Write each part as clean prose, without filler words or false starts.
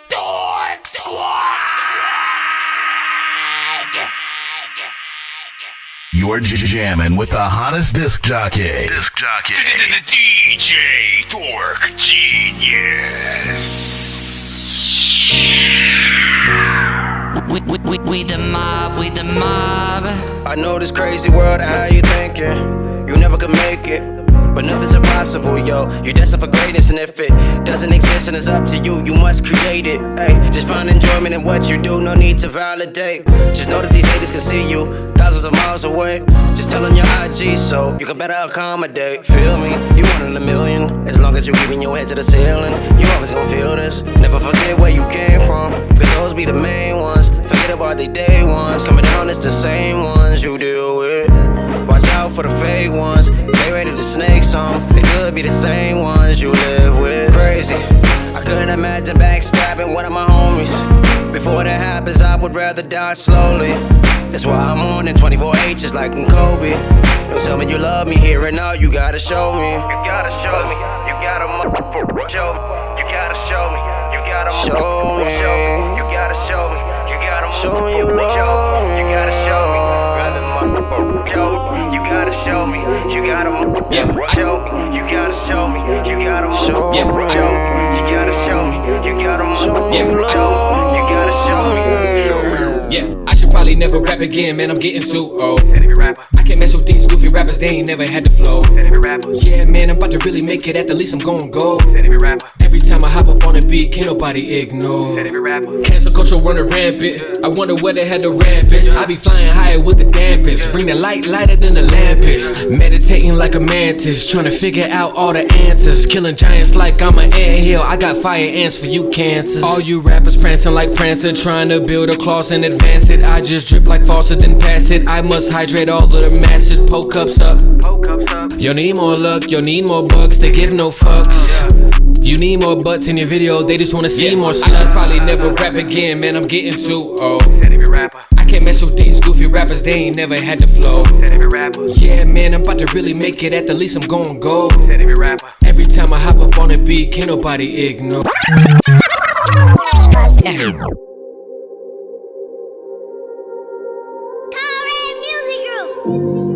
Dork Squad. You're jamming with the hottest disc jockey. DJ Dork Genius. We the mob, we the mob. I know this crazy world, how you thinking? You never could make it, but nothing's impossible, yo. You're destined for greatness, and if it doesn't exist and it's up to you, you must create it. Hey, just find enjoyment in what you do, no need to validate. Just know that these haters can see you thousands of miles away. Just tell them your IG so you can better accommodate. Feel me? You one in a million. As long as you're keeping your head to the ceiling, you always gonna feel this. Never forget where you came from, cause those be the main ones. Forget about the day ones. Coming down, it's the same ones you deal with. Watch out for the fake ones. They ready to snake some. They could be the same ones you live with. Crazy. I couldn't imagine backstabbing one of my homies. Before that happens, I would rather die slowly. That's why I'm on in 24/8 just like I'm Kobe. Don't tell me you love me here and now, you gotta show me. You gotta show me. You gotta show me. You gotta show me. You gotta show me. You gotta show me. You gotta show me you love me. You gotta show me. You gotta show me. You gotta show me. You gotta show me. You gotta show me. You gotta show me. You gotta show me. You gotta show me. Yeah, I should probably never rap again, man, I'm getting too old. I can't mess with these goofy rappers, they ain't never had the flow. Yeah, man, I'm about to really make it, at the least I'm gon' go. Every time I hop up on a beat, can't nobody ignore. Cancel culture running rampant, I wonder where they had the rampants. I be flying higher with the dampest, bring the light lighter than the lampest. Meditating like a mantis, trying to figure out all the answers. Killing giants like I'm an anthill, I got fire ants for you cancers. All you rappers prancing like Prancer, trying to build a class and advance it. I just drip like faucet then pass it. I must hydrate all of the masses, poke cups up. You need more luck, you need more bucks, they give no fucks. You need more butts in your video, they just wanna see more sluts. I should probably never rap again, man, I'm getting too old. I can't mess with these goofy rappers, they ain't never had the flow. Yeah, man, I'm about to really make it, at the least I'm gon' go. Every time I hop up on a beat, can't nobody ignore.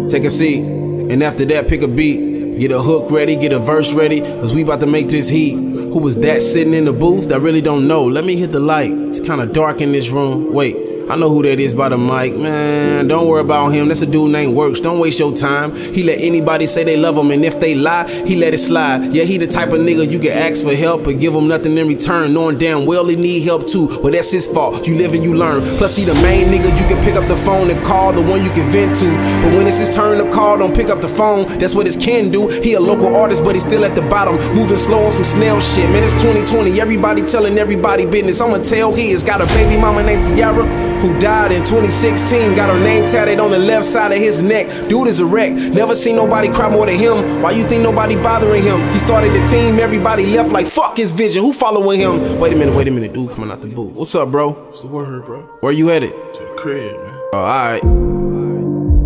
Take a seat, and after that pick a beat. Get a hook ready, get a verse ready, cause we about to make this heat. Who was that sitting in the booth? I really don't know. Let me hit the light. It's kinda dark in this room. Wait, I know who that is by the mic. Man, don't worry about him. That's a dude named Works. Don't waste your time. He let anybody say they love him, and if they lie, he let it slide. Yeah, he the type of nigga you can ask for help but give him nothing in return, knowing damn well he need help too. Well, that's his fault. You live and you learn. Plus, he the main nigga you can pick up the phone and call, the one you can vent to. But when it's his turn to call, don't pick up the phone. That's what his kin do. He a local artist, but he's still at the bottom, moving slow on some snail shit. Man, it's 2020. Everybody telling everybody business. I'ma tell his. Got a baby mama named Tiara who died in 2016, got her name tatted on the left side of his neck. Dude is a wreck, never seen nobody cry more than him. Why you think nobody bothering him? He started the team, everybody left like fuck his vision. Who following him? Wait a minute, dude coming out the booth. What's up, bro? What's the word, bro? Where you headed? To the crib, man. Oh, alright.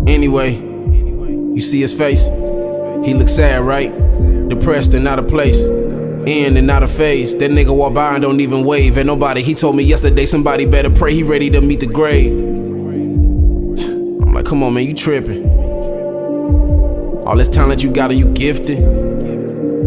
Anyway, you see his face? He looks sad, right? Depressed and out of place. In and out of phase. That nigga walk by and don't even wave at nobody. He told me yesterday somebody better pray, he ready to meet the grave. I'm like, come on, man, you tripping. All this talent you got, are you gifted?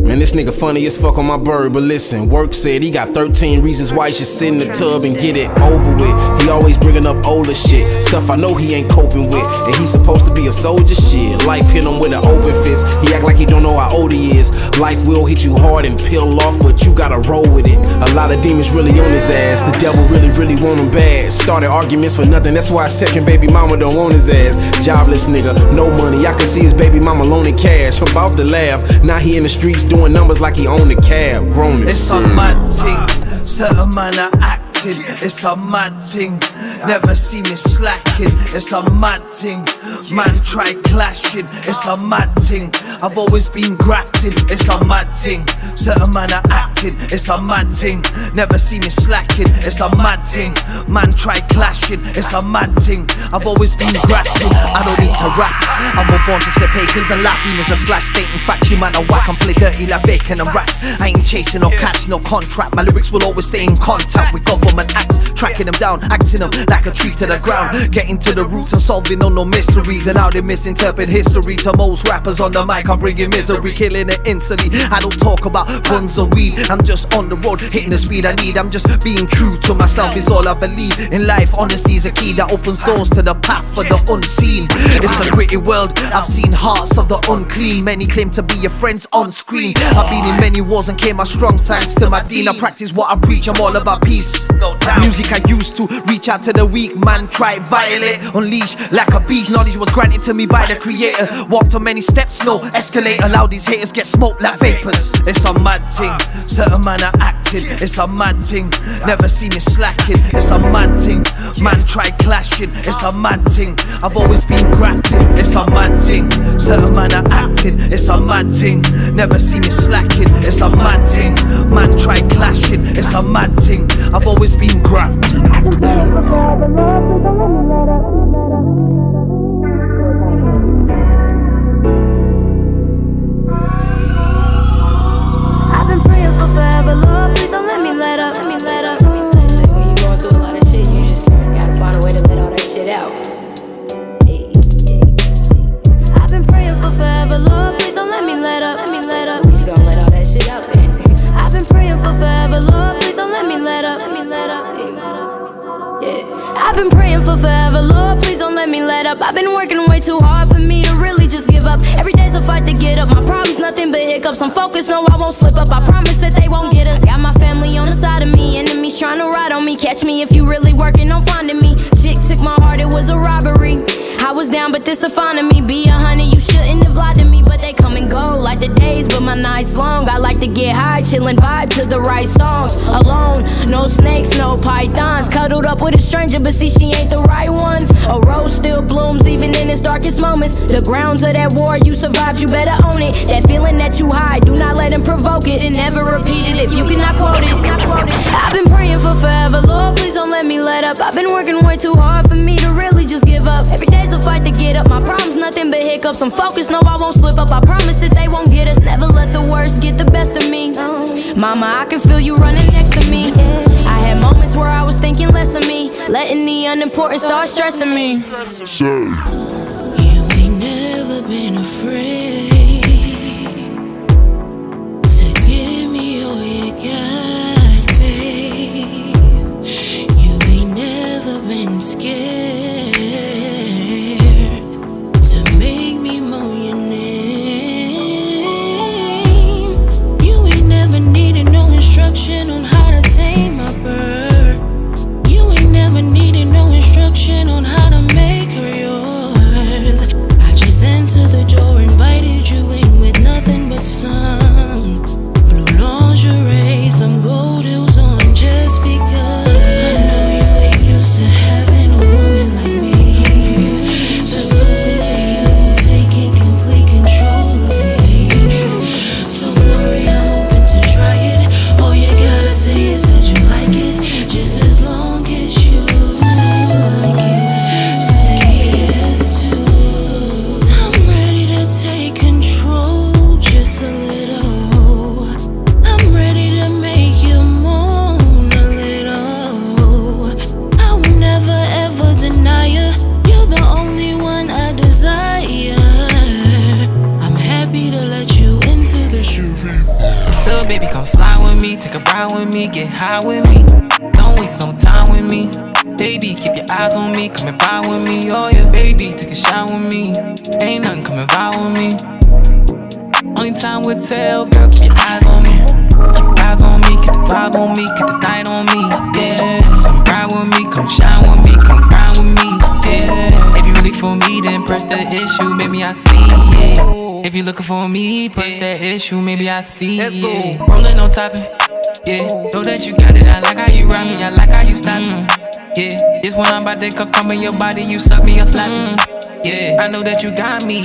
Man, this nigga funny as fuck on my bird, but listen, Work said he got 13 reasons why he should sit in the tub and get it over with. He always bringing up older shit, stuff I know he ain't coping with. And he's supposed to be a soldier, shit. Life hit him with an open fist. He act like he don't know how old he is. Life will hit you hard and peel off, but you gotta roll with it. A lot of demons really on his ass. The devil really want him bad. Started arguments for nothing, that's why his second baby mama don't want his ass. Jobless nigga, no money. I can see his baby mama loaning cash. I'm about to laugh. Now he in the streets doing numbers like he owned a cab. Grown as it's shit. a mad thing, certain man are acting. It's a mad thing, never see me slacking. It's a mad thing, man try clashing. It's a mad thing, I've always been grafting. It's a mad thing, certain man are acting. acting, it's a mad thing. Never see me slacking, it's a mad thing. Man try clashing, it's a mad thing. I've always been grafting, I don't need to rap. I was born to slip acres and laughing as a slash stating facts. You man a whack and play dirty like bacon and rats. I ain't chasing no cash, no contract. My lyrics will always stay in contact with government acts. Tracking them down, acting them like a tree to the ground. Getting to the roots and solving all no mysteries. And how they misinterpret history. To most rappers on the mic, I'm bringing misery, killing it instantly. I don't talk about guns or weed, I'm just on the road, hitting the speed I need. I'm just being true to myself, is all I believe. In life, honesty is a key that opens doors to the path for the unseen. It's a gritty world, I've seen hearts of the unclean. Many claim to be your friends on screen. I've been in many wars and came out strong thanks to my dean. I practice what I preach, I'm all about peace. Music I used to reach out to the weak. Man try violate, unleash like a beast. Knowledge was granted to me by the creator. Walked on many steps, no escalate. Allow these haters get smoked like vapors. It's a mad thing, certain man are acting. It's a mad thing, never see me slacking. It's a mad thing, man try clashing. It's a mad thing, I've always been grafting. It's a mad thing, certain man are acting. It's a mad thing, never see me slacking. It's a mad thing, man try clashing. It's a mad thing, I've always been grafting. I've been praying for forever, Lord, please don't let me let up. Let me let up. When you going through a lot of shit, you just gotta find a way to let all that shit out. I've been praying for forever, Lord, please don't let me let up. Let me let up. You just gonna let all that shit out then. I've been praying for forever, Lord, please don't let me let up. Let me let up. Yeah. I've been praying for forever, Lord, please don't let me let up. I've been working way too hard for me to really just give up. Every day's a fight to get up. My problems nothing but hiccups. I'm focused, no, I won't slip up. I promise that they won't get us. Got my family on the side of me, enemies trying to ride on me. Catch me if you really working on finding me. Chick took my heart, it was a robbery. I was down, but this defining me. Be a honey, you shouldn't have lied to me. But they come and go like the days, but my nights long. I like to get high, chillin', vibe to the right songs. Alone, no snakes, no pythons. Cuddled up with a stranger, but see she ain't the right one. A rose still blooms even in its darkest moments. The grounds of that war, you survived, you better own it. That feeling that you hide, do not let him provoke it. And never repeat it if you cannot quote it. I've been praying for forever, Lord, please don't let me let up. I've been working way too hard for me to really just give up. Every day's a fight to get up. My problems nothing but hiccups. I'm focused, no, I won't slip up. I promise that they won't get us. Never let the worst get the best of me. Mama, I can feel you running next to me. I had moments where I was thinking less of me, letting the unimportant start stressing me. You ain't never been afraid to give me all you got, babe. You ain't never been scared to make me moan your name. You ain't never needed no instruction on how to tame my bird. You ain't never needed no instruction on how to make her yours. I just entered the door, invited you in with nothing but some blue lingerie, some gold heels on just because. I know you ain't used to having a woman like me that's open to you taking complete control of me. Don't worry, I'm open to try it. All you gotta say is that you like it, just as long as you say you like it. Say yes to. I'm ready to take control just a little. I'm ready to make you moan a little. I will never ever deny you. You're the only one I desire. I'm happy to let you into the SUV. Little baby, come slide with me, take a ride with me, get high with me. Don't waste no time with me. Baby, keep your eyes on me, come and ride with me. Oh yeah, baby, take a shot with me. Ain't nothing, come and ride with me. Only time will tell, girl, keep your eyes on me. Keep your eyes on me, keep the vibe on me, keep the night on me. Yeah, come ride with me, come shine with me, come grind with me. Yeah, if you really for me, then press the issue, maybe I see it. If you looking for me, press that issue, maybe I see it. Rolling on top it. Yeah, know that you got it. I like how you ride me, I like how you stop me. Yeah, this one I'm about to come in your body, you suck me or slap me. Yeah, I know that you got me.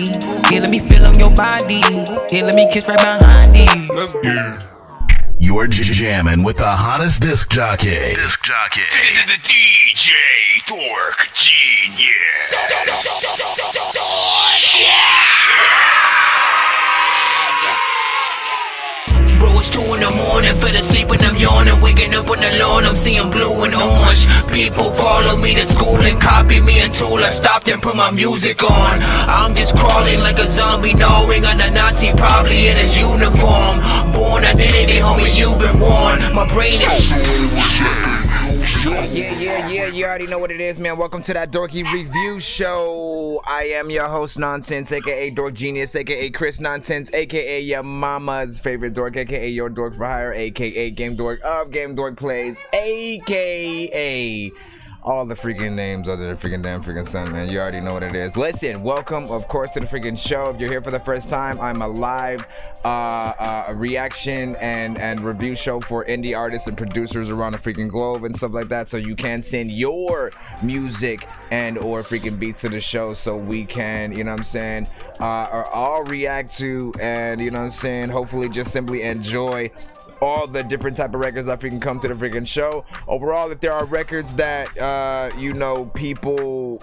Yeah, let me feel on your body. Yeah, let me kiss right behind it. You You're jamming with the hottest disc jockey. Disc jockey. The DJ Dork Genius. Bro, it's 2 in the morning, fell asleep and I'm yawning. Waking up on the lawn, I'm seeing blue and orange. People follow me to school and copy me until I stopped and put my music on. I'm just crawling like a zombie, gnawing on a Nazi, probably in his uniform. Born identity, homie, you've been warned. My brain is... Yeah, you already know what it is, man. Welcome to that Dorky Review Show. I am your host, Nonsenze, aka Dork Genius, aka Chris Nonsenze, aka your mama's favorite dork, aka your dork for hire, aka Game Dork of Game Dork Plays, aka all the freaking names other than freaking damn freaking sun, man. You already know what it is. Listen, welcome, of course, to the freaking show. If you're here for the first time, I'm a live reaction and review show for indie artists and producers around the freaking globe and stuff like that. So you can send your music and or freaking beats to the show so we can, you know what I'm saying, or all react to and, you know what I'm saying, hopefully just simply enjoy all the different type of records that freaking come to the freaking show. Overall, if there are records that you know, people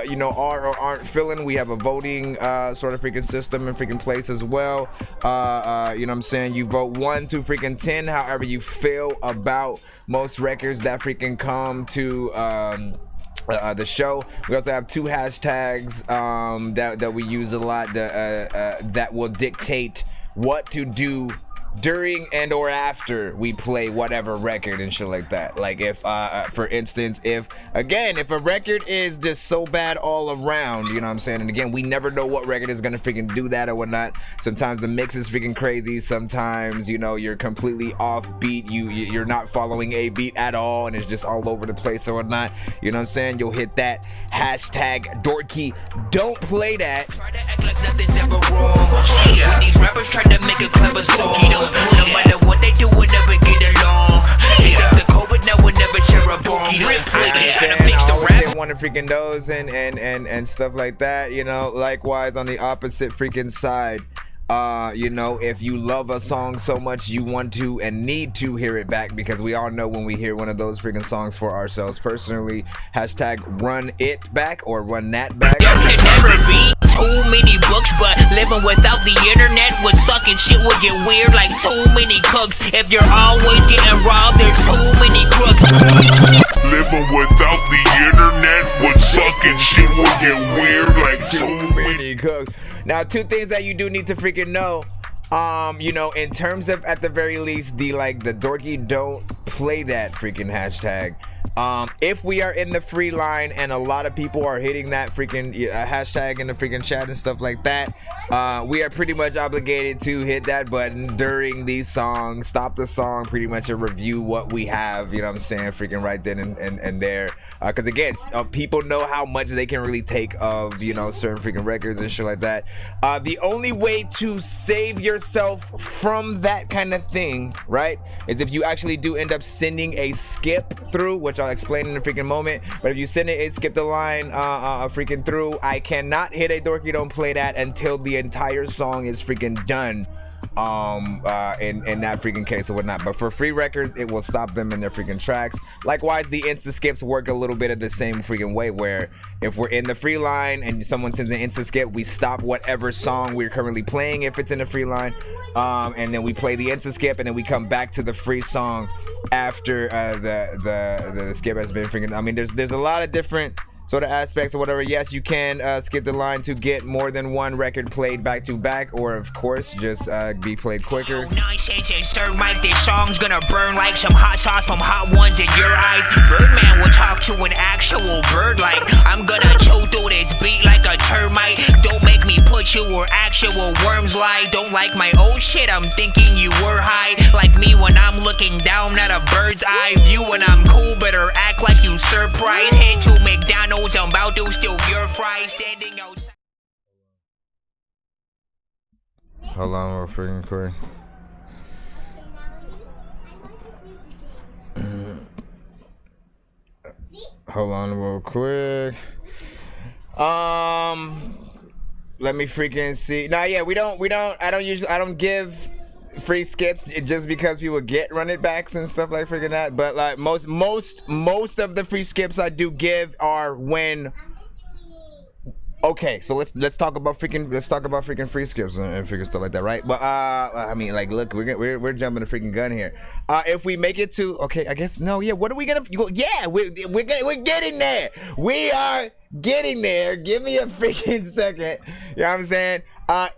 you know, are or aren't feeling, we have a voting sort of freaking system and freaking place as well. You know what I'm saying, you vote 1 to freaking 10 however you feel about most records that freaking come to the show. We also have 2 hashtags that we use a lot that will dictate what to do during and or after we play whatever record and shit like that. Like if for instance, if a record is just so bad all around, you know what I'm saying, and again, we never know what record is gonna freaking do that or whatnot. Sometimes the mix is freaking crazy, sometimes, you know, you're completely off beat, you're not following a beat at all and it's just all over the place or whatnot, you know what I'm saying, you'll hit that hashtag Dorky, don't play that. Try to act like nothing's ever wrong. When these rappers try to make a clever song, no matter what they do, we'll never get along. Thanks to COVID, now we'll never share a bone. I ain't trying to fix the rap. One of freaking those and stuff like that, you know. Likewise, on the opposite freaking side, you know, if you love a song so much you want to and need to hear it back, because we all know when we hear one of those freaking songs for ourselves personally, hashtag run it back or run that back. There can never be too many books, but living without the internet would suck and shit would get weird like too many cooks. If you're always getting robbed, there's too many crooks. Living without the internet would suck and shit would get weird like too many cooks. Now, 2 things that you do need to freaking know. You know, in terms of, at the very least, the Dorky don't play that freaking hashtag. If we are in the free line and a lot of people are hitting that freaking hashtag in the freaking chat and stuff like that, we are pretty much obligated to hit that button during these songs, stop the song pretty much, and review what we have, you know what I'm saying, freaking right then and there. Because again, people know how much they can really take of, you know, certain freaking records and shit like that. The only way to save yourself from that kind of thing, right, is if you actually do end up sending a skip through, which I'll explain in a freaking moment. But if you send it, skip the line freaking through, I cannot hit a Dorky don't play that until the entire song is freaking done. In that freaking case or whatnot. But for free records, it will stop them in their freaking tracks. Likewise, the insta skips work a little bit of the same freaking way, where if we're in the free line and someone sends an insta skip, we stop whatever song we're currently playing if it's in the free line, and then we play the insta skip, and then we come back to the free song after the skip has been freaking. I mean, there's a lot of different sort of aspects or whatever. Yes, you can skip the line to get more than one record played back to back, or of course just be played quicker. Nonsense and stir mic, this song's gonna burn like some hot sauce from hot ones in your eyes. Birdman will talk to an actual bird like I'm gonna chew through this beat like a termite. Don't make me put you where actual worms lie. Don't like my old shit, I'm thinking you were high. Like me when I'm looking down at a bird's eye view. When I'm cool, better act like you surprised. Head to McDonald's, I'm about to steal your fries standing outside. Hold on real freaking quick. Hold on real quick. Let me freaking see. Nah, yeah, I don't give free skips just because people get run it backs and stuff like freaking that. But like most of the free skips I do give are when. Okay, so let's talk about freaking free skips and figure stuff like that, right? But I mean, like, look, we're jumping the freaking gun here. If we make it to, okay, I guess no, yeah. What are we gonna? Yeah, we're getting there. We are getting there. Give me a freaking second. You know what I'm saying?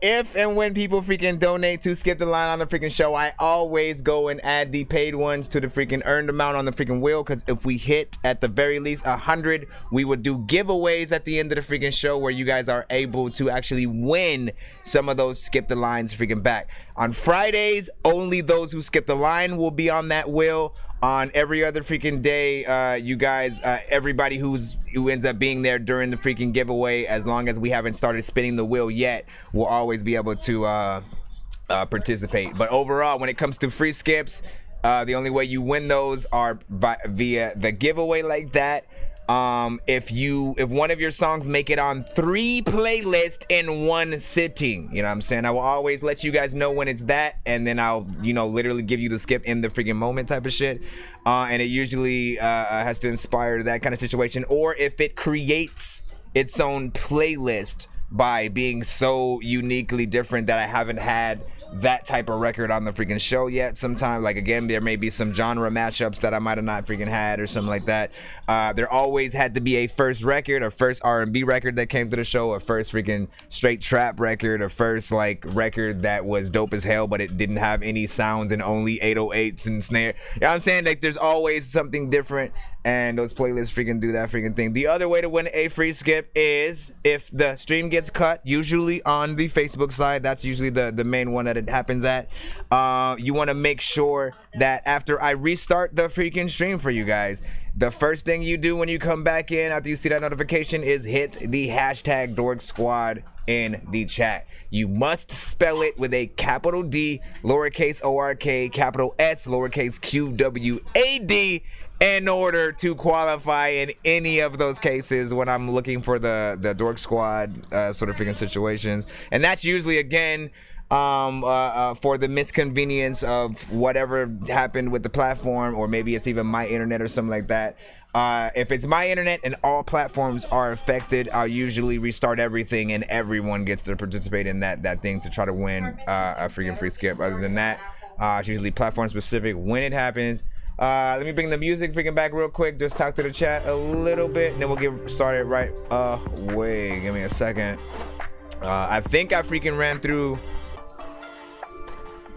If and when people freaking donate to skip the line on the freaking show, I always go and add the paid ones to the freaking earned amount on the freaking wheel. Because if we hit at the very least 100, we would do giveaways at the end of the freaking show where you guys are able to actually win some of those skip the lines freaking back. On Fridays, only those who skip the line will be on that wheel. On every other freaking day, you guys, everybody who ends up being there during the freaking giveaway, as long as we haven't started spinning the wheel yet, will always be able to participate. But overall, when it comes to free skips, the only way you win those are via the giveaway like that. If one of your songs make it on 3 playlists in one sitting, you know what I'm saying? I will always let you guys know when it's that, and then I'll, literally give you the skip in the freaking moment type of shit. And it usually has to inspire that kind of situation, or if it creates its own playlist by being so uniquely different that I haven't had that type of record on the freaking show yet. Sometime, like, again, there may be some genre matchups that I might have not freaking had or something like that. There always had to be a first record, a first R&B record that came to the show, a first freaking straight trap record, a first like record that was dope as hell but it didn't have any sounds and only 808s and snare. You know what I'm saying? Like, there's always something different, and those playlists freaking do that freaking thing. The other way to win a free skip is if the stream gets cut, usually on the Facebook side. That's usually the main one that it happens at. You want to make sure that after I restart the freaking stream for you guys, the first thing you do when you come back in after you see that notification is hit the hashtag Dork Squad in the chat. You must spell it with a capital D, lowercase ORK, capital S, lowercase QWAD, in order to qualify in any of those cases when I'm looking for the Dork Squad sort of freaking situations. And that's usually, again, for the misconvenience of whatever happened with the platform, or maybe it's even my internet or something like that. If it's my internet and all platforms are affected, I'll usually restart everything and everyone gets to participate in that thing to try to win a freaking free skip. Other than that, it's usually platform specific when it happens. Let me bring the music freaking back real quick. Just talk to the chat a little bit, and then we'll get started right away. Give me a second. I think I freaking ran through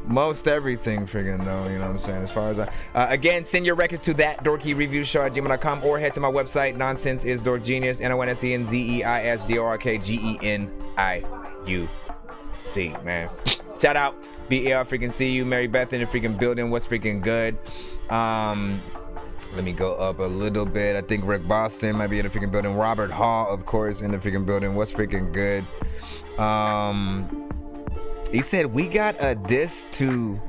most everything freaking though, you know what I'm saying, as far as again, send your records to that dorkyreviewshow@gmail.com, or head to my website, Nonsenze is Dork Genius, NONSENZEISDORKGENIUC, man. Shout out BER freaking see you, Mary Beth in the freaking building. What's freaking good? Let me go up a little bit. I think Rick Boston might be in the freaking building. Robert Hall, of course, in the freaking building. What's freaking good? He said we got a diss to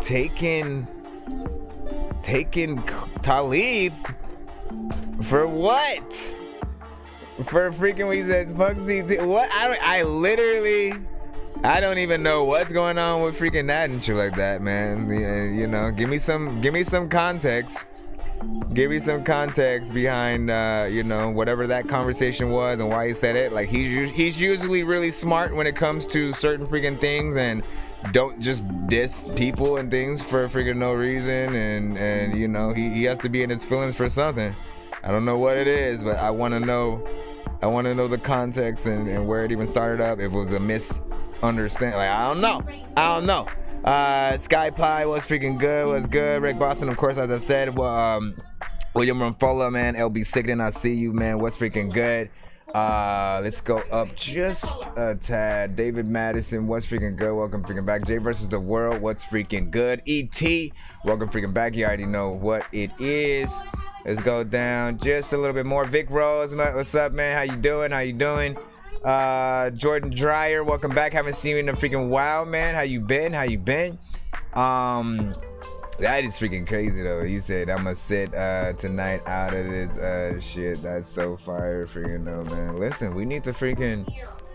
taking Talib for what? For freaking what he said, what? I don't even know what's going on with freaking that and shit like that, man. You know, give me some context. Give me some context behind, whatever that conversation was and why he said it. Like, he's usually really smart when it comes to certain freaking things, and don't just diss people and things for freaking no reason. And he has to be in his feelings for something. I don't know what it is, but I want to know the context and where it even started up. If it was a misunderstanding, like, I don't know. Sky Pie was freaking good. Was good. Rick Boston, of course, as I said. Well, William Rumfola, man. LB Sigden, I see you, man. What's freaking good? Let's go up just a tad. David Madison, what's freaking good? Welcome freaking back. Jay versus the World, what's freaking good? ET, welcome freaking back. You already know what it is. Let's go down just a little bit more. Vic Rose, what's up, man? How you doing? Jordan Dreyer, welcome back. Haven't seen you in a freaking while, man. How you been? That is freaking crazy though. He said I'ma sit tonight out of this shit. That's so fire freaking though, man. Listen, we need to freaking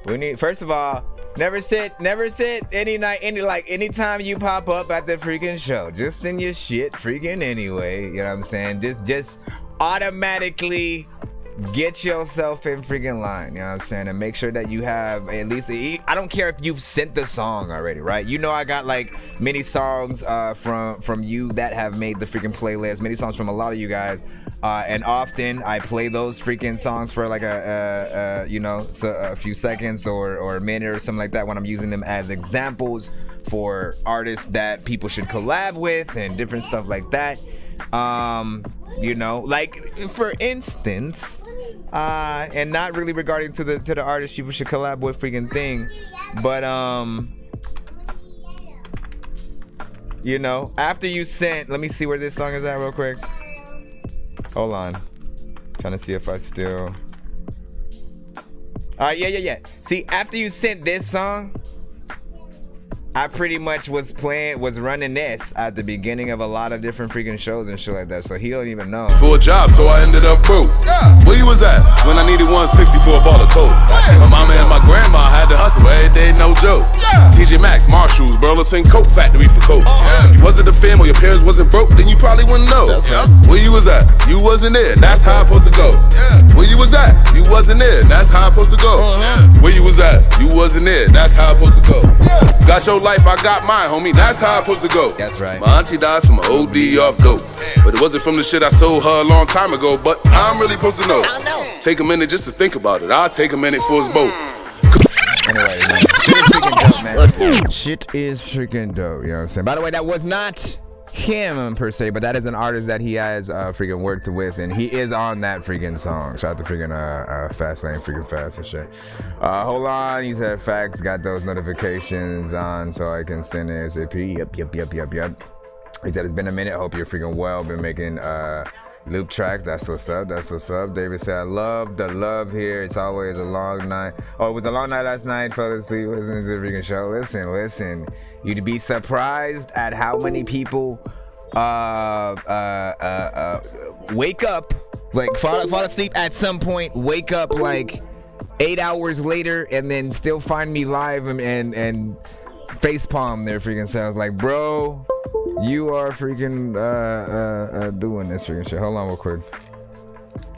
We need, first of all, never sit anytime you pop up at the freaking show. Just send your shit freaking anyway. You know what I'm saying? Just automatically get yourself in freaking line. You know what I'm saying? And make sure that you have at least, I don't care if you've sent the song already, right? You know, I got like many songs from you that have made the freaking playlist, many songs from a lot of you guys. And often I play those freaking songs for like a few seconds or a minute or something like that when I'm using them as examples for artists that people should collab with and different stuff like that. You know, like for instance, and not really regarding to the artists people should collab with freaking thing, but you know, after you sent, let me see where this song is at real quick. Hold on, trying to see if I still. Yeah. See, after you sent this song, I pretty much was running this at the beginning of a lot of different freaking shows and shit like that, so he don't even know. For a job, so I ended up broke. Where you was at when I needed 160 for a ball of coke? My mama and my grandma had to hustle every day, no joke. TJ Maxx, Marshalls, Burlington Coat Factory for coke. If you wasn't the fam or your parents wasn't broke, then you probably wouldn't know. Where you was at? You wasn't there, that's how I'm supposed to go. Where you was at? You wasn't there, that's how I'm supposed to go. Where you was at? You wasn't there, that's how I'm supposed to go. Got your life, I got mine, homie, that's how I'm supposed to go. That's right. My auntie died from an OD off dope, but it wasn't from the shit I sold her a long time ago, but I'm really supposed to know. Take a minute just to think about it, I'll take a minute for us both. Anyway, man, shit is freaking dope, man. Shit is freaking dope, you know what I'm saying? By the way, that was not him per se, but that is an artist that he has freaking worked with, and he is on that freaking song. Shout out to freaking Fast Lane, freaking fast and shit. Hold on, he said facts, got those notifications on so I can send ASAP. Yep. He said it's been a minute, hope you're freaking well, been making loop track, that's what's up. David said I love the love here, it's always a long night. Oh, it was a long night last night, fell asleep listening to the freaking show. Listen, you'd be surprised at how many people wake up, like fall asleep at some point, wake up like 8 hours later, and then still find me live and facepalm their freaking selves. Like, bro, you are freaking doing this freaking shit. Hold on real quick.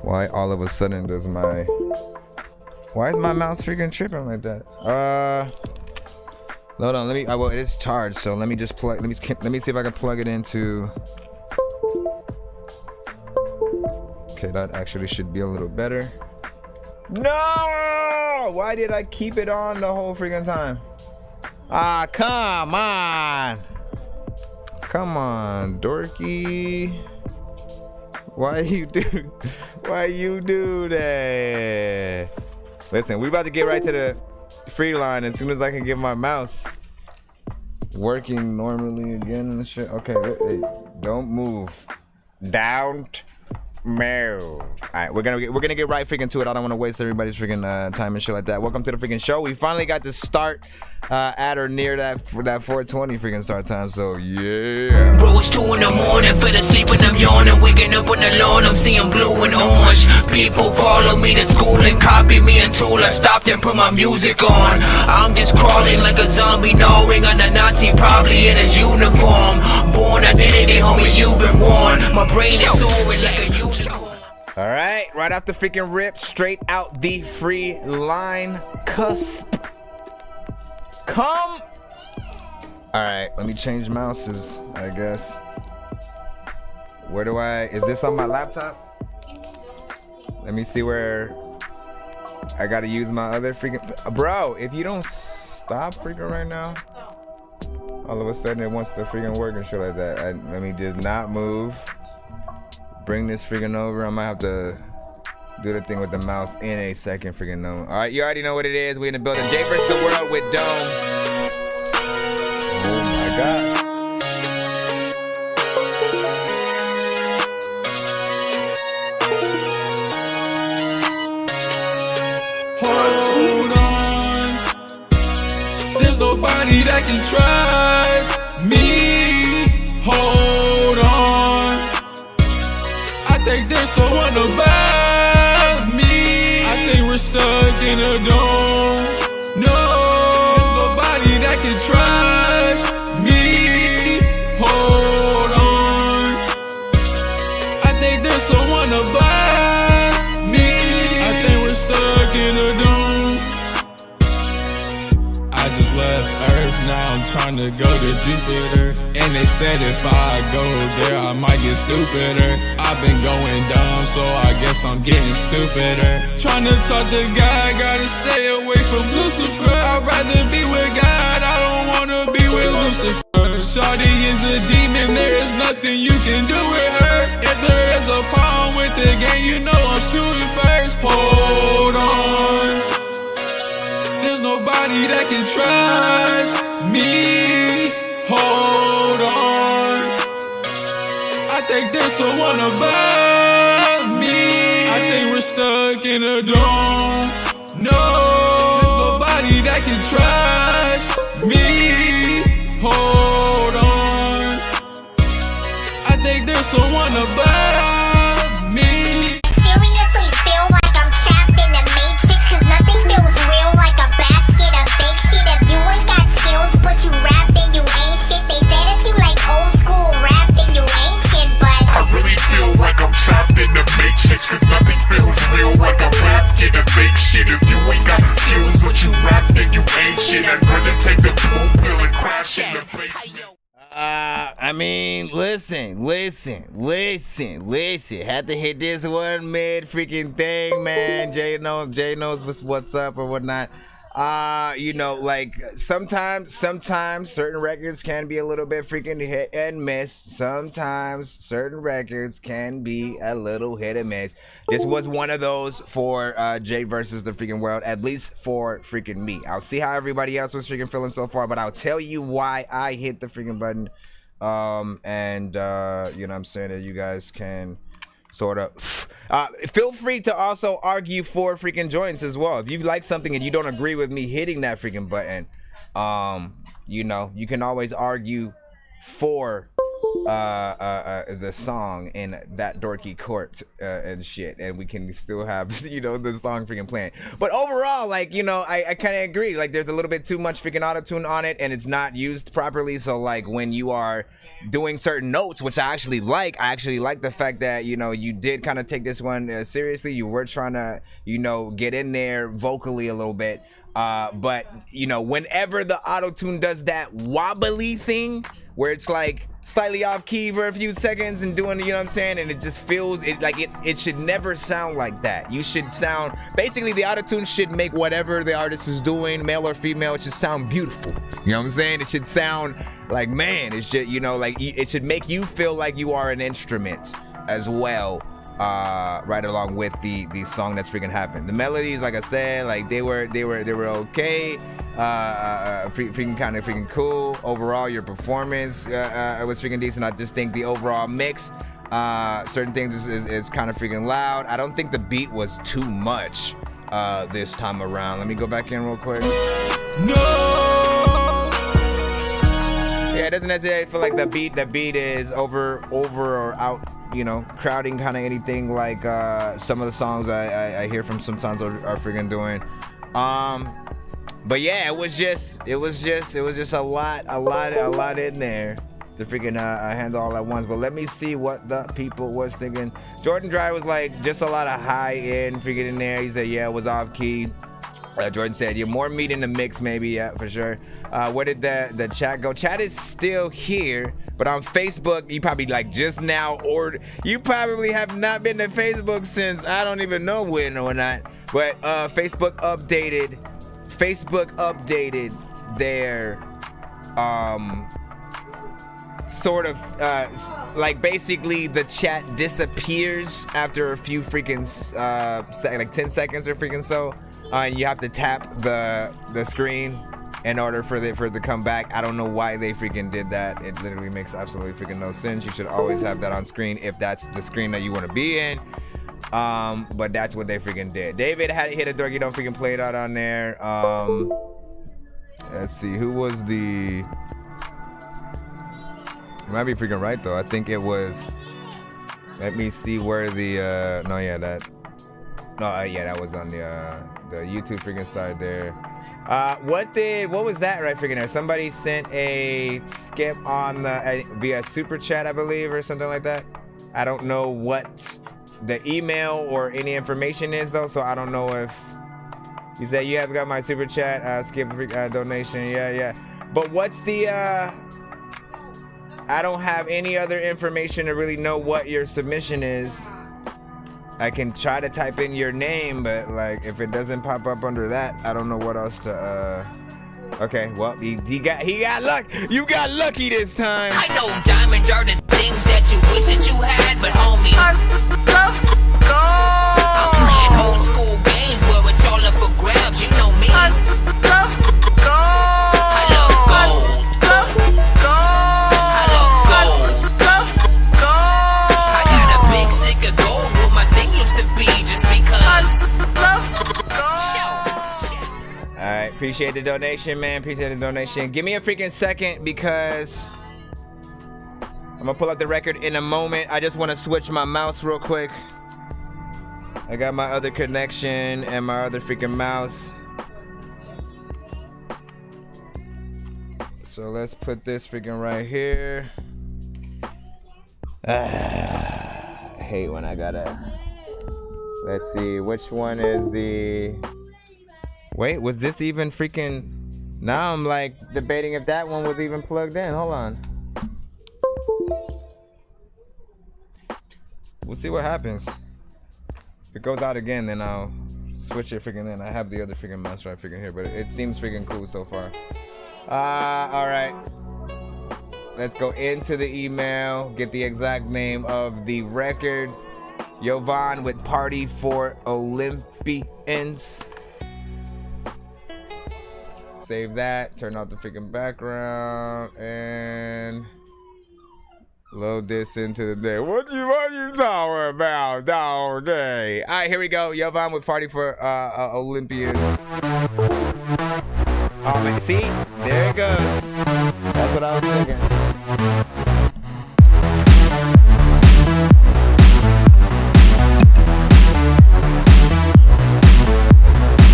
Why all of a sudden why is my mouse freaking tripping like that? Hold on, well, it is charged, so let me just plug, let me see if I can plug it into. Okay, that actually should be a little better. No! Why did I keep it on the whole freaking time? Come on, Dorky. Why you do that? Listen, we about to get right to the free line as soon as I can get my mouse working normally again and shit. Okay, hey, don't move. Don't move. All right, we're gonna get right freaking to it. I don't want to waste everybody's freaking time and shit like that. Welcome to the freaking show. We finally got to start at or near that 420 freaking start time. So yeah. Bro, it's 2 in the morning, fell asleep and I'm yawning, waking up on the lawn, I'm seeing blue and orange. People follow me to school and copy me until I stopped and put my music on. I'm just crawling like a zombie, gnawing on a Nazi, probably in his uniform. Born identity, homie, you've been warned. My brain is soaring like a unicorn. All right, right off the freaking rip, straight out the free line cusp. Come. All right, let me change mouses, I guess. Is this on my laptop? Let me see where I gotta use my other freaking, bro, if you don't stop freaking right now, all of a sudden it wants to freaking work and shit like that. Let me just not move. Bring this freaking over. I might have to do the thing with the mouse in a second freaking know. All right, you already know what it is. We in the building. Jay vs. the world with Dome. Oh my God. Hold on. There's nobody that can trust me. Hold on. I think there's someone about me. I think we're stuck in a dome. left Earth, now I'm trying to go to Jupiter. And they said if I go there, I might get stupider. I've been going dumb, so I guess I'm getting stupider. Trying to talk to God, gotta stay away from Lucifer. I'd rather be with God, I don't wanna be with Lucifer. Shawty is a demon, there is nothing you can do with her. If there is a problem with the game, you know I'm shooting first. Hold on, there's nobody that can trust me. Hold on, I think there's someone above me. I think we're stuck in a dome. No, there's nobody that can trust me. Hold on, I think there's someone above me. Seriously feel like I'm trapped in the matrix, cause nothing feels real like a basket of fake shit. If you ain't got skills but you rap, then you ain't shit. They said if you like old school rap, then you ain't shit. But I really feel like I'm trapped in the matrix, cause nothing feels real like a basket of fake shit. If you ain't got the skills but you rap, then you ain't shit. I'd rather take the blue pill and crash in the basement. I mean, listen. Had to hit this one mid freaking thing, man. Jay knows what's up or whatnot. You know, like sometimes certain records can be a little bit freaking hit and miss. Sometimes certain records can be a little hit and miss. This was one of those for Jay versus the freaking world, at least for freaking me. I'll see how everybody else was freaking feeling so far, but I'll tell you why I hit the freaking button. And you know what I'm saying, that you guys can sort of feel free to also argue for freaking joints as well. If you like something and you don't agree with me hitting that freaking button, you know, you can always argue for the song in that dorky court and shit, and we can still have, you know, the song freaking playing. But overall, like, you know, I kind of agree. Like, there's a little bit too much freaking auto-tune on it, and it's not used properly. So like when you are doing certain notes, which I actually like the fact that, you know, you did kind of take this one seriously. You were trying to, you know, get in there vocally a little bit. But you know, whenever the auto-tune does that wobbly thing where it's like slightly off key for a few seconds and doing, you know what I'm saying, and it just feels it like it should never sound like that. You should sound, basically the auto-tune should make whatever the artist is doing, male or female, it should sound beautiful. You know what I'm saying? It should sound like, man, it should, you know, like it should make you feel like you are an instrument as well. Right along with the song that's freaking happened. The melodies, like I said, like they were okay. Freaking kind of freaking cool. Overall, your performance was freaking decent. I just think the overall mix, certain things is kind of freaking loud. I don't think the beat was too much this time around. Let me go back in real quick. No. Yeah, it doesn't necessarily feel like the beat is over or out, you know, crowding kind of anything like some of the songs I hear from sometimes are freaking doing. But yeah, it was just a lot in there to freaking handle all at once. But let me see what the people was thinking. Jordan Dry was like just a lot of high end freaking in there. He said, yeah, it was off key. Jordan said, yeah, more meat in the mix, maybe, yeah, for sure. Where did the chat go? Chat is still here, but on Facebook, you probably like just now, or you probably have not been to Facebook since I don't even know when or not. But Facebook updated their sort of like basically the chat disappears after a few freaking like 10 seconds or freaking so. And you have to tap the screen in order for it to come back. I don't know why they freaking did that. It literally makes absolutely freaking no sense. You should always have that on screen if that's the screen that you want to be in. But that's what they freaking did. David had hit a Dorky, don't freaking play it out on there. Let's see, who was the... It might be freaking right though. I think it was... Let me see where the... No, yeah, that... No, yeah, that was on the YouTube freaking side there. What was that right freaking there? Somebody sent a skip on the via super chat, I believe, or something like that. I don't know what the email or any information is though, so I don't know if You said you have got my super chat, skip donation. Yeah. But what's the, I don't have any other information to really know what your submission is. I can try to type in your name, but like if it doesn't pop up under that, I don't know what else to, okay, well, he got luck. You got lucky this time. I know diamonds are the things that you wish that you had, but homie, I'm playing old school games where it's all up for grabs. You know me. I love gold. I got a big stick of gold where my thing used to be just because. Alright, appreciate the donation, man. Appreciate the donation. Give me a freaking second because I'm gonna pull up the record in a moment. I just want to switch my mouse real quick. I got my other connection and my other freaking mouse. So let's put this freaking right here. I hate when I gotta. Let's see, which one is the. Wait, was this even freaking. Now I'm like debating if that one was even plugged in. Hold on. We'll see what happens. If it goes out again, then I'll switch it freaking in. I have the other freaking mouse right freaking here, but it seems freaking cool so far. All right. Let's go into the email, get the exact name of the record. Yovan with Party for Olympians. Save that, turn off the freaking background, and load this into the day. What you talking about, dog? All right, here we go. Yovan with Party for Olympians. Oh man, see? There it goes. That's what I was thinking.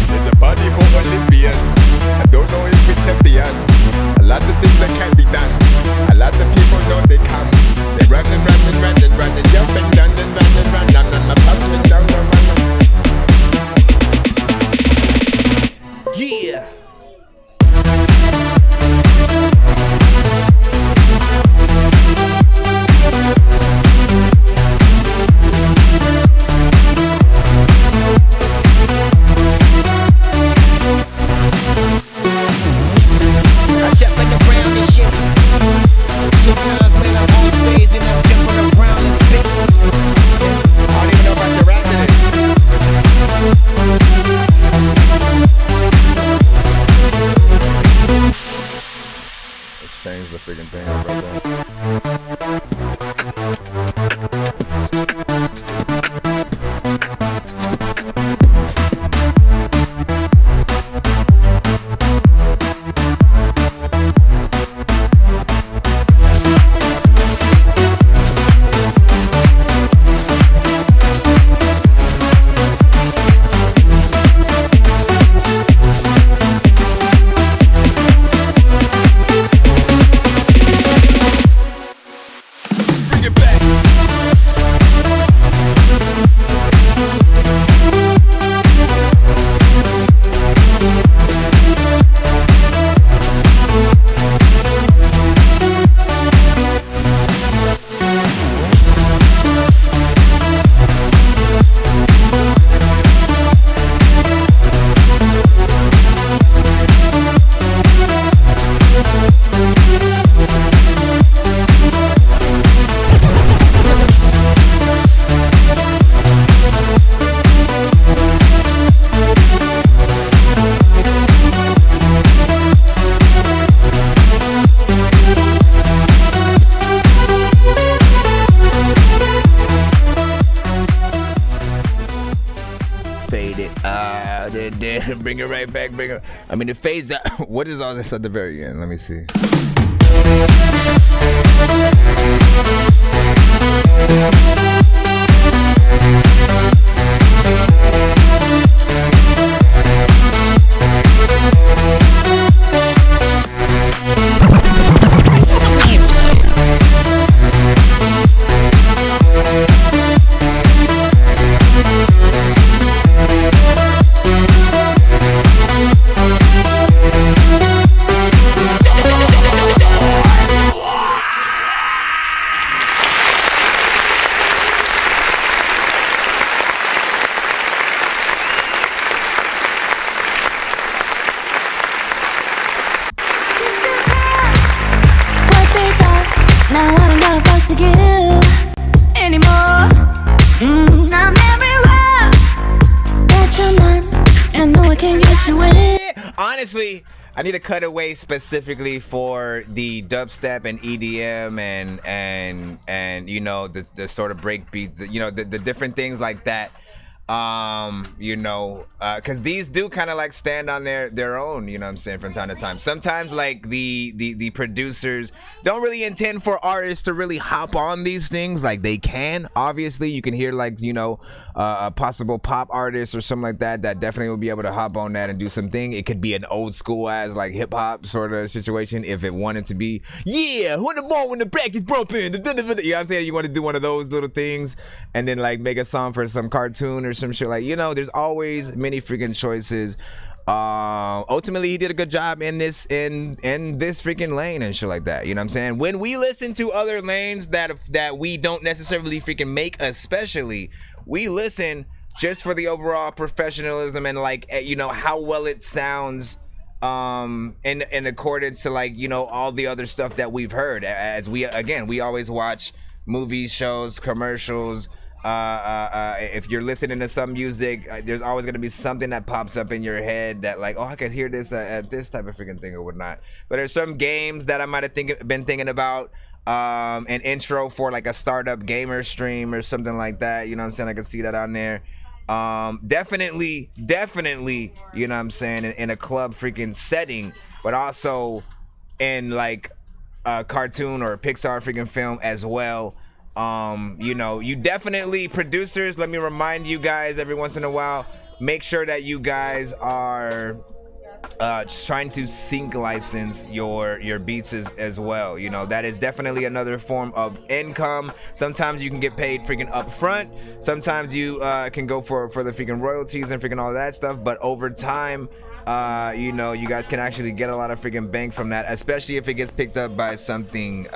There's a party for Olympians. I don't know if it's champions. A lot of things that can be done. A lot of people know they come. They running, jumping, running, my popping down, Yeah. Sometimes, man, I'm on stage and I'm jumping around and spit. I don't even know if I can rap to this. Let's change the freaking thing up right there. Bring it right back. Bring it. I mean, it fades out. What is all this at the very end? Let me see. honestly, I need a cutaway specifically for the dubstep and EDM and you know the sort of break beats, you know, the different things like that. You know, because these do kind of like stand on their own, you know what I'm saying, from time to time. Sometimes like the producers don't really intend for artists to really hop on these things. Like they can, obviously you can hear like, you know, a possible pop artist or something like that definitely will be able to hop on that and do something. It could be an old school as like hip hop sort of situation if it wanted to be. Yeah, when the ball when the bracket is broken, you know what I'm saying? You want to do one of those little things and then like make a song for some cartoon or some shit. Like, you know, there's always many freaking choices. Ultimately he did a good job in this freaking lane and shit like that, you know what I'm saying? When we listen to other lanes that we don't necessarily freaking make, especially we listen just for the overall professionalism and like, you know, how well it sounds in accordance to like, you know, all the other stuff that we've heard. As we always watch movies, shows, commercials. If you're listening to some music, there's always going to be something that pops up in your head that like, oh, I could hear this at this type of freaking thing or whatnot. But there's some games that I might have been thinking about, an intro for like a startup gamer stream or something like that, you know what I'm saying? I could see that on there. Definitely, you know what I'm saying, in a club freaking setting, but also in like a cartoon or a Pixar freaking film as well. You know, you definitely, producers, let me remind you guys every once in a while, make sure that you guys are trying to sync license your beats as well. You know, that is definitely another form of income. Sometimes you can get paid freaking up front, sometimes you can go for the freaking royalties and freaking all that stuff, but over time, you know, you guys can actually get a lot of freaking bank from that, especially if it gets picked up by something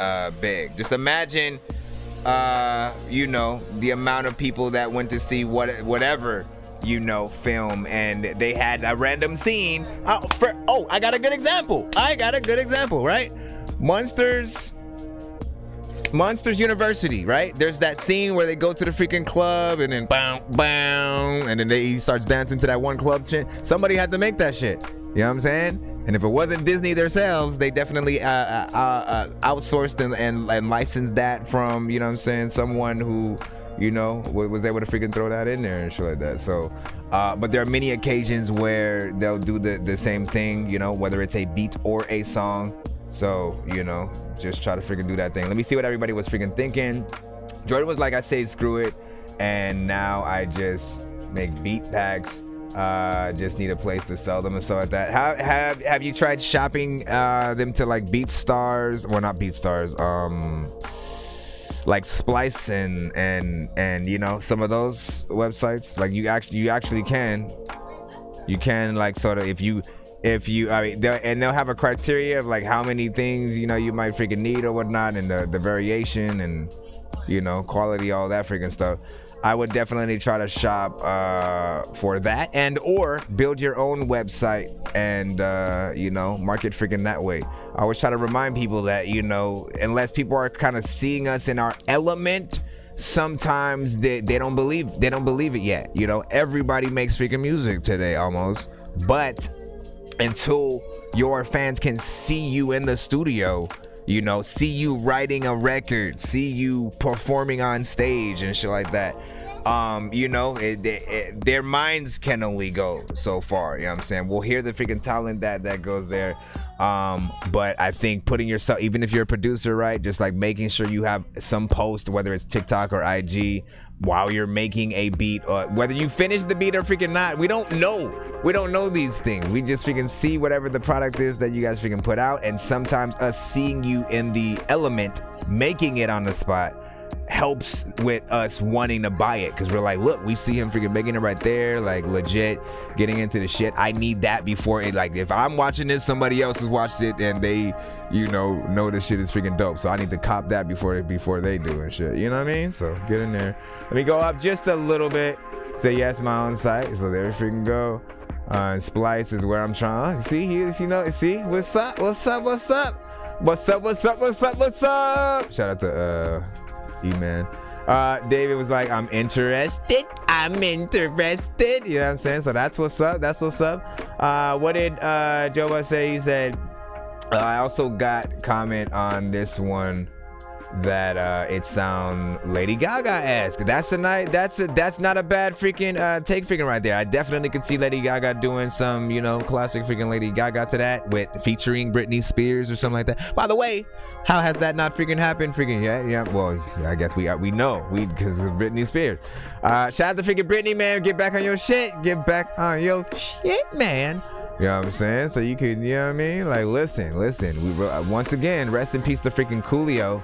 big. Just imagine, you know, the amount of people that went to see whatever, you know, film, and they had a random scene. I got a good example, right? Monsters University, right? There's that scene where they go to the freaking club and then bow, and then he starts dancing to that one club shit. Somebody had to make that shit, you know what I'm saying? And if it wasn't Disney themselves, they definitely outsourced and licensed that from, you know what I'm saying, someone who, you know, was able to freaking throw that in there and shit like that. So, but there are many occasions where they'll do the same thing, you know, whether it's a beat or a song. So, you know, just try to freaking do that thing. Let me see what everybody was freaking thinking. Jordan was like, I say screw it, and now I just make beat packs. Just need a place to sell them and stuff like that. Have you tried shopping them to like BeatStars, well, not BeatStars, like Splice and you know, some of those websites? Like you actually can like sort of, if you I mean, they'll have a criteria of like how many things, you know, you might freaking need or whatnot, and the variation and, you know, quality, all that freaking stuff. I would definitely try to shop for that, and or build your own website and you know, market freaking that way. I always try to remind people that, you know, unless people are kind of seeing us in our element, sometimes they don't believe it yet. You know, everybody makes freaking music today almost, but until your fans can see you in the studio, you know, see you writing a record, see you performing on stage and shit like that, you know, their minds can only go so far, you know what I'm saying? We'll hear the freaking talent that goes there, but I think putting yourself, even if you're a producer, right, just like making sure you have some post, whether it's TikTok or IG, while you're making a beat, or whether you finish the beat or freaking not, we don't know these things. We just freaking see whatever the product is that you guys freaking put out, and sometimes us seeing you in the element, making it on the spot, helps with us wanting to buy it, because we're like, look, we see him freaking making it right there, like legit getting into the shit. I need that before it, like if I'm watching this, somebody else has watched it and they, you know this shit is freaking dope, so I need to cop that before they do and shit, you know what I mean? So get in there. Let me go up just a little bit, say yes, my own site, so there we freaking go. And Splice is where I'm trying. See, you know, see, what's up? Shout out to E-Man. David was like, I'm interested. I'm interested. You know what I'm saying? So that's what's up. That's what's up. What did Joba say? He said, I also got comment on this one that it sound Lady Gaga-esque. That's not a bad freaking take freaking right there. I definitely could see Lady Gaga doing some, you know, classic freaking Lady Gaga to that with featuring Britney Spears or something like that. By the way, how has that not freaking happened? Freaking yeah. Well, I guess we know because of Britney Spears. Shout out to freaking Britney, man. Get back on your shit. Get back on your shit, man. You know what I'm saying? So you could, you know what I mean? Like, listen. We once again, rest in peace to freaking Coolio.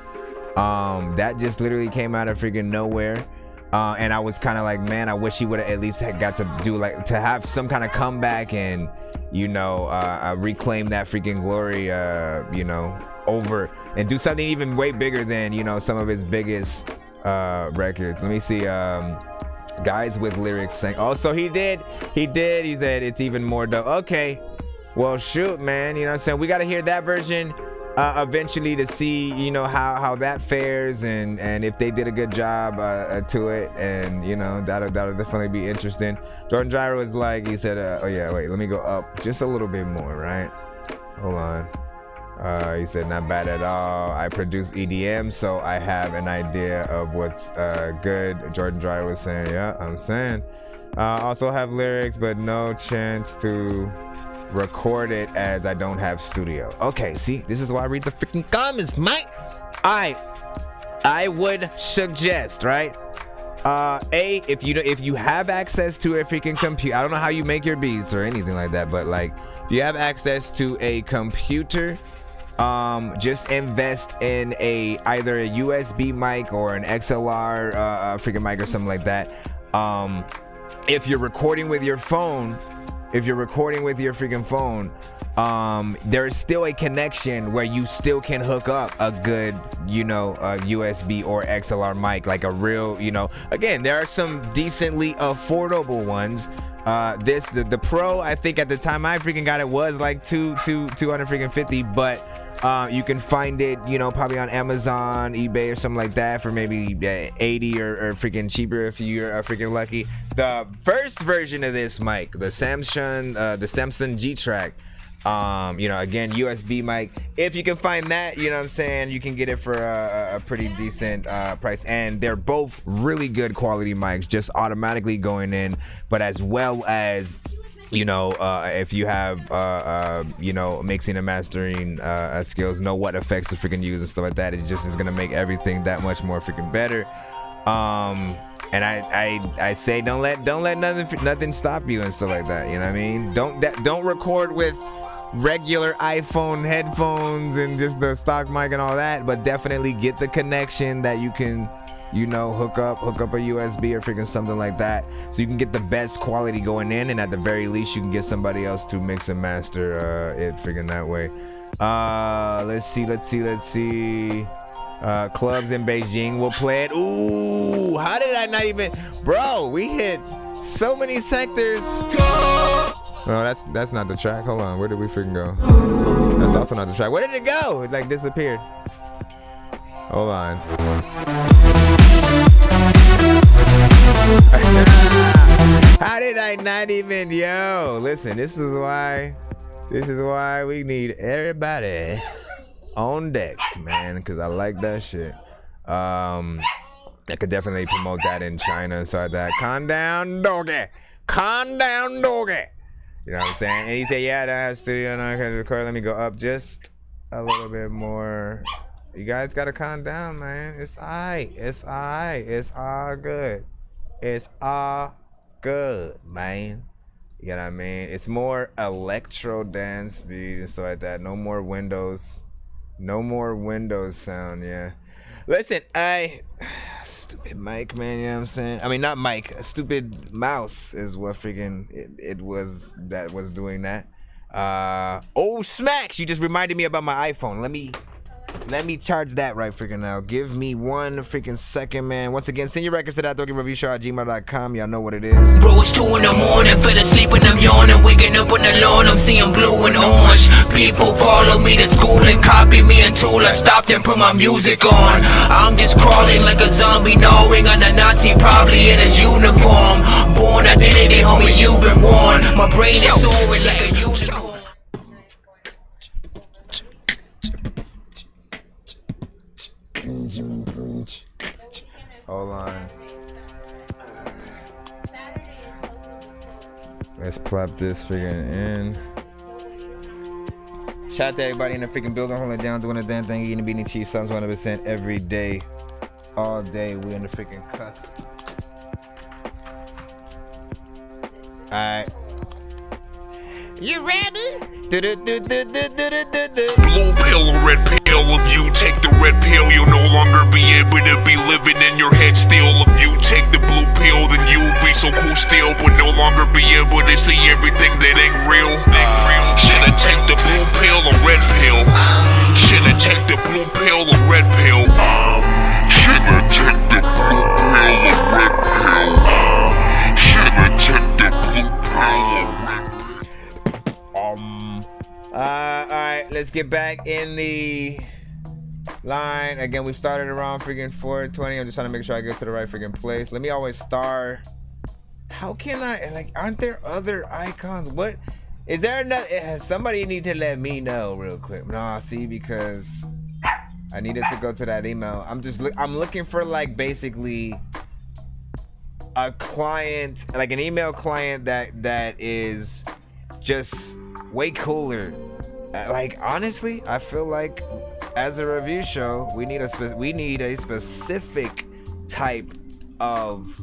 That just literally came out of freaking nowhere. And I was kind of like, man, I wish he would have at least got to do like to have some kind of comeback and, you know, reclaim that freaking glory, you know, over and do something even way bigger than, you know, some of his biggest records. Let me see. Guys with lyrics saying, oh, so he did. He said it's even more dope. Okay, well, shoot, man. You know what I'm saying? We got to hear that version eventually to see, you know, how that fares and if they did a good job to it, and you know that'll definitely be interesting. Jordan Gyro was like, he said, oh yeah, wait, let me go up just a little bit more, right? Hold on. He said, not bad at all. I produce EDM, so I have an idea of what's good. Jordan Gyro was saying, yeah, I'm saying. Also have lyrics, but no chance to record it as I don't have studio. Okay, see, this is why I read the freaking comments, Mike. I would suggest, right? If you have access to a freaking computer, I don't know how you make your beats or anything like that, but like if you have access to a computer, just invest in either a USB mic or an XLR freaking mic or something like that. If you're recording with your phone, freaking phone, there is still a connection where you still can hook up a good, you know, USB or XLR mic, like a real, you know, again, there are some decently affordable ones. The Pro, I think at the time I freaking got it was like 250, but you can find it, you know, probably on Amazon, eBay or something like that for maybe 80 or freaking cheaper if you're freaking lucky. The first version of this mic, the Samsung G-Track, you know, again, USB mic, if you can find that, you know what I'm saying, you can get it for a pretty decent price, and they're both really good quality mics, just automatically going in, but as well as, you know, if you have, you know, mixing and mastering skills, know what effects to freaking use and stuff like that, it just is gonna make everything that much more freaking better. And I say don't let nothing stop you and stuff like that. You know what I mean? Don't record with regular iPhone headphones and just the stock mic and all that, but definitely get the connection that you can, you know, hook up a USB or freaking something like that, so you can get the best quality going in, and at the very least you can get somebody else to mix and master it freaking that way. Let's see. Clubs in Beijing will play it. Ooh, how did I not even, bro, we hit so many sectors. No, that's not the track. Hold on, where did we freaking go? That's also not the track. Where did it go? It like disappeared. Hold on. How did I not even, yo, listen, this is why we need everybody on deck, man, because I like that shit. I could definitely promote that in China and stuff like that. Calm down, doggy. You know what I'm saying? And he said, yeah, that has studio and I can record. Let me go up just a little bit more. You guys gotta calm down, man. It's alright. It's all good. It's all good, man. You know what I mean? It's more electro dance beat and stuff like that. No more Windows sound, yeah. Listen, stupid mic, man, you know what I'm saying? I mean, not mic, a stupid mouse is what freaking it was that was doing that. Oh, smacks, you just reminded me about my iPhone. Let me Let me charge that right freaking now. Give me 1 freaking second, man. Once again, send your records to that dorkyreviewshow@gmail.com. Y'all know what it is. Bro, it's 2 in the morning, fell asleep and I'm yawning. Waking up on the lawn, I'm seeing blue and orange. People follow me to school and copy me until I stopped and put my music on. I'm just crawling like a zombie, gnawing on a Nazi, probably in his uniform. Born identity, homie, you've been warned. My brain is soaring like a unicorn. Hold on. Let's plop this freaking in. Shout out to everybody in the freaking building, holding it down, doing the damn thing, eating beanie cheese, subs 100% every day, all day. We in the freaking cusp. Alright. You ready? Blue pill or red pill. If you take the red pill, you'll no longer be able to be living in your head still. If you take the blue pill, then you'll be so cool still, but no longer be able to see everything that ain't real. Shoulda take the blue pill or red pill. Shoulda take the blue pill or red pill. Shoulda take the blue pill or red pill. Shoulda take the blue pill or red pill. Alright, let's get back in the line. Again, we started around freaking 4:20. I'm just trying to make sure I get to the right freaking place. Let me always star. How can I, like, aren't there other icons? What is there another? Somebody need to let me know real quick. Nah, see, because I needed to go to that email. I'm looking for, like, basically a client, like an email client that is just way cooler. Like, honestly, I feel like as a review show, we need a specific type of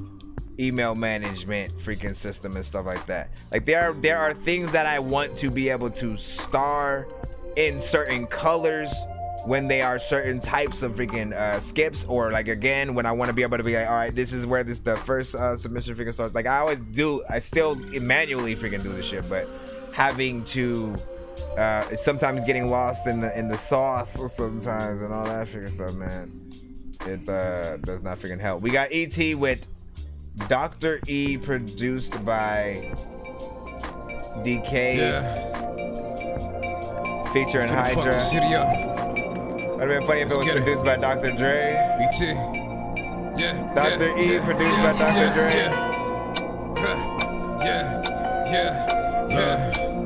email management freaking system and stuff like that. Like, there are things that I want to be able to star in certain colors when they are certain types of freaking skips, or like, again, when I want to be able to be like, all right, this is where the first submission freaking starts. Like, I still manually freaking do this shit, but having to sometimes getting lost in the sauce sometimes and all that freaking stuff, man, it does not freaking help. We got ET with Dr. E, produced by DK, featuring Hydra. Would've been funny if it was produced by Dr. Dre. ET. Dr. E, produced by Dr. Dre.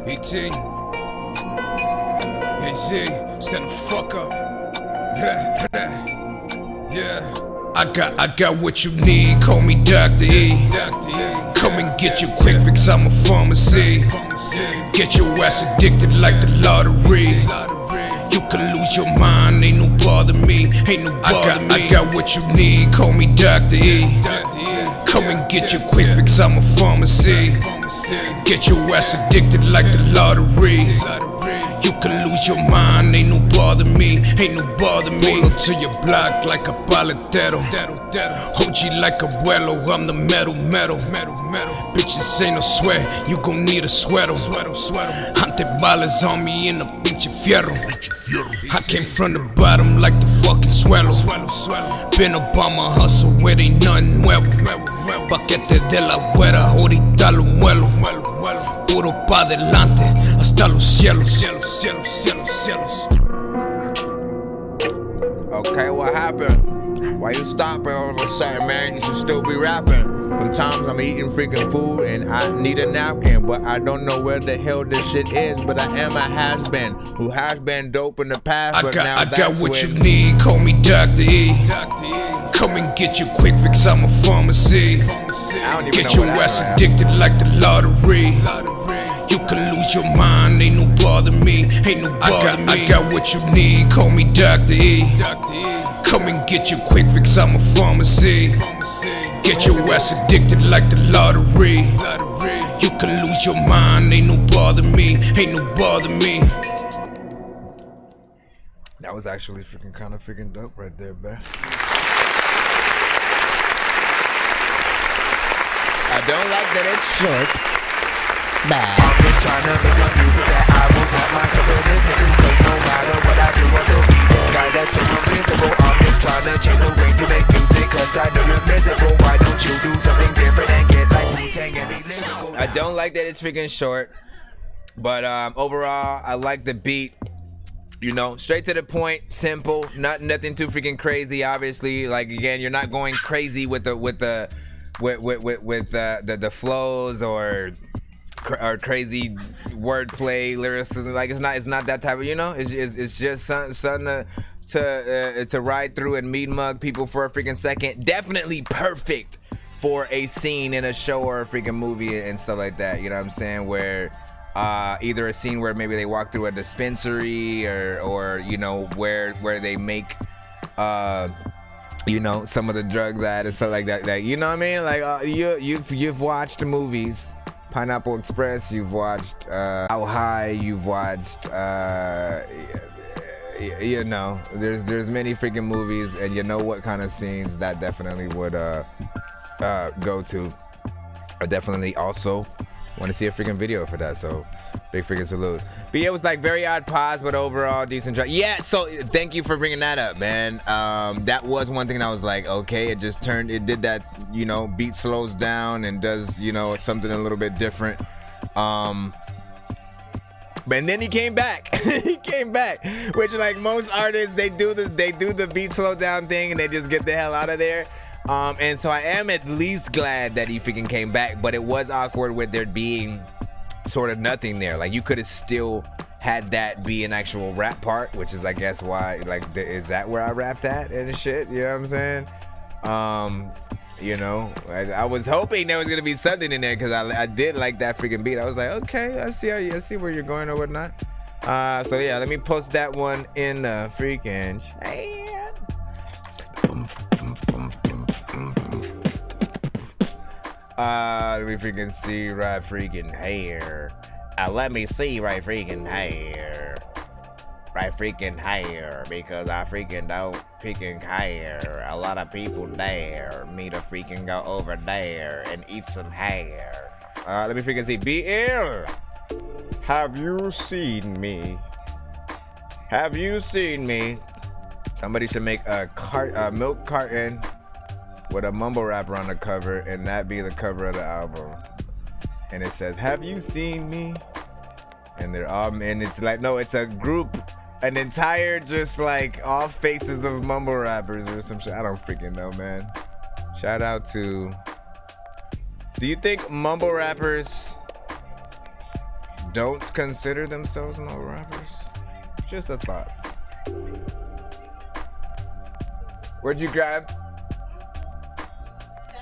ET. AZ, stand the fuck up. Yeah. I got what you need, call me Dr. E. Come and get your quick fix, I'm a pharmacy. Get your ass addicted like the lottery. You can lose your mind, ain't no bother me. I got what you need, call me Dr. E. Come and get your quick fix, I'm a pharmacy. Get your ass addicted like the lottery. You can lose your mind, ain't no bother me. Pull up to your block like a paletero. OG like abuelo, I'm the metal. Bitches ain't no sweat, you gon' need a sweater. Antebalas on me in a pinche fierro. I came from the bottom like the fucking swallow. Been up on my hustle where ain't nothing nuevo. Paquete de la güera, ahorita lo muelo. Puro pa' adelante, hasta los cielos. Okay, what happened? Why you stopping all of a sudden, man? You should still be rapping. Sometimes I'm eating freaking food and I need a napkin, but I don't know where the hell this shit is. But I am a has-been who has been dope in the past. But I got what you need, call me Dr. E. Come and get your quick fix, I'm a pharmacy. Get your ass addicted like the lottery. You can lose your mind, ain't no bother me. I got what you need, call me Dr. E. Come and get your quick fix, I'm a pharmacy. Get your ass addicted like the lottery. You can lose your mind, ain't no bother me. That was actually freaking kind of freaking dope right there, man. I don't like that it's short. I'm just trying to make a music that I will want myself to listen to. Cause no matter what I do, I'll still be this guy that don't like that it's freaking short. But overall, I like the beat. You know, straight to the point, simple, nothing too freaking crazy. Obviously, like again, you're not going crazy with the flows or crazy wordplay, lyricism. Like it's not that type of, you know. It's just something to ride through and meat mug people for a freaking second. Definitely perfect for a scene in a show or a freaking movie and stuff like that. You know what I'm saying? Where either a scene where maybe they walk through a dispensary or you know where they make you know some of the drugs at and stuff like that. Like, you know what I mean? Like you've watched movies, Pineapple Express. You've watched How High. You've watched you know, there's many freaking movies, and you know what kind of scenes that definitely would go to. I definitely also want to see a freaking video for that, so big freaking salute. But yeah, it was like very odd pause, but overall decent job. Yeah, so thank you for bringing that up, man. That was one thing that I was like, okay, it did that, you know, beat slows down and does, you know, something a little bit different. But then he came back. He came back, which like most artists, they do the beat slow down thing and they just get the hell out of there. And so I am at least glad that he freaking came back, but it was awkward with there being sort of nothing there. Like you could have still had that be an actual rap part, which is I guess why, like, is that where I rapped at and shit? You know what I'm saying? You know, I was hoping there was gonna be something in there because I did like that freaking beat. I was like, okay, I see where you're going or whatnot. So yeah, let me post that one in the freaking chat. Let me freaking see right freaking here. Let me see right freaking here. Right freaking here, because I freaking don't freaking care. A lot of people dare me to freaking go over there and eat some hair. Let me freaking see. BL, have you seen me? Have you seen me? Somebody should make a milk carton with a mumble rapper on the cover, and that be the cover of the album. And it says, "Have you seen me?" And they're all, and it's like, no, it's a group, an entire just like all faces of mumble rappers or some shit. I don't freaking know, man. Shout out to. Do you think mumble rappers don't consider themselves mumble rappers? Just a thought. Where'd you grab?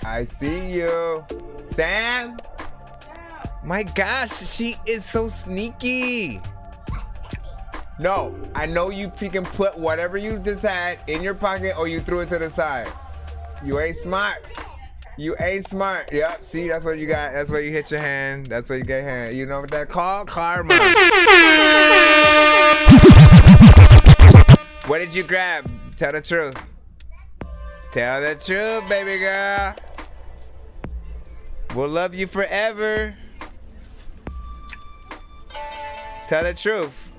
I see you. Sam? My gosh, she is so sneaky. No, I know you freaking put whatever you just had in your pocket or you threw it to the side. You ain't smart. You ain't smart. Yep, see, that's what you got. That's where you hit your hand. That's where you get hand. You know what that called? Karma. What did you grab? Tell the truth. Tell the truth, baby girl. We'll love you forever. Tell the truth.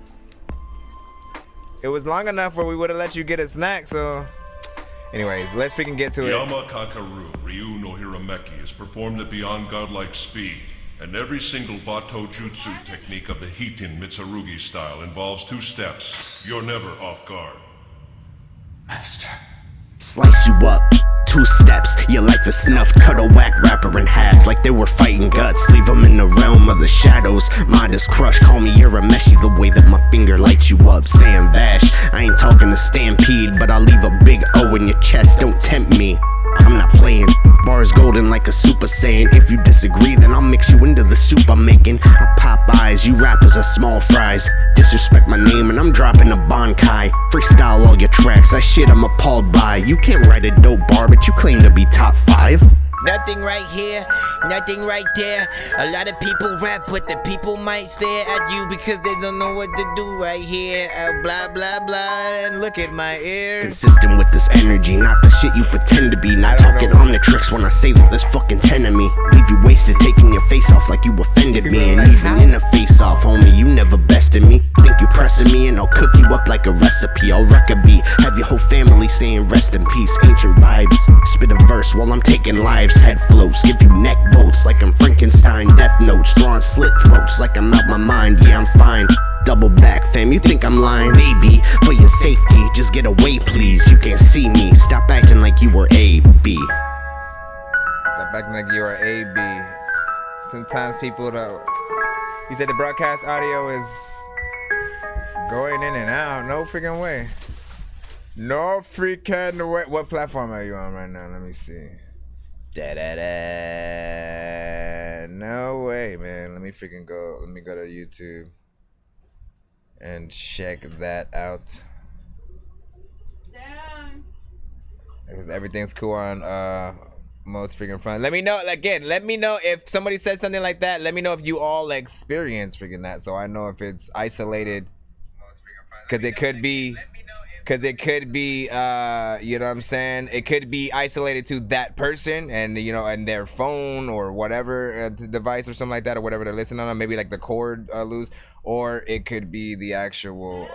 It was long enough where we would have let you get a snack, so. Anyways, let's freaking get to it. Yama Kakaru Ryu no Hirameki is performed at beyond godlike speed, and every single Bato Jutsu technique of the Hitin Mitsurugi style involves 2 steps. You're never off guard. Master. Slice you up, 2 steps, your life is snuffed. Cut a whack rapper in half like they were fighting guts. Leave them in the realm of the shadows, mind is crushed. Call me Urameshi the way that my finger lights you up. Sam Vash, I ain't talking to Stampede, but I'll leave a big O in your chest, don't tempt me. I'm not playing. Bars golden like a Super Saiyan. If you disagree, then I'll mix you into the soup I'm making. I pop eyes, you rappers are small fries. Disrespect my name and I'm dropping a Bankai. Freestyle all your tracks, that shit I'm appalled by. You can't write a dope bar, but you claim to be top 5. Nothing right here, nothing right there. A lot of people rap, but the people might stare at you because they don't know what to do right here. Blah, blah, blah, and look at my ears. Consistent with this energy, not the shit you pretend to be. Not talking omnitrix when I say that there's fucking 10 of me. Leave you wasted, taking your face off like you offended me. And even in a face-off, homie, you never bested me. Think you pressing me and I'll cook you up like a recipe. I'll wreck a beat, have your whole family saying rest in peace. Ancient vibes, spit a verse while I'm taking lives. lives. Head floats, give you neck bolts like I'm Frankenstein. Death notes, drawing slit throats like I'm out my mind. Yeah, I'm fine. Double back, fam, you think I'm lying? Baby, for your safety, just get away, please. You can't see me. Stop acting like you were A-B. Stop acting like you are A-B. Sometimes people don't. He said the broadcast audio is going in and out. No freaking way. No freaking way. What platform are you on right now? Let me see. No way, man. Let me freaking go. Let me go to YouTube and check that out. Because everything's cool on most freaking fun. Let me know again. Let me know if somebody says something like that. Let me know if you all experience freaking that, so I know if it's isolated. Because it could be. Because it could be, you know what I'm saying? It could be isolated to that person and, you know, and their phone or whatever device or something like that, or whatever they're listening on. Maybe like the cord loose. Or it could be the actual,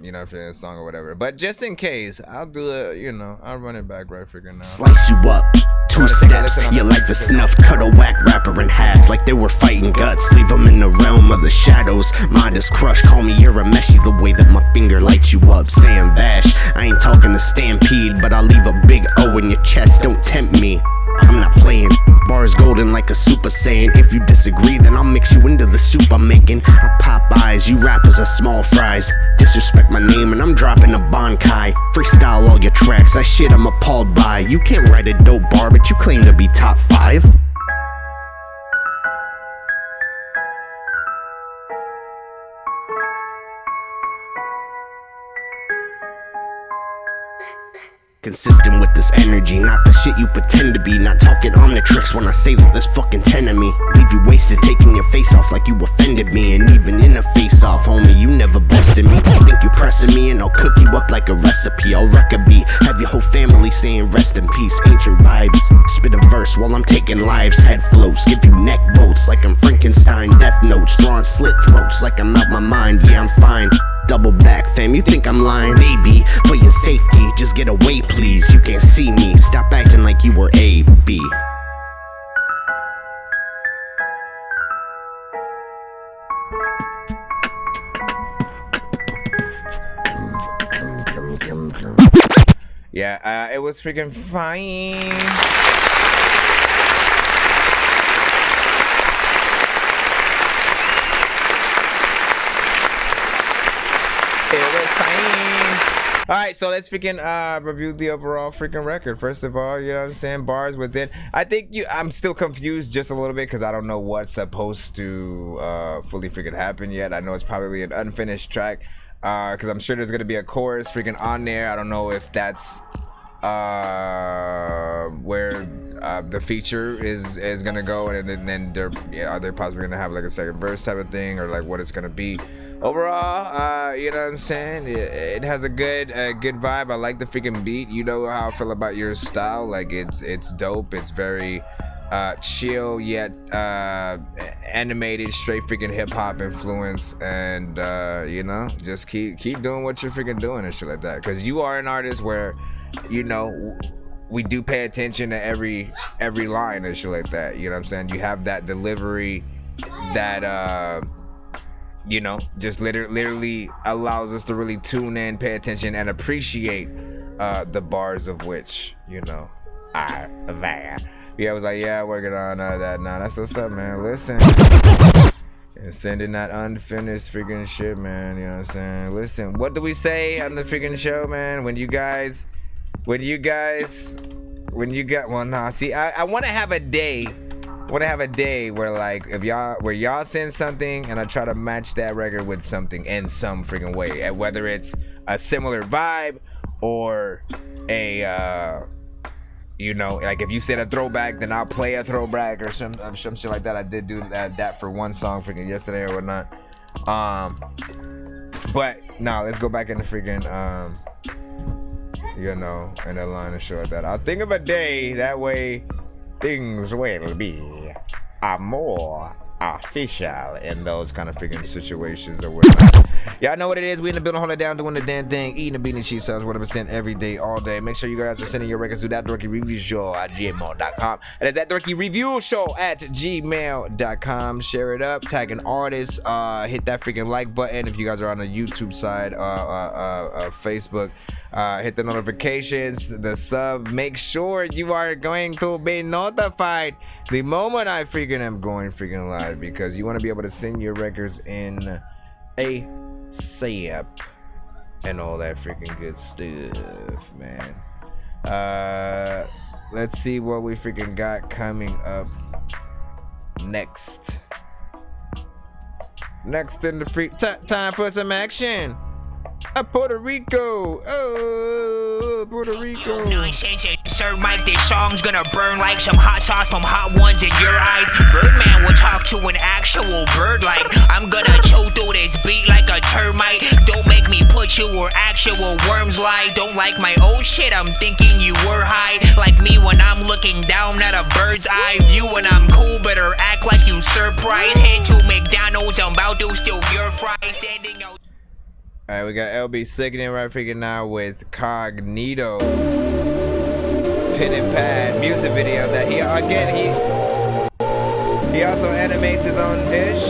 you know, the song or whatever. But just in case, I'll do it, you know, I'll run it back right freaking now. Slice you up, 2 steps, your life is snuff. Cut a whack rapper in half like they were fighting guts. Leave them in the realm of the shadows. Mind is crushed, call me you're a meshy the way that my finger lights you up. Sam Vash, I ain't talking to Stampede, but I'll leave a big O in your chest, don't tempt me. I'm not playing. Bars golden like a Super Saiyan. If you disagree, then I'll mix you into the soup I'm making. I pop eyes, you rappers are small fries. Disrespect my name and I'm dropping a Bonkai. Freestyle all your tracks, that shit I'm appalled by. You can't write a dope bar, but you claim to be top 5. Consistent with this energy, not the shit you pretend to be. Not talking omnitrix when I say that there's fucking 10 of me. Leave you wasted, taking your face off like you offended me. And even in a face off, homie, you never bested me. Think you pressing me and I'll cook you up like a recipe. I'll wreck a beat, have your whole family saying rest in peace. Ancient vibes, spit a verse while I'm taking lives. Head floats, give you neck bolts like I'm Frankenstein. Death notes, drawing slit throats like I'm out my mind. Yeah, I'm fine. Double back, fam, you think I'm lying? Baby, for your safety, just get away, please. You can't see me. Stop acting like you were A-B. Yeah, it was freaking fine. Alright, so let's freaking review the overall freaking record. First of all, you know what I'm saying? Bars within. I think I'm still confused just a little bit because I don't know what's supposed to fully freaking happen yet. I know it's probably an unfinished track because I'm sure there's going to be a chorus freaking on there. I don't know if that's where the feature is going to go, and then are they possibly going to have like a second verse type of thing, or like what it's going to be. Overall, you know what I'm saying? It has a good vibe. I like the freaking beat. You know how I feel about your style. Like it's dope. It's very chill yet animated, straight freaking hip hop influence. And you know, just keep doing what you're freaking doing and shit like that. Because you are an artist where, you know, we do pay attention to every line and shit like that. You know what I'm saying? You have that delivery that you know, just literally allows us to really tune in, pay attention, and appreciate the bars of which, you know, are there. Yeah, I was like, yeah, working on that. Nah, that's what's up, man. Listen. And sending that unfinished freaking shit, man. You know what I'm saying? Listen, what do we say on the freaking show, man? Well, nah, see, I want to have a day. Where like if y'all send something and I try to match that record with something in some freaking way, whether it's a similar vibe or a you know, like if you send a throwback, then I'll play a throwback or some shit like that. I did do that for one song freaking yesterday or whatnot. But nah, let's go back into freaking you know, in the line and shit like that. I'll think of a day that way. Things will be more official in those kind of freaking situations or whatnot. Y'all know what it is. We in the building, hold it down, doing the damn thing, eating the beanie cheese sauce 100% every day, all day. Make sure you guys are sending your records to that Dorky Review Show at gmail.com. And it's that Dorky Review Show at gmail.com. Share it up, tag an artist, hit that freaking like button if you guys are on the YouTube side, Facebook. Hit the notifications, the sub. Make sure you are going to be notified the moment I freaking am going freaking live, because you want to be able to send your records in ASAP and all that freaking good stuff, man. Let's see what we freaking got coming up next. Next in the free time for some action. Puerto Rico. Oh, Puerto Rico. Nonsense, Sir Mike, this song's gonna burn like some hot sauce from hot ones in your eyes. Birdman will talk to an actual bird like I'm gonna chew through this beat like a termite. Don't make me put you where actual worms lie. Don't like my old shit, I'm thinking you were high. Like me when I'm looking down at a bird's eye view. When I'm cool, better act like you surprised. Head to McDonald's, I'm about to steal your fries. Standing out. Alright, we got LB sickening right freaking now with Cognito. Pen and Pad music video that he also animates his own dish.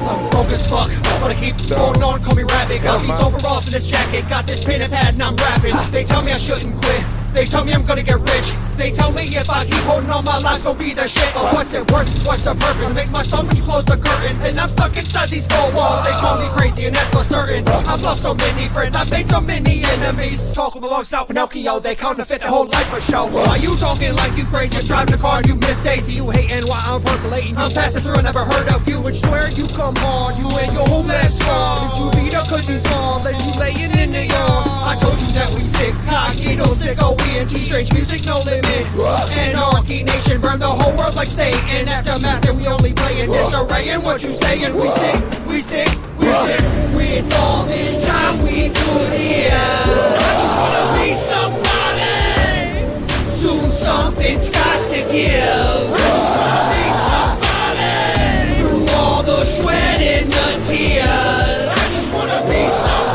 I'm broke as fuck, but I keep going on, call me rabbit. Got these overalls in this jacket, got this pen and pad and I'm rapping. They tell me I shouldn't quit, they tell me I'm gonna get rich. They tell me if I keep holding on, my life's gonna be the shit. But what's it worth? What's the purpose? Make my song, but you close the curtains, and I'm stuck inside these four walls. They call me crazy, and that's for certain. I've lost so many friends, I've made so many enemies. Talk with a long snout, Pinocchio, they counterfeit the whole life for show. Why you talking like you crazy? I'm driving a car, you miss Stacy. You hating while I'm percolating. I'm passing through, I never heard of you, and swear you come on. You and your whole left strong. Did you beat up cause you small? Then you laying in the yard. I told you that we sick, Cognito, sick, O-E-N-T, strange music, no limit. Anarchy nation, burn the whole world like Satan. Aftermath, and we only play in disarray. And what you saying? We sick, we sick, we sick. With all this time we put in, I just wanna be somebody. Soon something's got to give. I just wanna be somebody. Through all the sweat and the tears, I just wanna be somebody.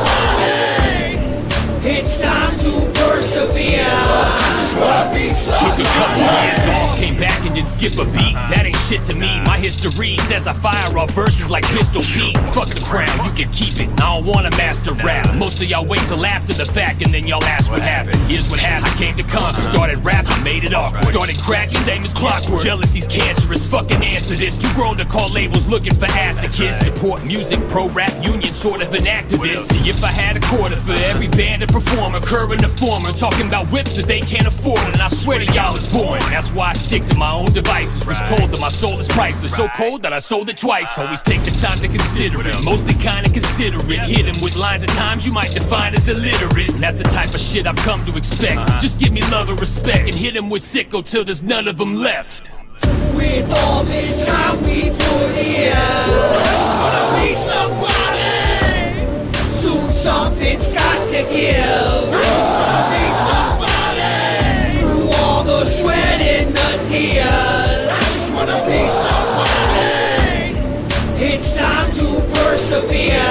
It's time to persevere. I just wanna be somebody. Took a couple years off, came back and just skip a beat. That ain't shit to me. My history says I fire off verses like Pistol Pete. Fuck the crown, you can keep it. I don't wanna master rap. Most of y'all wait till after the fact and then y'all ask what happened. Here's what happened. I came to conquer, started rapping, made it awkward. Started cracking, same as clockwork. Jealousy's cancerous, fucking answer this. Too grown to call labels looking for ass to kiss. Support music, pro rap union, sort of an activist. See if I had a quarter for every band and performer, current and former, talking about whips that they can't afford. And I swear to y'all it's boring. That's why I stick to my own devices. Was told that my soul is priceless, so cold that I sold it twice. Always take the time to consider it, mostly kinda considerate. Hit him with lines at times you might define as illiterate. And that's the type of shit I've come to expect. Just give me love and respect, and hit him with sicko till there's none of them left. With all this time we put in, I just wanna be somebody. Soon something's got to give. I just wanna be somebody. Through all the sweat and the tears, I just wanna be somebody. It's time to persevere. I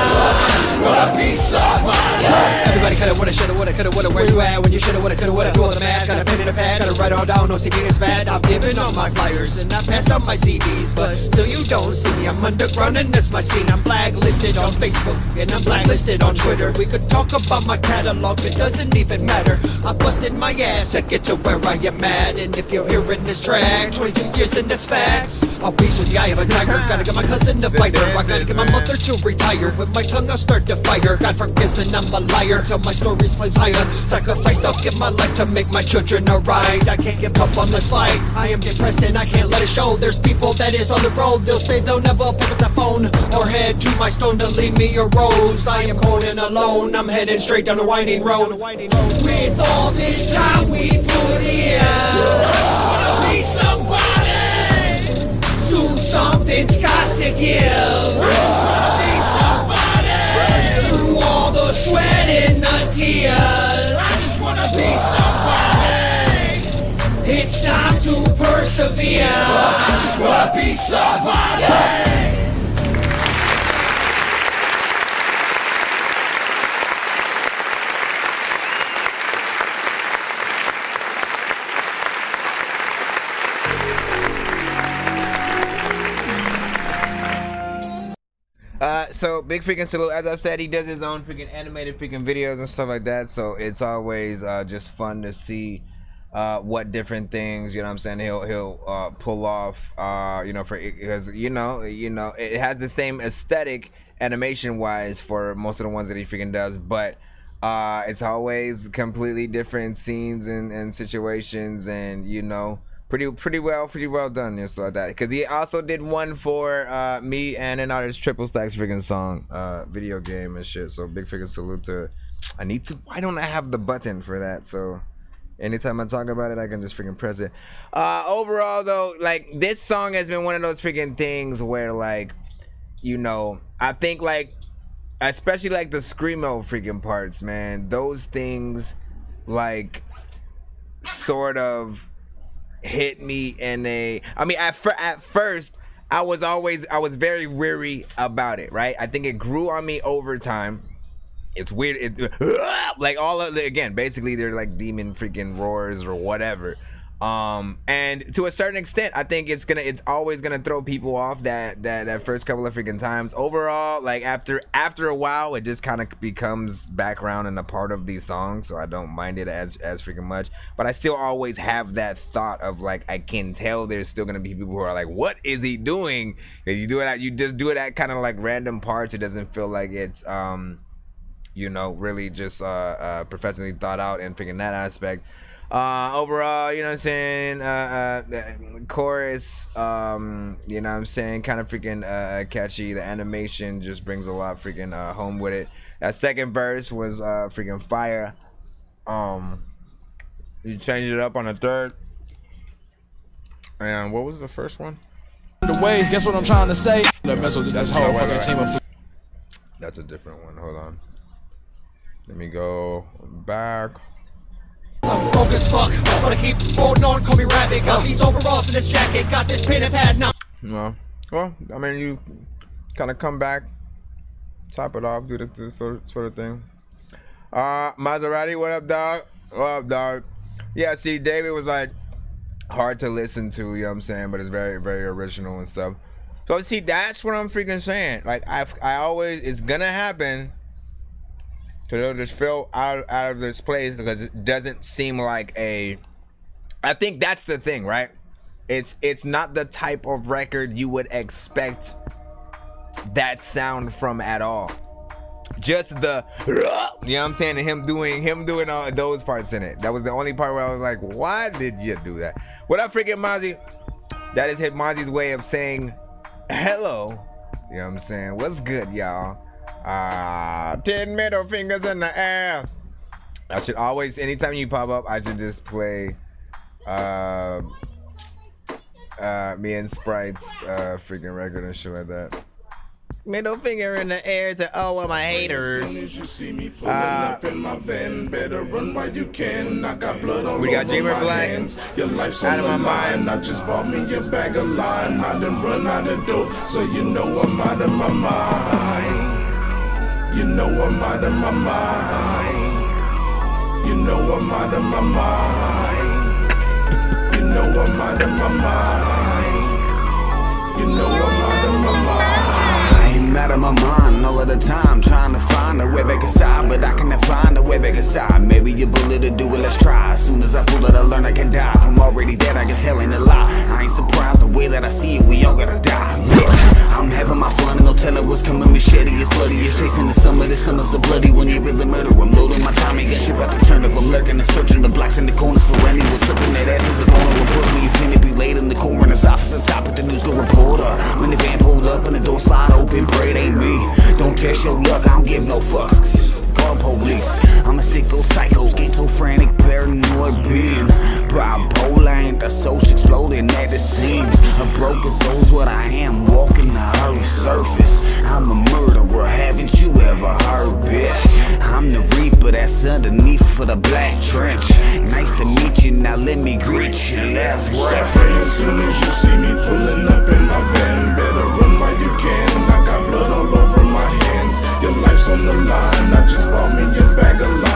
just wanna be somebody. Everybody coulda, woulda, shoulda, woulda, coulda, woulda. Where you at when you shoulda, woulda, coulda, woulda? Do all the math, got a pen and a pad, gotta write all down. No singing is bad. I've given all my flyers and I passed out my CDs, but still you don't see me. I'm underground and that's my scene. I'm blacklisted on Facebook and I'm blacklisted on Twitter. We could talk about my catalog, it doesn't even matter. I busted my ass to get to where I am at, and if you're hearing this track, 22 years and that's facts. I'll be with the eye of a tiger. Gotta get my cousin to fight her. I gotta get my mother to retire. With my tongue I'll start to fire. God forgives and I'm a liar till my stories flames higher. Sacrifice, I'll give my life to make my children alright. I can't give up on this fight. I am depressed and I can't let it show. There's people that is on the road. They'll say they'll never pick up the phone or head to my stone to leave me a rose. I am cold and alone. I'm heading straight down the winding road. With all this time we put in, I just wanna be somebody. Soon something's got to give. I just wanna be somebody. Through all the sweat and the tears, I just wanna be somebody. It's time to persevere. so big freaking salute. As I said, he does his own freaking animated freaking videos and stuff like that. So it's always just fun to see what different things, you know what I'm saying, he'll pull off, you know, because you know it has the same aesthetic animation wise for most of the ones that he freaking does, but it's always completely different scenes and situations, and you know, pretty well done and stuff like that. Because he also did one for me and an artist Triple Stacks freaking song video game and shit. So big freaking salute to it. Why don't I have the button for that? So anytime I talk about it, I can just freaking press it. Overall though, like, this song has been one of those freaking things where, like, you know, I think, like, especially like the screamo freaking parts, man, those things like sort of hit me in a, I mean, at first I was very weary about it, right? I think it grew on me over time. It's weird, like all of the, again, basically they're like demon freaking roars or whatever, and to a certain extent I think it's always gonna throw people off that first couple of freaking times. Overall, like after a while it just kind of becomes background and a part of these songs, so I don't mind it as freaking much, but I still always have that thought of, like, I can tell there's still gonna be people who are like, what is he doing? You just do it at kind of like random parts. It doesn't feel like it's you know, really just professionally thought out and freaking that aspect. Overall, you know what I'm saying, chorus, you know what I'm saying, kind of freaking catchy. The animation just brings a lot freaking home with it. That second verse was freaking fire. You changed it up on the third. And what was the first one? The way, guess what I'm trying to say? That's a different one. Hold on. Let me go back. I'm broke as fuck, but I keep holding on, call me rabbit. Got these overalls in this jacket, got this pen and pad now. No. Well, I mean, you kind of come back, top it off, do the sort of thing. Maserati, what up, dog? What up, dog? Yeah, see, David was like hard to listen to, you know what I'm saying, but it's very, very original and stuff. So see, that's what I'm freaking saying. Like, I always, it's gonna happen. So they'll just feel out of this place because it doesn't seem like a, I think that's the thing, right? It's not the type of record you would expect that sound from at all. Just the, you know what I'm saying, and him doing all those parts in it. That was the only part where I was like, why did you do that? What up, freaking Mozzie? That is Mozzy's way of saying hello. You know what I'm saying? What's good, y'all? 10 middle fingers in the air. I should always, anytime you pop up, I should just play me and Sprite's freaking record and shit like that. Middle finger in the air to all of my haters. We got Jamer Black. Your life's on the line. I just bought me a bag of line. I done run out of dough, so you know I'm out of my mind. You know I'm out of my mind. You know I'm out of my mind. You know I'm out of my mind. You know I'm out of my mind. I'm out of my mind all of the time, trying to find a way back inside, but I cannot find a way back inside. Maybe you bullet to do it, let's try. As soon as I pull it, I learn I can die. If I'm already dead, I guess hell ain't a lie. I ain't surprised the way that I see it, we all gotta die. Look, I'm having my fun, and no telling what's coming. Machete is bloody, it's chasing the summer. The summer's so bloody when you really murder. I'm loading my time, ain't got you about to turn up. I'm lurking and searching the blocks in the corners for any. What's up in that ass is a corner report. When you finna be late in the coroner's office, on top of the news go reporter. When the van pulled up and the door slide open, pray it ain't me. Don't test your luck, I don't give no fucks. Call the police. I'm a sick little psycho, schizophrenic, paranoid being. Bipolar ain't the social exploding at it seems. A broken soul's what I am, walking the earth's surface. I'm a murderer, haven't you ever heard, bitch? I'm the reaper that's underneath for the black trench. Nice to meet you, now let me greet you, let's work. Start praying as soon as you see me pulling up in my van. Better run while you can, I got blood all over my hands. Your life's on the line, I just bought me a bag of line. I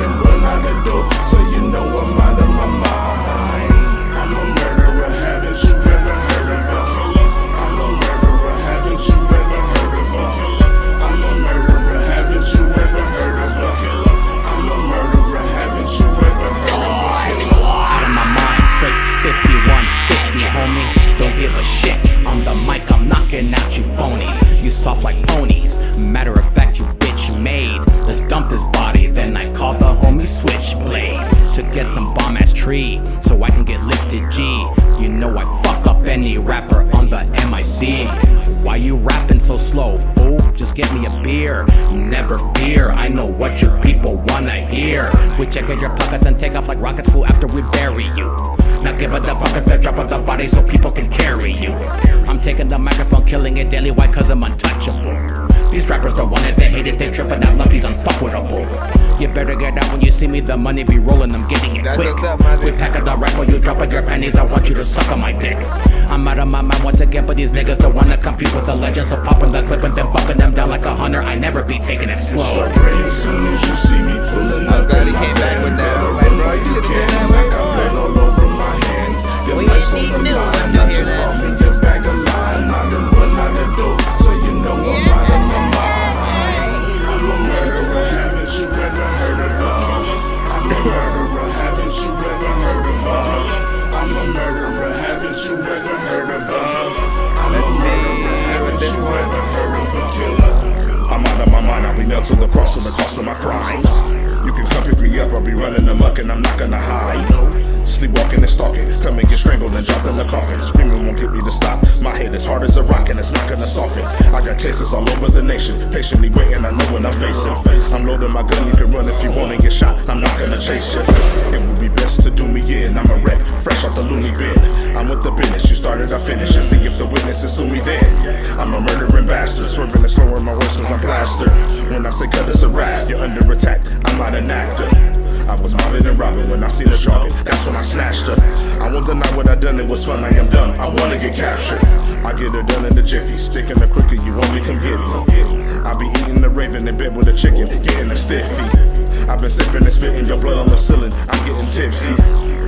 done run out of dough, so you know I'm out of my mind. I'm a murderer, haven't you ever heard of her? I'm a murderer, haven't you ever heard of her? let's dump this body. Then I called the homie Switchblade to get some bomb ass tree so I can get lifted G. You know I fuck up any rapper on the MIC. Why you rapping so slow, fool? Just get me a beer. Never fear, I know what your people wanna hear. We check out your pockets and take off like rockets, fool, after we bury you. Now give it the bucket, the drop of the body so people can carry you. I'm taking the microphone, killing it daily, why? Cause I'm untouchable. These rappers don't want it, they hate it, they tripping out lucky's unfuckwittable. You better get out when you see me, the money be rolling, I'm getting it quick. We pack up the rifle, you drop out your panties, I want you to suck on my dick. I'm out of my mind once again, but these niggas don't wanna compete with the legends. So popping the clip and then bucking them down like a hunter, I never be taking it slow. As soon as you see me pulling up, glad he came back with that. I'm like, bro, you should've done that way, bro. all over my hands. Your life's on the line, I just bought me a bag of line. I done run out of dope, so you know I'm out of my mind. I'm a murderer, haven't you ever heard of her? I'm a murderer, haven't you ever heard of her? I'm a murderer, haven't you ever heard of her? I'm a murderer, haven't you ever heard of a killer? I'm out of my mind, I'll be nailed to the cross for the cost of my crimes. You can come pick me up, I'll be running amok and I'm not gonna hide. Sleepwalking and stalking, come and get strangled and dropped in the coffin. Screaming won't get me to stop, my head is hard as a rock and it's not gonna soften. I got cases all over the nation, patiently waiting, I know what I'm facing. I'm loading my gun, you can run if you wanna get shot, I'm not gonna chase you. It would be best to do me in, I'm a wreck, fresh off the loony bin. I'm with the business, you started, I finish, and see if the witnesses sue me then. I'm a murdering bastard, swerving and slowing my words cause I'm plastered. When I say cut, it's a rap, you're under attack, I'm not an actor. I was mobbing and robbing when I seen her jogging, that's when I snatched her. I won't deny what I done, it was fun, I am done, I wanna get captured. I get her done in the jiffy, sticking her quicker, you want me, come get me. I be eating the raven in bed with a chicken, getting a stiffy. I've been sipping and spitting your blood on the ceiling, I'm getting tipsy.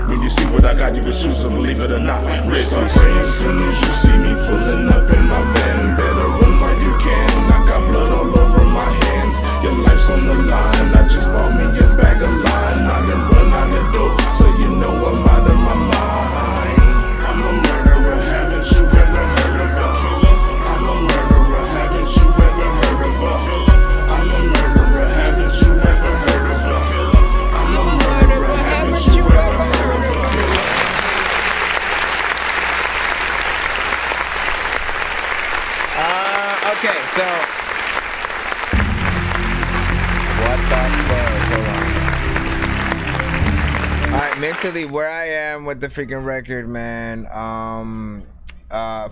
When you see what I got, you can choose to believe it or not. Start praying as soon as you see me pulling up in my van. Better run while you can, I got blood all over my hands. Your life's on the line, I just bought me a bag of line. I done run out of dope, so you know I'm out of my mind. I'm a murderer, haven't you ever heard of her? I'm a murderer, haven't you ever heard of her? I'm a murderer, haven't you ever heard of her? I'm a murderer, haven't you ever heard of her? Okay, so what the fuck? Hold on. Alright, mentally where I am with the freaking record, man.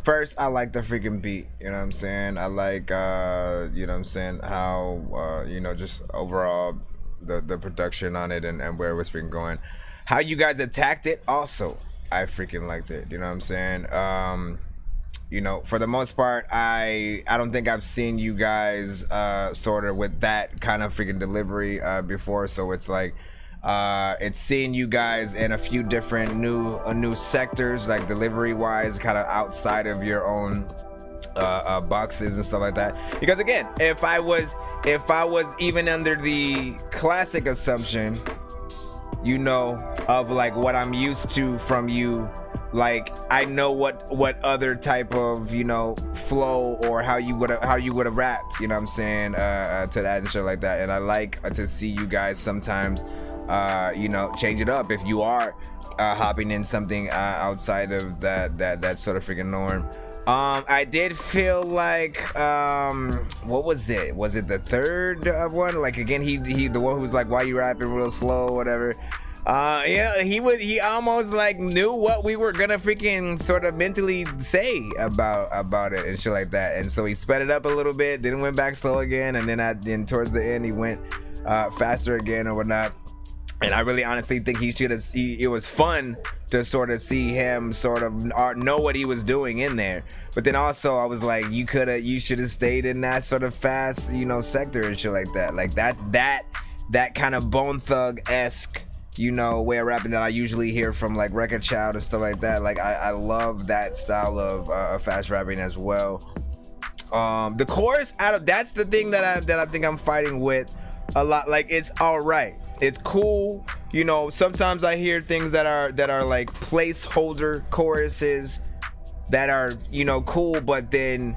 First I like the freaking beat, you know what I'm saying? I like you know what I'm saying, how you know, just overall the production on it and where it was freaking going. How you guys attacked it also, I freaking liked it, you know what I'm saying? You know, for the most part, I don't think I've seen you guys sort of with that kind of freaking delivery before. So it's like it's seeing you guys in a few different new sectors, like delivery wise, kind of outside of your own boxes and stuff like that. Because again, if I was even under the classic assumption, you know, of like what I'm used to from you, like I know what other type of, you know, flow or how you would have rapped, you know what I'm saying, to that and shit like that. And I like to see you guys sometimes you know, change it up if you are hopping in something outside of that sort of freaking norm. I did feel like what was it? Was it the third one? Like again, he the one who's like, why you rapping real slow, whatever. Yeah, he almost like knew what we were gonna freaking sort of mentally say about it and shit like that. And so he sped it up a little bit, then went back slow again, and then towards the end he went faster again or whatnot. And I really honestly think it was fun to sort of see him sort of know what he was doing in there. But then also I was like, you should have stayed in that sort of fast, you know, sector and shit like that. Like that's that kind of Bone Thug-esque, you know, way of rapping that I usually hear from like Record Child and stuff like that. Like I love that style of fast rapping as well. The chorus that's the thing that I think I'm fighting with a lot. Like it's all right. It's cool, you know. Sometimes I hear things that are like placeholder choruses that are, you know, cool, but then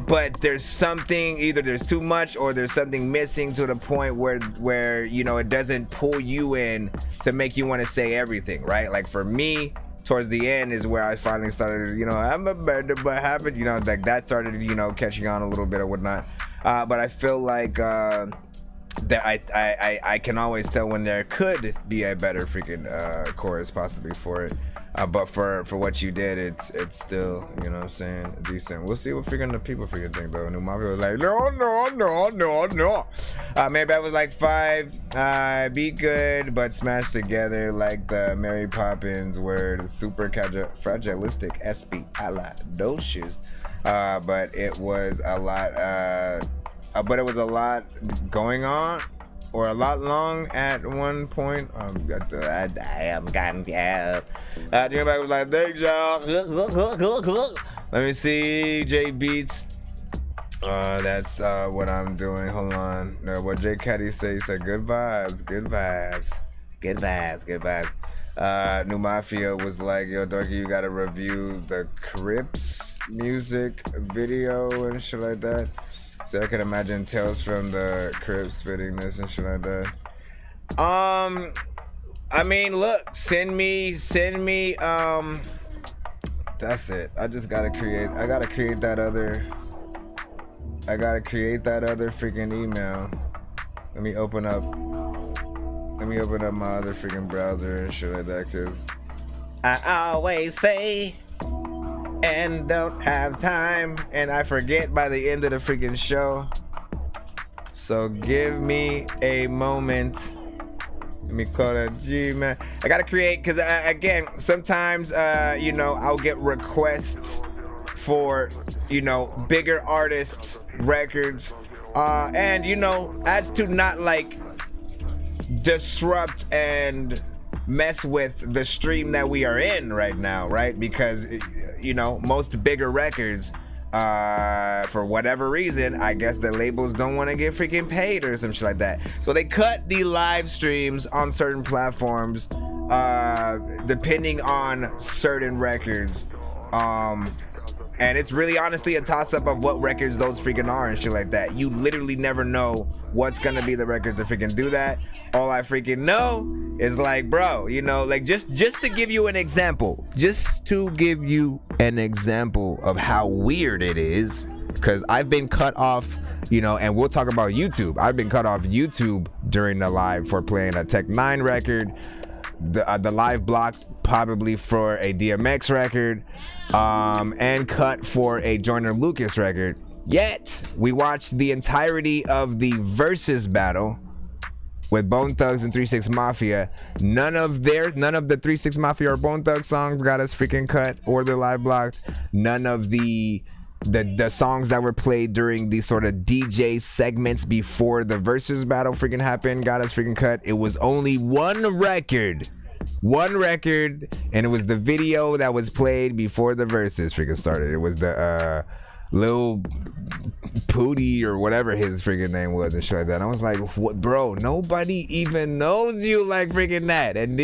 but there's something, either there's too much or there's something missing to the point where you know, it doesn't pull you in to make you want to say everything, right? Like for me, towards the end is where I finally started, you know, I'm a better but habit, you know, like that started, you know, catching on a little bit or whatnot. But I feel like that I can always tell when there could be a better freaking chorus possibly for it. But for what you did, it's still, you know what I'm saying, decent. We'll see what the people freaking think though. New Mafia was like, no. Maybe I was like 5. Be good, but smashed together like the Mary Poppins word. Super fragilistic espialidocious. But it was a lot going on, or a lot long at one point. I am gotten everybody was like, thanks y'all. Let me see, J Beats. That's what I'm doing. Hold on. No, what J Caddy say? He said good vibes. New Mafia was like, yo, Dorky, you gotta review the Crips music video and shit like that. So I can imagine Tales from the Crips spitting this and shit like that. I mean, look, send me, that's it. I gotta create that other freaking email. Let me open up my other freaking browser and shit like that, cause I always say and don't have time, and I forget by the end of the freaking show. So give me a moment. Let me call that G, man. I gotta create, because again, sometimes you know, I'll get requests for, you know, bigger artists, records, and you know, as to not like disrupt and mess with the stream that we are in right now, right? Because you know, most bigger records, for whatever reason, I guess the labels don't want to get freaking paid or some shit like that. So they cut the live streams on certain platforms, depending on certain records. And it's really honestly a toss-up of what records those freaking are and shit like that. You literally never know what's gonna be the record to freaking do that. All I freaking know is like, bro, you know, like just to give you an example, of how weird it is, because I've been cut off, you know, and we'll talk about YouTube. I've been cut off YouTube during the live for playing a Tech 9 record, the live blocked probably for a DMX record, and cut for a Joyner Lucas record. Yet we watched the entirety of the versus battle with Bone Thugs and 3 6 Mafia. None of the 3 6 Mafia or Bone Thugs songs got us freaking cut or the live blocked. None of the songs that were played during the sort of DJ segments before the versus battle freaking happened got us freaking cut. It was only one record, and it was the video that was played before the verses freaking started. It was the Lil Pooty or whatever his freaking name was and shit like that. And I was like, what, bro, nobody even knows you like freaking that. And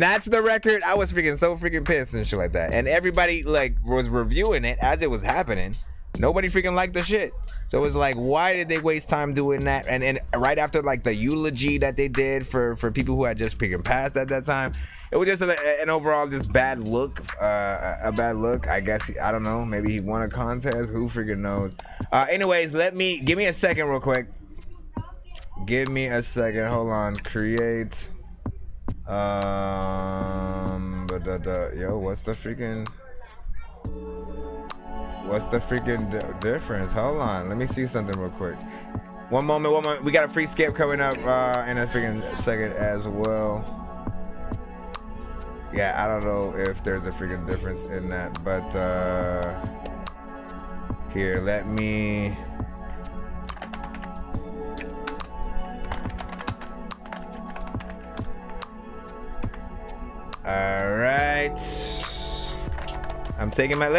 that's the record. I was freaking so freaking pissed and shit like that. And everybody like was reviewing it as it was happening. Nobody freaking liked the shit. So it was like, why did they waste time doing that? And right after like the eulogy that they did for people who had just freaking passed at that time, it was just an overall just bad look, a bad look. I guess, I don't know, maybe he won a contest, who freaking knows. Anyways, give me a second real quick. Give me a second, hold on, create. Yo, what's the freaking difference? Hold on, let me see something real quick. One moment. We got a free skip coming up in a freaking second as well. Yeah, I don't know if there's a freaking difference in that, but here, let me. All right. I'm taking my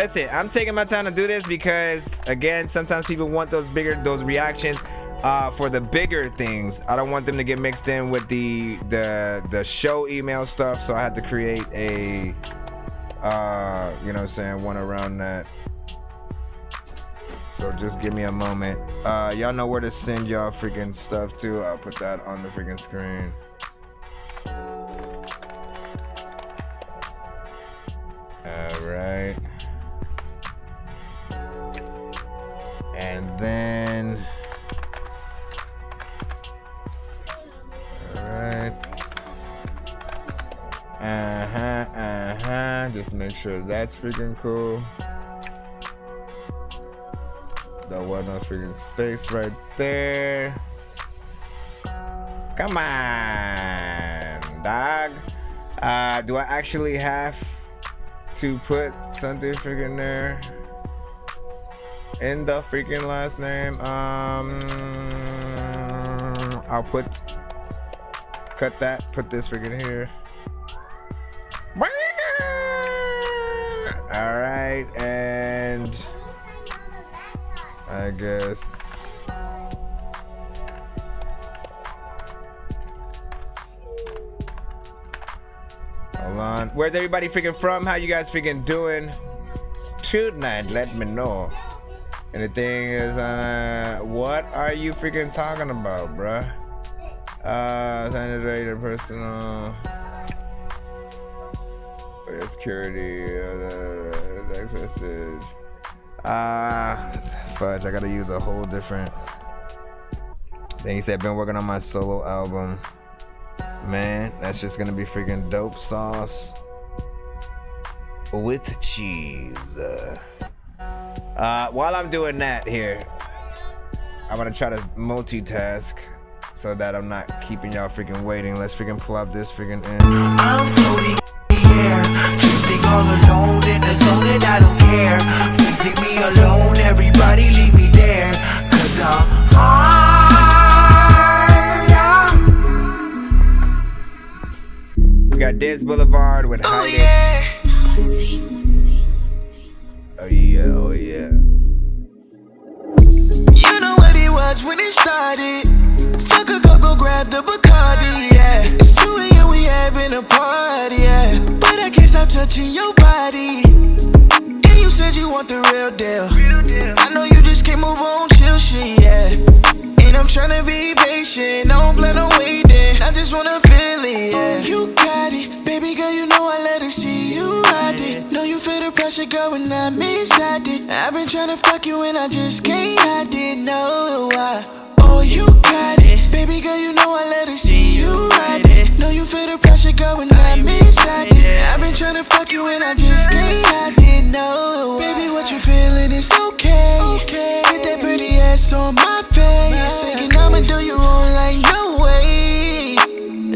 time to do this because, again, sometimes people want those reactions for the bigger things. I don't want them to get mixed in with the show email stuff, so I had to create a, you know what I'm saying, one around that. So just give me a moment. Y'all know where to send y'all freaking stuff to. I'll put that on the freaking screen. Alright. And then... Alright. Just make sure that's freaking cool. There was no freaking space right there. Come on, dog. Do I actually have to put something freaking there in the freaking last name? I'll cut that, put this freaking here. All right, and I guess hold on. Where's everybody freaking from? How you guys freaking doing tonight? Let me know. And the thing is, what are you freaking talking about, bruh? Sanitizer, personal, security, text message. Fudge, I gotta use a whole different. Then he said, been working on my solo album. Man, that's just gonna be freaking dope sauce with cheese. While I'm doing that here, I'm gonna try to multitask so that I'm not keeping y'all freaking waiting. Let's freaking pull up this freaking in. I'm floating here, drifting all alone in the zone and I don't care. Please leave me alone, everybody leave me there, 'cause I'm high. We got Diz Boulevard with Hide It. Oh yeah, oh yeah. You know what it was when it started. Fuck a go grab the Bacardi, yeah. It's 2 a.m. we having a party, yeah. But I can't stop touching your body. And you said you want the real deal. I know you just can't move on, chill shit, yeah. And I'm tryna be patient, I don't plan on waiting. I just wanna feel it, yeah. You got it, baby girl, you know I let it see you ride it. Know you feel the pressure, girl, when I'm inside it. I've been tryna fuck you and I just can't hide it, no, oh, you got it, baby girl, you know I let it see you ride it. Know you feel the pressure, girl, when I'm inside it. I've been tryna fuck you and I just can't hide it, no. Baby, what you feeling is okay. Sit that pretty ass on my face. Thinking I'ma do you wrong like no way.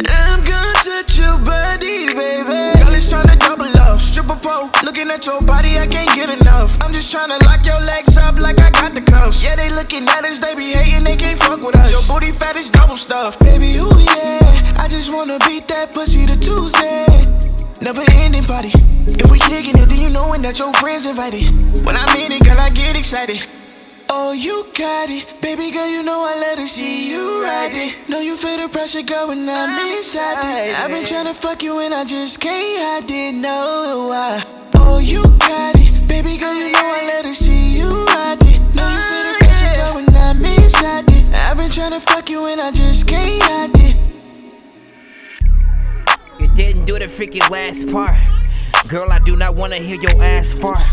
I'm gonna touch your body, baby. Girl, it's tryna double up, stripper pole. Looking at your body, I can't get enough. I'm just tryna lock your legs up like I got the cuffs. Yeah, they looking at us, they be hating, they can't fuck with us. Your booty fat is double stuff, baby, ooh yeah. I just wanna beat that pussy to Tuesday. Never ending party. If we kicking it, then you knowin' that your friends invited. When I'm in it, girl, I get excited. Oh, you got it, baby girl, you know I let it see you ride it. Know you feel the pressure, girl, when I'm inside it. I've been tryna fuck you and I just can't hide it, no. Oh, you got it, baby girl, you know I let it see you ride it. Know you feel the pressure, girl, when I'm inside it. I've been tryna fuck you and I just can't hide it. You didn't do the freaking last part. Girl, I do not wanna hear your ass fart.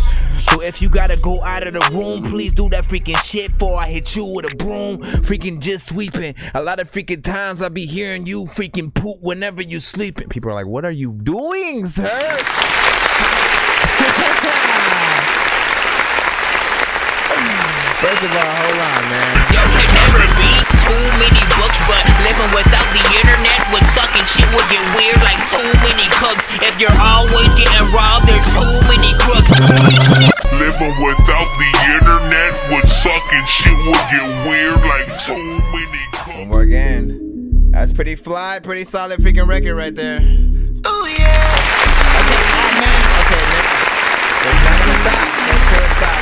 So if you gotta go out of the room, please do that freaking shit before I hit you with a broom. Freaking just sweeping. A lot of freaking times I be hearing you freaking poop whenever you sleeping. People are like, what are you doing, sir? First of all, hold on, man. Yo, can never read too many books, but living without the internet with sucking shit would get weird like too many cooks. If you're always getting robbed, there's too many crooks. Living without the internet with sucking shit would get weird like too many cooks. One more again. That's pretty fly, pretty solid freaking record right there. Oh yeah. Okay, oh man. Okay, let's not gonna stop. Let's stop.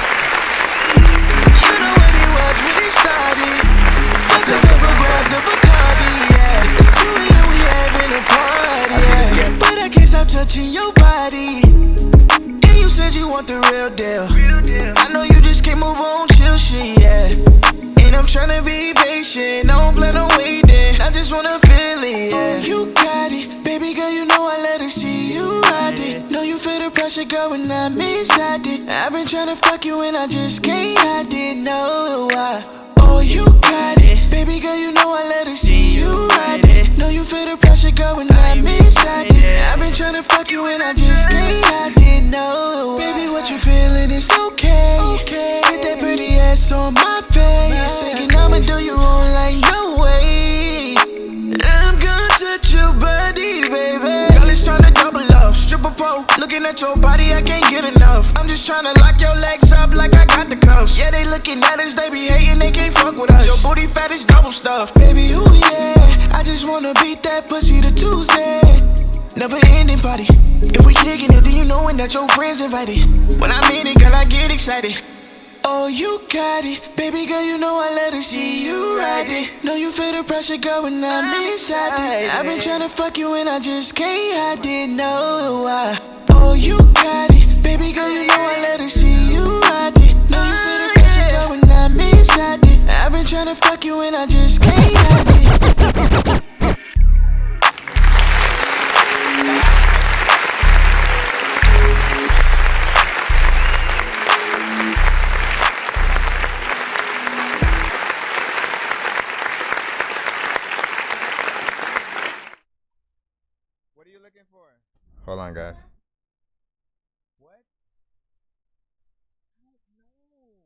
But I can't stop touching your body. And you said you want the real deal. I know you just can't move on, chill shit. pressure going, I miss I did. I've been trying to fuck you and I just can't, I didn't know why. Oh, you got it. Baby girl, you know I let it see you ride it. Know you feel the pressure going, I miss I did. I've been trying to fuck you and I just can't, I didn't know why. Baby, what you feeling, it's okay. Sit that pretty ass on my face. Thinking I'ma do you wrong like no way. I'm gonna touch your body, baby. Girl, it's tryna double up, stripper pole. Looking at your body, I can't get enough. I'm just tryna lock your legs up like I got the cuffs. Yeah, they looking at us, they be hating, they can't fuck with us. Your booty fat is double stuff, baby, ooh yeah. I just wanna beat that pussy to Tuesday. Never ending party. If we kicking it, then you knowin' that your friends invited. When I mean it, girl, I get excited. Oh, you got it. Baby girl, you know I let it see you ride it. Know you feel the pressure, girl, when I'm inside it. I've been tryna fuck you and I just can't, I didn't know why. Oh, you got it. Baby girl, you know I let it see you ride it. Know you feel the pressure, girl, when I'm inside it. I've been tryna fuck you and I just can't, I did. Hold on, guys. What? I don't know.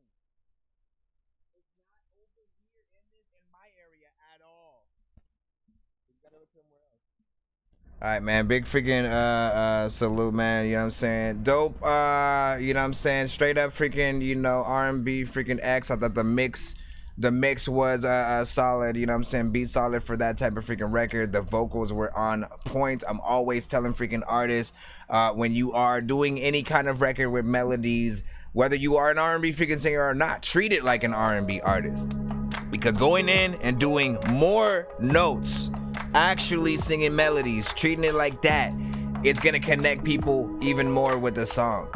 It's not over here in my area at all. We gotta look somewhere else. All right, man. Big freaking salute, man. You know what I'm saying? Dope. You know what I'm saying? Straight up freaking, you know, R&B freaking X. I thought the mix was solid, you know what I'm saying? Beat solid for that type of freaking record. The vocals were on point. I'm always telling freaking artists, when you are doing any kind of record with melodies, whether you are an R&B freaking singer or not, treat it like an R&B artist. Because going in and doing more notes, actually singing melodies, treating it like that, it's gonna connect people even more with the song.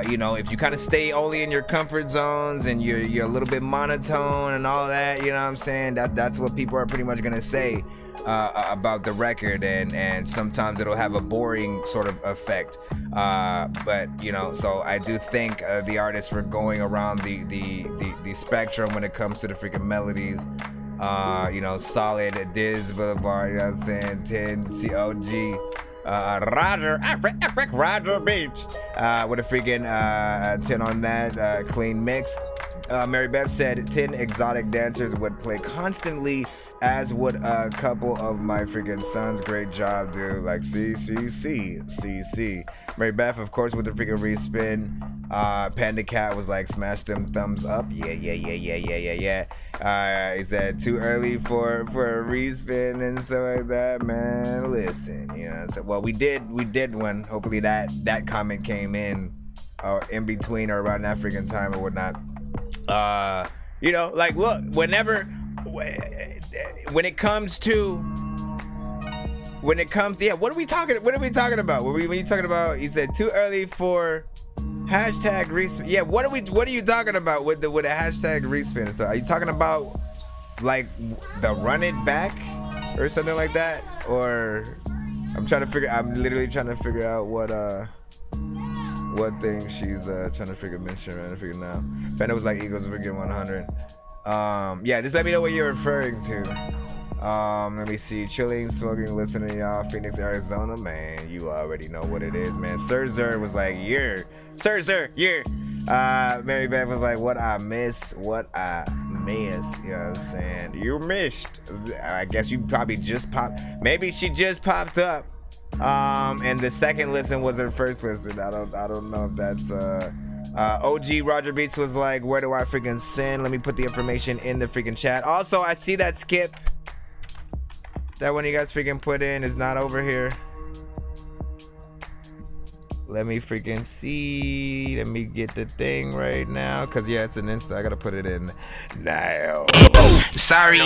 You know, if you kind of stay only in your comfort zones and you're a little bit monotone and all that, you know what I'm saying? That's what people are pretty much gonna say about the record, and sometimes it'll have a boring sort of effect. But you know, so I do thank the artists for going around the spectrum when it comes to the freaking melodies. You know, solid Diz Boulevard, you know what I'm saying? 10 COG. Roger Beach with a freaking 10 on that, clean mix. Mary Beth said 10 exotic dancers would play constantly, as would a couple of my freaking sons. Great job, dude. Like, see. Mary Beth, of course, with the freaking respin. Panda Cat was like, smash them thumbs up. Yeah. He said too early for a respin and stuff like that, man. Listen, you know. So, well, we did one. Hopefully that comment came in between or around that freaking time or whatnot. You know, like, look, when it comes to yeah, what are we talking about? When you talking about, he said too early for hashtag respin. Yeah, what are you talking about with a hashtag respin and stuff? Are you talking about like the run it back or something like that? Or I'm literally trying to figure out what thing she's trying to mention now. Panda was like Eagles freaking 100. Yeah, just let me know what you're referring to. Let me see. Chilling, smoking, listening, y'all. Phoenix, Arizona, man. You already know what it is, man. Sir was like, Sir. Mary Beth was like, what I miss. You know what I'm saying? You missed. I guess you probably just popped. Maybe she just popped up. And the second listen was her first listen. I don't know if that's OG Roger Beats was like, where do I freaking send? Let me put the information in the freaking chat. Also, I see that skip that one you guys freaking put in is not over here. Let me freaking see. Let me get the thing right now. Cause yeah, it's an Insta. I gotta put it in now. Sorry,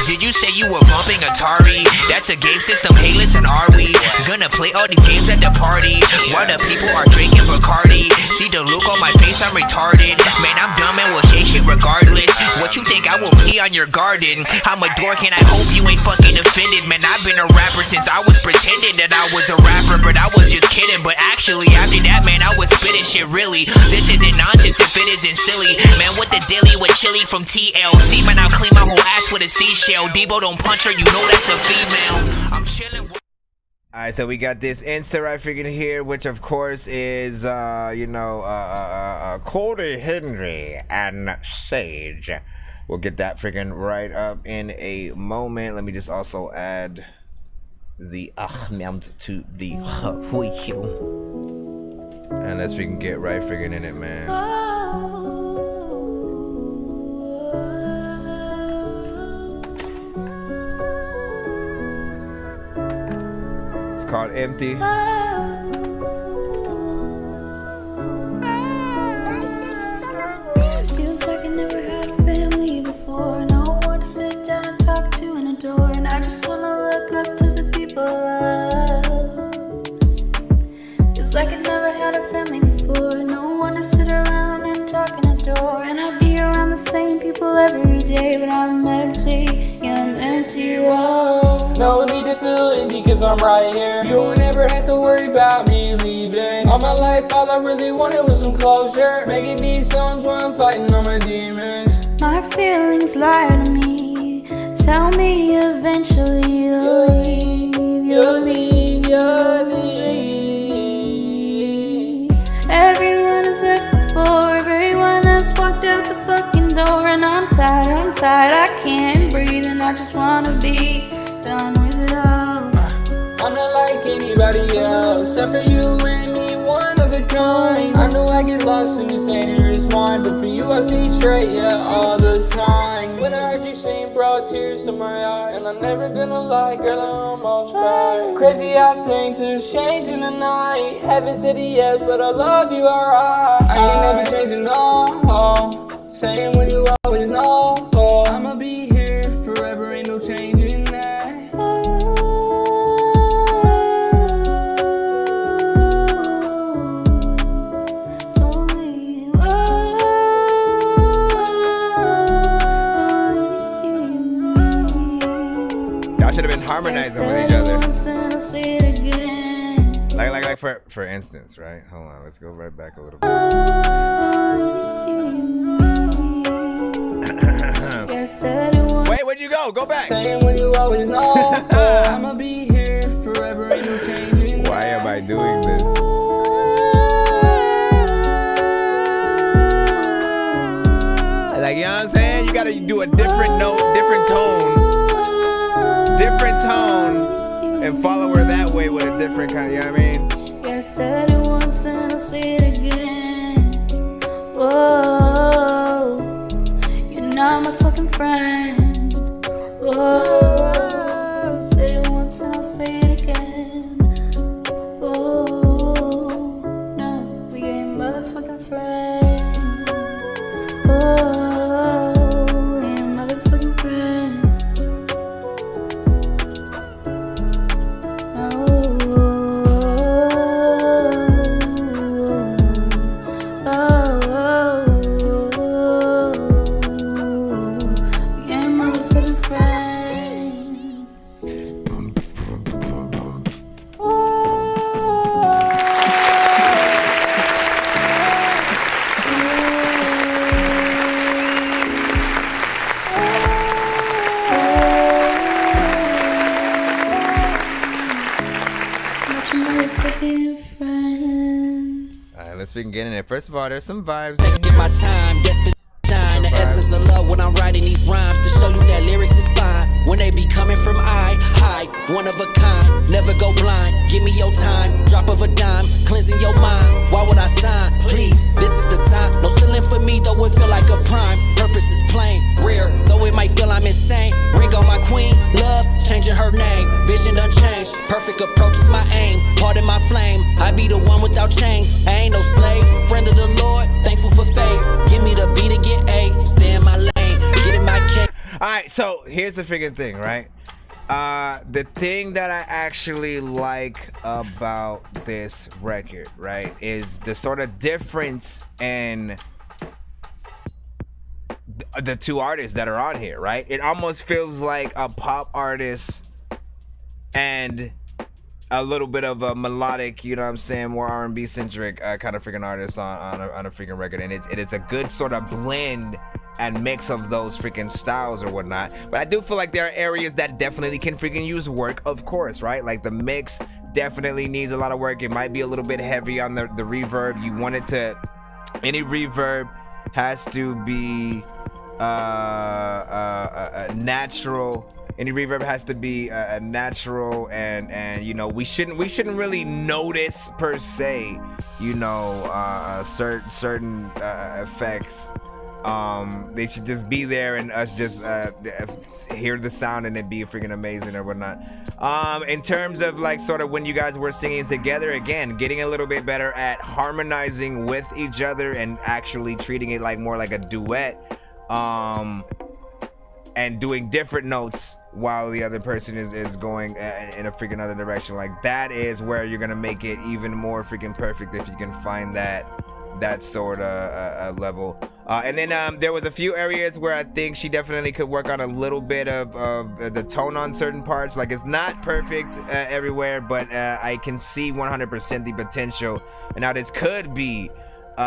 did you say you were bumping Atari? That's a game system. Hey, listen, are we gonna play all these games at the party while the people are drinking Bacardi? See the look on my face, I'm retarded. Man, I'm dumb and will say shit regardless. What you think I will pee on your garden? I'm a dork and I hope you ain't fucking offended. Man, I've been a rapper since I was pretending that I was a rapper, but I was just kidding. But actually, after that, man, I was spitting shit really. This isn't nonsense if it isn't silly. Man, with the dilly with chili from TLC. Man, I'll clean my whole ass with a seashell. Debo don't punch her, you know that's a female. I'm chilling with. Alright, so we got this Insta right freaking here, which of course is, Cody Henry and Sage. We'll get that freaking right up in a moment. Let me just also add the Ahmed to the wheel. And let's freaking get right freaking in it, man. It's called Empty. Feels like I never had a family before. No one to sit down and talk to and adore. And I just wanna look up to the people I love. Feels like I never had a family before. No one to sit around and talk and adore. And I be around the same people every day, but I'm empty, yeah, I'm empty, whoa. No need to feel empty cause I'm right here. You don't ever have to worry about me leaving. All my life all I really wanted was some closure. Making these songs while I'm fighting all my demons. My feelings lie to me. Tell me eventually you'll leave. You'll leave, you'll leave. Everyone has left before. Everyone has walked out the fucking door. And I'm tired, I can't breathe. And I just wanna be done with it all. I'm not like anybody else, except for you and me, one of a kind. I know I get lost in this dangerous mind, but for you I see straight, yeah, all the time. When I heard you sing, brought tears to my eyes, and I'm never gonna lie, girl, I almost cried. Crazy how things just change in the night. Haven't said it yet, but I love you, alright. I ain't never changing, no. Saying when you always know. I'ma be here forever, ain't no changing that. Y'all should have been harmonizing with each other. Like for instance, right? Hold on, let's go right back a little bit. Wait, where'd you go? Go back. Saying when you always know. I'ma be here forever, ain't no changing. Why am I doing this? Like, you know what I'm saying? You gotta do a different note, different tone, and follow her that way with a different kind of, you know what I mean? Yeah, I said it once and I'll say it again. Whoa, you're not my fucking friend. Whoa, say it once and I'll say it again. Whoa, no, we ain't motherfucking friends. Whoa, we ain't motherfucking friends. Alright, let's freaking get in it. First of all, there's some vibes. Taking my time, yes, the shine. The essence of love when I'm writing these rhymes to show you that lyrics is fine. When they be coming from high, one of a kind. Never go blind, give me your time. Drop of a dime, cleansing your mind. Why would I sign? Please, this is the sign. No ceiling for me, though it feel like a prime. Purpose is plain, rare, though it might feel I'm insane. Ring on my queen, love, changing her name. Vision unchanged, perfect approach is my aim. Pardon my flame, I be the one without chains. I ain't no slave, friend of the Lord, thankful for faith. Give me the beat to get A, stay in my lane, get in my cake. Alright, so here's the freaking thing, right? The thing that I actually like about this record, right, is the sort of difference in the two artists that are on here, right? It almost feels like a pop artist and a little bit of a melodic, you know what I'm saying, more R&B centric kind of freaking artist on a freaking record, and it is a good sort of blend and mix of those freaking styles or whatnot. But I do feel like there are areas that definitely can freaking use work, of course, right? Like the mix definitely needs a lot of work. It might be a little bit heavy on the reverb. You want it to, any reverb has to be natural. Any reverb has to be natural, and you know, we shouldn't really notice per se, you know, certain effects. They should just be there and us just hear the sound and it be freaking amazing or whatnot. In terms of like sort of when you guys were singing together, again, getting a little bit better at harmonizing with each other and actually treating it like more like a duet, and doing different notes while the other person is going in a freaking other direction. Like that is where you're gonna make it even more freaking perfect if you can find that sort of level. And then there was a few areas where I think she definitely could work on a little bit of the tone on certain parts. Like it's not perfect everywhere, but I can see 100% the potential. And now this could be you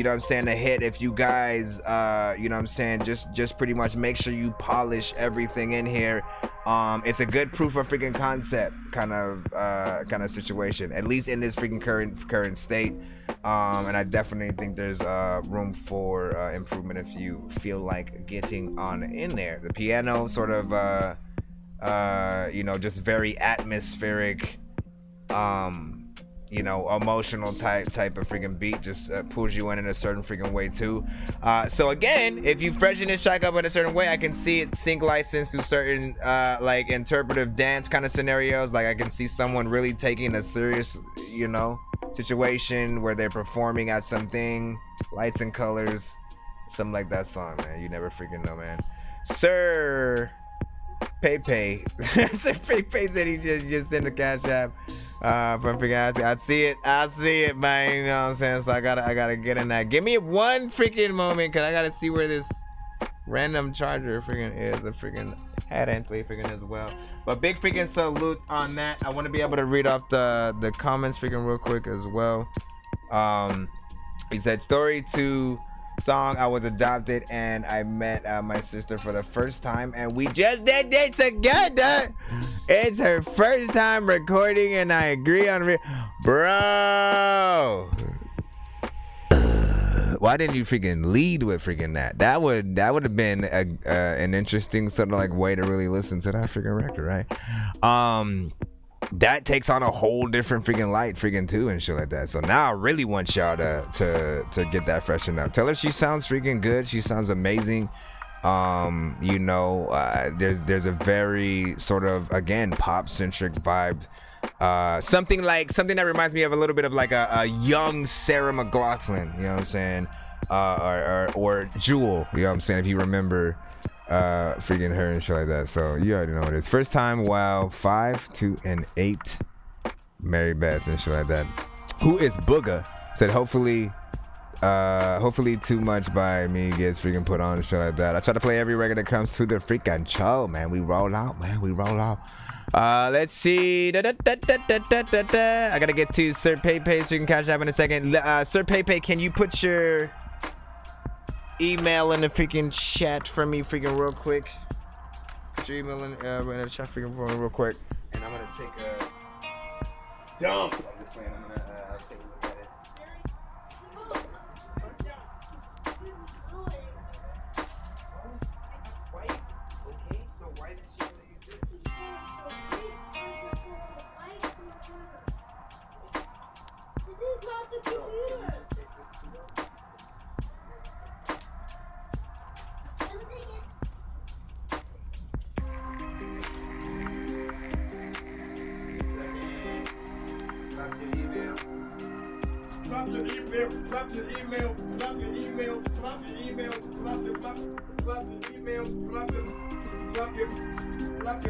know what I'm saying, a hit if you guys you know what I'm saying, just pretty much make sure you polish everything in here. It's a good proof of freaking concept kind of situation, at least in this freaking current state. And I definitely think there's room for improvement if you feel like getting on in there. The piano sort of you know, just very atmospheric, you know, emotional type of freaking beat, just pulls you in a certain freaking way too. So again, if you freshen this track up in a certain way, I can see it sync licensed to certain like interpretive dance kind of scenarios. Like I can see someone really taking a serious, you know, situation where they're performing at something, lights and colors, something like that song, man. You never freaking know, man. Sir Pepe Sir Pepe said he just in the Cash App from freaking, I see it, man. You know what I'm saying? So I gotta get in that. Give me one freaking moment, cause I gotta see where this random charger freaking is. A freaking hat Anthony freaking as well. But big freaking salute on that. I want to be able to read off the comments freaking real quick as well. He said, story 2 song, I was adopted and I met my sister for the first time and we just did this together. It's her first time recording and I agree on bro. Why didn't you freaking lead with freaking that? That would have been an interesting sort of like way to really listen to that freaking record, right? That takes on a whole different freaking light freaking too and shit like that. So now I really want y'all to get that freshened up. Tell her she sounds freaking good. She sounds amazing. You know, there's a very sort of, again, pop centric vibe. Something that reminds me of a little bit of like a young Sarah McLachlan, you know what I'm saying? Or Jewel, you know what I'm saying? If you remember freaking her and shit like that. So you already know what it is. First time, wow, 5, 2, and 8. Mary Beth and shit like that. Who is Booga? Said hopefully Too Much by me gets freaking put on and shit like that. I try to play every record that comes to the freaking show, man. We roll out, man. We roll out. Let's see. I gotta get to Sir Pepe so you can Cash App in a second. Sir Pepe, can you put your email in the freaking chat for me freaking real quick? Put your email in the chat freaking for me real quick. And I'm gonna take a dump. I'm just playing. I'm gonna take a look at it. Okay, so why did she use this? Plop your email, plop your email, plop your email, plop your email, plop your email, plop your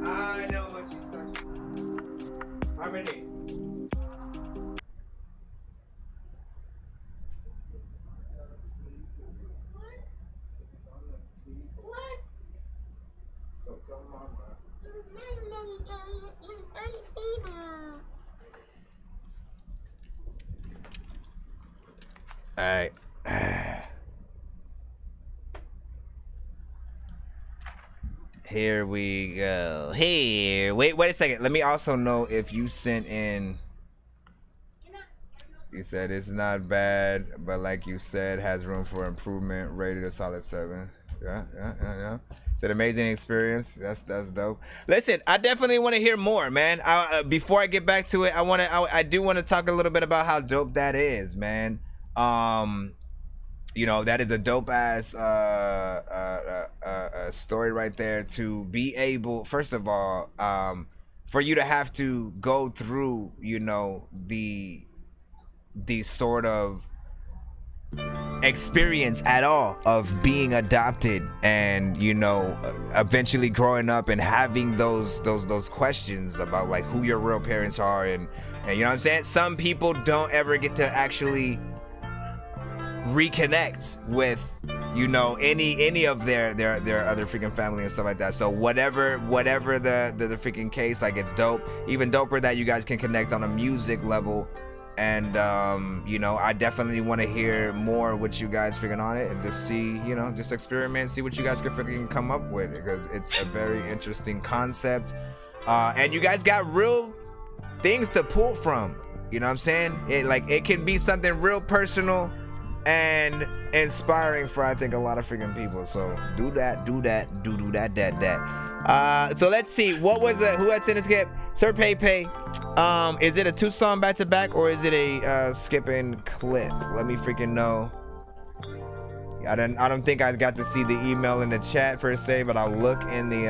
I know what she's talking. I'm ready. All right. Here we go. Here. Wait a second. Let me also know if you sent in. You said it's not bad, but like you said, has room for improvement. Rated a solid 7. Yeah. It's an amazing experience. That's dope. Listen, I definitely want to hear more, man. Before I get back to it, I do want to talk a little bit about how dope that is, man. You know, that is a dope ass story right there. To be able, first of all, for you to have to go through, you know, the sort of experience at all of being adopted, and you know, eventually growing up and having those questions about like who your real parents are, and you know what I'm saying. Some people don't ever get to actually reconnect with, you know, any of their other freaking family and stuff like that. So whatever the freaking case, like, it's dope. Even doper that you guys can connect on a music level. And you know, I definitely want to hear more what you guys freaking on it, and just see, you know, just experiment, see what you guys can freaking come up with, because it's a very interesting concept, and you guys got real things to pull from, you know what I'm saying. It can be something real personal and inspiring for, I think, a lot of freaking people. So do that. So let's see, what was it? Who had sent a skip? Sir Pay. Is it a 2-song back to back, or is it a skipping clip? Let me freaking know. I don't think I got to see the email in the chat per se, but I'll look in the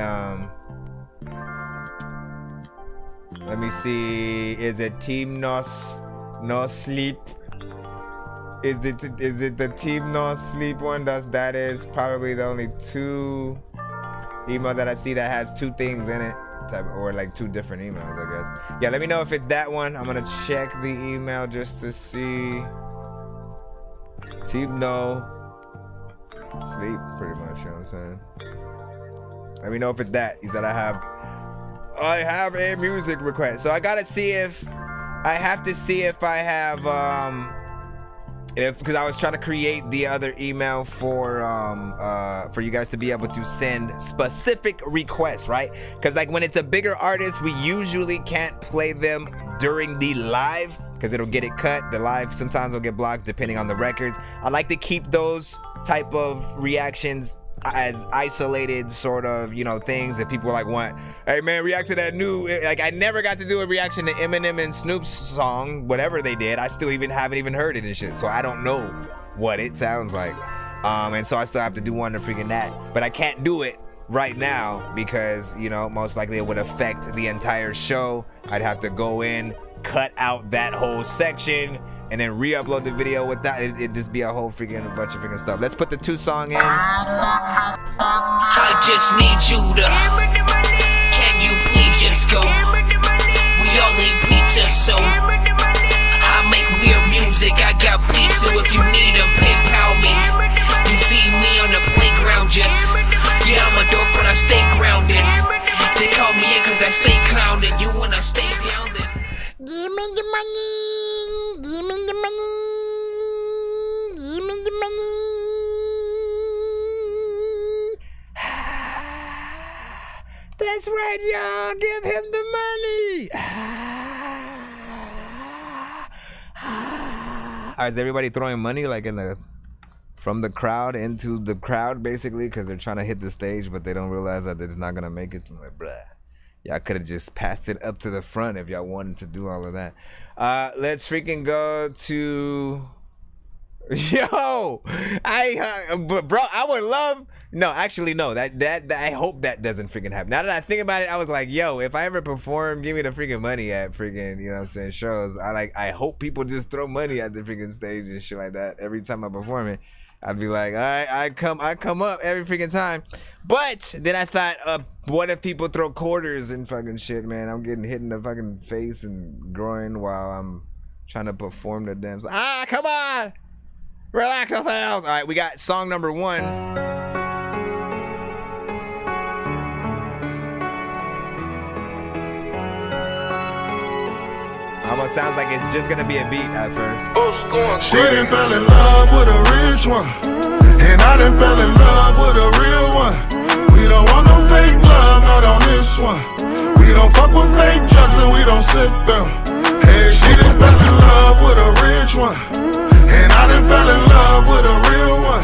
let me see. Is it Team No Sleep? Is it the Team No Sleep one? That is probably the only 2 email that I see that has 2 things in it, or like 2 different emails, I guess. Yeah, let me know if it's that one. I'm gonna check the email just to see. Team No Sleep, pretty much, you know what I'm saying. Let me know if it's that. He said I have a music request. So I gotta see if I have because I was trying to create the other email for you guys to be able to send specific requests, right? Because like when it's a bigger artist, we usually can't play them during the live because it'll get it cut. The live sometimes will get blocked depending on the records. I like to keep those type of reactions as isolated sort of, you know, things that people like want. Hey man, react to that new, like, I never got to do a reaction to Eminem and Snoop's song, whatever they did. I still haven't even heard it and shit, so I don't know what it sounds like. And so I still have to do one to freaking that, but I can't do it right now because, you know, most likely it would affect the entire show. I'd have to go in, cut out that whole section, and then re-upload the video with that. It'd just be a whole freaking bunch of freaking stuff. Let's put the 2-song in. I just need you to. Can you please just go? We all eat pizza, so I make weird music. I got pizza if you need them. PayPal me. You see me on the playground, just yeah, I'm a dork, but I stay grounded. They call me in cause I stay clowning. You wanna stay down then? Give me the money. Give me the money. Give me the money. That's right, y'all. Give him the money. Is everybody throwing money like from the crowd into the crowd, basically, because they're trying to hit the stage, but they don't realize that it's not gonna make it? I'm like, bruh. Y'all could have just passed it up to the front if y'all wanted to do all of that. Let's freaking go to... Yo! Bro, I would love... No, actually, no. That I hope that doesn't freaking happen. Now that I think about it, I was like, yo, if I ever perform, give me the freaking money at freaking, you know what I'm saying, shows. I hope people just throw money at the freaking stage and shit like that every time I perform it. I'd be like, all right, I come up every freaking time. But then I thought, what if people throw quarters and fucking shit, man? I'm getting hit in the fucking face and groin while I'm trying to perform the damn song. Come on! Relax yourselves. All right, we got song number 1. Almost sounds like it's just gonna be a beat at first. She done fell in love with a rich one, and I done fell in love with a real one. We don't want no fake love, not on this one. We don't fuck with fake drugs and we don't sip them. Hey, she done fell in love with a rich one, and I done fell in love with a real one.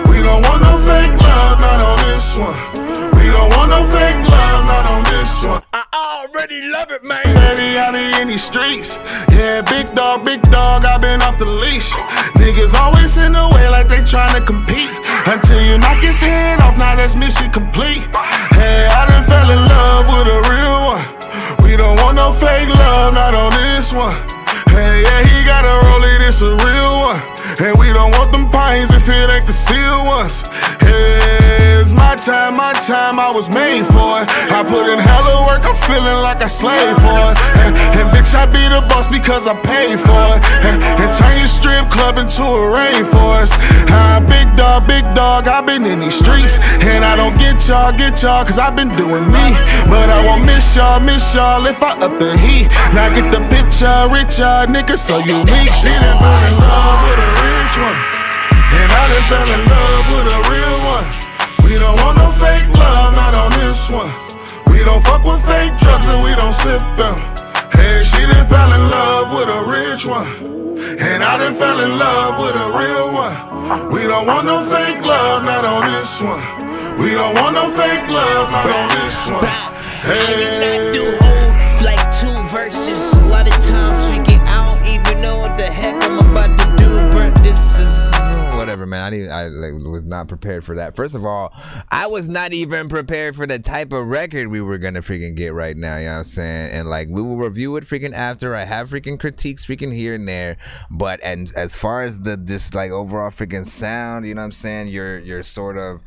We don't want no fake love, not on this one. We don't want no fake love, not on this one. I already love it, man. Baby, out in these streets. Yeah, big dog, I've been off the leash. Niggas always in the way like they tryna compete. Until you knock his head off, now that's mission complete. Hey, I done fell in love with a real one. We don't want no fake love, not on this one. Hey, yeah, he got a rollie, this a real one. And we don't want them pines if it ain't the seal ones. Hey, it's my time, I was made for it. I put in hella work, I'm feeling like I slave for it. And bitch, I be the boss because I paid for it. And turn your strip club into a rainforest. Big dog, I've been in these streets. And I don't get y'all, cause I've been doing me. But I won't miss y'all if I up the heat. Now get the picture, richer, nigga so unique. She done fell in love with a rich one, and I done fell in love with a real one. We don't want no fake love, not on this one. We don't fuck with fake drugs and we don't sip them. Hey, she done fell in love with a rich one, and I done fell in love with a real one. We don't want no fake love, not on this one. We don't want no fake love, not on this one. Hey, Do whole like 2 verses. A lot of times freaking I don't even know what the heck I'm about to do, bro. This is whatever, man. I was not prepared for that. First of all, I was not even prepared for the type of record we were gonna freaking get right now. You know what I'm saying? And like, we will review it freaking after. I have freaking critiques freaking here and there, but and as far as the just like overall freaking sound, you know what I'm saying? You're sort of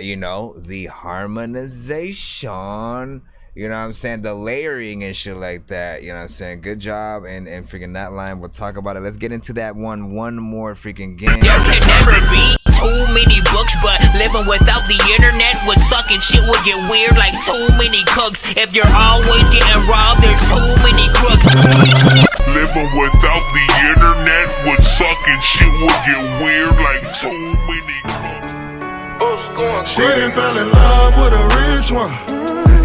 you know, the harmonization, you know what I'm saying, the layering and shit like that, you know what I'm saying. Good job, and freaking that line, we'll talk about it. Let's get into that one more freaking game. There can never be too many books, but living without the internet would suck and shit would get weird like too many cooks. If you're always getting robbed, there's too many crooks. Living without the internet would suck and shit would get weird like too many crooks. she done fell in love with a rich one,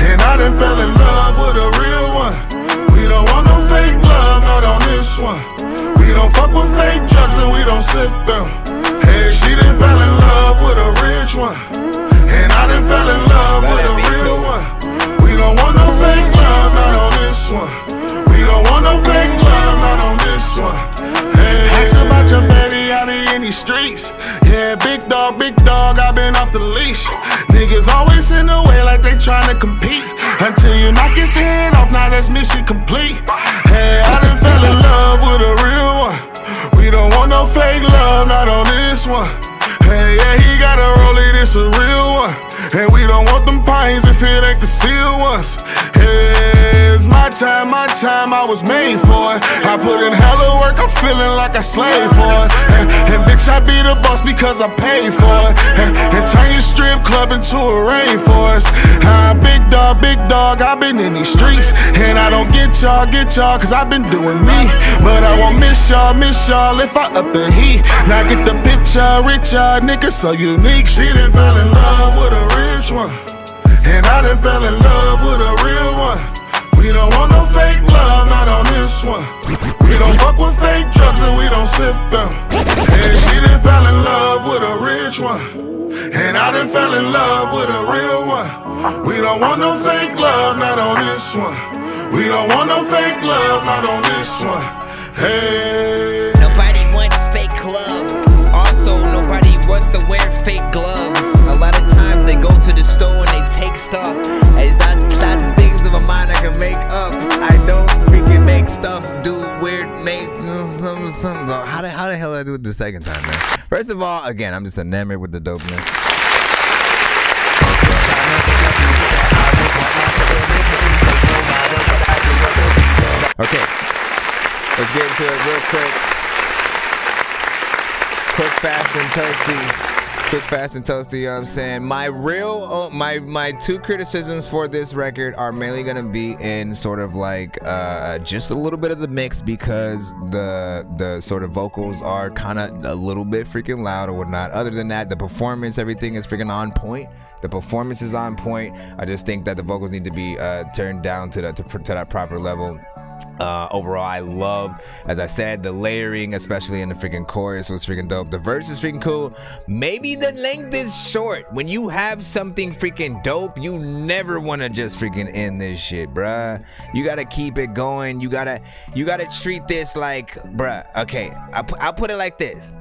and I done fell in love with a real one. We don't want no fake love, not on this one. We don't fuck with fake drugs and we don't sip them. Hey, she done fell in love with a rich one, and I done fell in love with a real one. We don't want no fake love, not on this one. We don't want no fake love, not on this one. Hey, ask about your baby out in these streets. Yeah, big dog, I've been off the leash. Niggas always in the way like they tryna compete. Until you knock his head off, now that's mission complete. Hey, I done fell in love with a real one. We don't want no fake love, not on this one. Hey, yeah, he got a rollie, this a real one. And we don't want them pines if it ain't the seal ones. Hey, it's my time, I was made for it. I put in hella work, I'm feeling like I slave for it. And bitch, I be the boss because I paid for it. And turn your strip club into a rainforest. Big dog, I've been in these streets. And I don't get y'all, cause I've been doing me. But I won't miss y'all if I up the heat. Now get the picture, richer, nigga so unique. She done fell in love with a rich one, and I done fell in love with a real one. We don't want no fake love, not on this one. We don't fuck with fake drugs and we don't sip them. Hey, she done fell in love with a rich one, and I done fell in love with a real one. We don't want no fake love, not on this one. We don't want no fake love, not on this one. Hey, nobody wants fake love. Also, nobody wants to wear fake gloves. A lot of times they go to the store and they take stuff. It's not things in my mind I can make up. I don't freaking make stuff, do weird, make something. How the hell did I do it the second time, man? First of all, again, I'm just enamored with the dopeness. Okay, let's get into it real quick. Quick, fast, and thirsty. Quick, fast, and toasty, you know what I'm saying? My real, my two criticisms for this record are mainly gonna be in sort of like just a little bit of the mix, because the sort of vocals are kind of a little bit freaking loud or whatnot. Other than that, the performance, everything is freaking on point. The performance is on point. I just think that the vocals need to be turned down to that proper level. Overall, I love, as I said, the layering, especially in the freaking chorus, was freaking dope. The verse is freaking cool. Maybe the length is short. When you have something freaking dope, you never want to just freaking end this shit, bruh. You gotta keep it going. You gotta treat this like, bruh. Okay, I'll put it like this: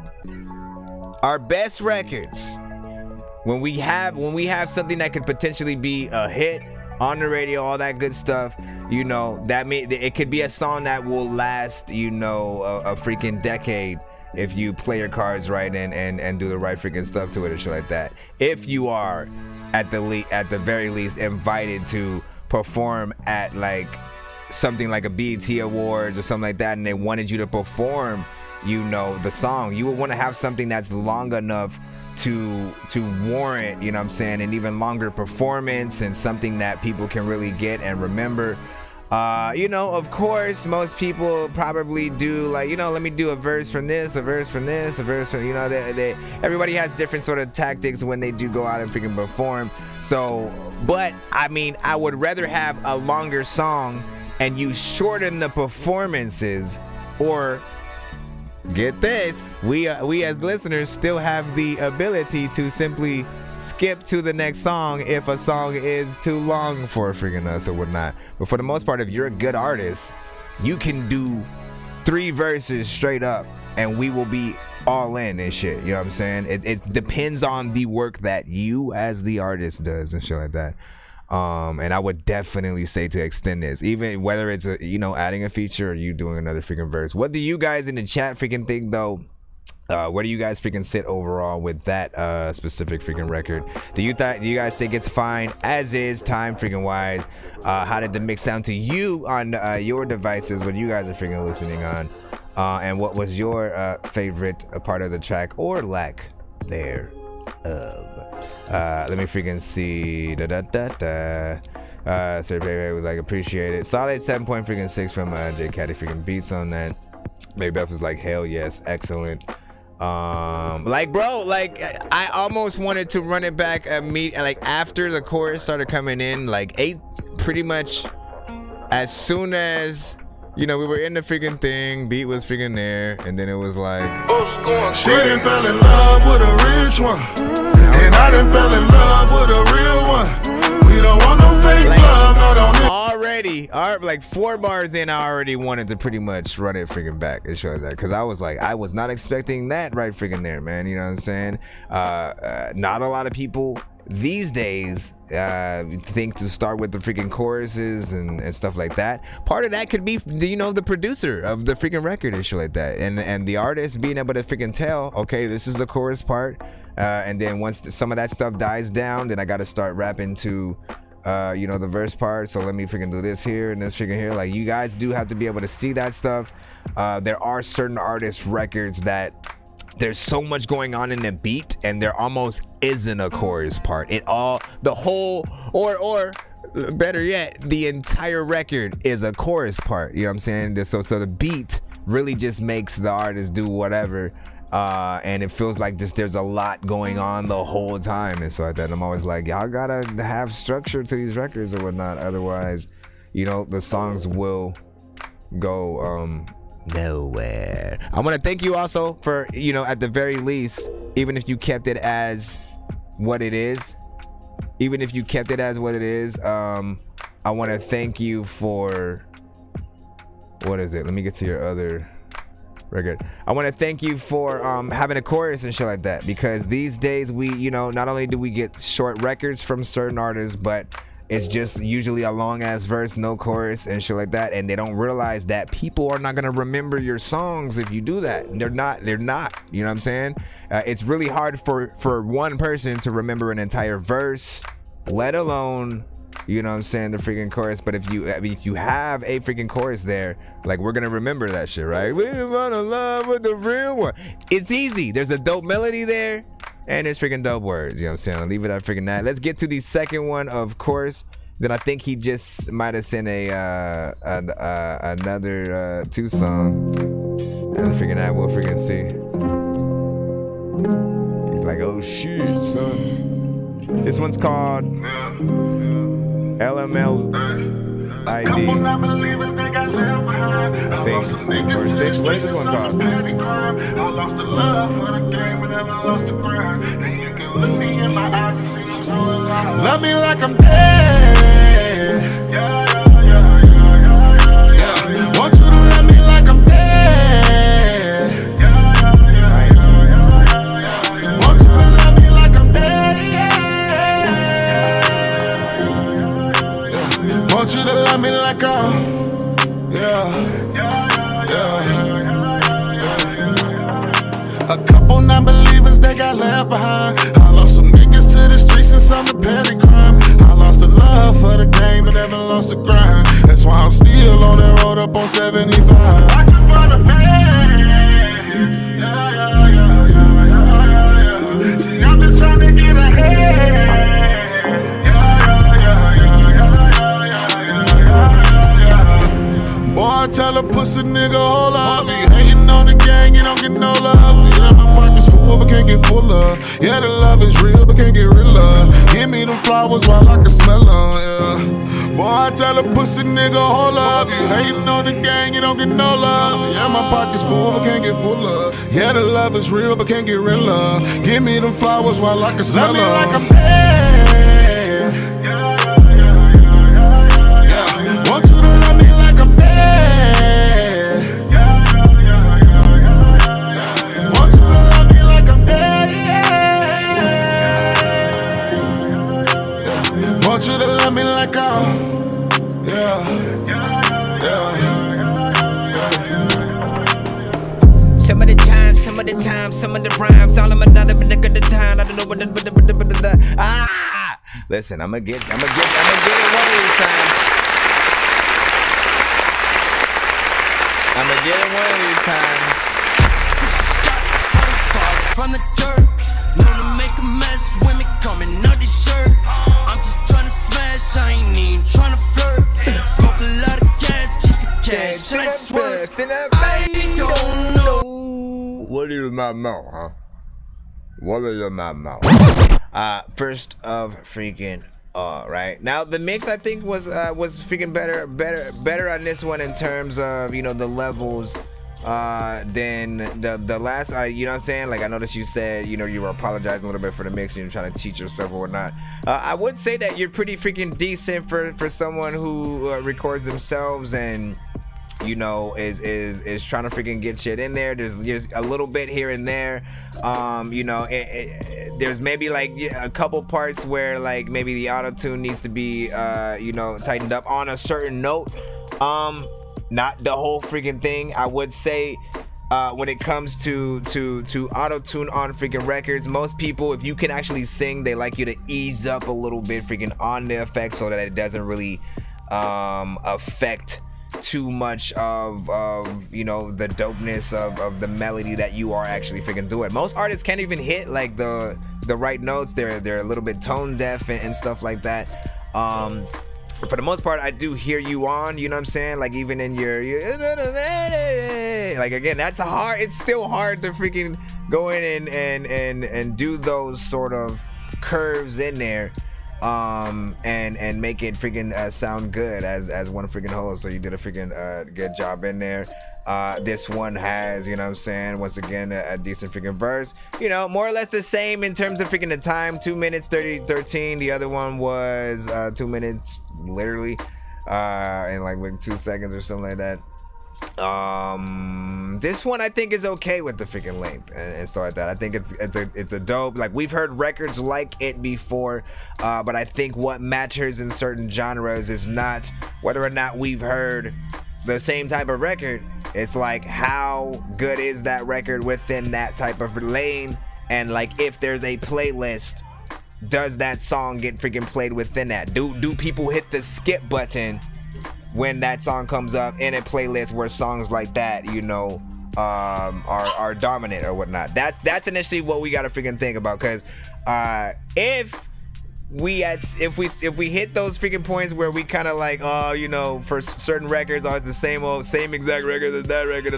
our best records, when we have something that could potentially be a hit on the radio, all that good stuff, you know, it could be a song that will last, you know, a freaking decade if you play your cards right and do the right freaking stuff to it and shit like that. If you are at the very least invited to perform at like something like a BET Awards or something like that, and they wanted you to perform, you know, the song, you would want to have something that's long enough to warrant, you know what I'm saying, an even longer performance, and something that people can really get and remember. You know, of course, most people probably do like, you know, let me do a verse from this, a verse from this, a verse from, you know, everybody has different sort of tactics when they do go out and freaking perform. So, but I mean, I would rather have a longer song and you shorten the performances, or get this, we as listeners still have the ability to simply skip to the next song if a song is too long for freaking us or whatnot. But for the most part, if you're a good artist, you can do 3 verses straight up and we will be all in and shit, you know what I'm saying? It depends on the work that you as the artist does and shit like that. And I would definitely say to extend this, even whether it's you know, adding a feature or you doing another freaking verse. What do you guys in the chat freaking think though? Where do you guys freaking sit overall with that specific freaking record? Do you guys think it's fine as is, time freaking wise? How did the mix sound to you on your devices when you guys are freaking listening on? And what was your favorite part of the track or lack thereof? Let me freaking see. Sir Baby was like, appreciate it. Solid 7.6 from J Caddy freaking beats on that. Baby Beth was like, hell yes, excellent. Like, bro, like I almost wanted to run it back like after the chorus started coming in, like pretty much as soon as, you know, we were in the freaking thing, beat was freaking there, and then it was like, she done fell in love with a rich one, and I done fell in love with a real one. We don't want no fake love, no, don't. Already, like 4 bars in, I already wanted to pretty much run it freaking back and show that, because I was like, I was not expecting that right freaking there, man. You know what I'm saying? Not a lot of people these days think to start with the freaking choruses and stuff like that. Part of that could be, you know, the producer of the freaking record and shit like that, and the artist being able to freaking tell, okay, this is the chorus part, and then once some of that stuff dies down, then I got to start rapping to you know, the verse part. So let me freaking do this here and this freaking here. Like, you guys do have to be able to see that stuff. There are certain artists' records that there's so much going on in the beat and there almost isn't a chorus part. The whole, or better yet, the entire record is a chorus part. You know what I'm saying? So the beat really just makes the artist do whatever. And it feels like there's a lot going on the whole time and so like that. And I'm always like, y'all gotta have structure to these records or whatnot, otherwise, you know, the songs will go nowhere. I want to thank you also for, you know, at the very least, even if you kept it as what it is, I want to thank you for, what is it? Let me get to your other record. I want to thank you for having a chorus and shit like that, because these days we, you know, not only do we get short records from certain artists, but it's just usually a long ass verse, no chorus and shit like that, and they don't realize that people are not gonna remember your songs if you do that. They're not, you know what I'm saying? It's really hard for one person to remember an entire verse, let alone, you know what I'm saying, the freaking chorus. But if you have a freaking chorus there, like, we're gonna remember that shit, right? We wanna love with the real one. It's easy. There's a dope melody there, and there's freaking dope words. You know what I'm saying? I'll leave it at freaking that. Let's get to the second one, of course. Then I think he just might have sent another 2 song. And freaking that, we'll freaking see. He's like, oh shit, son. This one's called LML ID. I think. Or 6. What is this one called? I lost the love for the game, but never lost the grind. And you can look me in my eyes and see I'm so alive. Love me like I'm dead. Yeah. Want you to love me like I'm dead. Want you to love me like I'm dead. Want you to love me like I'm. A couple non-believers, they got left behind. I lost some niggas to the streets and some to petty crime. I lost the love for the game, but never lost the grind. That's why I'm still on the road up on 75. Watching for the fans. Yeah. See, I'm just trying to get ahead. Boy, I tell a pussy nigga, hold up. Be hating on the gang, you don't get no love. Yeah, my pocket's full, but can't get fuller. Yeah, the love is real, but can't get realer. Give me them flowers while I can smell them, yeah. Boy, I tell a pussy nigga, hold up. You hating on the gang, you don't get no love. Yeah, my pocket's full, but can't get fuller. Yeah, the love is real, but can't get realer. Give me them flowers while I can smell them. Love me like I'm dead. Yeah. Want you to love me like I'm dead. Want you to love me like I'm dead. Want you to love me like I'm. Some of the time, some of the rhymes, all of my none of the time. I don't know what the Listen, I'm gonna get it one of these times. I'm gonna get it one of these times. From the dirt, known to make a mess when me coming out this shirt. I'm just trying to smash, I ain't even trying to flirt. Smoke a lot of gas, keep the cash, I swear. I don't know. What do you not know, huh? What do you not know? First of freaking right now, the mix I think was freaking better on this one in terms of, you know, the levels than the last. You know what I'm saying? Like, I noticed you said, you know, you were apologizing a little bit for the mix and you're trying to teach yourself or whatnot. I would say that you're pretty freaking decent for someone who records themselves and, you know, is trying to freaking get shit in there. There's a little bit here and there. You know, there's maybe like a couple parts where like maybe the auto-tune needs to be you know, tightened up on a certain note. Not the whole freaking thing. I would say when it comes to auto-tune on freaking records, most people, if you can actually sing, they like you to ease up a little bit freaking on the effect so that it doesn't really affect too much of you know, the dopeness of the melody that you are actually freaking doing. Most artists can't even hit like the right notes. They're a little bit tone deaf and stuff like that. For the most part, I do hear you on, you know what I'm saying? Like, even in your like, again, that's hard. It's still hard to freaking go in and do those sort of curves in there. And make it freaking sound good as one freaking whole. So you did a freaking good job in there. This one has, you know what I'm saying, once again, a decent freaking verse, you know, more or less the same in terms of freaking the time, 2 minutes 13. The other one was 2 minutes literally in like 2 seconds or something like that. This one I think is okay with the freaking length and stuff like that. I think it's a dope, like, we've heard records like it before, but I think what matters in certain genres is not whether or not we've heard the same type of record. It's like, how good is that record within that type of lane, and like, if there's a playlist, does that song get freaking played within that? Do people hit the skip button when that song comes up in a playlist where songs like that, you know, are dominant or whatnot. That's initially what we gotta freaking think about, because if we hit those freaking points where we kind of like, oh, you know, for certain records, oh, it's the same exact record as that record,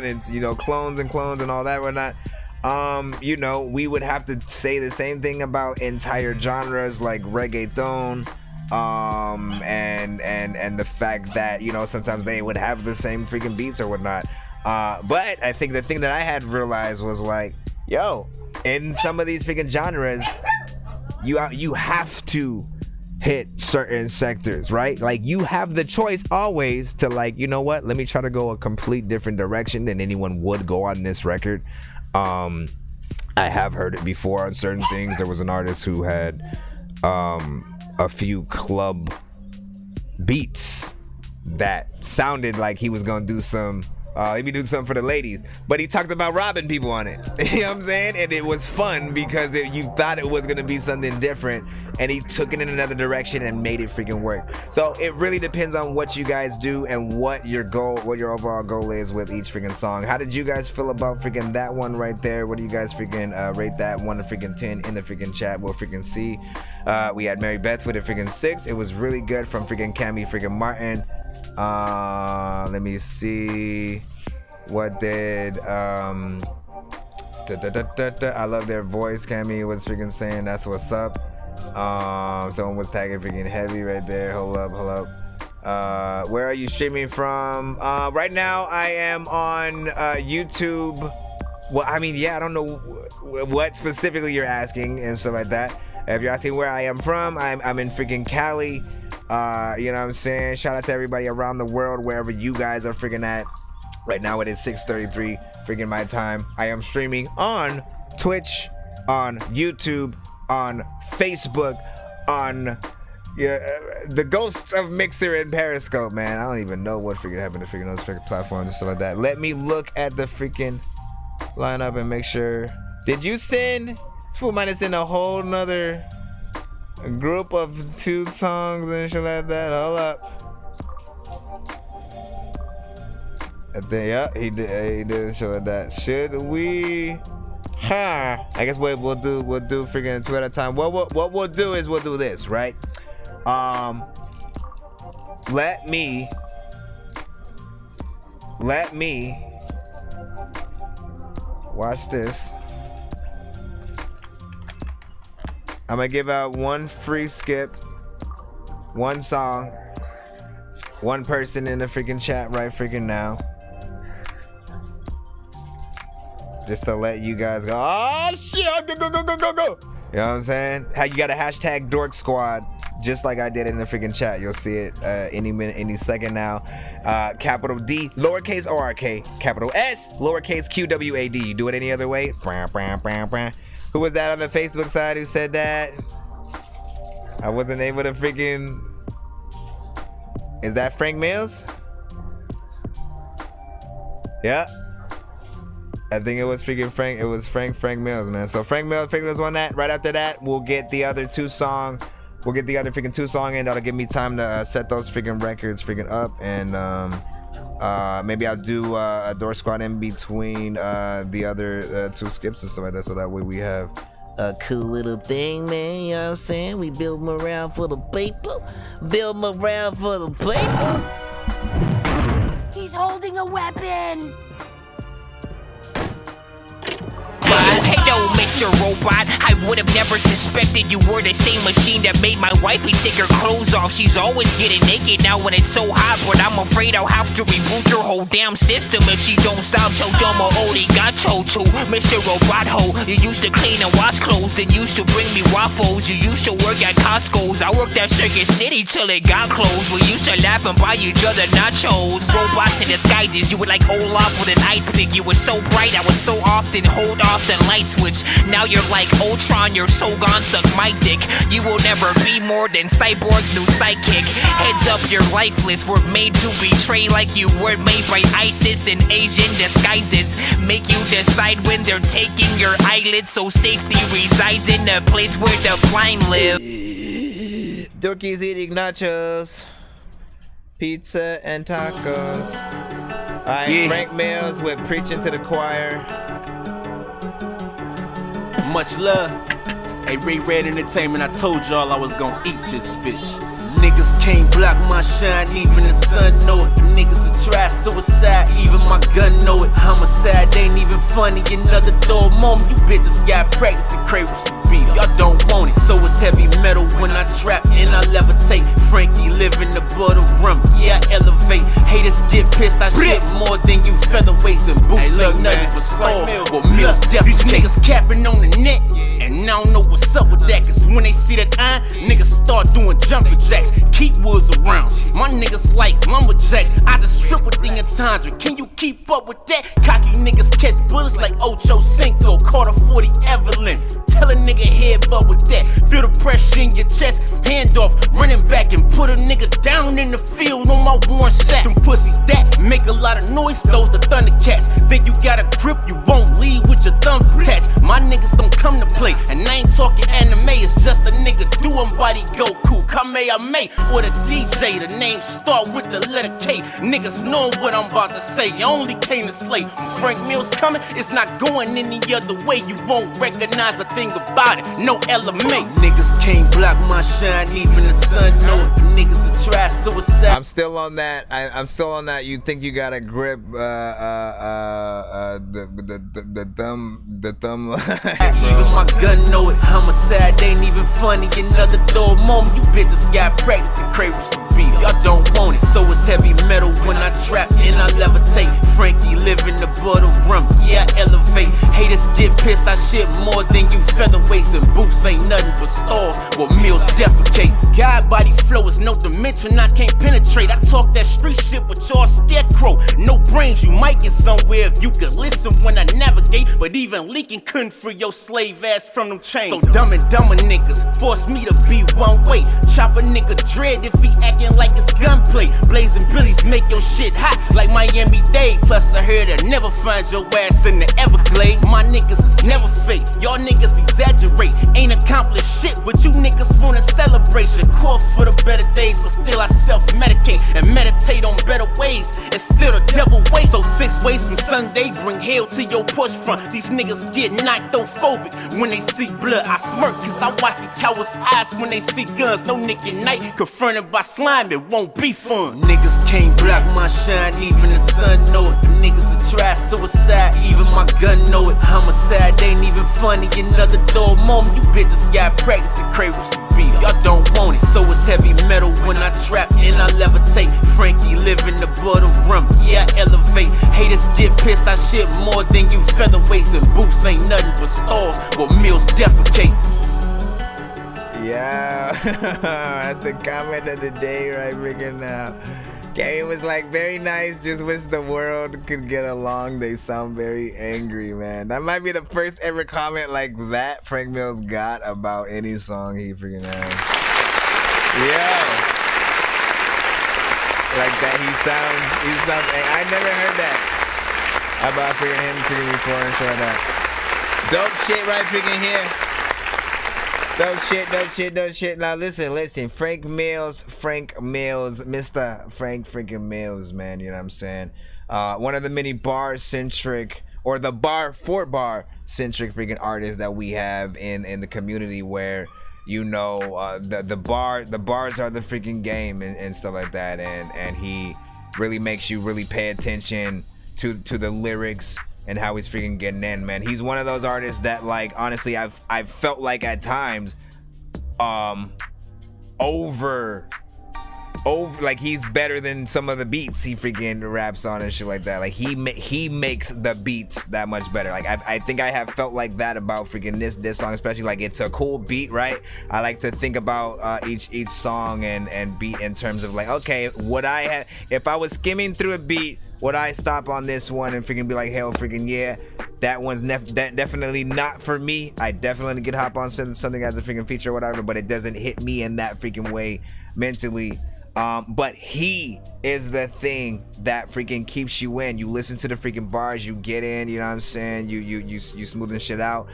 and you know, clones and all that whatnot. You know, we would have to say the same thing about entire genres like reggaeton, and the fact that, you know, sometimes they would have the same freaking beats or whatnot. But I think the thing that I had realized was like, yo, in some of these freaking genres, you have to hit certain sectors, right? Like, you have the choice always to, like, you know what, let me try to go a complete different direction than anyone would go on this record. I have heard it before on certain things. There was an artist who had a few club beats that sounded like he was gonna do some let me do something for the ladies, but he talked about robbing people on it. You know what I'm saying? And it was fun because you thought it was gonna be something different, and he took it in another direction and made it freaking work. So it really depends on what you guys do and what your overall goal is with each freaking song. How did you guys feel about freaking that one right there? What do you guys freaking rate that 1 to freaking 10 in the freaking chat? We'll freaking see. We had Mary Beth with a freaking 6. It was really good from freaking Cammy freaking Martin. Let me see. What did I love their voice. Cammy was freaking saying that's what's up. Someone was tagging freaking heavy right there. Hold up. Where are you streaming from? Right now I am on YouTube. Well, I mean, yeah, I don't know what specifically you're asking and stuff like that. If you're asking where I am from, I'm in freaking Cali. You know what I'm saying? Shout out to everybody around the world, wherever you guys are freaking at. Right now it is 6:33 freaking my time. I am streaming on Twitch, on YouTube, on Facebook, on the ghosts of Mixer and Periscope, man. I don't even know what freaking happened to freaking those freaking platforms and stuff like that. Let me look at the freaking lineup and make sure. Did you send? This fool might have sent a whole nother group of 2 songs and shit like that. Hold up. I think, yeah, he did show that. Should we? I guess we'll do freaking 2 at a time. What we'll do is we'll do this, right? Let me watch this. I'm gonna give out 1 free skip, 1 song, 1 person in the freaking chat right freaking now. Just to let you guys go, oh shit, go. You know what I'm saying? How you got a hashtag Dork Squad, just like I did in the freaking chat. You'll see it any minute, any second now. Capital D, lowercase ORK, capital S, lowercase QWAD. You do it any other way? Who was that on the Facebook side who said that? I wasn't able to freaking... Is that Frank Mills? Yeah. I think it was freaking Frank. It was Frank Mills, man. So Frank Mills won that. Right after that, we'll get the other 2 song. We'll get the other freaking 2 song in. That'll give me time to set those freaking records freaking up. And maybe I'll do a Door Squad in between the other 2 skips and stuff like that. So that way we have a cool little thing, man. You know what I'm saying? We build morale for the people. Build morale for the people. He's holding a weapon. Hello, Mr. Robot. I would have never suspected you were the same machine that made my wifey take her clothes off. She's always getting naked now when it's so hot, but I'm afraid I'll have to reboot your whole damn system if she don't stop. So dumb or arigato to Mr. Robot Ho. You used to clean and wash clothes, then used to bring me waffles. You used to work at Costco's. I worked at Circuit City till it got closed. We used to laugh and buy each other nachos. Robots in disguises, you were like Olaf with an ice pick. You were so bright, I would so often hold off the light switch. Now you're like Ultron, you're so gone, suck my dick. You will never be more than Cyborg's new sidekick. Heads up, you're lifeless. We're made to betray like you were made by ISIS in Asian disguises. Make you decide when they're taking your eyelids, so safety resides in the place where the blind live. Dorky's eating nachos, pizza, and tacos. Alright, Yeah. Frank Mills with Preaching to the Choir. Much love. Hey, Ray Red Entertainment, I told y'all I was gonna eat this bitch. Niggas can't block my shine, even the sun know it. Niggas to try suicide, even my gun know it. Homicide ain't even funny, another dull moment. You bitches got practice and cravings to beef, y'all don't want it. So it's heavy metal when I trap and I levitate. Frankie living the butter rum, yeah I elevate. Haters get pissed, I shit more than you featherweights and boots. Hey, look, nothing but store or meals. These niggas capping on the net, and I don't know what's up with that. Cause when they see that iron, niggas start doing jumping jacks. Keep woods around, my niggas like lumberjacks. I just triple the entendre, can you keep up with that? Cocky niggas catch bullets like Ocho Cinco, Carter 40 Evelyn. Tell a nigga head butt with that. Feel the pressure in your chest, hand off, running back and put a nigga down in the field on my worn sack. Them pussies that make a lot of noise, those the Thundercats. Think you got a grip, you won't lead with your thumbs attached. My niggas don't come to play, and I ain't talking anime, it's just a nigga doing body Goku, Kamehameha, or the DJ. The name start with the letter K. Niggas know what I'm about to say, you only came to slay. When Frank Mills coming, it's not going any other way. You won't recognize a thing about it, no element. Niggas can't block my shine, even the sun know it. Niggas to try suicide. I'm still on that. I'm still on that. You think you got a grip? The thumb line. Even my gun know it. Homicide ain't even funny. Another dull moment. You bitches got practice and cravings to beef. Y'all don't want it. So it's heavy metal when I trap and I levitate. Frankie living the butter rum. Yeah I elevate. Haters get pissed. I shit more than you featherweights and boots. Ain't nothing but stars where meals defecate. God body flow is no dimension I can't penetrate. I talk that street shit with y'all scarecrow. No brains, you might get somewhere if you could listen when I navigate. But even leaking couldn't free your slave ass from them chains. So dumb and dumber niggas force me to be one way. Chop a nigga dread if he acting like it's gunplay. Blazing billies make your shit hot like Miami-Dade. Plus I heard they'll never find your ass in the Everglades. My niggas is never fake, y'all niggas exaggerate. Ain't accomplished shit, but you niggas want a celebration. Call for the better days, but still I self-medicate and meditate on better ways. It's still the devil way. So 6 ways from Sunday, bring hell to your push front. These niggas get nyctophobic when they see blood. I smirk cause I watch the cowards' eyes when they see guns. No nigga night confronted by slime, it won't be fun. Niggas can't block my shine, even the sun know it. Niggas to try suicide, even my gun know it. Homicide ain't even funny, another dull moment. You bitches got practice and cravings to beef, y'all don't want it. So it's heavy metal when I trap and I levitate. Frankie living the butter rum, yeah I elevate. Haters get pissed, I shit more than you featherweights and boots. Ain't nothing but stars where meals defecate. Yeah, that's the comment of the day right freaking now. Gary was like, very nice, just wish the world could get along. They sound very angry, man. That might be the first ever comment like that Frank Mills got about any song he freaking has. Yeah. Like that, he sounds, I never heard that about freaking him freaking before and showing that. Dope shit right freaking here. Dope shit. Now listen. Frank Mills, Mr. Frank freaking Mills, man. You know what I'm saying? One of the many bar-centric, or the bar-for-bar-centric freaking artists that we have in the community, where, you know, the bars are the freaking game and stuff like that. And he really makes you really pay attention to the lyrics and how he's freaking getting in, man. He's one of those artists that, like, honestly, I've felt like at times, over, like, he's better than some of the beats he freaking raps on and shit like that. Like, he makes the beats that much better. Like, I think I have felt like that about freaking this song, especially. Like, it's a cool beat, right? I like to think about each song and beat in terms of, like, okay, would I have, if I was skimming through a beat, would I stop on this one and freaking be like, hell freaking yeah, that one's definitely not for me. I definitely could hop on something as a freaking feature or whatever, but it doesn't hit me in that freaking way mentally. But he is the thing that freaking keeps you in. You listen to the freaking bars, you get in, you know what I'm saying? You smoothing shit out.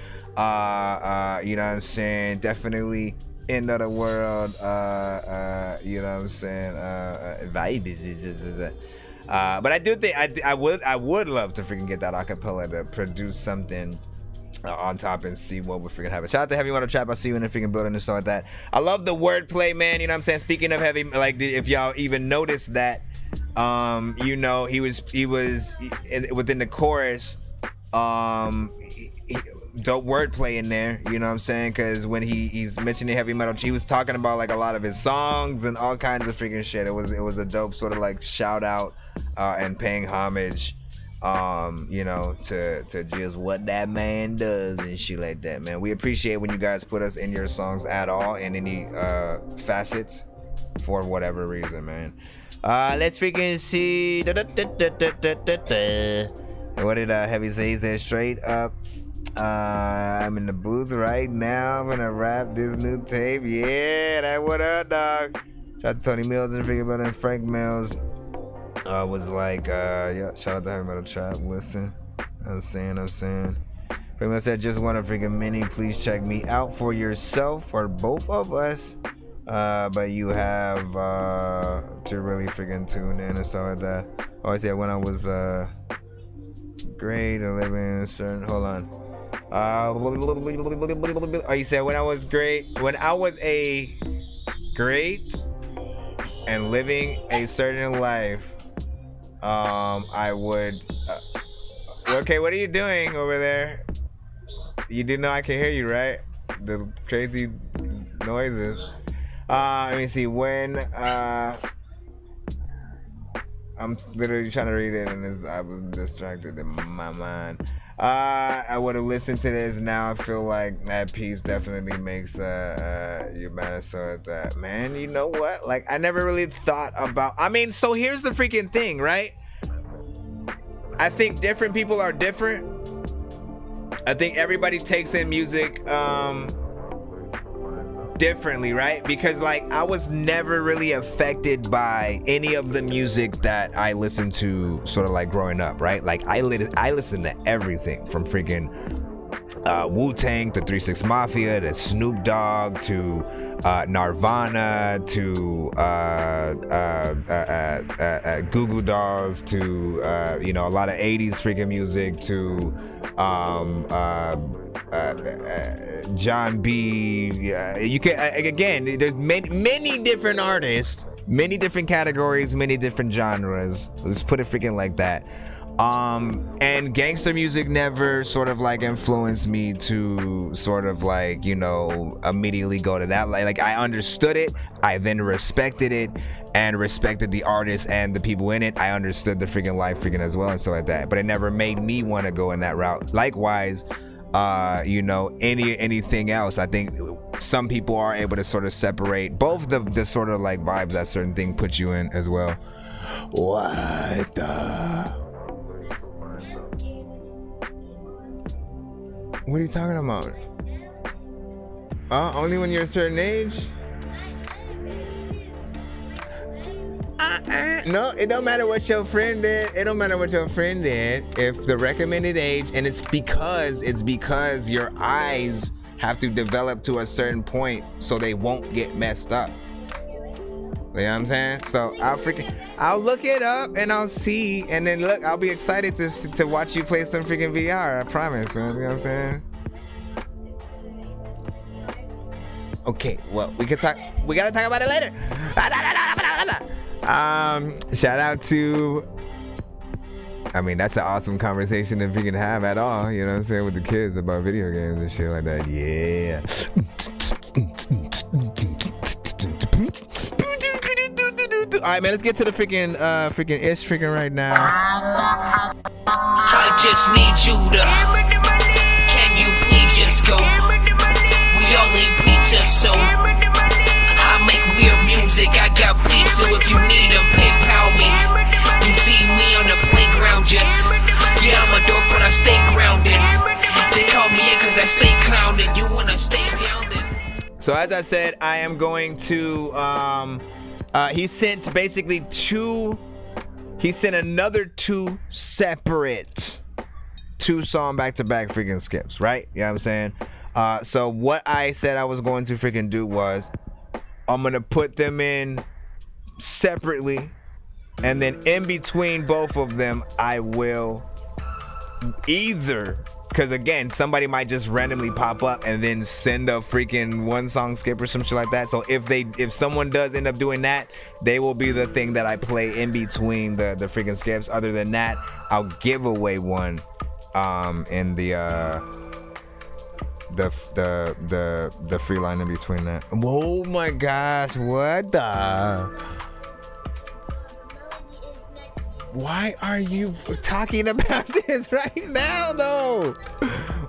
You know what I'm saying? Definitely in the world, you know what I'm saying? Vibes. But I do think I would love to freaking get that acapella to produce something on top and see what we're freaking having. Shout out to Heavy Metal Trap. I see you in the freaking building and stuff like that. I love the wordplay, man. You know what I'm saying? Speaking of heavy, like if y'all even noticed that, you know, he was within the chorus, dope wordplay in there, you know what I'm saying? Because when he's mentioning heavy metal, he was talking about like a lot of his songs and all kinds of freaking shit. It was a dope sort of like shout out and paying homage, you know, to just what that man does and shit like that, man. We appreciate when you guys put us in your songs at all in any facets for whatever reason, man. Let's freaking see. What did Heavy say? He said straight up, I'm in the booth right now. I'm gonna rap this new tape. Yeah, that what up, dog. Shout out to Tony Mills and freaking brother Frank Mills. Was like, yeah, shout out to Heavy Metal Trap. Listen, I'm saying. Pretty much said, just want a freaking mini. Please check me out for yourself or both of us. But you have to really freaking tune in and stuff like that. Oh, I said when I was grade or living in a certain. Hold on. Oh, you said when I was great. When I was a great and living a certain life, I would. Okay, what are you doing over there? You do know I can hear you, right? The crazy noises. Let me see. When I'm literally trying to read it and I was distracted in my mind. I would have listened to this. Now I feel like that piece definitely makes you better. So that, man, you know what? Like, I never really thought about. I mean, so here's the freaking thing, right? I think different people are different. I think everybody takes in music differently, right? Because like I was never really affected by any of the music that I listened to sort of like growing up, right? Like I listened to everything from freaking Wu-Tang to 3 6 Mafia to Snoop Dogg to Nirvana to Goo Goo Dolls to you know, a lot of 80s freaking music to John B. You can again, there's many different artists, many different categories, many different genres. Let's put it freaking like that. And gangster music never sort of like influenced me to sort of like, you know, immediately go to that. Like I understood it, I then respected it and respected the artists and the people in it. I understood the freaking life freaking as well and stuff like that. But it never made me want to go in that route. Likewise, you know, anything else. I think some people are able to sort of separate both the sort of like vibes that certain thing puts you in as well. What the? What are you talking about? Only when you're a certain age? No, it don't matter what your friend did. It don't matter what your friend did. If the recommended age, and it's because your eyes have to develop to a certain point so they won't get messed up. You know what I'm saying? So I'll look it up and I'll see, and then look, I'll be excited to watch you play some freaking VR. I promise, man. You know what I'm saying? Okay, well, we gotta talk about it later. Shout out to, I mean, that's an awesome conversation if you can have at all, you know what I'm saying, with the kids about video games and shit like that. Yeah. All right, man, let's get to the freaking ish freaking right now. I just need you to, can you please just go? We all need pizza, so I make weird music. I got beats, so if you need them, PayPal me. You see me on the playground, just yeah, I'm a dork, but I stay grounded. They call me in cause I stay clowning. You wanna stay down then? So as I said, I am going to he sent another two separate 2-song back-to-back freaking skips, right? You know what I'm saying? So what I said I was going to freaking do was I'm gonna put them in separately And then in between both of them, I will either, because again, somebody might just randomly pop up and then send a freaking one song skip or some shit like that. So if someone does end up doing that, they will be the thing that I play in between the freaking skips. Other than that, I'll give away one in the free line in between that. Oh my gosh, what the? Why are you talking about this right now, though?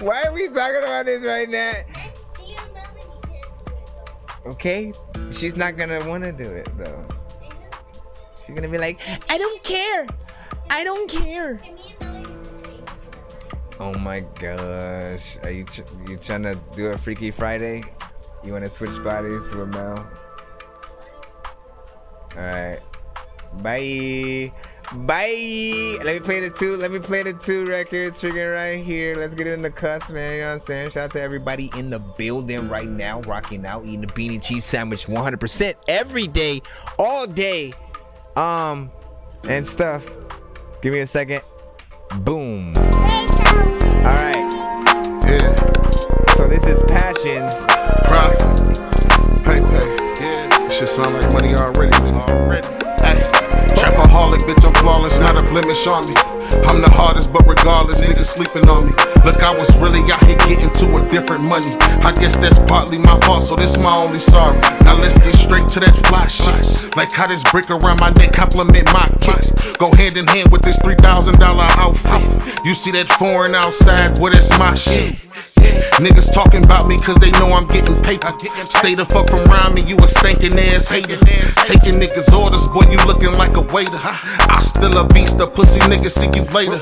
Why are we talking about this right now? Okay, she's not gonna want to do it, though. She's gonna be like, I don't care. I don't care. Oh my gosh. Are you trying to do a Freaky Friday? You want to switch bodies with Mel? Alright. Bye. Bye. Let me play the two records freaking right here. Let's get it in the cuss, man. You know what I'm saying? Shout out to everybody in the building right now, rocking out, eating a bean and cheese sandwich 100% every day, all day. And stuff. Give me a second. Boom. Alright. Yeah. So this is Passions. Profit. Pay. Yeah. Shit sound like money already, nigga. Already. Hey. Trapaholic, bitch, I'm flawless, not a blemish on me. I'm the hardest, but regardless, niggas sleeping on me. Look, I was really out here getting to a different money. I guess that's partly my fault, so this my only sorry. Now let's get straight to that fly shit. Like how this brick around my neck compliment my kicks. Go hand in hand with this $3,000 outfit. You see that foreign outside, well that's my shit. Niggas talking about me cause they know I'm getting paper. Stay the fuck from around me, you a stinking ass hater. Taking niggas orders, boy, you looking like a waiter. I still a vista, pussy niggas see you later.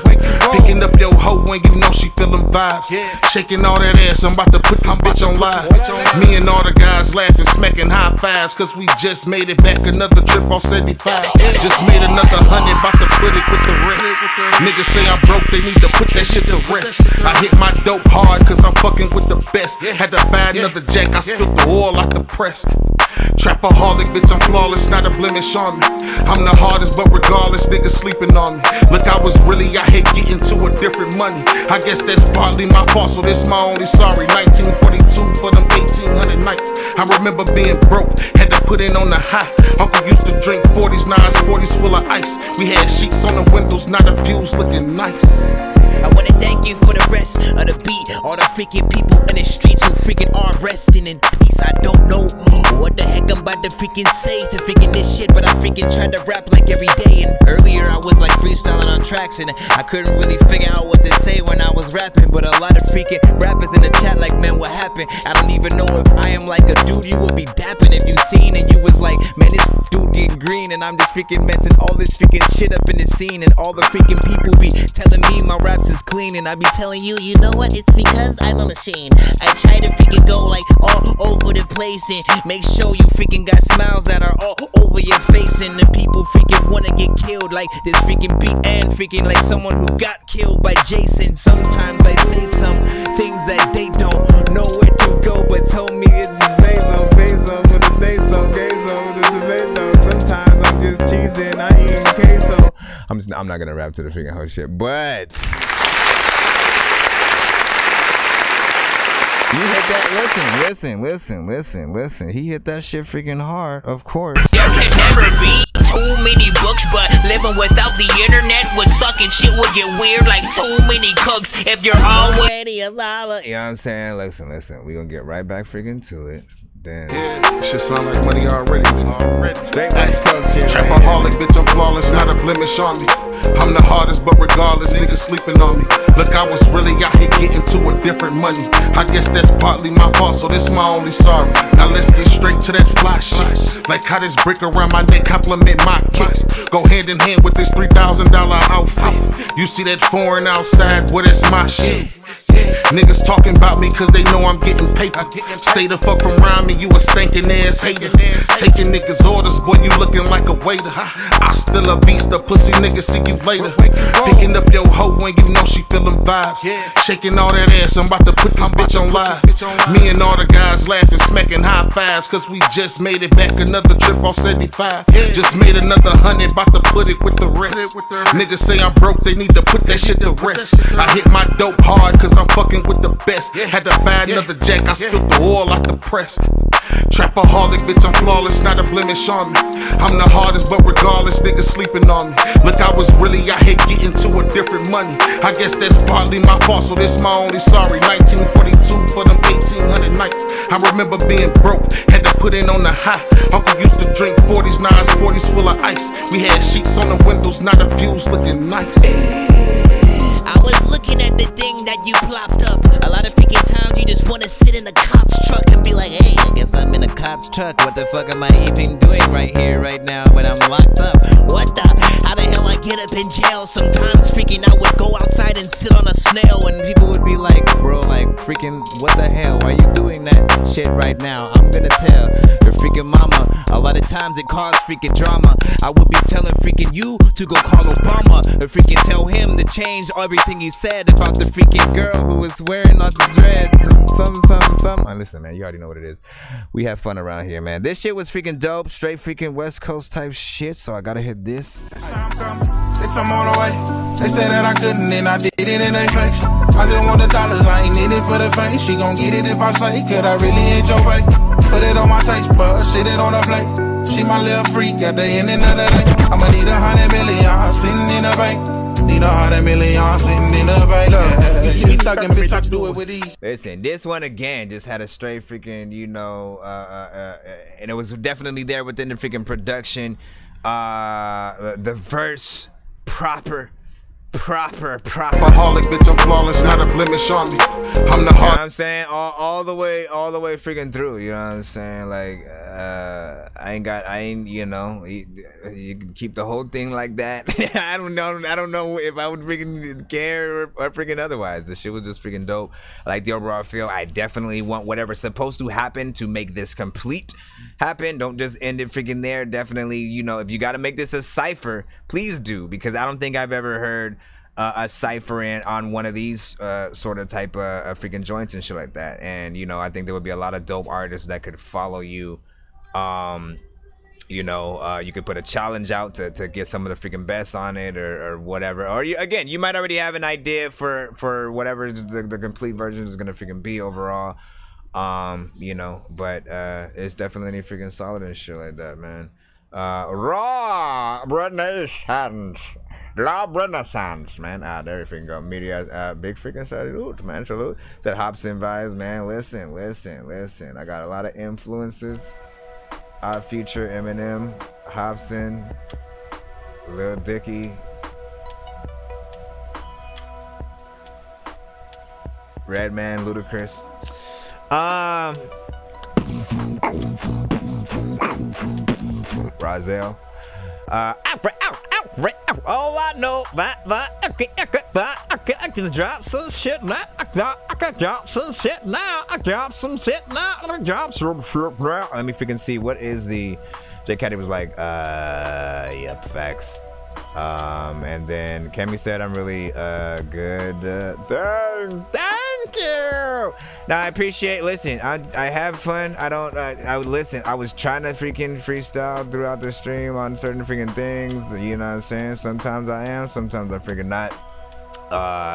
Picking up your hoe when you know she feelin' vibes. Shaking all that ass, I'm about to put this bitch on live. Me and all the guys laughing, smacking high fives. Cause we just made it back, another trip off 75. Just made another 100, about to put it with the rest. Niggas say I'm broke, they need to put that shit to rest. I hit my dope hard cause I'm fucking with the best. Had to buy another jack, I spilled the oil out the press. Trapaholic, bitch, I'm flawless, not a blemish on me. I'm the hardest, but regardless, niggas sleeping on me. Look, I was really out here getting to a different money. I guess that's partly my fault, so this my only sorry. 1942 for them 1800 nights. I remember being broke, had to put in on the high. Uncle used to drink 40s, 9s, 40s full of ice. We had sheets on the windows, not a fuse, looking nice. I wanna thank you for the rest of the beat. All the freaking people in the streets who freaking are resting in peace. I don't know what the heck I'm about to freaking say to freaking this shit, but I freaking tried to rap like every day. And earlier I was like freestyling on tracks and I couldn't really figure out what to say when I was rapping. But a lot of freaking rappers in the chat like, man, what happened? I don't even know if I am like a dude you would be dapping if you seen and you was like, man, this dude getting green and I'm just freaking messing all this freaking shit up in the scene. And all the freaking people be telling me my raps is clean and I be telling you, you know what, it's because I'm a machine. I try to freaking go like all over the place and make sure you freaking got smiles that are all over your face. And the people freaking wanna get killed like this freaking beat and freaking like someone who got killed by Jason. Sometimes I say some things that they don't know where to go, but told me it's a day-so, face-so, with a day-so, gay-so, with a debate-so. Sometimes I'm just cheesing, I eating queso. I'm not gonna rap to the freaking whole shit, but you hit that, listen. He hit that shit freaking hard, of course. There can never be too many books, but living without the internet would suck and shit would get weird like too many cooks. If you're already a dollar. You know what I'm saying? Listen. We gonna get right back freaking to it. Damn. Yeah, shit sound like money already, nigga. Straight West Coast shit. Trapaholic, bitch, I'm flawless, not a blemish on me. I'm the hardest, but regardless, niggas sleeping on me. Look, I was really out here getting to a different money. I guess that's partly my fault, so this my only sorry. Now let's get straight to that fly shit. Like how this brick around my neck compliment my kicks. Go hand in hand with this $3,000 outfit. You see that foreign outside, well that's my shit. Niggas talking about me cause they know I'm getting paper. Stay the fuck from around me, you a stinking ass hater. Taking niggas orders, boy, you looking like a waiter. I still a vista, pussy niggas see you later. Picking up your hoe when you know she feelin' vibes. Shaking all that ass, I'm about to put this bitch on live. Me and all the guys laughing, smacking high fives, cause we just made it back another trip off 75. Just made another 100, about to put it with the rest. Niggas say I'm broke, they need to put that shit to rest. I hit my dope hard cause I'm fucking with the best. Had to buy another jack, I spilled the oil out the press. Trapaholic, bitch, I'm flawless, not a blemish on me. I'm the hardest, but regardless, niggas sleeping on me. Look, I was really out here getting to a different money. I guess that's partly my fault, so this my only sorry. 1942 for them 1800 nights. I remember being broke, had to put in on the high. Uncle used to drink 40s, now it's 40s full of ice. We had sheets on the windows, not a views looking nice. I was looking at the thing that you plopped up. A lot of freaking times you just wanna sit in the cop's truck and be like, hey, I guess I'm in a cop's truck. What the fuck am I even doing right here, right now, when I'm locked up? What the? How the hell I get up in jail? Sometimes freaking I would go outside and sit on a snail and people would be like, bro, like freaking what the hell? Why are you doing that shit right now? I'm gonna tell your freaking mama. A lot of times it caused freaking drama. I would be telling freaking you to go call Obama or freaking tell him to change everything he said about the freaking girl who was wearing all the dreads. Some. Listen, man, you already know what it is. We have fun around here, man. This shit was freaking dope. Straight freaking West Coast type shit. So I gotta hit this. Bitch, I'm on the way. They said that I couldn't, and I did it in their face. I just want the dollars, I ain't in it for the fame. She gon' get it if I say, could I really ain't your bae? Put it on my taste bud, sit it on a plate. She my little freak at the end of the day. I'ma need 100 million sitting in a bank. Need 100 million sitting in a bank. You see me thugging, bitch, I do it with ease. Listen, this one again just had a straight freaking, you know, and it was definitely there within the freaking production. The verse, proper. Trapaholic, bitch, I'm flawless, not a blemish on me. I'm the hard. You know what I'm saying? All the way freaking through. You know what I'm saying? Like, I ain't, you know, you can keep the whole thing like that. I don't know if I would freaking care or freaking otherwise. The shit was just freaking dope. I like the overall feel. I definitely want whatever's supposed to happen to make this complete happen. Don't just end it freaking there. Definitely, you know, if you got to make this a cipher, please do, because I don't think I've ever heard a cipher in on one of these sort of type of freaking joints and shit like that. And you know, I think there would be a lot of dope artists that could follow you. You know, you could put a challenge out to get some of the freaking best on it or whatever. Or you might already have an idea for whatever the complete version is gonna freaking be overall. You know, but it's definitely freaking solid and shit like that, man. Raw Renaissance. La Renaissance, man. There you freaking go. Media, big freaking salute, man. Salute. Said Hobson vibes, man. Listen. I got a lot of influences. Future, Eminem, Hobson, Lil Dicky, Redman, Ludacris. Rozelle. All I know I can drop some shit now. I can drop some shit now. Let me freaking see. What is the J Caddy was like, yep, facts. And then Kemi said I'm really good. Thank you. Now I appreciate. Listen, I have fun. I would listen. I was trying to freaking freestyle throughout the stream on certain freaking things. You know what I'm saying? Sometimes I am. Sometimes I freaking not.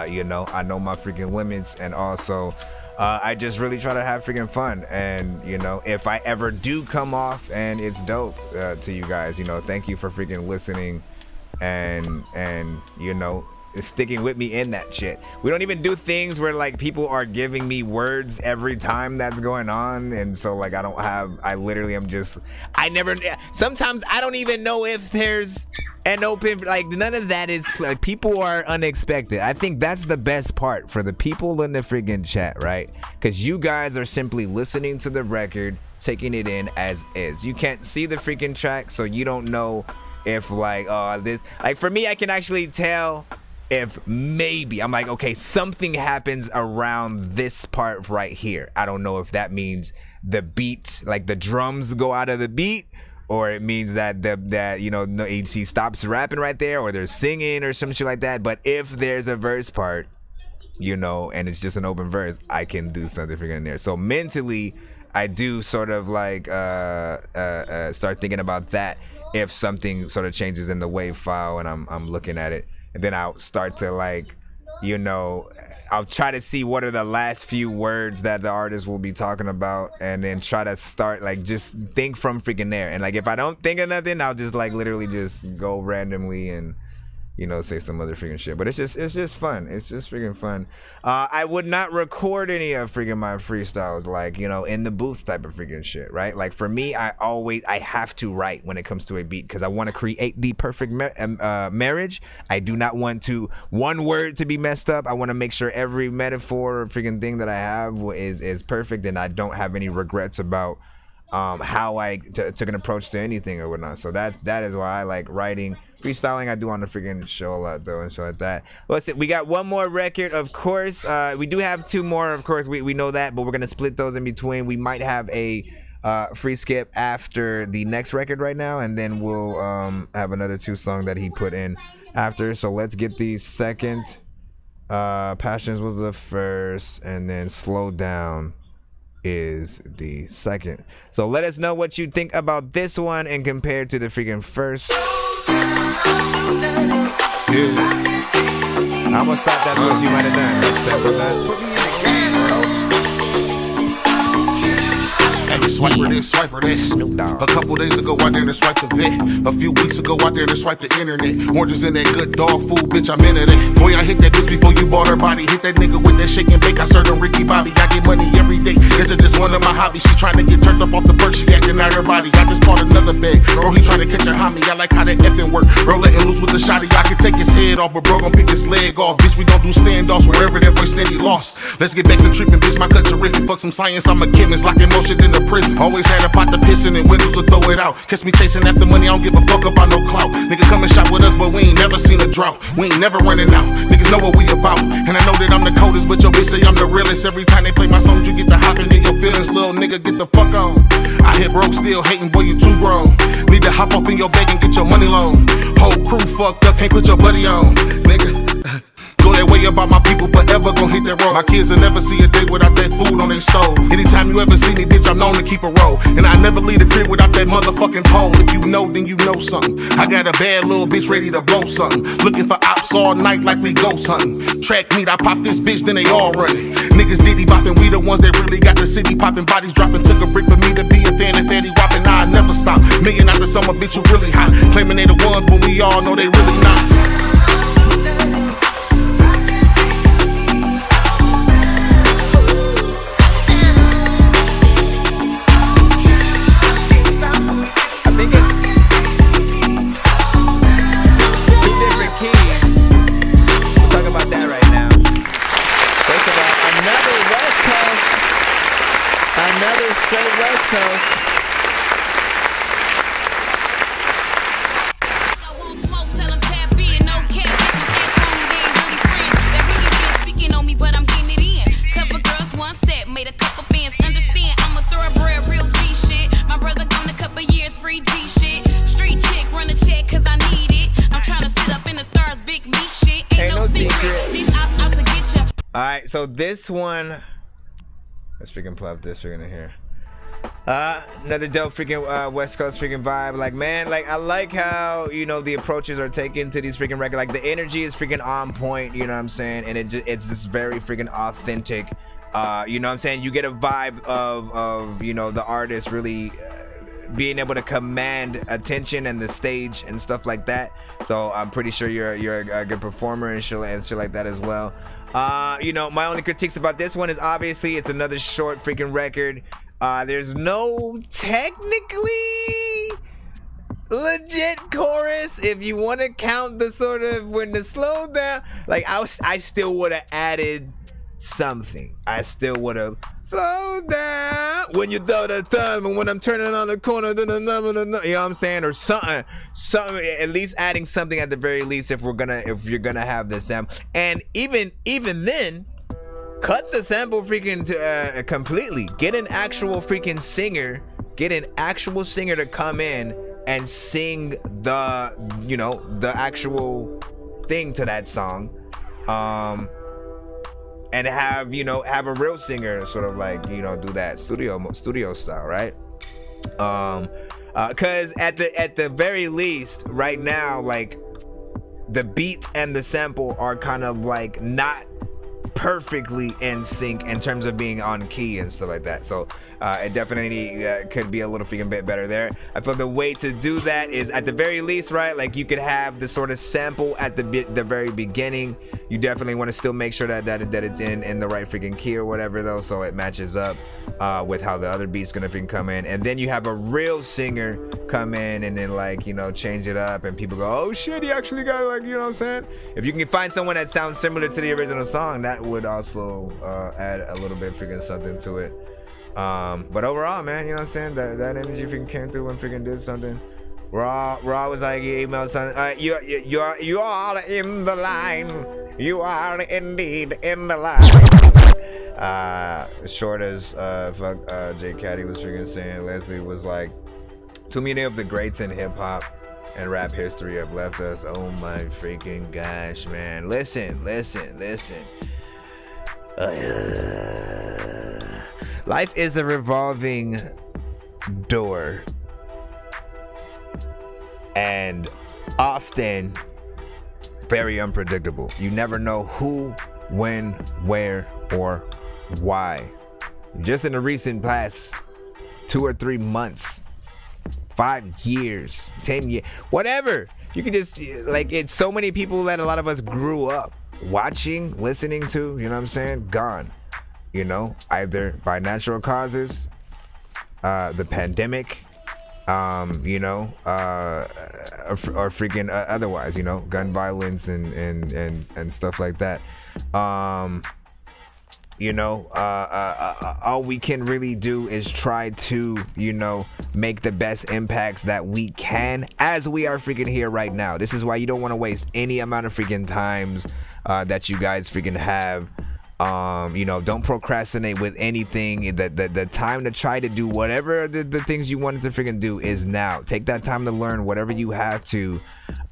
You know, I know my freaking limits, and also I just really try to have freaking fun. And you know, if I ever do come off and it's dope to you guys, you know, thank you for freaking listening and you know, sticking with me in that shit. We don't even do things where like people are giving me words every time that's going on, and so like I literally am just, sometimes I don't even know if there's an open, like none of that is, like people are unexpected. I think that's the best part for the people in the friggin' chat, right? Because you guys are simply listening to the record, taking it in as is. You can't see the freaking track, so you don't know if like, oh, this, like for me, I can actually tell if maybe I'm like, okay, something happens around this part right here. I don't know if that means the beat, like the drums go out of the beat, or it means that he stops rapping right there, or they're singing or some shit like that. But if there's a verse part, and it's just an open verse, I can do something freaking in there. So mentally, I do sort of like start thinking about that if something sort of changes in the wave file and I'm looking at it. And then I'll start to like, I'll try to see what are the last few words that the artist will be talking about, and then try to start like just think from freaking there. And like if I don't think of nothing, I'll just like literally just go randomly and say some other freaking shit. But it's just fun. It's just freaking fun. I would not record any of freaking my freestyles like, in the booth type of freaking shit, right? Like for me, I have to write when it comes to a beat because I want to create the perfect marriage. I do not want one word to be messed up. I want to make sure every metaphor or freaking thing that I have is perfect, and I don't have any regrets about how I took an approach to anything or whatnot. So that is why I like writing. Freestyling I do on the freaking show a lot though, and so like that. Listen, we got one more record, of course. We do have two more, of course. We know that, but we're gonna split those in between. We might have a free skip after the next record right now, and then we'll have another 2 song that he put in after. So let's get the second. Passions was the first, and then Slow Down is the second. So let us know what you think about this one and compared to the freaking first. Yeah. I almost thought that's what you might have done. Except for that. Put me in the game, bro. Hey, swiper this, swiper that. A couple days ago, I didn't swipe the vet. A few weeks ago, I didn't swipe the internet. Oranges in that good dog food, bitch, I'm into that. Boy, I hit that bitch before you bought her body. Hit that nigga with that shake and bake. I served him Ricky Bobby. I get money every day. This is just one of my hobbies. She trying to get turned up off the perk. She acting out her body. I just bought another bag. Bro, he trying to catch her homie. I like how that effing work. Bro, letting loose with the shotty. I can take his head off, but bro, gon' pick his leg off. Bitch, we don't do standoffs wherever that boy steady lost. Let's get back to tripping, bitch. My cut terrific. Fuck some science. I'm a chemist. Locking more shit in the prison. Always had a pot to pissin' and windows to throw it out. Catch me chasing after money. I don't give a fuck about no clout. Nigga come and shop with us, but we ain't never seen a drought. We ain't never running out. Niggas know what we about. And I know that I'm the coldest, but your bitch say I'm the realest. Every time they play my songs, you get the hopping in your feelings. Little nigga, get the fuck on. I hit broke, still hating, boy, you too grown. Need to hop off in your bag and get your money loan. Whole crew fucked up, can't put your buddy on. Nigga, go that way about my people forever, gon' hit that road. My kids will never see a day without that food on their stove. Anytime you ever see me, bitch, I'm known to keep a roll. And I never leave the crib without that motherfucking pole. If you know, then you know something. I got a bad little bitch ready to blow something. Looking for ops all night like we ghost hunting. Track meet, I pop this bitch, then they all running. Niggas diddy bopping, we the ones that really got the city popping. Bodies dropping, took a brick for me to be a fan and fatty whopping. Nah, I never stop. Million out the summer, bitch, you really hot. Claiming they the ones, but we all know they really not. Straight West Coast. All right, so this one, let's freaking pull up this freaking in here. Another dope freaking West Coast freaking vibe. Like, man, like I like how, you know, the approaches are taken to these freaking records. Like the energy is freaking on point, you know what I'm saying? And it's just very freaking authentic. You know what I'm saying? You get a vibe of you know, the artist really being able to command attention and the stage and stuff like that. So I'm pretty sure you're a good performer and shit like that as well. You know, my only critiques about this one is obviously it's another short freaking record. There's no technically legit chorus. If you want to count the sort of when the slow down, like I still would have added something. I still would have slow down when you throw the thumb, and when I'm turning on the corner, then another, you know what I'm saying, or something. At least adding something at the very least if you're gonna have the sample, and even then, cut the sample freaking to, completely. Get an actual freaking singer. Get an actual singer to come in and sing the actual thing to that song, and have a real singer sort of like do that studio style, right? Because at the very least right now, like, the beat and the sample are kind of like not perfectly in sync in terms of being on key and stuff like that. So it definitely could be a little freaking bit better there. I feel the way to do that is at the very least, right? Like, you could have the sort of sample at the very beginning. You definitely want to still make sure that it's in the right freaking key or whatever, though, so it matches up with how the other beat's gonna freaking come in. And then you have a real singer come in and then, like, change it up, and people go, oh shit, he actually got, like, you know what I'm saying? If you can find someone that sounds similar to the original song, that would also add a little bit freaking something to it. But overall, man, you know what I'm saying, that energy freaking came through and freaking did something. Raw was like, you emailed something, you are in the line, you are indeed in the line. Short as J Caddy was freaking saying, Leslie was like, too many of the greats in hip-hop and rap history have left us. Oh my freaking gosh, man. Listen. Life is a revolving door, and often very unpredictable. You never know who, when, where, or why. Just in the recent past 2 or 3 months, 5 years, 10 years, whatever, you can just, like, it's so many people that a lot of us grew up watching, listening to, you know what I'm saying, gone, either by natural causes, the pandemic, or freaking otherwise, gun violence and stuff like that. All we can really do is try to, make the best impacts that we can as we are freaking here right now. This is why you don't want to waste any amount of freaking times that you guys freaking have. Don't procrastinate with anything. The time to try to do whatever the things you wanted to freaking do is now. Take that time to learn whatever you have to,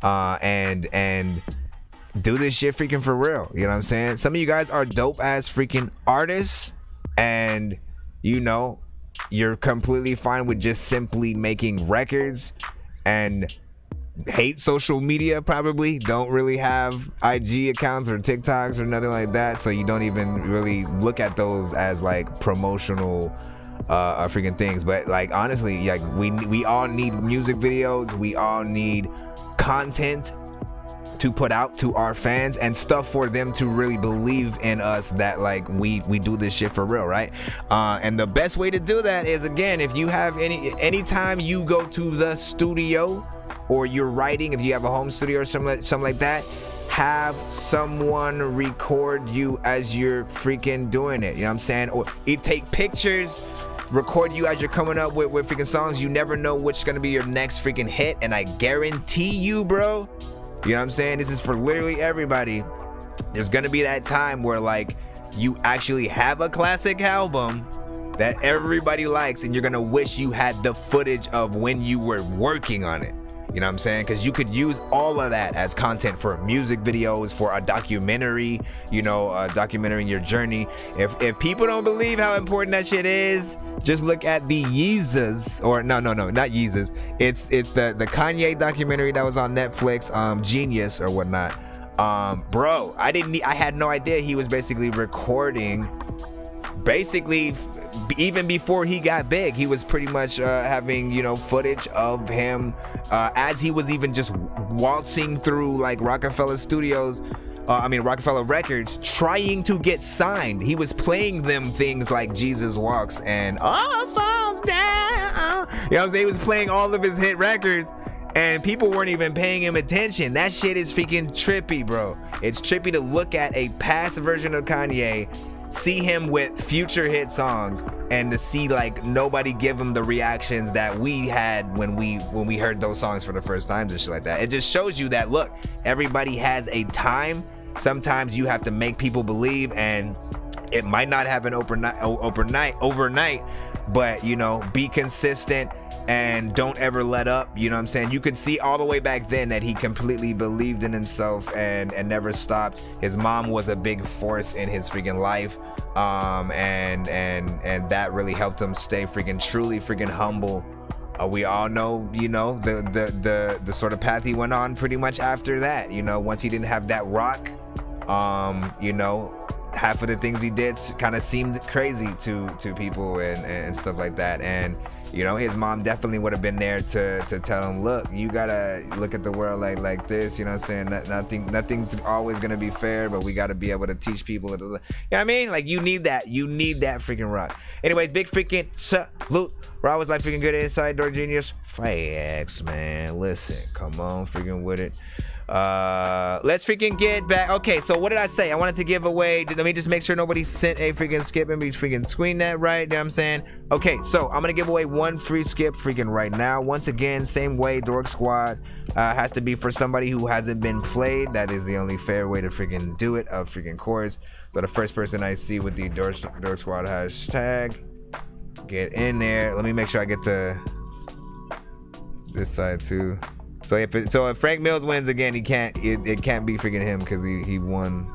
and do this shit freaking for real. You know what I'm saying? Some of you guys are dope ass freaking artists, and you're completely fine with just simply making records and hate social media, probably don't really have IG accounts or TikToks or nothing like that, so you don't even really look at those as like promotional freaking things. But like, honestly, like, we all need music videos, we all need content to put out to our fans and stuff for them to really believe in us, that like we do this shit for real, right? And the best way to do that is, again, if you have anytime you go to the studio or you're writing, if you have a home studio or something like that, have someone record you as you're freaking doing it, you know what I'm saying? Or take pictures, record you as you're coming up with freaking songs. You never know which is gonna be your next freaking hit, and I guarantee you, bro, you know what I'm saying, this is for literally everybody, there's gonna be that time where like you actually have a classic album that everybody likes, and you're gonna wish you had the footage of when you were working on it. You know what I'm saying? Because you could use all of that as content for music videos, for a documentary, documenting your journey. If people don't believe how important that shit is, just look at the Yeezus, or no, not Yeezus. It's the Kanye documentary that was on Netflix, Genius or whatnot. Bro, I had no idea he was basically recording, even before he got big. He was pretty much having footage of him as he was even just waltzing through like Rockefeller Records, trying to get signed. He was playing them things like Jesus Walks and All Falls Down, you know what I'm saying? He was playing all of his hit records, and people weren't even paying him attention. That shit is freaking trippy, bro. It's trippy to look at a past version of Kanye see him with future hit songs and to see like nobody give him the reactions that we had when we heard those songs for the first time and shit like that. It just shows you that, look, everybody has a time. Sometimes you have to make people believe, and it might not happen overnight, but you know, be consistent and don't ever let up. You know what I'm saying? You could see all the way back then that he completely believed in himself and never stopped. His mom was a big force in his freaking life, and that really helped him stay freaking truly freaking humble. We all know, you know, the sort of path he went on pretty much after that. You know, once he didn't have that rock, you know, half of the things he did kind of seemed crazy to people and stuff like that. And you know, his mom definitely would have been there to tell him, look, you gotta look at the world like this. You know what I'm saying? Nothing's always gonna be fair, but we gotta be able to teach people. You know what I mean? Like, you need that freaking rock. Anyways, big freaking salute. Raw was like freaking good inside Dork Genius. Facts, man. Listen, come on, freaking with it. Let's freaking get back. Okay, so what did I say? I wanted to give away. Let me just make sure nobody sent a freaking skip and be freaking screen that right. You know what I'm saying? Okay, so I'm gonna give away one free skip freaking right now. Once again, same way, Dork Squad has to be for somebody who hasn't been played. That is the only fair way to freaking do it, of freaking course. So the first person I see with the Dork Squad hashtag, get in there. Let me make sure I get to this side too. So if Frank Mills wins again, it can't be freaking him because he won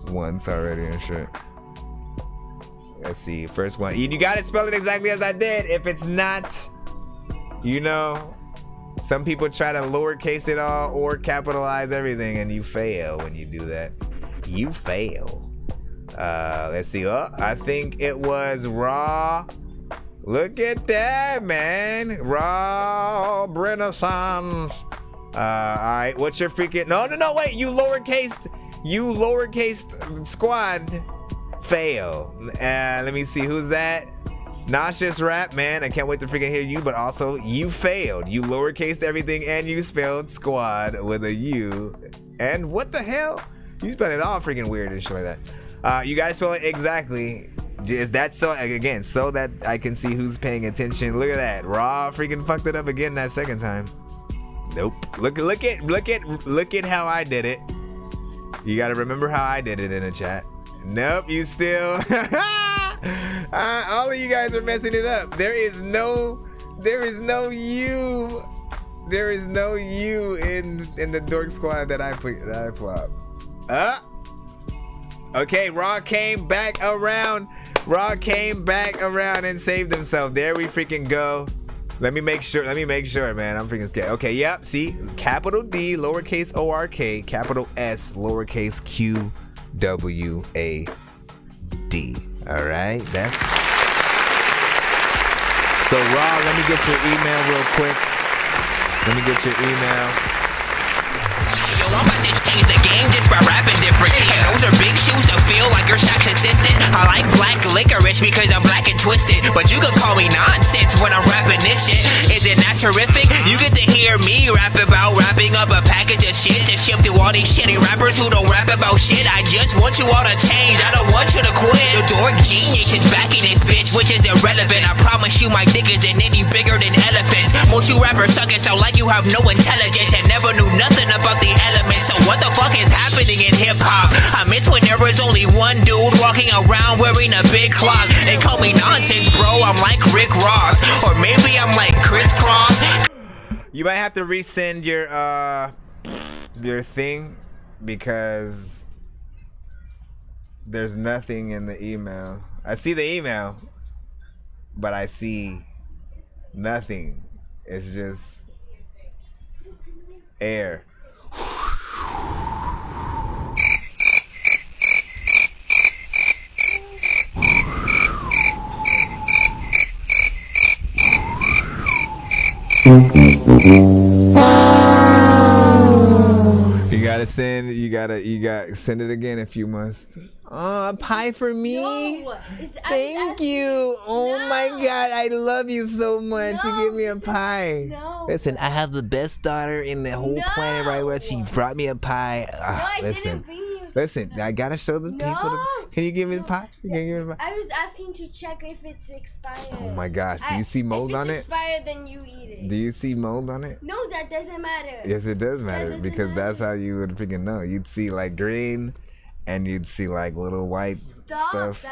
once already and shit. Let's see, first one. You gotta spell it exactly as I did. If it's not, you know, some people try to lowercase it all or capitalize everything, and you fail when you do that. You fail. Let's see. Oh, I think it was Raw. Look at that, man. Raw Renaissance. All right, what's your freaking... No, wait. You lowercase squad. Fail. Let me see. Who's that? Nauseous Rap, man. I can't wait to freaking hear you, but also you failed. You lowercased everything and you spelled squad with a U. And what the hell? You spelled it all freaking weird and shit like that. You gotta spell it exactly. Is that so, again, so that I can see who's paying attention? Look at that. Raw freaking fucked it up again that second time. Nope. Look at how I did it. You gotta remember how I did it in the chat. Nope, you still all of you guys are messing it up. There is no you in the Dork Squad that I plop. Okay, Raw came back around and saved himself. There we freaking go. Let me make sure, man. I'm freaking scared. Okay, yep. See, capital D, lowercase O-R-K, capital S, lowercase Q-W-A-D. All right, that's... So, Raw, let me get your email real quick. Yo, I'm about to change the game just by rapping different. Yeah, those are big shoes to feel like you're Shaq's assistant. I like black licorice because I'm black and twisted, but you could call me Nonsense when I'm rapping this shit. Is it not terrific? You get to hear me rap about wrapping up a package of shit to ship to all these shitty rappers who don't rap about shit. I just want you all to change. I don't want you to quit. The Dork Genius is back in this bitch, which is irrelevant. I promise you my dick isn't any bigger than elephants. Most you rappers suck it so like you have no intelligence and never knew nothing about the elements. So what the fuck is happening in hip-hop? I miss when there was only one dude walking around wearing a big clock. They call me Nonsense, bro. I'm like Rick Ross, or maybe I'm like Chris Cross. You might have to resend your thing because there's nothing in the email. I see the email, but I see nothing. It's just air. You gotta send it again if you must. A pie for me? No, Thank you. Oh my God, I love you so much. You give me a pie. No. Listen, I have the best daughter in the whole planet right where she brought me a pie. I Listen. didn't bring you Listen, I gotta show the people. Can you give me the pot? I was asking to check if it's expired. Oh my gosh, do you see mold on If it? it's expired, then you eat it. Do you see mold on it? No, that doesn't matter. Yes, it does matter because that's how you would freaking know. You'd see like green, and you'd see like little white stuff.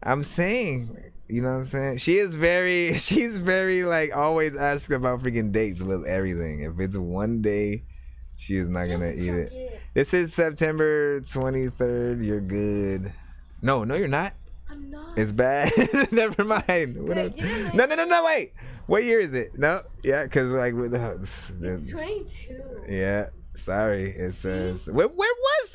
I'm saying, you know what I'm saying? She's very like always asking about freaking dates with everything. If it's one day, she is not gonna eat it. This is September 23rd. You're good. No, you're not. I'm not. It's bad. Never mind. No, wait. What year is it? No, yeah, because like with it's 22. Yeah, sorry. It says where was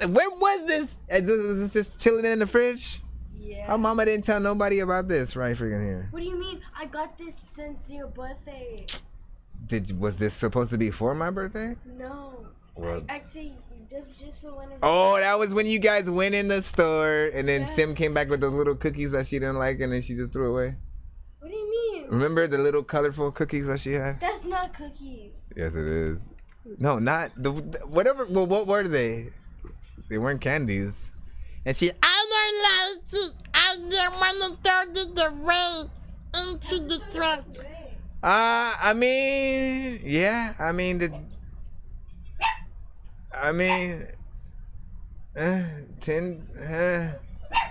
this? Was this just chilling in the fridge? Yeah. Our mama didn't tell nobody about this right freaking here. What do you mean? I got this since your birthday. Was this supposed to be for my birthday? No. Well, Actually, that was just for whenever. Oh, that was when you guys went in the store and then Sim came back with those little cookies that she didn't like and then she just threw away. What do you mean? Remember the little colorful cookies that she had? That's not cookies. Yes, it is. No, not the whatever. Well, what were they? They weren't candies. And she, I don't want to throw the rain into the truck. I mean, yeah. I mean, 10.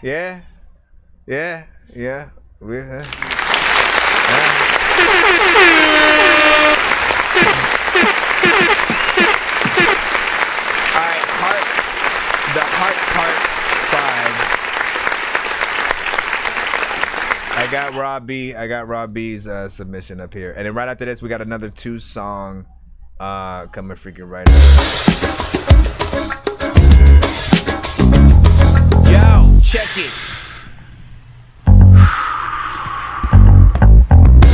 Yeah. The heart part 5. I got Rob B's submission up here, and then right after this, we got another 2-song coming freaking right up. Yo, check it.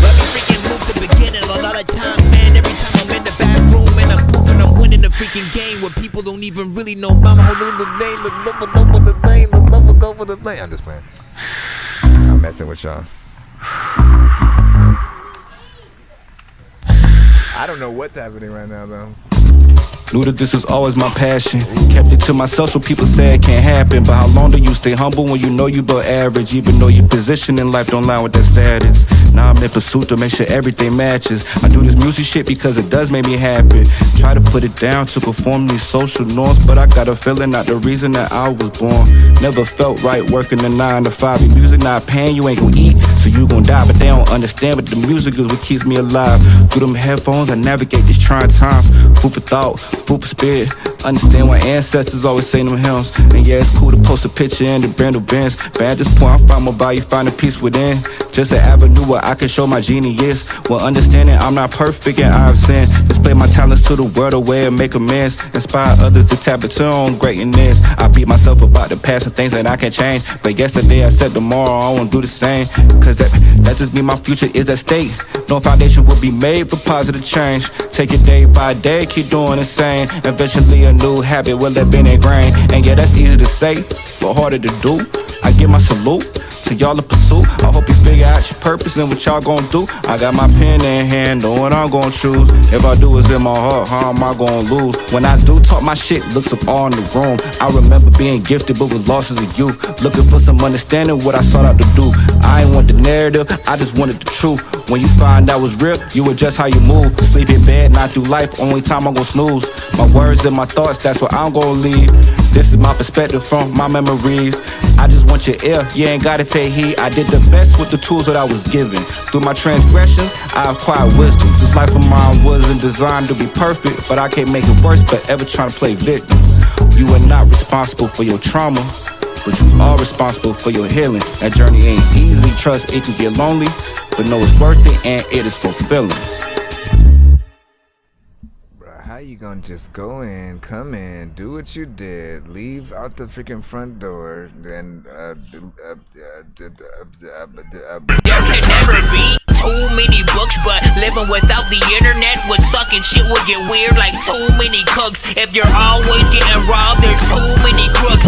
Let me freaking move the beginning. A lot of times, man, every time I'm in the bathroom and I'm pooping, I'm winning the freaking game where people don't even really know about the name, the love will go for the thing. I'm just playing. I'm messing with y'all. I don't know what's happening right now, though. Knew that this was always my passion. Kept it to myself so people say it can't happen. But how long do you stay humble when you know you above average? Even though your position in life don't line with that status. Now I'm in pursuit to make sure everything matches. I do this music shit because it does make me happy. Try to put it down to conform these social norms, but I got a feeling not the reason that I was born. Never felt right working a 9 to 5. Your music not paying, you ain't gon' eat, so you gon' die. But they don't understand, but the music is what keeps me alive. Through them headphones, I navigate these trying times. Food for thought, food for spirit. Understand why ancestors always say them hymns. And yeah, it's cool to post a picture in the brand new Benz, but at this point, I'm finding my body, finding peace within. Just an avenue where I can show my genius. While understanding I'm not perfect and I've sinned. Display my talents to the world away and make amends. Inspire others to tap into their own greatness. I beat myself about the past and things that I can't change. But yesterday I said tomorrow I won't do the same. Cause that just mean my future is at stake. No foundation will be made for positive change. Take it day by day, keep doing the same. Eventually a new habit will have been ingrained. And yeah, that's easy to say, but harder to do. I give my salute to y'all in pursuit. I hope you figure out your purpose and what y'all gon' do. I got my pen in hand, know what I'm gon' choose. If I do what's in my heart, how am I gon' lose? When I do talk my shit, looks up all in the room. I remember being gifted but was lost as a youth. Looking for some understanding what I sought out to do. I ain't want the narrative, I just wanted the truth. When you find out was real, you adjust how you move. Sleep in bed, not through life, only time I'm gon' snooze. My words and my thoughts, that's where I'm gon' lead. This is my perspective from my memories. I just want your ear, you ain't gotta take heed. I did the best with the tools that I was given. Through my transgressions, I acquired wisdom. This life of mine wasn't designed to be perfect, but I can't make it worse, but ever trying to play victim. You are not responsible for your trauma, but you are responsible for your healing. That journey ain't easy, trust it can get lonely, but know it's worth it and it is fulfilling. How you gonna just go in, come in, do what you did, leave out the freaking front door, and There can never be too many books, but living without the internet would suck and shit would get weird like too many cooks. If you're always getting robbed, there's too many crooks.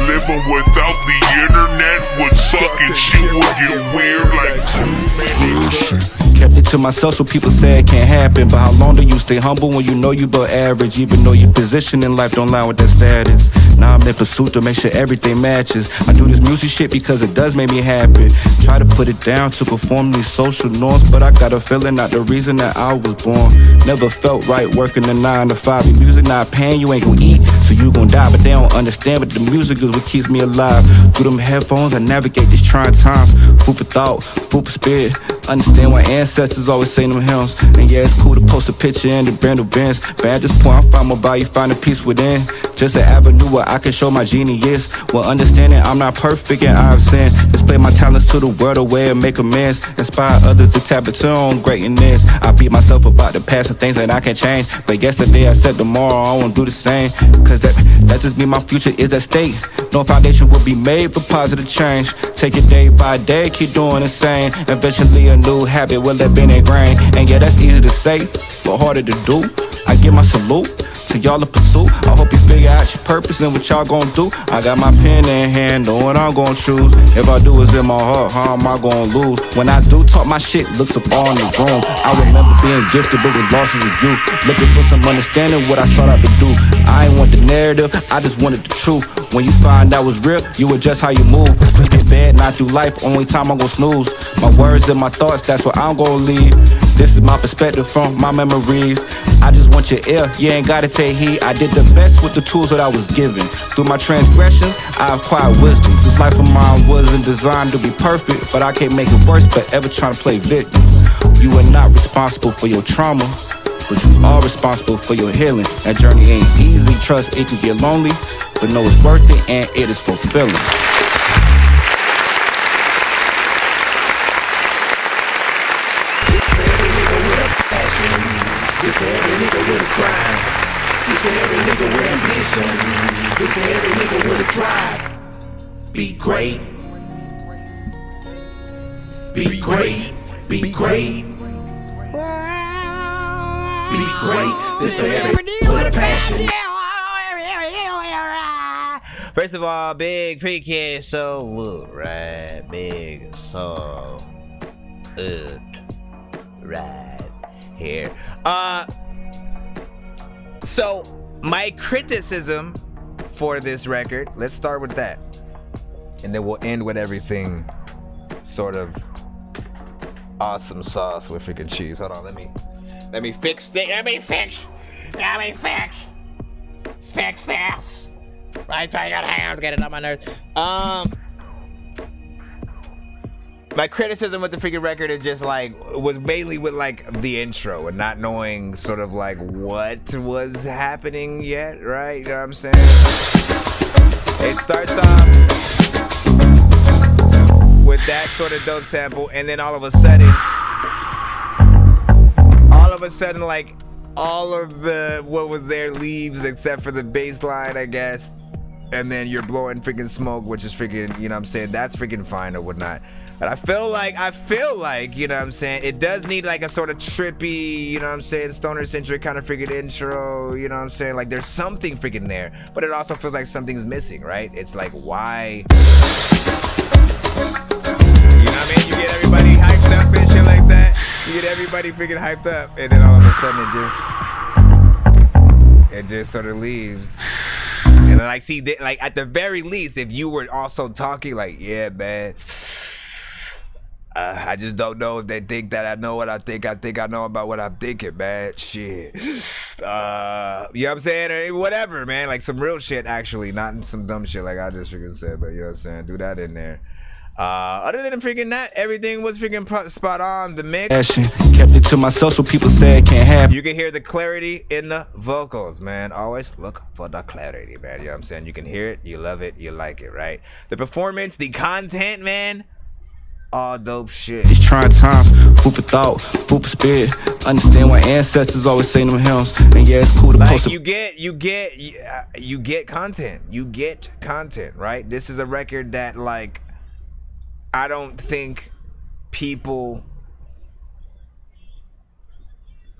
Living without the internet would suck and shit would get weird like too many crooks. Kept it to myself so people say it can't happen. But how long do you stay humble when you know you but average? Even though your position in life don't lie with that status. Now I'm in pursuit to make sure everything matches. I do this music shit because it does make me happy. Try to put it down to conform these social norms, but I got a feeling not the reason that I was born. Never felt right working a 9 to 5. Your music not paying, you ain't gon' eat, so you gon' die. But they don't understand, but the music is what keeps me alive. Through them headphones, I navigate these trying times. Food for thought, food for spirit. Understand why ancestors always say them hymns. And yeah, it's cool to post a picture in the brand new Benz, but at this point, I find my value, finding peace within. Just an avenue where I can show my genius. Well, understanding I'm not perfect and I've sinned. Display my talents to the world away and make amends. Inspire others to tap into their own greatness. I beat myself about the past and things that I can't change. But yesterday I said tomorrow I won't do the same. Cause that just mean my future is at stake. No foundation will be made for positive change. Take it day by day, keep doing the same. Eventually a new habit will have been ingrained. And yeah, that's easy to say, but harder to do. I give my salute to y'all in pursuit. I hope you figure out your purpose and what y'all gon' do. I got my pen in hand, know what I'm gon' choose. If I do what's in my heart, how am I gon' lose? When I do talk my shit, looks up all in the room. I remember being gifted but was lost as a youth. Looking for some understanding what I sought out to do. I ain't want the narrative, I just wanted the truth. When you find out was real, you adjust how you move. Sleep in bed, not through life, only time I'm gon' snooze. My words and my thoughts, that's what I'm gon' leave. This is my perspective from my memories. I just want your ear, you ain't gotta take heed. I did the best with the tools that I was given. Through my transgressions, I acquired wisdom. This life of mine wasn't designed to be perfect, but I can't make it worse, but ever trying to play victim. You are not responsible for your trauma, but you are responsible for your healing. That journey ain't easy, trust it can get lonely, but know it's worth it and it is fulfilling. This for every nigga with a grind. This for every nigga with ambition. This for every nigga with a drive. Be great. Be great. Be great. Be great. This for every nigga with a passion. First of all, big freaking soul, right? Big soul, right here. So my criticism for this record, let's start with that, and then we'll end with everything sort of awesome sauce with freaking cheese. Hold on, let me fix this. Let me fix this. I got hands, get it on my nerves. My criticism with the freaking record is just like, was mainly with like the intro and not knowing sort of like what was happening yet, right? You know what I'm saying? It starts off with that sort of dope sample, and then all of a sudden, like all of the what was there leaves except for the bass line, I guess. And then you're blowing freaking smoke, which is freaking, you know what I'm saying? That's freaking fine or whatnot. But I feel like, you know what I'm saying? It does need like a sort of trippy, you know what I'm saying? Stoner centric kind of freaking intro, you know what I'm saying? Like there's something freaking there, but it also feels like something's missing, right? It's like, why? You know what I mean? You get everybody hyped up and shit like that. You get everybody freaking hyped up, and then all of a sudden it just sort of leaves. And like, see, like at the very least, if you were also talking like, yeah, man, I just don't know if they think that I know what I think. I think I know about what I'm thinking, man. Shit. You know what I'm saying? Or whatever, man. Like some real shit, actually, not some dumb shit like I just freaking said. But you know what I'm saying? Do that in there. Other than freaking that, everything was freaking spot on. The mix, kept it to myself so people say it can't happen. You can hear the clarity in the vocals, man. Always look for the clarity, man. You know what I'm saying? You can hear it, you love it, you like it, right? The performance, the content, man, all dope shit. These trying times, food for thought, food for spirit. Understand why ancestors always say them hymns. And yeah, it's cool to like post. You get content. You get content, right? This is a record that, like, I don't think people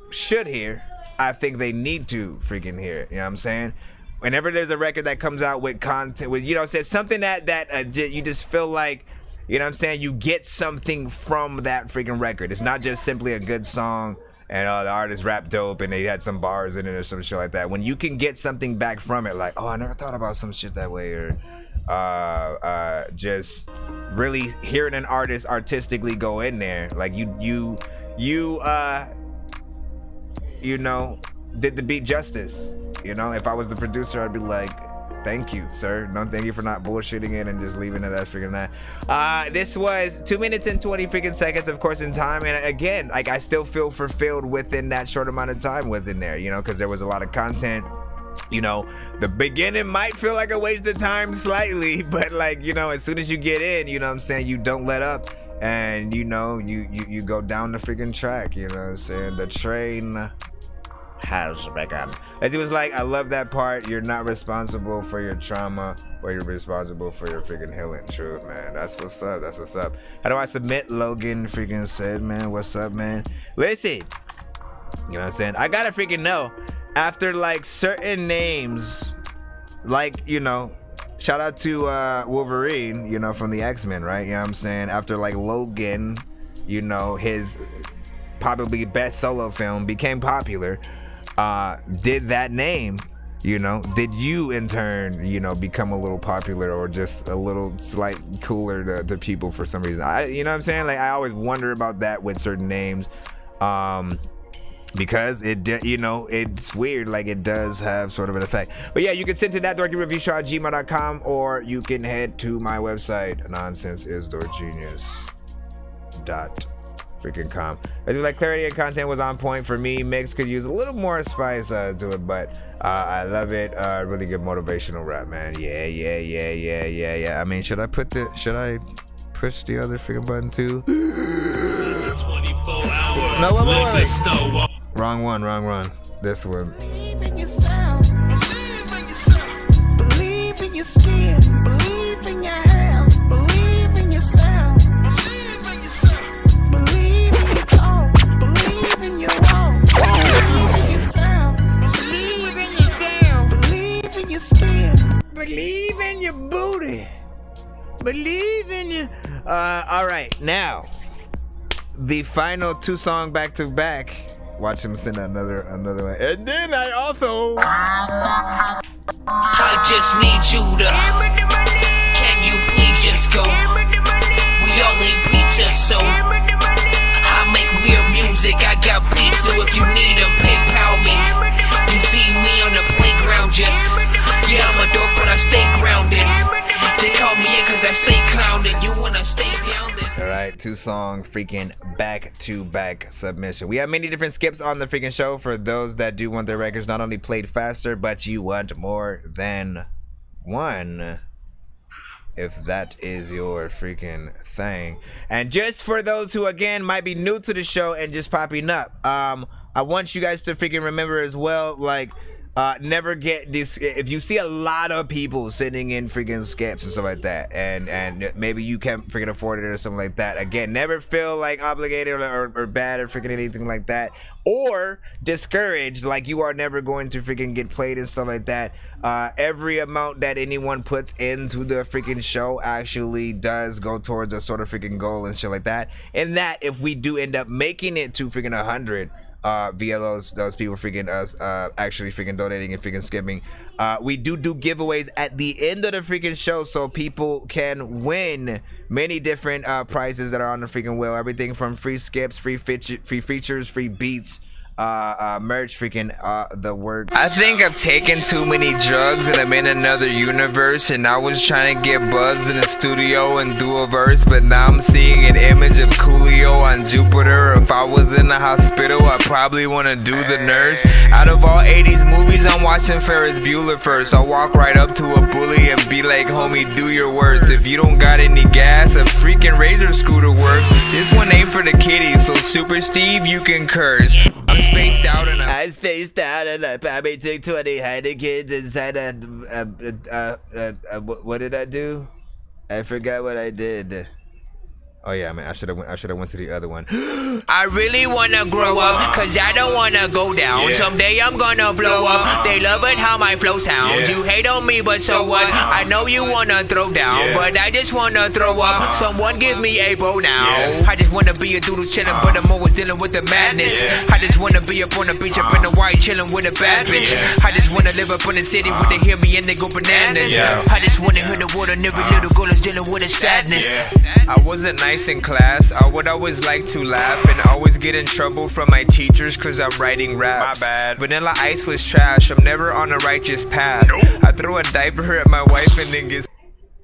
should hear. I think they need to freaking hear it. You know what I'm saying? Whenever there's a record that comes out with content, with, you know, says something that you just feel like You know what I'm saying? You get something from that freaking record. It's not just simply a good song and the artist rap dope and they had some bars in it or some shit like that. When you can get something back from it, like, oh, I never thought about some shit that way, or just really hearing an artist artistically go in there, like you know, did the beat justice. You know, if I was the producer, I'd be like, thank you, sir. No, thank you for not bullshitting it and just leaving it as freaking that. This was 2 minutes and 20 freaking seconds, of course, in time. And again, like, I still feel fulfilled within that short amount of time within there, you know, because there was a lot of content. You know, the beginning might feel like a waste of time slightly, but like, you know, as soon as you get in, you know what I'm saying, you don't let up. And, you know, you go down the freaking track, you know what I'm saying? The train has begun. As it was like, I love that part. You're not responsible for your trauma, or you're responsible for your freaking healing. Truth, man. That's what's up. That's what's up. How do I submit? Logan freaking said, man. What's up, man? Listen, you know what I'm saying? I gotta freaking know. After like certain names, like, you know, shout out to Wolverine, you know, from the X-Men, right? You know what I'm saying? After like Logan, you know, his probably best solo film became popular. Did that name, you know, did you in turn, you know, become a little popular or just a little slight cooler to people for some reason? You know what I'm saying? Like, I always wonder about that with certain names, because you know, it's weird, like it does have sort of an effect. But yeah, you can send to that dorkyreviewshow@gmail.com, or you can head to my website, nonsenseisdorkgenius.com. I do like clarity and content was on point for me. Mix could use a little more spice to it, but I love it. Really good motivational rap, man. Yeah. I mean, should I push the other freaking button too? 24 hour. No, wait. Wrong one. This one. Believe in yourself. Believe in your skin. Believe in your health. Believe in yourself. Believe in your goals. Believe in your walls. Believe in yourself. Believe in yourself. Believe in your skin. Believe in your booty. Believe in your. All right, now the final 2 song back to back. Watch him send another one, and then I also. I just need you to. Can you please just go? We all need pizza, so I make weird music. I got beats, so if you need them, PayPal me. You see me on the playground, just yeah, I'm a dork, but I stay grounded. They call me in 'cause I stay clowning. You wanna stay down there? All right, 2 song freaking back-to-back submission. We have many different skips on the freaking show for those that do want their records not only played faster, but you want more than one, if that is your freaking thing. And just for those who, again, might be new to the show and just popping up, I want you guys to freaking remember as well, like, never get this. If you see a lot of people sending in freaking skips and stuff like that, and maybe you can't freaking afford it or something like that, again, never feel like obligated or bad or freaking anything like that, or discouraged, like you are never going to freaking get played and stuff like that. Every amount that anyone puts into the freaking show actually does go towards a sort of freaking goal and shit like that. And that if we do end up making it to freaking 100, via those people freaking us actually freaking donating and freaking skipping, we do giveaways at the end of the freaking show, so people can win many different prizes that are on the freaking wheel. Everything from free skips, free features, free beats, merch, freaking the word. I think I've taken too many drugs and I'm in another universe, and I was trying to get buzzed in the studio and do a verse, but now I'm seeing an image of Coolio on Jupiter. If I was in the hospital, I'd probably want to do the nurse. Out of all 80s movies, I'm watching Ferris Bueller first. I'll walk right up to a bully and be like, homie, do your worst. If you don't got any gas, a freaking razor scooter works. This one ain't for the kiddies, so Super Steve, you can curse. I'm spaced out and I spaced out and I probably took 20 Heinekens inside what did I do? I forgot what I did. Oh yeah, man. I should have went to the other one. I really wanna grow up, cause I don't wanna go down. Yeah. Someday I'm gonna blow up. They love it how my flow sounds. Yeah. You hate on me, but so what? I know you wanna throw down, Yeah. but I just wanna throw up. Someone give me a bow now. Yeah. I just wanna be a doodle chillin', but I'm always dealing with the madness. Yeah. I just wanna be up on the beach, up in the white, chillin' with a bad bitch. Yeah. I just wanna live up in the city where they hear me and they go bananas. Yeah. I just wanna hear the word and every little girl is dealing with a sadness. I wasn't nice in class. I would always like to laugh and always get in trouble from my teachers cause I'm writing raps. My bad. Vanilla Ice was trash. I'm never on a righteous path. I throw a diaper at my wife and then get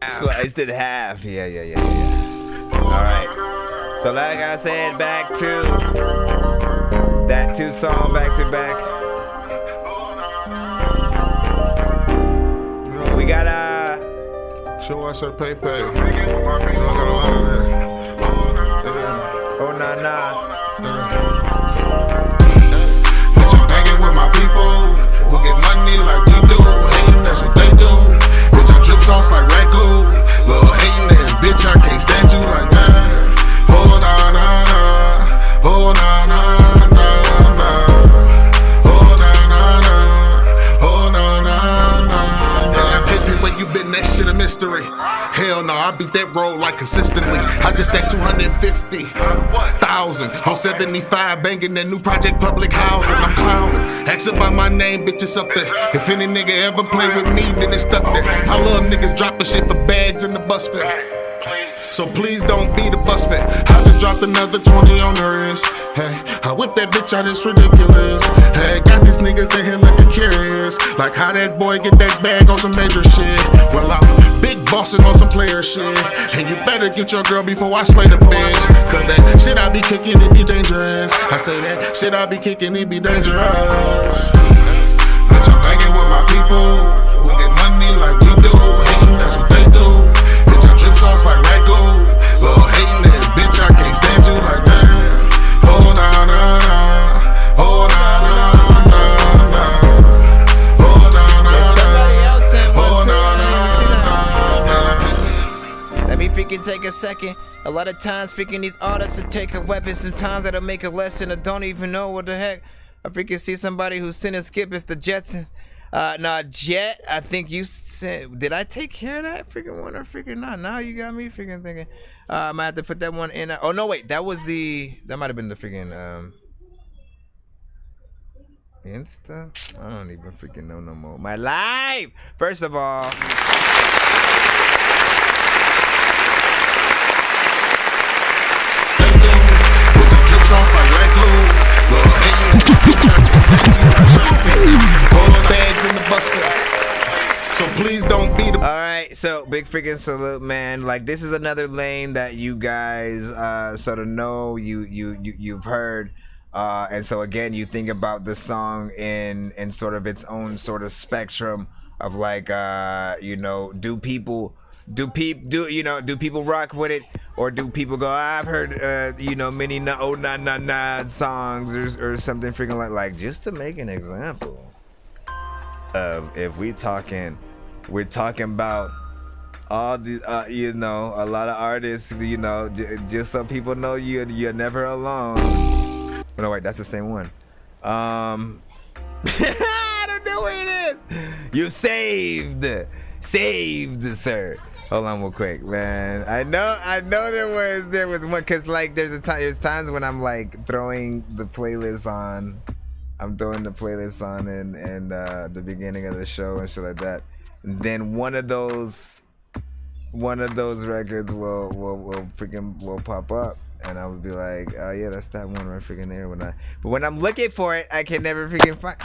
sliced in half. Yeah. Alright. So like I said, back to that 2 song back to back. We got show us her pay. I got a lot of that. Oh nah. Bitch, I'm banging with my people who get money like we do. Hating, that's what they do. Bitch, I drip sauce like ragu. Little hating ass bitch, I can't stand you like that. Oh nah. Oh nah. You been that shit a mystery. Hell no, I beat that road like consistently. I just that 250,000 on 75, banging that new project public housing. I'm clowning. Ask about my name, bitch, it's up there. If any nigga ever play with me, then it's stuck there. My little niggas dropping shit for bags in the bus fare. So please don't be the bus fare. I just dropped another 20 on the wrist. Hey, I whip that bitch out, it's ridiculous. Hey, got these niggas in here looking curious. Like how that boy get that bag on some major shit. Well, I'm big bossing on some player shit. And you better get your girl before I slay the bitch. Cause that shit I be kicking, it be dangerous. I say that shit I be kicking, it be dangerous. Bitch, I'm banging with my people who get money like we do. Hating, that's what they do. Bitch, I drip sauce like ragu. Little hating ass bitch, I can't stand you like that. Oh nah. Oh nah. Oh nah. Let me freaking take a second. A lot of times freaking these artists will take a weapon. Sometimes that'll make a lesson. I don't even know what the heck. I freaking see somebody who's sent a skip. It's the Jetsons. Nah, Jet, I think you said, did I take care of that freaking one or freaking not? Now you got me freaking thinking. I might have to put that one in. Oh, no, wait. That might have been the freaking, Insta? I don't even freaking know no more. My life! First of all. Sauce like red glue. Little bags in the bus. So please don't be the. All right, so big freaking salute, man. Like this is another lane that you guys sort of know, you've heard, and so again, you think about the song in sort of its own sort of spectrum of like, do people rock with it, or do people go, I've heard many nah songs or something freaking like just to make an example of, if we're talking about all the a lot of artists, just so people know you're never alone. Oh, no, wait, that's the same one. I don't know where it is. You saved, sir. Hold on real quick, man. I know there was one, cause like there's times when I'm like throwing the playlist on. I'm throwing the playlist on and the beginning of the show and shit like that. And then one of those records will pop up, and I would be like, oh yeah, that's that one right freaking there. But when I'm looking for it, I can never freaking find.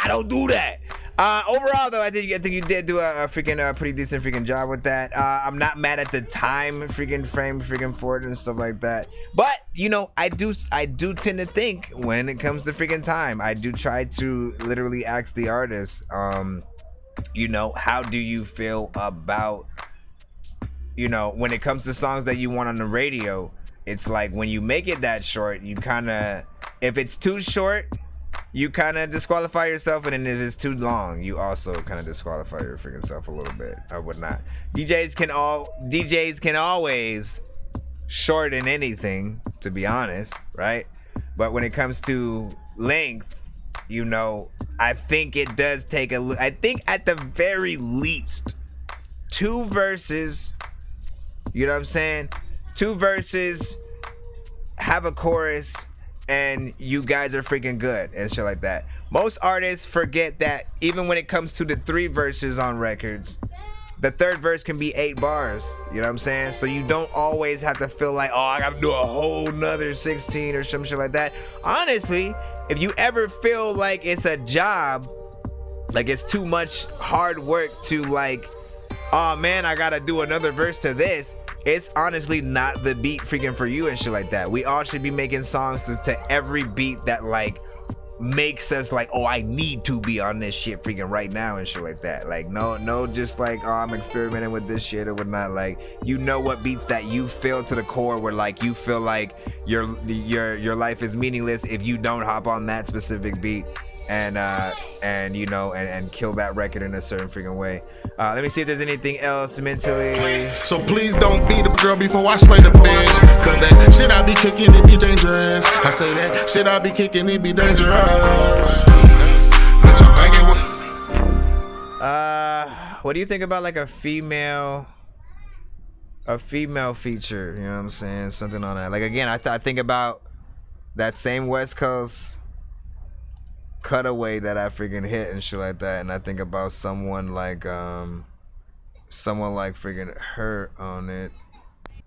Don't do that. Overall, though, I think you did do a freaking pretty decent freaking job with that. I'm not mad at the time freaking frame freaking for it and stuff like that. But I do tend to think when it comes to freaking time, I do try to literally ask the artist, how do you feel about, when it comes to songs that you want on the radio? It's like when you make it that short, you kind of, if it's too short, you kind of disqualify yourself, and then if it's too long, you also kind of disqualify your freaking self a little bit or whatnot. DJs can always short in anything, to be honest, right? But when it comes to length, you know, I think it does take I think at the very least 2 verses, you know what I'm saying? 2 verses, have a chorus, and you guys are freaking good and shit like that. Most artists forget that even when it comes to the 3 verses on records, the 3rd verse can be 8 bars. You know what I'm saying? So you don't always have to feel like, oh, I gotta do a whole nother 16 or some shit like that. Honestly, if you ever feel like it's a job, like it's too much hard work to like, oh man, I gotta do another verse to this, it's honestly not the beat freaking for you and shit like that. We all should be making songs to every beat that like makes us like, oh, I need to be on this shit freaking right now and shit like that. Like no just like, oh, I'm experimenting with this shit or whatnot. Like, you know what beats that you feel to the core where like you feel like your life is meaningless if you don't hop on that specific beat and you know and kill that record in a certain freaking way. Let me see if there's anything else mentally. So please don't beat the girl before I slay the bitch, cause that shit I be kicking, it be dangerous. I say that shit I be kicking, it be dangerous. What do you think about like a female feature? You know what I'm saying? Something on that. Like again, I think about that same West Coast cutaway that I freaking hit and shit like that, and I think about someone like freaking her on it.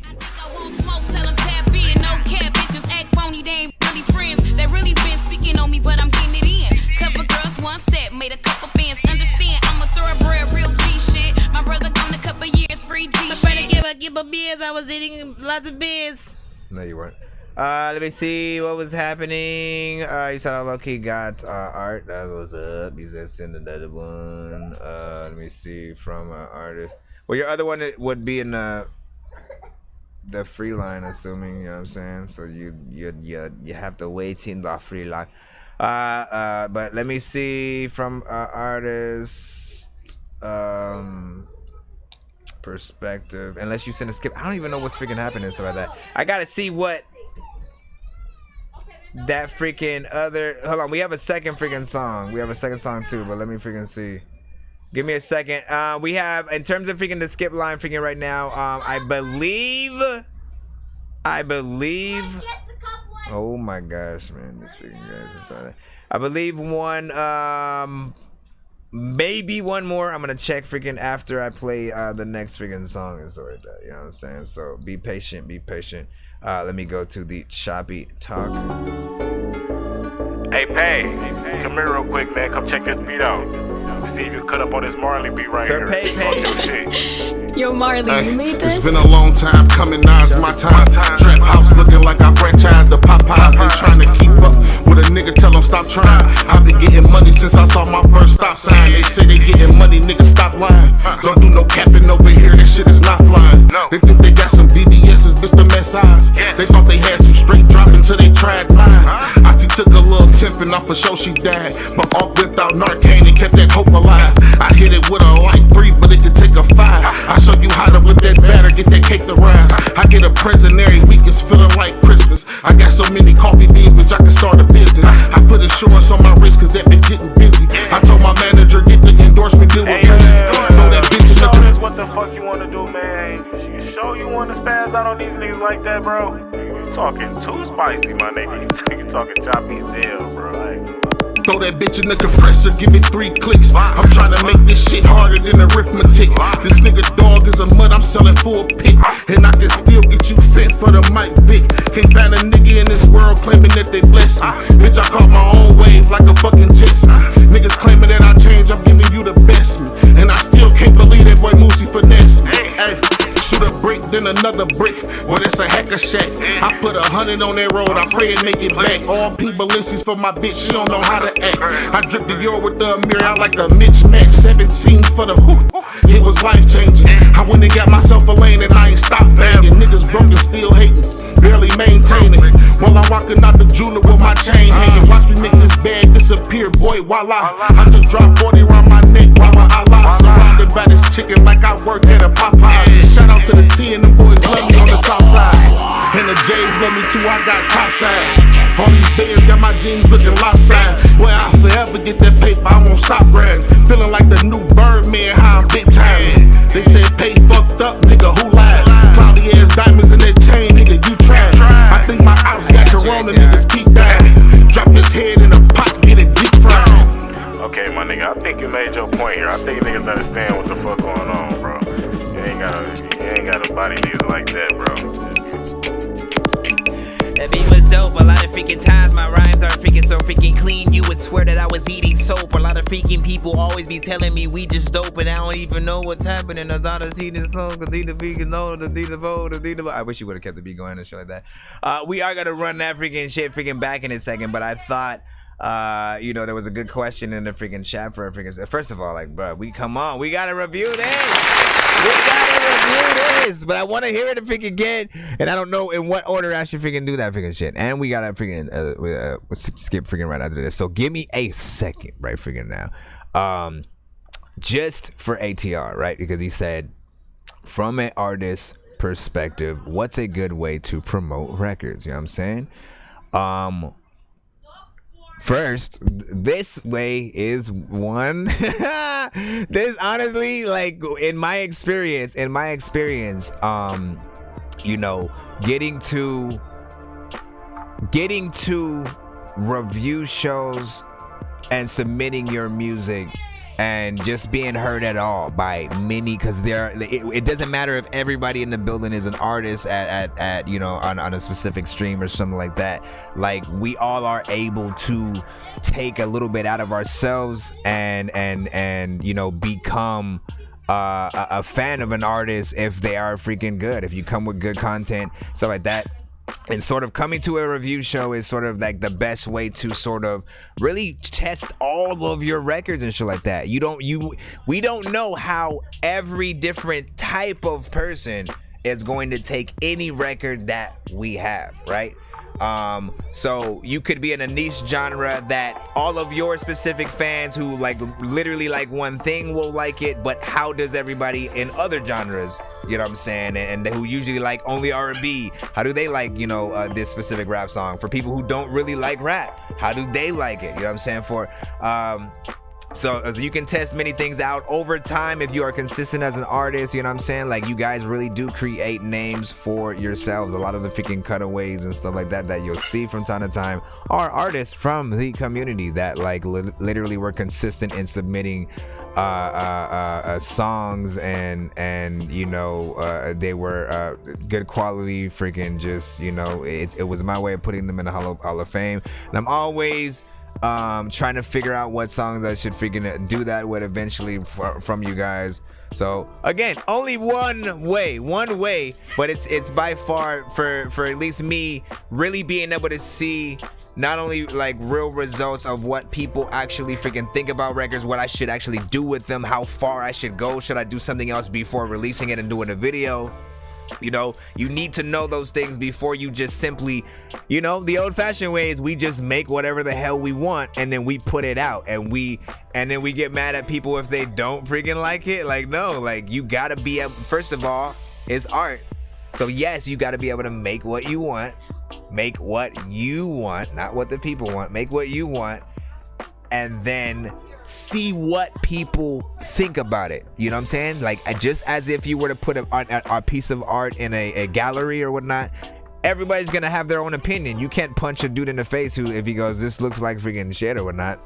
I won't smoke, tell them tap in, no cap, bitches act phony, they ain't really friends. They really been speaking on me, but I'm getting it in. Cover girls, one set, made a couple bands. Understand, I'm a thoroughbred, real G shit. My brother gone a couple years, free G shit. Give a beers, I was eating lots of beers. No, you weren't. Let me see what was happening. You saw how low-key got art. That was up. You said send another one. Let me see from artist. Well, your other one would be in the free line, assuming, you know what I'm saying. So you have to wait in the free line. But let me see from artist perspective. Unless you send a skip, I don't even know what's freaking happening and stuff like that. I gotta see what that freaking other. Hold on, we have a second freaking song. We have a second song too, but let me freaking see. Give me a second. We have, in terms of freaking the skip line freaking right now, I believe. Oh my gosh, man, this freaking guys. Sorry. I believe one. Maybe one more. I'm gonna check freaking after I play the next freaking song and stuff like that. You know what I'm saying? So be patient. Be patient. Let me go to the choppy talk. Hey, Pay, come here real quick, man. Come check this beat out. See if you cut up on this Marley beat right Sir, here. Pay. Yo, Marley, you made this? It's been a long time coming, now it's my time. Trap house looking like I franchised the Popeyes. Been trying to keep up with a nigga, tell him stop trying. I've been getting money since I saw my first stop sign. They say they getting money, nigga, stop lying. Don't do no capping over here, this shit is not flying. They think they got some BBS's, bitch, them SIs. They thought they had some straight drop until they tried mine. Auntie took a little temping off for show she died. But all whipped out Narcan and kept that hope alive. I hit it with a light 3, but it could take a 5. I show you how to whip that batter, get that cake to rise. I get a present every week, it's feeling like Christmas. I got so many coffee beans, bitch, I can start a business. I put insurance on my wrist, cause that bitch getting busy. I told my manager, get the endorsement deal with Prince. Throw that bitch in the What the fuck you wanna do, man? You sure you wanna spaz out on these niggas like that, bro? You talking too spicy, my nigga. You talking choppy as hell, bro. Throw that bitch in the compressor, give it 3 clicks. I'm trying to make this shit harder than arithmetic. This nigga dog is a mud, I'm selling for a pick. And I can still get you fit for the Mike Vick. Can't find a nigga in this world claiming that they bless me. Bitch, I caught my own wave like a fucking Jetson. Niggas claiming that I changed, I'm giving you the best me. And I still can't believe that boy Moosey finesse me. Ay, shoot a brick, then another brick. Well, it's a hacker shack. I put 100 on that road, I pray it make it back. All pink Balenci's for my bitch, she don't know how to act. I dripped the Dior with the mirror out like a Mitch Max. 17 for the hoop, it was life changing. I went and got myself a lane and I ain't stopped banging. Niggas broke and still hating, barely maintaining. While I'm walking out the jeweler with my chain hanging. Watch me make this bag disappear, boy, voila. I just dropped 40 around my neck, while Allah. Surrounded by this chicken like I work at a Popeyes. Shout out to the T and the boys love me on the south side. And the J's love me too, I got top side. All these bears got my jeans looking lopsided. Boy, I'll forever get that paper, I won't stop grinding. Feeling like the new Birdman, how I'm big timing. They said pay fucked up, nigga, who lied? Cloudy ass diamonds in that chain, nigga, you trash. I think my ops got corona, niggas keep dying. Drop his head in a pot, get it deep fried. Okay, my nigga, I think you made your point here. I think niggas understand what the fuck going on, bro. You ain't gotta body niggas like that, bro. That beat was dope. A lot of freaking times my rhymes are freaking so freaking clean. You would swear that I was eating soap. A lot of freaking people always be telling me we just dope, and I don't even know what's happening. I thought I was eating soap. I wish you would have kept the beat going and shit like that. We are gonna run that freaking shit freaking back in a second, but I thought there was a good question in the freaking chat for a freaking. First of all, like, bro, we gotta review this. But I want to hear it freaking again, and I don't know in what order I should freaking do that freaking shit. And we gotta freaking skip freaking right after this. So give me a second, right freaking now. Just for ATR, right? Because he said, from an artist's perspective, what's a good way to promote records? You know what I'm saying? First, this way is one. This honestly, like in my experience, getting to review shows and submitting your music and just being heard at all by many, because it doesn't matter if everybody in the building is an artist at on a specific stream or something like that. Like, we all are able to take a little bit out of ourselves and become a fan of an artist if they are freaking good, if you come with good content, stuff like that. And sort of coming to a review show is sort of like the best way to sort of really test all of your records and shit like that. We don't know how every different type of person is going to take any record that we have, right? So you could be in a niche genre that all of your specific fans who like literally like one thing will like it, but how does everybody in other genres, you know what I'm saying, and who usually like only R&B, how do they like, this specific rap song? For people who don't really like rap, how do they like it? You know what I'm saying? So you can test many things out over time if you are consistent as an artist, you know what I'm saying? Like, you guys really do create names for yourselves. A lot of the freaking cutaways and stuff like that you'll see from time to time are artists from the community that like literally were consistent in submitting songs and they were good quality freaking just, it was my way of putting them in the Hall of Fame. And I'm always trying to figure out what songs I should freaking do that with eventually from you guys. So again, only one way, but it's by far for at least me really being able to see not only like real results of what people actually freaking think about records, what I should actually do with them, how far I should go, should I do something else before releasing it and doing a video. You need to know those things before you just simply, the old-fashioned way is we just make whatever the hell we want and then we put it out and then we get mad at people if they don't freaking like it. Like, no, like, you gotta be able, first of all, it's art. So yes, you gotta be able to make what you want, not what the people want, make what you want, and then see what people think about it. You know what I'm saying? Like, just as if you were to put a piece of art in a gallery or whatnot, everybody's gonna have their own opinion. You can't punch a dude in the face who, if he goes, this looks like freaking shit or whatnot,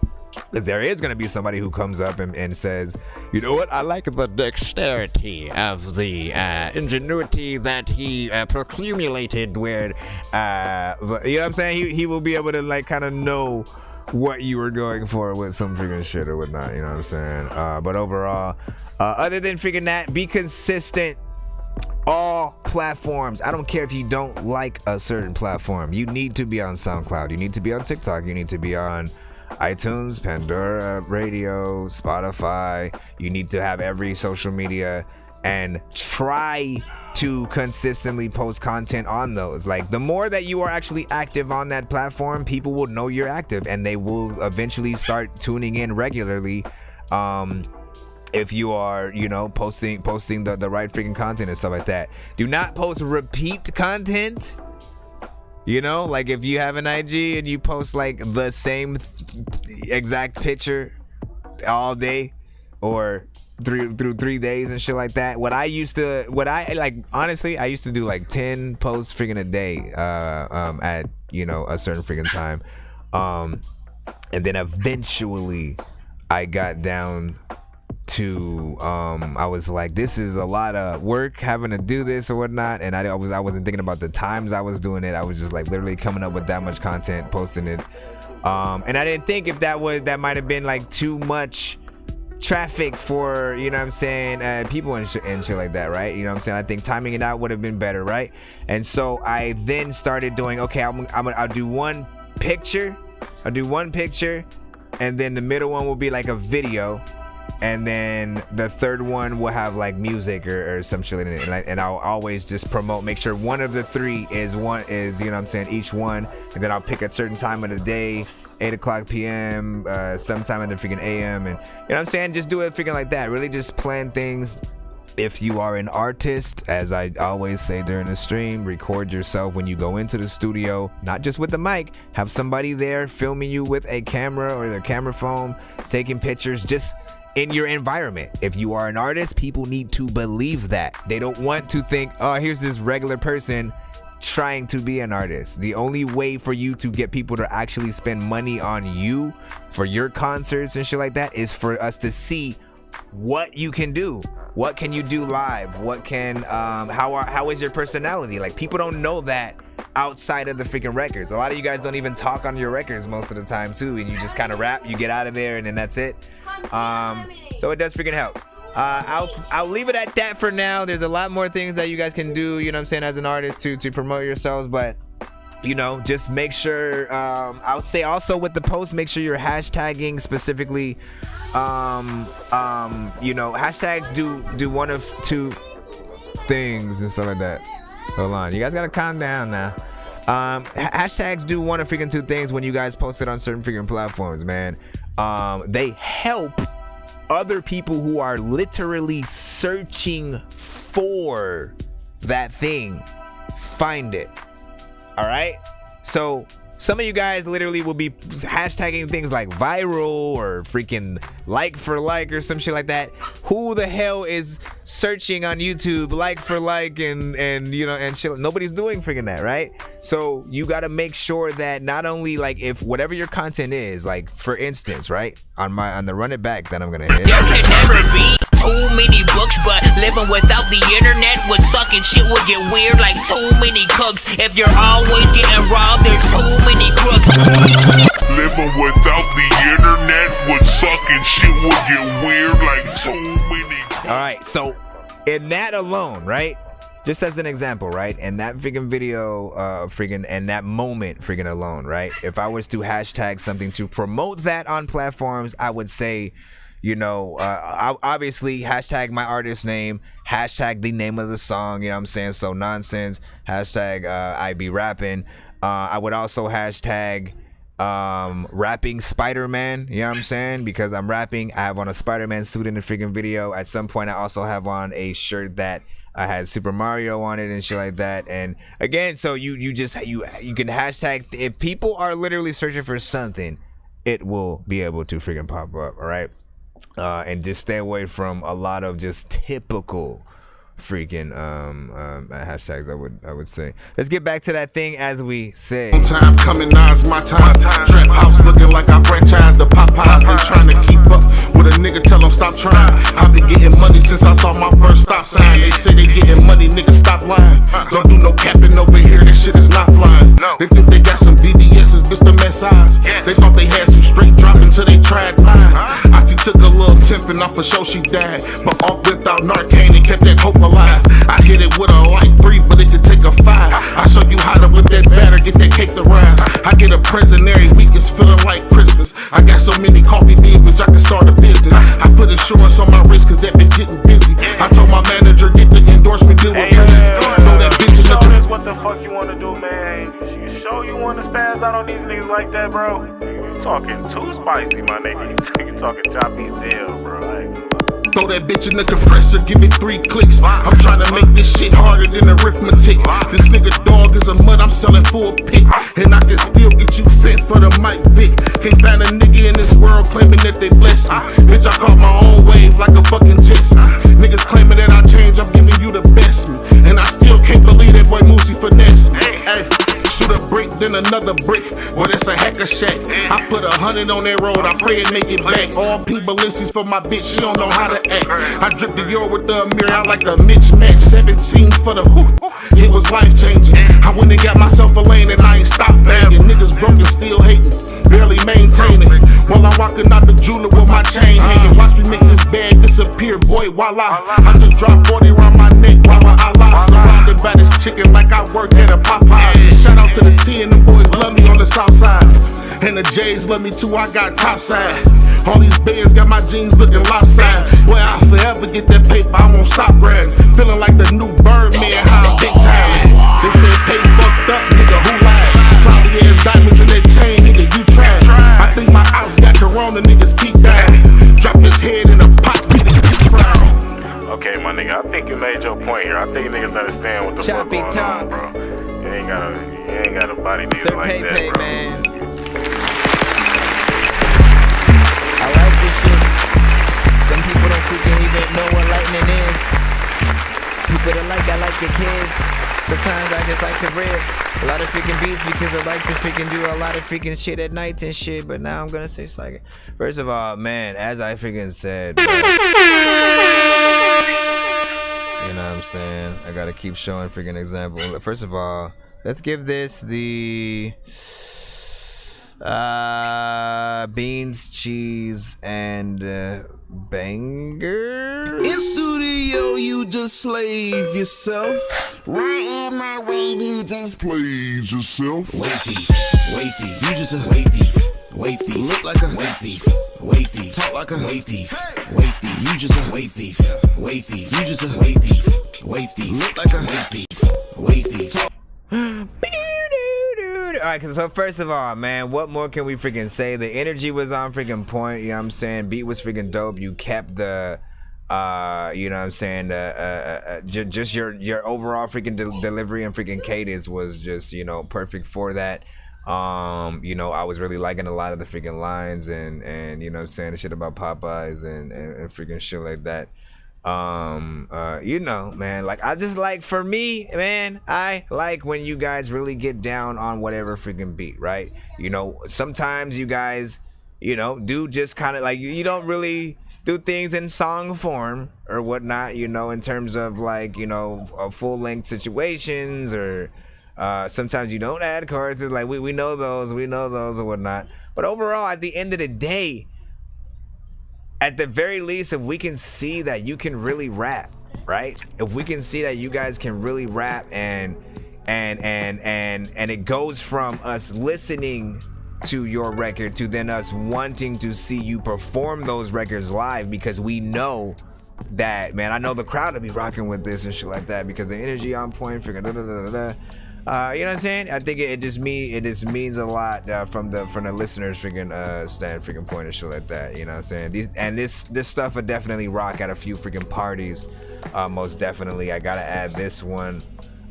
because there is gonna be somebody who comes up and says, you know what, I like the dexterity of the ingenuity that he procumulated with you know what I'm saying? He will be able to like kind of know what you were going for with some freaking shit or whatnot, you know what I'm saying? But overall, other than freaking that, be consistent. All platforms. I don't care if you don't like a certain platform. You need to be on SoundCloud. You need to be on TikTok. You need to be on iTunes, Pandora, Radio, Spotify. You need to have every social media and try to consistently post content on those. Like, the more that you are actually active on that platform, people will know you're active, and they will eventually start tuning in regularly. If you are, you know, posting the right freaking content and stuff like that. Do not post repeat content. You know, like if you have an IG and you post like the same exact picture all day or through 3 days and shit like that. Honestly, I used to do like 10 posts freaking a day at, you know, a certain freaking time. And then eventually I got down to I was like, this is a lot of work having to do this or whatnot, and I wasn't thinking about the times I was doing it. I was just like literally coming up with that much content, posting it, and I didn't think if that might have been like too much traffic for, you know what I'm saying, people and shit like that, right? You know what I'm saying? I think timing it out would have been better, right? And so I then started doing, okay, I'll do one picture, and then the middle one will be like a video, and then the third one will have like music or some shit in it, and I'll always just make sure one of the three is you know what I'm saying, each one, and then I'll pick a certain time of the day, 8 o'clock p.m., sometime in the freaking a.m., and you know what I'm saying, just do it freaking like that. Really just plan things. If you are an artist, as I always say during the stream, record yourself when you go into the studio, not just with the mic. Have somebody there filming you with a camera or their camera phone, taking pictures just in your environment. If you are an artist, people need to believe that. They don't want to think, oh, here's this regular person trying to be an artist. The only way for you to get people to actually spend money on you for your concerts and shit like that is for us to see what you can do. What can you do live? What can how is your personality? Like, people don't know that outside of the freaking records. A lot of you guys don't even talk on your records most of the time too, and you just kind of rap, you get out of there, and then that's it. So it does freaking help. I'll leave it at that for now. There's a lot more things that you guys can do, you know what I'm saying, as an artist to promote yourselves, but you know, just make sure, I'll say also with the post, make sure you're hashtagging specifically. You know, hashtags do one of two things and stuff like that. Hold on, you guys gotta calm down now. Hashtags do one of freaking two things when you guys post it on certain freaking platforms, man. They help other people who are literally searching for that thing find it. All right, so some of you guys literally will be hashtagging things like viral or freaking like for like or some shit like that. Who the hell is searching on YouTube like for like and you know and shit? Nobody's doing freaking that, right? So you got to make sure that not only like if whatever your content is, like for instance, right, on the run it back that I'm gonna hit. There can never be too many books, but living without the internet would suck and shit would get weird like too many cooks. If you're always getting robbed, there's too many crooks. Living without the internet would suck and shit would get weird like too many crooks. All right, so in that alone, right, just as an example, right, in that freaking video, and that moment freaking alone, right, if I was to hashtag something to promote that on platforms, I would say, you know, obviously hashtag my artist name, hashtag the name of the song, you know what I'm saying? So Nonsenze, hashtag I be rapping. I would also hashtag rapping Spider-Man, you know what I'm saying? Because I'm rapping, I have on a Spider-Man suit in the freaking video. At some point I also have on a shirt that I had Super Mario on it and shit like that. And again, so you can hashtag, if people are literally searching for something, it will be able to freaking pop up, all right? And just stay away from a lot of just typical freaking hashtags, I would say. Let's get back to that thing as we say. Time coming, now it's my time. Trap house looking like I franchised the Popeyes. Been trying to keep up with a nigga, tell him stop trying. I've been getting money since I saw my first stop sign. They say they getting money, nigga, stop lying. Don't do no capping over here, that shit is not flying. They think they got some BBS's, bitch, the mess eyes. They thought they had some straight drop until they tried mine. Auntie took a little temping off for show she died, but all whipped out Narcan and kept that hope alive. I hit it with a light 3, but it could take a 5. I show you how to whip that batter, get that cake to rise. I get a present every week, it's feeling like Christmas. I got so many coffee beans, bitch, I can start a business. I put insurance on my wrist, cause that been getting busy. I told my manager, get the endorsement deal with Prince. fuck you wanna do, man? You sure you wanna spaz out on these niggas like that, bro? You talking too spicy, my nigga. You talking choppy as hell, bro. Throw that bitch in the compressor, give it 3 clicks. I'm trying to make this shit harder than arithmetic. This nigga dog is a mud, I'm selling for a pick. And I can still get you fit for the Mike Vick. Can't find a nigga in this world claiming that they bless me. Bitch, I caught my own wave like a fucking Jetson. Niggas claiming that I changed, I'm giving you the best me. And I still can't believe that boy Moosey finesse me. Hey. Shoot a brick, then another brick. Well, it's a hacker shack. I put 100 on that road, I pray it make it back. All pink Balenci's for my bitch, she don't know how to act. I dripped the Euro with the mirror out like a Mitch Max. 17 for the hoop, it was life changing. I went and got myself a lane and I ain't stopped banging. Niggas broken, still hating, barely maintaining. While I'm walking out the jeweler with my chain hanging. Watch me make this bag disappear, boy, voila. I just dropped 40 around my neck, while Allah. Surrounded by this chicken like I work at a Popeyes. Shout out to the T and the boys love me on the south side. And the J's love me too, I got top side. All these bands got my jeans looking lopsided. Boy, I'll forever get that paper, I won't stop grinding. Feeling like the new Birdman, how I'm big time. They say pay fucked up, nigga, who lied? Cloudy ass diamonds in that chain, nigga, you tried. I think my ops got corona, niggas keep dying. Drop his head in a pot, nigga, get fried. Okay, my nigga, I think you made your point here. I think niggas understand what the fuck going on, bro. You ain't gotta body niggas like that, bro. Man. I like this shit. Some people don't freaking even know what lightning is. People that I like the kids. Sometimes I just like to rip a lot of freaking beats because I like to freaking do a lot of freaking shit at night and shit. But now I'm gonna say it's like, first of all, man, as I freaking said, bro, you know what I'm saying? I gotta keep showing freaking example. First of all, let's give this the beans, cheese, and banger. In studio, you just slave yourself. Right in my wave, you just played yourself. Wave thief, you just a wave thief. Wave thief, look like a wave thief. Wave thief, talk like a wave thief. Wave thief, you just a wave thief. Wave thief, you just a wave thief. Wave thief, look like a wave thief. Wave thief, talk. Alright, so first of all, man, what more can we freaking say? The energy was on freaking point, you know what I'm saying? Beat was freaking dope. You kept the you know what I'm saying, just your overall freaking delivery and freaking cadence was just, you know, perfect for that. You know, I was really liking a lot of the freaking lines and you know what I'm saying, the shit about Popeyes and freaking shit like that. You know, man, like I just like, for me, man, I like when you guys really get down on whatever freaking beat, right? You know, sometimes you guys, you know, do just kind of like, you don't really do things in song form or whatnot, you know, in terms of like, you know, full length situations, or sometimes you don't add choruses. Like we know those or whatnot. But overall, at the end of the day, at the very least, if we can see that you can really rap, right? If we can see that you guys can really rap and it goes from us listening to your record to then us wanting to see you perform those records live, because we know that, man, I know the crowd will be rocking with this and shit like that because the energy on point, freaking da da da da. You know what I'm saying? I think it just means a lot from the listeners freaking stand freaking point and shit like that. You know what I'm saying? This stuff would definitely rock at a few freaking parties. Most definitely, I gotta add this one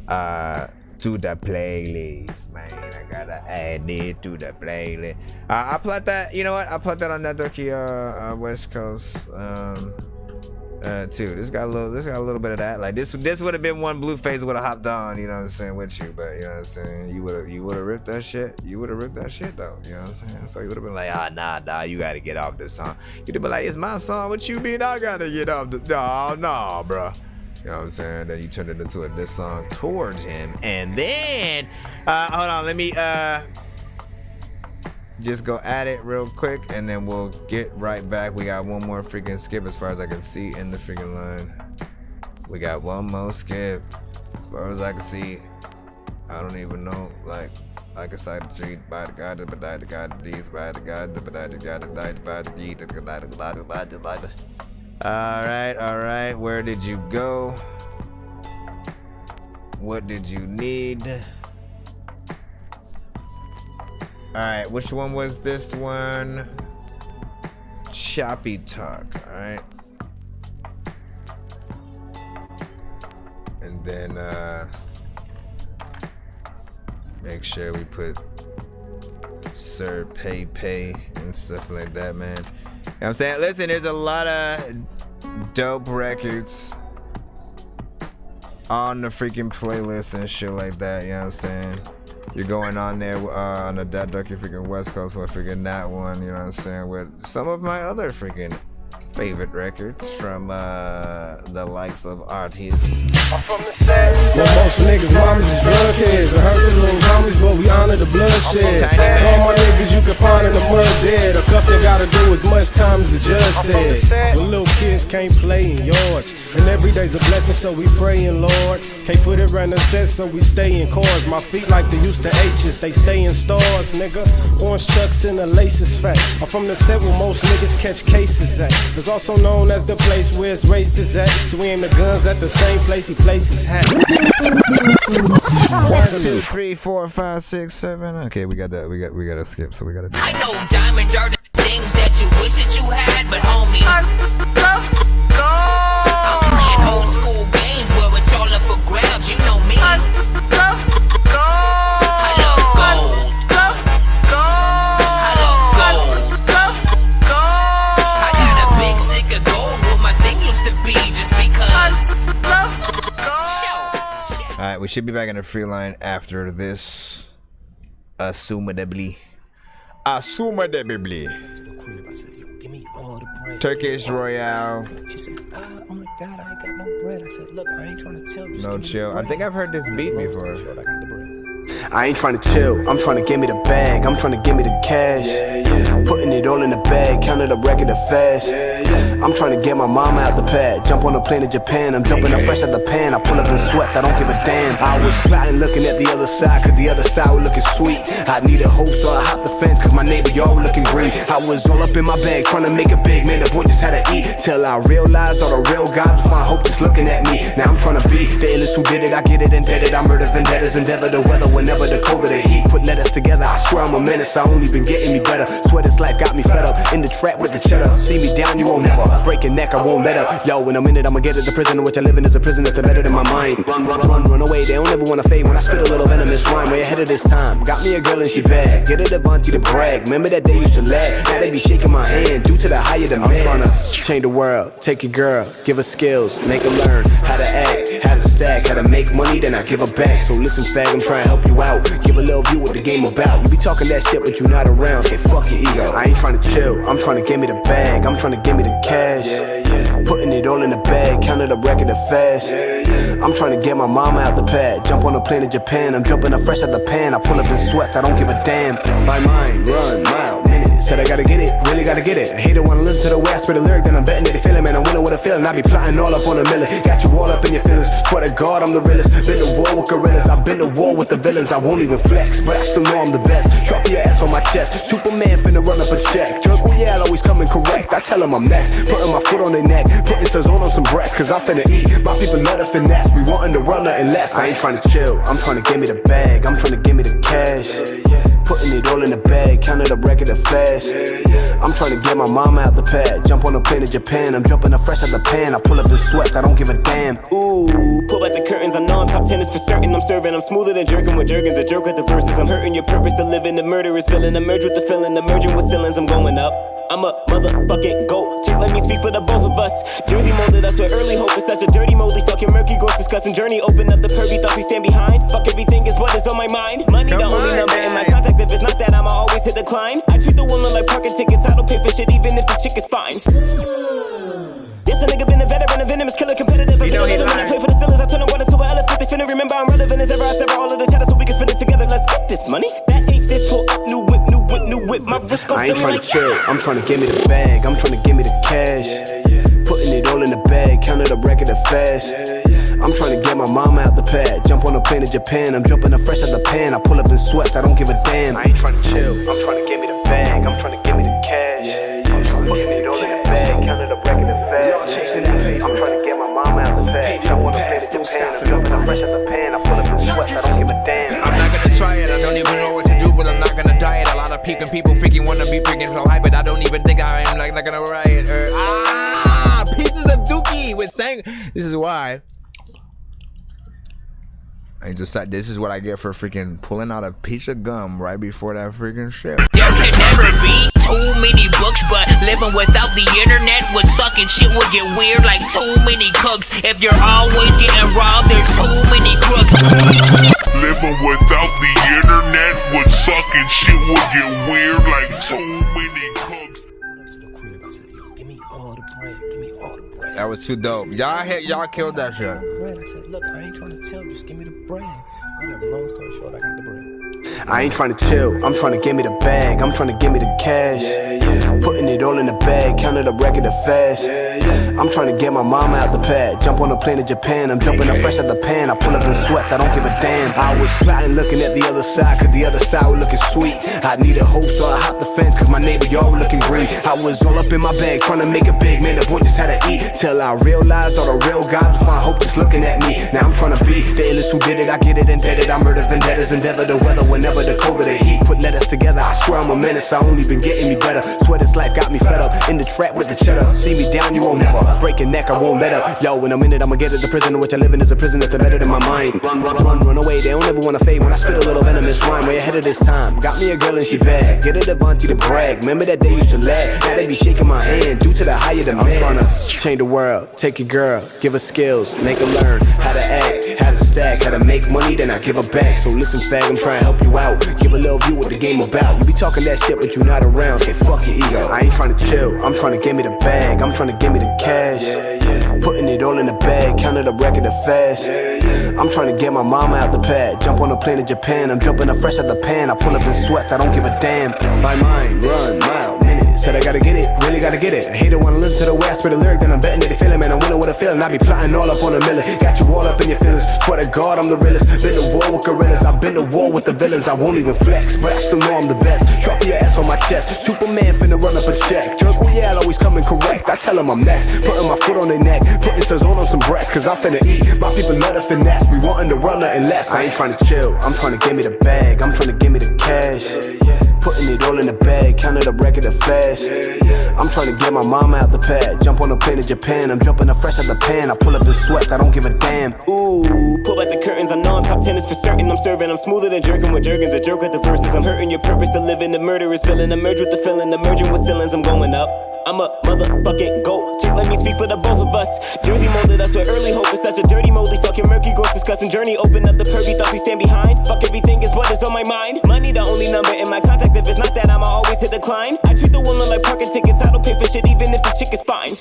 to the playlist, man. I gotta add it to the playlist. I plot that. You know what? I plot that on that Dorky West Coast. Too. This got a little bit of that. Like this would have been one Blueface would have hopped on, you know what I'm saying, with you, but you know what I'm saying, you would have ripped that shit. You would have ripped that shit though, you know what I'm saying? So you would have been like, nah, you gotta get off this song. You'd have been like, it's my song, what you mean I gotta get off the nah, bro. You know what I'm saying? Then you turned it into a diss song towards him. And then hold on, let me just go at it real quick and then we'll get right back. We got one more freaking skip as far as I can see in the freaking line. We got one more skip as far as I can see. I don't even know, like I said, the street by the God, the God, the D's by the God, the God, the God, by the D, the God. All right, where did you go? What did you need? Alright, which one was this one? Choppy talk, alright. And then make sure we put Sir Pay and stuff like that, man. You know what I'm saying? Listen, there's a lot of dope records on the freaking playlist and shit like that, you know what I'm saying? You're going on there on the That Dorky freaking West Coast with freaking that one, you know what I'm saying? With some of my other freaking favorite records from the likes of artists. I'm from the set. Well, most niggas' mamas is drug heads. I heard the little homies, but we honor the bloodshed. So all my niggas you can find in the mud dead. A cup that gotta do as much time as the judge said. The little kids can't play in yards. And every day's a blessing, so we praying, Lord. Can't foot it around the set, so we stay in cars. My feet like they used to H's, they stay in stars, nigga. Orange chucks and the laces fat. I'm from the set where most niggas catch cases at. It's also known as the place where his race is at. So we aim the guns at the same place he places hat. 1, 2, 3, 4, 5, 6, 7. Okay, we got that. We gotta skip, so we gotta do I know diamonds are the things that you wish that you had, but homie, I'm playing old school games where it's all up for grabs. You know me. I love gold. I love gold. I got a big stick of gold where my thing used to be just because. Alright, we should be back in the free line after this. Assumedably. Turkish Royale. She said, oh my God, I ain't got no bread. I said, look, I ain't trying to chill. No chill. I think I've heard this beat before. I ain't trying to chill, I'm trying to give me the bag, I'm trying to give me the cash. Putting it all in the bag, counting the record of fast. I'm trying to get my mama out the pad, jump on a plane to Japan, I'm jumping up fresh out the pan, I pull up in sweats, I don't give a damn. I was plotting looking at the other side, cause the other side was looking sweet. I needed hope, so I hopped the fence, cause my neighbor y'all were looking green. I was all up in my bag, trying to make it big, man, the boy just had to eat. Till I realized all the real guys would find hope just looking at me. Now I'm trying to be the illest who did it, I get it indebted. I murder vendettas, endeavor the weather whenever the colder the heat. Put letters together, I swear I'm a menace, I only been getting me better. Swear this life got me fed up, in the trap with the cheddar. See me down, you won't never break a neck, I won't let up. Yo, when I'm in it, I'ma get it. The prison in which I live in is a prison that's embedded in my mind. Run away, they don't ever wanna fade when I spit a little venomous rhyme. Way ahead of this time, got me a girl and she bad. Get it Avanti to brag, remember that they used to lag. Now they be shaking my hand, due to the higher demand. I'm tryna change the world, take your girl, give her skills, make her learn how to act, how to stack, how to make money, then I give her back. So listen fag, I'm trying to help you out, give a little view what the game about. You be talking that shit but you not around, say fuck your ego. I ain't trying to chill, I'm trying to give me the bag, I'm trying to give me the cash. Putting it all in the bag, counting the record of fast. I'm trying to get my mama out the pad, jump on a plane to Japan, I'm jumping up fresh out the pan, I pull up in sweats, I don't give a damn. My mind, run, mile, minute, said I gotta get it, really gotta get it. I hate it when I listen to the way I spit a lyric, then I'm betting that they feel it, man, I'm winning with a feeling. I be plotting all up on a million, got you all up in your feelings. Swear to God, I'm the realest, been to war with gorillas, I've been to war with the villains. I won't even flex, but I still know I'm the best. Drop your ass on my chest, Superman finna run up a check. Jerk, yeah, I'll always coming correct, I tell him I'm next. Putting my foot on their neck, putting Sazone on some breasts, cause I'm finna eat. My people love the finesse, we wantin' to run nothing less. I ain't trying to chill, I'm trying to give me the bag, I'm trying to give me the cash. Putting it all in the bag, counting the record of fast. I'm trying to get my mama out the pad, jump on a plane to Japan, I'm jumping up fresh out the pan, I pull up in sweats, I don't give a damn. Ooh, pull back the curtains, I know I'm top 10 is for certain. I'm serving, I'm smoother than jerking with jerkins, a joke at the verses. I'm hurting your purpose to live in the murderous feeling, emerge with the feeling, emerging with ceilings, I'm going up. I'm a motherfucking goat. Chick, let me speak for the both of us. Jersey molded us with early hope. It's such a dirty, moldy, fucking murky, gross, disgusting journey. Open up the pervy thoughts we stand behind. Fuck everything is what is on my mind. Money the only number in my contacts. If it's not that, I'ma always hit decline. I treat the woman like parking tickets. I don't pay for shit even if the chick is fine. Yes, a nigga been a veteran, a venomous killer, competitive. I play for the Steelers, I turn the water to an elephant. They finna remember I'm relevant as ever. I sever all of the chatter so we can spend it together. Let's get this money. That ain't this for up. New whip, new whip, new whip. My wrist gon' I ain't trying like to chill, I'm trying to give me the bag, I'm trying to give me the cash. Putting it all in the bag, counting the record of fast. I'm trying to get my mama out the pad, jump on a plane to Japan, I'm jumping up fresh out the pan, I pull up in sweats, I don't give a damn. I ain't trying to chill, I'm trying to give me the bag, I'm trying to give me the cash. Putting it all in the bag, counting the record of fast. I'm trying to get my mama out the pad, jump on a plane to Japan, I'm jumping up fresh out the pan, I pull up wanna peep and people freaking wanna be freaking so hype, but I don't even think I am like not gonna riot. Pieces of Dookie with sang. This is why. I just thought this is what I get for freaking pulling out a piece of gum right before that freaking shit. There can never be too many books, but living without the internet would suck and shit would get weird like too many cooks. If you're always getting robbed, there's too many crooks. Living without the internet would suck and shit would get weird like too many cooks. That was too dope. Y'all killed that shit. Bread. I said, look, I ain't trying to tell you, just give me the bread. Whatever, long story short, I got the bread. I ain't trying to chill, I'm trying to give me the bag, I'm trying to give me the cash. Putting it all in the bag, counting up record fast. I'm trying to get my mama out the pad, jump on a plane to Japan, I'm jumping up fresh out the pan, I pull up in sweats, I don't give a damn. I was plotting looking at the other side, cause the other side was looking sweet. I need a hope, so I hopped the fence, cause my neighbor y'all were looking green. I was all up in my bag, trying to make it big, man, the boy just had to eat. Till I realized all the real guys find hope just looking at me. Now I'm trying to be the illest who did it, I get it indebted, I murder vendettas, endeavor the weather whenever the colder the heat. Put letters together, I swear I'm a menace, I only been getting me better. Swear this life got me fed up, in the trap with the cheddar. See me down, you won't never break a neck, I won't let up. Yo, in a minute I'ma get to the prison in which I live in is a prison that's embedded in my mind. Run away, they don't ever wanna fade when I spit a little venomous rhyme. Way ahead of this time, got me a girl and she bad. Get her Devontae to brag, remember that day used to lag. Now they be shaking my hand, due to the higher demand. I'm tryna change the world, take your girl, give her skills, make her learn how to act, how to stack, how to make money, then I give her back. So listen fag, I'm trying to help you out, give a little view what the game about. You be talking that shit but you not around, so fuck your ego. I ain't trying to chill, I'm trying to give me the bag, I'm trying to give me the cash. Putting it all in the bag, counting up record fast. I'm trying to get my mama out the pad, jump on a plane to Japan, I'm jumping up fresh out the pan, I pull up in sweats, I don't give a damn. My mind, run, mile, minute, said I gotta get it, really gotta get it. I hate it when I listen to the way I spit the lyric, then I'm betting that they feeling, man, I'm winning with a feeling. I be plotting all up on a million, got you all up in your feelings. Swear to God, I'm the realest, been to war with gorillas, I've been to war with the villains. I won't even flex, but I still know I'm the best. Drop your ass on my chest, Superman finna run up a check. Jerk, yeah, I'll always coming correct, I tell them I'm next. Putting my foot on their neck, putting on some breasts, cause I'm finna eat. My people love the finesse, we wantin' to run nothing less. I ain't trying to chill, I'm trying to give me the bag, I'm trying to give me the cash. Putting it all in the bag, counting up record fast. I'm trying to get my mama out the pad, jump on a plane to Japan, I'm jumping up fresh out the pan, I pull up in sweats, I don't give a damn. Ooh, pull back the curtains, I know I'm top 10 is for certain. I'm serving, I'm smoother than jerking with jerkins, a jerk with the verses. I'm hurting your purpose to live in the murderous feeling. I merge with the feeling, emerging with ceilings, I'm going up. I'm a motherfucking goat. Chick, let me speak for the both of us. Jersey molded us with early hope. It's such a dirty, moldy, fucking murky, gross, disgusting journey. Open up the pervy thoughts we stand behind. Fuck everything is what is on my mind. Money the only number in my contacts. If it's not that, I'ma always hit decline. I treat the woman like parking tickets. I don't pay for shit even if the chick is fine.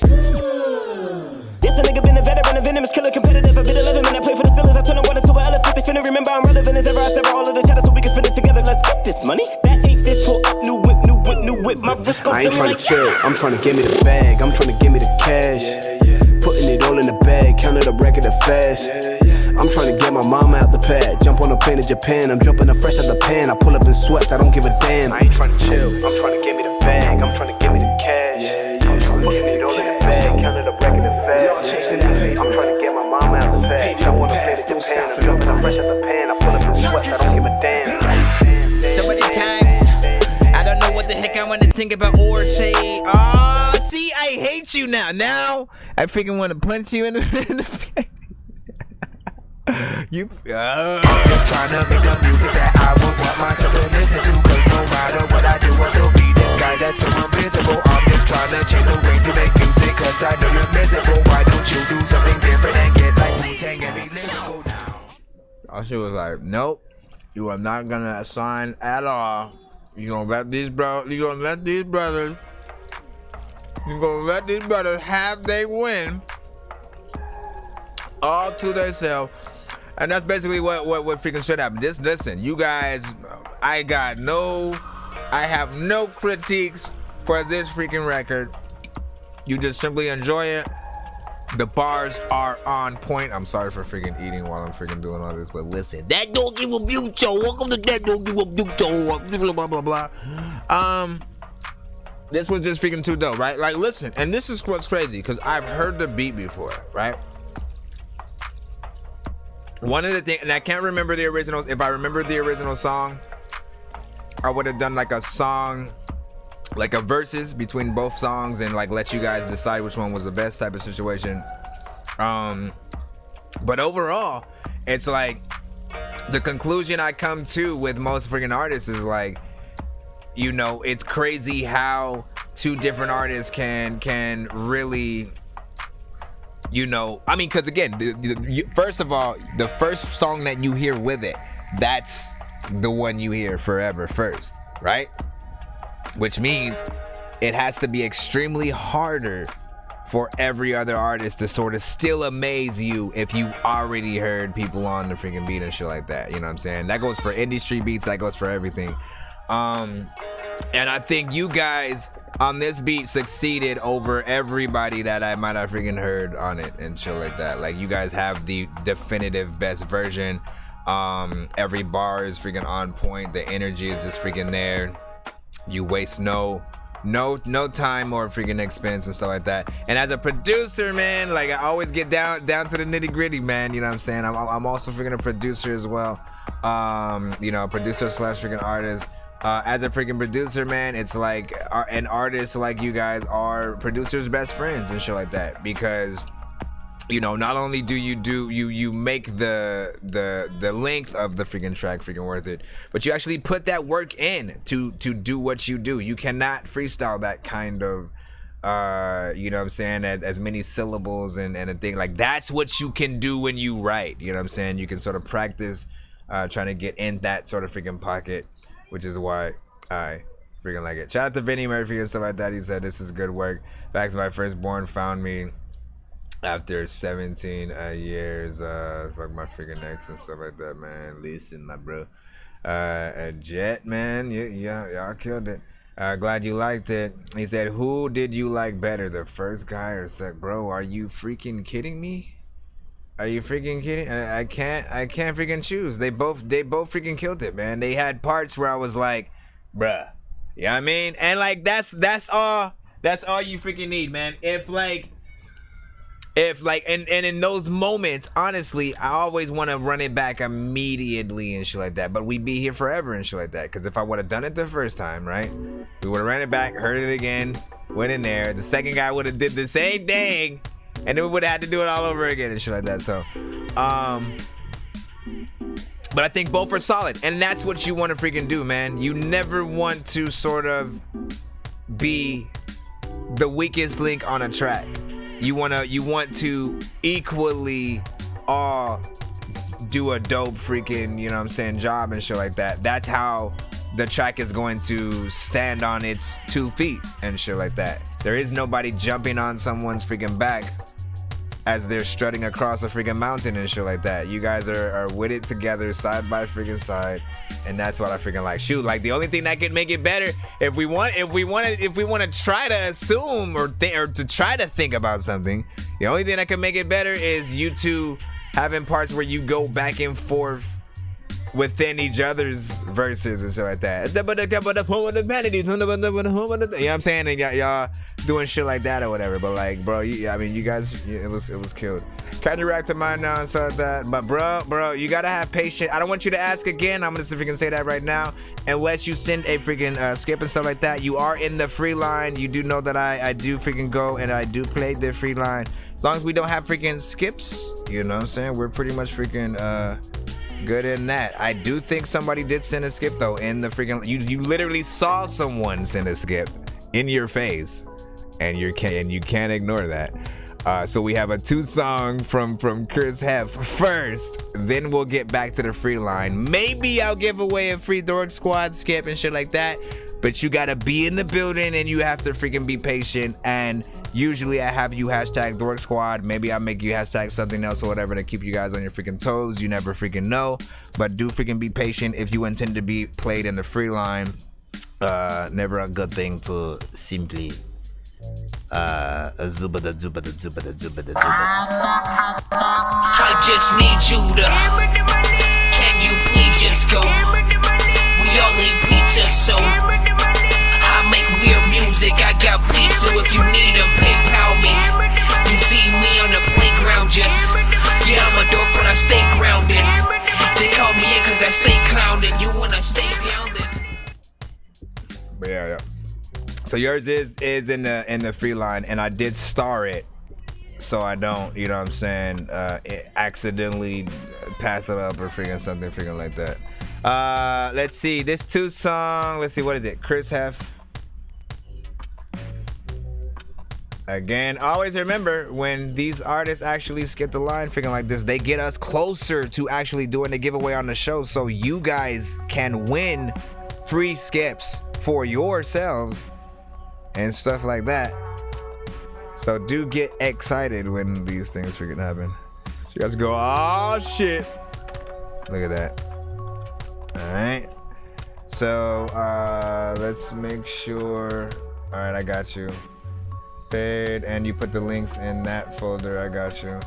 Yes, a nigga been a veteran, a venomous killer, competitive, a bit of living. I play for the Steelers, I turn the water to an elephant. They finna remember I'm relevant as ever. I sever all of the chatter so we can spend it together. Let's get this money. That ain't this pull up, new whip, new whip, new whip. My wrist goes I ain't trying like to chill, I'm trying to give me the bag, I'm trying to give me the cash. Putting it all in the bag, counting up record fast. I'm trying to get my mama out the pad, jump on a plane to Japan, I'm jumping up fresh out the pan, I pull up in sweats, I don't give a damn. I ain't trying to chill, I'm trying to give me the bag, I'm trying to give me the cash. Putting it all in the bag, counting up record fast. I'm trying to get my mama out the pad, jump on a plane to Japan, I'm jumping up fresh out the pan, I pull up in sweats, I don't give a damn. So many times, I don't know what the heck I want to think about or say. Oh, see, I hate you now. Now, I freaking want to punch you in the face. You. I'm just trying to make the music that I would want myself to listen to. Cause no matter what I do, I still be this guy that's so invisible. I'm just trying to change the way you make music. Cause I know you're miserable. Why don't you do something different and get like Wu-Tang and be lyrical now? She was like, nope, you are not gonna assign at all. You gonna let these brothers have they win all to themselves. And that's basically what freaking should happen. Just listen, you guys, I have no critiques for this freaking record. You just simply enjoy it. The bars are on point. I'm sorry for freaking eating while I'm freaking doing all this, but listen, that Dorky Review Show. Welcome to that Dorky Review Show. Blah blah blah. This was just freaking too dope, right? Like, listen, and this is what's crazy because I've heard the beat before, right? One of the things, and I can't remember the original. If I remember the original song, I would have done like a song, like a verses between both songs, and like let you guys decide which one was the best type of situation. But overall, it's like the conclusion I come to with most freaking artists is like, you know, it's crazy how two different artists can really, you know, I mean, because again, first of all, the first song that you hear with it, that's the one you hear forever first, right? Which means it has to be extremely harder for every other artist to sort of still amaze you if you've already heard people on the freaking beat and shit like that. You know what I'm saying? That goes for industry beats, that goes for everything. And I think you guys on this beat succeeded over everybody that I might have freaking heard on it and shit like that. Like, you guys have the definitive best version. Every bar is freaking on point. The energy is just freaking there. You waste no time or freaking expense and stuff like that. And as a producer, man, like, I always get down to the nitty gritty, man. You know what I'm saying? I'm also freaking a producer as well. You know, producer / freaking artist. As a freaking producer, man, it's like an artist like you guys are producers' best friends and shit like that, because, you know, not only do you make the length of the freaking track freaking worth it, but you actually put that work in to do what you do. You cannot freestyle that kind of you know what I'm saying, as many syllables and a thing. Like, that's what you can do when you write. You know what I'm saying? You can sort of practice trying to get in that sort of freaking pocket, which is why I freaking like it. Shout out to Vinny Murphy and stuff like that. He said, this is good work. Facts, my firstborn found me after 17 years. Fuck my freaking ex and stuff like that, man. Listen, my bro. Jet, man. Yeah, y'all killed it. Glad you liked it. He said, who did you like better, the first guy or sec? Bro, are you freaking kidding me? Are you freaking kidding? I can't freaking choose. They both freaking killed it, man. They had parts where I was like, bruh. You know what I mean? And like, that's all you freaking need, man. If in those moments, honestly, I always want to run it back immediately and shit like that. But we'd be here forever and shit like that. Because if I would have done it the first time, right? We would have ran it back, heard it again, went in there. The second guy would have did the same thing, and then we would have had to do it all over again and shit like that. So, but I think both are solid. And that's what you want to freaking do, man. You never want to sort of be the weakest link on a track. You want to equally all do a dope freaking, you know what I'm saying, job and shit like that. That's how the track is going to stand on its 2 feet and shit like that. There is nobody jumping on someone's freaking back as they're strutting across a freaking mountain and shit like that. You guys are with it together, side by freaking side, and that's what I freaking like. Shoot, like, the only thing that could make it better, if we want to try to assume or to try to think about something, the only thing that could make it better is you two having parts where you go back and forth within each other's verses and shit like that. You know what I'm saying? And y'all doing shit like that or whatever. But like, bro, I mean, you guys, it was killed. Can't react to mine now and stuff like that. But bro, you gotta have patience. I don't want you to ask again. I'm gonna see if we can say that right now. Unless you send a freaking skip and stuff like that. You are in the free line. You do know that I do freaking go and I do play the free line. As long as we don't have freaking skips, you know what I'm saying? We're pretty much freaking good in that. I do think somebody did send a skip though in the freaking. You literally saw someone send a skip in your face, and you can't ignore that. So we have a 2 song from Chris Hef first, then we'll get back to the free line. Maybe I'll give away a free Dork Squad skip and shit like that. But you gotta be in the building and you have to freaking be patient. And usually I have you hashtag Dork Squad. Maybe I'll make you hashtag something else or whatever to keep you guys on your freaking toes. You never freaking know. But do freaking be patient if you intend to be played in the free line. Never a good thing to simply I just need you to. Can you please just go? We all eat pizza, so I make weird music. I got pizza if you need them. PayPal me. You see me on the playground, just yeah, I'm a dork, but I stay grounded. They call me in 'cause I stay clowned, and you wanna stay down then. But yeah. So yours is in the free line, and I did star it, so I don't, you know what I'm saying, accidentally pass it up or freaking something freaking like that. Let's see, this 2 song. Let's see, what is it? Chris Hef. Again, always remember, when these artists actually skip the line freaking like this, they get us closer to actually doing the giveaway on the show, so you guys can win free skips for yourselves and stuff like that. So do get excited when these things freaking happen. So you guys go, oh shit. Look at that. All right. So let's make sure. All right, I got you. Paid, and you put the links in that folder. I got you.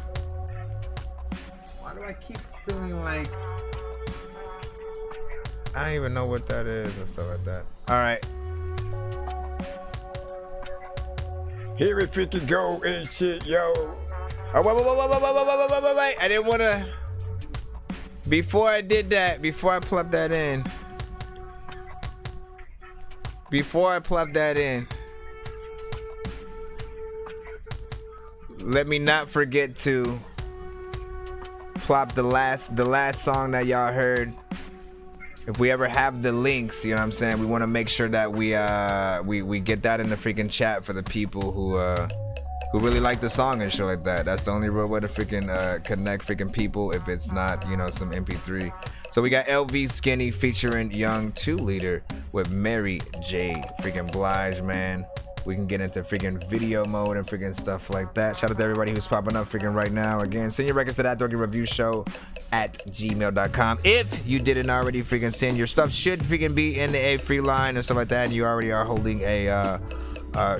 Why do I keep feeling like I don't even know what that is and stuff like that? All right. Here it freaking go and shit, yo. Oh, wait. I didn't want to. Before I did that, before I plugged that in. Let me not forget to plop the last song that y'all heard. If we ever have the links, you know what I'm saying, we want to make sure that we get that in the freaking chat for the people who really like the song and shit like that. That's the only real way to freaking connect freaking people, if it's not, you know, some MP3. So we got LV Skinny featuring Young 2 Liter with Mary J. freaking Blige, man. We can get into freaking video mode and freaking stuff like that. Shout out to everybody who's popping up freaking right now. Again, send your records to that Dorky Review Show at gmail.com. If you didn't already freaking send, your stuff should freaking be in the free line and stuff like that. And you already are holding a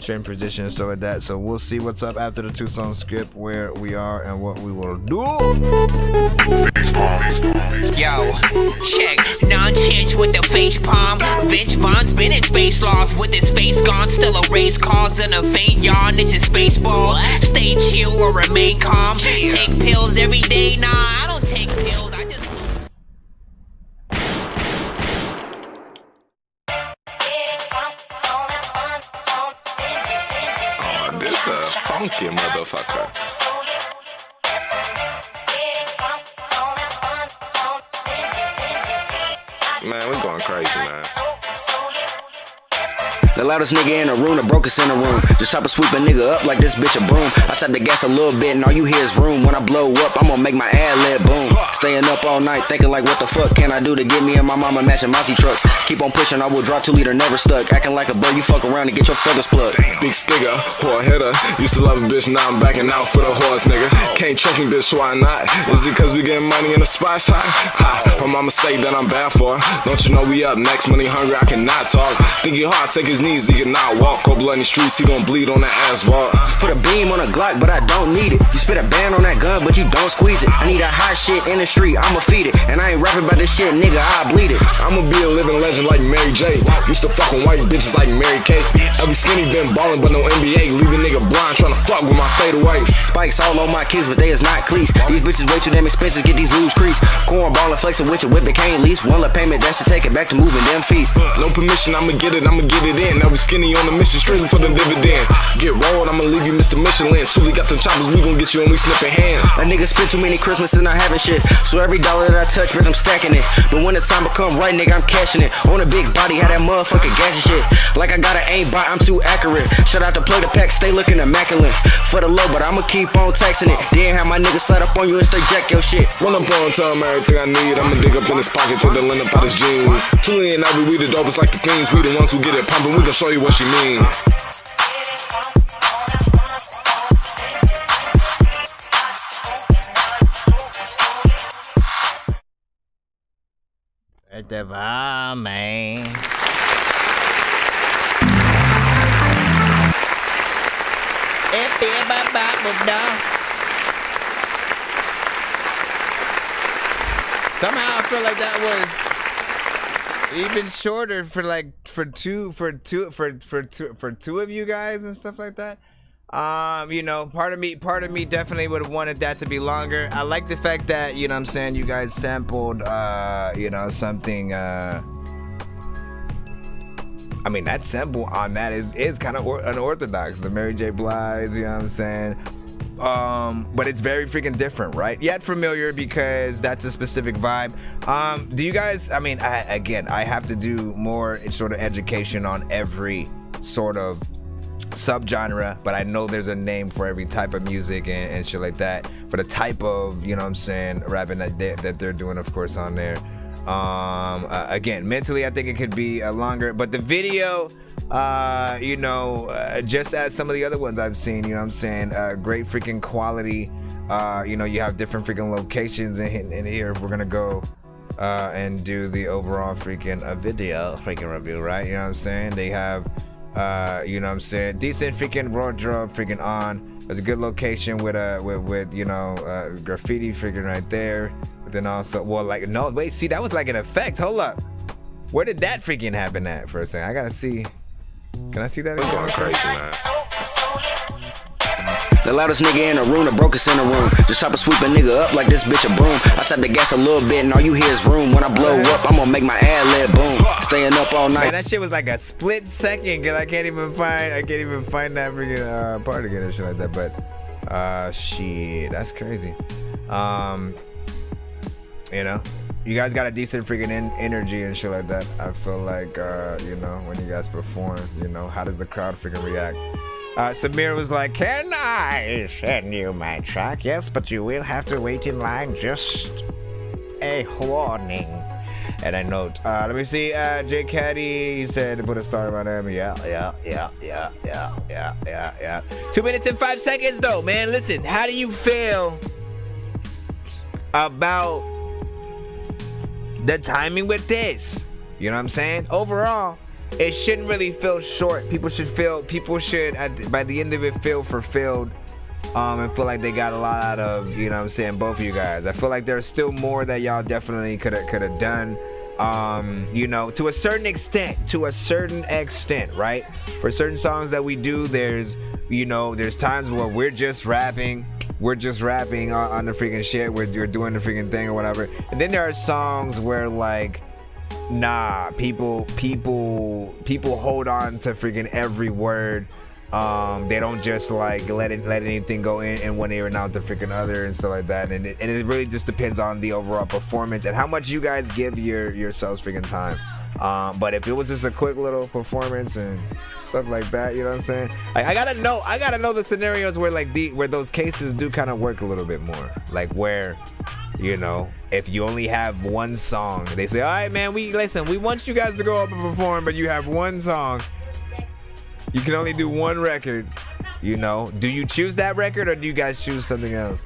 train position and stuff like that. So we'll see what's up after the 2-song skip, where we are and what we will do. Yo, check Nonsenze with the face palm. Vince Vaughn's been in space lost with his face gone. Still a race cause and a faint yawn. It's his spaceballs. Stay chill or remain calm. Take pills every day. Nah, I don't take pills. I just. Oh, this a funky motherfucker. Man, we going crazy, man. The loudest nigga in the room, the brokest in the room. Just chop a sweep a nigga up like this bitch a broom. I tap the gas a little bit and all you hear is room. When I blow up, I'm gonna make my ad-lib boom. Staying up all night thinking like what the fuck can I do to get me and my mama matching Mousy trucks. Keep on pushing, I will drop 2 liter, never stuck. Acting like a bug, you fuck around and get your feathers plugged. Big skigger, whore hitter. Used to love a bitch, now I'm backing out for the horse, nigga. Can't trust me, bitch, why not? Is it cause we getting money in the spots high? Ha, my mama say that I'm bad for her. Don't you know we up next, money hungry, I cannot talk. Think he hard, take his knees, he cannot walk. Go blood in the streets, he gon' bleed on the asphalt. Just put a beam on a Glock, but I don't need it. You spit a band on that gun, but you don't squeeze it. I need a hot shit in the street, I'ma feed it. And I ain't rapping about this shit, nigga, I bleed it. I'ma be a living legend like Mary J. Used to fuck with white bitches like Mary Kate. Every skinny been ballin', but no NBA. Leave a nigga blind tryna fuck with my fadeaways. Spikes all on my kids, but they is not cleats. These bitches way too damn expensive, get these loose crease. Corn ballin', flexin' with your whip, it can't lease. One less payment, that's to take it back to moving them feet. No permission, I'ma get it in. Now we skinny on the mission, strictly for the dividends. Get rolled, I'ma leave you Mr. Michelin. Till we got the choppers, we gon' get you and we snippin' hands. A nigga spent too many Christmases not having shit. So every dollar that I touch, bitch, I'm stacking it. But when the time become right, nigga, I'm cashing it. On a big body, had that motherfucking gas and shit. Like I gotta aim by, I'm too accurate. Shout out to play the pack, stay looking immaculate. For the low, but I'ma keep on taxing it. Then have my niggas slide up on you and stay jack your shit. Run up on, tell him everything I need. I'ma dig up in his pocket till the lint up out his jeans. Truly and we the dopest like the fiends. We the ones who get it pumping, we gon' show you what she mean. At the bar, man. Somehow I feel like that was even shorter for two of you guys and stuff like that. You know, part of me definitely would have wanted that to be longer. I like the fact that, you know what I'm saying, you guys sampled you know, something I mean, that sample on that is kind of unorthodox. The Mary J. Blige, you know what I'm saying? But it's very freaking different, right? Yet familiar because that's a specific vibe. Do you guys, I mean, I have to do more sort of education on every sort of subgenre, but I know there's a name for every type of music and shit like that, for the type of, you know what I'm saying, rapping that they're doing, of course, on there. Again, mentally, I think it could be longer, but the video, you know, just as some of the other ones I've seen, you know what I'm saying, great freaking quality. You know, you have different freaking locations in here. If we're gonna go and do the overall freaking video freaking review, right? You know what I'm saying? They have, you know what I'm saying, decent freaking wardrobe freaking on. There's a good location with you know, graffiti freaking right there. But then also, well, like, no, wait, see, that was like an effect. Hold up, where did that freaking happen at for a second? I gotta see. Can I see that again? Going crazy, man. The loudest nigga in the room, the brokest in the room. Just chop a sweep a nigga up like this bitch a broom. I tap the gas a little bit and all you hear is room. When I blow up, I'm gonna make my ad lib boom. Staying up all night. Man, that shit was like a split second, cause I can't even find that freaking part again or shit like that. But shit, that's crazy. You know, you guys got a decent freaking energy and shit like that. I feel like, you know, when you guys perform, you know, how does the crowd freaking react? Samir was like, can I send you my track? Yes, but you will have to wait in line. Just a warning. And I note, let me see, J Caddy, he said to put a star on him. Yeah. 2 minutes and 5 seconds though, man. Listen, how do you feel about the timing with this? You know what I'm saying? Overall, it shouldn't really feel short. People should by the end of it feel fulfilled, and feel like they got a lot out of, you know what I'm saying, both of you guys. I feel like there's still more that y'all definitely could have done, you know, to a certain extent, right? For certain songs that we do, there's, you know, there's times where we're just rapping on the freaking shit, we're doing the freaking thing or whatever. And then there are songs where, like, nah, people hold on to freaking every word. They don't just like let anything go in one ear and out the freaking other and stuff like that. And it really just depends on the overall performance and how much you guys give yourselves freaking time. But if it was just a quick little performance and stuff like that, you know what I'm saying? Like, I gotta know the scenarios where where those cases do kind of work a little bit more. Like where, you know, if you only have one song, they say, all right, man, we want you guys to go up and perform, but you have one song. You can only do one record, you know. Do you choose that record or do you guys choose something else?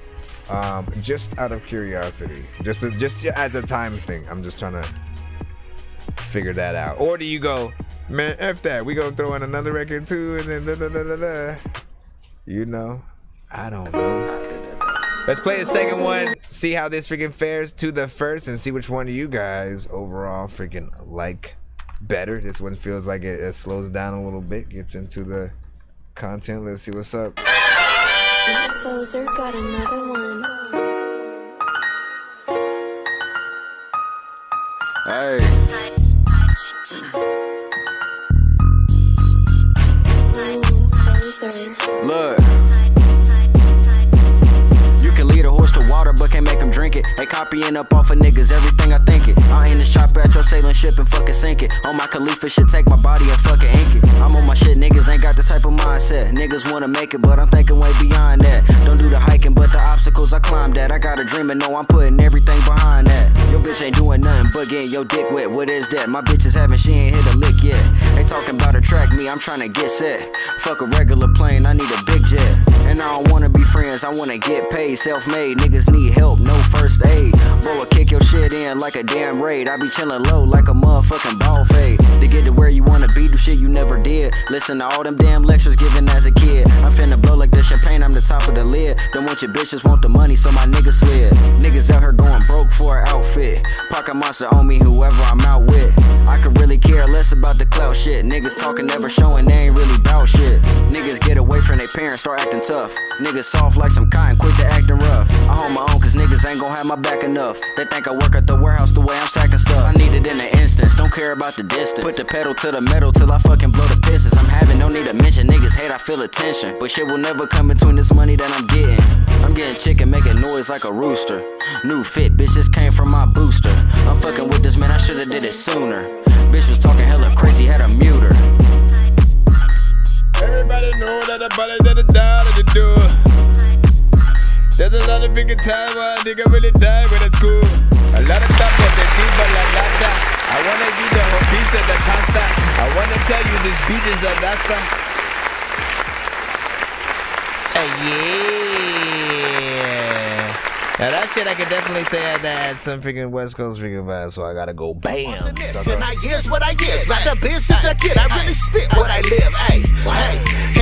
Just out of curiosity, just as a time thing. I'm just trying to figure that out. Or do you go, man, F that, we gonna throw in another record too, and then you know, I don't know. Let's play the second one, see how this freaking fares to the first, and see which one of you guys overall freaking like better. This one feels like it slows down a little bit, gets into the content. Let's see what's up. Fozer got another one. Hey. Look. You can lead a horse to water, but can't make him drink it. Ain't copying up off of niggas, everything I think it. I ain't the shop at your sailing ship and fucking sink it. On my Khalifa shit, take my body and fucking ink it. I'm on my shit, niggas ain't got the type of mindset. Niggas wanna make it, but I'm thinking way beyond that. Don't do the hiking, but the obstacles I climbed at. I got a dream and know I'm putting everything behind that. Your bitch ain't doing nothing but getting your dick wet. What is that? My bitch is having, she ain't hit a lick yet. They talking about a track, me, I'm trying to get set. Fuck a regular plane, I need a big jet. And I don't wanna be friends, I wanna get paid. Self-made, niggas need help, no first aid. Bro, kick your shit in like a damn raid. I be chillin' low like a motherfucking ball fade. To get to where you wanna be, do shit you never did. Listen to all them damn lectures given as a kid. I'm finna blow like the champagne, I'm the top of the lid. Don't want your bitches, want the money, so my niggas slid. Niggas out here going broke for an outfit. Pocket monster on me, whoever I'm out with. I could really care less about the clout shit. Niggas talking, never showing, they ain't really bout shit. Niggas Niggas get away from their parents, start acting tough. Niggas soft like some cotton, quit to acting rough. I hold my own cause niggas ain't gon' have my back enough. They think I work at the warehouse the way I'm stacking stuff. I need it in an instance, don't care about the distance. Put the pedal to the metal till I fucking blow the pistons. I'm having no need to mention, niggas hate I feel attention. But shit will never come between this money that I'm getting. I'm getting chicken, making noise like a rooster. New fit, bitch, this came from my booster. I'm fucking with this man, I should've did it sooner. Bitch was talking hella crazy, had a mute her. Everybody know that the body that the die that the do. There's a lot of bigger time where I think I really die, but it's cool. A lot of stuff that they keep but la lata. I wanna be the whole piece of the pasta. I wanna tell you this beat is a lata. Yeah. Now that shit I could definitely say I had some freaking West Coast freaking vibes, so I gotta go bam. And I is what I is, like the biz since a kid. I really spit what I live, hey.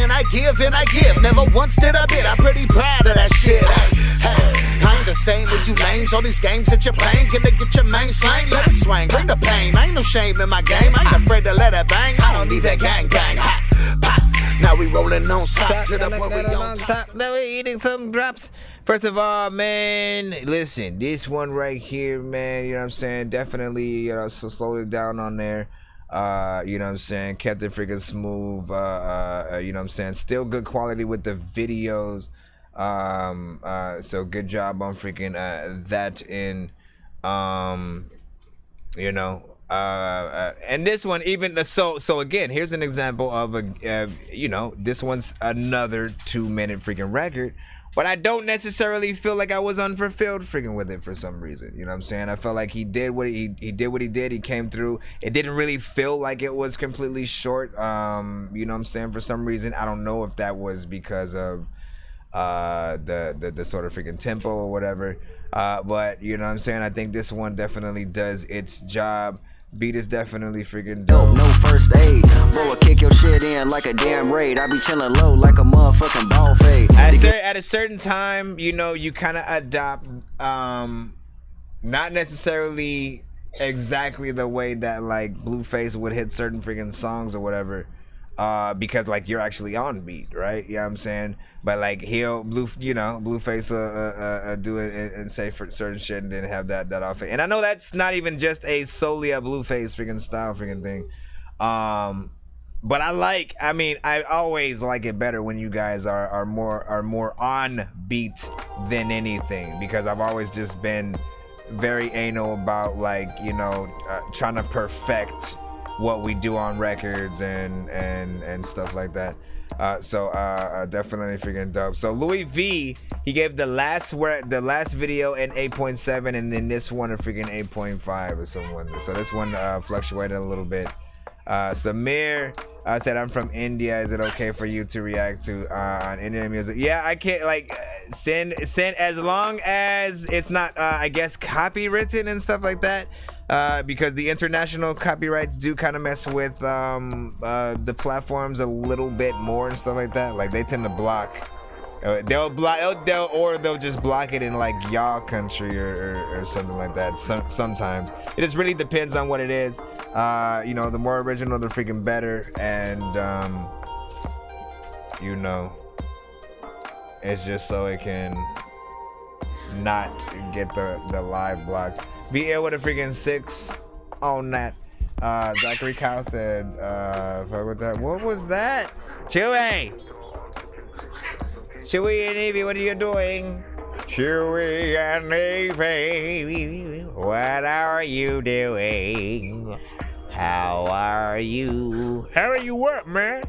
And I give, never once did I bit. I'm pretty proud of that shit, hey. I ain't the same as you lames. All these games that you're playing, gonna get your main slang. Let it swing, bring the pain. I ain't no shame in my game. I ain't afraid to let it bang. I don't need that gang. Now we rolling on top to the point we on top. Now we eating some drops. First of all, man, listen, this one right here, man, you know what I'm saying? Definitely, you know, so slowed it down on there. You know what I'm saying? Kept it freaking smooth. You know what I'm saying? Still good quality with the videos. So good job on freaking that in you know. And this one even so again, here's an example of a you know, this one's another 2-minute freaking record, but I don't necessarily feel like I was unfulfilled freaking with it for some reason. You know what I'm saying? I felt like he did what he did. He came through. It didn't really feel like it was completely short. You know what I'm saying? For some reason, I don't know if that was because of the sort of freaking tempo or whatever. But you know what I'm saying? I think this one definitely does its job. Beat is definitely freaking dope. No first aid, bro, I kick your shit in like a damn raid. I be chillin' low like a motherfucking ball fade. At a certain time, you know, you kind of adopt, not necessarily exactly the way that like Blueface would hit certain freaking songs or whatever. Because like you're actually on beat, right? You know what I'm saying? But like Blueface do it and say for certain shit and then have that off it. And I know that's not even just a solely a Blueface freaking style freaking thing. But I always like it better when you guys are more on beat than anything, because I've always just been very anal about like, you know, trying to perfect what we do on records and stuff like that. So definitely freaking dope. So Louis V, he gave the last video an 8.7 and then this one a freaking 8.5 or something. So this one fluctuated a little bit. Samir said, I'm from India. Is it okay for you to react to on Indian music? Yeah, I can't like send as long as it's not I guess copywritten and stuff like that. Because the international copyrights do kind of mess with the platforms a little bit more and stuff like that. Like they tend to block. They'll just block it in like y'all country or something like that. Sometimes it just really depends on what it is. You know, the more original, the freaking better. And you know, it's just so it can not get the live blocked. BL with a freaking 6 on that. Zachary Cow said, fuck with that. What was that? Chewy and Evie, what are you doing? Chewy and Evie, what are you doing? How are you? How are you what, man?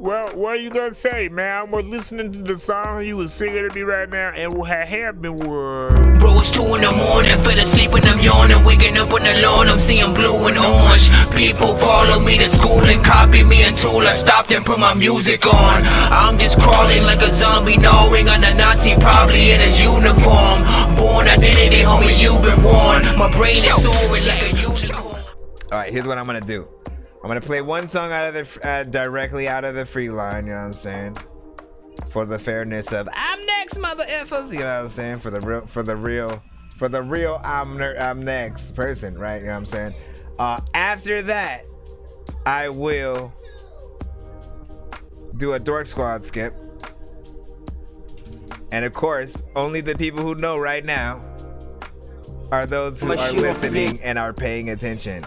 Well, what are you gonna say, man? I'm listening to the song you was singing to me right now, and what had happened was... Bro, it's 2 in the morning, fell asleep and I'm yawning, waking up on the lawn, I'm seeing blue and orange. People follow me to school and copy me until I stopped and put my music on. I'm just crawling like a zombie, gnawing on a Nazi, probably in his uniform. Born identity, homie, you've been warned. My brain is soaring like a unicorn. Alright, here's what I'm gonna do. I'm gonna play one song out of the directly out of the free line, you know what I'm saying? For the fairness of I'm next, mother effers, you know what I'm saying? For the real I'm next person, right? You know what I'm saying? After that, I will do a Dork Squad skip. And of course, only the people who know right now are those who are listening and are paying attention.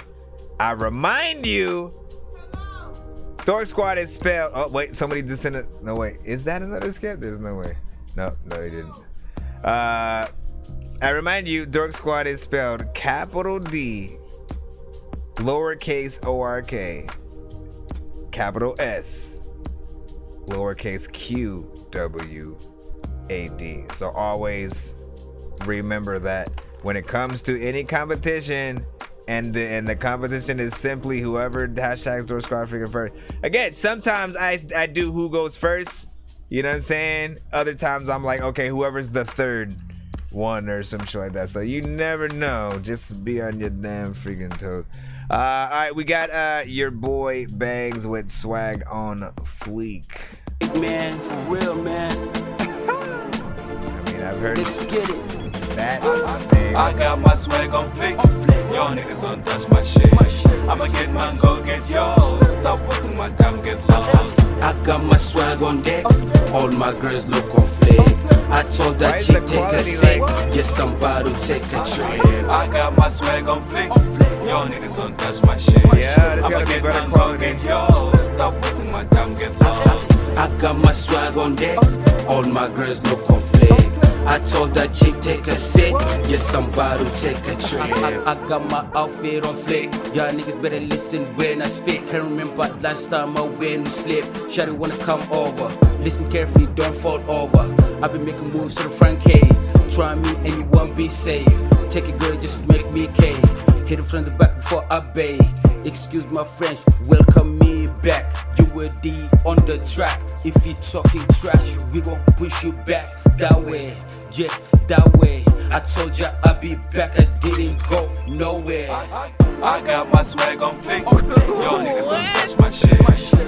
I remind you, Dork Squad is spelled. Oh wait, somebody just sent it. No wait, is that another skip? There's no way. No, he didn't. I remind you, Dork Squad is spelled capital D, lowercase O-R-K, capital S, lowercase Q-W-A-D. So always remember that when it comes to any competition, and the competition is simply whoever hashtags Dork Squad freaking first. Again, sometimes I do who goes first. You know what I'm saying? Other times I'm like, okay, whoever's the third one or some shit like that. So you never know. Just be on your damn freaking toes. All right, we got your boy Bangs with swag on fleek. Man, for real, man. I mean, I've heard. Let's get it. That I got my swag on fleek. Y'all niggas don't touch my shit. I'ma get mine, go get yours. Stop wasting my time, get lost. I got my swag on deck. All my girls look on fleek. I told that chick take a sip. Yes, I'm about to take a trip. I got my swag on fleek. Y'all niggas don't touch my shit. Yeah, this I'ma gotta be get better mine, go quality. get yours. Stop wasting my time, get lost. I got my swag on deck. All my girls look on fleek. I told that chick take a sip. Yes, I'm about to take a trip. I got my outfit on flick. Y'all niggas better listen when I speak. Can't remember last time I went to sleep. Shawty wanna come over. Listen carefully, don't fall over. I've been making moves to the front cage. Try me and you won't be safe. Take it girl, just make me cave. Hit it from the back before I beg. Excuse my French, welcome me back. You were D on the track. If you talking trash, we gon' push you back that way. Yeah, that way. I told ya I'll be back. I didn't go nowhere. I got my swag on fleek. Y'all niggas don't touch my shit.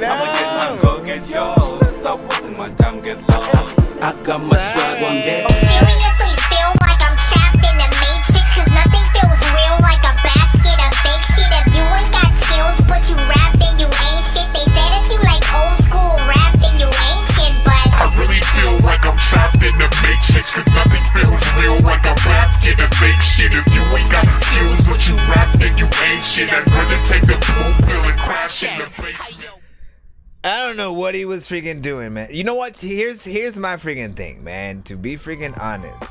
I'ma get mine, go get yours. Stop wasting my time, get lost. I got my swag on deck. Seriously feel like I'm trapped in the matrix. Cause nothing feels real like a basket of fake shit. If you ain't got skills but you rap then you ain't shit. They said if you like old school rap then you ain't shit. But I really feel like I'm trapped in the matrix. Cause nothing feels real like a basket of fake shit. If you ain't got skills but you rap then you ain't shit. I'd rather take the blue pill and crash in the basement. I don't know what he was freaking doing, man. You know what? Here's my freaking thing, man. To be freaking honest.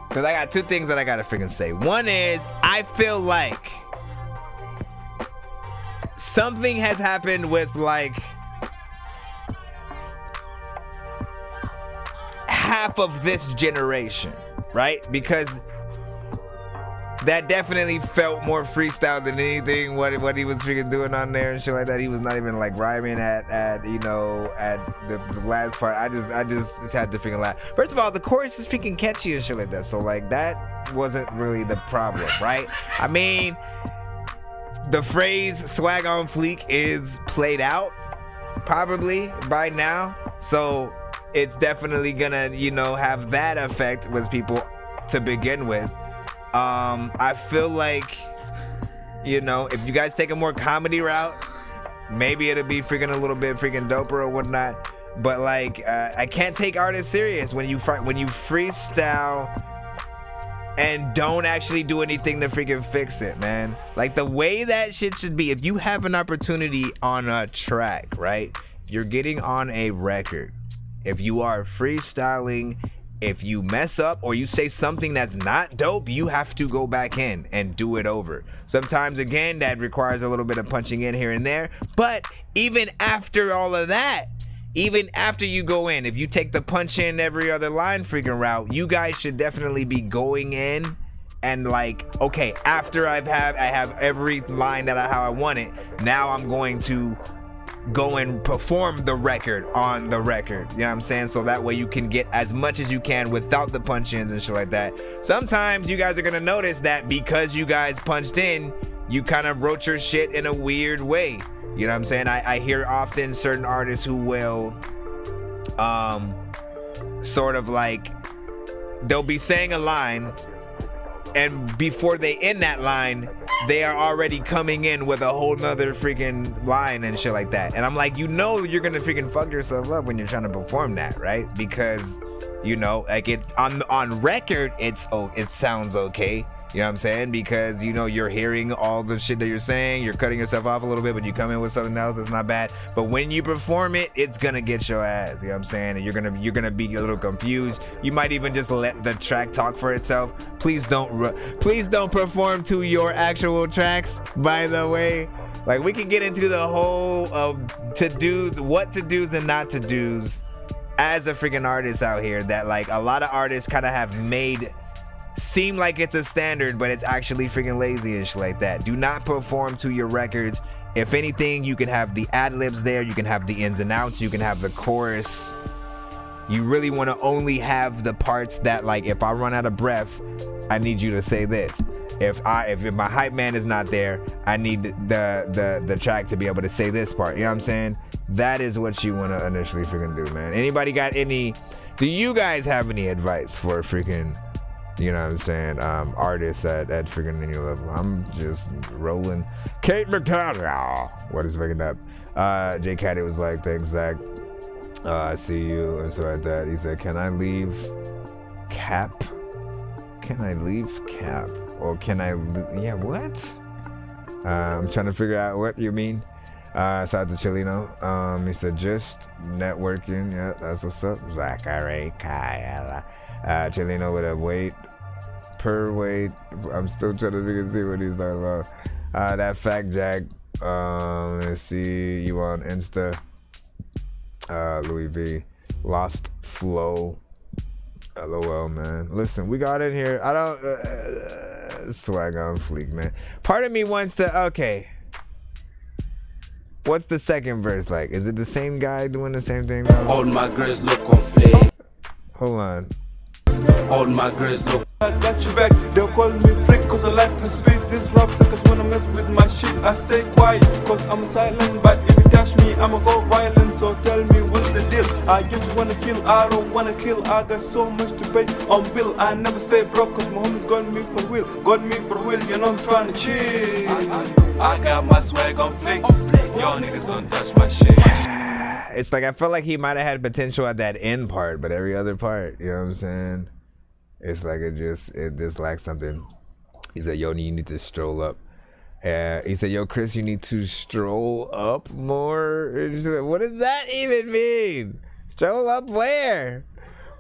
Because I got two things that I gotta freaking say. One is, I feel like something has happened with like half of this generation, right? Because that definitely felt more freestyle than anything. What he was freaking doing on there and shit like that. He was not even like rhyming at you know, at the last part. I just had to freaking laugh. First of all, the chorus is freaking catchy and shit like that. So like that wasn't really the problem, right? I mean, the phrase "swag on fleek" is played out probably by now, so it's definitely gonna, you know, have that effect with people to begin with. I feel like, you know, if you guys take a more comedy route, maybe it'll be freaking a little bit freaking doper or whatnot. But like, I can't take artists serious when you freestyle and don't actually do anything to freaking fix it, man. Like the way that shit should be. If you have an opportunity on a track, right? You're getting on a record. If you are freestyling, if you mess up or you say something that's not dope, you have to go back in and do it over. Sometimes, again, that requires a little bit of punching in here and there. But even after all of that, even after you go in, if you take the punch in every other line freaking route, you guys should definitely be going in and like, okay, after I have every line that how I want it, now I'm going to go and perform the record on the record. You know what I'm saying? So that way you can get as much as you can without the punch-ins and shit like that. Sometimes you guys are gonna notice that because you guys punched in, you kind of wrote your shit in a weird way. You know what I'm saying? I hear often certain artists who will sort of like, they'll be saying a line and before they end that line, they are already coming in with a whole nother freaking line and shit like that. And I'm like, you know, you're gonna freaking fuck yourself up when you're trying to perform that, right? Because, you know, like it's on record, it sounds okay. You know what I'm saying? Because, you know, you're hearing all the shit that you're saying, you're cutting yourself off a little bit, but you come in with something else that's not bad. But when you perform it, it's gonna get your ass. You know what I'm saying? And you're gonna be a little confused. You might even just let the track talk for itself. Please don't perform to your actual tracks, by the way. Like, we can get into the whole of to-dos, what to-dos and not to-dos as a freaking artist out here, that like a lot of artists kind of have made seem like it's a standard, but it's actually freaking lazy and shit like that. Do not perform to your records. If anything, you can have the ad-libs there, you can have the ins and outs, you can have the chorus. You really want to only have the parts that, like, if I run out of breath, I need you to say this. If my hype man is not there, I need the track to be able to say this part. You know what I'm saying? That is what you want to initially freaking do, man. Anybody got any? Do you guys have any advice for freaking, you know what I'm saying, artists at freaking any level? I'm just rolling. Kate McCall. What is making up? Jay Caddy was like, thanks, Zach. I see you, and so like that. He said, can I leave Cap? Can I leave Cap? Or can I, yeah, what? I'm trying to figure out what you mean. Shout out to Chilino. He said, just networking. Yeah, that's what's up. Zachary Kyle. Chilino with a weight per weight. I'm still trying to see what he's talking about. That fact, Jack. Let's see you on Insta. Louis V. Lost Flow. LOL, man. Listen, we got in here. I don't swag on fleek, man. Part of me wants to. Okay. What's the second verse like? Is it the same guy doing the same thing? All my girls look on fleek. Hold on. All my girls look. I got you back, they'll call me freak cause I like to spit this rap suckers when I mess with my shit. I stay quiet cause I'm silent, but if you touch me I'ma go violent. So tell me what's the deal? I just wanna kill, I don't wanna kill. I got so much to pay on bill. I never stay broke cause my homies got me for real. Got me for real, you know I'm trying to chill. I got my swag on flick. Y'all niggas don't touch my shit. It's like I felt like he might have had potential at that end part, but every other part, you know what I'm saying? It's like it just lacks something. He said, yo, you need to stroll up. He said, yo, Chris, you need to stroll up more. What does that even mean? Stroll up where?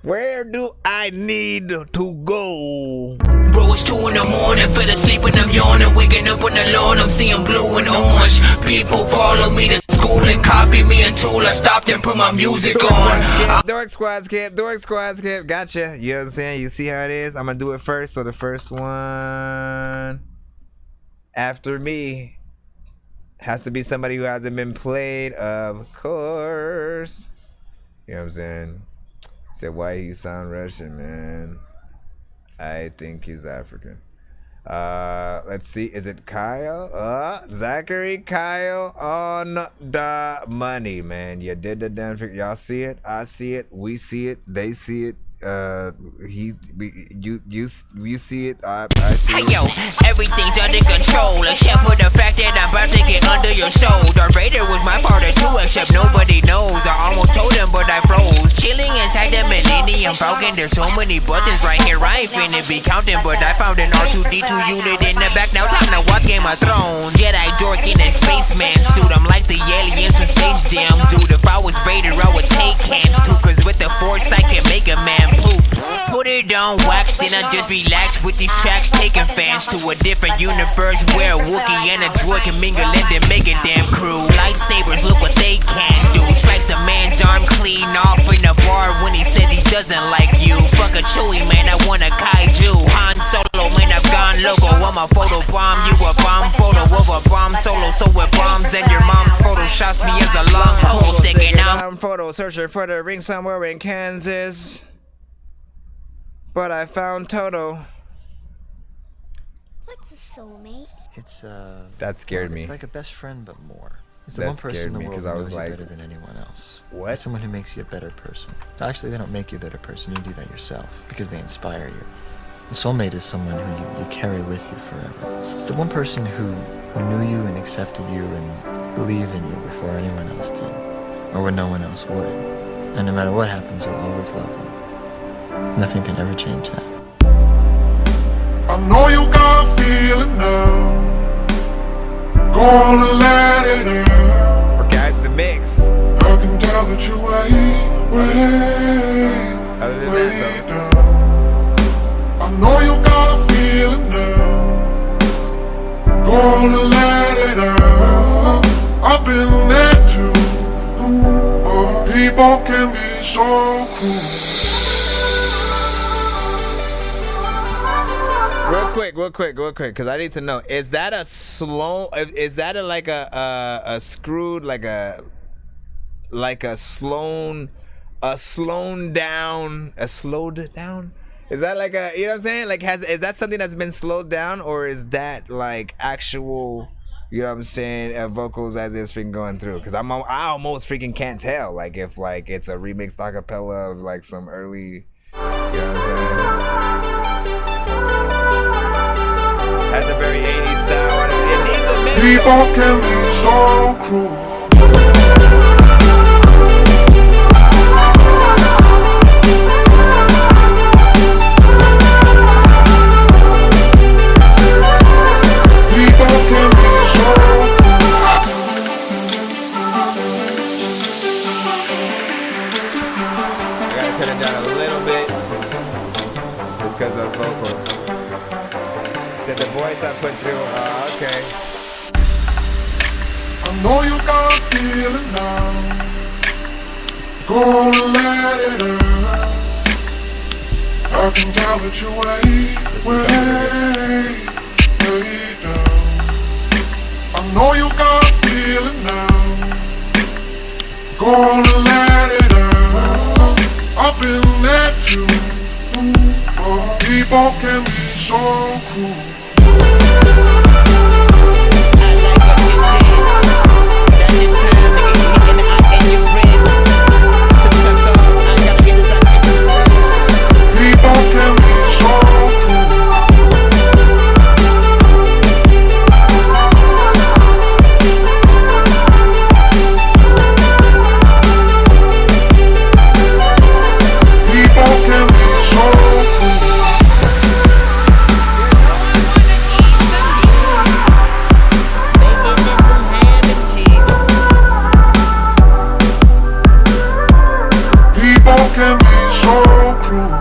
Where do I need to go? Bro, it's 2 in the morning, fell asleep and I'm yawning. Waking up on the lawn, I'm seeing blue and orange. People follow me to school and copy me until I stopped and put my music on. Dork Squad skip, gotcha. You know what I'm saying? You see how it is? I'm gonna do it first. So the first one after me has to be somebody who hasn't been played, of course. You know what I'm saying? Said, why he sound Russian, man? I think he's African. Let's see. Is it Kyle? Zachary Kyle on the money, man. You did the damn thing. Y'all see it? I see it. We see it. They see it. You see it. I see it. Hey yo, everything's under control, except for the fact that I'm about to get under your soul. Darth Vader was my father too, except nobody knows. I almost told him, but I froze. Chilling inside the Millennium Falcon. There's so many buttons right here. I ain't finna be counting, but I found an R2D2 unit in the back. Now time to watch Game of Thrones. Jedi Dork in a spaceman suit. I'm like the aliens from Space Jam, dude. If I was Vader, I would take hands too, cause with the Force I can make a man poop. Put it on wax, then I just relax with these tracks, taking fans to a different universe where a Wookiee and a droid can mingle and then make a damn crew. Lightsabers, look what they can do. Slice a man's arm clean off in the bar when he says he doesn't like you. Fuck a Chewie, man, I want a kaiju. Han Solo, man, I've gone loco. I'm a photo bomb, you a bomb photo of a bomb solo. So with bombs and your mom's photo shots me as a long pole sticking out. Photo searcher for the ring somewhere in Kansas. But I found Toto. What's a soulmate? It's that scared me. It's like a best friend, but more. It's the That one person scared in the me, world 'cause who I knows was you like, better than anyone else. what? It's someone who makes you a better person. Actually, they don't make you a better person. You do that yourself because they inspire you. A soulmate is someone who you carry with you forever. It's the one person who knew you and accepted you and believed in you before anyone else did, or when no one else would. And no matter what happens, you'll always love them. Nothing can ever change that. I know you got a feeling now. Gonna let it out. Or got the mix. I can tell that you wait. Other than that, though. I know you got a feeling now. Gonna let it out. I've been there too. People can be so cruel. Real quick, because I need to know: is that a slow? Is that like a screwed, like a slowed down? Is that like a, you know what I'm saying? Like, is that something that's been slowed down, or is that like actual, you know what I'm saying, vocals as it's freaking going through? Because I almost freaking can't tell, like, if like it's a remixed acapella of like some early, you know what I'm saying? Has a very 80s style. It needs a mix. People can be so cruel. Because of vocals. Said the voice I put through, okay. I know you got a feeling now. Gonna let it out. I can tell that you wait down. I know you got a feeling now. Gonna let it out. I've been there too. People can be so cruel. People can be so can be so cruel.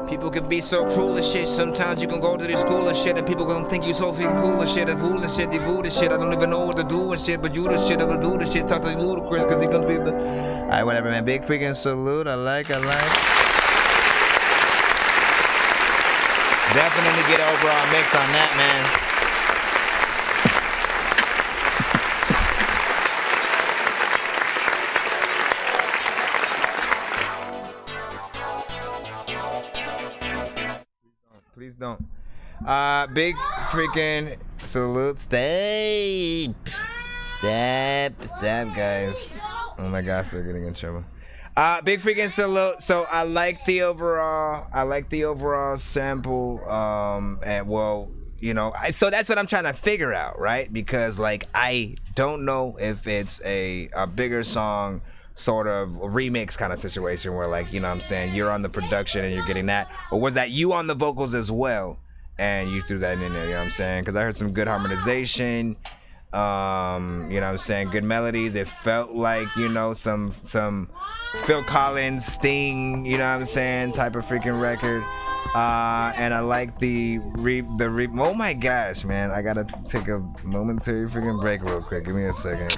People can be so cruel as shit. Sometimes you can go to the school and shit, and people gonna think you so freaking cool as shit, and fool and shit, they fool and shit. I don't even know what to do and shit, but you the shit, I'm gonna do the shit. Talk to Ludacris, cause he gonna be the. Alright, whatever, man. Big freaking salute. I like. Definitely get an overall mix on that, man. Please don't. Big freaking salute. Step, guys. Oh my gosh, they're getting in trouble. Big freaking salute. So I like the overall sample. And well, you know, so that's what I'm trying to figure out, right? Because like I don't know if it's a bigger song, sort of remix kind of situation where, like, you know what I'm saying, you're on the production and you're getting that, or was that you on the vocals as well and you threw that in there? You know what I'm saying? Because I heard some good harmonization. You know what I'm saying, good melodies. It felt like, you know, some Phil Collins, Sting, you know what I'm saying, type of freaking record. And I like the oh my gosh, man, I gotta take a momentary freaking break real quick. Give me a second.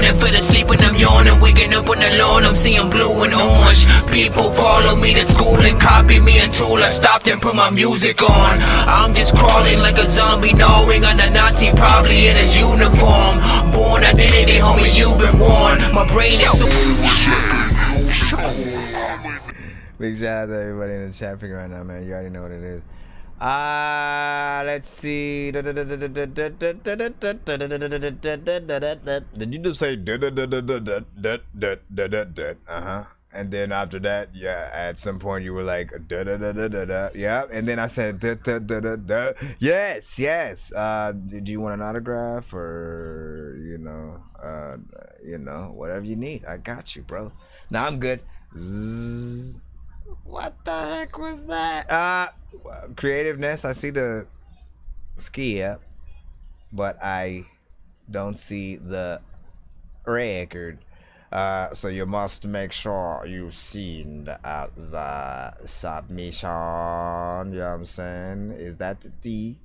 morning, fell asleep when I'm yawning, waking up on the lawn, I'm seeing blue and orange. People follow me to school and copy me until I stopped and put my music on. I'm just crawling like a zombie, gnawing on a Nazi, probably in his uniform. Born identity, homie, you've been warned. My brain is so... Big shout out to everybody in the chat figure right now, man. You already know what it is. Let's see. Did you just say uh-huh? And then after that, yeah, at some point you were like yeah, and then I said yes. Do you want an autograph or you know, whatever you need? I got you, bro. Nah, I'm good. What the heck was that? Creativeness. I see the ski app, but I don't see the record. So you must make sure you've seen the submission. You know what I'm saying? Is that D?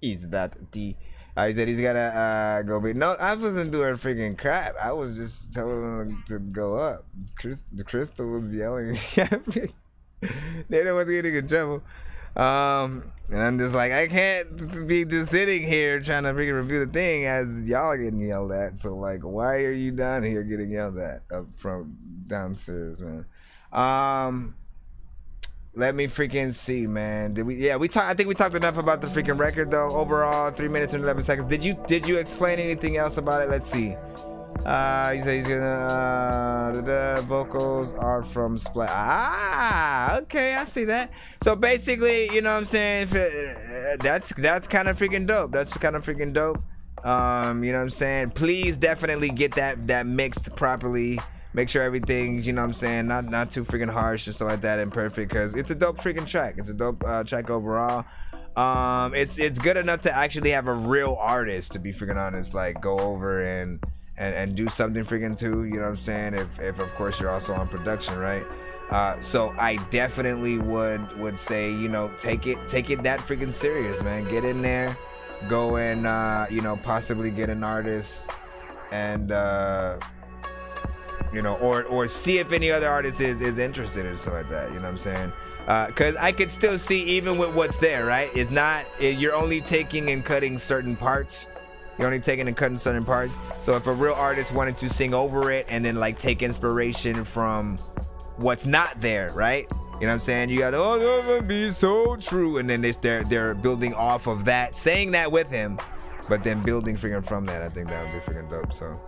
Is that D? He said he's gonna go be. No, I wasn't doing freaking crap. I was just telling him to go up. Crystal was yelling at me. They don't want to get in trouble. And I'm just like, I can't be just sitting here trying to freaking review the thing as y'all getting yelled at. So like, why are you down here getting yelled at up from downstairs, man? Let me freaking see, man. Did we? Yeah, I think we talked enough about the freaking record though. Overall, 3 minutes and 11 seconds. Did you explain anything else about it? Let's see. He said he's gonna the vocals are from Splat. Okay, I see that. So basically, you know what I'm saying, that's kind of freaking dope. That's kind of freaking dope. You know what I'm saying? Please definitely get that mixed properly. Make sure everything's, you know what I'm saying, not too freaking harsh or stuff like that and perfect, because it's a dope freaking track. It's a dope track overall. It's good enough to actually have a real artist, to be freaking honest, like go over and do something freaking too, you know what I'm saying, if of course you're also on production, right? So I definitely would say, you know, take it that freaking serious, man. Get in there, go and you know, possibly get an artist and you know, or see if any other artist is interested in stuff like that, you know what I'm saying? Because I could still see, even with what's there, right? It's not, you're only taking and cutting certain parts. You're only taking and cutting certain parts. So if a real artist wanted to sing over it and then like take inspiration from what's not there, right? You know what I'm saying? You got, oh, that would be so true. And then they're building off of that, saying that with him, but then building freaking from that. I think that would be freaking dope. So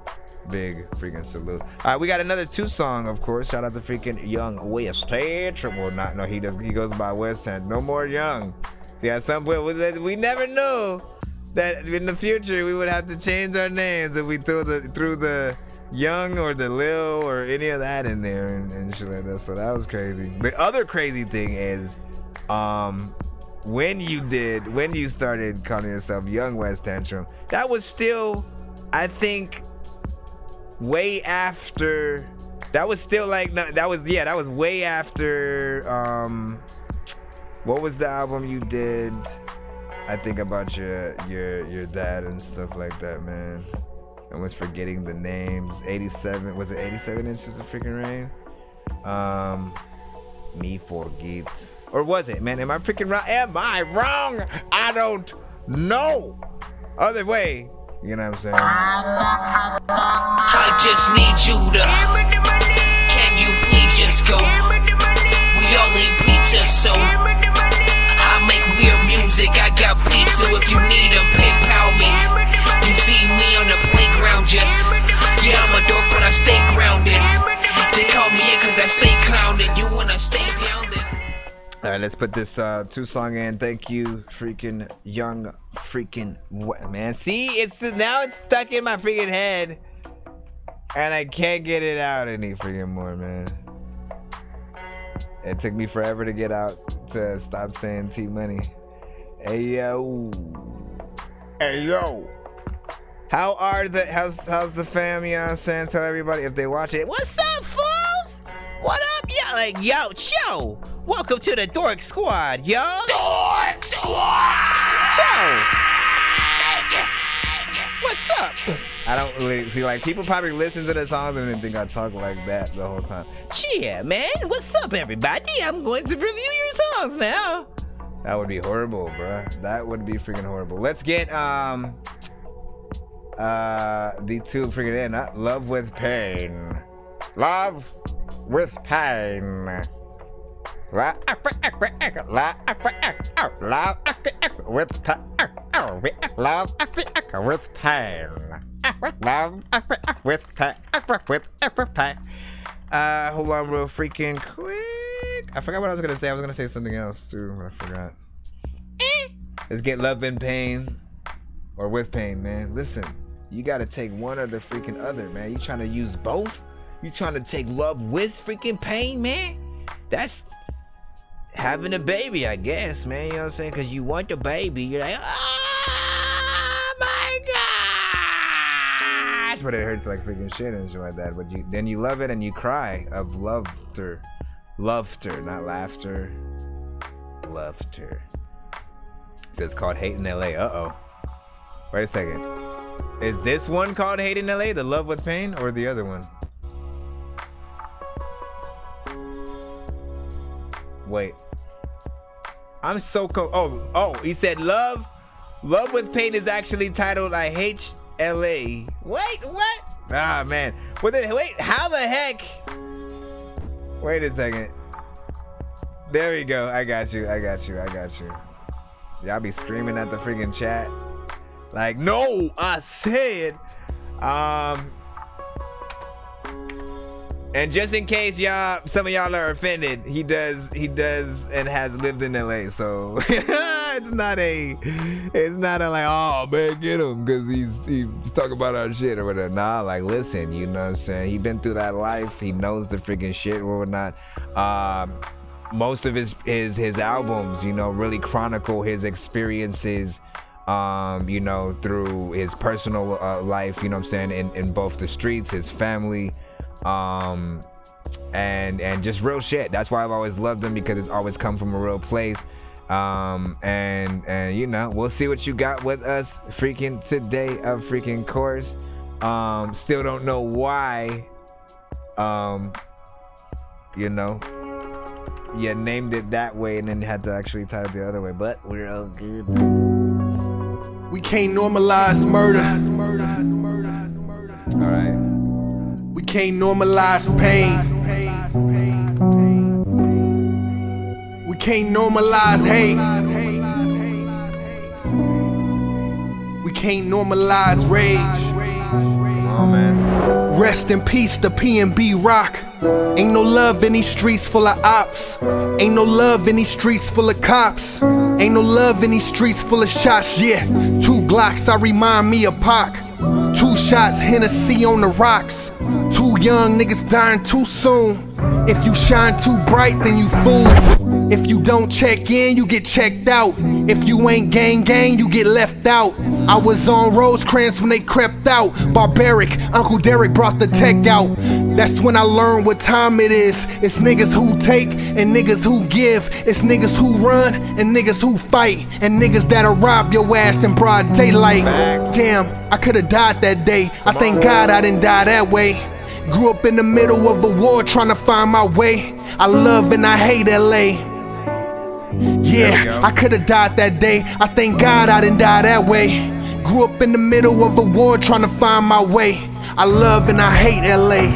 big freaking salute. All right, we got another 2 song, of course. Shout out to freaking Young West End. Well, no, he goes by West End. No more Young. See, at some point, we never knew that in the future we would have to change our names if we threw the Young or the Lil or any of that in there and shit like that. So that was crazy. The other crazy thing is, when you started calling yourself Young West Tantrum, that was still, I think, way after. That was still like, that was way after. What was the album you did? I think about your dad and stuff like that, man. I was forgetting the names. 87, was it 87 Inches of Freaking Rain? Me forget. Or was it, man? Am I freaking wrong? Am I wrong? I don't know. Other way. You know what I'm saying? I just need you to. Can you please just go? We all eat pizza, so I make weird music. I got pizza if you need them. PayPal me. You see me on the playground, just yeah, I'm a dork, but I stay grounded. They call me in cause I stay clowning. You wanna stay down there. All right, let's put this 2 song in. Thank you, freaking Young freaking man. See, now it's stuck in my freaking head, and I can't get it out any freaking more, man. It took me forever to get out to stop saying T Money. Hey yo, how's the fam? You know what I'm saying? Tell everybody if they watch it. What's up, fools? What up, y'all? Like, yo, Cho. Welcome to the Dork Squad, yo. Dork Squad. Cho. What's up? I don't really see, like, people probably listen to the songs and then think I talk like that the whole time. Yeah, man. What's up, everybody? I'm going to review your songs now. That would be horrible, bruh. That would be freaking horrible. Let's get the two freaking in. Love with Pain. Love with Pain. Love with pain. Love with pain. With pain. Hold on real freaking quick. I forgot what I was gonna say. I was gonna say something else too. I forgot. Let's get Love and Pain or With Pain, man. Listen, you gotta take one or the freaking other, man. You trying to use both? You trying to take love with freaking pain, man? That's having a baby, I guess, man. You know what I'm saying? Because you want the baby. You're like, oh my gosh. But it hurts like freaking shit and shit like that. But then you love it and you cry of laughter. Laughter, not laughter. Laughter. So it's called Hate in LA. Uh-oh. Wait a second. Is this one called Hate in LA? The Love with Pain? Or the other one? Wait. I'm so oh, he said Love with Pain is actually titled I Hate LA. Wait, what? Ah, man. Wait, how the heck? Wait a second. There we go. I got you. Y'all be screaming at the freaking chat. Like, no, I said. And just in case some of y'all are offended, he does and has lived in LA, so it's not a like, oh man, get him because he's talking about our shit or whatever. Nah, like, listen, you know what I'm saying? He been through that life. He knows the freaking shit or whatnot. Most of his albums, you know, really chronicle his experiences, you know, through his personal life, you know what I'm saying, in both the streets, his family, and just real shit. That's why I've always loved him, because it's always come from a real place. And you know, we'll see what you got with us freaking today, of freaking course. Still don't know why, you know, you named it that way and then had to actually title it the other way, but we're all good. We can't normalize murder. All right. We can't normalize pain. We can't normalize hate. We can't normalize rage. Come on, man. Rest in peace to P&B Rock. Ain't no love in these streets full of ops. Ain't no love in these streets full of cops. Ain't no love in these streets full of shots, yeah. 2 Glocks, I remind me of Pac. 2 shots, Hennessy on the rocks. 2 young niggas dying too soon. If you shine too bright, then you fool. If you don't check in, you get checked out. If you ain't gang, you get left out. I was on Rosecrans when they crept out. Barbaric, Uncle Derek brought the tech out. That's when I learned what time it is. It's niggas who take and niggas who give. It's niggas who run and niggas who fight. And niggas that'll rob your ass in broad daylight. Damn, I could've died that day. I thank God I didn't die that way. Grew up in the middle of a war trying to find my way. I love and I hate LA. Yeah, I could've died that day. I thank God I didn't die that way. Grew up in the middle of a war trying to find my way. I love and I hate LA.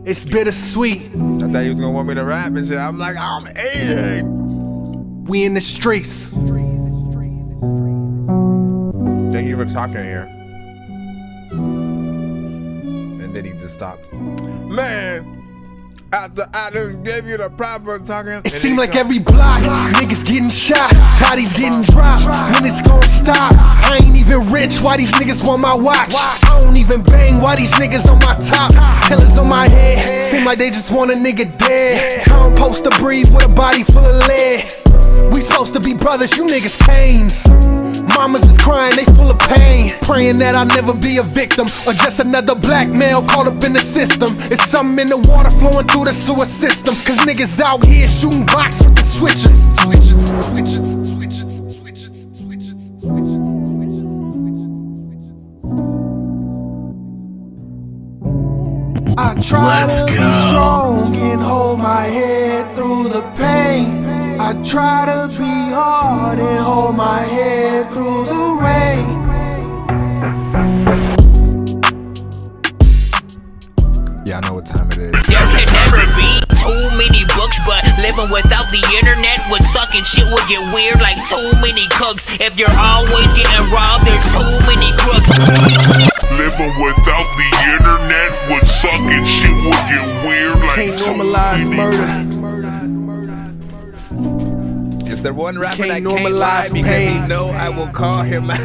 It's bittersweet. I thought you was gonna want me to rap and shit. I'm like, I'm eating. We in the streets. Thank you for talking here. And then he just stopped. Man, after I done gave you the proper talking. It seemed like every block, niggas getting shot, bodies getting dropped. When it's gonna stop? I ain't even rich, why these niggas want my watch? I don't even bang, why these niggas on my top? Killers on my head, seem like they just want a nigga dead. I don't post to breathe with a body full of lead. We supposed to be brothers, you niggas canes. Mamas is crying, they full of pain. Praying that I'll never be a victim, or just another black male caught up in the system. It's something in the water flowing through the sewer system. Cause niggas out here shooting blocks with the switches. try to be strong and hold my head through the pain. I try to be hard and hold my head through the rain. Yeah, I know what time it is. There can never be too many books, but living without the internet would suck and shit would get weird like too many cooks. If you're always getting robbed, there's too many crooks. Living without the internet would suck and shit would get weird like Can't normalize murder. Is there one rapper Can't that can't normalize lie because pain. he know I will call him out?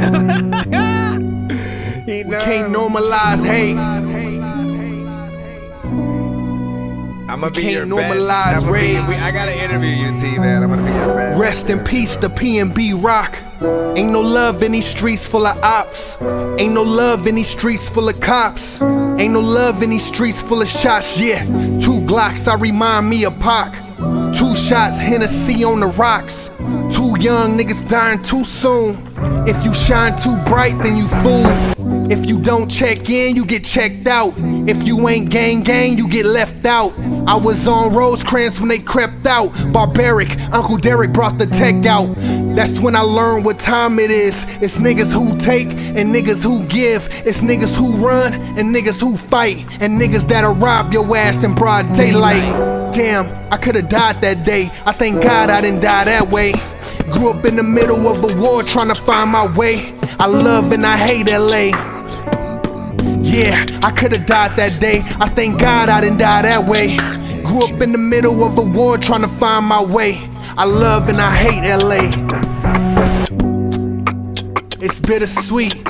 We can't normalize hate. I'm gonna be Can't your normalize best. rage. I gotta interview you, T, man. I'm gonna be your best. Rest in peace to P&B Rock. Ain't no love in these streets full of ops. Ain't no love in these streets full of cops. Ain't no love in these streets full of shots, yeah. 2 Glocks, I remind me of Pac. 2 shots, Hennessy on the rocks. 2 young niggas dying too soon. If you shine too bright, then you fool. If you don't check in, you get checked out. If you ain't gang, you get left out. I was on Rosecrans when they crept out. Barbaric, Uncle Derek brought the tech out. That's when I learned what time it is. It's niggas who take and niggas who give. It's niggas who run and niggas who fight. And niggas that'll rob your ass in broad daylight. Damn, I could've died that day. I thank God I didn't die that way. Grew up in the middle of a war trying to find my way. I love and I hate LA. Yeah, I could've died that day. I thank God I didn't die that way. Grew up in the middle of a war trying to find my way. I love and I hate LA. It's bittersweet. You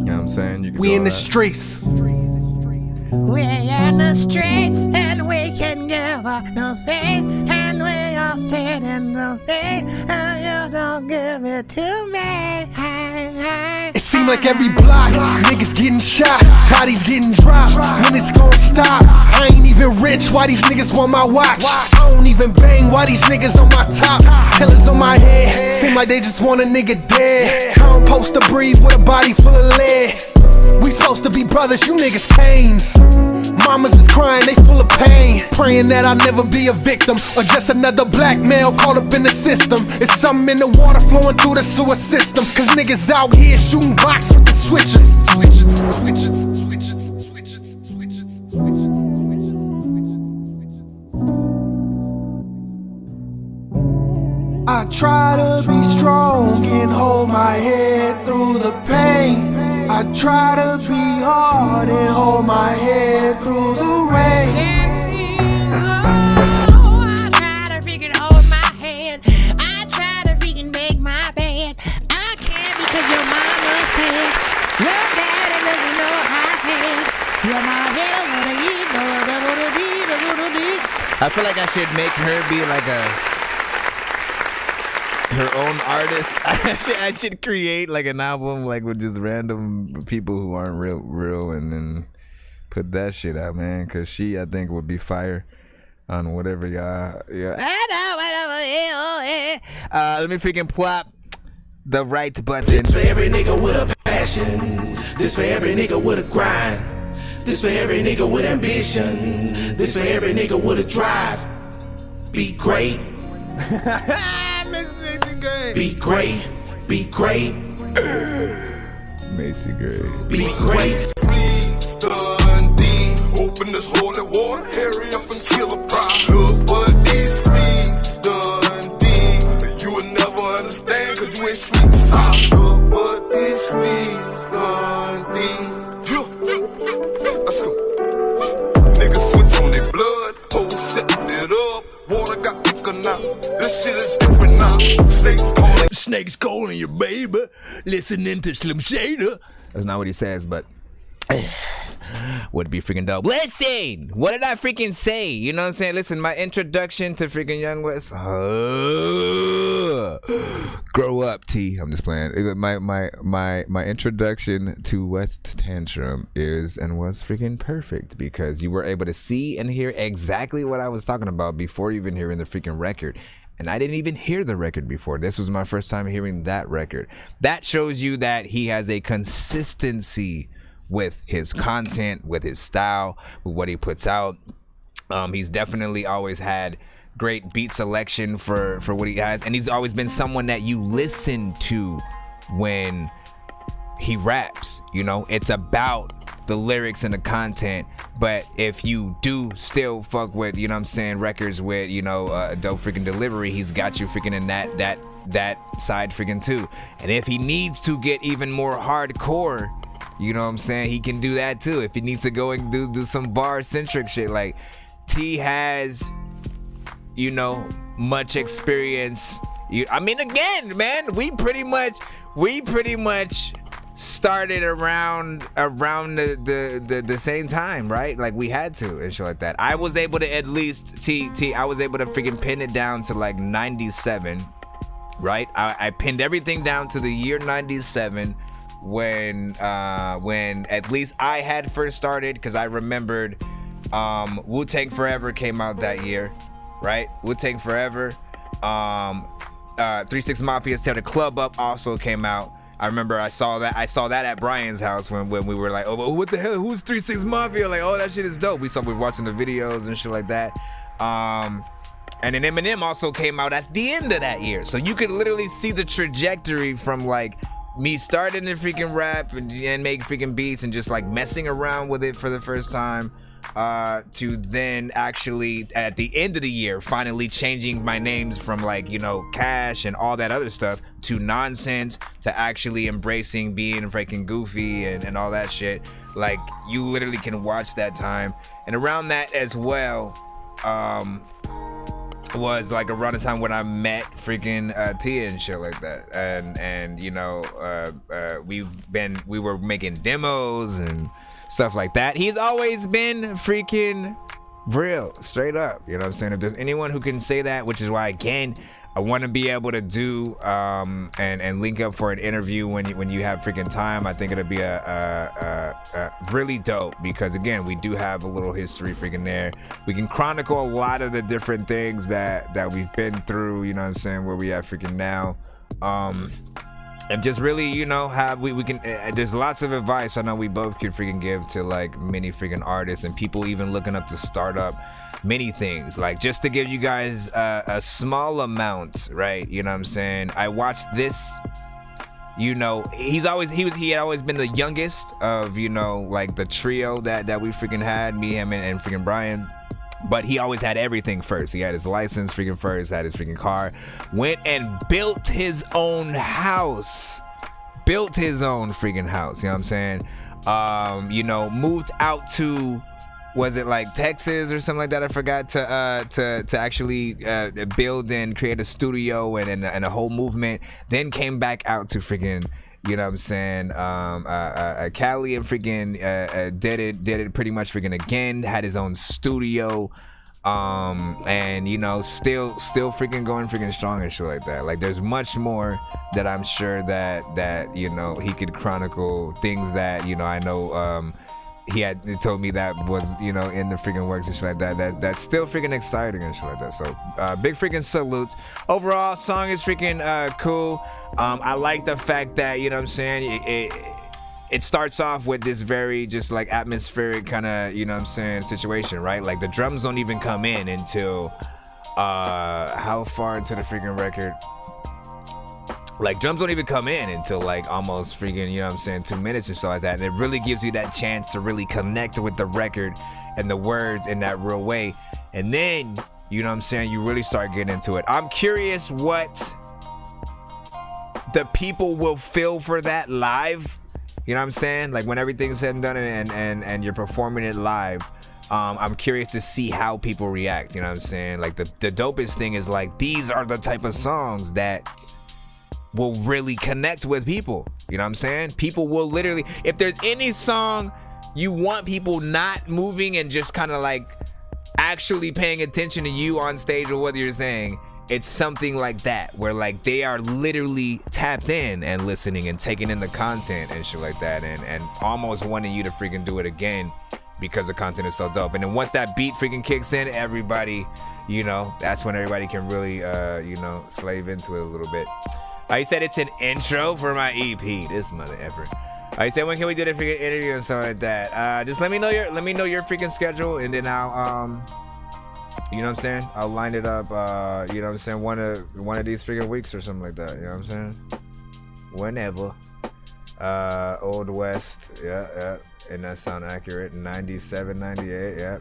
know what I'm saying? You can We do in all the that. streets. We're in the streets and we can give up no space. And we all sit in the space and you don't give it to me. It seem like every block, niggas getting shot, bodies getting dropped. When it's gon' stop? I ain't even rich, why these niggas want my watch? I don't even bang, why these niggas on my top? Killers on my head, seem like they just want a nigga dead. I don't post to breathe with a body full of lead. We supposed to be brothers, you niggas canes. Mamas is crying, they full of pain. Praying that I'll never be a victim or just another black male caught up in the system. It's something in the water flowing through the sewer system. Cause niggas out here shooting blocks with the switches. I try to be strong and hold my head through the pain. I try to be hard and hold my head through the rain. I try to freaking hold my head. I try to freaking make my bed. I can't because your mama said your daddy doesn't know how to your mama said what do you know. I feel like I should make her be like her own artist. I should create like an album like with just random people who aren't real and then put that shit out, man. Cause she, I think, would be fire on whatever y'all. Yeah. Let me freaking plop the right button. This for every nigga with a passion. This for every nigga with a grind. This for every nigga with ambition. This for every nigga with a drive. Be great. Be great. Be great. Macy Gray. Be great. Open this holy water, hurry up and kill a problem. But these streets done deep. You will never understand cause you ain't sweet and soft. But these streets done deep. Let's go. Niggas switch on their blood, hoes setting it up. Water got thicker now. This shit is different now. Snakes calling you, baby. Listening to Slim Shader. That's not what he says, but would be freaking dope. Listen, what did I freaking say? You know what I'm saying? Listen, my introduction to freaking Young West. Grow up, T. I'm just playing. My introduction to West Tantrum is and was freaking perfect because you were able to see and hear exactly what I was talking about before even hearing the freaking record. And I didn't even hear the record before. This was my first time hearing that record. That shows you that he has a consistency with his content, with his style, with what he puts out. He's definitely always had great beat selection for what he has, and he's always been someone that you listen to when he raps. You know, it's about the lyrics and the content, but if you do still fuck with, you know what I'm saying, records with, you know, a dope freaking delivery, he's got you freaking in that side freaking too. And if he needs to get even more hardcore, you know what I'm saying, he can do that too. If he needs to go and do some bar centric shit, like T has, you know, much experience. I mean, again, man, we pretty much started around the same time, right? Like we had to and shit like that. I was able to at least I was able to freaking pin it down to like 97, right? I pinned everything down to the year 97 when at least I had first started, because I remembered Wu-Tang Forever came out that year, right? Wu-Tang Forever, 3 6 Mafia's Tear the Club Up also came out. I remember I saw that at Brian's house when we were like, oh, what the hell? Who's 3 6 Mafia? Like, oh, that shit is dope. We were watching the videos and shit like that. And then Eminem also came out at the end of that year. So you could literally see the trajectory from like me starting to freaking rap and make freaking beats and just like messing around with it for the first time, to then actually at the end of the year finally changing my names from like, you know, Cash and all that other stuff to Nonsenze, to actually embracing being freaking goofy and all that shit. Like, you literally can watch that time. And around that as well was like around the time when I met freaking Tia and shit like that, and you know, we were making demos and stuff like that. He's always been freaking real, straight up. You know what I'm saying? If there's anyone who can say that, which is why, again, I want to be able to do and link up for an interview when you have freaking time. I think it'll be a really dope, because again, we do have a little history freaking there. We can chronicle a lot of the different things that we've been through. You know what I'm saying? Where we at freaking now. And just really, you know, we can, there's lots of advice I know we both could freaking give to like many freaking artists and people even looking up to start up many things. Like, just to give you guys a small amount, right? You know what I'm saying? I watched this, you know, he had always been the youngest of, you know, like the trio that we freaking had, me, him, and freaking Brian. But he always had everything first. He had his license freaking first, had his freaking car, went and built his own house. Built his own freaking house, you know what I'm saying? You know, moved out to, was it like Texas or something like that? I forgot to actually build and create a studio and a whole movement. Then came back out to freaking, you know what I'm saying, Cali, and freaking did it pretty much freaking again, had his own studio, and you know, still freaking going freaking strong and shit like that. Like, there's much more that I'm sure that you know, he could chronicle, things that, you know, I know he had told me that was, you know, in the freaking works and shit like that's still freaking exciting and shit like that. So big freaking salute. Overall, song is freaking cool. I like the fact that, you know what I'm saying, it starts off with this very just like atmospheric kind of, you know what I'm saying, situation, right? Like, the drums don't even come in until how far into the freaking record? Like, drums don't even come in until like almost freaking, you know what I'm saying, 2 minutes or so like that. And it really gives you that chance to really connect with the record and the words in that real way. And then, you know what I'm saying, you really start getting into it. I'm curious what the people will feel for that live. You know what I'm saying? Like, when everything's said and done and you're performing it live, I'm curious to see how people react. You know what I'm saying? Like, the dopest thing is like, these are the type of songs that will really connect with people. You know what I'm saying? People will literally, if there's any song you want people not moving and just kind of like actually paying attention to you on stage or what you're saying, it's something like that, where like they are literally tapped in and listening and taking in the content and shit like that, and almost wanting you to freaking do it again because the content is so dope. And then once that beat freaking kicks in, everybody, you know, that's when everybody can really you know, slave into it a little bit. He said it's an intro for my EP. This mother effer. I said, when can we do the freaking interview and something like that? Just let me know your freaking schedule, and then I'll you know what I'm saying? I'll line it up. You know what I'm saying? One of these freaking weeks or something like that. You know what I'm saying? Whenever. Old West, yeah, and that sound accurate. 97, 98, yeah.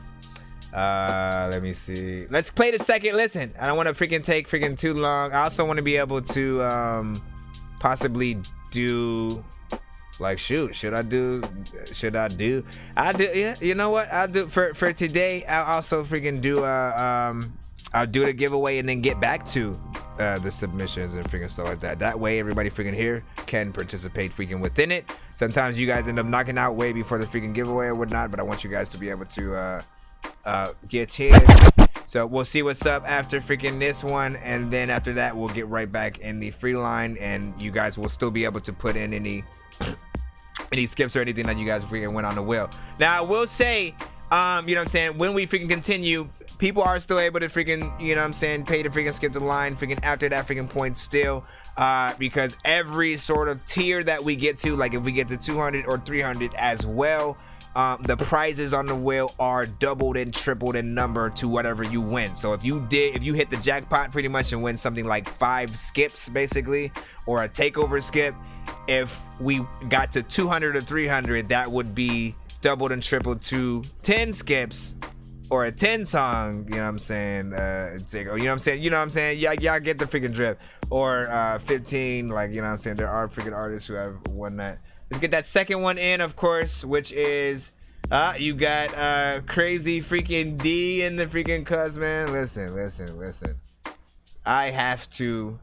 Let me see. Let's play the second. Listen, I don't want to freaking take freaking too long. I also want to be able to possibly do, like, shoot, I'll do, yeah, you know what? I'll do for today. I'll also freaking do I'll do the giveaway and then get back to the submissions and freaking stuff like that. That way everybody freaking here can participate freaking within it. Sometimes you guys end up knocking out way before the freaking giveaway or whatnot, but I want you guys to be able to get here. So we'll see what's up after freaking this one, and then after that we'll get right back in the free line, and you guys will still be able to put in any skips or anything that you guys freaking went on the wheel. Now I will say, you know what I'm saying, when we freaking continue, people are still able to freaking, you know what I'm saying, pay to freaking skip the line freaking after that freaking point still, because every sort of tier that we get to, like if we get to 200 or 300 as well, the prizes on the wheel are doubled and tripled in number to whatever you win. So if you hit the jackpot pretty much and win something like 5 skips basically, or a takeover skip, if we got to 200 or 300, that would be doubled and tripled to 10 skips or a 10 song, you know what I'm saying, you know what I'm saying, y'all get the freaking drift, or 15, like, you know what I'm saying, there are freaking artists who have won that. Let's get that second one in, of course, which is, you got Crazy freaking D in the freaking cuz, man. Listen. I have to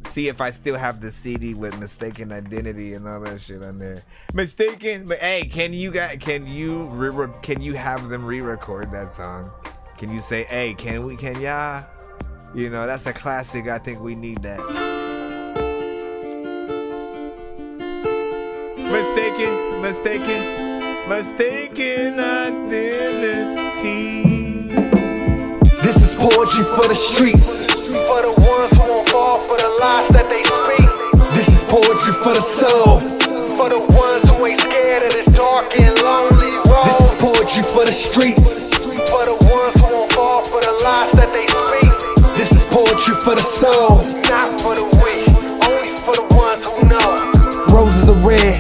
see if I still have the CD with Mistaken Identity and all that shit on there. Mistaken, but hey, can you have them re-record that song? Can you say, hey, can y'all? You know, that's a classic. I think we need that. Mistaken Identity. This is poetry for the streets, for the ones who won't fall for the lies that they speak. This is poetry for the soul, for the ones who ain't scared of this dark and lonely road. This is poetry for the streets, for the ones who won't fall for the lies that they speak. This is poetry for the soul, not for the weak, only for the ones who know. Roses are red,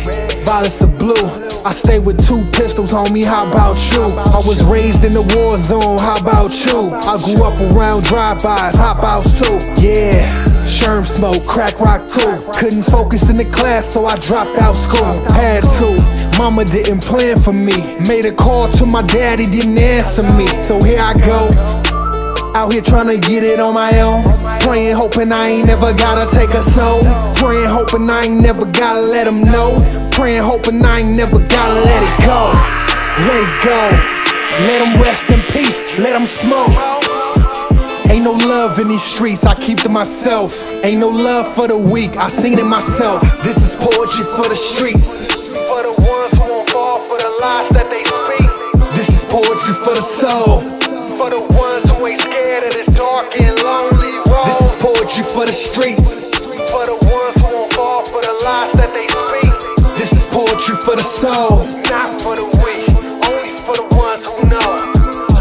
violets are blue. I stay with 2 pistols, homie, how about you? I was raised in the war zone, how about you? I grew up around drive-bys, hop outs too. Yeah, sherm smoke, crack rock too. Couldn't focus in the class, so I dropped out school. Had to, mama didn't plan for me. Made a call to my daddy, didn't answer me. So here I go, out here trying to get it on my own. Praying, hoping I ain't never gotta take a soul. Praying, hoping I ain't never gotta let them know. Praying, hoping I ain't never gotta let it go. Let it go. Let them rest in peace. Let them smoke. Ain't no love in these streets, I keep to myself. Ain't no love for the weak, I sing it myself. This is poetry for the streets, for the ones who won't fall for the lies that they speak. This is poetry for the soul, for the ones who ain't scared of this dark and lonely road. This is poetry for the streets, for the ones who won't fall for the lies that they speak. This is poetry for the soul, not for the weak, only for the ones who know.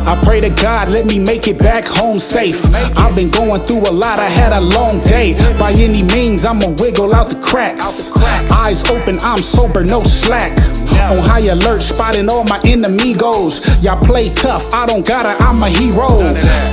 I pray to God, let me make it back home safe. I've been going through a lot, I had a long day. By any means, I'ma wiggle out the cracks. Eyes open, I'm sober, no slack. On high alert, spotting all my enemigos. Y'all play tough, I don't gotta, I'm a hero.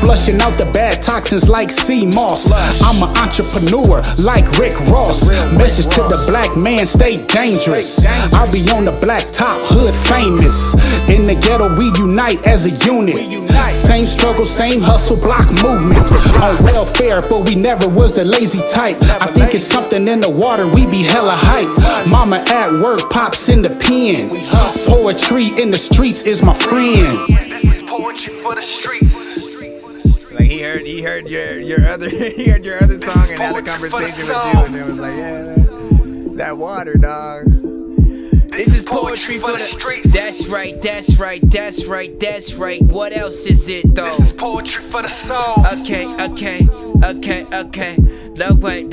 Flushing out the bad toxins like sea moss. I'm an entrepreneur like Rick Ross. Message to the black man, stay dangerous. I'll be on the black top, hood famous. In the ghetto, we unite as a unit. Same struggle, same hustle, block movement. On welfare, but we never was the lazy type. I think it's something in the water, we be hella hype. Mama at work, pops in the pen. Poetry in the streets is my friend. This is poetry for the streets. Like he heard your other song and had a conversation with you, and it was like, yeah, that water, dog. This is poetry for the streets. That's right. What else is it though? This is poetry for the soul. Okay. No way.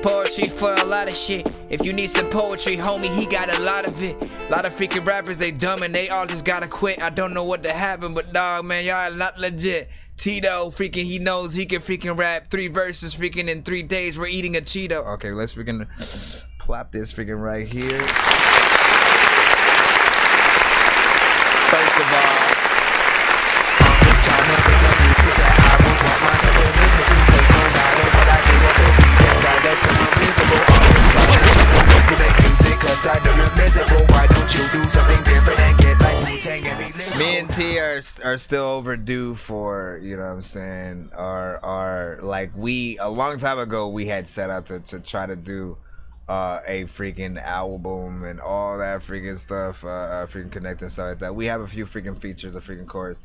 Poetry for a lot of shit. If you need some poetry, homie, he got a lot of it. A lot of freaking rappers, they dumb and they all just gotta quit. I don't know what to happen, but dog, man, y'all are not legit. Tito, freaking, he knows he can freaking rap 3 verses freaking in 3 days. We're eating a Cheeto. Okay, let's freaking plop this freaking right here. First of all, I'm just trying to make a music that I would want myself to listen to. Cause no matter what I do, I still be this guy that's invisible. I'm just trying to check the way you make music. Cause I know you're miserable. Why don't you do something different and get like Wu-Tang and be listening? Me and T are still overdue for, you know what I'm saying, our like, we, a long time ago, we had set out to try to do a freaking album and all that freaking stuff, freaking connect and stuff like that. We have a few freaking features, a freaking chorus,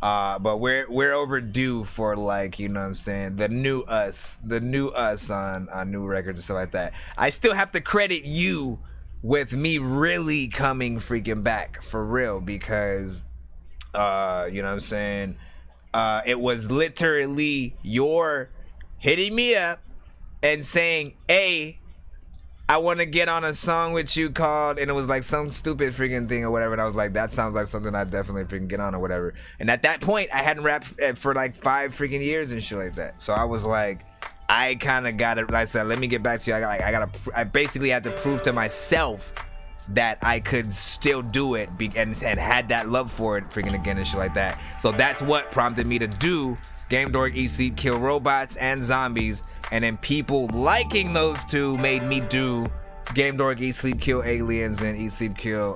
but we're overdue for, like, you know what I'm saying, the new us on new records and stuff like that. I still have to credit you with me really coming freaking back for real, because you know what I'm saying, it was literally your hitting me up and saying, hey, I want to get on a song with you called, and it was like some stupid freaking thing or whatever, and I was like, that sounds like something I'd definitely freaking get on or whatever. And at that point, I hadn't rapped for like 5 freaking years and shit like that. So I was like, I kind of got it. Like I said, let me get back to you. I basically had to prove to myself that I could still do it and had that love for it freaking again and shit like that. So that's what prompted me to do Game Dork, Eat Sleep Kill Robots and Zombies, and then people liking those two made me do Game Dork, Eat Sleep Kill Aliens, and Eat Sleep Kill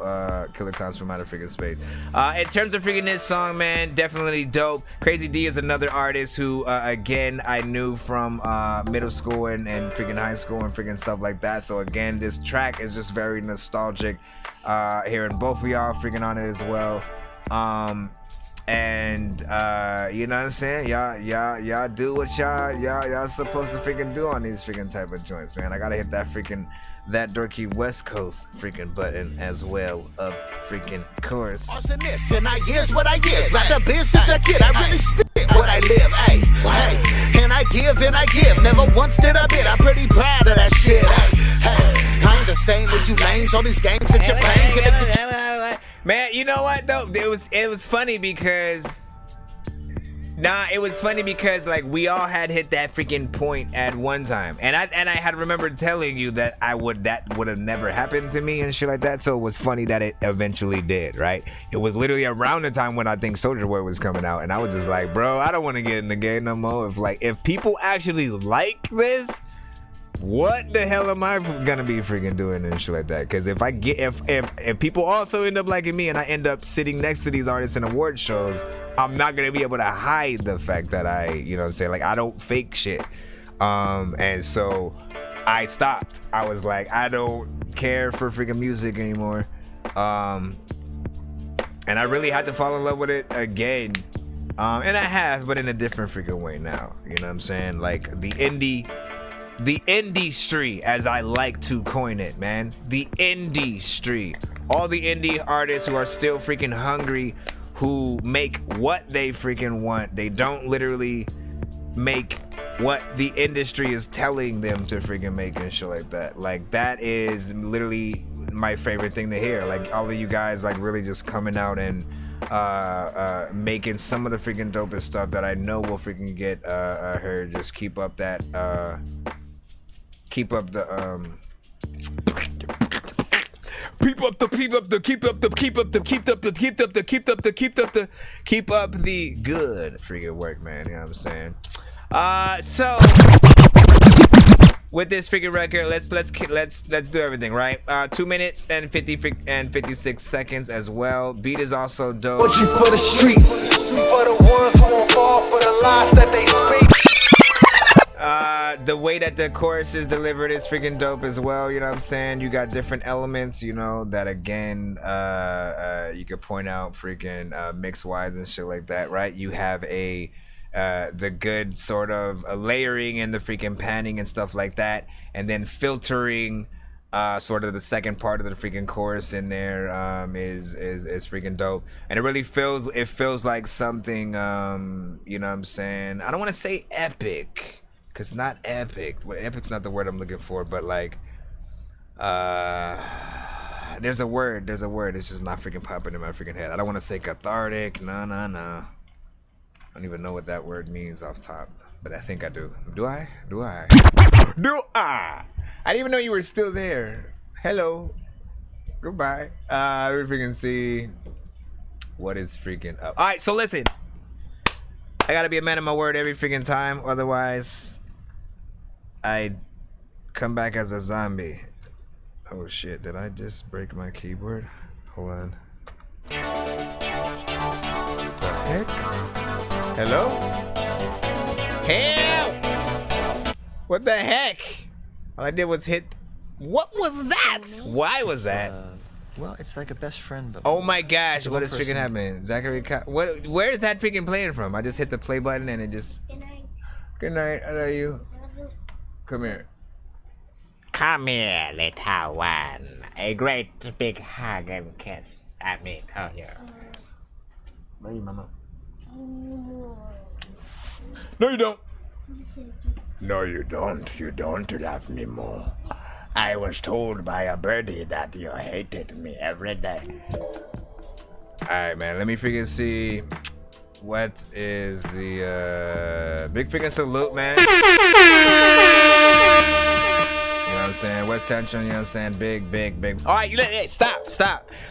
Killer Clowns from Outer Freaking Space. In terms of freaking this song, man, definitely dope. Crazy D is another artist who again I knew from middle school and freaking high school and freaking stuff like that. So again, this track is just very nostalgic, hearing both of y'all freaking on it as well. And you know what I'm saying, y'all do what y'all supposed to freaking do on these freaking type of joints, man. I gotta hit that Dorky West Coast freaking button as well, of freaking course. And I is what I is, like the biz since a kid. I really spit what I live, hey, and I give, never once did I bid. I'm pretty proud of that shit, hey, I ain't the same as you lames, all these games that you're playing. Man, you know what though? It was funny because like we all had hit that freaking point at one time, and I had remembered telling you that that would have never happened to me and shit like that. So it was funny that it eventually did, right? It was literally around the time when I think Soulja Boy was coming out, and I was just like, bro, I don't want to get in the game no more. If people actually like this, what the hell am I gonna be freaking doing and shit like that? Because if people also end up liking me and I end up sitting next to these artists in award shows, I'm not gonna be able to hide the fact that you know what I'm saying, like I don't fake shit. And so I stopped. I was like, I don't care for freaking music anymore. And I really had to fall in love with it again. And I have, but in a different freaking way now. You know what I'm saying? Like the industry, as I like to coin it, man. The industry. All the indie artists who are still freaking hungry, who make what they freaking want. They don't literally make what the industry is telling them to freaking make and shit like that. Like, that is literally my favorite thing to hear. Like, all of you guys, like, really just coming out and making some of the freaking dopest stuff that I know will freaking get heard. Just keep up that keep up the good freaking work, man. You know what I'm saying? So with this freaking record, let's do everything right. 2 minutes and 56 seconds as well. Beat is also dope. What you for the streets, for the ones who won't fall for the lies that they speak. The way that the chorus is delivered is freaking dope as well. You know what I'm saying? You got different elements, you know, that again, you could point out freaking mix wise and shit like that, right? You have the good sort of layering and the freaking panning and stuff like that, and then filtering sort of the second part of the freaking chorus in there is freaking dope. And it really feels like something, you know what I'm saying, I don't want to say epic, Cause not epic. Well, epic's not the word I'm looking for, but like, there's a word. It's just not freaking popping in my freaking head. I don't want to say cathartic. No. I don't even know what that word means off top, but I think I do. Do I? Do I? I didn't even know you were still there. Hello. Goodbye. Let me freaking see what is freaking up. All right, so listen. I gotta be a man of my word every freaking time, otherwise I come back as a zombie. Oh shit, did I just break my keyboard? Hold on. The heck? Hello? Help! What the heck? All I did was hit. What was that? Why was that? Well, it's like a best friend. But oh my gosh, what is freaking happening? Zachary, where is that freaking playing from? I just hit the play button and it just... Good night. Good night, I love you. Come here. Come here, little one. A great big hug and kiss at me. Oh, yeah. Love you, mama. No, you don't. No, you don't. You don't love me more. I was told by a birdie that you hated me every day. Alright, man. Let me freaking see. What is the big freaking salute, man? You know what I'm saying? West tension, you know what I'm saying? Big. Alright, hey, stop.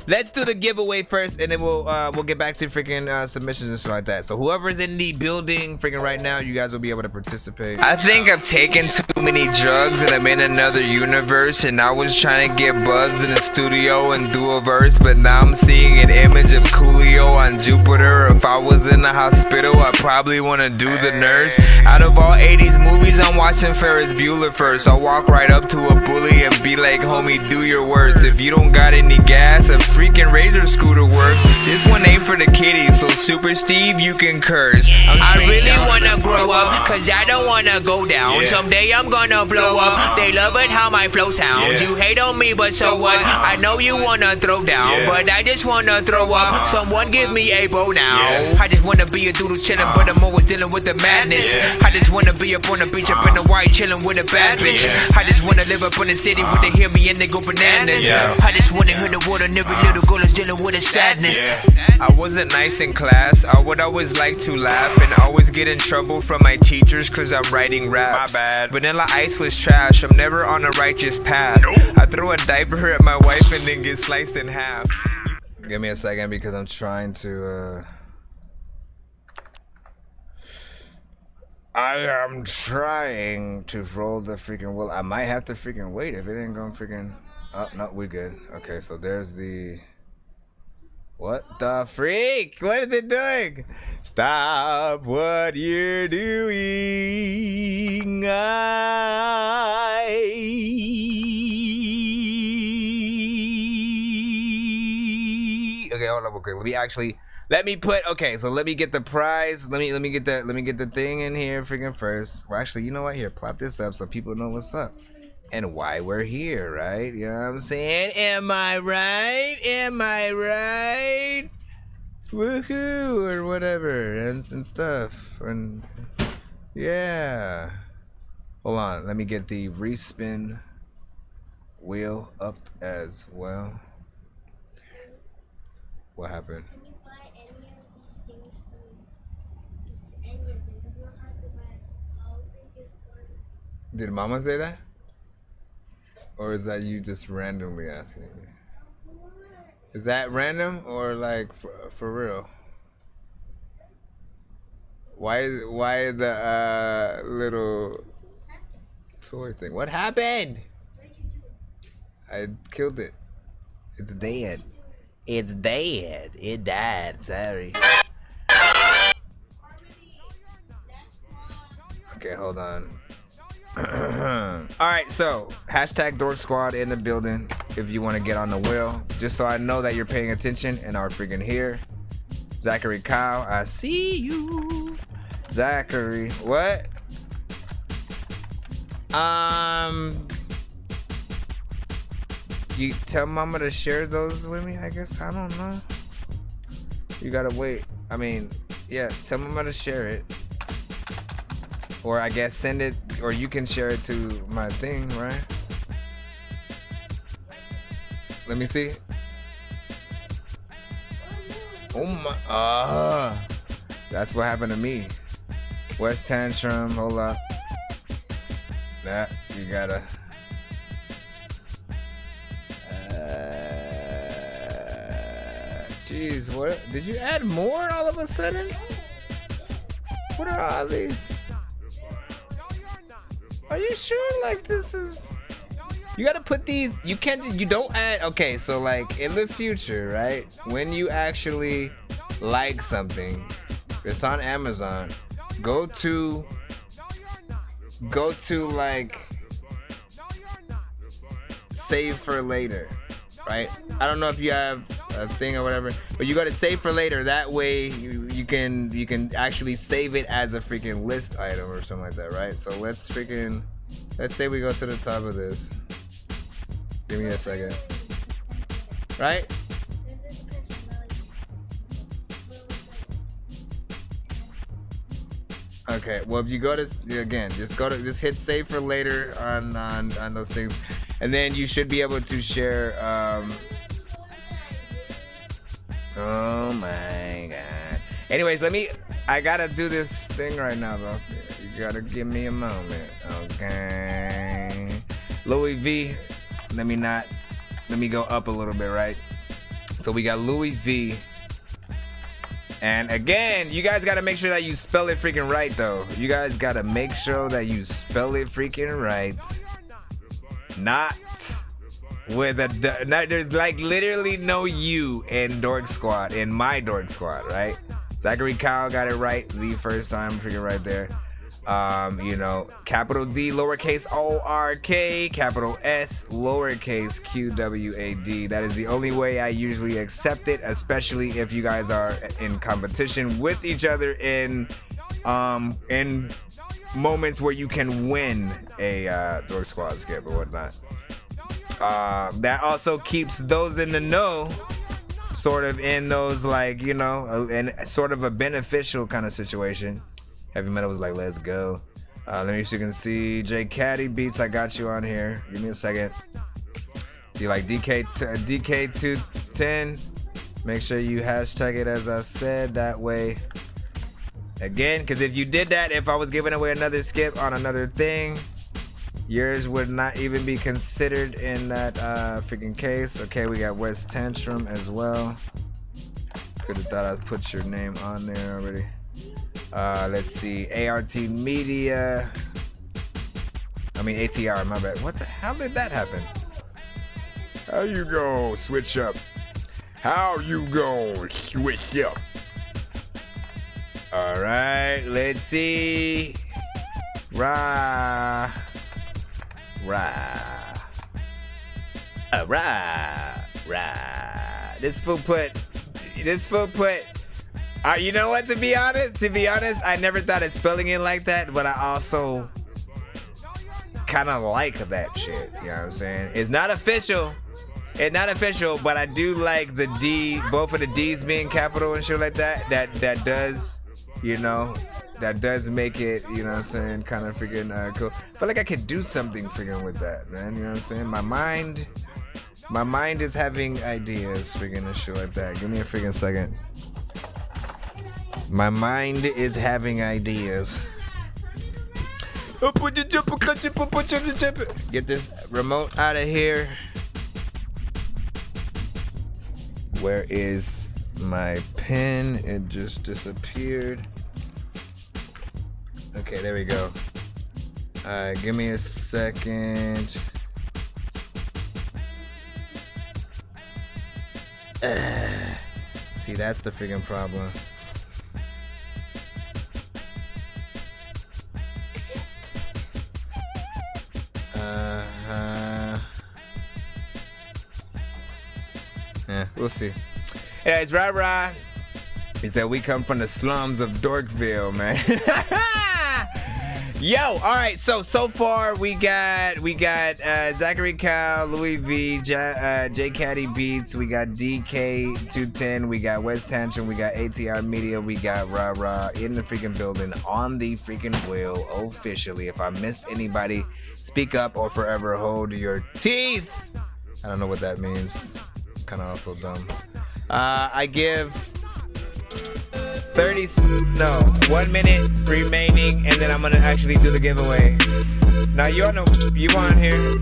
Let's do the giveaway first and then we'll get back to freaking submissions and shit like that. So whoever's in the building freaking right now, you guys will be able to participate. I think I've taken too many drugs and I'm in another universe, and I was trying to get buzzed in the studio and do a verse, but now I'm seeing an image of Coolio on Jupiter. If I was in the hospital, I'd probably want to do the nurse. Out of all 80s movies, I'm watching Ferris Bueller first. I'll walk right up to a bully and be like, homie, do your worst. If you don't got any gas, a freaking razor scooter works. This one ain't for the kiddies, so Super Steve, you can curse. I really wanna grow up, cause I don't wanna go down. Someday I'm gonna blow up. They love it how my flow sounds. You hate on me, but so what? I know you wanna throw down, but I just wanna throw up. Someone give me a bow now. I just wanna be a doodle chillin', but I'm always dealing with the madness. I just wanna be up on the beach, up in the white, chillin' with a bad bitch. I just wanna live up in the city where they hear me and they go bananas. I just wanna hear the word on every little girl is dealing with a sadness. I wasn't nice in class. I would always like to laugh and always get in trouble from my teachers cause I'm writing raps. My bad. Vanilla Ice was trash. I'm never on a righteous path. I throw a diaper at my wife and then get sliced in half. Give me a second because I'm trying to I am trying to roll the freaking wheel. I might have to freaking wait if it ain't gonna freaking... Oh, no, we good. Okay, so there's the... What the freak? What is it doing? Stop what you're doing. Okay, hold up, okay. Let me get the prize. Let me get the thing in here freaking first. Well, actually, you know what? Here, plop this up so people know what's up and why we're here, right? You know what I'm saying? Am I right? Woohoo or whatever and stuff and yeah. Hold on, let me get the respin wheel up as well. What happened? Did mama say that? Or is that you just randomly asking me? Is that random or like for real? Why the little toy thing? What happened? I killed it. It's dead. It's dead. It died. Sorry. Okay, hold on. Alright, so hashtag Dork Squad in the building if you want to get on the wheel. Just so I know that you're paying attention and are freaking here. Zachary Kyle, I see you. Zachary, what? You tell mama to share those with me, I guess. I don't know. You gotta wait. I mean, yeah, tell mama to share it. Or I guess send it or you can share it to my thing, right? Let me see. Oh my, that's what happened to me. West Tantrum, hold up. That, you gotta. Jeez, what? Did you add more all of a sudden? What are all these? Are you sure? Like, this is. You gotta put these. You can't. You don't add. Okay, so like in the future, right? When you actually like something, it's on Amazon. Go to like save for later, right? I don't know if you have a thing or whatever, but you got to save for later. That way you can actually save it as a freaking list item or something like that, right? So let's say we go to the top of this. Give me a second. Right? Okay, well if you go to, again, just hit save for later on those things, and then you should be able to share. Oh my god. Anyways, I gotta do this thing right now though. You gotta give me a moment, okay? Louis V. Let me go up a little bit, right? So we got Louis V. And again, you guys gotta make sure that you spell it freaking right though. You guys gotta make sure that you spell it freaking right. Not with a, there's like literally no U in Dork Squad, in my Dork Squad, right? Zachary Kyle got it right the first time, freaking right there. You know, capital D, lowercase O-R-K, capital S, lowercase Q-W-A-D. That is the only way I usually accept it, especially if you guys are in competition with each other in moments where you can win a Dork Squad skip or whatnot. That also keeps those in the know, sort of in those, like, you know, in sort of a beneficial kind of situation. Heavy Metal was like, let's go. Let me see if you can see J Caddy Beats. I got you on here. Give me a second. See, like DK210. Make sure you hashtag it as I said. That way, again, because if you did that, if I was giving away another skip on another thing, yours would not even be considered in that freaking case. Okay, we got West Tantrum as well. Could have thought I'd put your name on there already. Let's see, ART Media. I mean ATR, my bad. What the hell did that happen? How you go switch up? How you go switch up? All right, let's see. Rah. This fool put. You know what? To be honest, I never thought of spelling it like that, but I also kind of like that shit. You know what I'm saying? It's not official. But I do like the D, both of the D's being capital and shit like that. That does, you know, that does make it, you know what I'm saying, kind of freaking cool. I feel like I could do something freaking with that, man. You know what I'm saying? My mind is having ideas freaking and shit like that. Give me a freaking second. My mind is having ideas. Get this remote out of here. Where is my pen? It just disappeared. Okay, there we go. Give me a second. See, that's the freaking problem. Yeah, we'll see. Yeah, it's rah. He said we come from the slums of Dorkville, man. Yo, all right. So far we got Zachary Cal, Louis V, J Caddy Beats. We got DK210. We got West Tantrum. We got ATR Media. We got Rah Rah in the freaking building on the freaking wheel officially. If I missed anybody, speak up or forever hold your teeth. I don't know what that means. It's kind of also dumb. I give 1 minute remaining, and then I'm gonna actually do the giveaway. Now you on here?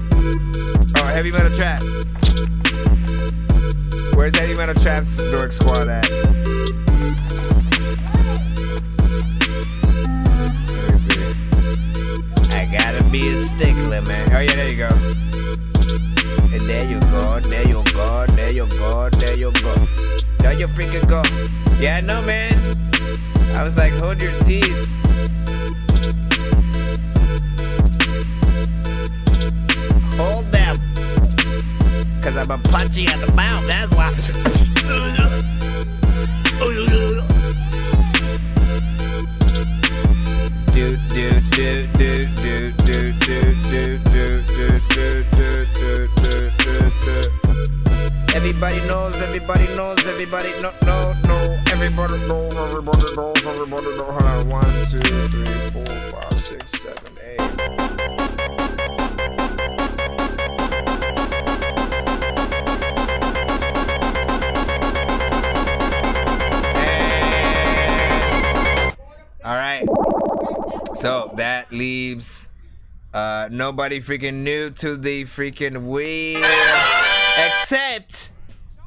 Oh, Heavy Metal Trap. Where's Heavy Metal Trap's Dork Squad at? Let me see. I gotta be a stickler, man. Oh yeah, there you go. And there you go, there you go, there you go, there you go. There you freaking go. Yeah, I know, man. I was like, hold your teeth. Hold them. Cause I'm a punchy at the mouth, that's why. Everybody knows, everybody knows, everybody no, everybody knows, everybody knows, everybody knows. Hold on, 1, 2, 3, 4, 5, 6, 7, 8. All right. So that leaves nobody freaking new to the freaking wheel. Except,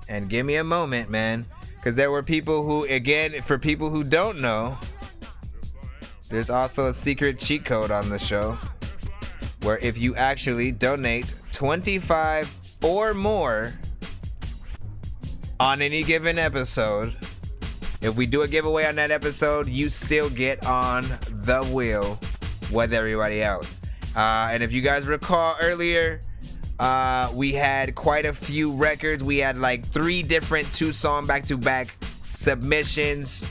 and give me a moment, man, because there were people who, again, for people who don't know, there's also a secret cheat code on the show where if you actually donate 25 or more on any given episode, if we do a giveaway on that episode, you still get on the wheel with everybody else. And if you guys recall earlier, we had quite a few records. We had like 3 different 2-song back-to-back submissions.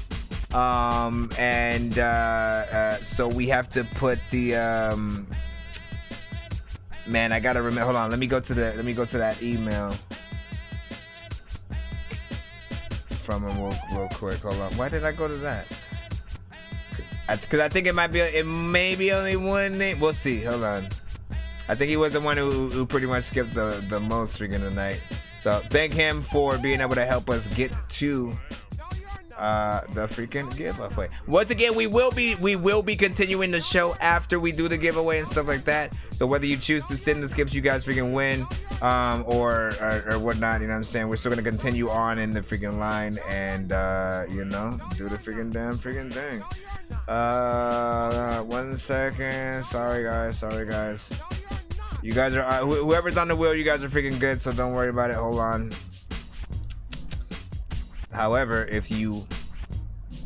So we have to put the man, I gotta remember. Hold on, let me go to that email from him real quick. Hold on. Why did I go to that? Because I think it may be only one name. We'll see. Hold on. I think he was the one who pretty much skipped the most freaking tonight. So thank him for being able to help us get to the freaking giveaway. Once again, we will be continuing the show after we do the giveaway and stuff like that. So whether you choose to send the skips, you guys freaking win, or whatnot. You know what I'm saying? We're still gonna continue on in the freaking line and do the freaking damn freaking thing. 1 second. Sorry guys. You guys are whoever's on the wheel, you guys are freaking good, so don't worry about it. Hold on. However, if you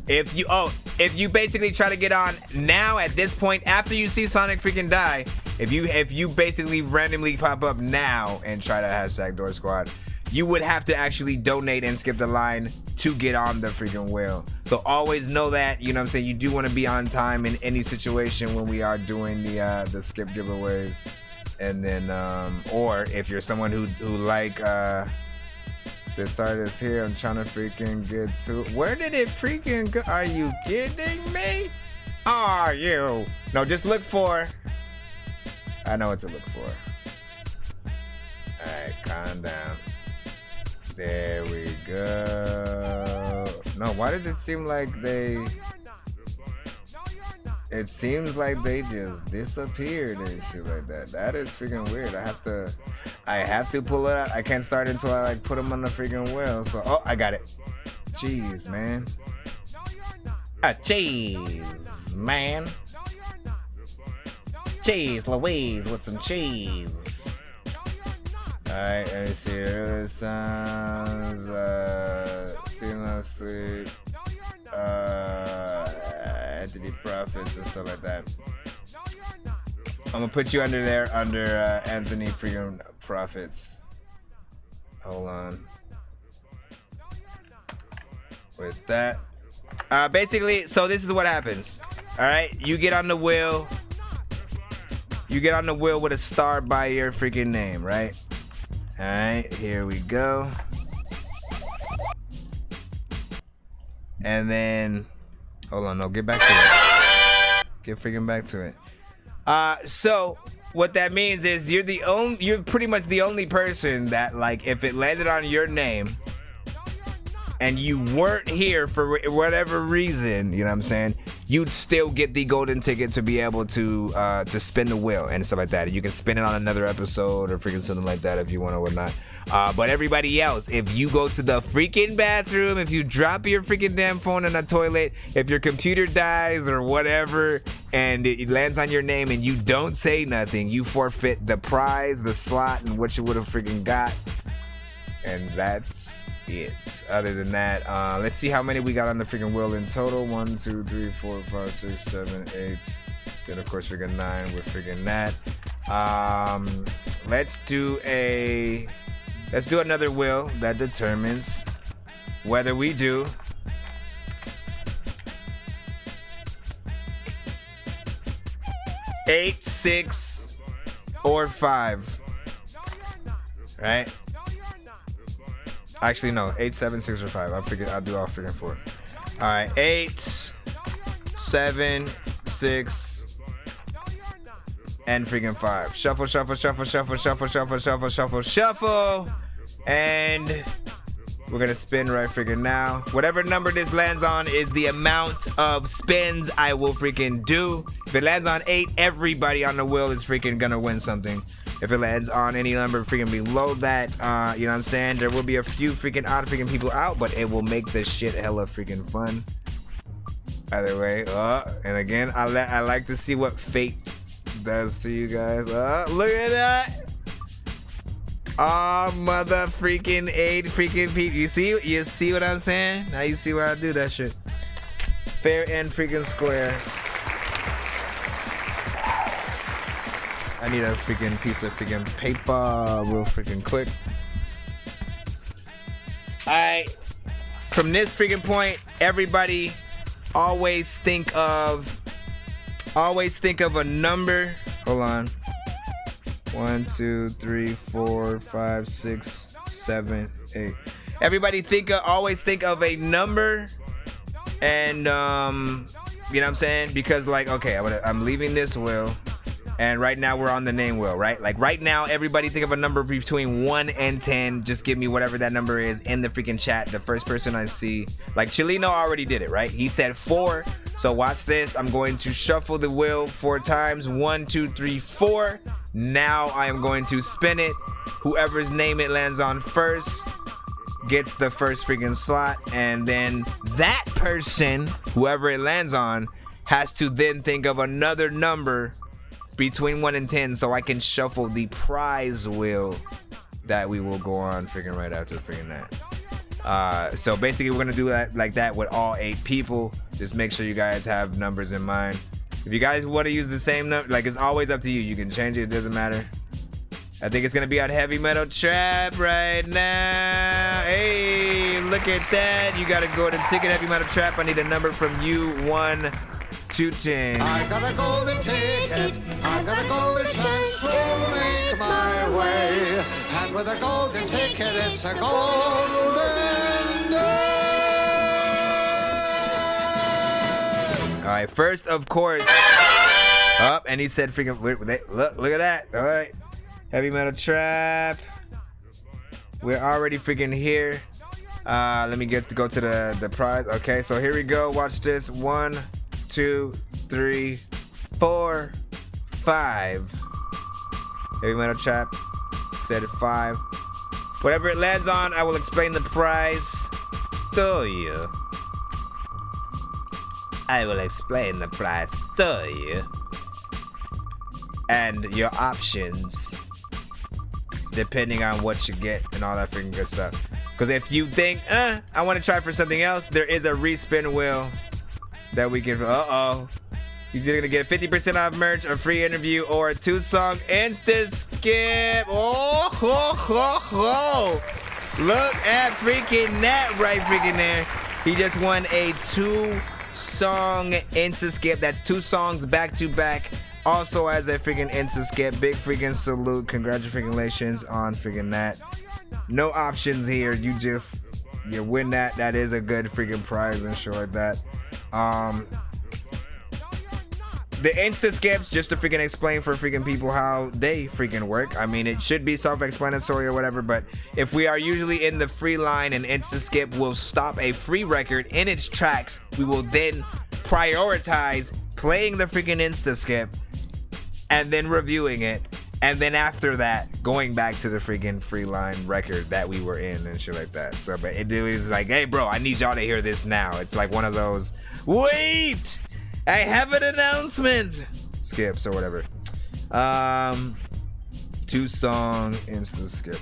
basically try to get on now at this point after you see Sonic freaking die, if you basically randomly pop up now and try to hashtag Dork Squad, you would have to actually donate and skip the line to get on the freaking wheel. So always know that, you know what I'm saying, you do want to be on time in any situation when we are doing the skip giveaways. And then or if you're someone who like this artist here, I'm trying to freaking get to, where did it freaking go? Are you kidding me? Are you? No, just look for, I know what to look for. Alright, calm down. There we go. No, why does it seem like it seems like they just disappeared and shit like that. That is freaking weird. I have to pull it out. I can't start until I like put them on the freaking wheel. So, oh, I got it. Jeez, man. Cheese, man. Cheese Louise with some cheese. Alright, let me see. It sounds Sleep. Anthony Prophets and stuff like that. I'm gonna put you under there, under Anthony freaking Prophets. Hold on. With that, basically, so this is what happens. All right, you get on the wheel. you get on the wheel with a star by your freaking name, right? All right, here we go. And then, hold on, no, get back to it. Get freaking back to it. So what that means is you're pretty much the only person that, like, if it landed on your name and you weren't here for whatever reason, you know what I'm saying, you'd still get the golden ticket to be able to spin the wheel and stuff like that. You can spin it on another episode or freaking something like that if you want or whatnot. But everybody else, if you go to the freaking bathroom, if you drop your freaking damn phone in the toilet, if your computer dies or whatever, and it lands on your name and you don't say nothing, you forfeit the prize, the slot, and what you would have freaking got. And that's it. Other than that, let's see how many we got on the freaking wheel in total. 1, 2, 3, 4, 5, 6, 7, 8. Then of course freaking 9 with freaking that. Let's do another wheel that determines whether we do eight, 6, or 5. Right? Actually, no. 8, 7, 6, or 5. I'll do all freaking 4. All right. 8, 7, 6, and freaking 5. Shuffle, shuffle, shuffle, shuffle, shuffle, shuffle, shuffle, shuffle, shuffle. And we're gonna spin right freaking now. Whatever number this lands on is the amount of spins I will freaking do. If it lands on 8, everybody on the wheel is freaking gonna win something. If it lands on any number freaking below that, you know what I'm saying, there will be a few freaking odd freaking people out, but it will make this shit hella freaking fun. Either way, and again, I like to see what fate does to you guys. Look at that. Oh, mother freaking 8 freaking people. You see what I'm saying? Now you see why I do that shit. Fair and freaking square. I need a freaking piece of freaking paper real freaking quick. Alright. From this freaking point, everybody always think of a number. Hold on. 1, 2, 3, 4, 5, 6, 7, 8. Everybody always think of a number, and you know what I'm saying? Because, like, okay, I'm leaving this wheel, and right now we're on the name wheel, right? Like right now, everybody think of a number between 1 and 10. Just give me whatever that number is in the freaking chat. The first person I see, like Chileno already did it, right? He said 4. So watch this. I'm going to shuffle the wheel 4 times. 1, 2, 3, 4. Now I am going to spin it. Whoever's name it lands on first gets the first freaking slot, and then that person, whoever it lands on, has to then think of another number between 1 and 10 so I can shuffle the prize wheel that we will go on freaking right after freaking that. So basically we're gonna do that like that with all 8 people. Just make sure you guys have numbers in mind. If you guys want to use the same number, like, it's always up to you. You can change it, it doesn't matter. I think it's gonna be on Heavy Metal Trap right now. Hey, look at that. You gotta go to Ticket Heavy Metal Trap. I need a number from you, 1 to 10. I got a golden ticket, I got a golden chance to make my way. And with a golden ticket, it's a golden day. Alright, first, of course. Up, and he said freaking, look at that. Alright. Heavy Metal Trap. We're already freaking here. Let me go to the prize. Okay, so here we go. Watch this. 1, 2, 3, 4, 5. Heavy Metal Trap. Set at 5. Whatever it lands on, I will explain the prize to you. I will explain the price to you. And your options, depending on what you get and all that freaking good stuff. Because if you think, I want to try for something else, there is a respin wheel that we can, you're either gonna get 50% off merch, a free interview, or a 2-song insta skip. Look at freaking that right freaking there. He just won a 2-song insta skip. That's 2 songs back to back. also has a freaking Insta skip. Big freaking salute. Congratulations on freaking that. No options here. You win that. That is a good freaking prize and shit like that. The Insta skips, just to freaking explain for freaking people how they freaking work. I mean, it should be self-explanatory or whatever, but if we are usually in the free line, and Insta skip will stop a free record in its tracks, we will then prioritize playing the freaking Insta skip and then reviewing it, and then after that going back to the freaking free line record that we were in and shit like that. So but it was like, hey bro, I need y'all to hear this now. It's like one of those, wait, I have an announcement skips or whatever. 2-song Insta skip,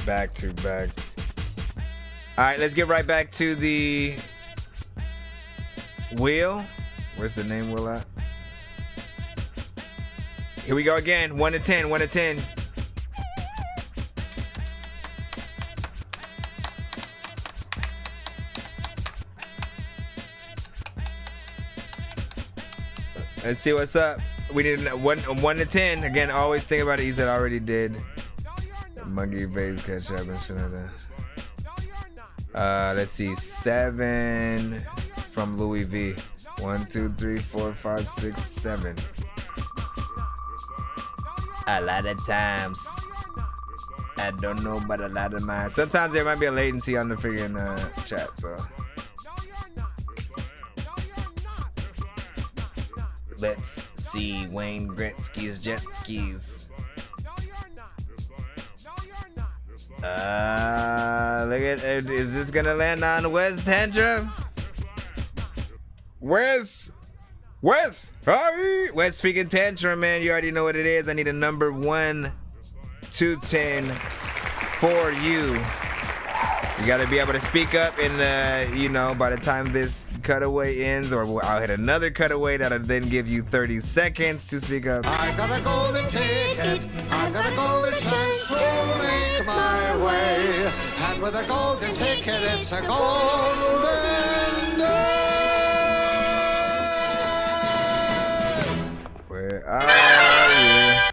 back to back. All right, let's get right back to the wheel. Where's the name wheel at? Here we go again. 1 to 10, 1 to 10. Let's see what's up. We did 1 to 10. Again, always think about it. He said I already did. Monkey base catch up and shit like that. Let's see. 7 from Louis V. 1, 2, 3, 4, 5, 6, 7. A lot of times, I don't know, but a lot of mine. Sometimes there might be a latency on the freaking chat, so. Let's see Wayne Gretzky's jet skis. Look at, is this gonna land on West Tantrum? West freaking Tantrum, man. You already know what it is. I need a number 1 to 10 for you. You gotta be able to speak up in the, by the time this cutaway ends, or I'll hit another cutaway that'll then give you 30 seconds to speak up. I got a golden ticket, I've got a golden chance to make my way. And with a golden ticket, it's a golden day. Where are you?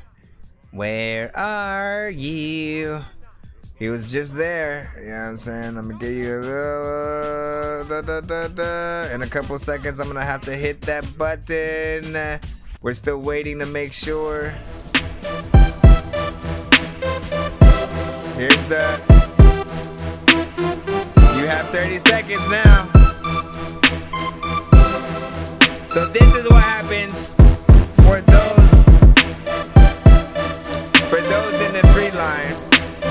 Where are you? He was just there. You know what I'm saying? I'm gonna give you a little, in a couple seconds. I'm gonna have to hit that button. We're still waiting to make sure. Here's the. You have 30 seconds now. So this is what happens for those in the free line.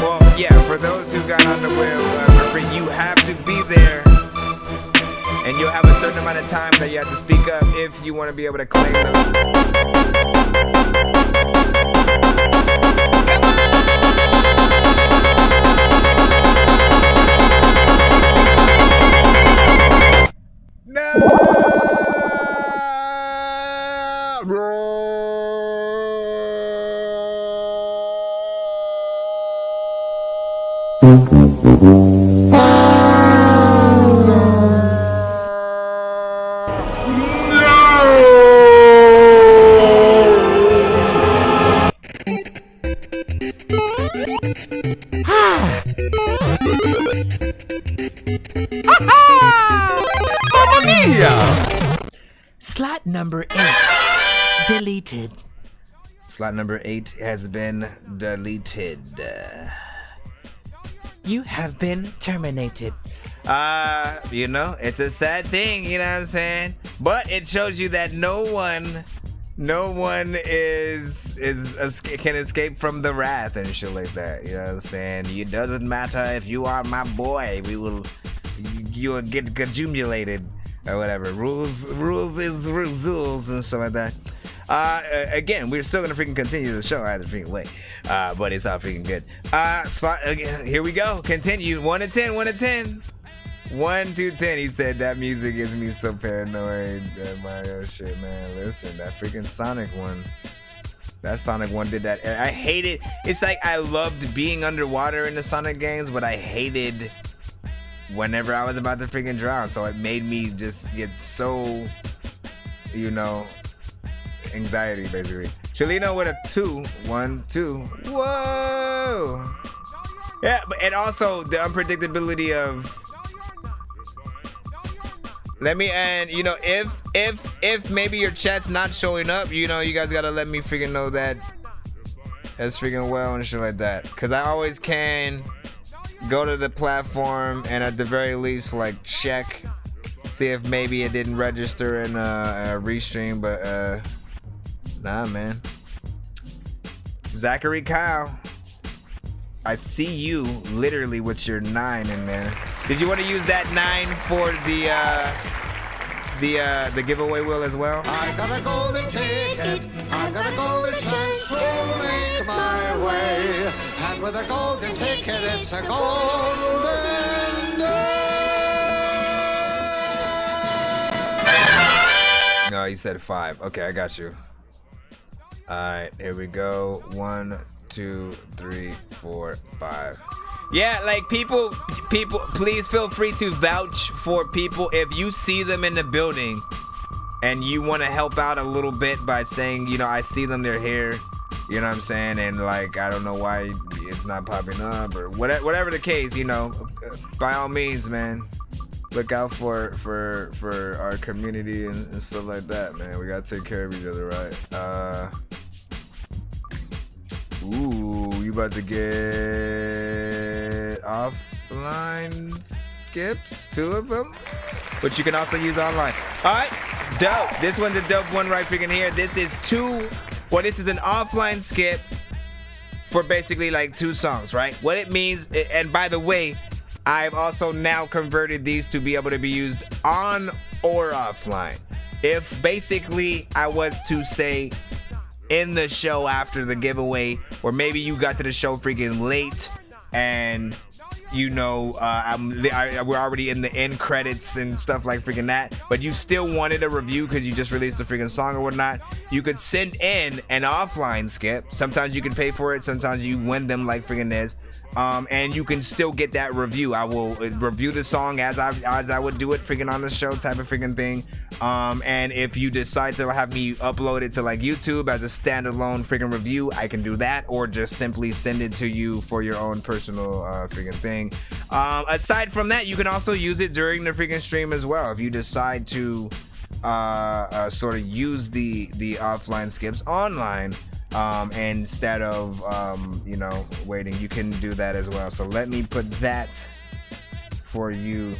Well, yeah, for those who got on the wheel for free, you have to be there, and you'll have a certain amount of time that you have to speak up if you want to be able to claim them. Slot number 8 deleted. Slot number 8 has been deleted. You have been terminated. It's a sad thing, you know what I'm saying? But it shows you that no one can escape from the wrath and shit like that. You know what I'm saying? It doesn't matter if you are my boy. You will get cajumulated or whatever. Rules is rules and stuff like that. Again, we're still gonna freaking continue the show either freaking way, but it's all freaking good. Here we go. Continue. 1 to 10. 1 to 10. 1 to 10. He said that music gets me so paranoid. That Mario shit, man. Listen, that freaking Sonic one. That Sonic one did that. I hate it. It's like I loved being underwater in the Sonic games, but I hated whenever I was about to freaking drown. So it made me just get so, anxiety, basically. Chelino with a 2. 1, 2. Whoa. Yeah, but and also the unpredictability of. And you know, if maybe your chat's not showing up, you know, you guys gotta let me freaking know that as freaking well and shit like that. Cause I always can go to the platform and at the very least like check, see if maybe it didn't register in a restream, but nah, man. Zachary Kyle, I see you literally with your 9 in there. Did you want to use that 9 for the giveaway wheel as well? I got a golden ticket, I got a golden chance to make my way. And with a golden ticket, it's a golden day. No, you said 5. Okay, I got you. All right, here we go. 1, 2, 3, 4, 5. Yeah, like people, please feel free to vouch for people if you see them in the building and you want to help out a little bit by saying, you know, I see them, they're here, you know what I'm saying, and like I don't know why it's not popping up or whatever the case, you know, by all means, man, look out for our community and stuff like that, man. We gotta take care of each other, right? Ooh, you about to get offline skips, 2 of them, but you can also use online. All right, dope. This one's a dope one right freaking here. This is this is an offline skip for basically like 2 songs, right? What it means, and by the way, I've also now converted these to be able to be used on or offline. If basically I was to say in the show after the giveaway, or maybe you got to the show freaking late and you know we're already in the end credits and stuff like freaking that, but you still wanted a review because you just released a freaking song or whatnot, you could send in an offline skip. Sometimes you can pay for it, sometimes you win them like freaking this, and you can still get that review. I will review the song as I would do it freaking on the show type of freaking thing. And if you decide to have me upload it to like YouTube as a standalone freaking review, I can do that, or just simply send it to you for your own personal freaking thing. Aside from that, you can also use it during the freaking stream as well. If you decide to sort of use the offline skips online, instead of you know, waiting, you can do that as well. So let me put that for you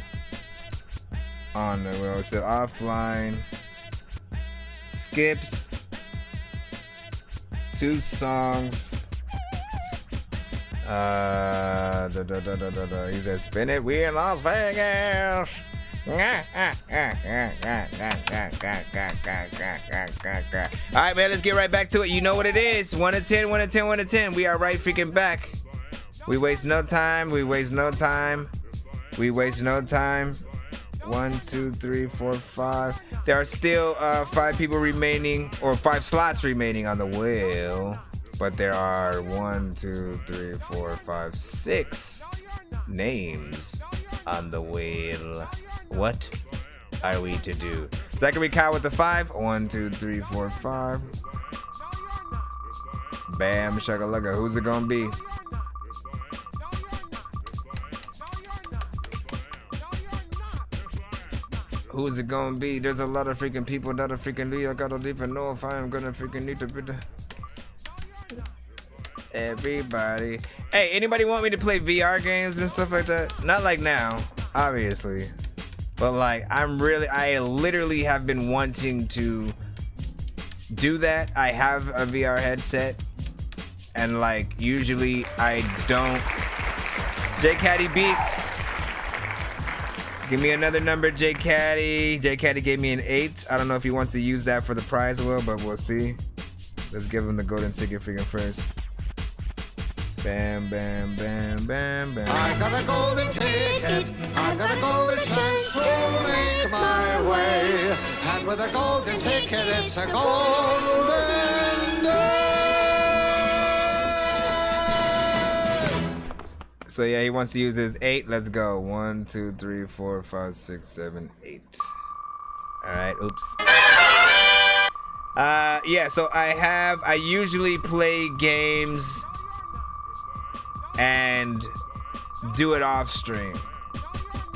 on the wheel. So offline skips, 2 songs. He said, spin it, we in Las Vegas. Alright, man, let's get right back to it. You know what it is. 1 to 10, 1 to 10, 1 to 10. We are right freaking back. We waste no time. We waste no time. We waste no time. 1, 2, 3, 4, 5. There are still 5 people remaining, or 5 slots remaining on the wheel. But there are 1, 2, 3, 4, 5, 6 names on the wheel. What are we to do? Zachary Kyle with the 5. 1, 2, 3, 4, 5. Bam, shakalaka. Who's it gonna be? Who's it gonna be? There's a lot of freaking people that are freaking leave. I don't even know if I am gonna freaking need to be the... Everybody. Hey, anybody want me to play VR games and stuff like that? Not like now, obviously. But like, I literally have been wanting to do that. I have a VR headset, and like, usually I don't. J Caddy Beats. Give me another number, J Caddy. J Caddy gave me an 8. I don't know if he wants to use that for the prize wheel, but we'll see. Let's give him the golden ticket freaking first. Bam, bam, bam, bam, bam. I got a golden ticket, I got a golden chance to make my way. And with a golden ticket, it's a golden day. So yeah, he wants to use his 8. Let's go. 1, 2, 3, 4, 5, 6, 7, 8. All right, oops. Yeah, so I usually play games and do it off stream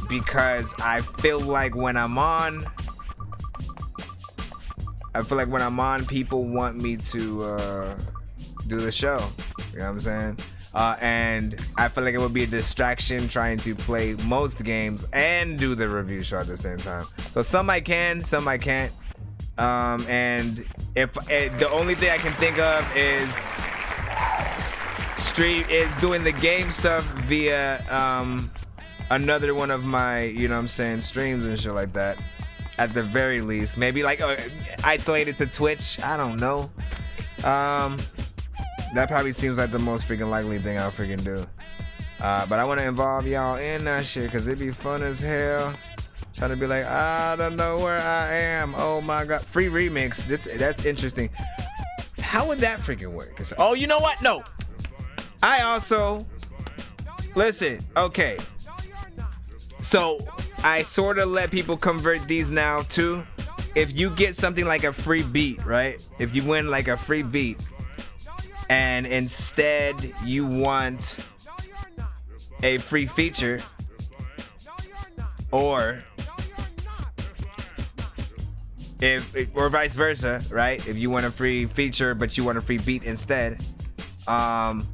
because I feel like when I'm on, people want me to do the show. You know what I'm saying? And I feel like it would be a distraction trying to play most games and do the review show at the same time. So some I can, some I can't. And if the only thing I can think of is doing the game stuff via another one of my, you know what I'm saying, streams and shit like that. At the very least, maybe like isolated to Twitch. I don't know. That probably seems like the most freaking likely thing I'll freaking do. But I want to involve y'all in that shit because it'd be fun as hell. Trying to be like, I don't know where I am. Oh my god, free remix. That's interesting. How would that freaking work? Oh, you know what? No. I also listen. Okay. So I sort of let people convert these now too. If you get something like a free beat, right? If you win like a free beat, and instead you want a free feature, or vice versa, right? If you want a free feature but you want a free beat instead, the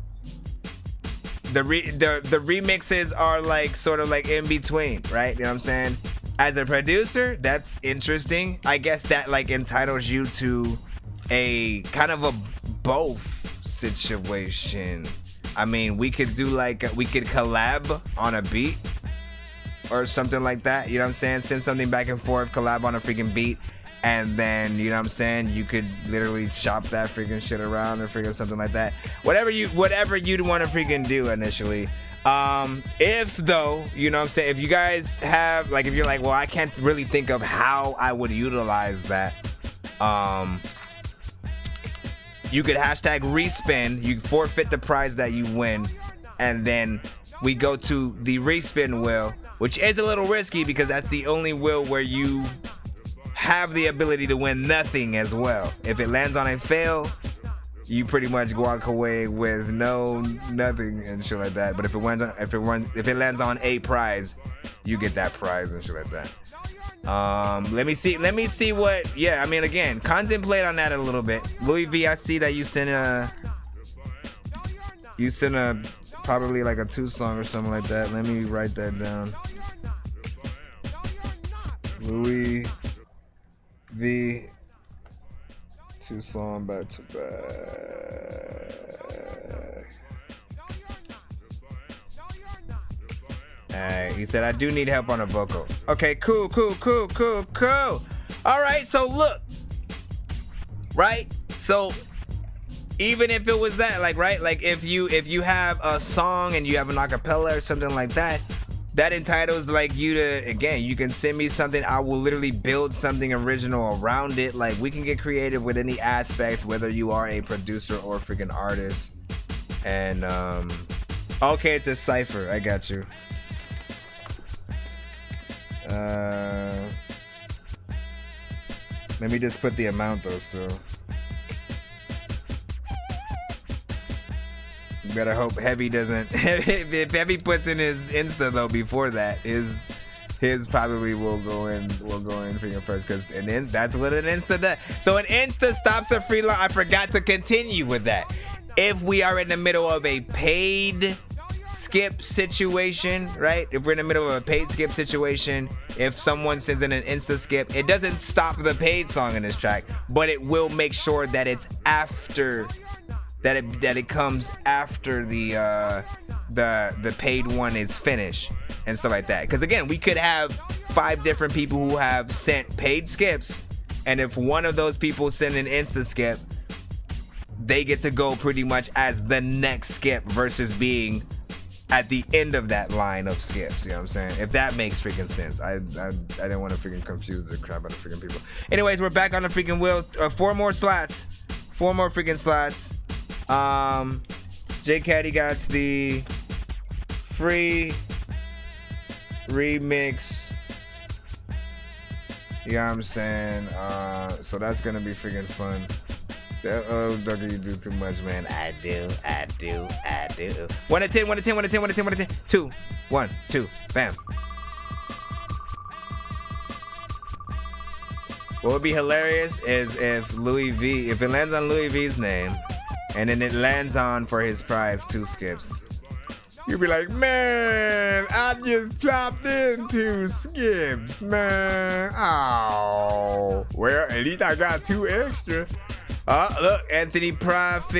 remixes are like sort of like in between, right? You know what I'm saying? As a producer, that's interesting. I guess that like entitles you to a kind of a both situation. I mean, we could do like we could collab on a beat or something like that. You know what I'm saying? Send something back and forth, collab on a freaking beat. And then, you know what I'm saying, you could literally shop that freaking shit around or freaking something like that. Whatever you'd want to freaking do initially. If though, you know what I'm saying, if you guys have, like, if you're like, well, I can't really think of how I would utilize that, you could hashtag respin, you forfeit the prize that you win, and then we go to the respin wheel, which is a little risky because that's the only wheel where you have the ability to win nothing as well. If it lands on a fail, you pretty much walk away with nothing and shit like that. But if it lands on a prize, you get that prize and shit like that. Let me see what. Yeah, I mean, again, contemplate on that a little bit. Louis V, I see that you sent a probably like a 2-song or something like that. Let me write that down. Louis V, 2-song back to back. Alright, he said I do need help on a vocal. Okay, cool. Alright, so look. Right? So even if it was that, like, right? Like if you have a song and you have an acapella or something like that, that entitles like you to, again, you can send me something, I will literally build something original around it. Like, we can get creative with any aspect, whether you are a producer or freaking artist. And okay, it's a cipher, I got you. Let me just put the amount though still. You better hope Heavy doesn't. If Heavy puts in his Insta though before that, his probably will go in freaking first, because then that's what an Insta does. So an Insta stops a free launch. I forgot to continue with that. If we are in the middle of a paid skip situation, right? If we're in the middle of a paid skip situation, if someone sends in an Insta skip, it doesn't stop the paid song in this track, but it will make sure that it's after. That it comes after the paid one is finished and stuff like that. Because again, we could have 5 different people who have sent paid skips, and if one of those people send an Insta skip, they get to go pretty much as the next skip versus being at the end of that line of skips. You know what I'm saying? If that makes freaking sense. I didn't want to freaking confuse the crap out of freaking people. Anyways, we're back on the freaking wheel. 4 more slots. 4 more freaking slots. J Caddy got the free remix. You know what I'm saying? So that's gonna be freaking fun. Oh, Dorky, you do too much, man. I do. 1 to 10, 1 to 10, 1 to 10, 1 to 10, 1 to 10. 2, 1, 2, bam. What would be hilarious is if if it lands on Louis V's name, and then it lands on for his prize 2 skips. You'd be like, man, I just plopped in 2 skips, man. Oh, well, at least I got 2 extra. Oh, look, Anthony Profits.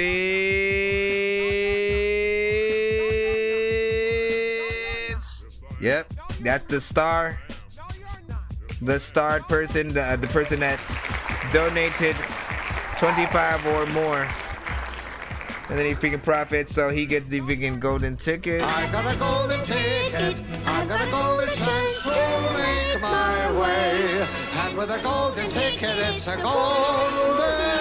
Yep, that's the star. The starred person, the person that donated 25 or more. And then he freaking profits, so he gets the freaking golden ticket. I got a golden ticket. I got a golden chance to make my way. And with a golden ticket, it's a golden day.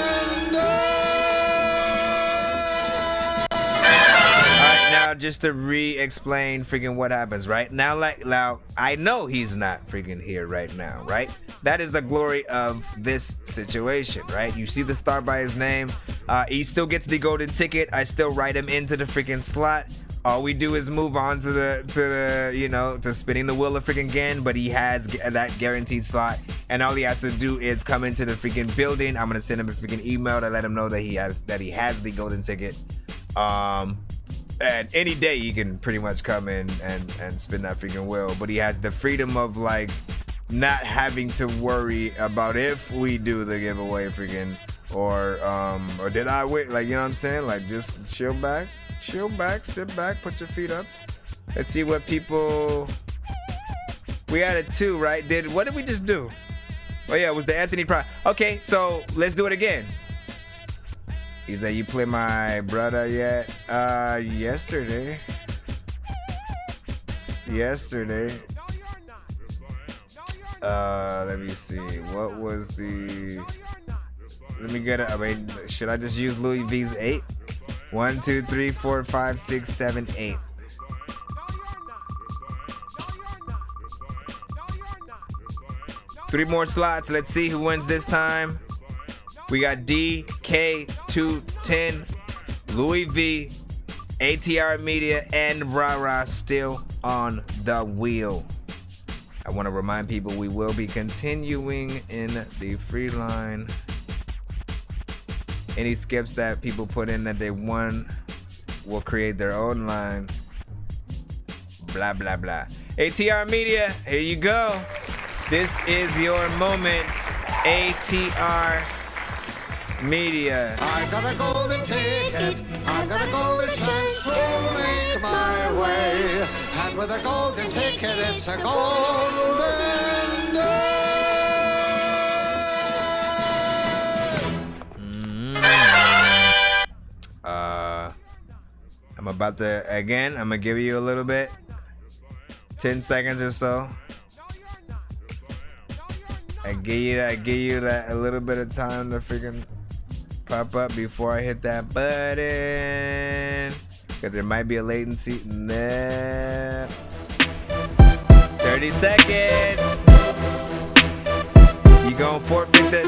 Alright, now just to re-explain freaking what happens, right? Now, I know he's not freaking here right now, right? That is the glory of this situation, right? You see the star by his name. He still gets the golden ticket. I still write him into the freaking slot. All we do is move on to the you know, to spinning the wheel freaking again, but he has that guaranteed slot, and all he has to do is come into the freaking building. I'm gonna send him a freaking email to let him know that he has the golden ticket. And any day he can pretty much come in and spin that freaking wheel, but he has the freedom of like not having to worry about if we do the giveaway freaking or did I win, like, you know what I'm saying? Like, just chill back, sit back, put your feet up. Let's see what people. We added 2, right? What did we just do? Oh yeah, it was the Anthony Pride. Okay, so let's do it again. He said, you play my brother yet? Yesterday. Let me see. What was the? Let me get it. I mean, should I just use Louis V's 8? 1, 2, 3, 4, 5, 6, 7, 8. Three more slots. Let's see who wins this time. We got DK210, Louis V, ATR Media, and Rara still on the wheel. I want to remind people we will be continuing in the free line. Any skips that people put in that they won will create their own line. Blah, blah, blah. ATR Media, here you go. This is your moment. ATR Media. I got a golden ticket. I got a golden chance to make my way. And with a golden ticket, it's a golden day. I'm about to, again, I'm gonna give you a little bit. 10 seconds or so. I give you that a little bit of time to freaking pop up before I hit that button, because there might be a latency. Nah. 30 seconds. You gonna forfeit the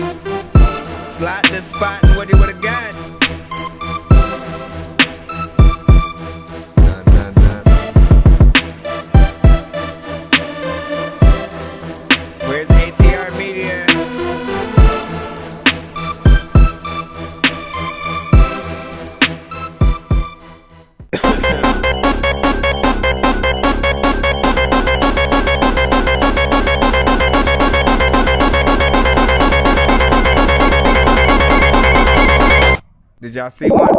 slot, the spot, and what you would've got. Where's ATR Media? Did y'all see one?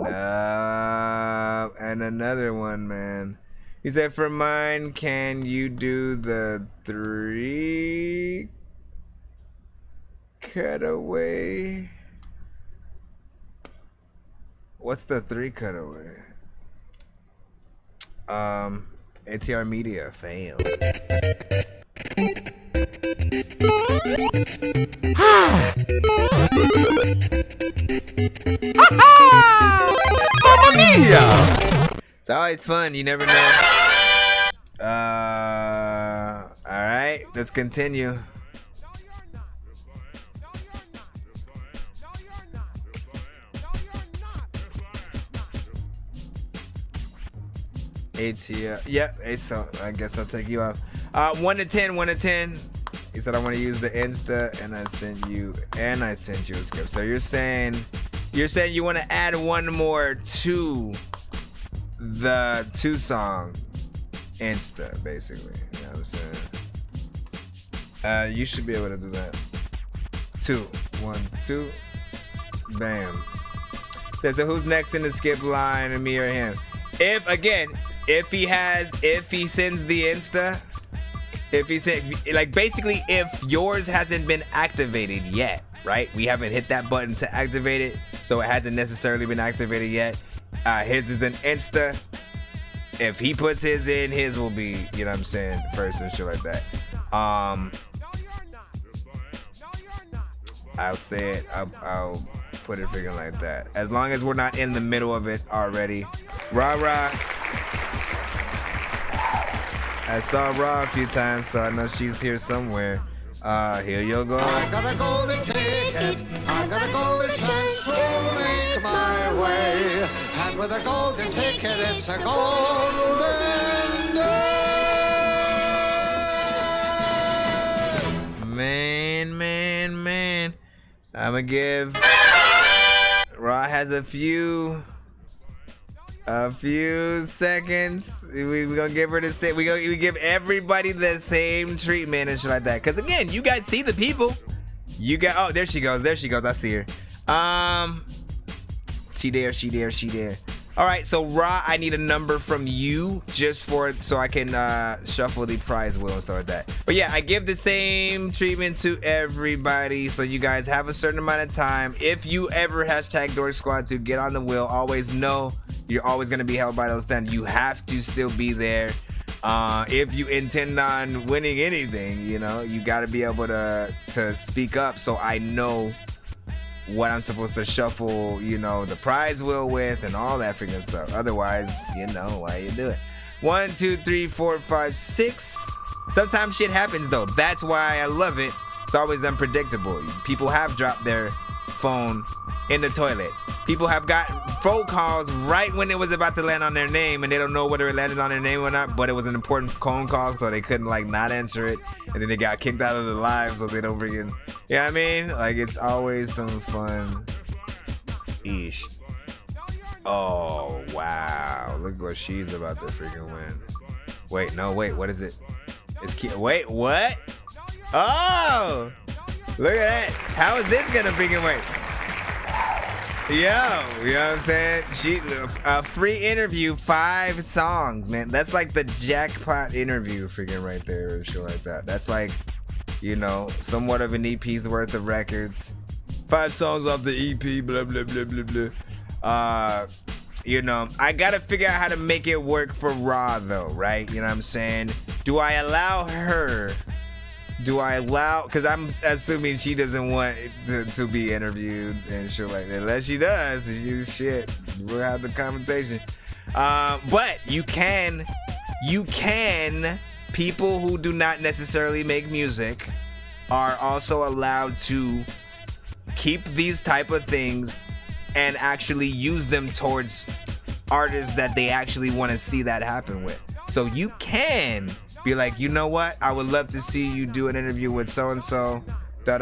No. And another one, man. He said, for mine, can you do the 3 cutaway? What's the 3 cutaway? ATR Media failed. It's always fun, you never know. Alright, let's continue. ATL. Yep. Hey, so I guess I'll take you off. 1 to 10. 1 to 10. He said I want to use the Insta, and I sent you a script. So you're saying you want to add one more to the 2-song Insta, basically. You know what I'm saying? You should be able to do that. 2, 1, 2, bam. So who's next in the skip line, me or him? If he sends the Insta. If he said, like, basically, if yours hasn't been activated yet, right? We haven't hit that button to activate it, so it hasn't necessarily been activated yet. His is an Insta. If he puts his in, his will be, you know what I'm saying, first and shit like that. I'll say it. I'll put it freaking like that. As long as we're not in the middle of it already. Rah. I saw Raw a few times, so I know she's here somewhere. Here you go. I got a golden ticket. I got a golden chance to make my way. And with a golden ticket, it's a golden day. Man. I'ma give. Raw has a few seconds. We gonna give her the same. We give everybody the same treatment and shit like that. Cause again, you guys see the people. You got. Oh, there she goes. I see her. She there. All right. So Ra, I need a number from you so I can shuffle the prize wheel and stuff like that. But yeah, I give the same treatment to everybody. So you guys have a certain amount of time. If you ever hashtag Dork Squad to get on the wheel, always know you're always going to be held by those standards. You have to still be there. If you intend on winning anything, you know, you got to be able to speak up so I know what I'm supposed to shuffle, you know, the prize wheel with and all that freaking stuff. Otherwise, you know, why you do it. 1, 2, 3, 4, 5, 6. Sometimes shit happens though. That's why I love it. It's always unpredictable. People have dropped their phone in the toilet. People have got phone calls right when it was about to land on their name, and they don't know whether it landed on their name or not, but it was an important phone call, so they couldn't like not answer it, and then they got kicked out of the live, so they don't bring in. You know what I mean? Like, it's always some fun ish. Oh wow, look what she's about to freaking win. Wait, what is it? Wait, what? Oh, look at that. How is this gonna freaking work? Yo, you know what I'm saying? A free interview, 5 songs, man. That's like the jackpot interview freaking right there or shit like that. That's like, you know, somewhat of an EP's worth of records. 5 songs off the EP, blah, blah, blah, blah, blah. You know, I gotta figure out how to make it work for Raw though, right? You know what I'm saying? Do I allow her? Because I'm assuming she doesn't want to be interviewed and shit like that. Unless she does, we'll have the conversation. But you can, people who do not necessarily make music are also allowed to keep these type of things and actually use them towards artists that they actually want to see that happen with. So you can be like, you know what? I would love to see you do an interview with so-and-so, and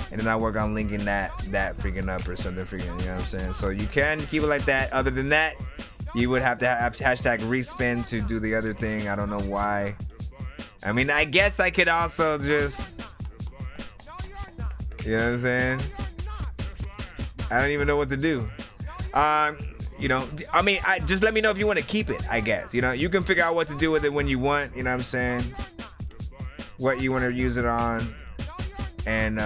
then I work on linking that freaking up or something freaking, you know what I'm saying? So you can keep it like that. Other than that, you would have to have hashtag respin to do the other thing. I don't know why. I mean, I guess I could also just, you know what I'm saying? I don't even know what to do. You know, I mean, just let me know if you want to keep it, I guess. You know, you can figure out what to do with it when you want, you know what I'm saying? What you want to use it on. And,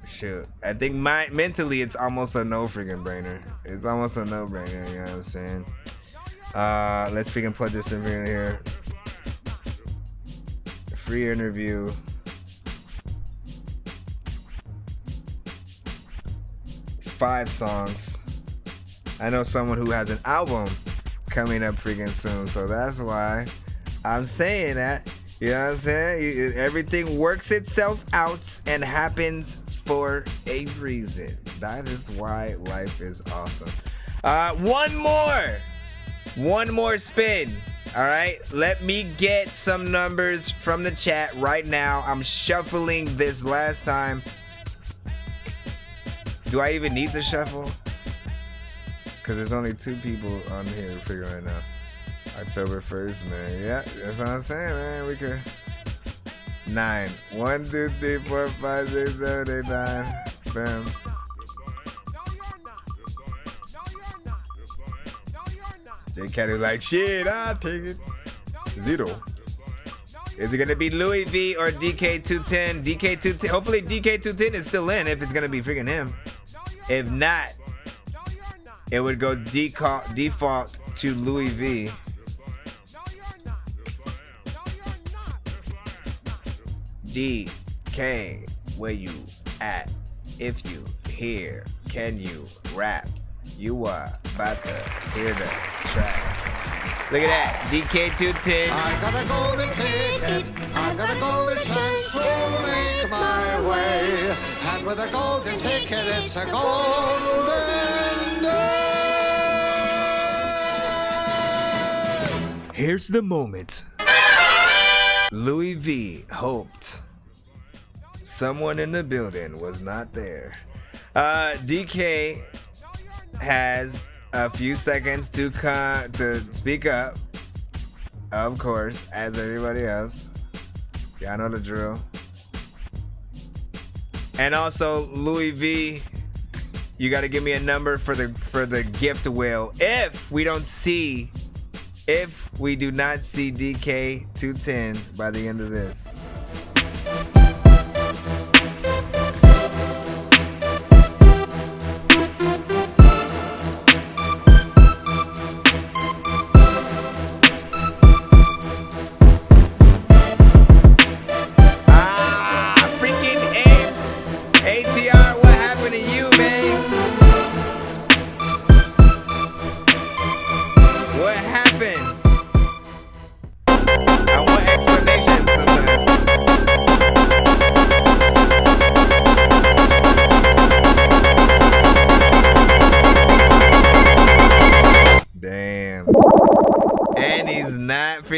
shoot. I think mentally, it's almost a no freaking brainer. It's almost a no brainer, you know what I'm saying? Let's freaking plug this in here. Free interview. 5 songs. I know someone who has an album coming up freaking soon, so that's why I'm saying that. You know what I'm saying? Everything works itself out and happens for a reason. That is why life is awesome. One more spin. All right, let me get some numbers from the chat right now. I'm shuffling this last time. Do I even need to shuffle? Because there's only 2 people on here to figure right now. October 1st, man. Yeah, that's what I'm saying, man. We could. 9. 1, 2, 3, 4, 5, 6, 7, 8, 9. Bam. J Cat is like, shit, I'll take it. 0. Is it gonna be Louis V or DK210? DK210. Hopefully DK210 is still in if it's gonna be freaking him. If not, it would go default to Louis V. DK, where you at? If you here, can you rap? You are about to hear the track. Look at that, DK210. I got a golden ticket, I got a golden chance to make my way. And with a golden ticket, it's a golden day. Here's the moment. Louis V hoped someone in the building was not there. DK has a few seconds to speak up, of course, as everybody else. Y'all know the drill. And also, Louis V, you got to give me a number for the gift wheel. If we do not see DK 210 by the end of this.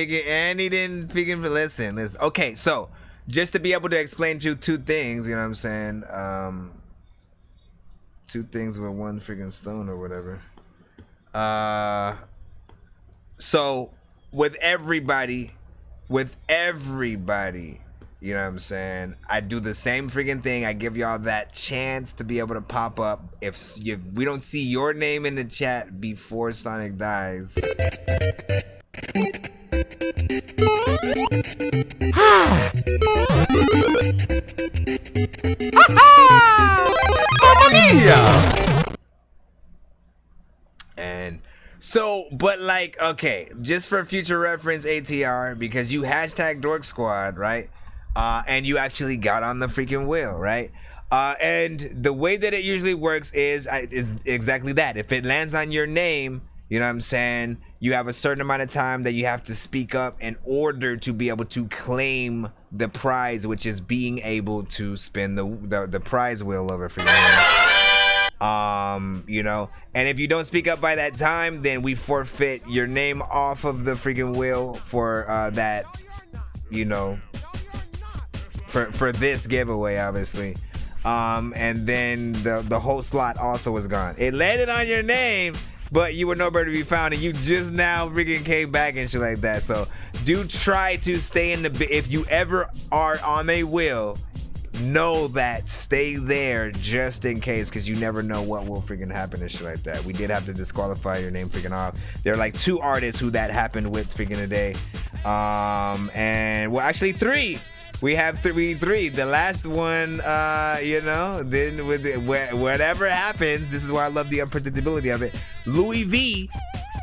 And he didn't freaking listen. Okay, so just to be able to explain to you 2 things, you know what I'm saying? 2 things with 1 freaking stone or whatever. So with everybody, you know what I'm saying? I do the same freaking thing. I give y'all that chance to be able to pop up. If we don't see your name in the chat before Sonic dies. And so, but like, okay, just for future reference, ATR, because you hashtag Dork Squad, right? And you actually got on the freaking wheel, right? And the way that it usually works is exactly that. If it lands on your name, you know what I'm saying, you have a certain amount of time that you have to speak up in order to be able to claim the prize, which is being able to spin the prize wheel over for you. You know, and if you don't speak up by that time, then we forfeit your name off of the freaking wheel for that, you know, for this giveaway, obviously. And then the whole slot also was gone. It landed on your name, but you were nowhere to be found, and you just now freaking came back and shit like that. So do try to stay in the, if you ever are on a wheel, know that, stay there just in case, because you never know what will freaking happen and shit like that. We did have to disqualify your name freaking off. There are like 2 artists who that happened with freaking today. And well, actually 3. We have 3. The last one, you know, then with whatever happens, this is why I love the unpredictability of it. Louis V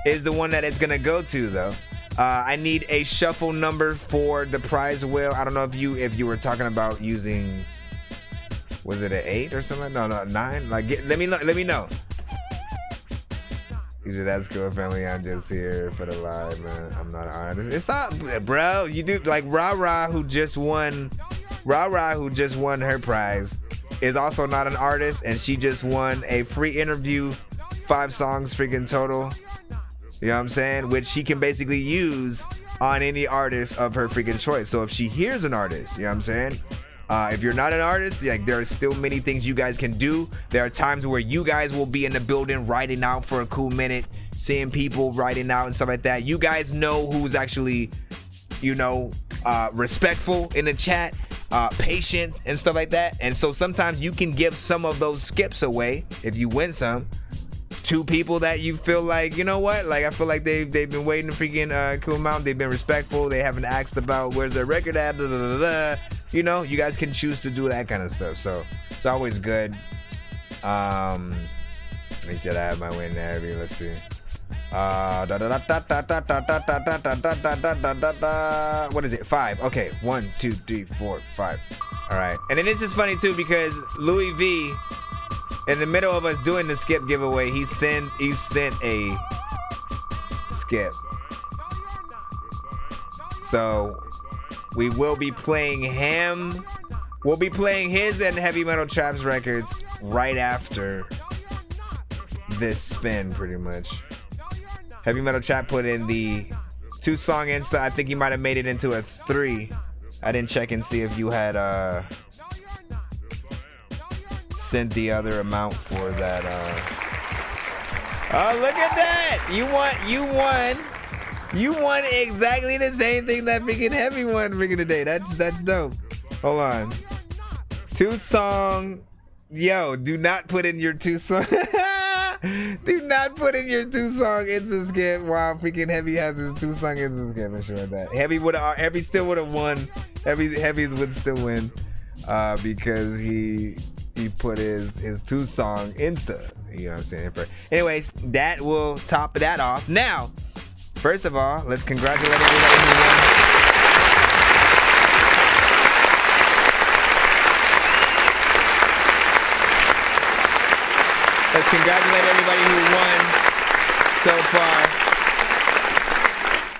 is the one that it's gonna go to, though. I need a shuffle number for the prize wheel. I don't know if you were talking about using, was it an 8 or something? No, 9. Like, let me know. He said, "That's cool, family. I'm just here for the live, man. I'm not an artist." It's not, bro. You do like Ra who just won her prize, is also not an artist, and she just won a free interview 5 songs freaking total. You know what I'm saying? Which she can basically use on any artist of her freaking choice. So if she hears an artist, you know what I'm saying? If you're not an artist, like, there are still many things you guys can do. There are times where you guys will be in the building writing out for a cool minute, seeing people writing out and stuff like that. You guys know who's actually, you know, respectful in the chat, patient and stuff like that. And so sometimes you can give some of those skips away if you win some to people that you feel like, you know what, like, I feel like they've been waiting a freaking cool amount. They've been respectful. They haven't asked about where's their record at, blah, blah, blah, blah. You know, you guys can choose to do that kind of stuff. So it's always good. Make sure I have my win heavy. Let's see. What is it? 5. Okay, 1, 2, 3, 4, 5. All right. And then this is funny too, because Louis V, in the middle of us doing the skip giveaway, he sent a skip. So we will be playing him. We'll be playing his and Heavy Metal Trap's records right after this spin, pretty much. Heavy Metal Trap put in the 2-song Insta. I think he might have made it into a 3. I didn't check and see if you had sent the other amount for that. Oh, look at that! You won exactly the same thing that freaking Heavy won freaking today. That's dope. Hold on. 2-song. Yo, do not put in your 2-song. Do not put in your 2-song Insta skip while freaking Heavy has his 2-song Insta skip and shit like that. Heavy still would have won. Heavy's would still win because he put his 2-song Insta. You know what I'm saying? Anyways, that will top that off. Now, first of all, let's congratulate everybody who won. Let's congratulate everybody who won so far.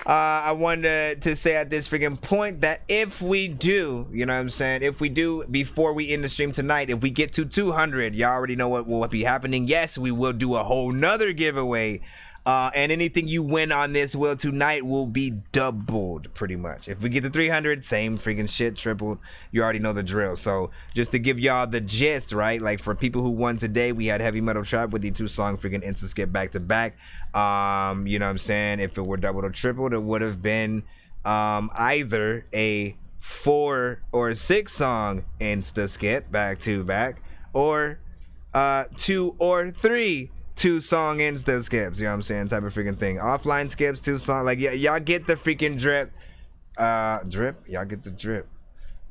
I wanted to say at this freaking point that if we do, you know what I'm saying, if we do, before we end the stream tonight, if we get to 200, y'all already know what will be happening. Yes, we will do a whole nother giveaway. And anything you win on this wheel tonight will be doubled, pretty much. If we get to 300, same freaking shit, tripled. You already know the drill. So just to give y'all the gist, right? Like, for people who won today, we had Heavy Metal Trap with the 2-song freaking Insta skip back to back. You know what I'm saying? If it were doubled or tripled, it would have been either a 4 or 6-song Insta skip back to back, or 2 or 3 2-song Insta skips, you know what I'm saying, type of freaking thing. Offline skips, 2-song, like, y'all get the freaking drip. Drip? Y'all get the drip.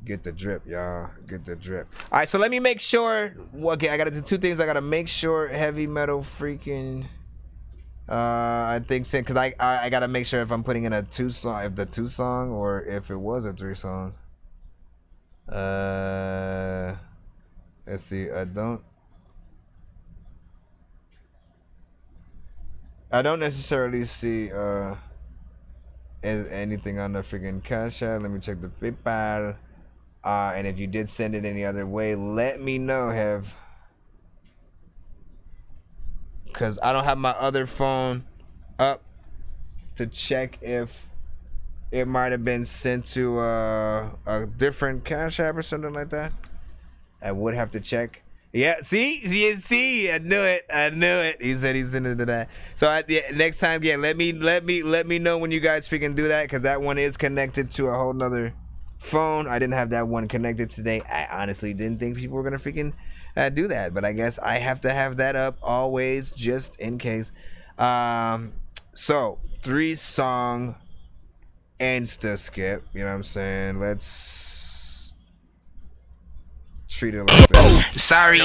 Get the drip, y'all. Get the drip. All right, so let me make sure. Okay, I gotta do 2 things. I gotta make sure Heavy Metal freaking. I think so, because I gotta make sure if I'm putting in a 2-song, if the 2-song, or if it was a 3-song. Let's see. I don't necessarily see anything on the freaking Cash App. Let me check the PayPal. And if you did send it any other way, let me know, Hev. Because I don't have my other phone up to check if it might have been sent to a different Cash App or something like that. I would have to check. Yeah, see, I knew it. He said he sent it to that. So next time, yeah, let me know when you guys freaking do that, because that one is connected to a whole nother phone. I didn't have that one connected today. I honestly didn't think people were gonna freaking do that, but I guess I have to have that up always just in case. So 3-song Insta skip. You know what I'm saying? Let's treat it like that. Sorry,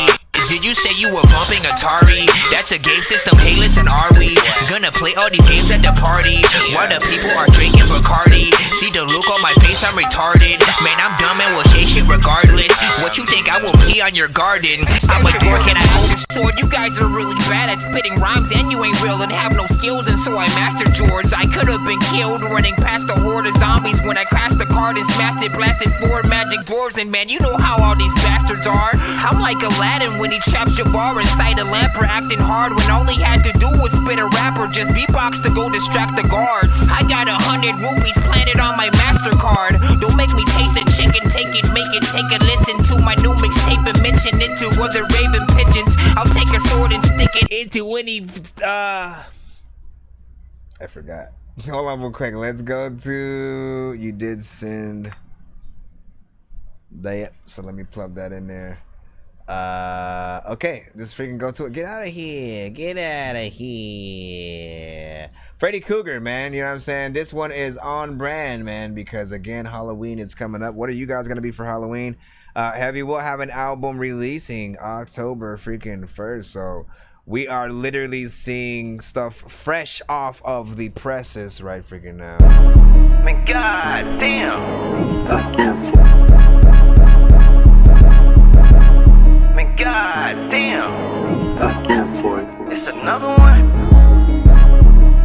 did you say you were bumping Atari? That's a game system, hey listen, are we gonna play all these games at the party while the people are drinking Bacardi? See the look on my face, I'm retarded. Man, I'm dumb and will say shit regardless. What you you think I will pee on your garden? I'm a dork and I hold a sword. You guys are really bad at spitting rhymes, and you ain't real and have no skills, and so I mastered yours. I could have been killed running past a horde of zombies when I crashed the card and smashed it, blasted 4 magic doors, and man, you know how all these bastards are. I'm like Aladdin when he traps Jabbar inside a lamp for acting hard when all he had to do was spit a rap or just beatbox to go distract the guards. I got 100 rupees planted on my MasterCard. Don't make me chase a chicken, take it, make it, take a listen to my new mixtape and mention it to other raven pigeons. I'll take a sword and stick it into any I forgot. Hold on real quick. Let's go to you did send that, so let me plug that in there. Okay, just freaking go to it. Get out of here. Get out of here. Freddy Cougar, man. You know what I'm saying? This one is on brand, man, because again, Halloween is coming up. What are you guys gonna be for Halloween? Heavy will have an album releasing October freaking 1st, so we are literally seeing stuff fresh off of the presses right freaking now. Man, god damn. Man, god damn. It's another one.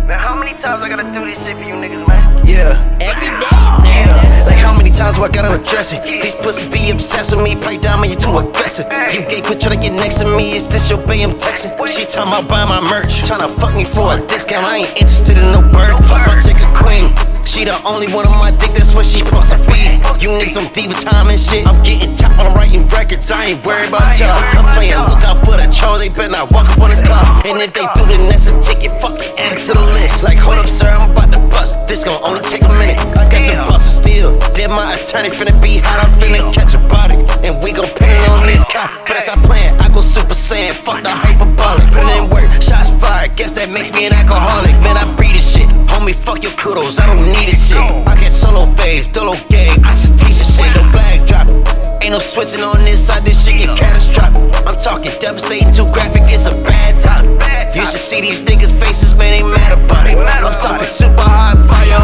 Man, how many times I gotta do this shit for you niggas, man? Yeah. Every day, sir. Like how many times do I gotta address it? These pussies be obsessed with me, pipe down, man, you too aggressive. You gay quit trying to get next to me, is this your bae I'm texting? She talking about buying my merch, trying to fuck me for a discount, I ain't interested in no bird. Plus my chick a queen, she the only one on my dick, that's what she supposed to be. You niggas on diva time and shit, I'm getting top, I'm writing records, I ain't worried about y'all. I'm playing look out for the trolls, they better not walk up on this car. And if they do, then that's a ticket, fuck it, add it to the list. Like hold up sir, I'm about to bust, this gon' only take a minute. I got the bus of steel, then my attorney finna be hot, I'm finna catch a body, and we gon' pin it on this cop. But as I plan, I go Super Saiyan, fuck the hyperbolic. Put it in work, shots fired, guess that makes me an alcoholic. Man, I breathe this shit, homie, fuck your kudos, I don't need this shit. I catch solo phase, dolo gang, I just teach this shit, no flag dropping. Ain't no switching on this side, this shit get catastrophic. I'm talking devastating, too graphic, it's a bad topic. You should see these niggas' faces, man, they mad about it. I'm talking super hot fire.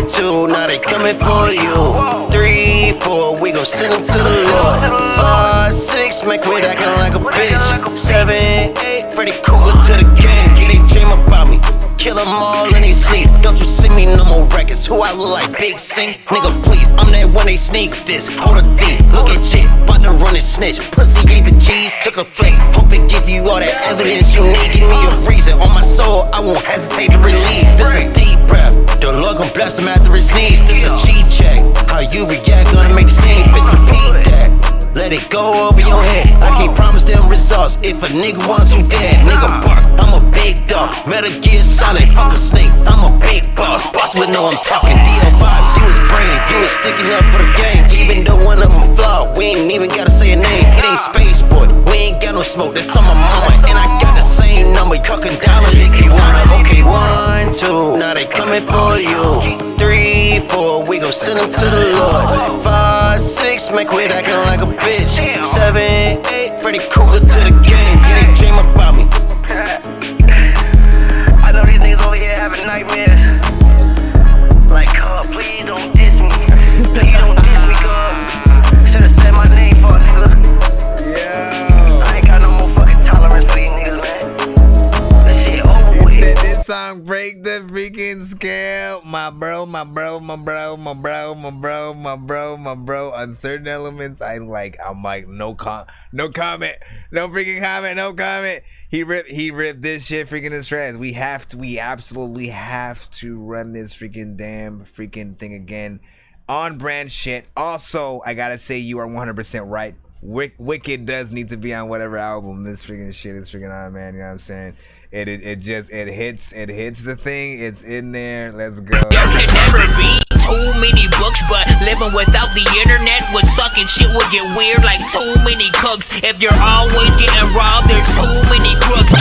1, 2, now they coming for you. 3, 4, we gon' send them to the Lord. 5, 6, make quit acting like a bitch. 7, 8, Freddy Cougar to the game. Yeah, they dream about me. Kill them all in they sleep. Don't you see me no more records? Who I look like? Big Sing? Nigga, please, I'm that one they sneak this. Hold a D, look at shit, bout to run and snitch. Pussy ate the cheese, took a flick. Hope it give you all that evidence you need. Give me a reason. On my soul, I won't hesitate to relieve. This a deep breath. The Lord gon' bless him after his knees. This a G check. How you react gonna make the scene. Bitch, repeat that. Let it go over your head. I can't promise them results if a nigga wants you dead. Nigga bark, I'm a big dog. Metal Gear Solid, fuck a snake. I'm a big boss. Boss would know I'm talking. DL vibes, you was brave. You was sticking up for the game. Even though one of them flawed, we ain't even gotta say a name. It ain't Space Boy. We ain't got no smoke. That's on my mama. And I got the same number. Cucking dollar if you wanna. Okay, 1, 2, now they coming for you. 3, 4, we gon' send them to the Lord. 5, 6, make quit acting like a bitch. 7, 8, Freddy Cougar to the game. Yeah, they dream about me. I know these niggas over here having nightmares. Like, please don't diss me. Please don't diss me, cuz. Should've said my name for a nigga. I ain't got no more fucking tolerance for these niggas, man. This shit over with. Said this song break the freaking scale. My bro. On certain elements, I'm like, no comment. No freaking comment. No comment. He ripped this shit freaking his trash. We absolutely have to run this freaking damn freaking thing again. On brand shit. Also, I gotta say you are 100% right. Wicked does need to be on whatever album this freaking shit is freaking on, man. You know what I'm saying? It hits the thing. It's in there. Let's go. There can never be too many books, but living without the internet would suck and shit would get weird like too many cooks. If you're always getting robbed, there's too many crooks.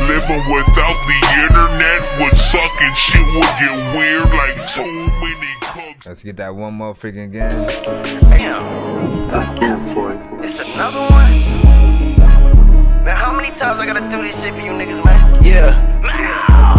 Living without the internet would suck and shit would get weird like too many cooks. Let's get that one more freaking again. Damn. It's another one. Man, how many times I gotta do this shit for you niggas, man? Yeah.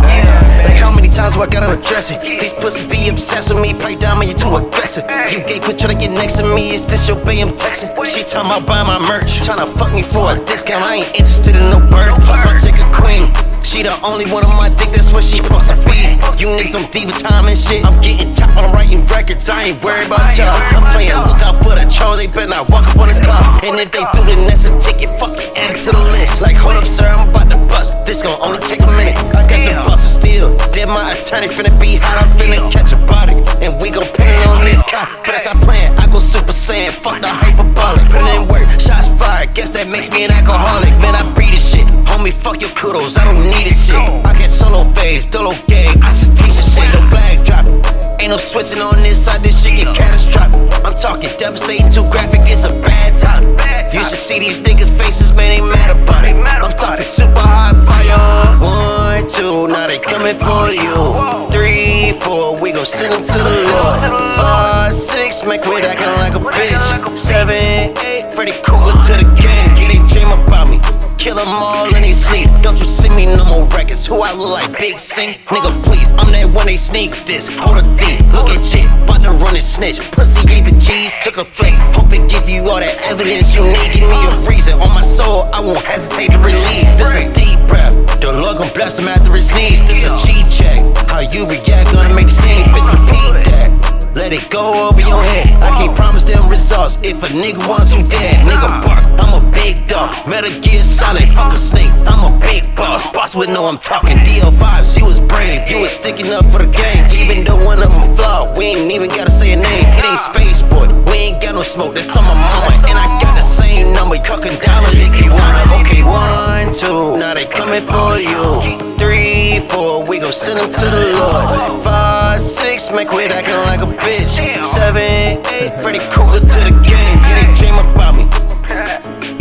Yeah. Like How many times do I gotta address it? These pussy be obsessed with me, pipe down when you too aggressive. You gay quit tryna get next to me, is this your bae I'm texting? She talking about buying my merch, tryna fuck me for a discount. I ain't interested in no bird, plus my chick a queen. She the only one on my dick, that's where she supposed to be. You niggas on diva time and shit. I'm getting top, I'm writing records, I ain't worried about y'all. I'm playing look out for the trolls, they better not walk up on this car. And if they do, then that's a ticket, fuck it, add it to the list. Like, hold up, sir, I'm about to bust. This gon' only take a minute. I got the bus of steel. Then my attorney finna be hot, I'm finna catch a body. And we gon' pin it on this cop. But as I plan, I go super saiyan, fuck the hyperbolic. Put it in work, shots fired, guess that makes me an alcoholic. Man, I breathe this shit. Homie, fuck your kudos, I don't need this shit. I catch solo phase, dolo gang, I just teach this shit, no flag dropping. Ain't no switching on this side, this shit get catastrophic. I'm talking devastating, too graphic, it's a bad time. You should see these niggas' faces, man, they mad about it. I'm talking super hot fire. 1, 2, now they coming for you. 3, 4, we gon' send them to the Lord. 5, 6, make quit acting like a bitch. 7, 8, Freddy Krueger to the game. Yeah, they dream about me. Kill them all in they sleep. Don't you see me no more records? Who I look like? Big Sing? Nigga, please, I'm that one they sneak this. Hold a D, look at shit, bout to run and snitch. Pussy ate the cheese, took a flick. Hope it give you all that evidence you need. Give me a reason. On my soul, I won't hesitate to relieve. This a deep breath. The Lord gon' bless him after his knees. This a G check. How you react gonna make the scene. Bitch, repeat that. Let it go over your head. I can't promise them results. If a nigga wants you dead, nigga bark. I'm a big dog. Metal Gear Solid. Fuck a snake. I'm a big boss. Boss would know I'm talking. DL vibes. You was brave. You was sticking up for the game. Even though one of them flawed, we ain't even gotta say a name. It ain't Space Boy. We ain't got no smoke. That's on my mama. And I got the same number. Cucking dollar if you wanna. Okay, 1, 2. Now they coming for you. 3, 4. We gon' send them to the Lord. 5, 6. Make quit acting like a bitch. 7, 8, Freddy Krueger to the game. Yeah, they dream about me.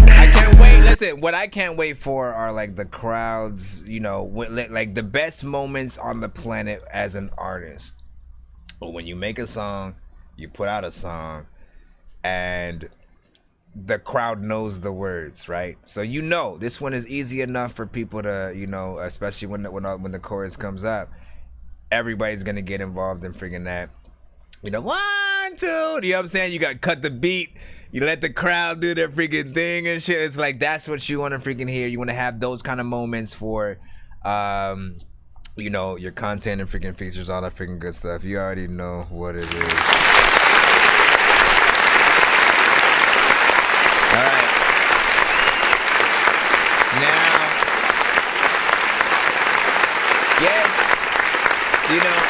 I can't wait. Listen, what I can't wait for are like the crowds, you know, like the best moments on the planet as an artist. But when you make a song, you put out a song, and the crowd knows the words, right? So you know this one is easy enough for people to, you know, especially when the chorus comes up, everybody's gonna get involved in freaking that. You know, 1, 2, you know what I'm saying? You gotta cut the beat. You let the crowd do their freaking thing and shit. It's like, that's what you want to freaking hear. You want to have those kind of moments for, you know, your content and freaking features, all that freaking good stuff. You already know what it is. All right. Now, yes, you know,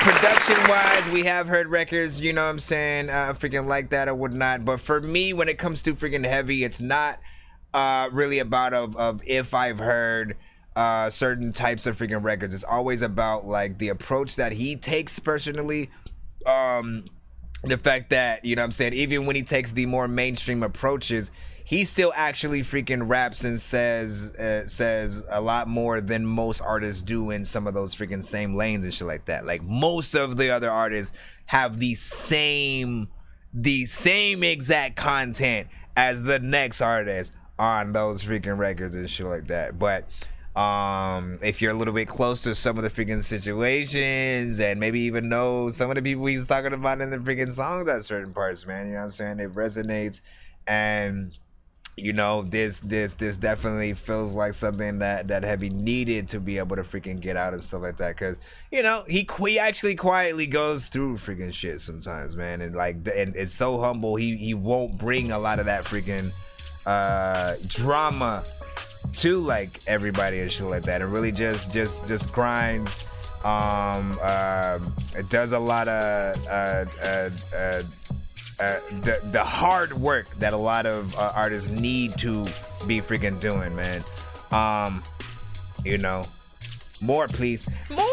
production-wise, we have heard records, you know what I'm saying, freaking like that or whatnot. But for me, when it comes to freaking heavy, it's not really about of if I've heard certain types of freaking records. It's always about like the approach that he takes personally. The fact that, you know what I'm saying, even when he takes the more mainstream approaches, he still actually freaking raps and says a lot more than most artists do in some of those freaking same lanes and shit like that. Like, most of the other artists have the same exact content as the next artist on those freaking records and shit like that. But if you're a little bit close to some of the freaking situations and maybe even know some of the people he's talking about in the freaking songs at certain parts, man, you know what I'm saying, it resonates. And you know, this definitely feels like something that Heavy needed to be able to freaking get out and stuff like that. Cause, you know, he actually quietly goes through freaking shit sometimes, man. And like, and it's so humble. He won't bring a lot of that freaking drama to like everybody and shit like that. It really just grinds. It does a lot of the hard work that a lot of artists need to be freaking doing, man. You know, more please, let's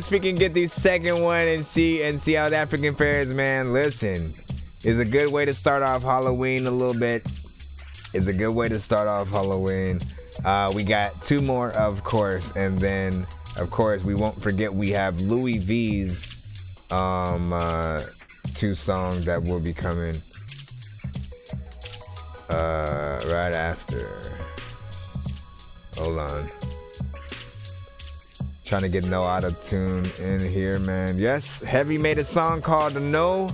freaking get the second one and see how that freaking fares, man. Listen, it's a good way to start off Halloween a little bit. It's a good way to start off Halloween. We got two more, of course, and then of course, we won't forget we have Louis V's 2 songs that will be coming right after. Hold on. Trying to get no auto-tune in here, man. Yes, Heavy made a song called No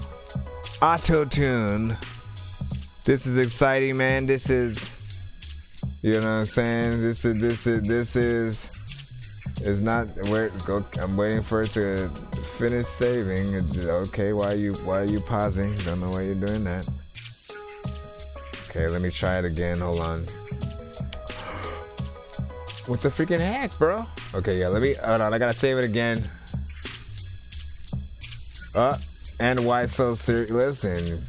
Auto-Tune. This is exciting, man. This is, you know what I'm saying? This is not where go. I'm waiting for it to finish saving. Okay, why are you pausing? Don't know why you're doing that. Okay, let me try it again. Hold on. What the freaking heck, bro? Okay, yeah, hold on, I gotta save it again. And why so serious? Listen,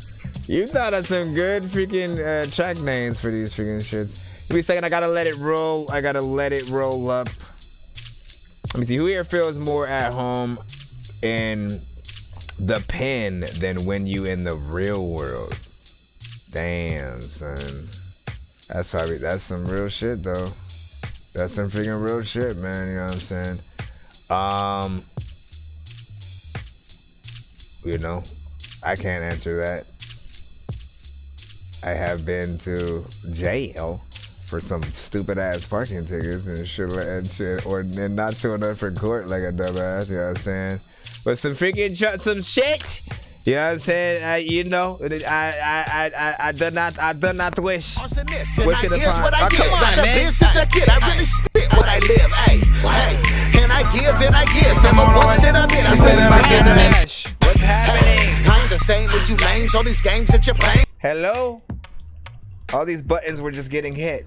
you thought of some good freaking track names for these freaking shits. Give me a second, I gotta let it roll. I gotta let it roll up. Let me see, who here feels more at home in the pen than when you in the real world? Damn, son. That's some real shit, though. That's some freaking real shit, man. You know what I'm saying? You know, I can't answer that. I have been to jail for some stupid ass parking tickets and shit, and not showing up for court like a dumbass. You know what I'm saying? But some freaking some shit. You know what I'm saying? I do not wish. Here's what I give. Not the business a kid. I really spit what I live. Hey, and I give and I give. Never once did I been. I really my enemies. What's happening? I ain't the same as you lames. All these games that you're playing. Hello? All these buttons were just getting hit.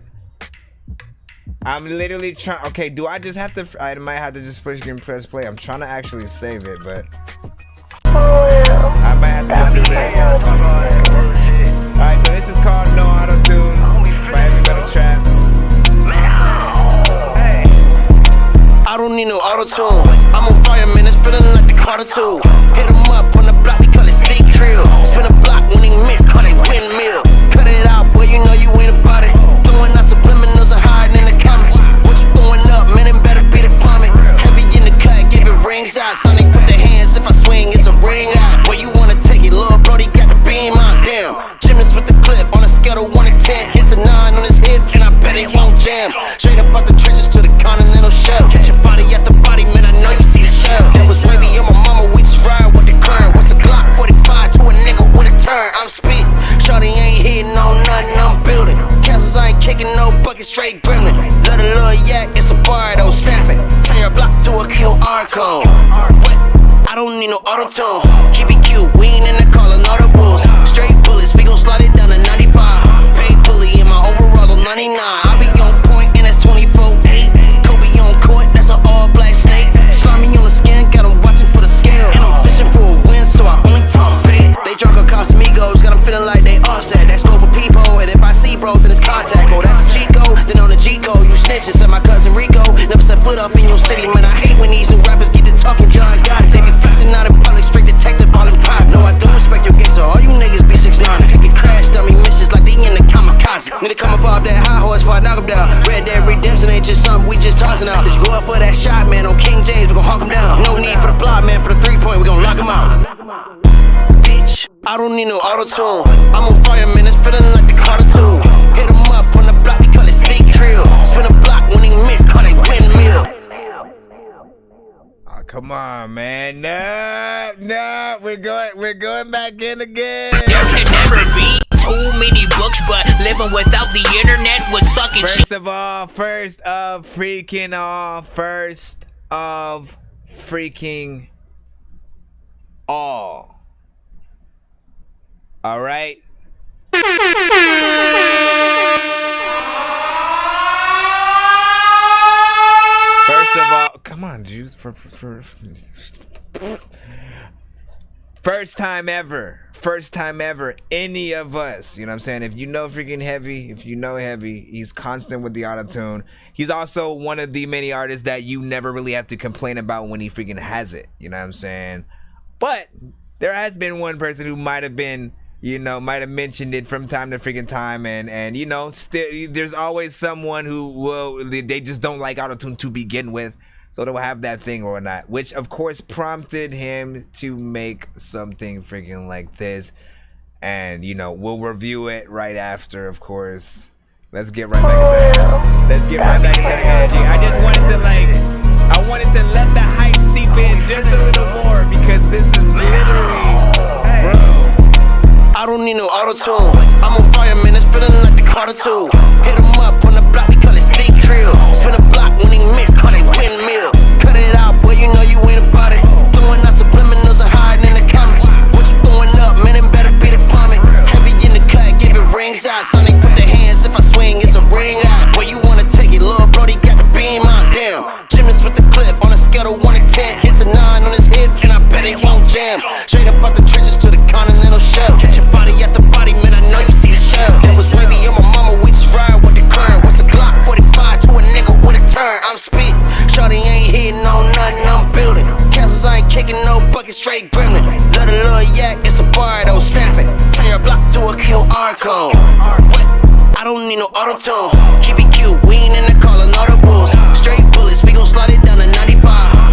I'm literally trying. Okay, do I just have to? I might have to just press play. I'm trying to actually save it, but. I might have to do this. Alright, so this is called No Auto-Tune by Heavy Metal Trap. I don't need no auto-tune. I'm on fire, man, it's feeling like the Carter 2. Hit 'em up on the block, we call it stick drill. Spin a block when he miss, call it windmill. Cut it out, boy, you know you ain't about it. Throwing out subliminals and hiding in the comments. What you throwing up, man, it better be the vomit. Heavy in the cut, give it rings out. Sonic with the hands, if I swing, it's a ring out. Where you wanna take it, Lil' Brody got the beam out, damn. Gymnast with the clip, on a scale of 1 to 10. It's a 9 on his hip, and I bet it won't jam. Straight up out the trenches to the continental shelf. Catch your body at the body, man, I know you see the shell. That was wavy on my mama, we just ride with the current. What's a Glock 45 to a nigga with a turn? I'm speed, shorty ain't hitting on nothing, I'm building. Castles, I ain't kicking no bucket, straight gremlin. Let a little yak, it's a bar, though, snap it. Turn your block to a QR code. What? I don't need no auto-tune. Keep it cute, we ain't in the calling audibles. Straight bullets, we gon' slide it down to 95. Paint pulley in my overall on 99. I be on point and that's 24-8. Kobe on court, that's an all-black snake. Slimy on the skin, got 'em watching for the scale. And I'm fishing for a win, so I only talk fake. They drunk on cops amigos, got 'em feeling like they offset. That's go for people, and if I see bro, then it's contact. Oh, that's a G-Go, then on the G-Code, you snitching. Said my cousin Rico, never set foot up in your city. Man, I hate when these new rappers get to talking, John got it. They be flexing out in public, straight detective, all in private. No, I don't respect your gangster, all you niggas be 6'9". Taking crash dummy missions like they in the kamikaze. Need to come up off that high horse before I knock 'em down. Red Dead Redemption ain't just something we just tossing out. Just go up for that shot, man, on King James, we gon' hawk 'em down. No need for the block, man, for the 3-point, we gon' lock 'em out. Bitch, I don't need no auto-tune. I'm on fire, man, it's feeling like the Carter 2. Hit 'em up on the block, we call it stick drill. Spin a block when he miss, call it windmill. Oh, come on, man. No, we're going back in again. There can never be too many books, but living without the internet would suck and shit. First of freaking all. All right. First of all, come on, Juice. First time ever, any of us, you know what I'm saying? If you know freaking Heavy, he's constant with the auto-tune. He's also one of the many artists that you never really have to complain about when he freaking has it, you know what I'm saying? But there has been one person who might have mentioned it from time to freaking time, and you know, still there's always someone who they just don't like auto-tune to begin with. So they'll have that thing or not, which of course prompted him to make something freaking like this. And you know, we'll review it right after, of course. Let's get right back into that. Let's get right back into the energy. I just wanted to let the hype seep in just a little more because this is literally, bro. I don't need no auto-tune. I'm on fire, man, it's feeling like the Carter 2. Hit 'em up on the block, we call it stick drill. Spin a block when he miss, call it windmill. Cut it out, boy, you know you ain't about it. Throwing out subliminals and hiding in the comments. What you throwing up, man, it better be the vomit. Heavy in the cut, give it rings out. Sonic put the hands, if I swing, it's a ring out. Where you wanna take it, Lil' Brody got the beam out, damn. Gymnast with the clip, on a scale of 1 to 10. It's a 9 on his hip, and I bet it won't jam. Straight up out the trenches to the continental shelf. Catch your body at the body, man, I know you see the shell. That was wavy on my mama, we just ride with the current. What's a Glock 45 to a nigga with a turn? I'm spit, shorty ain't hitting on nothing, I'm building. Castles, I ain't kicking no bucket, straight gremlin. Let a little yak, it's a bar, though, snap it. Turn your block to a QR code. What? I don't need no auto-tune. Keep it cute, we ain't in the calling audibles. Straight bullets, we gon' slide it down to 95.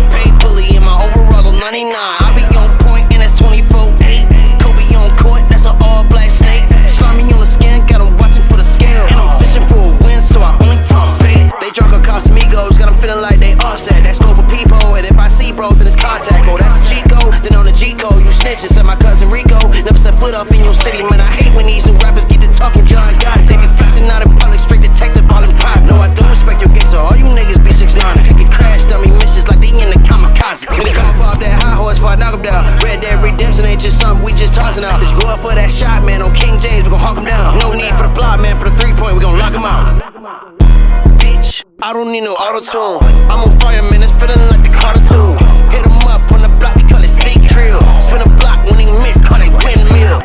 Paint bully in my overall on 99. I be on point and that's 24-8. Kobe on court, that's an all-black snake. Slimy on the skin, got 'em watching for the scale. And I'm fishing for a win, so I only talk bait. They drunk on cops amigos, got 'em feeling like they offset. That's go for people, and if I see bro, then it's contact. Oh, that's a G-code, then on the G-code, you snitches. Said my cousin Rico, never set foot up in your city. Man, I hate when these new rappers get to talking, John got it. They be flexing out in public, straight detective, all in private. No, I don't respect your gangster, all you niggas be 6'9". Take a crash, dummy missions like they in the kamikaze. When it come up off that high horse, before I knock 'em down. Red Dead Redemption ain't just something we just tossing out. If you go up for that shot, man, on King James, we gon' hawk 'em down. No need for the block, man, for the 3-point, we gon' lock 'em out. Bitch, I don't need no auto-tune. I'm on fire, man, it's feeling like the Carter 2. Hit 'em up on the block, we call it stick drill. Spin a block when he miss, call it windmill.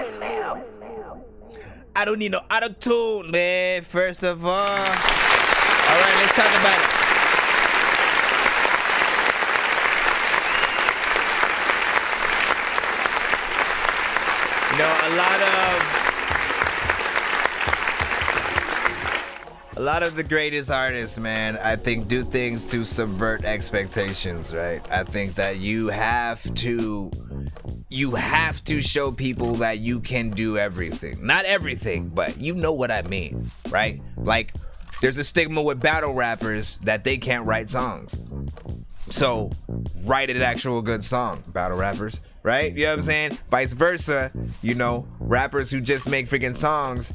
I don't need no auto-tune, man. First of all right, let's talk about it. You know, a lot of the greatest artists, man, I think do things to subvert expectations, right? I think that you have to show people that you can do everything. Not everything, but you know what I mean, right? Like, there's a stigma with battle rappers that they can't write songs. So, write an actual good song, battle rappers, right? You know what I'm saying? Vice versa, you know, rappers who just make freaking songs,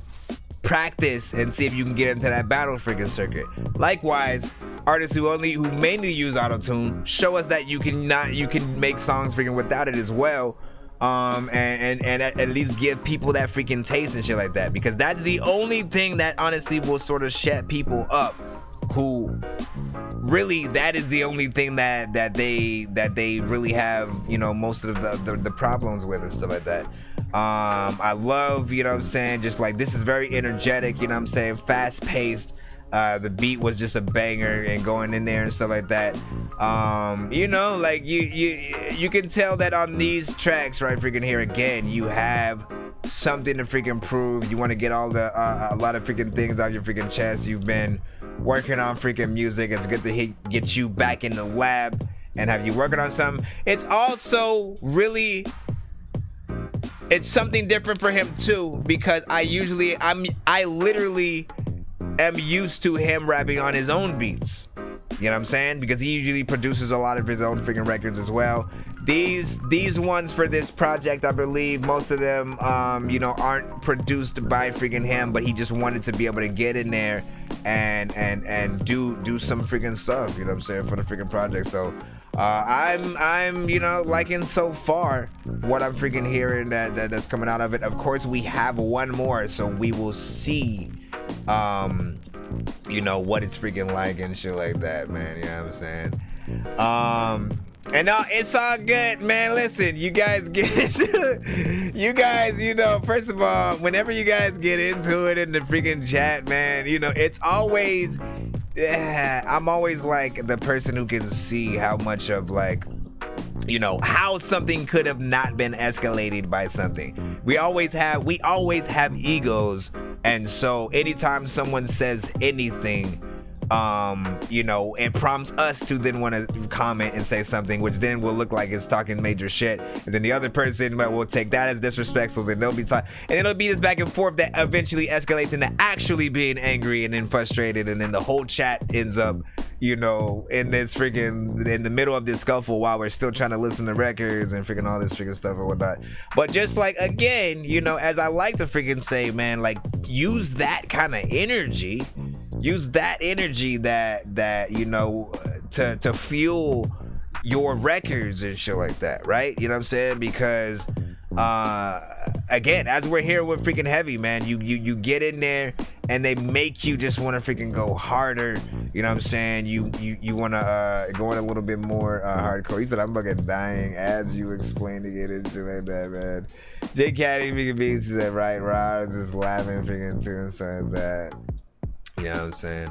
practice and see if you can get into that battle freaking circuit. Likewise, artists who mainly use auto-tune, show us that you can make songs freaking without it as well. And at least give people that freaking taste and shit like that, because that's the only thing that honestly will sort of shut people up, who really, that is the only thing that they really have, you know, most of the problems with and stuff like that. I love, you know what I'm saying, just like, this is very energetic, you know what I'm saying, fast paced. The beat was just a banger and going in there and stuff like that. You know, like you can tell that on these tracks right freaking here again, you have something to freaking prove. You want to get all the a lot of freaking things out your freaking chest. You've been working on freaking music. It's good to get you back in the lab and have you working on something. It's also really, it's something different for him too, because I literally am used to him rapping on his own beats. You know what I'm saying? Because he usually produces a lot of his own freaking records as well. These ones for this project, I believe most of them, you know, aren't produced by freaking him, but he just wanted to be able to get in there and do some freaking stuff, you know what I'm saying, for the freaking project. So I'm you know, liking so far what I'm freaking hearing that's coming out of it. Of course, we have one more, so we will see you know, what it's freaking like and shit like that, man. You know what I'm saying? And it's all good, man. Listen, you guys you know, first of all, whenever you guys get into it in the freaking chat, man, you know, it's always, I'm always like the person who can see how much of, like, you know, how something could have not been escalated by something. We always have egos, and so anytime someone says anything, you know, it prompts us to then want to comment and say something, which then will look like it's talking major shit, and then the other person will take that as disrespectful, then they'll be talking, and it'll be this back and forth that eventually escalates into actually being angry and then frustrated, and then the whole chat ends up, you know, in this freaking, in the middle of this scuffle while we're still trying to listen to records and freaking all this freaking stuff or whatnot. But just like, again, you know, as I like to freaking say, man, like, use that kind of energy, that you know, to fuel your records and shit like that, right? You know what I'm saying? Because again, as we're here with freaking Heavy, man, you get in there and they make you just want to freaking go harder. You know what I'm saying? You want to go in a little bit more hardcore. He said, I'm fucking dying as you explaining it and shit like that, man. J Caddy freaking beats said, right, Rod is just laughing freaking too and stuff like that. You know what I'm saying?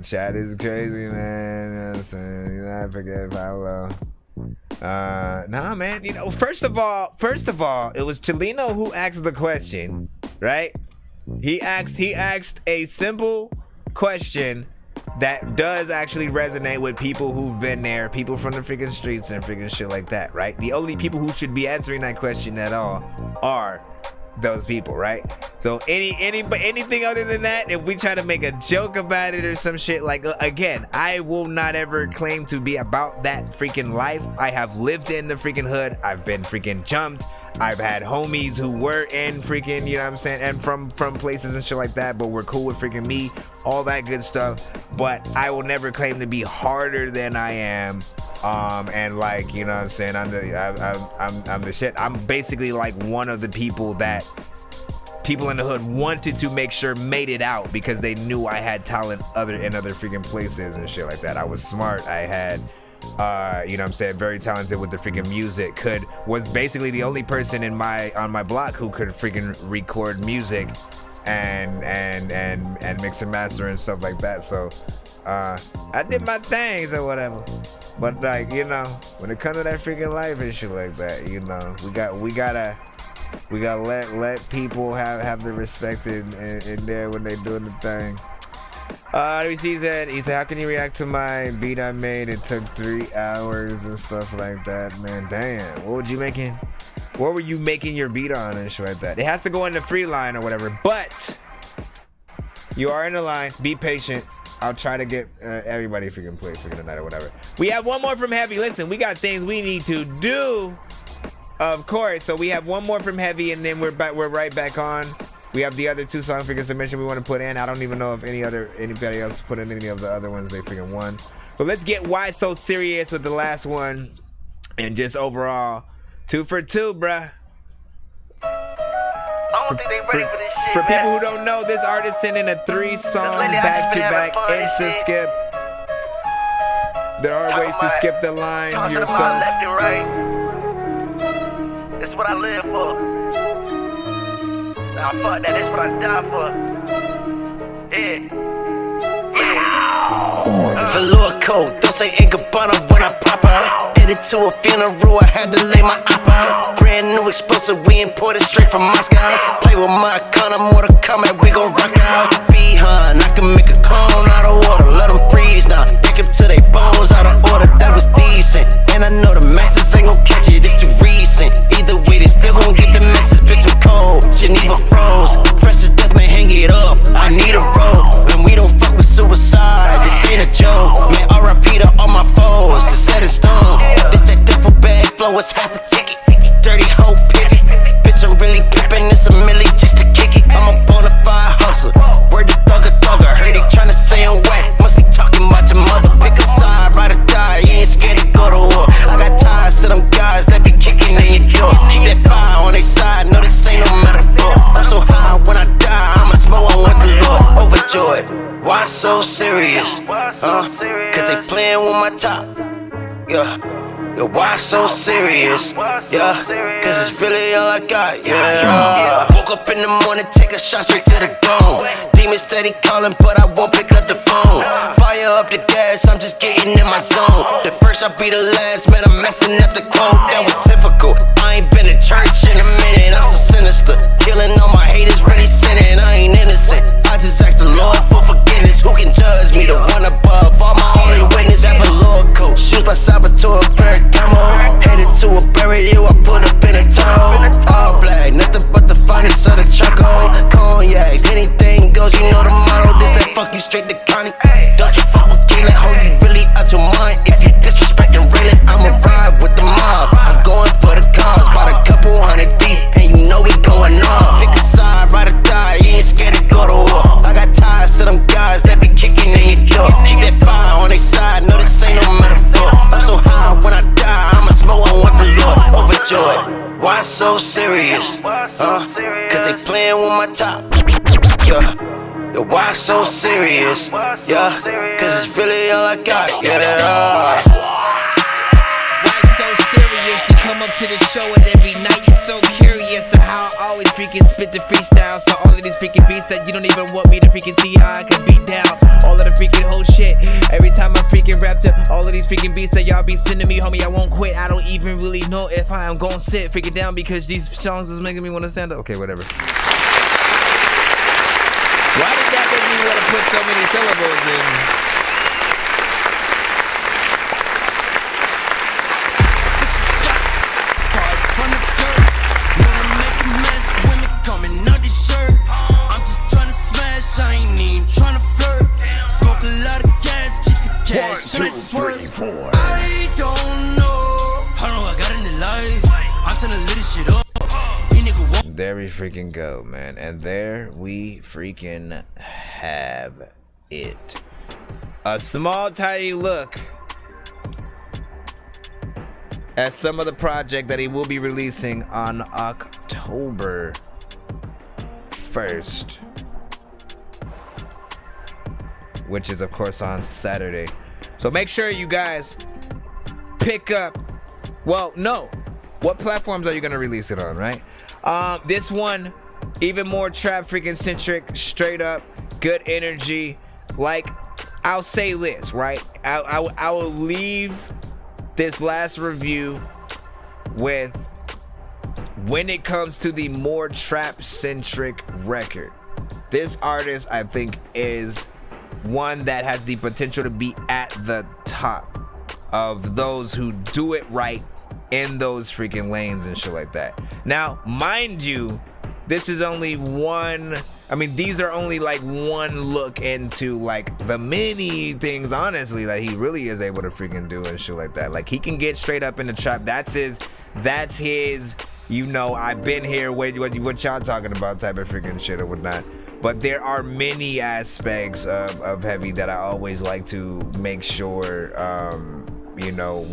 Chat is crazy, man. You know what I'm saying? You know, I forget Pablo. Nah, man. You know, first of all, it was Chelino who asked the question, right? He asked a simple question that does actually resonate with people who've been there, people from the freaking streets and freaking shit like that, right? The only people who should be answering that question at all are those people, right? So anything other than that, if we try to make a joke about it or some shit, like, again, I will not ever claim to be about that freaking life. I have lived in the freaking hood. I've been freaking jumped. I've had homies who were in freaking, you know what I'm saying, and from places and shit like that, but we're cool with freaking me, all that good stuff. But I will never claim to be harder than I am. And like, you know what I'm saying, I'm the shit. I'm basically like one of the people that people in the hood wanted to make sure made it out because they knew I had talent in other freaking places and shit like that. I was smart. I had, you know what I'm saying, very talented with the freaking music. Was basically the only person on my block who could freaking record music and mix and master and stuff like that. So I did my things or whatever. But like, you know, when it comes to that freaking life and shit like that, you know, we gotta let people have the respect in there when they doing the thing. He said, how can you react to my beat I made? It took 3 hours and stuff like that, man. Damn, what were you making your beat on and shit like that? It has to go in the free line or whatever, but you are in the line. Be patient. I'll try to get everybody freaking play freaking tonight or whatever. We have one more from Heavy. Listen, we got things we need to do, of course. So we have one more from Heavy, and then we're right back on. We have the other 2 song freaking submission we want to put in. I don't even know if anybody else put in any of the other ones they freaking won. So let's get Why So Serious with the last one, and just overall 2 for 2, bruh. I don't think they ready for this shit. For people who don't know, this artist sent in a 3-song back-to-back insta skip. There are ways to skip the line yourself. Left and right. This is what I live for. Nah, fuck that. This is what I die for. Yeah. Velour coat, don't say Ingabana when I pop out. Headed to a funeral, I had to lay my op out. Brand new explosive, we imported straight from Moscow. Play with my gun, I'm more to come and we gon' rock out. B-Hun, I can make a clone out of water, let them freeze now. Pick up to they bones out of order, that was decent. And I know the masses ain't gon' catch it, it's too recent. Either way, they still gon' get the message, bitch, I'm cold. Geneva froze, fresh as death, man, hang it up. I need a rope, and we don't fuck with suicide. This ain't a joke, man, R.I.P. to all my foes, it's set in stone. This that duffel bag flow is half a ticket. Dirty hoe pivot, bitch, I'm really pippin', it's a milli just to kick it. I'm a bonafide hustler, word to thugger, heard they tryna say I'm whack. Must be talking about your mother, pick a side, ride or die, you ain't scared to go to war. I got ties to them guys that be kicking in your door. Keep that fire on their side, no this ain't no metaphor. I'm so high when I die, I'ma smoke on with the Lord. Overjoyed, why so serious? Cause they playing with my top, yeah. Yo, why so serious? Yeah, cause it's really all I got, yeah. Woke up in the morning, take a shot straight to the dome. Demons steady calling, but I won't pick up the phone. Fire up the gas, I'm just getting in my zone. The first I'll be the last, man, I'm messing up the quote. That was difficult, I ain't been to church in a minute. I'm so sinister, killing all my haters, really sinning. I ain't innocent, I just asked the Lord for forgiveness. Who can judge me. The one above, all my only witness, have a Lord coat. Shoes by Salvatore Ferragamo. Headed to a burial, I put up in a toe. All black, nothing but the finest of the choco. Cognac, anything goes, you know the motto. This that fuck you straight to Connie. Don't you fuck with Keelan, ho, you really out your mind. If you disrespect and railing, I'ma ride with the mob. I'm going for the cause, bought a couple hundred deep, and you know we going on. Pick a side, ride or die, you ain't scared to go to war. I got ties to them guys that be kicking in your door. Keep that fire on their side, no this ain't no metaphor. I'm so high when I die, I'ma smoke on what the Lord. Overjoyed, why so serious? Cause they playing with my top. Yeah. Yo, why so serious? Yeah, cause it's really all I got. Yeah. Why so serious? You come up to the show and every night you're so curious of how I always freaking spit the freestyle. So all of these freaking beats that you don't even want me to freaking see how I can beat down. All of the freaking whole shit. Every time I freaking rap to all of these freaking beats that y'all be sending me, homie, I won't quit. I don't even really know if I am gonna sit freaking down because these songs is making me want to stand up. Okay, whatever. Why did that make me want to put so many syllables in? I don't know how long I got in the life. I'm trying to lit this shit up. There we freaking go, man. And there we freaking have it. A small, tiny look at some of the project that he will be releasing on October 1st. Which is, of course, on Saturday. So make sure you guys pick up. Well, no. What platforms are you going to release it on, right? This one, even more trap freaking centric, straight up, good energy. Like, I'll say this, right? I will leave this last review with, when it comes to the more trap centric record, this artist, I think, is one that has the potential to be at the top of those who do it right in those freaking lanes and shit like that. Now, mind you, this is only one, I mean, these are only like one look into like the many things, honestly, that he really is able to freaking do and shit like that. Like, he can get straight up in the trap. That's his, you know, I've been here, what y'all talking about type of freaking shit or whatnot. But there are many aspects of heavy that I always like to make sure, you know,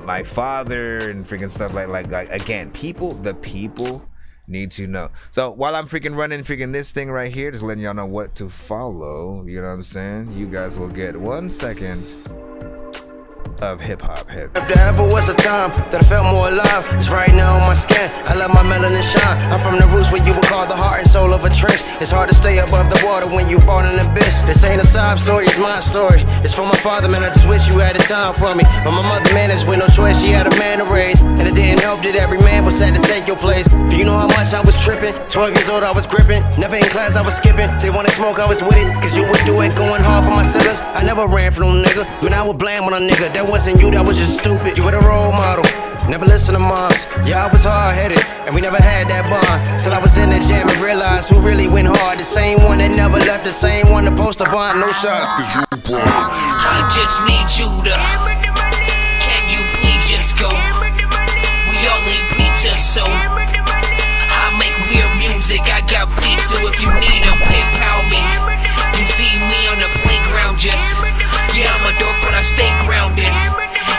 my father and freaking stuff like again, the people need to know. So while I'm freaking running freaking this thing right here, just letting y'all know what to follow, you know what I'm saying? You guys will get 1 second of hip-hop head. If there ever was a time that I felt more alive, it's right now on my skin. I let my melanin shine. I'm from the roots where you would call the heart and soul of a trench. It's hard to stay above the water when you born in an abyss. This ain't a sob story, it's my story. It's for my father, man, I just wish you had the time for me. But my mother managed with no choice, she had a man to raise. And it didn't help that every man was sad to take your place. Do you know how much I was tripping? 12 years old, I was gripping. Never in class, I was skipping. They wanted smoke, I was with it. Cause you would do it going hard for my siblings. I never ran for no nigga. Man, I would blame on a nigga. That wasn't you, that was just stupid. You were the role model. Never listen to moms. Yeah, I was hard-headed, and we never had that bond. Till I was in the jam and realized who really went hard. The same one that never left, the same one that post a bond. No shots, cause you born. I just need you to. Can you please just go? We all need pizza, so I make weird music. I got pizza if you need them. PayPal me. You see me on the playground, just yeah, I'm a dork, but I stay grounded.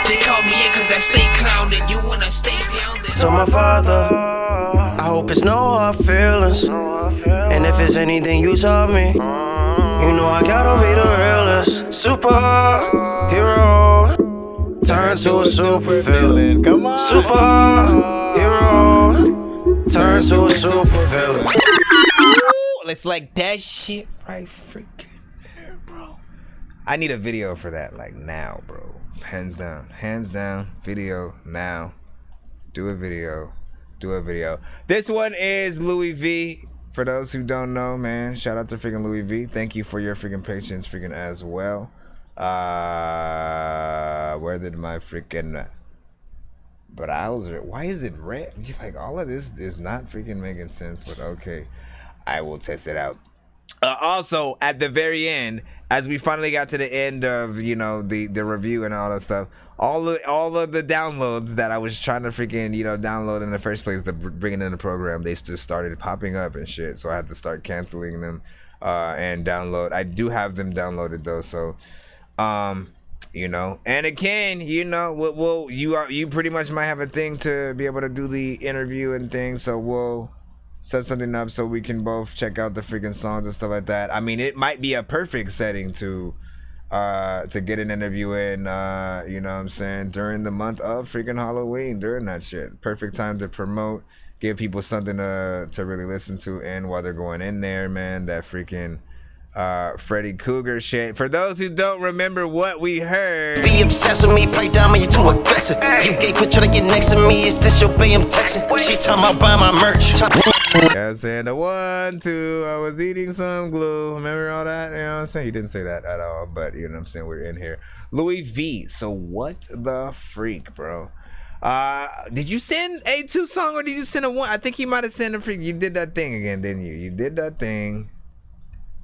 They call me in cause I stay clowned. You wanna stay down there. To my father, I hope it's no hard feelings. And if it's anything you taught me, you know I gotta be the realest. Superhero, turn to a super villain. Come on. Superhero, turn to a super villain. It's like that shit right freaking there, bro. I need a video for that, like now, bro. Hands down, video now. Do a video. This one is Louis V For those who don't know, man, shout out to freaking Louis V. Thank you for your freaking patience freaking as well. Where did my freaking browser? Why is it red? Like, all of this is not freaking making sense, but okay. I will test it out. Also, at the very end, as we finally got to the end of, you know, the review and all that stuff, all of the downloads that I was trying to freaking, you know, download in the first place to bring it in the program, they just started popping up and shit. So I had to start canceling them and download. I do have them downloaded though, so you know. And again, you know, you pretty much might have a thing to be able to do the interview and things, so we'll set something up so we can both check out the freaking songs and stuff like that. I mean, it might be a perfect setting to get an interview in, you know what I'm saying, during the month of freaking Halloween, during that shit. Perfect time to promote, give people something to really listen to, and while they're going in there, man, that freaking Freddy Cougar shit. For those who don't remember what we heard, be obsessed with me, pipe down when you too aggressive. You gay quit trying to get next to me, is this your BM texting? She talking about buying my merch. Yeah, I'm saying the 1, 2, I was eating some glue. Remember all that? You know what I'm saying? He didn't say that at all, but you know what I'm saying? We're in here. Louis V. So what the freak, bro? Did you send a 2 song or did you send a 1? I think he might have sent a freak. You did that thing again, didn't you? You did that thing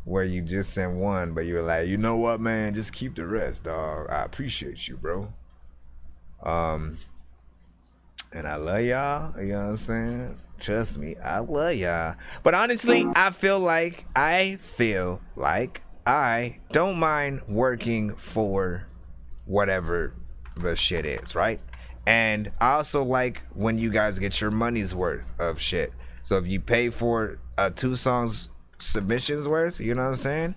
where you just sent 1, but you were like, you know what, man? Just keep the rest, dog. I appreciate you, bro. And I love y'all. You know what I'm saying? Trust me, I love y'all. But honestly, I feel like I don't mind working for whatever the shit is, right? And I also like when you guys get your money's worth of shit. So if you pay for 2 songs submissions worth, you know what I'm saying?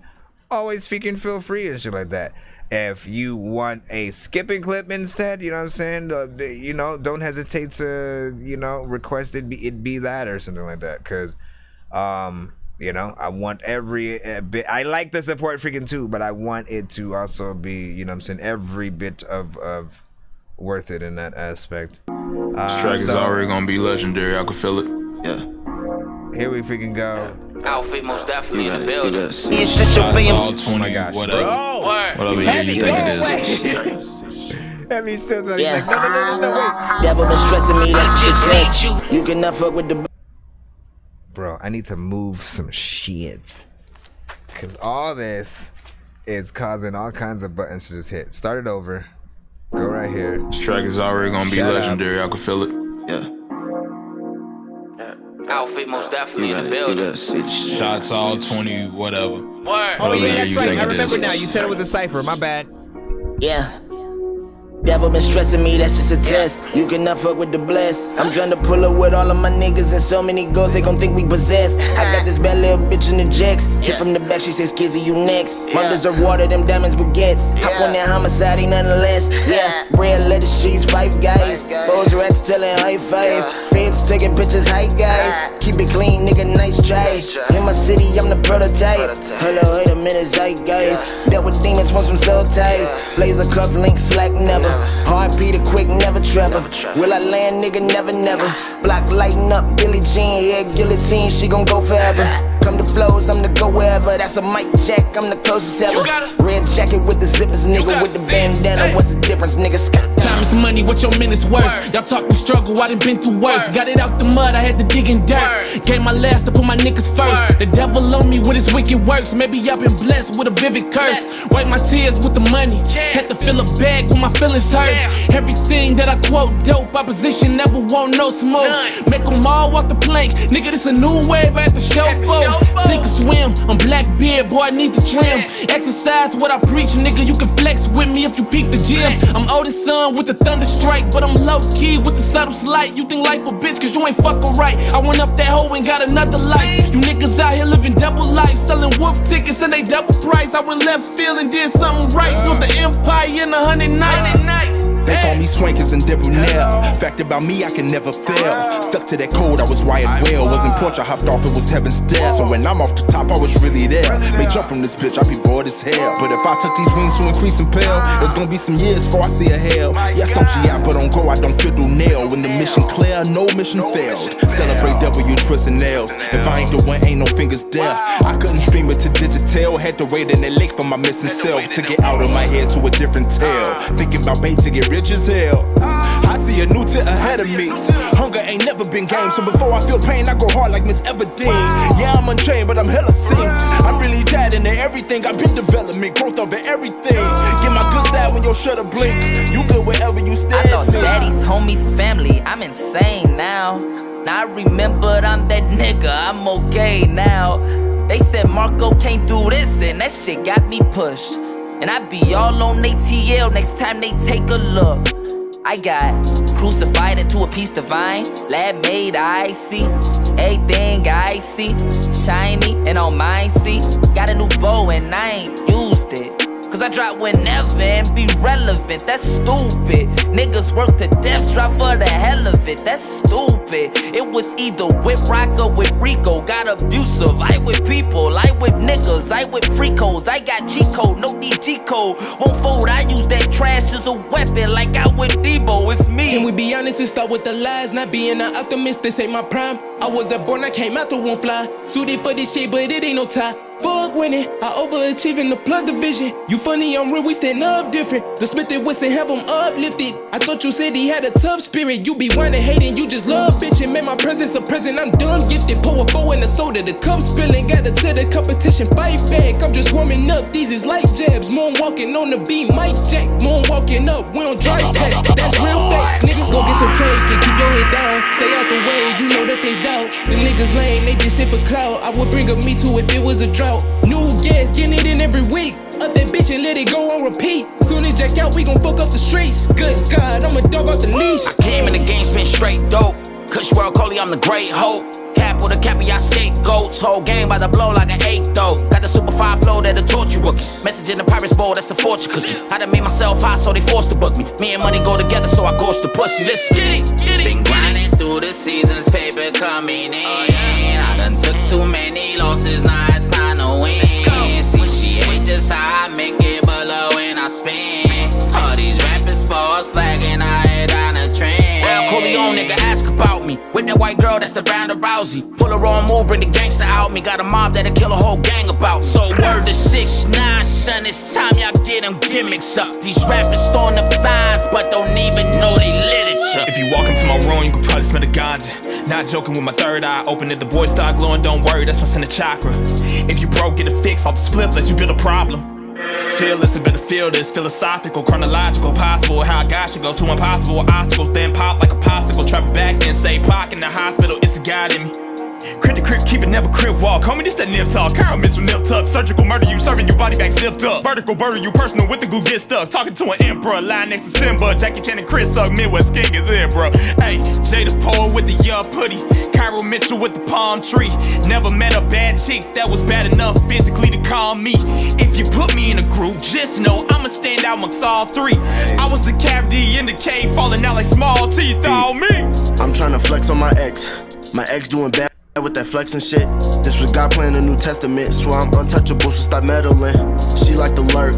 Always freaking feel free and shit like that. If you want a skipping clip instead, you know what I'm saying? You know, don't hesitate to, you know, request it be that or something like that. Cause, you know, I want every bit. I like the support freaking too, but I want it to also be, you know what I'm saying, every bit of worth it in that aspect. This track is already gonna be legendary. I can feel it. Yeah. Here we freaking go. Outfit most definitely in the building. Is this your BM? Oh my gosh, whatever. Whatever year you think it is. That means still something like, no, wait. Devil been stressing me, that's just you. You cannot fuck with the. Bro, I need to move some shit. Cause all this is causing all kinds of buttons to just hit. Start it over. Go right here. This track is already gonna be legendary. I can feel it. Yeah. Outfit most definitely in the building. Shots all 20, whatever. Word. Oh yeah, year that's you right. think I it is. remember now. You said it was a cipher. My bad. Yeah. Devil been stressing me, that's just a test. You cannot fuck with the blessed. I'm trying to pull up with all of my niggas and so many girls, they gon' think we possessed. I got this bad little bitch in the jacks. Hit from the back, she says, Kizzy, you next. Mom deserve water, them diamonds baguettes. Hop on that homicide, ain't nothing less. Yeah, bread, lettuce, cheese, 5 guys. Those rats telling high five. Feds taking pictures, hi guys. Keep it clean, nigga, nice try. In my city, I'm the prototype. Hello, wait a minute, zeitgeist. Dealt with demons from some soul ties. Blazer cuff, link, slack, never. Hard Peter, quick, never Trevor. Will I land, nigga, never. Block lighting up, Billie Jean, yeah, guillotine, she gon' go forever. Come to flows, I'm the go wherever. That's a mic check, I'm the closest ever. Red jacket with the zippers, nigga, with the bandana. What's the difference, nigga? Time is money, what your minutes worth? Y'all talking struggle, I done been through worse. Got it out the mud, I had to dig in dirt. Gave my last to put my niggas first. The devil on me with his wicked works. Maybe I've been blessed with a vivid curse. Wipe my tears with the money. Had to fill a bag when my feelings hurt. Everything that I quote dope. Opposition never want no smoke. Make them all walk the plank. Nigga, this a new wave at the show. Sink or swim, I'm Blackbeard, boy, I need the trim. Exercise what I preach, nigga, you can flex with me if you peep the gym. I'm oldest son with the thunder strike, but I'm low key with the subtle slight. You think life a bitch cause you ain't fucking right. I went up that hoe and got another life. You niggas out here living double life, selling wolf tickets and they double price. I went left field and did something right. Built the empire in 100 nights. They call me swankers and debonair. Fact about me, I can never fail. Stuck to that code, I was wired well. Wasn't porch, I hopped off, it was heaven's dare. So when I'm off the top, I was really there. May jump from this bitch, I be bored as hell. But if I took these wings to increase and pale, it's gonna be some years before I see a hell. Yes, I'm GI, but on go, I don't fiddle nail. When the mission clear, there, no mission failed. Celebrate W, twisting nails. If I ain't the one, ain't no fingers there. I couldn't stream it to digital. Had to wait in the lake for my missing self to get out of my head to a different tale. Thinking about bait to get rich as hell. I see a new tit ahead of me. Hunger ain't never been game, so before I feel pain, I go hard like Miss Everdeen. Yeah, I'm unchained, but I'm hella synced. I'm really tied into everything. I've been developing, growth over everything. Get my good side when your shutter blink. You good wherever you stand. I lost daddies, homies, family. I'm insane now. Now I remembered I'm that nigga. I'm okay now. They said Marco can't do this, and that shit got me pushed. And I be all on ATL next time they take a look. I got crucified into a piece divine, lab made icy. Everything I see, shiny and on mine see. Got a new bow and I ain't used it. Cause I drop whenever and be relevant, that's stupid. Niggas work to death, drop for the hell of it, that's stupid. It was either with Rock or with Rico. Got abusive, I with people, I with niggas, I with freakos. I got G code, no DG code. Won't fold, I use that trash as a weapon like I with Debo, it's me. Can we be honest and start with the lies? Not being an optimist, this ain't my prime. I wasn't born, I came out the womb fly. Suited for this shit, but it ain't no tie. Fuck winning, I overachieve in the plus division. You funny, I'm real, we stand up different. The Smith and Wesson have them uplifted. I thought you said he had a tough spirit. You be whining, hating, you just love bitching. Made my presence a present, I'm dumb gifted. Pour a four in the soda, the cup spilling. Gotta tell the competition, fight back. I'm just warming up, these is light jabs. Moonwalking on the beat, Mike Jack. Moonwalking up, we don't drive past. That's real facts, nigga. Go get some cake and keep your head down. Stay out the way, you know that they's out. The niggas lame, they just sit for clout. I would bring up Me Too if it was a drought. New gas, getting it in every week. Up that bitch and let it go on repeat. Soon as Jack out, we gon' fuck up the streets. Good God, I'm a dog off the leash. I came in the game, spent straight dope. Kush World Coley, I'm the great hope. Cap with a caviar scapegoats. Whole game by the blow like an 8 though. Got the super 5 flow that'll torture rookies. Message in the Pirates Bowl, that's a fortune cookie. I done made myself hot, so they forced to book me. Me and money go together, so I gorge the pussy. Let's get it. Been grinding through the seasons, paper coming in. I done took too many losses, now it's time to win. See, she hate just how I make it, but love when I spin. All these rappers false flagging, I head down the trend. Well, Corleone, nigga, ask about me. With that white girl, that's the Ronda Rousey. Pull her on move, bring the gangster out me. Got a mob that'll kill a whole gang about. So word to 6ix9ine, son, it's time y'all get them gimmicks up. These rappers throwing up signs, but don't even know they literature. If you walk into my room, you can probably smell the ganja. Not joking with my third eye open. If the boys start glowing, don't worry, that's my center chakra. If you broke, get a fix off the split, lets you build a problem. Fearless and better feel this, philosophical, chronological, possible. How I got you go to impossible obstacles, then pop like a popsicle. Travel back, then say Pac in the hospital, it's a God in me. Crit to crit, keep it never crib walk. Homie, this that nip talk. Carol Mitchell nip tuck. Surgical murder you, serving you body back zipped up. Vertical burden you, personal with the glue get stuck. Talking to an emperor, lying next to Simba. Jackie Chan and Chris Suck, Midwest King is it, bro. Hey, Jay the Poet with the young putty. Carol Mitchell with the palm tree. Never met a bad chick that was bad enough physically to calm me. If you put me in a group, just know I'ma stand out amongst all three. I was the cavity in the cave, falling out like small teeth on me. I'm tryna flex on my ex. My ex doing bad with that flexing shit. This was God playing the New Testament, so I'm untouchable, so stop meddling. She like to lurk.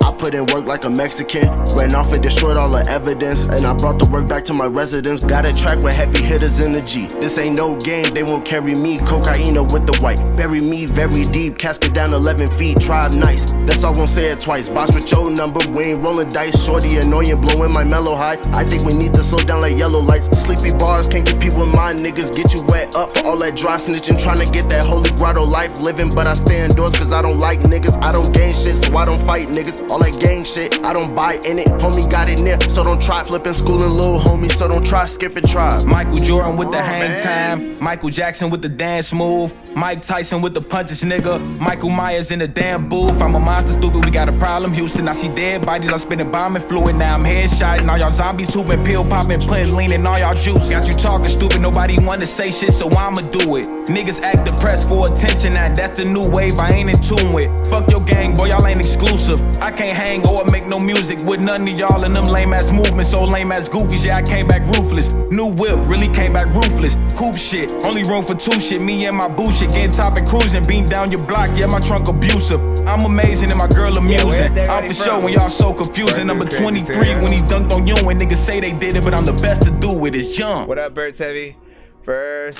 I put in work like a Mexican. Ran off and destroyed all the evidence, and I brought the work back to my residence. Got a track with heavy hitters in the G. This ain't no game, they won't carry me. Cocaine with the white. Bury me very deep, casket down 11 feet. Tribe nice, that's all, won't say it twice. Boss with your number, we ain't rolling dice. Shorty annoying, blowing my mellow high. I think we need to slow down like yellow lights. Sleepy bars can't compete with my niggas. Get you wet up for all that dry snitching. Trying to get that holy grotto life living, but I stay indoors cause I don't like niggas. I don't gain shit, so I don't fight niggas. All that gang shit, I don't buy in it. Homie got it near, so don't try flipping school and little homie, so don't try skipping tribe. Michael Jordan with the hang time. Michael Jackson with the dance move. Mike Tyson with the punches, nigga. Michael Myers in the damn booth. I'm a monster, stupid, we got a problem. Houston, I see dead bodies, I'm spitting bombing fluid. Now I'm headshotting all y'all zombies hooping, pill popping, putting lean in all y'all juice. Got you talking stupid, nobody wanna say shit, so I'ma do it. Niggas act depressed for attention, now that's the new wave I ain't in tune with. Fuck your gang, boy, y'all ain't exclusive. I can't hang or make no music with none of y'all in them lame ass movements, so lame ass goofies. Yeah, I came back ruthless. New whip, really came back ruthless. Coupe shit, only room for 2 shit. Me and my boo shit, getting top and cruising. Beam down your block, yeah, my trunk abusive. I'm amazing and my girl amusing. I'm for sure when y'all so confusing. Number 23 when he dunked on you and niggas say they did it, but I'm the best to do it. It's young. What up, Birds Heavy? First,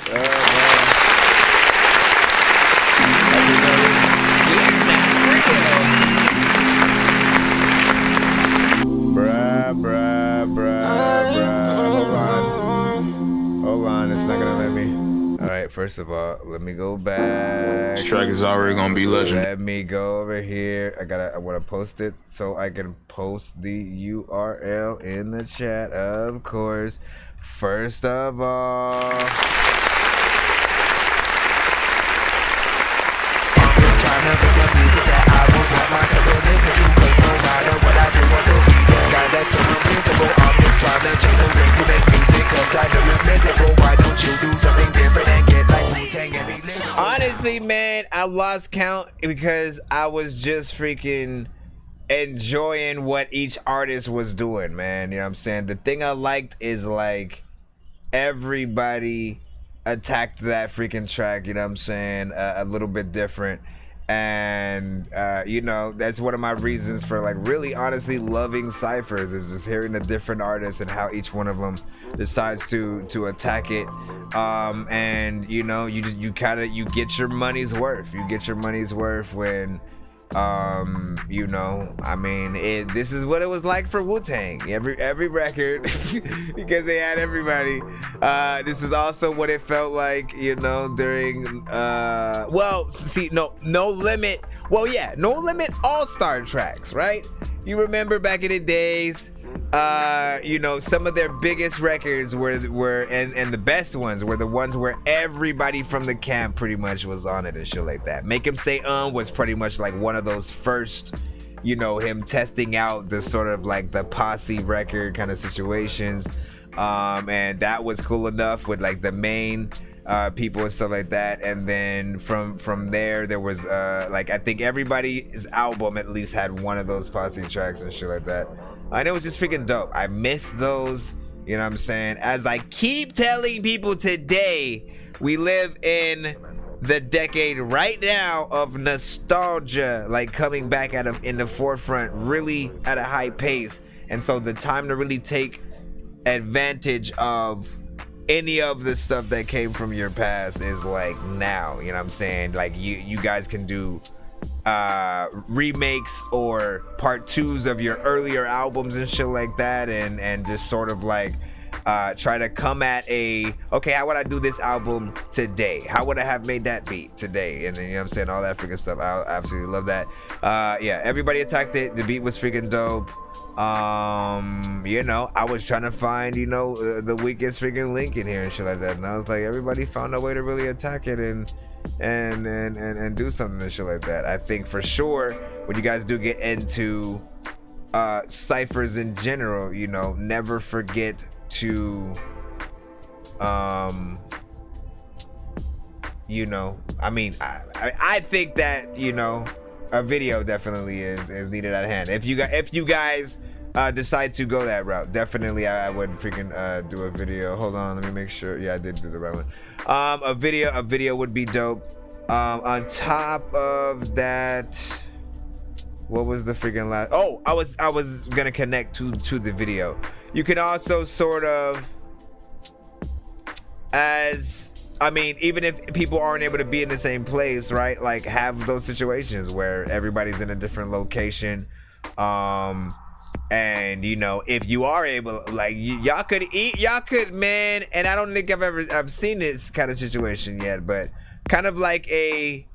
Hold on, it's not gonna let me. Alright, first of all, let me go back. This track is already gonna be legend. Let me go over here. I wanna post it so I can post the URL in the chat, of course. First of all, trying to make a music that I would want myself to listen to. Cause no matter what I do, I still be this guy that's unreasonable. I'm just trying to change the way you make music. Cause I know you're miserable. Why don't you do something different and get like Wu-Tang every little? Honestly, man, I lost count because I was just freaking enjoying what each artist was doing, man. You know what I'm saying? The thing I liked is like everybody attacked that freaking track, you know what I'm saying, a little bit different. And you know, that's one of my reasons for like really honestly loving ciphers, is just hearing the different artists and how each one of them decides to attack it. And you know, you get your money's worth. You get your money's worth when you know, I mean, this is what it was like for Wu-Tang. Every record, because they had everybody. This is also what it felt like, you know, during well, see, no limit. Well, yeah, No Limit all-star tracks, right? You remember back in the days, you know, some of their biggest records were and the best ones were the ones where everybody from the camp pretty much was on it and shit like that. Make Him Say was pretty much like one of those first, you know, him testing out the sort of like the posse record kind of situations. And that was cool enough with like the main people and stuff like that. And then from there was like, I think everybody's album at least had one of those posse tracks and shit like that. And it was just freaking dope. I miss those, you know what I'm saying? As I keep telling people today, we live in the decade right now of nostalgia, like coming back at them in the forefront, really at a high pace. And so the time to really take advantage of any of the stuff that came from your past is like now, you know what I'm saying? Like you guys can do remakes or part 2s of your earlier albums and shit like that, and just sort of like try to come at okay, how would I do this album today? How would I have made that beat today? And you know what I'm saying, all that freaking stuff. I absolutely love that. Yeah, everybody attacked it. The beat was freaking dope. You know, I was trying to find, you know, the weakest freaking link in here and shit like that, and I was like, everybody found a way to really attack it and do something and shit like that. I think for sure when you guys do get into ciphers in general, you know, never forget to you know, I mean, I think that, you know, a video definitely is needed at hand. If you guys decide to go that route, definitely I would freaking do a video. Hold on, let me make sure. Yeah, I did do the right one. A video would be dope. On top of that, what was the freaking last? Oh, I was gonna connect to the video. You can also sort of, I mean, even if people aren't able to be in the same place, right? Like have those situations where everybody's in a different location. And you know, if you are able, like y'all could, man, and I don't think I've seen this kind of situation yet, but kind of like a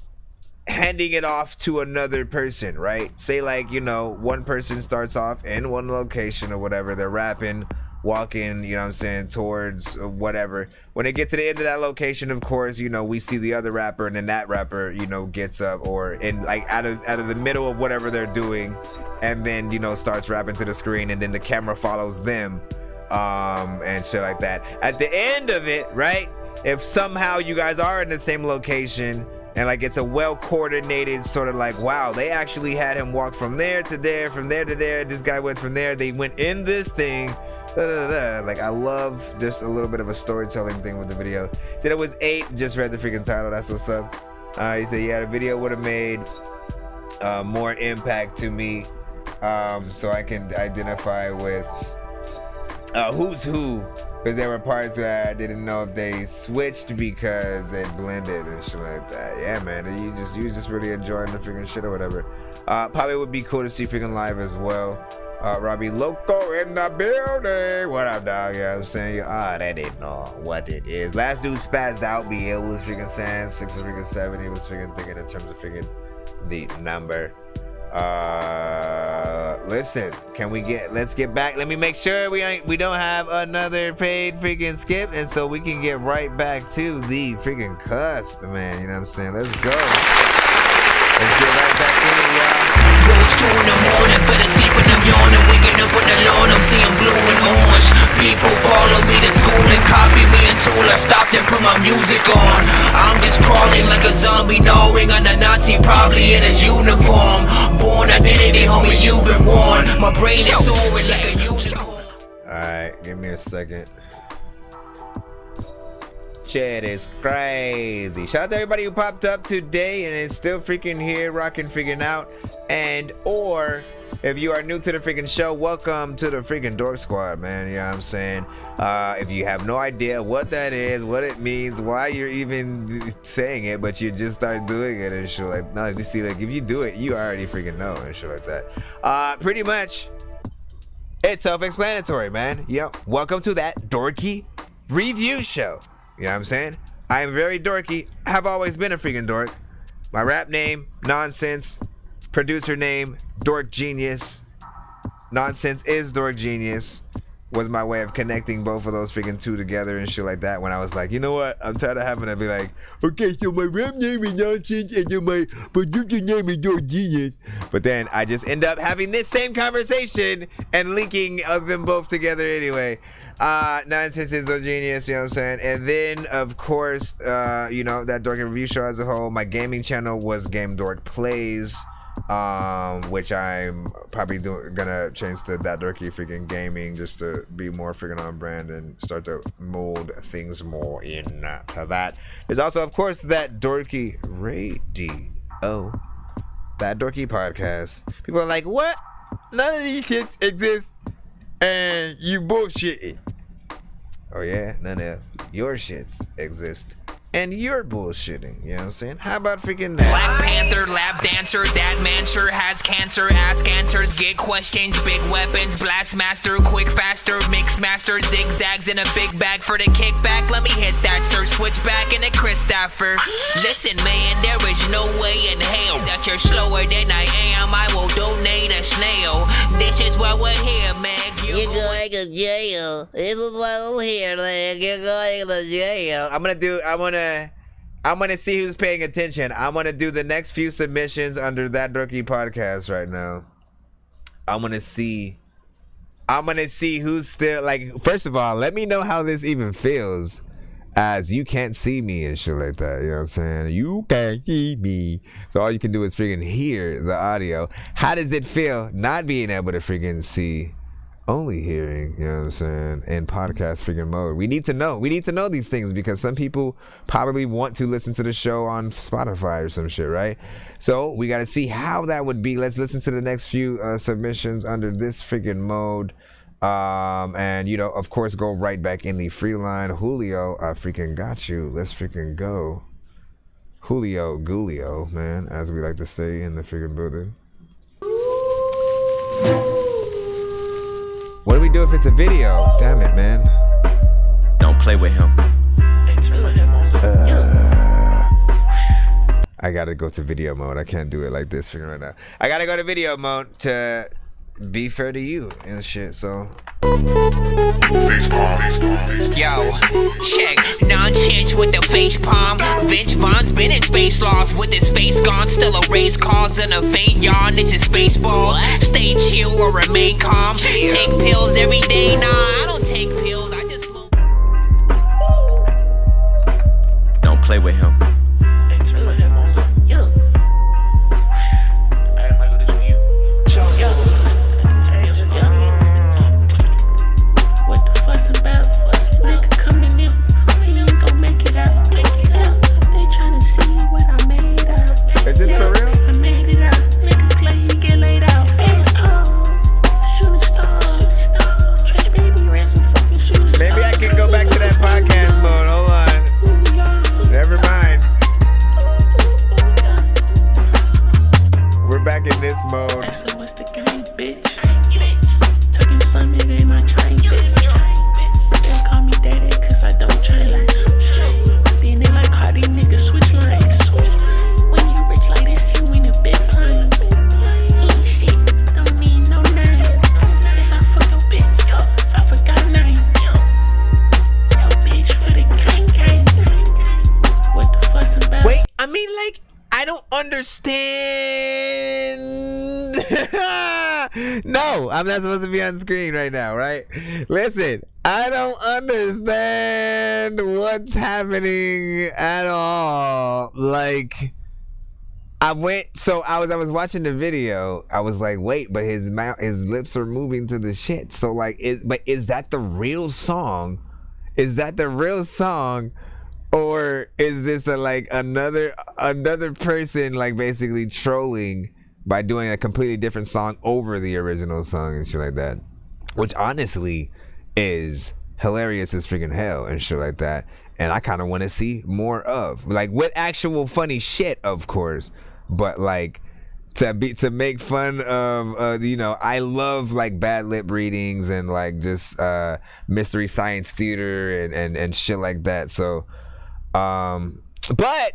handing it off to another person, right? Say like, you know, one person starts off in one location or whatever, they're rapping, walking, you know what I'm saying, towards whatever. When they get to the end of that location, of course, you know, we see the other rapper, and then that rapper, you know, gets up or in like out of the middle of whatever they're doing, and then, you know, starts rapping to the screen, and then the camera follows them, and shit like that. At the end of it, right, if somehow you guys are in the same location and like it's a well coordinated sort of like, wow, they actually had him walk from there to there, from there to there. This guy went from there. They went in this thing. Like, I love just a little bit of a storytelling thing with the video. He said it was 8. Just read the freaking title. That's what's up. He said, yeah, the video would have made more impact to me, so I can identify with who's who, because there were parts where I didn't know if they switched because it blended and shit like that. Yeah, man, you was just really enjoying the freaking shit or whatever. Probably would be cool to see freaking live as well. Robbie Loco in the building. What up, dog? Yeah, I'm saying, that didn't know what it is. Last dude spazzed out. BL was freaking saying 6 or freaking 7. He was freaking thinking in terms of freaking the number. Listen, let's get back. Let me make sure we don't have another paid freaking skip, and so we can get right back to the freaking cusp, man. You know what I'm saying? Let's go. Let's get right back in it, y'all. It's 2 in the morning, fell asleep and I'm yawning, waking up on the lawn, I'm seeing blue and orange. People follow me to school and copy me until I stopped and put my music on. I'm just crawling like a zombie, gnawing on a Nazi, probably in his uniform. Born identity, homie, you've been warned. My brain is soaring like a unicorn. Alright, give me a second. Shit is crazy. Shout out to everybody who popped up today and is still freaking here, rocking, freaking out. And or if you are new to the freaking show, welcome to the freaking Dork Squad, man. You know what I'm saying? If you have no idea what that is, what it means, why you're even saying it, but you just start doing it and shit like, no, you see, like if you do it, you already freaking know and shit like that. Pretty much, it's self-explanatory, man. Yo, welcome to that Dorky review show. You know what I'm saying? I am very dorky. Have always been a freaking dork. My rap name, Nonsenze. Producer name, Dork Genius. Nonsenze is Dork Genius. Was my way of connecting both of those freaking two together and shit like that when I was like, you know what? I'm tired of having to be like, okay, so my rap name is Nonsenze and then my producer name is Dork Genius. But then I just end up having this same conversation and linking of them both together anyway. Nonsenze is Dork Genius, you know what I'm saying? And then, of course, you know, that Dork review show as a whole, my gaming channel was Game Dork Plays. Which I'm probably gonna change to that Dorky freaking gaming just to be more freaking on brand and start to mold things more into that. There's also, of course, that Dorky radio, that Dorky podcast. People are like, what? None of these shits exist, and you bullshitting. Oh yeah, none of your shits exist. And you're bullshitting, you know what I'm saying? How about freaking that? Black Panther, lap dancer, that man sure has cancer. Ask answers, get questions, big weapons, blast master, quick faster, mix master, zigzags in a big bag for the kickback. Let me hit that sir, switch back in a Christopher. Listen, man, there is no way in hell that you're slower than I am. I will donate a snail. This is why we're here, man. You're going to jail. This is why we're here, man. You're going to jail. I'm gonna see who's paying attention. I'm gonna do the next few submissions under that Dorky podcast right now. I'm gonna see who's still like. First of all, let me know how this even feels, as you can't see me and shit like that. You know what I'm saying? You can't see me, so all you can do is freaking hear the audio. How does it feel not being able to freaking see? Only hearing, you know what I'm saying, in podcast freaking mode. We need to know these things because some people probably want to listen to the show on Spotify or some shit, right? So we got to see how that would be. Let's listen to the next few submissions under this freaking mode. And you know, of course, go right back in the free line. Julio, I freaking got you. Let's freaking go. Julio Gulio, man, as we like to say in the freaking building. What do we do if it's a video? Damn it, man. Don't play with him. I gotta go to video mode. I can't do it like this right now. I gotta go to video mode to be fair to you and shit, so. Yo, check, Nonsenze with the face palm. Vince Vaughn's been in space lost with his face gone. Still a race cause and a faint yawn. It's his baseball. Stay chill or remain calm. Take pills every day. Nah, I don't take pills. I just smoke. understand. No, I'm not supposed to be on screen right now, right? Listen, I don't understand what's happening at all. Like, I was watching the video. I was like, wait, but his lips are moving to the shit. So like, is that the real song? Is that the real song? Or is this another person like basically trolling by doing a completely different song over the original song and shit like that? Which honestly is hilarious as freaking hell and shit like that. And I kind of want to see more of, like, with actual funny shit, of course. But like to make fun of you know, I love like bad lip readings and like just mystery science theater and shit like that. So but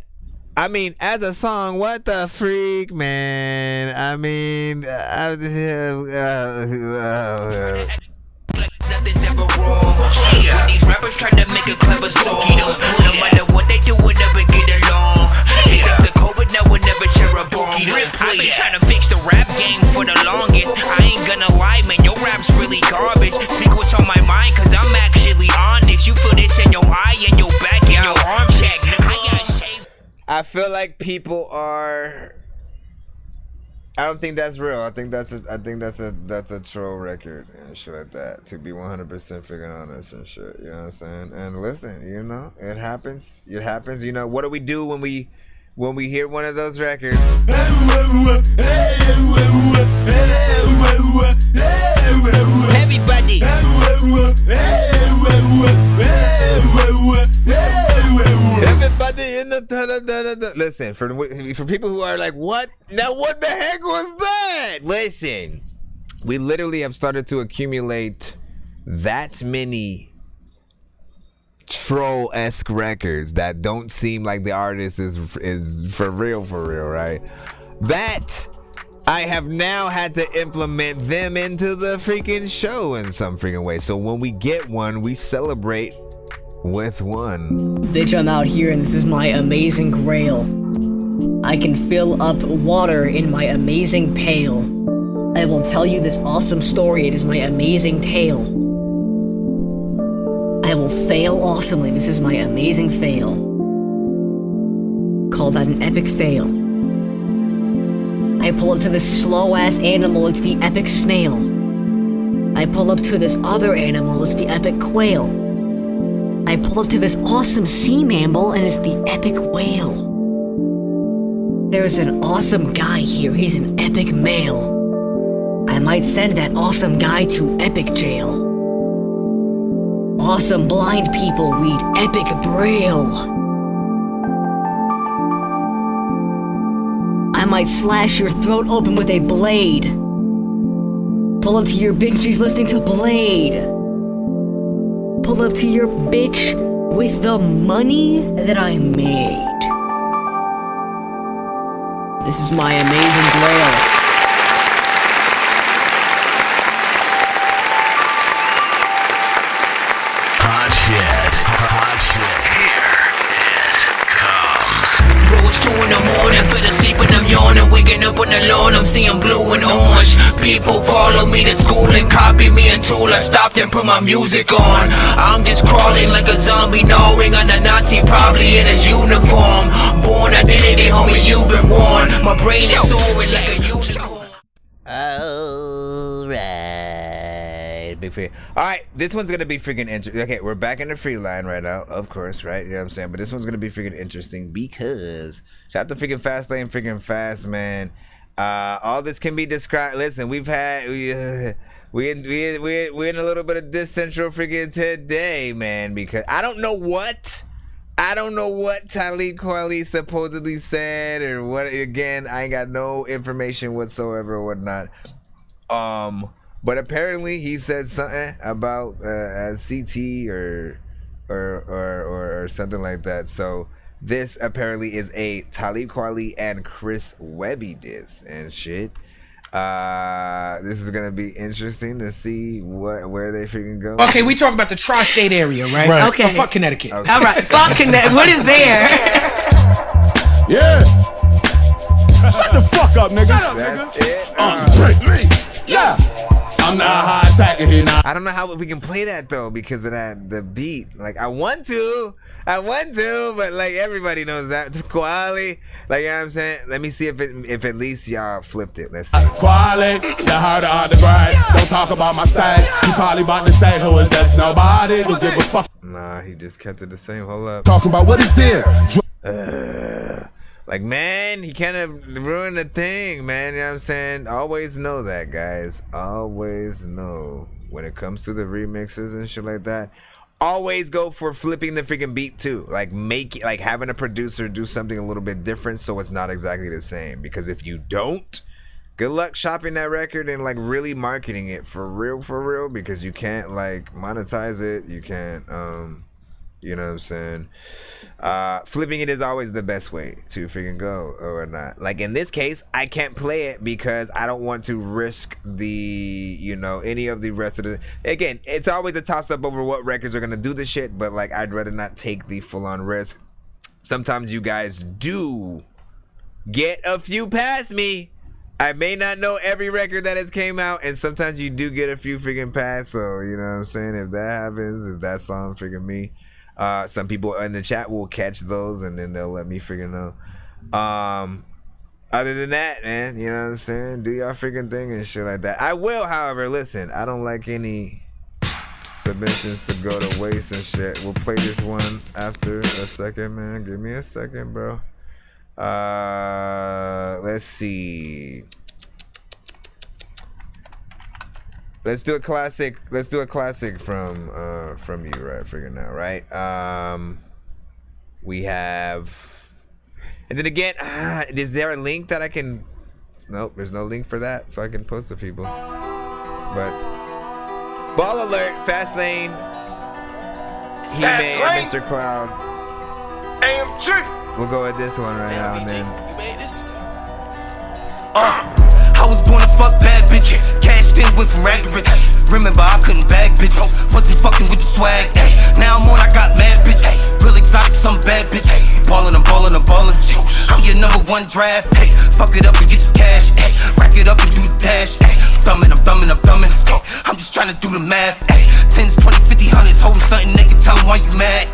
I mean, as a song, what the freak, man? I mean, nothing's ever wrong. When these rappers try to make a clever song, no matter what they do, we'll never get along. They think the COVID now will never share a bomb. I've been trying to fix the rap game for the longest. I ain't gonna lie, man, your rap's really garbage. Speak what's on my mind, cause I'm actually honest. You feel this in your eye, in your back, in your arm check. I feel like people are. I don't think that's real. I think that's a troll record and shit like that. To be 100% freaking honest and shit. You know what I'm saying? And listen, you know, it happens. It happens. You know, what do we do when we hear one of those records? Everybody. Everybody in the listen, for people who are like, what? Now what the heck was that? Listen, we literally have started to accumulate that many troll-esque records that don't seem like the artist is for real, right? That I have now had to implement them into the freaking show in some freaking way. So when we get one, we celebrate with one. Bitch, I'm out here and this is my amazing grail. I can fill up water in my amazing pail. I will tell you this awesome story, it is my amazing tale. I will fail awesomely, this is my amazing fail. Call that an epic fail. I pull up to this slow-ass animal, it's the epic snail. I pull up to this other animal, it's the epic quail. I pull up to this awesome sea mammal, and it's the epic whale. There's an awesome guy here, he's an epic male. I might send that awesome guy to epic jail. Awesome blind people read epic braille. I might slash your throat open with a blade. Pull up to your bitch, she's listening to Blade. Pull up to your bitch with the money that I made. This is my amazing grail. Hot shit. Here it comes. Bro, it's 2 in the morning, fell asleep and I'm yawning. Waking up on the lawn, I'm seeing blue and orange. People follow me to school and copy me until I stopped and put my music on. I'm just crawling like a zombie, gnawing on a Nazi, probably in his uniform. Born identity, homie, you've been warned. My brain is soaring like a unicorn. Alright, big free. Alright, this one's gonna be freaking interesting. Okay, we're back in the free line right now, of course, right? You know what I'm saying? But this one's gonna be freaking interesting because shout out to freaking Fast Lane, freaking Fast, man. All this can be described. Listen, we've had we're in a little bit of this central freaking today, man, because I don't know what Talib Kweli supposedly said or what. Again, I ain't got no information whatsoever or whatnot. But apparently he said something about CT or something like that. So this apparently is a Talib Kweli and Chris Webby diss and shit. This is gonna be interesting to see where they freaking go. Okay, we talk about the tri-state area, right? Okay. Oh, fuck Connecticut. Okay. All right, fuck Connecticut. What is there? Yeah. fuck up, nigga. Drake me. Yeah. I'm not high attacking here now. I don't know how we can play that though because of the beat. Like I want to, but like everybody knows that quality. Like you know what I'm saying. Let me see if at least y'all flipped it. Let's see. Quality, you heard it on the grind. Don't talk about my style. You probably about to say who is this? Nobody. Don't give a fuck. Nah, he just kept it the same. Hold up. Talking about what is there? Like, man, he kind of ruined the thing, man. You know what I'm saying? Always know that, guys. Always know when it comes to the remixes and shit like that. Always go for flipping the freaking beat too. Like having a producer do something a little bit different so it's not exactly the same. Because if you don't, good luck shopping that record and like really marketing it for real. Because you can't like monetize it. You can't you know what I'm saying? Flipping it is always the best way to freaking go or not. Like in this case, I can't play it because I don't want to risk any of the rest of the. Again, it's always a toss up over what records are gonna do the shit, but like I'd rather not take the full on risk. Sometimes you guys do get a few past me. I may not know every record that has came out, and sometimes you do get a few freaking past. So you know what I'm saying? If that happens, is that song freaking me? Some people in the chat will catch those and then they'll let me freaking know. Other than that, man, you know what I'm saying? Do y'all freaking thing and shit like that. I will, however, listen, I don't like any submissions to go to waste and shit. We'll play this one after a second, man. Give me a second, bro. Let's see. Let's do a classic. Let's do a classic from you right freaking now, right? We have, and then again, is there a link that I can? Nope, there's no link for that, so I can post to people. But ball alert, fast lane. He-Man, Mr. Cloud. AMG. We'll go with this one right now, and then. You made this? I was born to fuck bad bitches. Cashed in, went from rag to riches. Remember, I couldn't bag bitches. Wasn't fucking with the swag. Now I'm on, I got mad bitches. Real exotic, some bad bitches. Ballin', I'm ballin', I'm ballin'. I'm your #1 draft. Fuck it up and get this cash. Rack it up and do the dash. I'm thumbin'. I'm just trying to do the math. 10s, 20, 50, 100s. Holding something, nigga, tell them why you mad.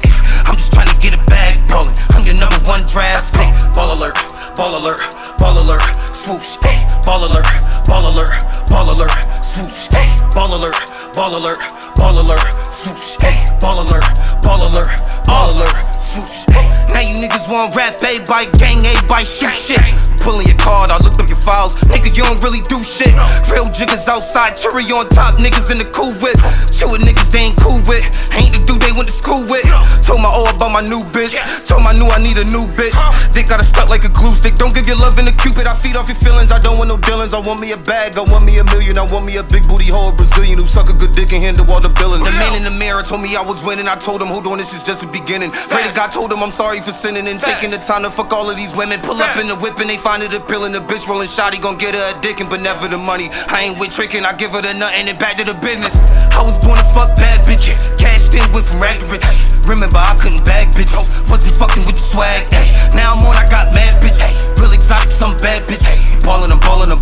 I'm just trying to get it back. Ballin', I'm your #1 draft. Ball alert, ball alert, ball alert. Swoosh, ball alert, ball alert, ball alert. Swoosh, ball alert, ball alert, ball alert. Swoosh, ball alert, ball alert, ball alert. Swoosh. Now you niggas want rap, everybody gang, everybody shoot shit. Pulling your card, I looked up your files. Nigga, you don't really do shit. Real jiggers outside, cherry on top, niggas in the cool whip. Shit with niggas they ain't cool with. Ain't the dude they went to school with. Told my O about my new bitch. Told my new I need a new bitch. Dick got it stuck like a glue stick. Don't give your love in the Cupid, I feed off your feelings. I don't want no dealings. I want me a bag, I want me a million. I want me a big booty hoe, Brazilian who suck a good dick and handle all the billing. The man in the mirror told me I was winning. I told him, hold on, this is just the beginning. Pray to God, told him I'm sorry for sinning and taking the time to fuck all of these women. Pull up in the whip and they find it appealing. The bitch rolling shot, he gon' get her a dick and but never the money. I ain't with tricking, I give her the nothing and back to the business. I was born to fuck bad bitches. Cashed in, went from rag to riches. Remember, I couldn't bag bitches. Wasn't fucking with the swag. Now I'm on, I got mad bitches. Real exotic, some bad bitches. Ballin', I'm ballin'. I'm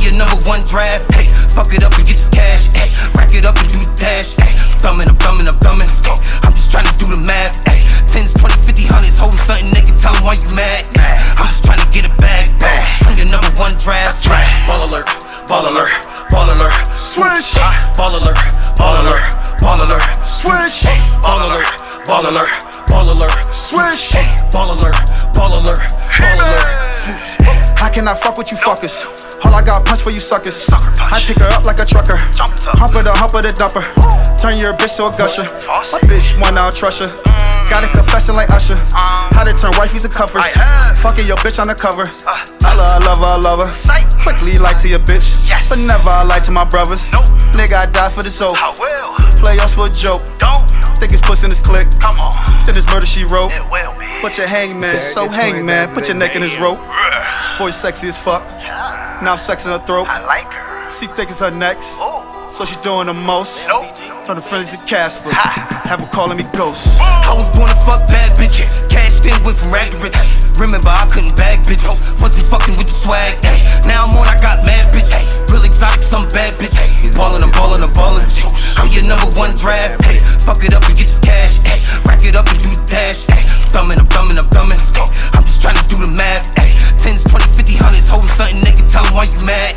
your #1 draft. Fuck it up and get this cash. Rack it up and do the dash. Thumbin'. I'm just trying to do the math. 10s, 20, 50, 100s. Holding something, nigga, tell them why you mad. I'm just trying to get it back. I'm your #1 draft. Ball alert, ball alert, ball alert. Swish. Ball alert, ball alert, ball alert. Swish. Ball alert, ball alert, ball alert. Swish. Ball alert, ball alert, ball alert. Swoosh. How can I fuck with you fuckers? All I got punch for you suckers. I pick her up like a trucker. Hump the dumper. Turn your bitch to a gusher. My bitch one out trust her. Got a confession like Usher. How to turn wifey's a covers. Fucking your bitch on the cover. I love her. Quickly lie to your bitch. But never I lie to my brothers. Nigga, I die for the soul. Play us for a joke. Think it's puss in this click. Come on. Then it's murder she wrote. It will be. But your hangman, so hangman. Put your neck in his rope. Voice sexy as fuck. Now I'm sexing her throat. I like her. She think it's her next. So she doing the most. Told the friends to Casper, have them calling me Ghost. I was born to fuck bad bitches, cashed in, went from rag to riches. Remember I couldn't bag bitches, wasn't fucking with the swag. Now I'm on, I got mad bitches, real exotic, some bad bitches. Ballin', I'm ballin', I'm ballin'. I'm your number one draft. Fuck it up and get this cash. Rack it up and do the dash. Thumbin', I'm thumbin', I'm thumbin'. I'm just trying to do the math. 10s, 20, 50, 100s, holding stuntin', nigga, tell 'em why you mad.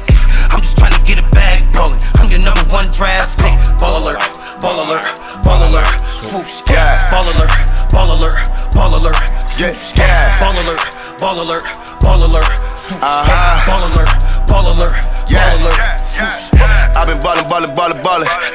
I'm just trying to get a bag, ballin'. I'm your number one draft. Ball alert, ball alert, ball alert, swoosh, yeah. Ball alert, ball alert, ball alert, swoosh, yeah. Ball alert, ball alert, ball alert, swoosh, ball alert, ball alert, ball alert, swoosh. I've been ballin',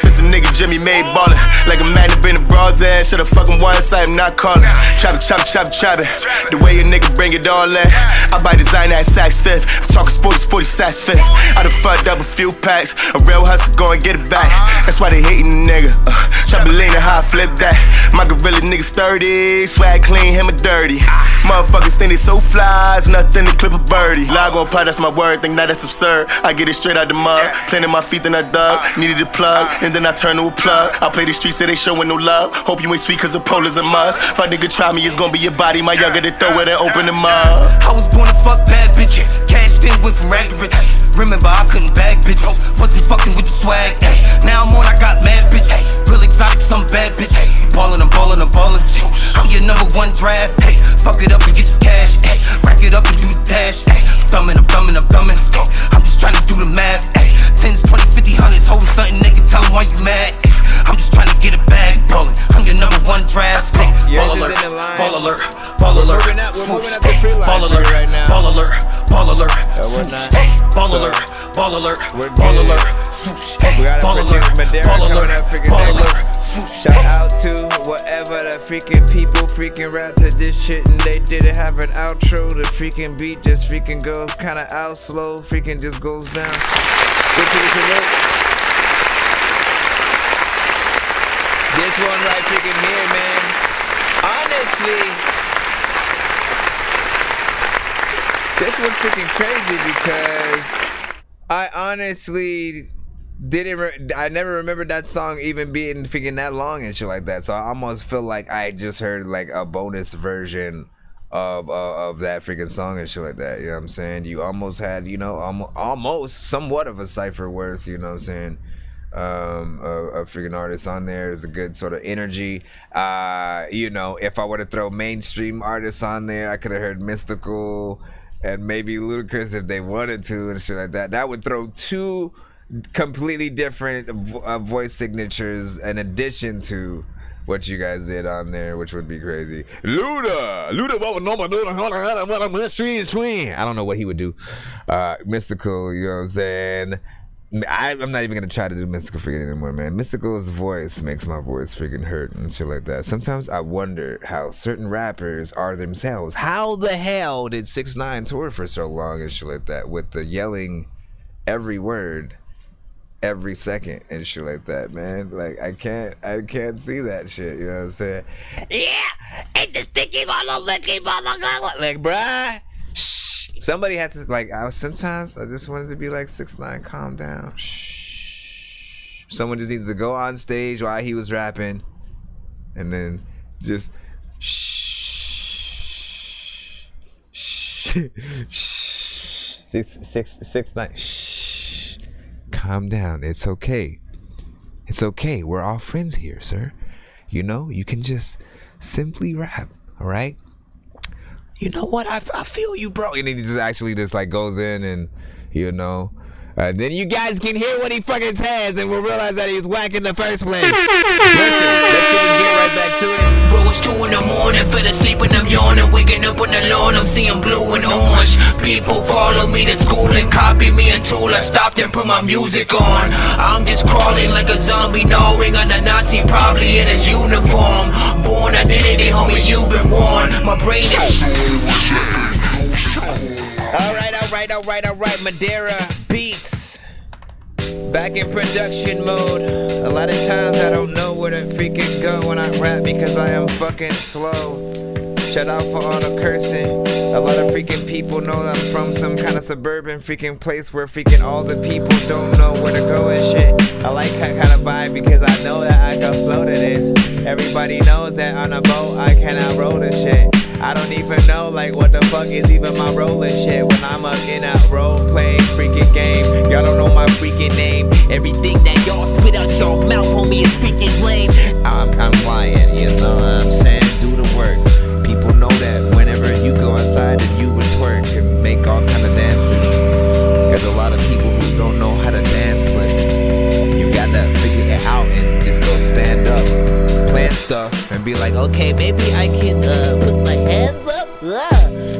since a nigga Jimmy made ballin'. Like a man that been a broad's ass, should've fucking one side, I'm not callin'. Chop it. The way a nigga bring it all in. I buy designer at Saks Fifth. I'm talking sporty Saks Fifth. I done fucked up a few packs. A real hustler go and get it back. That's why they hatin' the nigga. Try believing how I flip that. My gorilla nigga sturdy, swag clean, him a dirty. Motherfuckers think they so fly, it's nothing to clip a birdie. Log on pot, that's my word, think that that's absurd. I get it straight out the mud, planting my feet, then I dug. Needed a plug, and then I turn to a plug. I play the streets, say they showing no love. Hope you ain't sweet, cause the pole is a must. If a nigga try me, it's gonna be your body. My younger, they throw it and open them up. I was born to fuck bad bitches, cashed in, went from rag to riches. Remember I couldn't bag bitches, wasn't fucking with the swag. Now I'm on, I got mad bitches, real exotic, some bad bitches. Ballin', I'm ballin', I'm ballin'. I'm your number one draft. Fuck it up and get this cash. Rack it up and do the dash. Thumbin', I'm thumbin', I'm thumbin'. I'm just trying to do the math. 10s, 20, 50, 100s, holding stuntin', nigga, tell 'em why you mad. I'm just trying to get a bag, ballin'. I'm your number one draft. Ball alert, ball alert, ball alert, swoosh. Ball alert, ball alert, ball alert, swoosh. Ball alert, ball alert, ball alert, swoosh. Ball alert, ball alert, ball alert, swoosh. Shout out to whatever the freaking people freaking rap to this shit and they didn't have an outro. The freaking beat just freaking goes kinda out slow, freaking just goes down. Good to this one right freaking here, man. Honestly, this one's freaking crazy because I honestly I never remembered that song even being freaking that long and shit like that. So I almost feel like I just heard like a bonus version of that freaking song and shit like that. You know what I'm saying? You almost had, you know, almost somewhat of a cipher worth, you know what I'm saying? A freaking artist on there. There's a good sort of energy. You know, if I were to throw mainstream artists on there, I could have heard Mystical and maybe Ludacris if they wanted to and shit like that. That would throw two completely different voice signatures in addition to what you guys did on there, which would be crazy. Luda, I don't know what he would do. Mystical, you know what I'm saying? I'm not even gonna try to do Mystical freaking anymore, man. Mystical's voice makes my voice freaking hurt and shit like that. Sometimes I wonder how certain rappers are themselves. How the hell did 6ix9ine tour for so long and shit like that with the yelling every word every second and shit like that, man? Like I can't see that shit, you know what I'm saying? Yeah, ain't the sticky licky like, bruh. Somebody had to, like, sometimes I just wanted to be like 6ix9ine, calm down. Shh. Someone just needs to go on stage while he was rapping and then just shh. 6ix9ine, shh. Calm down. It's okay. It's okay. We're all friends here, sir. You know, you can just simply rap, all right? You know what? I feel you, bro. And then he just actually just like goes in and, you know, then you guys can hear what he fucking says and we'll realize that he's whack in the first place. Listen, let's get right back to it. Bro, it's 2 in the morning, fell asleep and I'm yawning. Waking up on the lawn, I'm seeing blue and orange. People follow me to school and copy me until I stopped and put my music on. I'm just crawling like a zombie, gnawing on a Nazi, probably in his uniform. Born identity, homie, you've been warned. My brain is... Alright, Madeira Beats. Back in production mode. A lot of times I don't know where to freaking go when I rap because I am fucking slow. Shout out for all the cursing. A lot of freaking people know I'm from some kind of suburban freaking place where freaking all the people don't know where to go and shit. I like that kind of vibe because I know that I can flow to this. Everybody knows that on a boat I cannot roll this shit. I don't even know like what the fuck is even my role and shit when I'm up in a role playing freaking game. Y'all don't know my freaking name. Everything that y'all spit out your mouth, homie, is freaking lame. I'm lying, you know what I'm saying? Do the work. People know that whenever you go outside and you would twerk and make all kind of dances. There's a lot of people who don't know how to dance, but you gotta figure it out and just go stand up, plan stuff, and be like, okay, maybe I can put my hands up.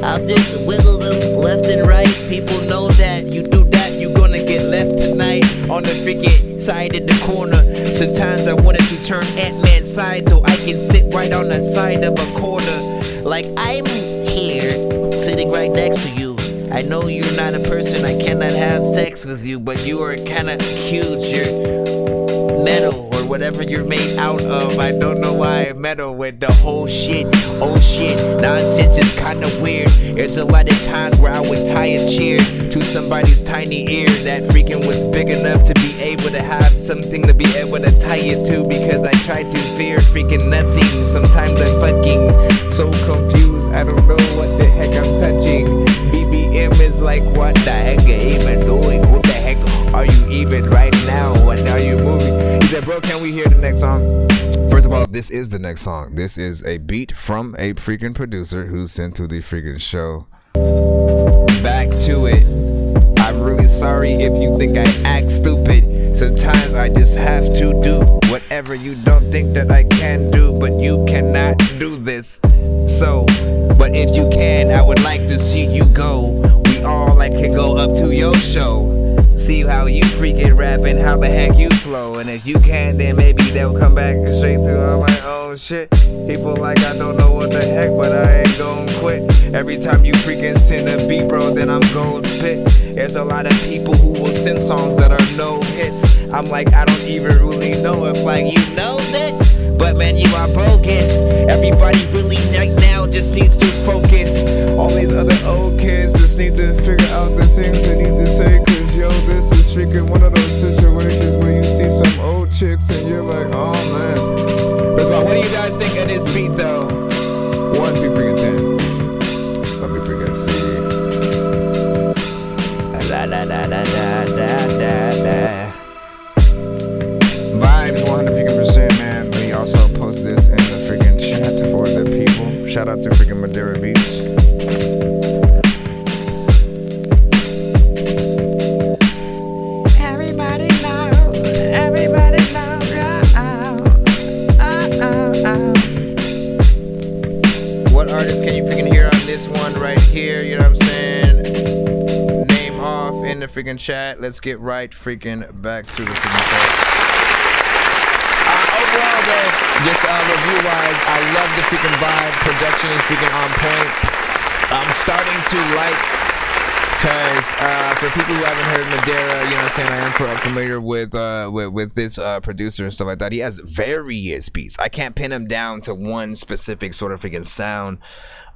I'll just wiggle them left and right. People know that you do that, you're gonna get left tonight on the freaking side of the corner. Sometimes I wanted to turn Ant-Man's side so I can sit right on the side of a corner. Like I'm here, sitting right next to you. I know you're not a person, I cannot have sex with you, but you are kinda huge. You're metal or whatever you're made out of. I don't know why I metal with the whole shit. Oh shit, nonsense is kinda weird. There's a lot of times where I would tie a chair to somebody's tiny ear that freaking was big enough to be able to have something to be able to tie it to, because I tried to fear freaking nothing. Sometimes I'm fucking so confused, I don't know what the heck I'm touching. BBM is like, what the heck are you even doing? Who the heck are you even right now? What are you moving? He said, bro, can we hear the next song? First of all, this is the next song. This is a beat from a freaking producer who sent to the freaking show. Back to it. I'm really sorry if you think I act stupid. Sometimes I just have to do whatever you don't think that I can do, but you cannot do this. So, but if you can, I would like to see you go. We all like to go up to your show. See how you freaking rap and how the heck you flow. And if you can, then maybe they'll come back straight to all my own shit. People like, I don't know what the heck, but I ain't gon' quit. Every time you freaking send a beat, bro, then I'm gon' spit. There's a lot of people who will send songs that are no hits. I'm like, I don't even really know if like you know this, but man, you are bogus. Everybody really right now just needs to focus. All these other old kids just need to figure out the things they need to say. Cause yo, this is freaking one of those situations where you see some old chicks and you're like, oh man. But what do you guys think of this beat though? 1, 2, freaking 10. Let me freaking see. La la la la la la la. Vibes 100% man. We also post this in the freaking chat for the people. Shout out to freaking Madeira Beats. Everybody know. What artist can you freaking hear on this one right here? You know what I'm saying? Name off in the freaking chat. Let's get right freaking back to the freaking chat. Overall though, just review-wise, I love the freaking vibe. Production is freaking on point. I'm starting to like, because for people who haven't heard Madeira, you know what I'm saying, I am familiar with this producer and stuff like that. He has various beats. I can't pin him down to one specific sort of freaking sound.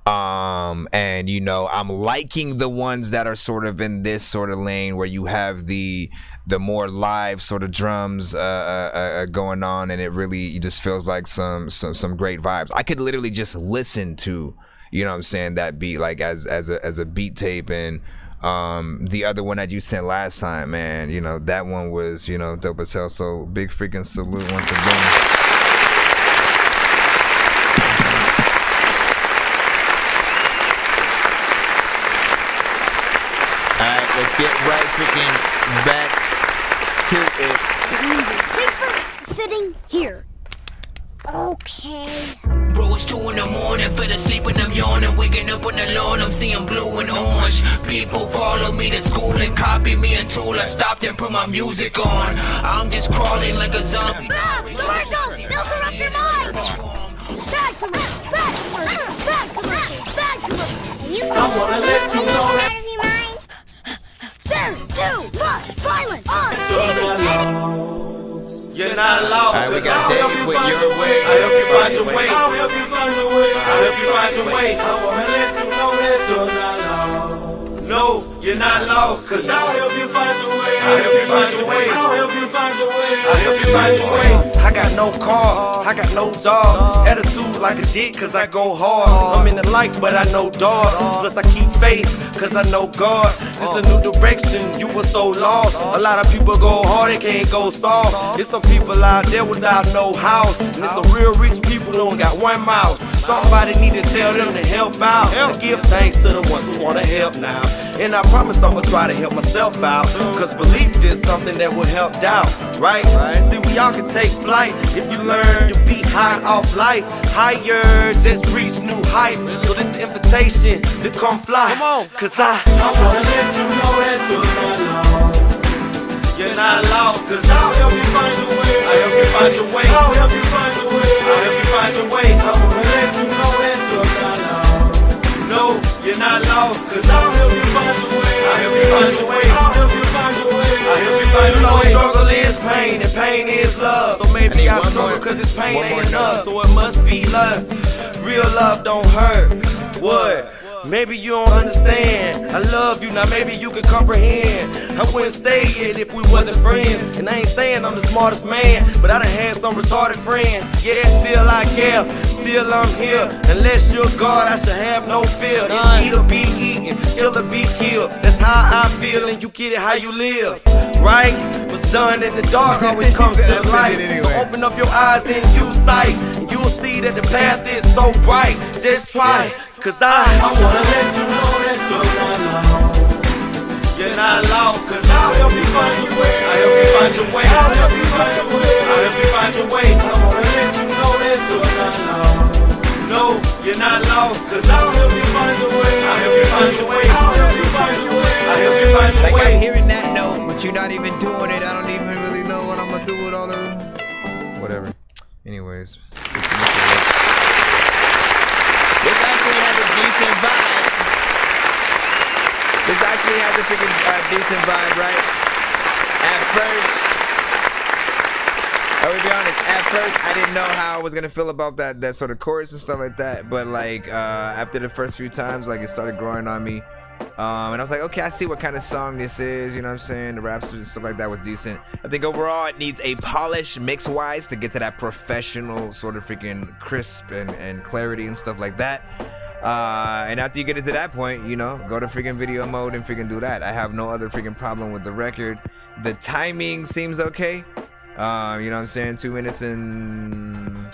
And you know, I'm liking the ones that are sort of in this sort of lane where you have the more live sort of drums going on, and it really just feels like some great vibes. I could literally just listen to, you know what I'm saying, that beat like as a beat tape. And the other one that you sent last time, man, you know, that one was, you know, dope as hell. So big freaking salute once again. Alright, let's get right freaking back to it. It means you're safer sitting here. Okay. Bro, it's 2 in the morning, fell asleep when I'm yawning. Waking up on the lawn, I'm seeing blue and orange. People follow me to school and copy me until I stopped and put my music on. I'm just crawling like a zombie. Commercials! They'll corrupt your mind! Bad commercials! Bad commercials! Bad commercials! You I wanna let you know that there's too much violence on turn my lows. Yeah, You're not lost. Alright, we got I'll help Dave you with find your your way. way. I'll help you find your way. Wait. I'll help you find your way. I'll help you find your way. I wanna let you know that you're not lost. No, you're not lost. Cause I'll help you find your way. I'll help you find your way. I'll help you find your way. I'll help you find your way. I got no car, I got no job. Attitude like a dick cause I go hard. I'm in the light but I know dark. Plus I keep faith cause I know God. It's a new direction, you were so lost. A lot of people go hard, they can't go soft. There's some people out there without no house. And there's some real rich people who don't got one mouth. Somebody need to tell them to help out. And give thanks to the ones who wanna help now. And I promise I'ma try to help myself out. Cause belief is something that will help doubt, right? See, we all can take flight if you learn to be high off life. Higher, just reach new heights. So this is an invitation to come fly. Come on, cause I wanna let you know that you're not lost. You're not lost, cause I'll help you find your way. I'll help you find your way. I'll help you find your way. I'll help you find your way. I wanna let you know that you're not lost. No, you're not lost, cause I'll help you find your way. I'll help you find your way. I'll help you find your way. I'll help you find your way. Struggle is pain and pain is love. So maybe I struggle cause it's pain ain't enough. So it must be lust. Real love don't hurt. What? Maybe you don't understand. I love you, now maybe you can comprehend. I wouldn't say it if we wasn't friends. And I ain't saying I'm the smartest man, but I done had some retarded friends. Yeah, still I care, still I'm here. Unless you're God, I should have no fear. It's eat or be eaten, kill or be killed. That's how I feel and you get it how you live, right? What's done in the dark always comes to the light. So open up your eyes and use sight, and you'll see that the path is so bright. Just try, cause I wanna let you know that you're not lost. You're not lost, cause I'll help you find your way. I'll help you find your way. I'll help you find your way. I'll help you find your way. I wanna let you know that you're not lost. No, you're not lost, cause I'll help you find your way. I'll help you find your way. I'll help you find your way. I'll help you find your way. Like I'm hearing that note, but you're not even doing it. I don't even really know what I'm gonna do with all the whatever. Anyways. This actually has a decent vibe. This actually has a freaking decent vibe, right? At first, I will be honest, at first I didn't know how I was gonna feel about that sort of chorus and stuff like that. But like after the first few times, like it started growing on me. And I was like, okay, I see what kind of song this is, you know what I'm saying? The raps and stuff like that was decent. I think overall it needs a polish mix-wise to get to that professional sort of freaking crisp and clarity and stuff like that. And after you get it to that point, you know, go to freaking video mode and freaking do that. I have no other freaking problem with the record. The timing seems okay. You know what I'm saying? 2 minutes and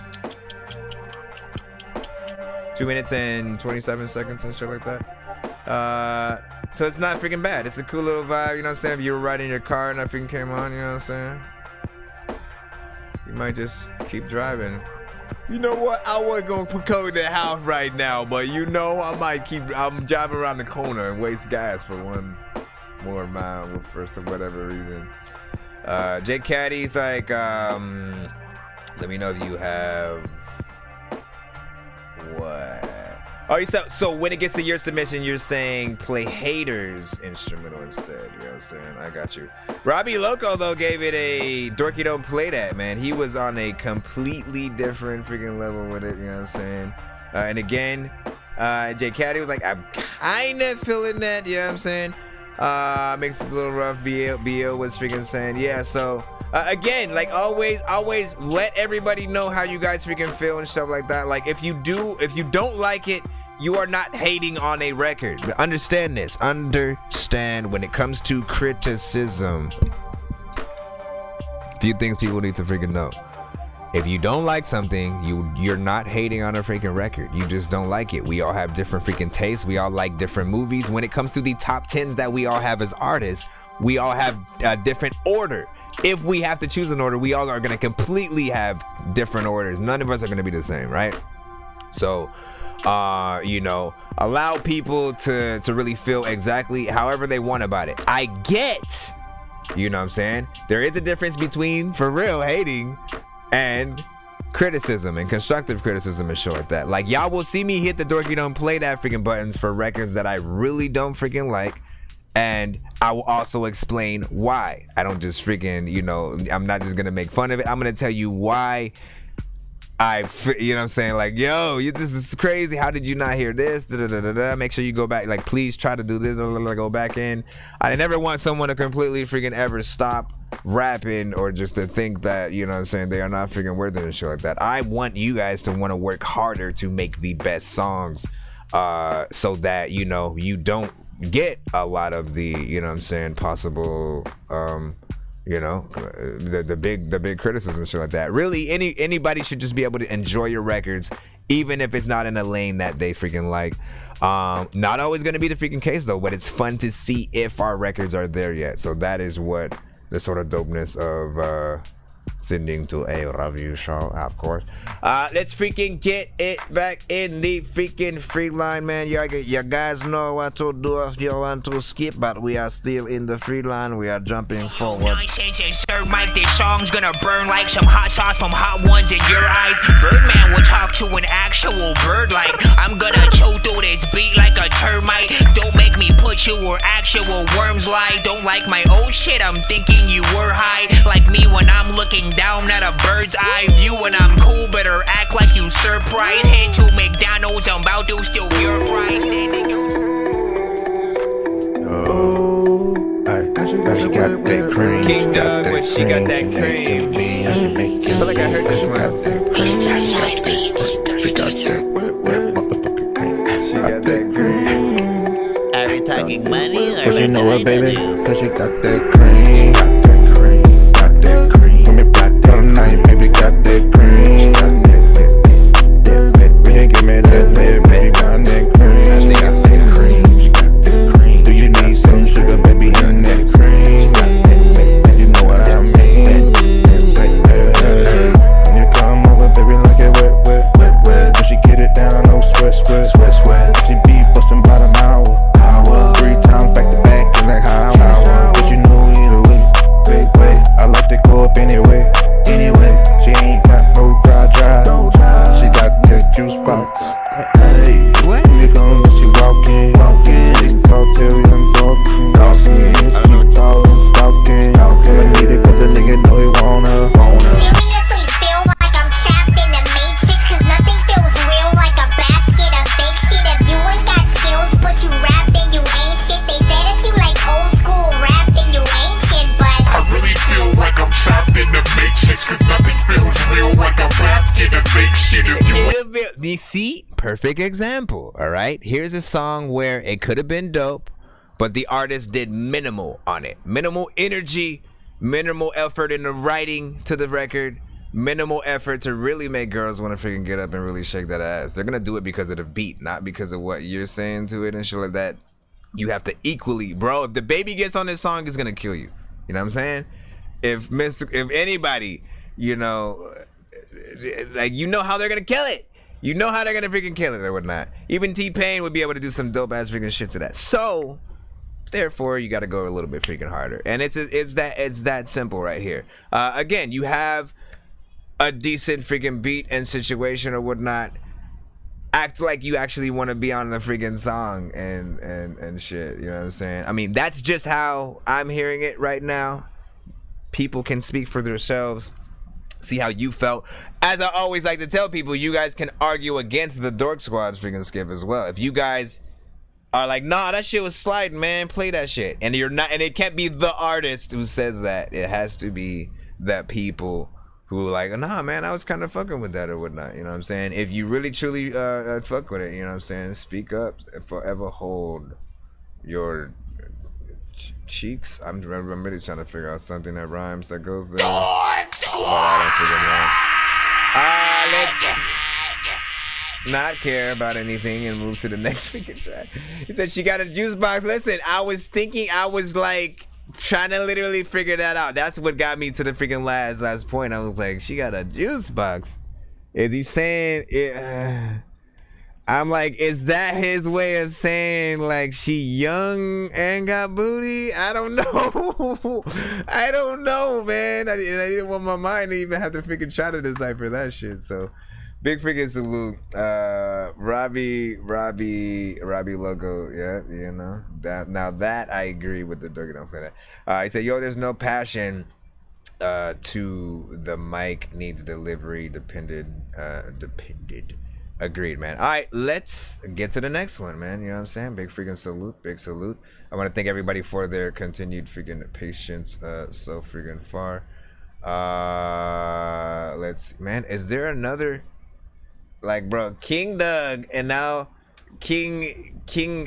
27 seconds and shit like that. So it's not freaking bad. It's a cool little vibe, you know what I'm saying? If you were riding your car and that freaking came on, you know what I'm saying? You might just keep driving. You know what? I wasn't gonna go to the house right now, but you know, I'm driving around the corner and waste gas for one more mile for some whatever reason. J Caddy's like, let me know if you have what? Oh, so when it gets to your submission, you're saying play Haters instrumental instead. You know what I'm saying? I got you. Robbie Loco, though, gave it a Dorky don't play that, man. He was on a completely different freaking level with it. You know what I'm saying? And again, J Caddy was like, I'm kind of feeling that. You know what I'm saying? Makes it a little rough. BL was freaking saying, yeah, so... again, like always let everybody know how you guys freaking feel and stuff like that. Like if you don't like it, you are not hating on a record. But understand this. Understand when it comes to criticism. A few things people need to freaking know. If you don't like something, you're not hating on a freaking record. You just don't like it. We all have different freaking tastes. We all like different movies. When it comes to the top 10s that we all have as artists, we all have a different order. If we have to choose an order, we all are going to completely have different orders. None of us are going to be the same, right? So, you know, allow people to really feel exactly however they want about it. I get, you know what I'm saying? There is a difference between, for real, hating and criticism and constructive criticism and shit like that. Like, y'all will see me hit the Dorky don't play that freaking buttons for records that I really don't freaking like. And I will also explain why. I don't just freaking, you know, I'm not just gonna make fun of it. I'm gonna tell you why you know what I'm saying? Like, yo, this is crazy. How did you not hear this? Make sure you go back. Like, please try to do this. Go back in. I never want someone to completely freaking ever stop rapping or just to think that, you know what I'm saying, they are not freaking worth it and shit like that. I want you guys to want to work harder to make the best songs so that, you know, you don't get a lot of the, you know what I'm saying, possible you know, the big criticism and shit like that. Really, anybody should just be able to enjoy your records, even if it's not in a lane that they freaking like. Not always gonna be the freaking case though, but it's fun to see if our records are there yet. So that is what the sort of dopeness of sending to a review show, of course. Let's freaking get it back in the freaking free line, man. You guys know what to do if you want to skip, but we are still in the free line. We are jumping forward. Nonsense and Sir Mike, this song's gonna burn like some hot sauce from hot ones in your eyes. Birdman will talk to an actual bird like I'm gonna chew through this beat like a termite. Don't make me put you where actual worms lie. Don't like my old shit, I'm thinking you were high. Like me when I'm looking down at a bird's eye view. When I'm cool, better act like you surprised. Head to McDonald's, I'm about to steal your fries. Now she got that cream. King Doug, when she got that cream. I feel like I heard this one. Side beats. She got that motherfucking cream. She got that cream. Are we talking money or Cause you know what, baby? juice? Cause she got that cream. Got that cream. Got that cream. When me back that night, baby, got that cream. Got that cream. Baby, give me that, baby, got that cream. She got that cream. She got that cream. Do you need some sugar, baby, in that cream? You know what I mean? When you come over, baby, like it wet. When she get it down, no sweat. She be bustin' by the hour. 3 times back to back, and like how but you know either way. I like to go up anyway. She ain't got no dry. She got that juice box. Hey, what? You gon' let she walk in. She talk till we done talking. I don't know talking. I need it 'cause the nigga know he wanna. Seriously feel like I'm trapped in the matrix, 'cause nothing feels real like a basket of fake shit. If you ain't got skills but you rap, then you ain't shit. They said if you like old school rap, then you ain't shit, but I really feel like I'm trapped in the matrix, 'cause nothing feels real like a basket of fake shit. If you You see, perfect example. All right, here's a song where it could have been dope, but the artist did minimal on it. Minimal energy, minimal effort in the writing to the record, minimal effort to really make girls want to freaking get up and really shake that ass. They're gonna do it because of the beat, not because of what you're saying to it and shit like that. You have to equally, bro. If the baby gets on this song, it's gonna kill you. You know what I'm saying? If anybody, you know, like, you know how they're gonna kill it. You know how they're gonna freaking kill it or whatnot. Even T-Pain would be able to do some dope ass freaking shit to that. So therefore, you got to go a little bit freaking harder, and it's that simple right here. Again, you have a decent freaking beat and situation or whatnot. Act like you actually want to be on the freaking song and shit. You know what I'm saying? I mean, that's just how I'm hearing it right now. People can speak for themselves. See how you felt. As I always like to tell people, you guys can argue against the Dork Squad's freaking skip as well. If you guys are like, nah, that shit was sliding, man, play that shit, and you're not, and it can't be the artist who says that. It has to be that people who like, nah, man, I was kind of fucking with that or whatnot. You know what I'm saying? If you really truly fuck with it, you know what I'm saying? Speak up. Forever hold your cheeks. I'm really trying to figure out something that rhymes that goes there. Dork Squad! Let's not care about anything and move to the next freaking track. He said she got a juice box. Listen, I was like trying to literally figure that out. That's what got me to the freaking last point. I was like, she got a juice box. Is he saying it? I'm like, is that his way of saying like she young and got booty? I don't know. I don't know, man. I didn't want my mind to even have to freaking try to decipher that shit. So Big freaking salute. Robbie logo. Yeah, you know that. Now that I agree with the Dorky don't play that. He said, "Yo, there's no passion to the mic. Needs delivery. Depended. Agreed, man. All right, let's get to the next one, man. You know what I'm saying? Big freaking salute. Big salute. I want to thank everybody for their continued freaking patience. So freaking far. Let's see, man. Is there another? Like, bro, King Doug and now King HTYP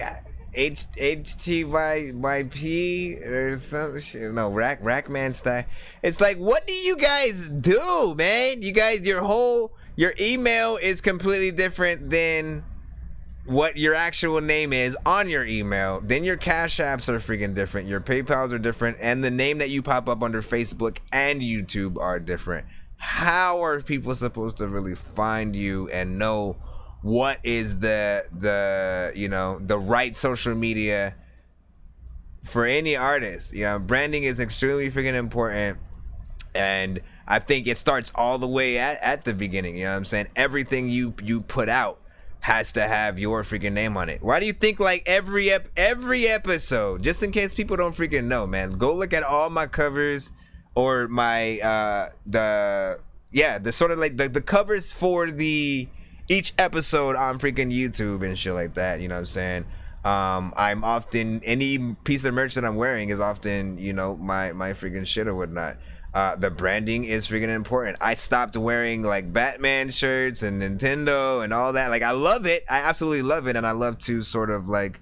or some shit. No, Rackman style. It's like, what do you guys do, man? You guys, your email is completely different than what your actual name is on your email. Then your Cash Apps are freaking different. Your PayPals are different, and the name that you pop up under Facebook and YouTube are different. How are people supposed to really find you and know what is the right social media for any artist? You know, branding is extremely freaking important, and I think it starts all the way at the beginning. You know what I'm saying? Everything you put out has to have your freaking name on it. Why do you think like every episode, just in case people don't freaking know, man, go look at all my covers or my the sort of like the covers for each episode on freaking YouTube and shit like that. You know what I'm saying? I'm often, any piece of merch that I'm wearing is often, you know, my freaking shit or whatnot. The branding is freaking important. I stopped wearing like Batman shirts and Nintendo and all that. Like, I love it. I absolutely love it. And I love to sort of like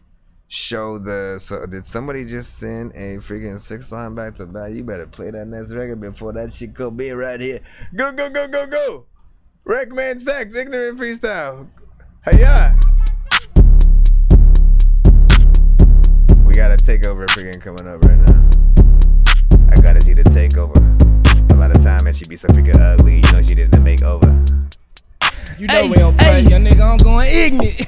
show so did somebody just send a freaking 6-line back to back? You better play that next record before that shit could be right here. Go, go, go, go, go. Wreckman Stacks, Ignorant Freestyle. Hey, yeah. We got a takeover freaking coming up right now. I gotta see the takeover. A lot of time and she be so freaking ugly. You know she did the makeover. You know we don't play, young nigga, I'm going ignorant.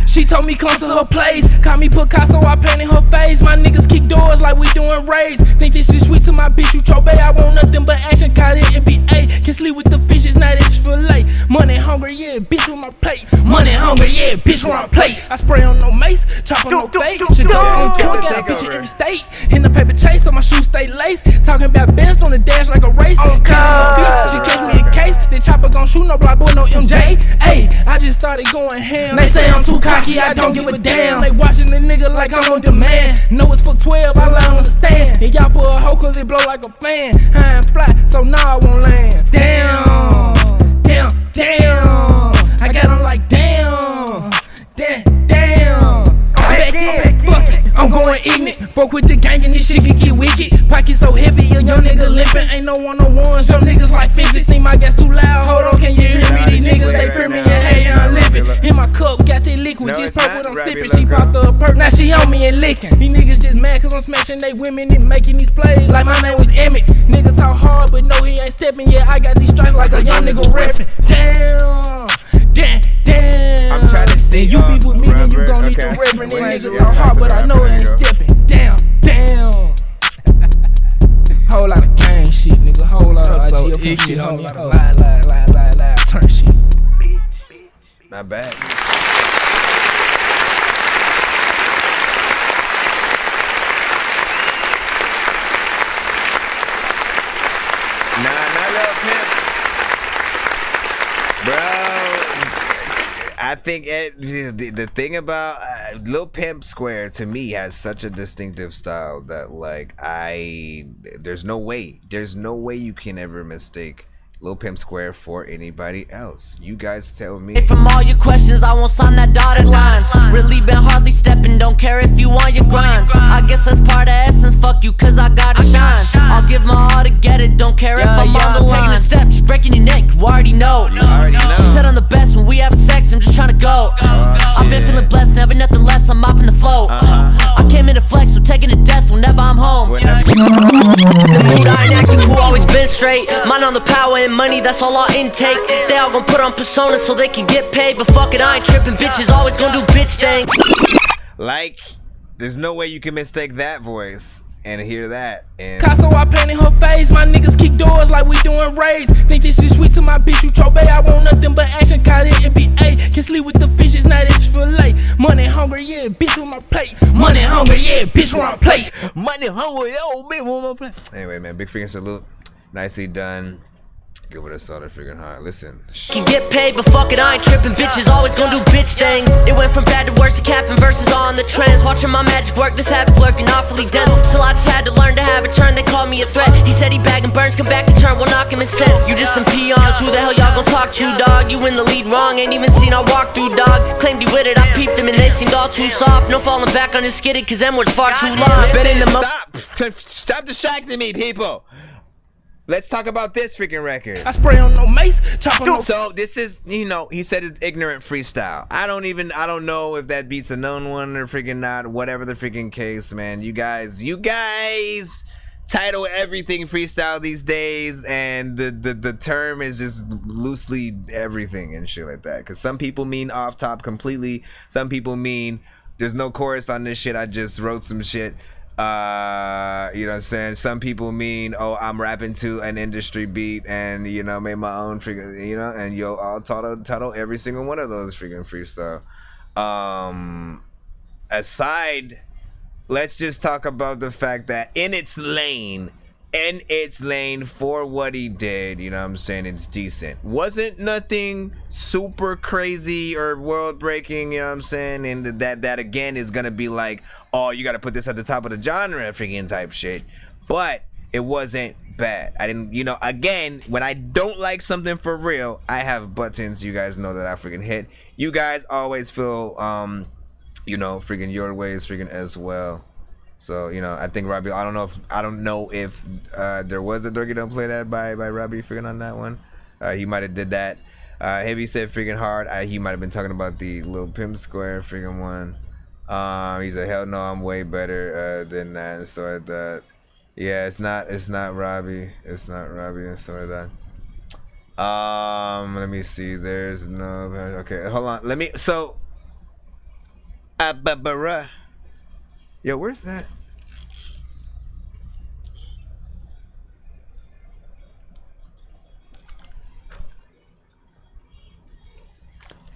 She told me come to her place, call me Picasso, I painted her face. My niggas kick doors like we doing raids. Think this shit sweet to my bitch, you trobe. I want nothing but action, caught it NBA. Can sleep with the fishes, now this for late. Money hungry, yeah, bitch on my plate. Money hungry, yeah, bitch on my plate. I spray on no mace, chop on no fake. Shit go on tour, got a bitch in every state. In the paper chase, so my shoes stay laced. Talking about best on the dash like a race. She catch me a case, the chopper gon' shoot no block boy, no MJ. Ayy, I just started going ham. They say I'm too cocky, I don't give a damn. They watching the nigga like I'm on demand. Know it's for 12, I let understand. And y'all put a hoe cause it blow like a fan. High and fly, so now I won't land. Damn, damn, damn. I got them like damn, damn. I'm back in, fuck it, I'm going ignorant. Fuck with the gang and this shit can get wicked. Pocket so heavy, a young nigga limping. Ain't no one-on-ones, young niggas like physics. See my gas too loud, hold on, can you hear me? These niggas, they fear me and hey, I'm living. In my cup, got that liquid, just purple, I'm sipping. She popped up a perk, now she on me and licking. These niggas just mad cause I'm smashing they women and making these plays. Like my name was Emmett. Nigga talk hard, but no, he ain't stepping yet. I got these stripes like a young nigga reffing. Damn, damn, damn. I'm trying to see you beef with me, then you gon' need the reverend. These niggas talk hard, but I know it ain't stepping. Damn, damn. Whole lot of gang shit, nigga. Whole lot of IGF shit on me. Lie, turn shit. Not bad. Nah, Lil Pimp. Bro, I think the thing about Lil Pimp Square to me has such a distinctive style that like there's no way you can ever mistake Lil Pimp Square for anybody else. You guys tell me. From all your questions, I won't sign that dotted line. Really been hardly stepping, don't care if you on your grind. I guess that's part of essence, fuck you, cause I gotta shine. I'll give my all to get it, don't care if I'm on the line. Taking a step, just breaking your neck, you already know. She said I'm the best when we have sex, I'm just trying to go. I've been feeling blessed, never nothing less, I'm mopping the flow. I came in to flex, so taking to death whenever I'm home. The mood I ain't acting cool, always been straight. Mine on the power and money, that's all I intake. They all gon' put on personas so they can get paid. But fuck it, I ain't tripping, bitches always gon' do bitch things. Like, there's no way you can mistake that voice and hear that. And Picasso, I painted her face. My niggas kick doors like we doing raids. Think this is sweet to my bitch, you trope. I want nothing but action, caught it NBA. Can sleep with the fishes, now this for late. Money hungry, yeah, bitch on my plate. Money hungry, yeah, bitch on my plate. Money hungry, yo, bitch on my plate. Anyway, man, big freaking salute. Nicely done. Give it a solid freaking hard. Listen. Can get paid, but fuck it, I ain't tripping. Bitches always gonna do bitch things. It went from bad to worse to capping verses on the trends. Watching my magic work, this havoc lurking awfully dense. Still I just had to learn to have a turn, they call me a threat. He said he bagging burns, come back and turn, we'll knock him in sense. You just some peons, who the hell y'all gon' talk to, dog? You in the lead wrong, ain't even seen I walk through, dog. Claimed he with it, I peeped him and they seemed all too soft. No falling back on his skidded, cause them words far too long. Been in the Stop distracting me, people. Let's talk about this freaking record. I spray on no mace, chop on no. So this is, you know, he said it's ignorant freestyle. I don't know if that beats a known one or freaking not. Whatever the freaking case, man. You guys title everything freestyle these days, and the term is just loosely everything and shit like that. Cause some people mean off top completely. Some people mean there's no chorus on this shit. I just wrote some shit. You know what I'm saying? Some people mean, oh, I'm rapping to an industry beat and, you know, made my own freaking, you know, and yo, I'll title every single one of those freaking freestyle. Aside, let's just talk about the fact that in its lane for what he did, you know what I'm saying, it's decent. Wasn't nothing super crazy or world breaking, you know what I'm saying, and that again is gonna be like, oh, you gotta put this at the top of the genre freaking type shit. But it wasn't bad. I didn't, you know, again, when I don't like something for real, I have buttons, you guys know, that I freaking hit. You guys always feel you know, freaking your ways freaking as well. So, you know, I think Robbie, I don't know if there was a Dorky Don't Play That by Robbie freaking on that one. He might have did that. Heavy said freaking hard. He might have been talking about the Lil Pimp Square freaking one. He said, hell no, I'm way better than that and stuff like that. Yeah, it's not Robbie. It's not Robbie and stuff like that. Let me see. There's no, okay, hold on. Let me, so yo, where's that?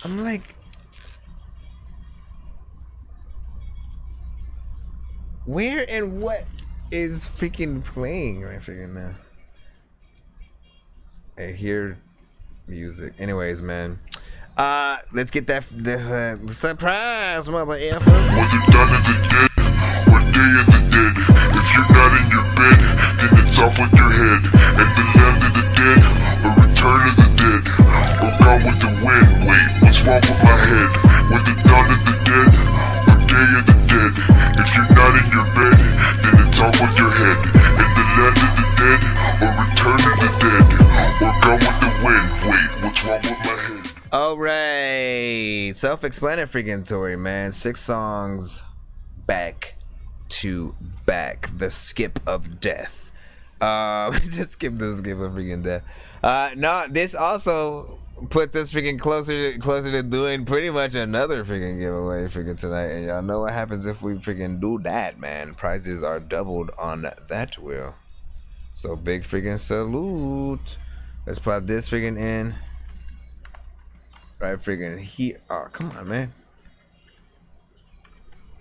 I'm like, where and what is freaking playing right freaking now? I hear music. Anyways, man. Let's get that the surprise, mother effers. Was it done in the dead? What day of the dead? If you're not in your bed, then it's off with your head. And the land of the dead, or return of the dead, or gone with the wind. Wait, what's wrong with my head? Was it dawn of the dead? Or day of the dead? If you're not in your bed, then it's off with your head. And the land of the dead, or return of the dead, or gone with the wind. Wait, what's wrong with my head? All right, self-explanatory, man. 6 songs back to back. The skip of death. The skip of freaking death. No, this also puts us freaking closer to doing pretty much another freaking giveaway freaking tonight. And y'all know what happens if we freaking do that, man. Prizes are doubled on that wheel. So big freaking salute. Let's plop this freaking in. Right freaking here. Oh, come on, man.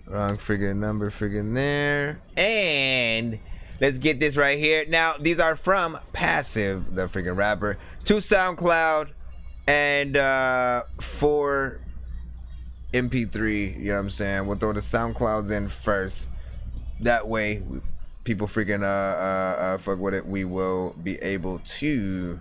Wrong freaking number freaking there. And let's get this right here. Now, these are from Passive, the freaking rapper, to SoundCloud, and 4 MP3. You know what I'm saying? We'll throw the SoundClouds in first. That way, people freaking fuck with it. We will be able to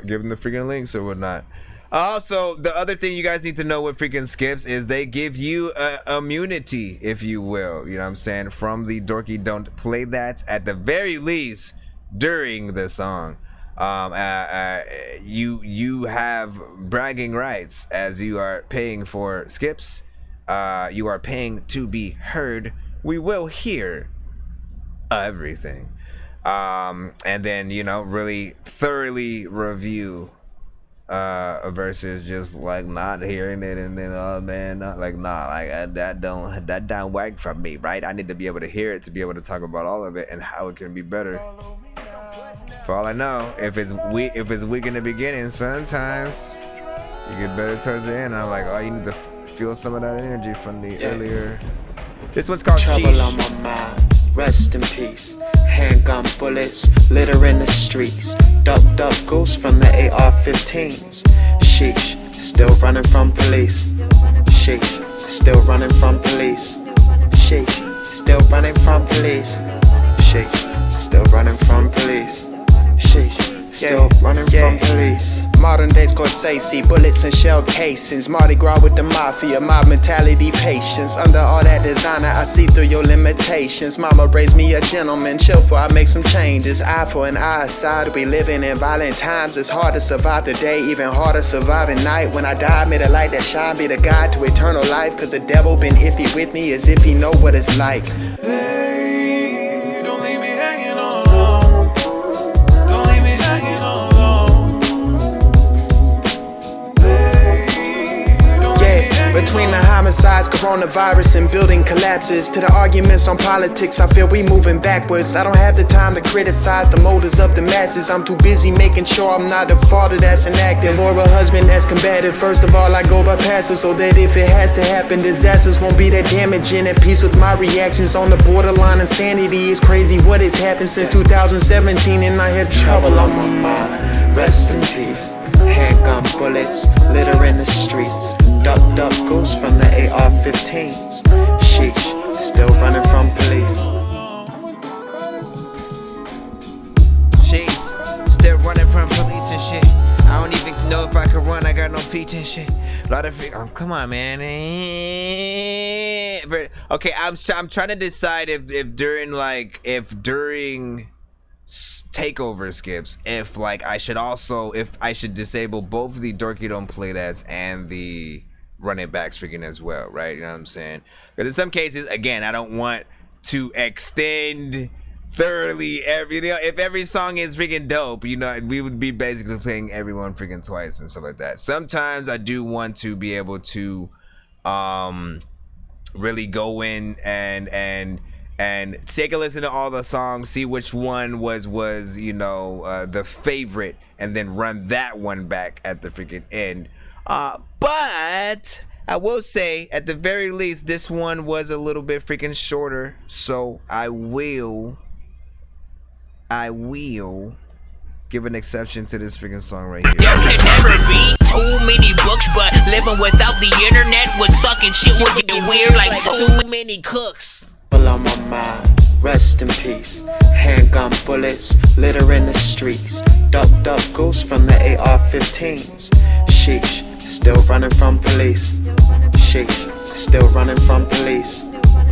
give them the freaking links or whatnot. Also, the other thing you guys need to know with freaking skips is they give you immunity, if you will, you know what I'm saying, from the Dorky Don't Play That, at the very least during the song. You have bragging rights as you are paying for skips. You are paying to be heard. We will hear everything. And then, you know, really thoroughly review versus just like not hearing it and then oh man, that don't work for me, right? I need to be able to hear it to be able to talk about all of it and how it can be better. For all I know, if it's weak in the beginning, sometimes you get better towards the end. I'm like, oh, you need to feel some of that energy from the earlier. This one's called Trouble Sheesh. on my mind, rest in peace. Handgun bullets, litter in the streets. Duck, duck, goose from the AR-15s. Sheesh, still running from police. Sheesh, still running from police. Sheesh, still running from police. Sheesh, still running from police. Sheesh, still running from police. Modern day Scorsese, bullets and shell casings. Mardi Gras with the mafia, mob mentality, patience. Under all that designer, I see through your limitations. Mama raised me a gentleman, chill for I make some changes. Eye for an eye aside, we living in violent times. It's hard to survive the day, even harder surviving night. When I die, may the light that shine be the guide to eternal life. Cause the devil been iffy with me as if he know what it's like. Hey, don't leave me hanging all alone. Don't leave me hanging all alone. Between the homicides, coronavirus, and building collapses, to the arguments on politics, I feel we moving backwards. I don't have the time to criticize the motives of the masses. I'm too busy making sure I'm not a father that's inactive or a husband that's combative. First of all, I go by passive so that if it has to happen, disasters won't be that damaging. At peace with my reactions on the borderline insanity. It's crazy what has happened since 2017 and I had trouble on my mind. Rest in peace. Handgun bullets, litter in the streets. Duck, duck, goose from the AR-15s. Sheesh, still running from police. Sheesh, still running from police and shit. I don't even know if I can run, I got no feet and shit. A lot of come on, man. Okay, I'm trying to decide if during takeover skips, if I should disable both the Dorky Don't Play That's and the Run It Back freaking as well, right? You know what I'm saying? Because in some cases, again, I don't want to extend thoroughly if every song is freaking dope, we would be basically playing everyone freaking twice and stuff like that. Sometimes I do want to be able to really go in and take a listen to all the songs, see which one was the favorite, and then run that one back at the freaking end. But I will say, at the very least, this one was a little bit freaking shorter, so I will give an exception to this freaking song right here. There can never be too many books, but living without the internet would suck and shit would get weird like too many cooks. On my mind, rest in peace. Handgun bullets, litter in the streets. Duck, duck, goose from the AR-15s. Sheesh, still running from police. Sheesh, still running from police.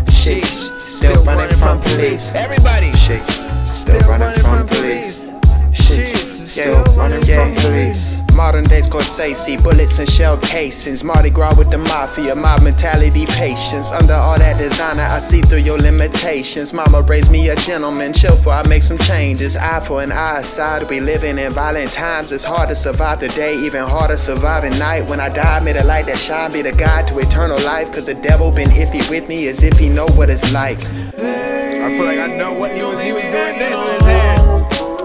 Sheesh, still running from police. Everybody. Sheesh, still running from police. Sheesh, still running from police. Modern day Scorsese, bullets and shell casings. Mardi Gras with the mafia, mob mentality, patience. Under all that designer, I see through your limitations. Mama raised me a gentleman, chill for I make some changes. Eye for an eye aside, we living in violent times. It's hard to survive the day, even harder surviving night. When I die, may the light that shine be the guide to eternal life. Cause the devil been iffy with me as if he know what it's like. I feel like I know what he was doing this with his hand.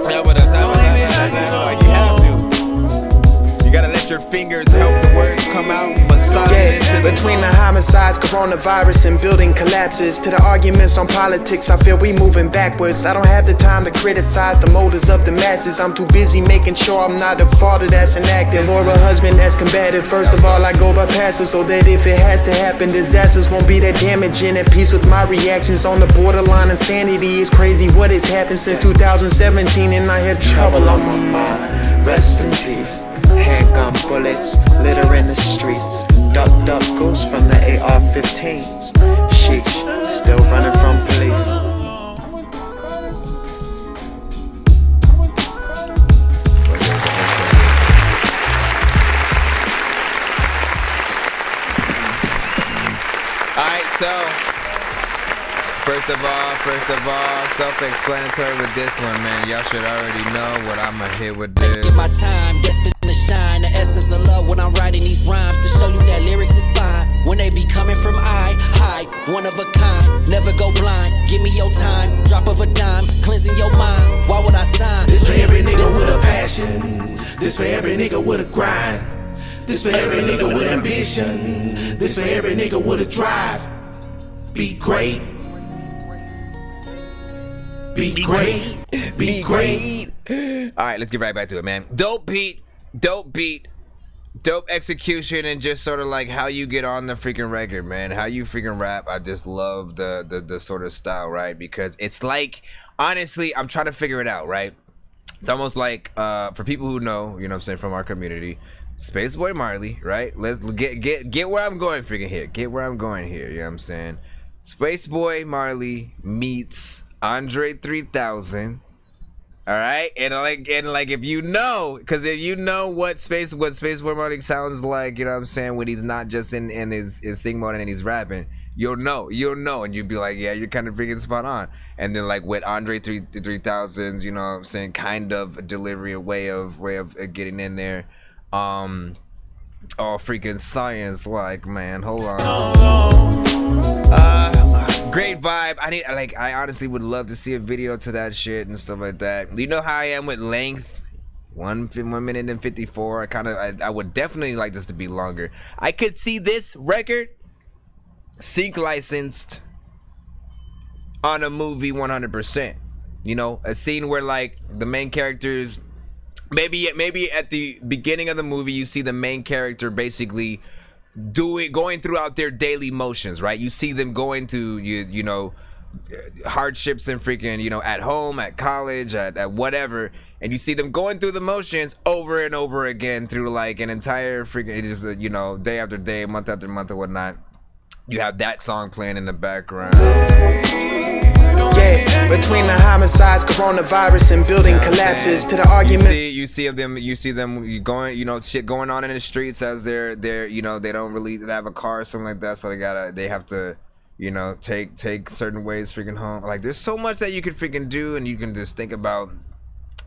Like you have to. You gotta let your fingers help the words come out. Between the homicides, coronavirus, and building collapses, to the arguments on politics, I feel we moving backwards. I don't have the time to criticize the motives of the masses. I'm too busy making sure I'm not a father that's inactive or a husband that's combative. First of all, I go by passive so that if it has to happen, disasters won't be that damaging. At peace with my reactions on the borderline insanity. It's crazy what has happened since 2017 and I had trouble on my mind. Rest in peace. Handgun bullets, litter in the streets. Duck, duck, goose from the AR-15s. Sheesh, still running from police. Alright, so first of all, self-explanatory with this one, man. Y'all should already know what I'ma hit with this. My time, destined to shine. The essence of love when I'm writing these rhymes to show you that lyrics is fine. When they be coming from high, one of a kind. Never go blind, give me your time. Drop of a dime, cleansing your mind. Why would I sign? This for every nigga with a passion. This for every nigga with a grind. This for every nigga with ambition. This for every nigga with a drive. Be great. Be great. Be great. All right, let's get right back to it, man. Dope beat, dope execution, and just sort of like how you get on the freaking record, man. How you freaking rap. I just love the sort of style, right? Because it's like, honestly, I'm trying to figure it out, right? It's almost like, for people who know, you know what I'm saying, from our community, Spaceboy Marley, right? Let's get where I'm going freaking here. Get where I'm going here, you know what I'm saying? Spaceboy Marley meets Andre 3000. All right, and like if you know, because if you know what Spaceboy Marley sounds like, you know what I'm saying, when he's not just in his sing mode and he's rapping, you'll know, and you'd be like, yeah, you're kind of freaking spot on. And then like with Andre 3000's, you know what I'm saying, kind of delivery, a way of getting in there, all freaking science, like, man, hold on. Great vibe. I honestly would love to see a video to that shit and stuff like that. You know how I am with length? 1 minute and 54. I would definitely like this to be longer. I could see this record sync licensed on a movie 100%. You know, a scene where like the main characters, maybe at the beginning of the movie, you see the main character basically going throughout their daily motions, right? You see them going to you know, hardships and freaking, you know, at home, at college, at whatever, and you see them going through the motions over and over again through like an entire freaking, it is, you know, day after day, month after month or whatnot. You have that song playing in the background. Yeah, between the homicides, coronavirus, and building collapses to the arguments. You see them going, you know, shit going on in the streets as they're you know, they don't really have a car or something like that, so they have to, you know, take certain ways freaking home. Like, there's so much that you can freaking do, and you can just think about.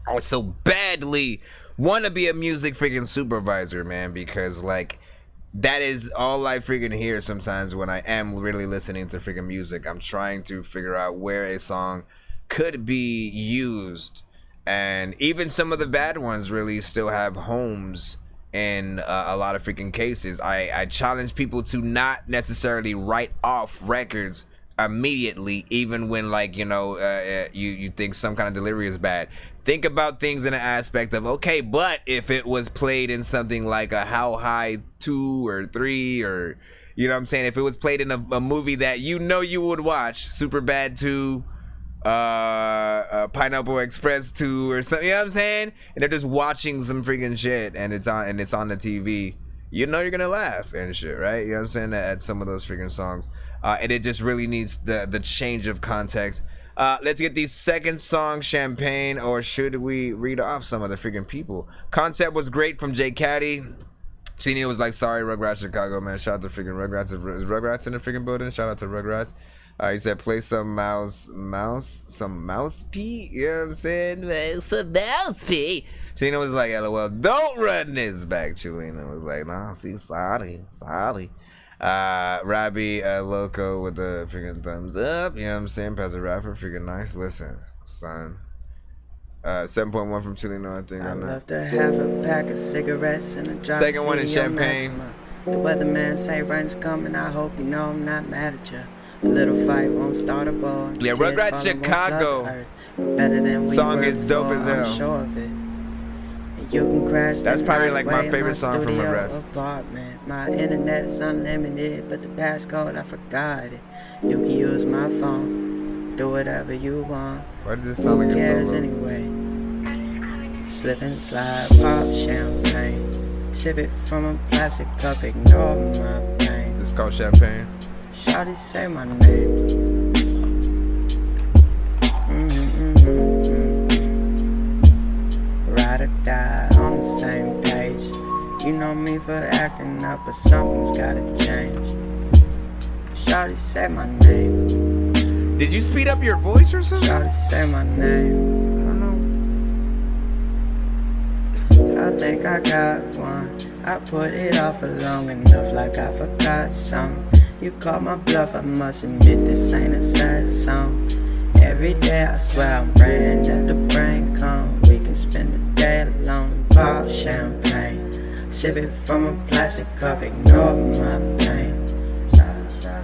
I so badly want to be a music freaking supervisor, man, because like, that is all I freaking hear sometimes when I am really listening to freaking music. I'm trying to figure out where a song could be used, and even some of the bad ones really still have homes in a lot of freaking cases. I challenge people to not necessarily write off records immediately, even when, like, you know, you think some kind of delivery is bad. Think about things in an aspect of, okay, but if it was played in something like a How High 2 or 3, or, you know what I'm saying, if it was played in a movie that you know you would watch, Superbad 2, Pineapple Express 2 or something, you know what I'm saying, and they're just watching some freaking shit, and it's on the TV, you know you're gonna laugh and shit, right? You know what I'm saying, at some of those freaking songs. And it just really needs the change of context. Let's get the second song, Champagne, or should we read off some of the freaking people? Concept was great from J. Caddy. Senior was like, sorry, Rugrats Chicago, man. Shout out to freaking Rugrats. Is Rugrats in the freaking building? Shout out to Rugrats. He said, play some mouse pee. You know what I'm saying? Some mouse pee. Chelina was like, LOL, don't run this back. Chelina was like, nah, see, sorry. Robbie Loco with the freaking thumbs up. You know what I'm saying? As a rapper, freaking nice. Listen, son. 7.1 from Chelina, I think. I love to have a pack of cigarettes and a drop. Second one is Champagne. Maxima. The weatherman say rain's coming. I hope you know I'm not mad at you. A little fight won't start a ball. Yeah, Rugrats Chicago. Better than we song were is dope before, as hell. I'm sure of it. You can crash. That's probably like my away favorite song from Rugrats. Apartment. My internet is unlimited, but the passcode I forgot it. You can use my phone, do whatever you want. Why does this sound like Who a cares solo? Anyway? Slip and slide, pop champagne. Sip it from a plastic cup, ignore my pain. It's called Champagne. Shawty say my name. Ride or die on the same page. You know me for acting up, but something's gotta change. Shawty say my name. Did you speed up your voice or something? Shawty say my name. I don't know. I think I got one. I put it off for long enough, like I forgot something. You called my bluff, I must admit this ain't a sad song. Every day I swear I'm praying that the brain come. We can spend the day alone and pop champagne. Sip it from a plastic cup, ignore my pain.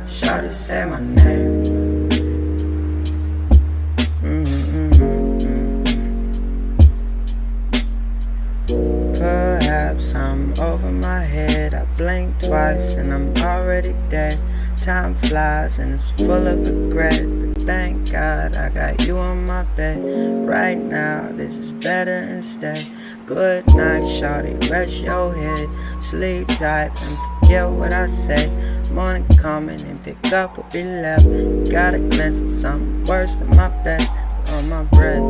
Shawty say my name. Perhaps I'm over my head. I blink twice and I'm already dead. Time flies and it's full of regret, but thank God I got you on my bed. Right now, this is better instead. Good night, shawty, rest your head. Sleep tight and forget what I said. Morning coming and pick up what we left. Got a glimpse of something worse than my bed. On my breath,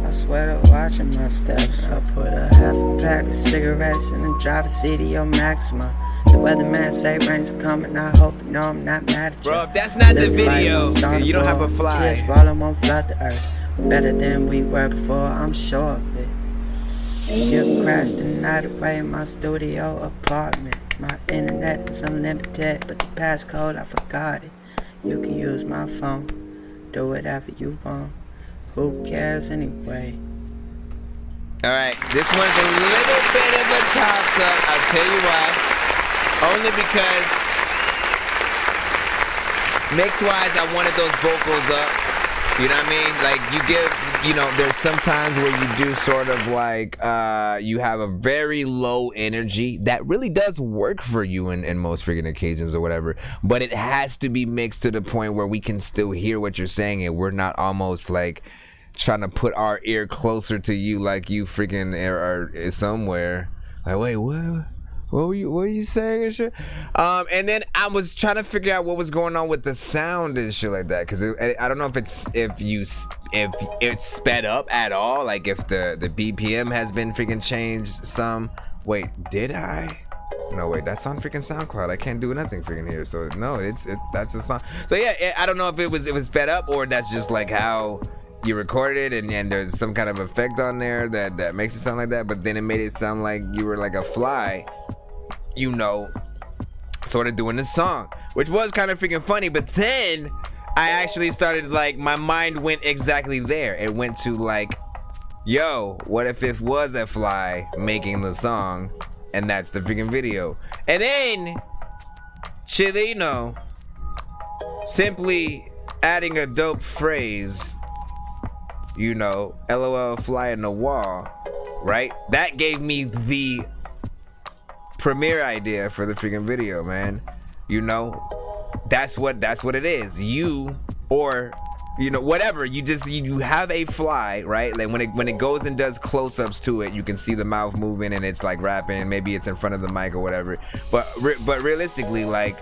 I swear to watching my steps. I put a half a pack of cigarettes in the driver's seat of your Maxima. The weatherman say rain's coming, I hope you know I'm not mad at you. Bro, if that's not the video, you don't have a fly. Tears falling won't flood the earth. Better than we were before, I'm sure of it. You crashed the night away in my studio apartment. My internet is unlimited, but the passcode, I forgot it. You can use my phone, do whatever you want. Who cares anyway? Alright, this one's a little bit of a toss-up. I'll tell you why. Only because mix-wise, I wanted those vocals up. You know what I mean? Like, you give, you know, there's some times where you do sort of like, you have a very low energy that really does work for you in most freaking occasions or whatever. But it has to be mixed to the point where we can still hear what you're saying and we're not almost like trying to put our ear closer to you like you freaking are somewhere. Like, wait, what? What were you saying and shit? And then I was trying to figure out what was going on with the sound and shit like that, because I don't know if it's sped up at all, like if the BPM has been freaking changed some. Wait, did I? No, wait, that's on freaking SoundCloud. I can't do nothing freaking here. So no, that's a song. So yeah, I don't know if it was sped up or that's just like how you recorded it and there's some kind of effect on there that makes it sound like that. But then it made it sound like you were like a fly, you know, sort of doing the song, which was kind of freaking funny. But then I actually started, like, my mind went exactly there. It went to like, yo, what if it was a fly making the song and that's the freaking video? And then Chileno simply adding a dope phrase, you know, LOL fly in the wall, right? That gave me the premiere idea for the freaking video, man. You know, that's what it is. You, or you know, whatever, you have a fly, right? Like when it goes and does close-ups to it, you can see the mouth moving and it's like rapping, maybe it's in front of the mic or whatever, but realistically, like,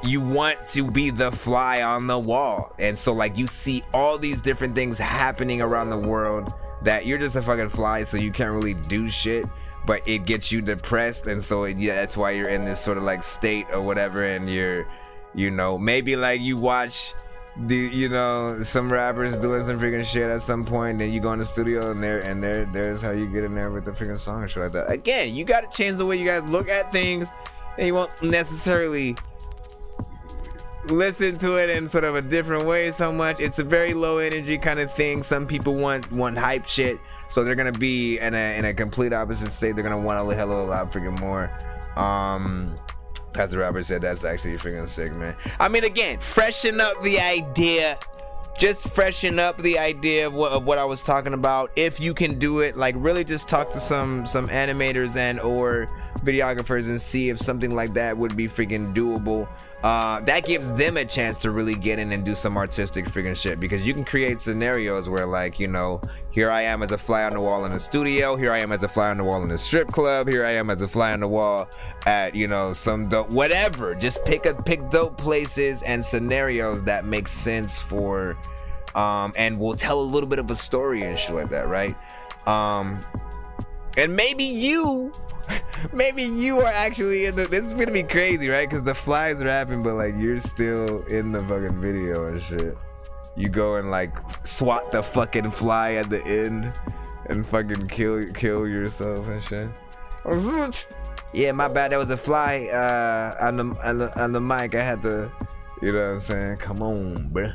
you want to be the fly on the wall, and so like you see all these different things happening around the world that you're just a fucking fly, so you can't really do shit, but it gets you depressed, and so yeah, that's why you're in this sort of like state or whatever, and you're, you know, maybe like you watch the, you know, some rappers doing some freaking shit at some point, then you go in the studio and there's how you get in there with the freaking song and shit like that. Again, you gotta change the way you guys look at things, and you won't necessarily listen to it in sort of a different way so much. It's a very low energy kind of thing. Some people want hype shit, so they're gonna be in a complete opposite state. They're gonna want a hell of a lot freaking more. As the rapper said, that's actually freaking sick, man. I mean, again, freshen up the idea. Just freshen up the idea of what I was talking about. If you can do it, like, really just talk to some animators and or videographers and see if something like that would be freaking doable. That gives them a chance to really get in and do some artistic freaking shit, because you can create scenarios where, like, you know, here I am as a fly on the wall in a studio, here I am as a fly on the wall in a strip club, here I am as a fly on the wall at, you know, some dope, whatever. Just pick dope places and scenarios that make sense for and will tell a little bit of a story and shit like that, right? And maybe you are actually in this is gonna be crazy, right? Because the fly's rapping, but like you're still in the fucking video and shit. You go and like swat the fucking fly at the end, and fucking kill yourself and shit. Yeah, my bad. That was a fly on the mic. I had to, you know what I'm saying? Come on, bruh.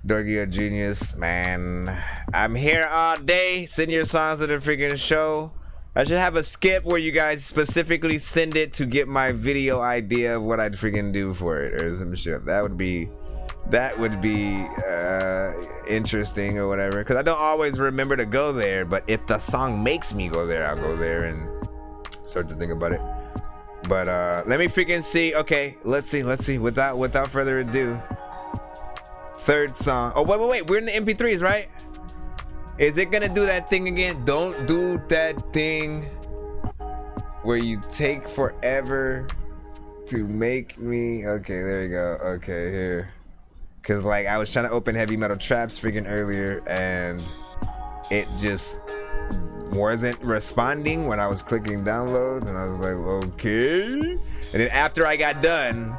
Dorky a genius, man. I'm here all day. Send your songs to the freaking show. I should have a skip where you guys specifically send it to get my video idea of what I'd freaking do for it or some shit. That would be interesting or whatever. Because I don't always remember to go there, but if the song makes me go there, I'll go there and start to think about it. But let me freaking see. Okay, let's see. Without further ado, third song. Oh wait. We're in the MP3s, right? Is it gonna do that thing again? Don't do that thing where you take forever to make me. Okay, there you go. Okay, here. Cause like I was trying to open Heavy Metal Traps freaking earlier and it just wasn't responding when I was clicking download, and I was like, okay. And then after I got done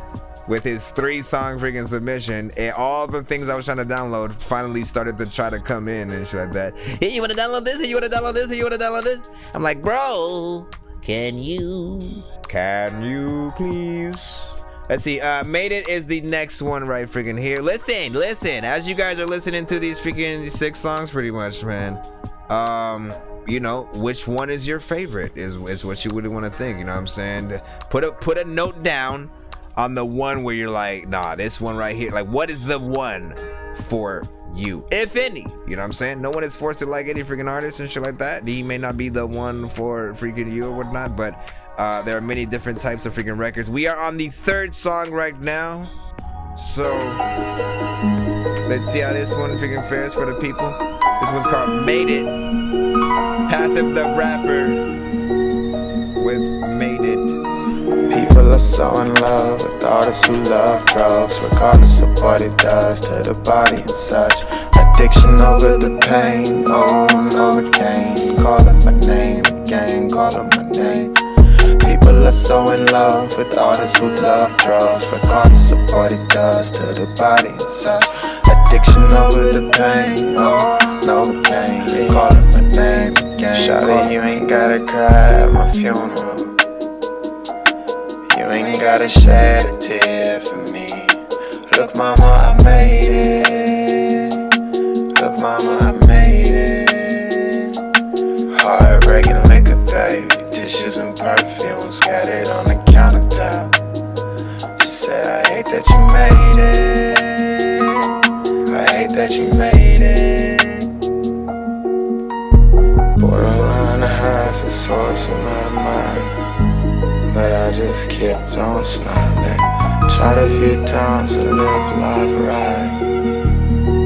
with his 3-song freaking submission, and all the things I was trying to download finally started to try to come in and shit like that. Hey, you wanna download this? Hey, you wanna download this? Hey, you wanna download this? I'm like, bro, can you please? Let's see, Made It is the next one right freaking here. Listen, as you guys are listening to these freaking 6 songs pretty much, man. You know, which one is your favorite is what you would want to think, you know what I'm saying? Put a note down on the one where you're like, nah, this one right here, like what is the one for you, if any, you know what I'm saying? No one is forced to like any freaking artist and shit like that. He may not be the one for freaking you or whatnot, but there are many different types of freaking records. We are on the 3rd song right now, so let's see how this one freaking fares for the people. This one's called Made It. Passive the rapper with Made It. People are so in love with artists who love drugs, regardless of what it does to the body and such. Addiction over the pain, oh Novocaine. Call it my name again, call it my name. People are so in love with artists who love drugs, regardless of what it does to the body and such. Addiction over the pain, oh Novocaine. Call it my name again. Shawty, you ain't gotta cry at my funeral. You ain't gotta shed a tear for me. Look, mama, I made it. Look, mama, I made it. Heartbreaking liquor, baby. Dishes and perfume scattered on the countertop. She said, I hate that you made it. I hate that you made it. Borderline highs and source of my mind, but I just kept on smiling. Tried a few times to live life right,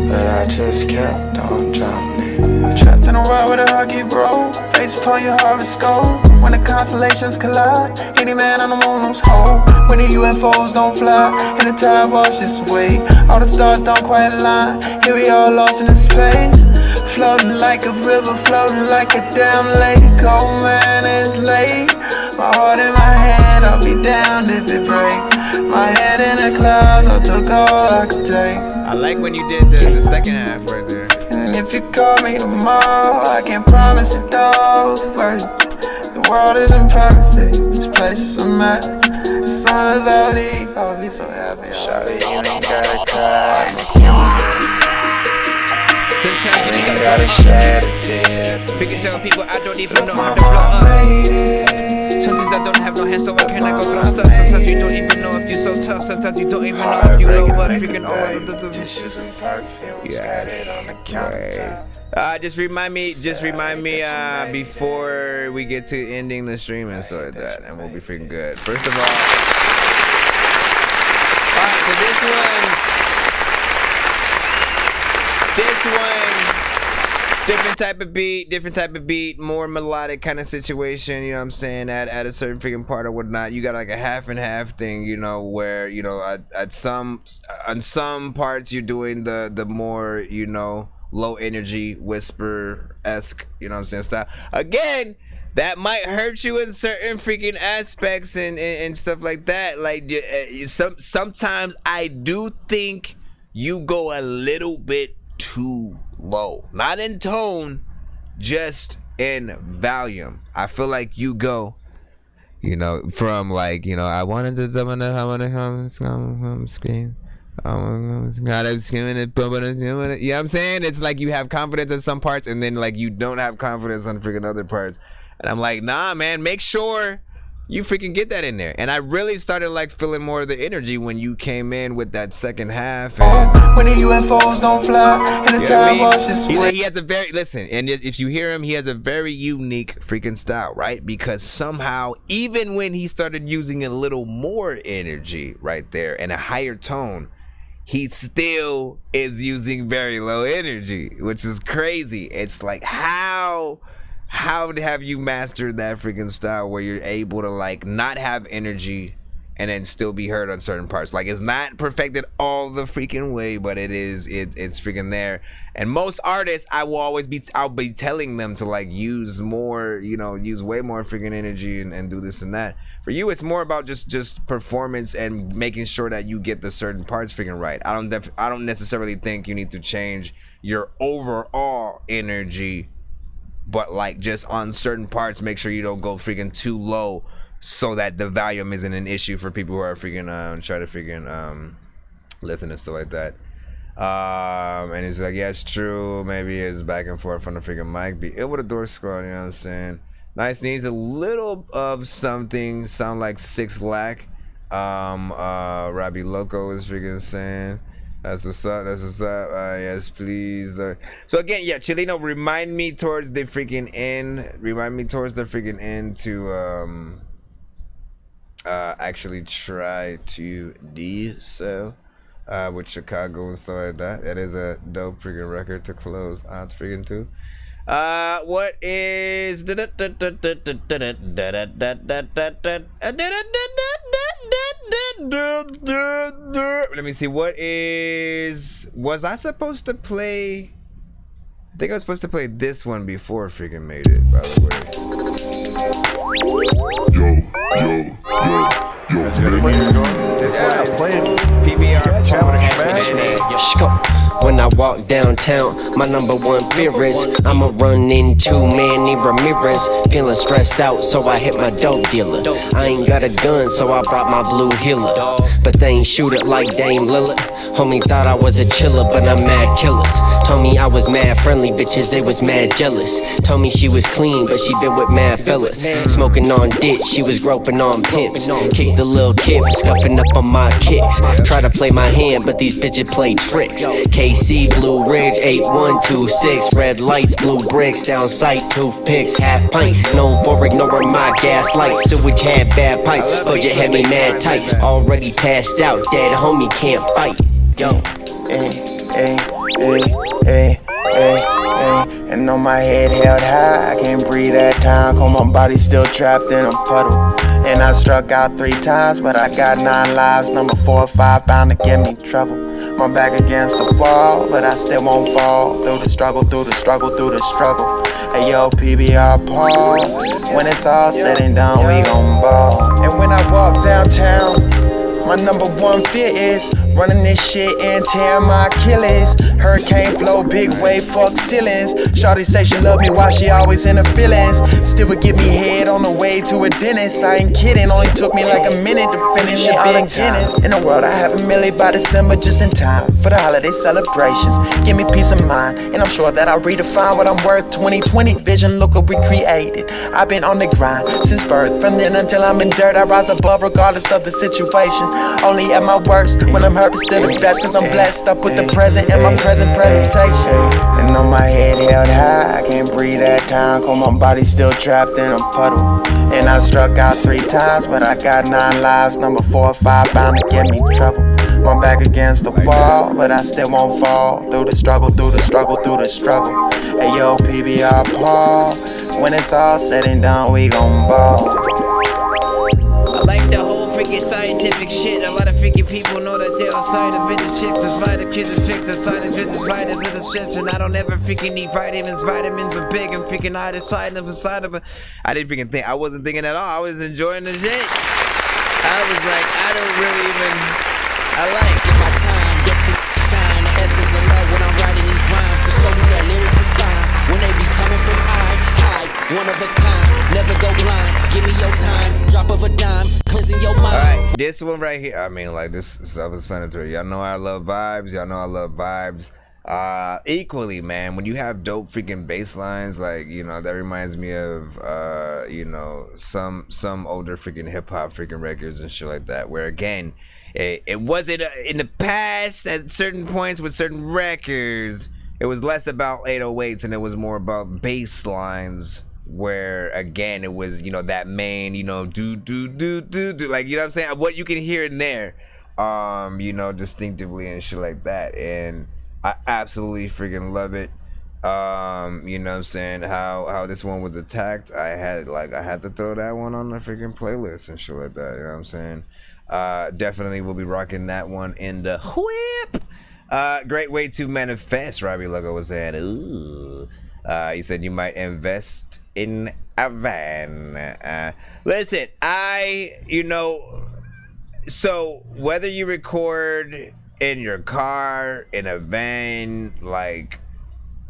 but I just kept on drowning. Trapped in a world where the heart get broke, face upon your horoscope. When the constellations collide, any man on the moon lose hope. When the UFOs don't fly, and the tide washes away, all the stars don't quite align. Here we are lost in space, floating like a river, floating like a damn lake. Oh man, it's late. My heart in my hand, I'll be down if it break. My head in the clouds, I took all I could take. I like when you did the second half right there. And if you call me tomorrow, I can't promise it all. First, the world isn't perfect, this place is a mess. As soon as I leave, I'll be so happy. Shawty, you ain't gotta cry, Sometimes you ain't gotta shed a tear. Freaking tell people I don't even know how to blow up. Sometimes I don't have no hands, so I cannot go through stuff. Sometimes you don't even know if you're so tough. Sometimes you don't even know if you low, but freaking all of the dishes and perfume scattered on the countertop. Just remind me before we get to ending the stream and stuff like that, and we'll be freaking good. First of all, alright, so this one, different type of beat, more melodic kind of situation, you know what I'm saying, at a certain freaking part or whatnot. You got like a half and half thing, you know, where, you know, on some parts you're doing the more, you know, low energy whisper-esque, you know what I'm saying, style. Again, that might hurt you in certain freaking aspects and stuff like that. Like sometimes I do think you go a little bit too low, not in tone, just in volume. I feel like you go, you know, from like, you know, I wanted to scream. You know what I'm saying? It's like you have confidence in some parts and then like you don't have confidence on freaking other parts. And I'm like, nah, man, make sure you freaking get that in there. And I really started like feeling more of the energy when you came in with that second half. And when the UFOs don't fly and the time washes away. He has a very, listen, and if you hear him, he has a very unique freaking style, right? Because somehow, even when he started using a little more energy right there and a higher tone, he still is using very low energy, which is crazy. It's like, how have you mastered that freaking style where you're able to like not have energy and then still be heard on certain parts? Like, it's not perfected all the freaking way, but it's freaking there. And most artists, I'll be telling them to like use more, you know, use way more freaking energy and do this and that. For you, it's more about just performance and making sure that you get the certain parts freaking right. I don't necessarily think you need to change your overall energy, but like just on certain parts, make sure you don't go freaking too low so that the volume isn't an issue for people who are freaking try to freaking listen and stuff like that. And he's like, yeah, it's true. Maybe it's back and forth from the freaking mic. Be ill with a Dork squad, you know what I'm saying? Nice needs a little of something. Sound like 6 lack. Robbie Loco is freaking saying. That's what's up. That's what's up. Yes, please. So again, yeah, Chileno, remind me towards the freaking end. Remind me towards the freaking end to actually try to do so with Chicago and stuff like that. That is a dope freaking record to close out freaking to. What is let me see. Was I supposed to play? I think I was supposed to play this one before freaking made it, by the way. When I walk downtown, my number one fear is I'ma run into Manny Ramirez. Feeling stressed out, so I hit my dope dealer. I ain't got a gun, so I brought my blue healer. But they ain't shoot it like Dame Lillard. Homie thought I was a chiller, but I'm mad killers. Told me I was mad friendly, bitches, they was mad jealous. Told me she was clean, but she been with mad fellas. Smoking on dick, she was groping on pimps. Kicked the little kid for scuffing up on my kicks. Try to play my hand, but these bitches play tricks. KC, Blue Ridge, 8126. Red lights, blue bricks, down sight, toothpicks, half pint. Known for ignoring my gas lights. Sewage had bad pipes, budget had me mad tight. Already passed out, dead homie can't fight. Yo, and on my head held high, I can't breathe that time, cause my body still trapped in a puddle. And I struck out 3 times, but I got 9 lives. Number 4 or 5 bound to give me trouble. My back against the wall, but I still won't fall. Through the struggle, through the struggle, through the struggle. Hey yo, PBR Paul. When it's all said and done, we gon' ball. And when I walk downtown, my number one fear is running this shit and tearing my Achilles. Hurricane flow, big wave, fuck ceilings. Shawty say she love me while she always in her feelings. Still would give me head on the way to a dentist. I ain't kidding, only took me like a minute to finish it. Big tennis. In the world, I have a milli by December just in time for the holiday celebrations. Give me peace of mind, and I'm sure that I'll redefine what I'm worth. 2020 vision, look what we created. I've been on the grind since birth. From then until I'm in dirt, I rise above regardless of the situation. Only at my worst, when I'm hurt, but still the best, cause I'm blessed. I put the present in my present presentation. And on my head held high, I can't breathe that time, cause my body's still trapped in a puddle. And I struck out 3 times, but I got 9 lives. Number 4 or 5 bound to give me trouble. My back against the wall, but I still won't fall. Through the struggle, through the struggle, through the struggle. Hey yo, PBR Paul. When it's all said and done, we gon' ball. I like the whole freaking scientific shit. A lot of freaking people know that they're outside of it. The chicks is fighting, kids is fixed, outside of kids is fighters of the shit. And I don't ever freaking need vitamins. Vitamins are big and freaking either side of it. I didn't freaking think. I wasn't thinking at all. I was enjoying the shit. I was like, I don't really even. I like my time, just to shine. The essence of love when I'm writing these rhymes to show you that lyrics is fine. When they be coming from one of a kind. Never go blind. Give me your time. Drop of a dime. Cleansing your mind. Alright, this one right here. I mean, like, this is self-explanatory. Y'all know I love vibes. Y'all know I love vibes. Equally, man, when you have dope freaking bass lines, like, you know, that reminds me of you know, some older freaking hip-hop freaking records and shit like that, where again, it wasn't in the past at certain points with certain records, it was less about 808s and it was more about bass lines, where again it was, you know, that main, you know, do, like, you know what I'm saying, what you can hear in there, you know, distinctively and shit like that. And I absolutely freaking love it. You know what I'm saying, how this one was attacked. I had to throw that one on the freaking playlist and shit like that. You know what I'm saying? Definitely will be rocking that one in the whip. Great way to manifest, Robbie Logo was saying. Ooh. He said you might invest in a van. Listen, you know, so whether you record in your car, in a van, like,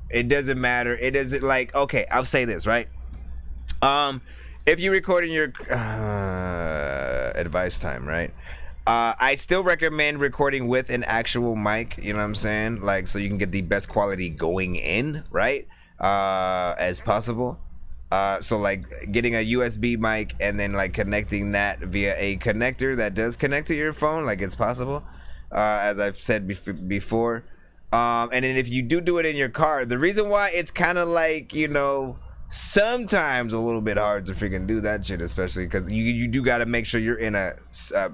it doesn't matter. It doesn't, like, okay, I'll say this, right? If you record in your advice time, right? I still recommend recording with an actual mic, you know what I'm saying? Like, so you can get the best quality going in, right? As possible. So like getting a USB mic and then like connecting that via a connector that does connect to your phone, like, it's possible. As I've said before, and then if you do it in your car, the reason why it's kind of like, you know, sometimes a little bit hard to freaking do that shit, especially because you do got to make sure you're in a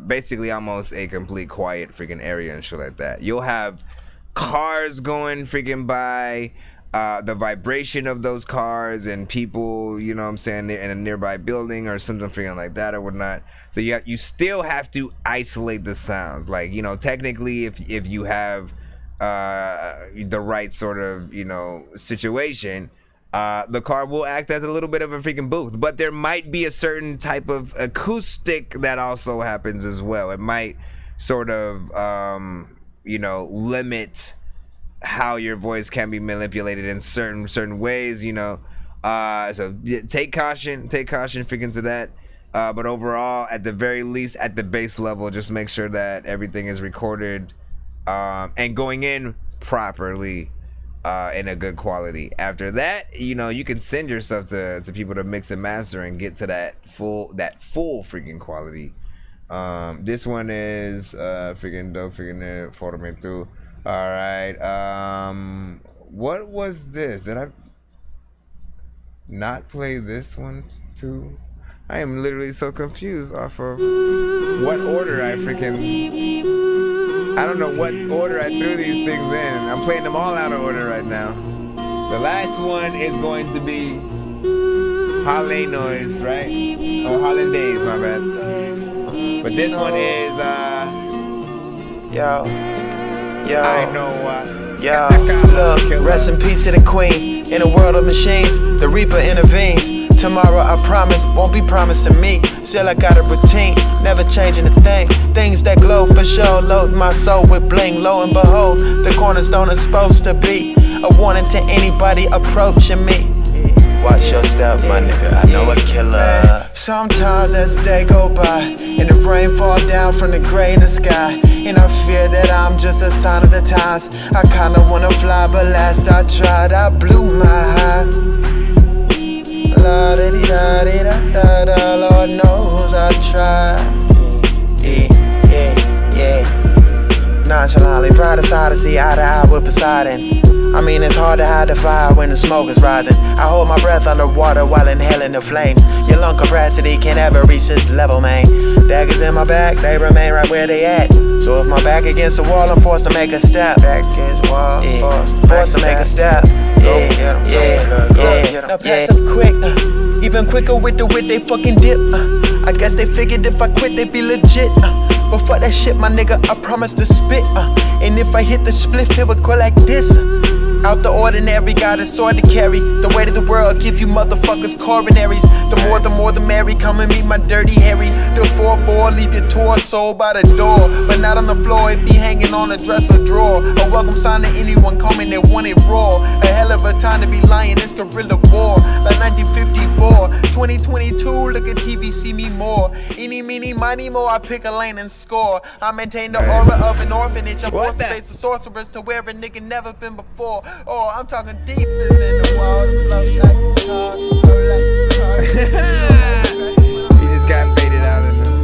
basically almost a complete quiet freaking area and shit like that. You'll have cars going freaking by, the vibration of those cars and people, you know what I'm saying, in a nearby building or something freaking like that or whatnot. So you still have to isolate the sounds. Like, you know, technically if you have the right sort of, you know, situation, the car will act as a little bit of a freaking booth. But there might be a certain type of acoustic that also happens as well. It might sort of, you know, limit how your voice can be manipulated in certain ways, you know. So take caution freaking to that. But overall, at the very least, at the base level, just make sure that everything is recorded and going in properly in a good quality. After that, you know, you can send yourself to people to mix and master and get to that full freaking quality. This one is freaking dope, freaking there, follow me through. All right. What was this? Did I not play this one too? I am literally so confused off of what order I don't know what order I threw these things in. I'm playing them all out of order right now. The last one is going to be Hollandaise, right? Or Hollandaise, my bad. But this one is Yo, I know what. Yo, look, rest in peace to the queen. In a world of machines, the reaper intervenes. Tomorrow I promise, won't be promised to me. Still I got a routine, never changing a thing. Things that glow for sure, load my soul with bling. Lo and behold, the cornerstone is supposed to be a warning to anybody approaching me. Watch your step, my nigga, I know a killer. Sometimes as the day go by and the rain fall down from the gray in the sky, and I fear that I'm just a sign of the times. I kinda wanna fly, but last I tried, I blew my high. La da dee da dee da da da, Lord knows I tried. Yeah. Nonchalantly, pride aside to see eye to eye with Poseidon. I mean, it's hard to hide the fire when the smoke is rising. I hold my breath underwater while inhaling the flames. Your lung capacity can't ever reach this level, man. Daggers in my back, they remain right where they at. So if my back against the wall, I'm forced to make a step. Back against the wall, forced to make a step. Yeah. Now pass up quick, even quicker with the wit they fucking dip. I guess they figured if I quit, they'd be legit. But fuck that shit, my nigga, I promise to spit. And if I hit the spliff, it would go like this. Out the ordinary, got a sword to carry. The weight of the world give you motherfuckers coronaries. The more the merry. Come and meet my dirty Harry. The 4-4, leave your torso by the door, but not on the floor. It be hanging on a dresser drawer. A welcome sign to anyone coming that want it raw. A hell of a time to be lying, it's guerrilla war. Like 1954, 2022, look at TV, see me more. Eeny, meeny, miny, mo, I pick a lane and score. I maintain the aura of an orphanage. I'm forced to face the sorceress to where a nigga never been before. Oh, I'm talking deep in the water. He just got faded out in the...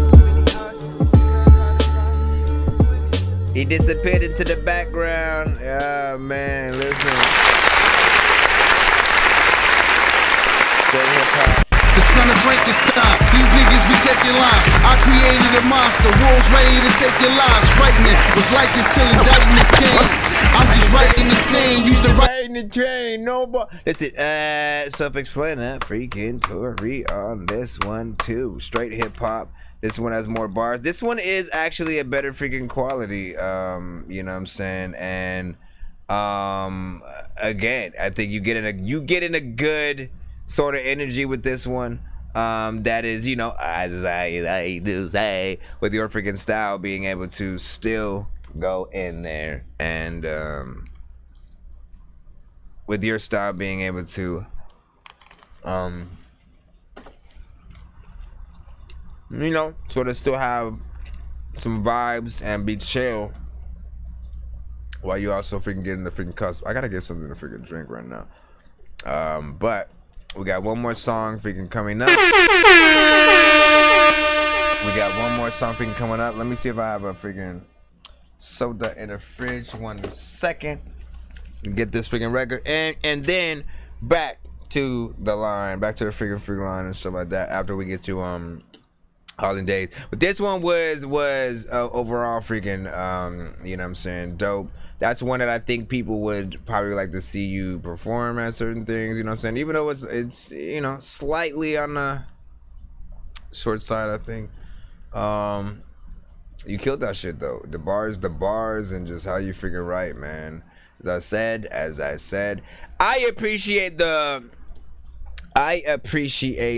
He disappeared into the background. Yeah, man, listen. The son of Frankenstein, these niggas be taking lives. I created a monster, wolves ready to take your lives. Frightening, was like this till indictments came. I'm just writing this pain, used to write in the train, no more. Listen, self-explanatory, freaking Tory on this one too. Straight hip hop. This one has more bars. This one is actually a better freaking quality. You know what I'm saying? And again, I think you get in a good sort of energy with this one. That is, you know, as I do say, with your freaking style being able to still go in there, and with your style being able to you know, sort of still have some vibes and be chill while you also freaking getting the freaking cusp. I gotta get something to freaking drink right now. But we got one more song freaking coming up. We got one more song freaking coming up. Let me see if I have a freaking soda in the fridge. 1 second. Get this freaking record and then back to the line, back to the freaking free line and stuff like that after we get to Harlem Days. But this one was overall freaking you know what I'm saying, dope. That's one that I think people would probably like to see you perform at certain things, you know what I'm saying? Even though it's you know, slightly on the short side, I think. You killed that shit though. The bars and just how you freaking write, man. As I said, I appreciate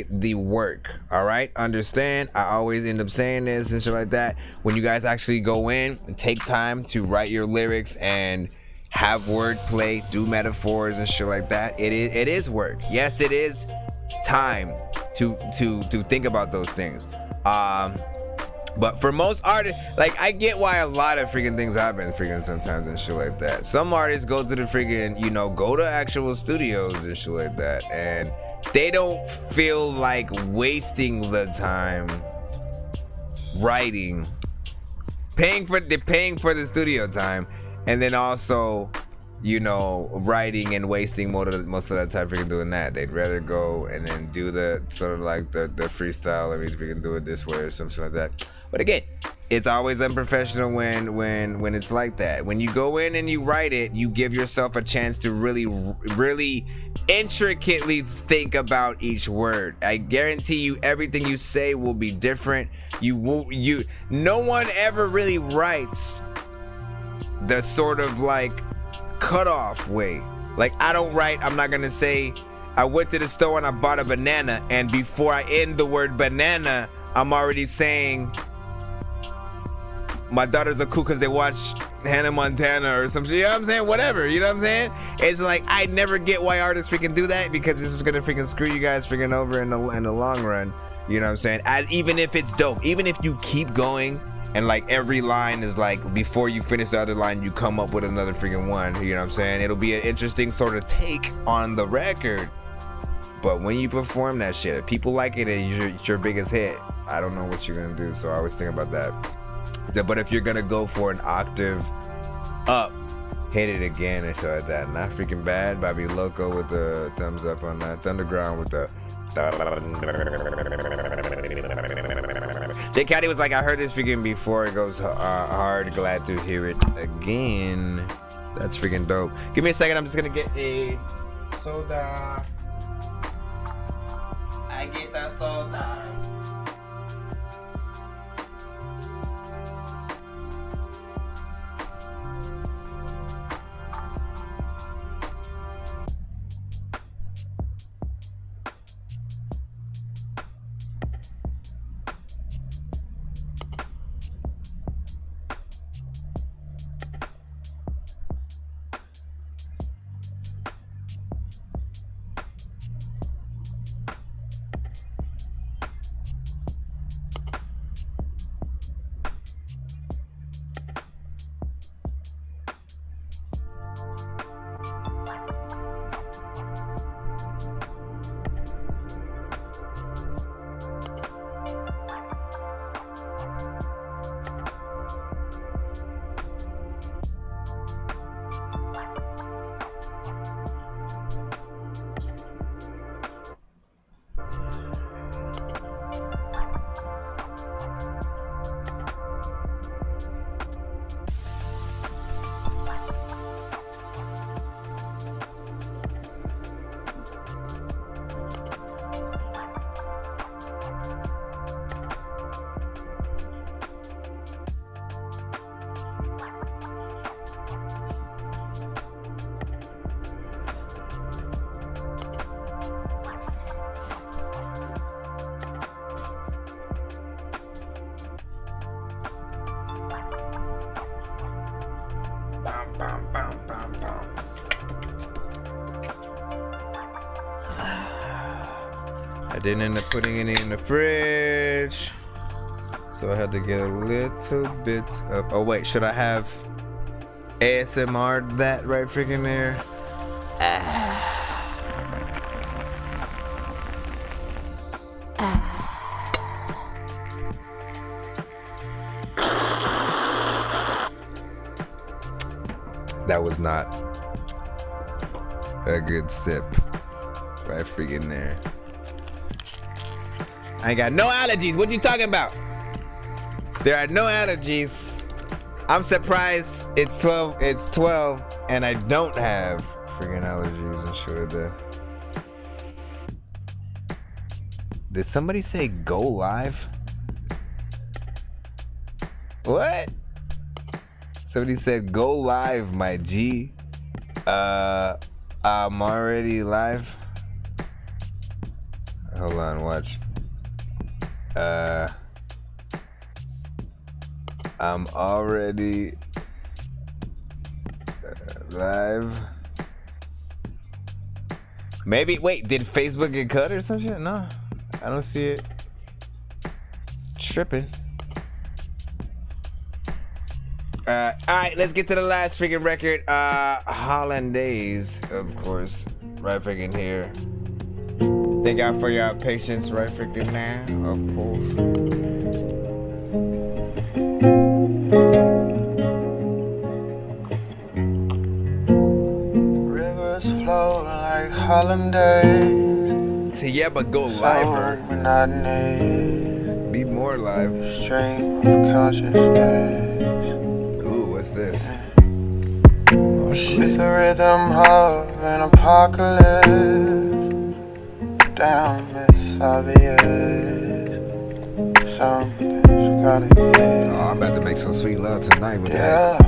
the work, all right? Understand, I always end up saying this and shit like that. When you guys actually go in and take time to write your lyrics and have wordplay, do metaphors and shit like that, it is work. Yes, it is time to think about those things. But for most artists, like, I get why a lot of freaking things happen freaking sometimes and shit like that. Some artists go to the freaking, you know, go to actual studios and shit like that, and they don't feel like wasting the time writing, paying for the studio time, and then also, you know, writing and wasting most of that time freaking doing that. They'd rather go and then do the sort of like the freestyle. I mean, we can do it this way or something like that. But again, it's always unprofessional when it's like that. When you go in and you write it, you give yourself a chance to really intricately think about each word. I guarantee you everything you say will be different. No one ever really writes the sort of like cutoff way. Like, I don't write, I'm not gonna say I went to the store and I bought a banana, and before I end the word banana, I'm already saying my daughters are cool because they watch Hannah Montana or some shit. You know what I'm saying? Whatever. You know what I'm saying? It's like, I never get why artists freaking do that, because this is gonna freaking screw you guys freaking over in the long run. You know what I'm saying? Even if it's dope, even if you keep going and like every line is like, before you finish the other line, you come up with another freaking one. You know what I'm saying? It'll be an interesting sort of take on the record. But when you perform that shit, if people like it and it's your biggest hit, I don't know what you're gonna do. So I always think about that. But if you're gonna go for an octave up, hit it again and shit like that. Not freaking bad. Bobby Loco with the thumbs up on that. Thunderground with the Jay Caddy was like, I heard this freaking before. It goes hard. Glad to hear it again. That's freaking dope. Give me a second. I'm just gonna get a soda. I get the soda. I didn't end up putting any in the fridge, so I had to get a little bit of. Oh wait, should I have ASMR that right freaking there? That was not a good sip right freaking there. I ain't got no allergies. What you talking about? There are no allergies. I'm surprised it's 12 and I don't have freaking allergies and shit like that. Did somebody say go live? What? Somebody said go live, my G. I'm already live. Hold on, watch. I'm already live. Maybe, wait, did Facebook get cut or some shit? No, I don't see it. Tripping. Alright, let's get to the last freaking record. Hollandaise, of course. Right freaking here. Thank y'all for your patience right freaking now, of course. Rivers flow like Hollandaise. Say yeah, but go live. Be more live. Stream of consciousness. What's this? Oh shit. With the rhythm of an apocalypse. Down, Miss Obvious. Something's gotta give. Oh, I'm about to make some sweet love tonight with that.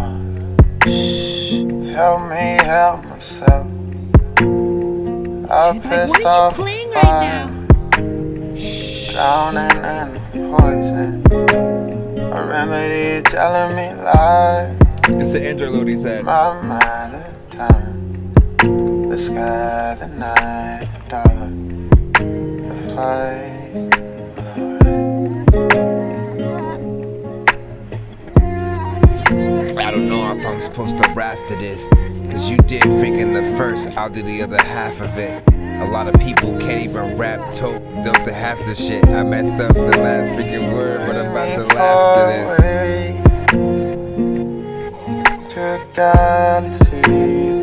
Shh. Help me help myself. I'm pissed off right now? Drowning in poison. A remedy telling me lies. It's the interlude he said. My mind, the time, the sky, the night, the dark, the fight. I don't know if I'm supposed to rap to this, cause you did freaking the first, I'll do the other half of it. A lot of people can't even rap dope to half the shit. I messed up the last freaking word, but I'm about to laugh to this. To a galaxy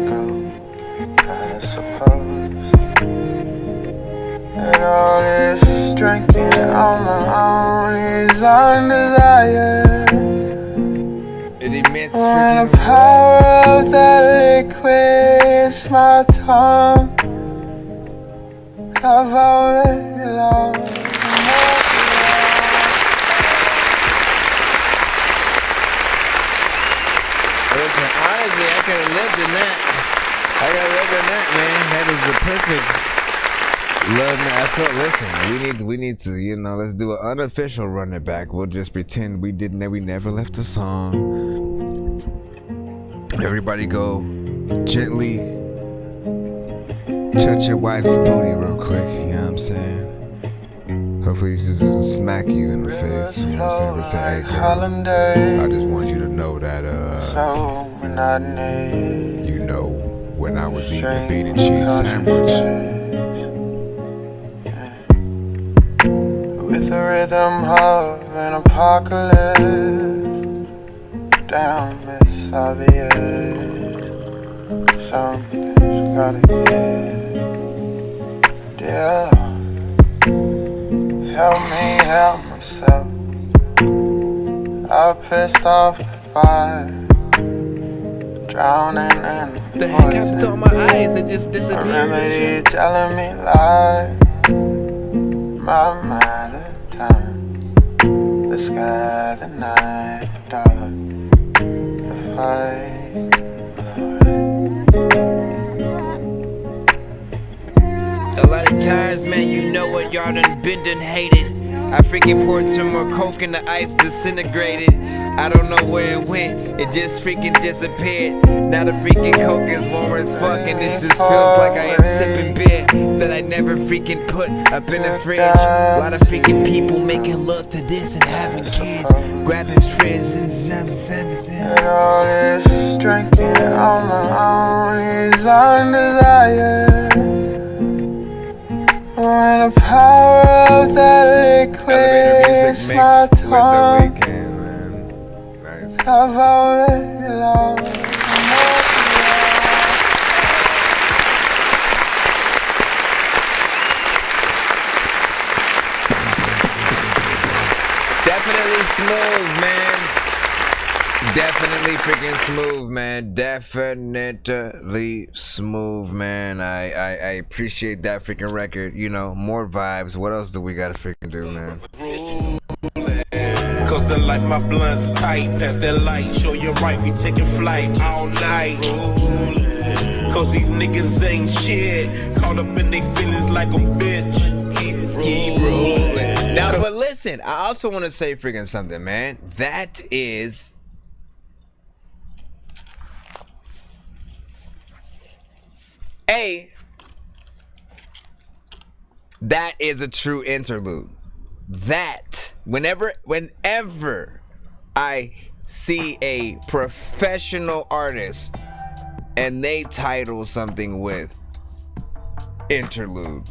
go, I suppose. And all this drinking on my own is undesired. It emits when freaking the power of that liquid is my tongue, I've already lost. Listen, honestly, I could have lived in that. I could have lived in that, man. That is the perfect love, man. I thought, listen, we need to, you know, let's do an unofficial run it back. We'll just pretend we never left the song. Everybody go gently touch your wife's booty real quick, you know what I'm saying? Hopefully she doesn't smack you in the face, you know what I'm saying? But say, hey girl, I just want you to know that, you know, when I was eating a bean and cheese sandwich. With the rhythm of an apocalypse, down Miss Obvious. Something's gotta give. Dear Lord, help me help myself. I'm pissed off the fire, drowning in the heck happened to all my eyes? It just disappeared. A remedy telling me lies. My mind, the time, the sky, the night, the dark, the fight. A lot of times, man, you know what y'all done been done hated. I freaking poured some more coke and the ice disintegrated. I don't know where it went, it just freaking disappeared. Now the freaking coke is warm as fuck, and this just feels like I am sipping beer that I never freaking put up in the fridge. A lot of freaking people making love to this and having kids, grabbing strips and everything. And all this drinking on my own is undesired. When the power of that liquid is my tongue, I've already lost. Definitely smooth, man. Definitely freaking smooth, man. Definitely smooth, man. I appreciate that freaking record. You know, more vibes. What else do we gotta freaking do, man? Cause I like my blunts tight, pass that light, show you right, we taking flight all night. Cause these niggas ain't shit, caught up in they feelings like a bitch. Keep rolling. Now, but listen, I also want to say freaking something, man. That is that is a true interlude. That whenever I see a professional artist and they title something with interlude,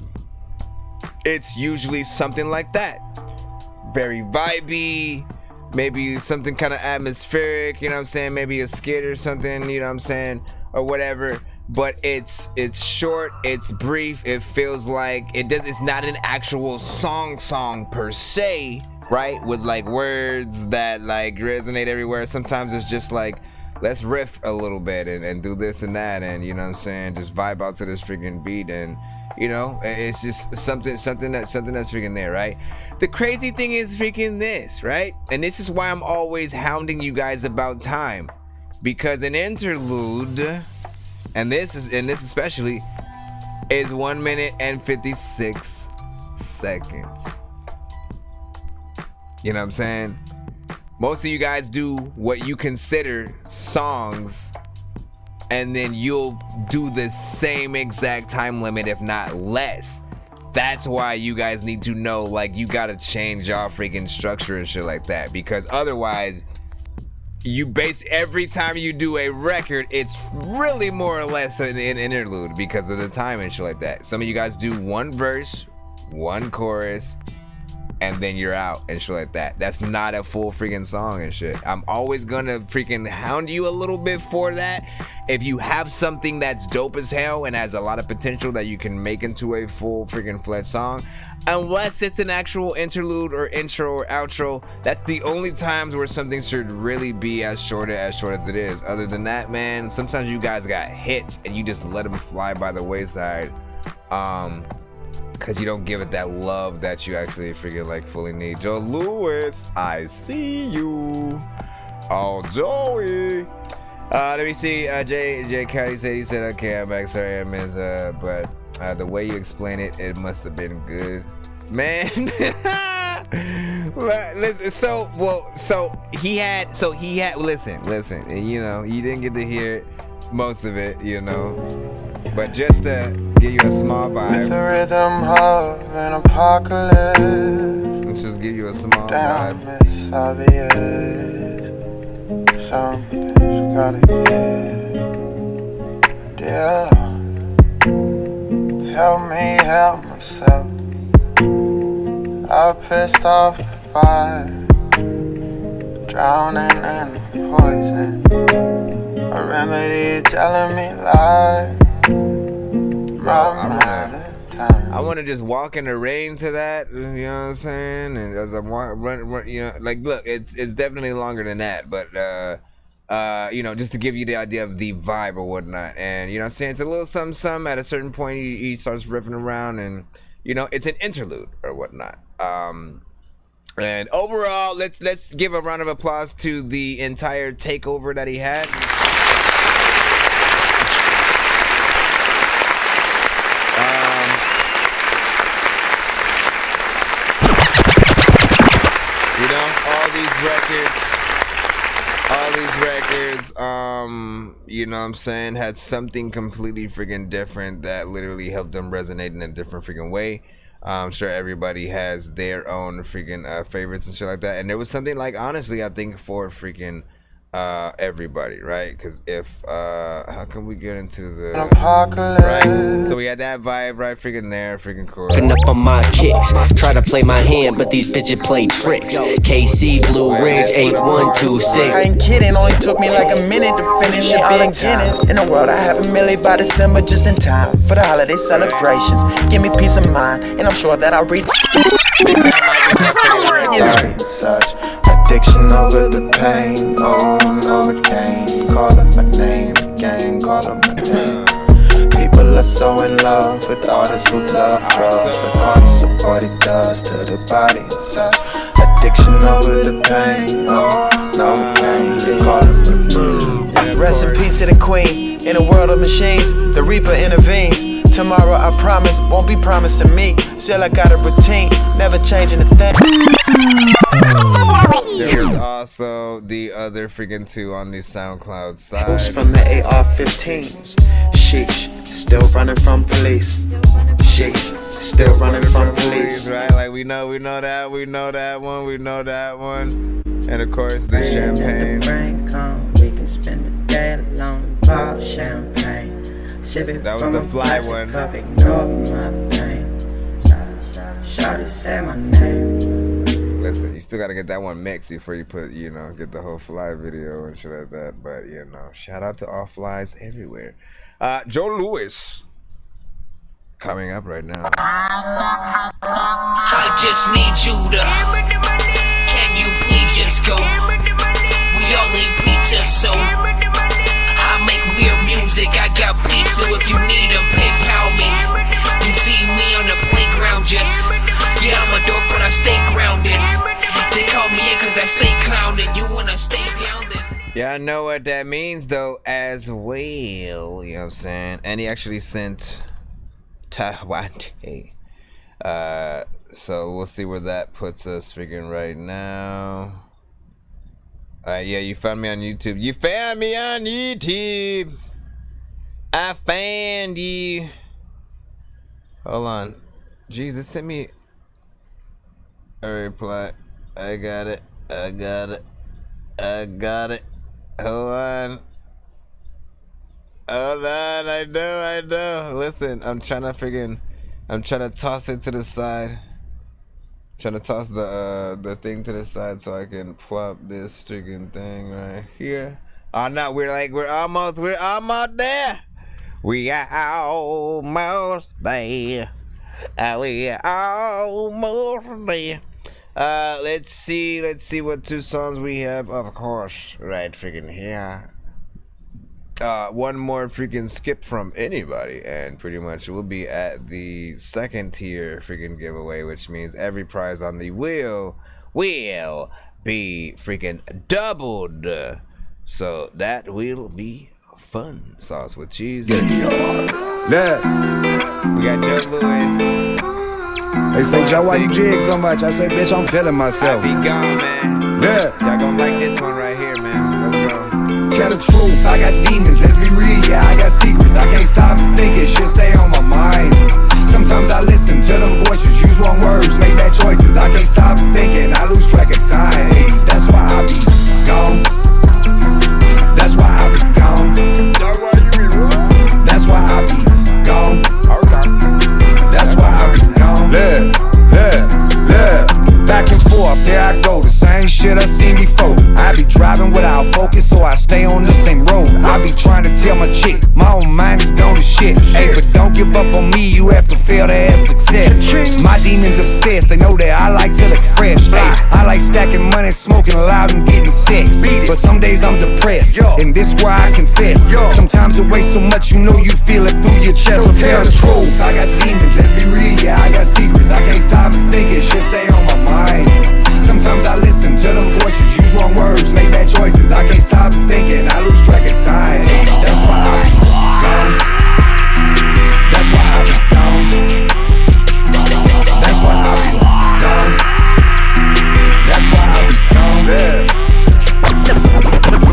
it's usually something like that. Very vibey, maybe something kind of atmospheric, you know what I'm saying? Maybe a skit or something, you know what I'm saying? Or whatever. But it's short, it's brief, it feels like it's not an actual song per se, right? With like words that like resonate everywhere. Sometimes it's just like, let's riff a little bit and do this and that, and you know what I'm saying, just vibe out to this freaking beat, and you know, it's just something that's freaking there, right? The crazy thing is freaking this, right? And this is why I'm always hounding you guys about time, because an interlude, and this especially, is 1 minute and 56 seconds. You know what I'm saying? Most of you guys do what you consider songs, and then you'll do the same exact time limit, if not less. That's why you guys need to know, like, you gotta change y'all freaking structure and shit like that, because otherwise, every time you do a record, it's really more or less an interlude because of the time and shit like that. Some of you guys do one verse, one chorus, and then you're out and shit like that. That's not a full freaking song and shit. I'm always gonna freaking hound you a little bit for that. If you have something that's dope as hell and has a lot of potential that you can make into a full freaking fledged song, unless it's an actual interlude or intro or outro, that's the only times where something should really be as short as it is. Other than that, man, sometimes you guys got hits and you just let them fly by the wayside. Because you don't give it that love that you actually freaking like fully need. Joe Lewis, I see you. Oh, Joey. Let me see. Jay Cuddy said, okay, I'm back. Sorry, I missed. But the way you explain it, it must have been good, man. Listen, so he had. Listen. You know, you didn't get to hear most of it, you know. But just to give you a small vibe, it's a rhythm of an apocalypse. Let's just give you a small Damn, vibe. it's obvious. Something's gotta give. Dear Lord, help me help myself. I pissed off the fire, drowning in the poison. A remedy telling me lies. I want to just walk in the rain to that, you know what I'm saying? And as I'm run, you know, like, look, it's definitely longer than that, but you know, just to give you the idea of the vibe or whatnot. And you know what I'm saying, it's a little something. At a certain point, he starts riffing around, and you know, it's an interlude or whatnot. And overall, let's give a round of applause to the entire takeover that he had. You know, all these records, all these records, you know what I'm saying, had something completely freaking different that literally helped them resonate in a different freaking way. I'm sure everybody has their own freaking favorites and shit like that. And there was something like, honestly, I think for freaking everybody, right? Because if how can we get into the right? So we had that vibe right freaking there, freaking cool. Up on my kicks, try to play my hand, but these bitches play tricks. KC Blue Ridge 8126. I ain't kidding, only took me like a minute to finish it being tennis. In the world, I have a milli by December, just in time for the holiday celebrations. Give me peace of mind, and I'm sure that I'll read. Such addiction over the pain, oh Novocaine. Call up my name again, call up my name. People are so in love with artists who love drugs, regardless of what it does to the body and such. Addiction over the pain, oh Novocaine. Call up my name. Rest in peace to the queen. In a world of machines, the reaper intervenes. Tomorrow I promise won't be promised to me. Still I got a routine, never changing a thing. There was also the other freaking two on the SoundCloud side. From the AR-15s. Sheesh, still running from police. Sheesh, still running from police. Right, like we know that one. And of course the champagne. The brain come, we can spend the day alone and pop champagne. Sipping that was from the a fly plastic one. cup, ignore my pain. Shawty say my name. Listen, you still gotta get that one mixed before you put, get the whole fly video and shit like that. But shout out to all flies everywhere. Joe Louis coming up right now. I just need you to. Can you please just go? We all eat pizza, so I make weird music. I got pizza if you need them. PayPal me. You see me on the playground, just I'm a dork, but I stay grounded. They call me in cause I stay clowning. You wanna stay down then? Yeah, I know what that means though as well. You know what I'm saying? And he actually sent Tawante. So we'll see where that puts us freaking right now. Yeah, you found me on YouTube. You found me on YouTube. I found you. Hold on. Jeez, this sent me a reply. I got it. Hold on. I know. Listen, I'm trying to toss it to the side. Trying to toss the thing to the side so I can plop this freaking thing right here. Oh no, we're almost there. We are almost there. We are almost there. Let's see what two songs we have. Of course, right freaking here. One more freaking skip from anybody, and pretty much we'll be at the second tier freaking giveaway, which means every prize on the wheel will be freaking doubled. So that will be fun. Sauce with cheese. Yeah. We got Joe Louis. They say, Joe, why you jig so much? I say, bitch, I'm feeling myself. I be gone, man. Yeah. Y'all gonna like this one right here, man. Let's go. Tell the truth, I got demons, let's be real, yeah, I got secrets, I can't stop thinking, shit stay on my mind. Sometimes I listen to them voices, use wrong words, make bad choices, I can't stop thinking, I lose track of time. Hey, that's why I be gone. That's why I be gone. That's why I be gone. That's why I be gone. Yeah. Back and forth, there I go, the same shit I seen before. I be driving without focus, so I stay on the same road. I be trying to tell my chick, my own mind is gone to shit. Hey, but don't give up on me, you have to fail to have success. My demons obsessed, they know that I like to look fresh. Hey, I like stacking money, smoking loud and getting sex. But some days I'm depressed, and this where I confess. Sometimes it weighs so much, you know you feel it through your chest. So tell the truth, I got demons, let's be real, yeah, I got secrets, I can't stop thinking, shit stay on my mind. Sometimes I listen to them voices, use wrong words, make bad choices. I can't stop thinking, I lose track of time. That's why I be gone. That's why I be gone. That's why I be gone. That's why I be gone.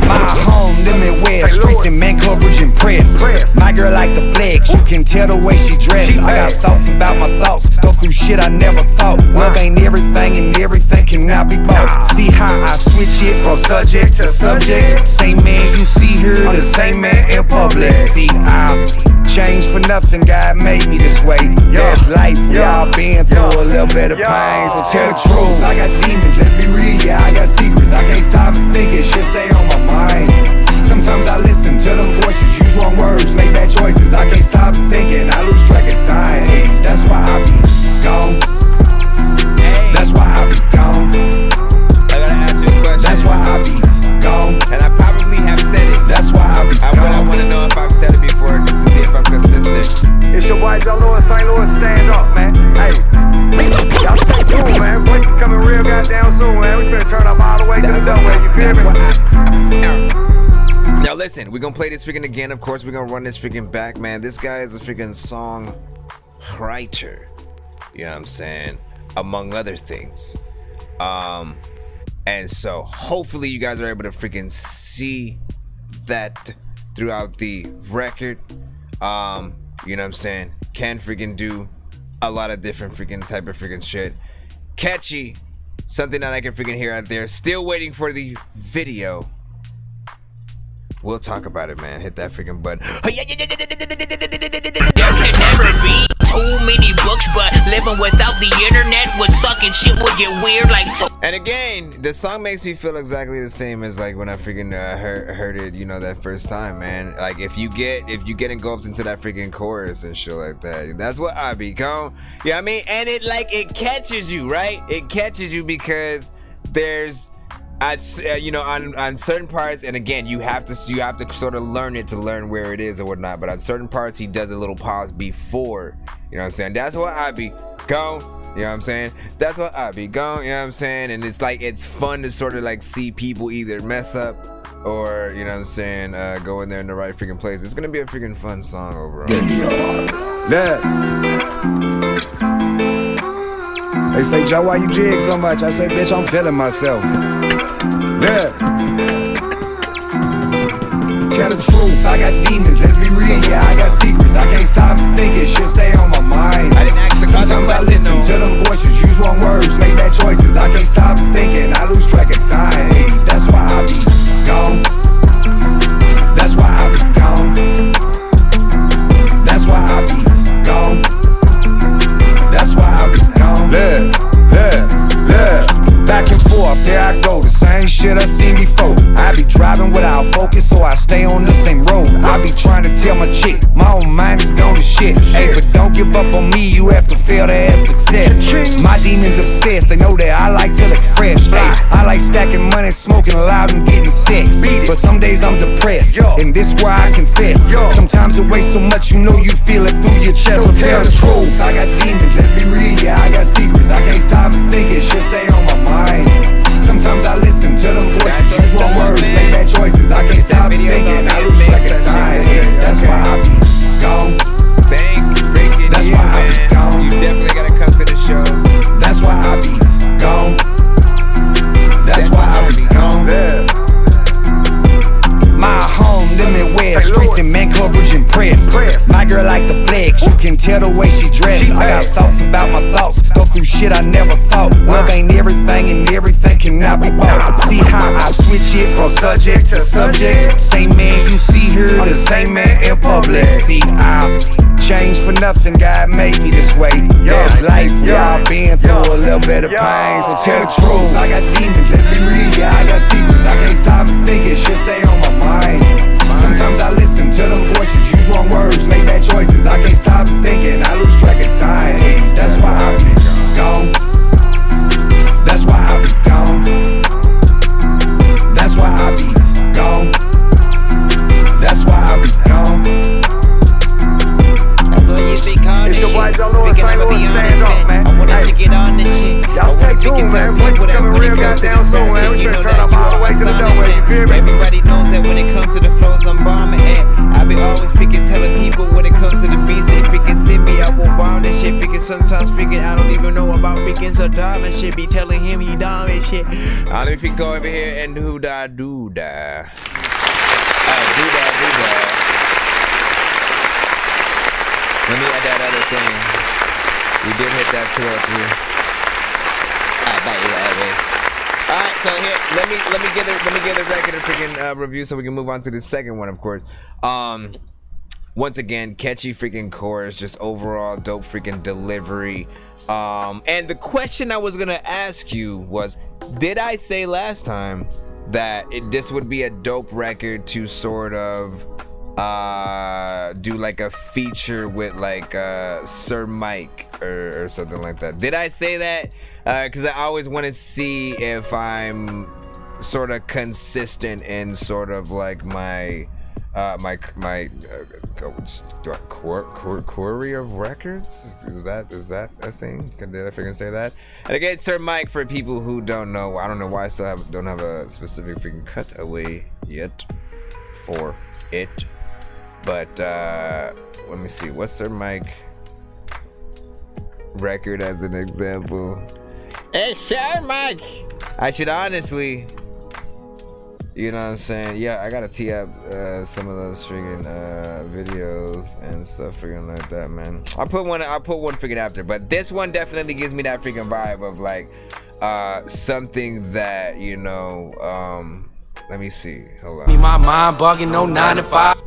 My girl like the flex, you can tell the way she dressed. I got thoughts about my thoughts, go through shit I never thought. Love ain't everything and everything cannot be bought. See how I switch it from subject to subject. Same man you see here, the same man in public. See, I changed for nothing, God made me this way. That's life, we all been through a little bit of pain. So tell the truth, I got demons, let's be real, yeah, I got secrets. I can't stop and think it, shit stay on my mind. Sometimes I listen to them voices, use wrong words, make bad choices. I can't stop thinking, I lose track of time. That's why I be gone. That's why I be gone. I gotta ask you a question. That's why I be gone. And I probably have said it. That's why I be gone. I wanna know if I've said it before, just to see if I'm consistent. It's your boy Joe Louis, St. Louis, stand up, man. Hey, y'all stay tuned, man. Voice is coming real goddamn soon, man. We finna turn up all the way to the doorway, you feel me? Now listen, we're gonna play this freaking again. Of course, we're gonna run this freaking back, man. This guy is a freaking song writer. You know what I'm saying? Among other things. And so hopefully you guys are able to freaking see that throughout the record. You know what I'm saying? Can freaking do a lot of different freaking type of freaking shit. Catchy. Something that I can freaking hear out there. Still waiting for the video. We'll talk about it, man. Hit that freaking button. There can never be too many books, but living without the internet would suck and shit would get weird like And again, the song makes me feel exactly the same as like when I freaking heard it, you know, that first time, man. Like if you get engulfed into that freaking chorus and shit like that, that's what I become. Yeah, you know I mean, and it catches you, right? It catches you because there's you know, on certain parts, and again, you have to sort of learn it to learn where it is or whatnot. But on certain parts, he does a little pause before. You know what I'm saying? That's what I be going. You know what I'm saying? That's what I be going. You know what I'm saying? And it's like it's fun to sort of like see people either mess up or, you know what I'm saying, go in there in the right freaking place. It's gonna be a freaking fun song overall. Yeah. They say, Joe, why you jig so much? I say, bitch, I'm feeling myself. Yeah. Tell the truth, I got demons, let's be real, yeah, I got secrets. I can't stop thinking, shit stay on my mind. I didn't ask the Sometimes I listen to them voices, use wrong words, make bad choices. I can't stop thinking, I lose track of time. That's why I be gone. That's why I be gone. That's why I be gone. That's why I be gone. Back and forth, there I go. The same shit I seen before. I be driving without focus, so I stay on the same road. I be trying to tell my chick, my own mind is gone to shit. Hey, but don't give up on me, you have to fail to have success. My demons obsessed, they know that I like to look fresh. Hey, I like stacking money, smoking loud and getting sex. But some days I'm depressed, and this where I confess. Sometimes it weighs so much, you know you feel it through your chest. So tell the truth, I got demons, let's be real, yeah, I got secrets. I can't stop thinking, shit stay on my mind. Sometimes I listen to them voices, use wrong words, make bad choices. I can't stop thinking, I lose track of time. That's why I be gone. That's why I be gone. You definitely gotta come to the show. That's why I be gone. That's why I be gone. My home, limit where streets and man coverage and press. My girl like the flex, you can tell the way she dressed. I got thoughts about my thoughts, go through shit I never thought. Love ain't everything and everything cannot be bought. See how I switch it from subject to subject. Same man you see here, the same man in public. See, I changed for nothing, God made me this way. That's life, we all been through a little bit of pain. So tell the truth, I got demons, let's be real, yeah, I got secrets. I can't stop thinking, shit stay on my mind. Sometimes I listen to them voices, use wrong words, make bad choices. I can't stop thinking, I lose track of time. That's why I be gone. That's why I be gone. That's why I be gone. That's why I be gone. That's why you be gone this shit. Thinking I'ma be on this shit. I wanted to get on this shit. I wanna freaking tell people that when it comes to this rap shit, you know that you always on this shit. Everybody knows that when it comes to the flows, I'm bombing it. I be always freaking telling people when it comes to the beats, they freaking send me, I won't bomb this shit. Freaking sometimes freaking I don't even know about freaking Saddam and shit. Be telling him he dumb and shit. Let me freaking go over here and do that. Let me add that other thing. We did hit that 203. Alright, so here, let me get the record of freaking review so we can move on to the second one, of course. Once again, catchy freaking chorus, just overall dope freaking delivery. And the question I was gonna ask you was, did I say last time that this would be a dope record to sort of do like a feature with like Sir Mike or something like that? Did I say that? Because I always want to see if I'm sort of consistent in sort of like my query of records. Is that a thing? Did I freaking say that? And again, Sir Mike, for people who don't know, I don't know why I still don't have a specific freaking cutaway yet for it. But let me see. What's Sir Mike record as an example? Hey, Sir Mike. I should honestly, you know what I'm saying? Yeah, I gotta tee up some of those freaking videos and stuff freaking like that, man. I'll put one freaking after, but this one definitely gives me that freaking vibe of like something that, you know, let me see. Hold on. My mind bugging, no 9 to 5.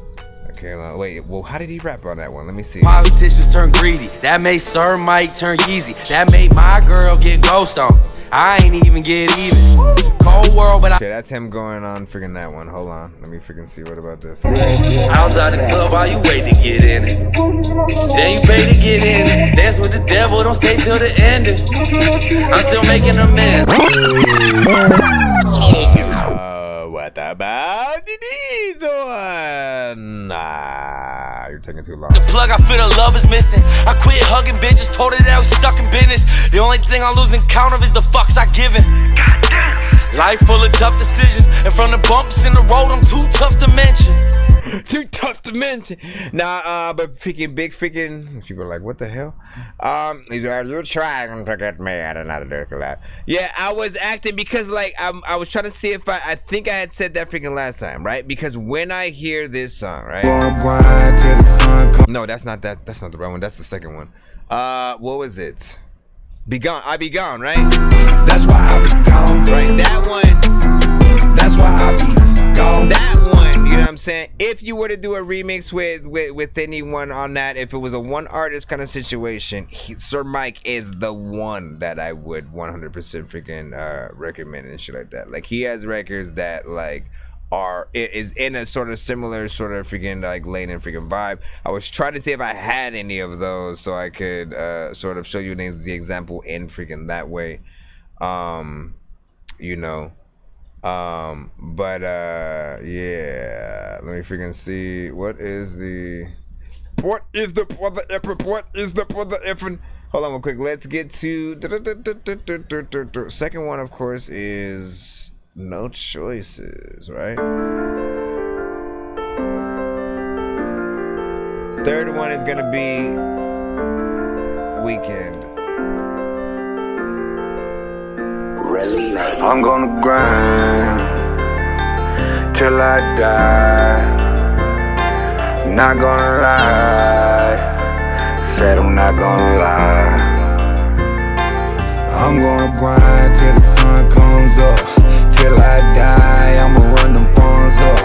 Okay, wait, well, how did he rap on that one? Let me see. Politicians turn greedy. That made Sir Mike turn easy. That made my girl get ghost on. I ain't even get even. Cold world, but okay, that's him going on freaking that one. Hold on. Let me freaking see. What about this? Outside the club while you wait to get in it. Then you pay to get in it. Dance with the devil, don't stay till the end. I'm still making amends. What about this one? Nah, you're taking too long. The plug, I feel the love is missing. I quit hugging bitches, told her that I was stuck in business. The only thing I'm losing count of is the fucks I given. Life full of tough decisions, and from the bumps in the road, I'm too tough to mention. Too tough to mention. Nah, but freaking big freaking people are like, what the hell? He's like, you're trying to get me out of another Dork lap. Yeah, I was acting because like I was trying to see if I think I had said that freaking last time, right? Because when I hear this song, right? No, that's not the right one. That's the second one. What was it? Be gone. I be gone, right? That's why I be gone. Right, that one. That's why I be gone. That one, you know what I'm saying? If you were to do a remix with anyone on that, if it was a one artist kind of situation, Sir Mike is the one that I would 100% freaking recommend and shit like that. Like he has records that like is in a sort of similar sort of freaking like lane and freaking vibe. I was trying to see if I had any of those so I could sort of show you the example in freaking that way. You know. But yeah, let me freaking see what is the effing. Hold on real quick. Let's get to second one, of course, is No Choices, right? Third one is gonna be Weekend. I'm gonna grind till I die. Not gonna lie, said I'm not gonna lie. I'm gonna grind till the sun comes up. Till I die, I'ma run them pawns up.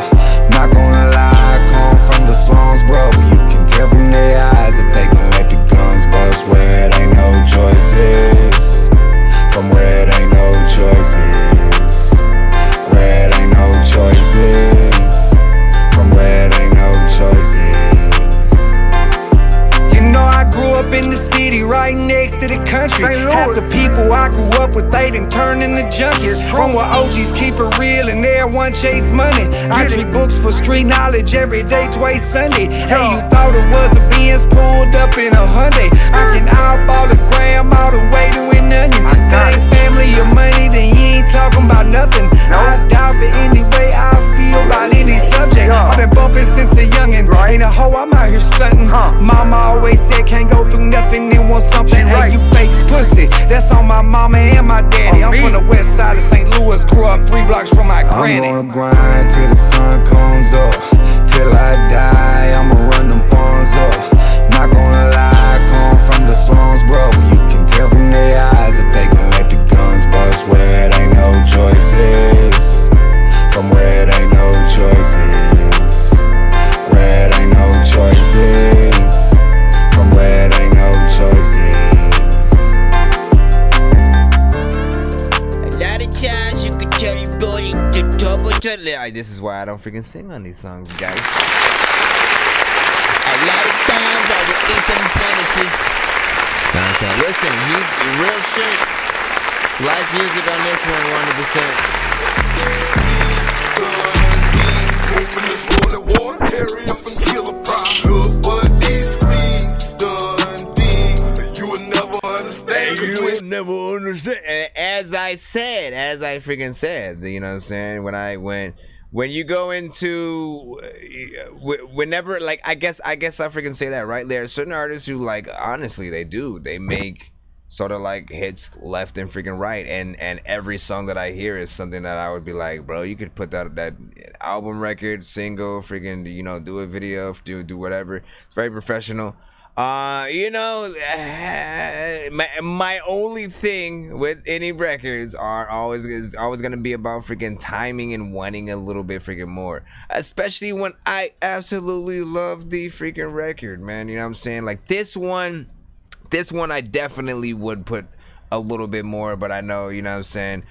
Not gonna lie, I come from the slums, bro. You can tell from their eyes if they gon' let the guns bust. Where it ain't no choices. From where it ain't no choices. Where it ain't no choices. From where it ain't no choices. You know I grew up in the city right next to the country. Half the people I grew up with, they done turned into junkies. From where OGs keep it real and everyone chase money. I treat books for street knowledge every day, twice Sunday. Hey, you thought it was a Benz pulled up in a Hyundai. I can eyeball a gram all the way to an onion. If it ain't family or money, then you ain't talking about nothing. I die for any way I feel about any subject. I've been bumping since a youngin'. Ain't a hoe, I'm out here stuntin'. Mama always said can't go through nothing and want something. Hey, you fakes pussy. That's on my mama and my daddy. I'm from the west side of St. Louis. Grew up 3 blocks from my granny. I'm gonna grind till the sun comes up. Till I die, I'ma run them pawns up. Not gonna lie, This is why I don't freaking sing on these songs, guys. A lot of times I would eat them sandwiches. Listen, he's real shit. Live music on this one, 100%. You would never understand. As I freaking said, you know what I'm saying? When you go into whenever, like, I guess I freaking say that, right? There are certain artists who, like, honestly, they make sort of like hits left and freaking right, and every song that I hear is something that I would be like, bro, you could put that album, record, single, freaking, you know, do a video, do whatever. It's very professional. You know, my only thing with any records is always gonna be about freaking timing and wanting a little bit freaking more, especially when I absolutely love the freaking record, man. You know what I'm saying? Like this one I definitely would put a little bit more, but I know, you know what I'm saying,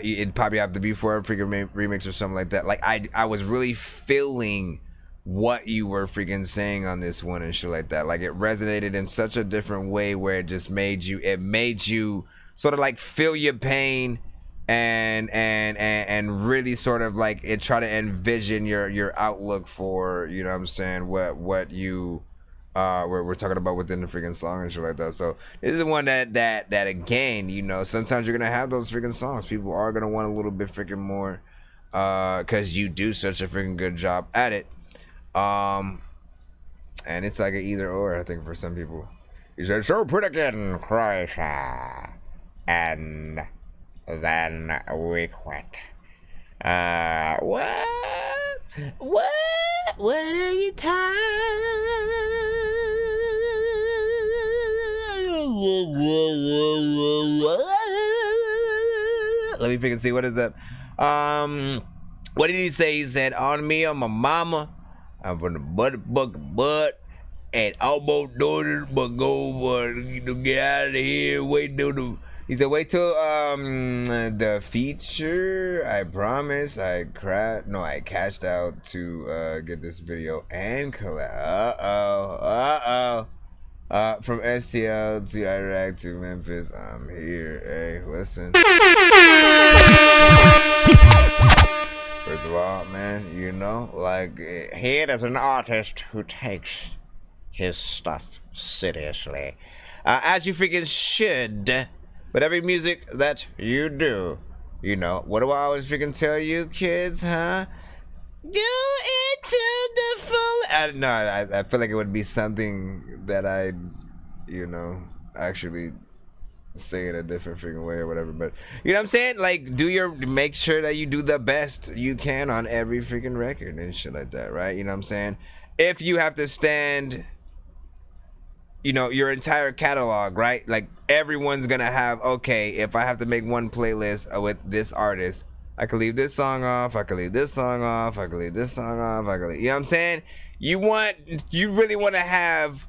it'd probably have to be for a freaking remix or something like that. Like I was really feeling what you were freaking saying on this one and shit like that. Like it resonated in such a different way where it just made you sort of like feel your pain and really sort of like it try to envision your outlook for, you know what I'm saying, what you we're talking about within the freaking song and shit like that. So this is one that again, you know, sometimes you're gonna have those freaking songs. People are gonna want a little bit freaking more because you do such a freaking good job at it. And it's like an either or, I think, for some people. He said, so put again, Christ, and then we quit. What are you Let me freaking see, what is that? What did he say? He said, on me, on my mama, I'm from the butt, and almost doing it, but get out of here, wait till the... He said, wait till the feature. I promise. I cashed out to get this video and collab. From STL to Iraq to Memphis, I'm here. Hey, listen. First of all, man, you know, like, he is an artist who takes his stuff seriously, as you freaking should. But every music that you do, you know, what do I always freaking tell you, kids, huh? Do it to the full. I feel like it would be something that I, you know, actually say in a different freaking way or whatever. But you know what I'm saying? Like, make sure that you do the best you can on every freaking record and shit like that, right? You know what I'm saying? If you have to stand, you know, your entire catalog, right? Like, everyone's gonna have, okay, if I have to make one playlist with this artist, I could leave this song off, I could leave this song off, I could leave this song off, I could leave, you know what I'm saying? You really want to have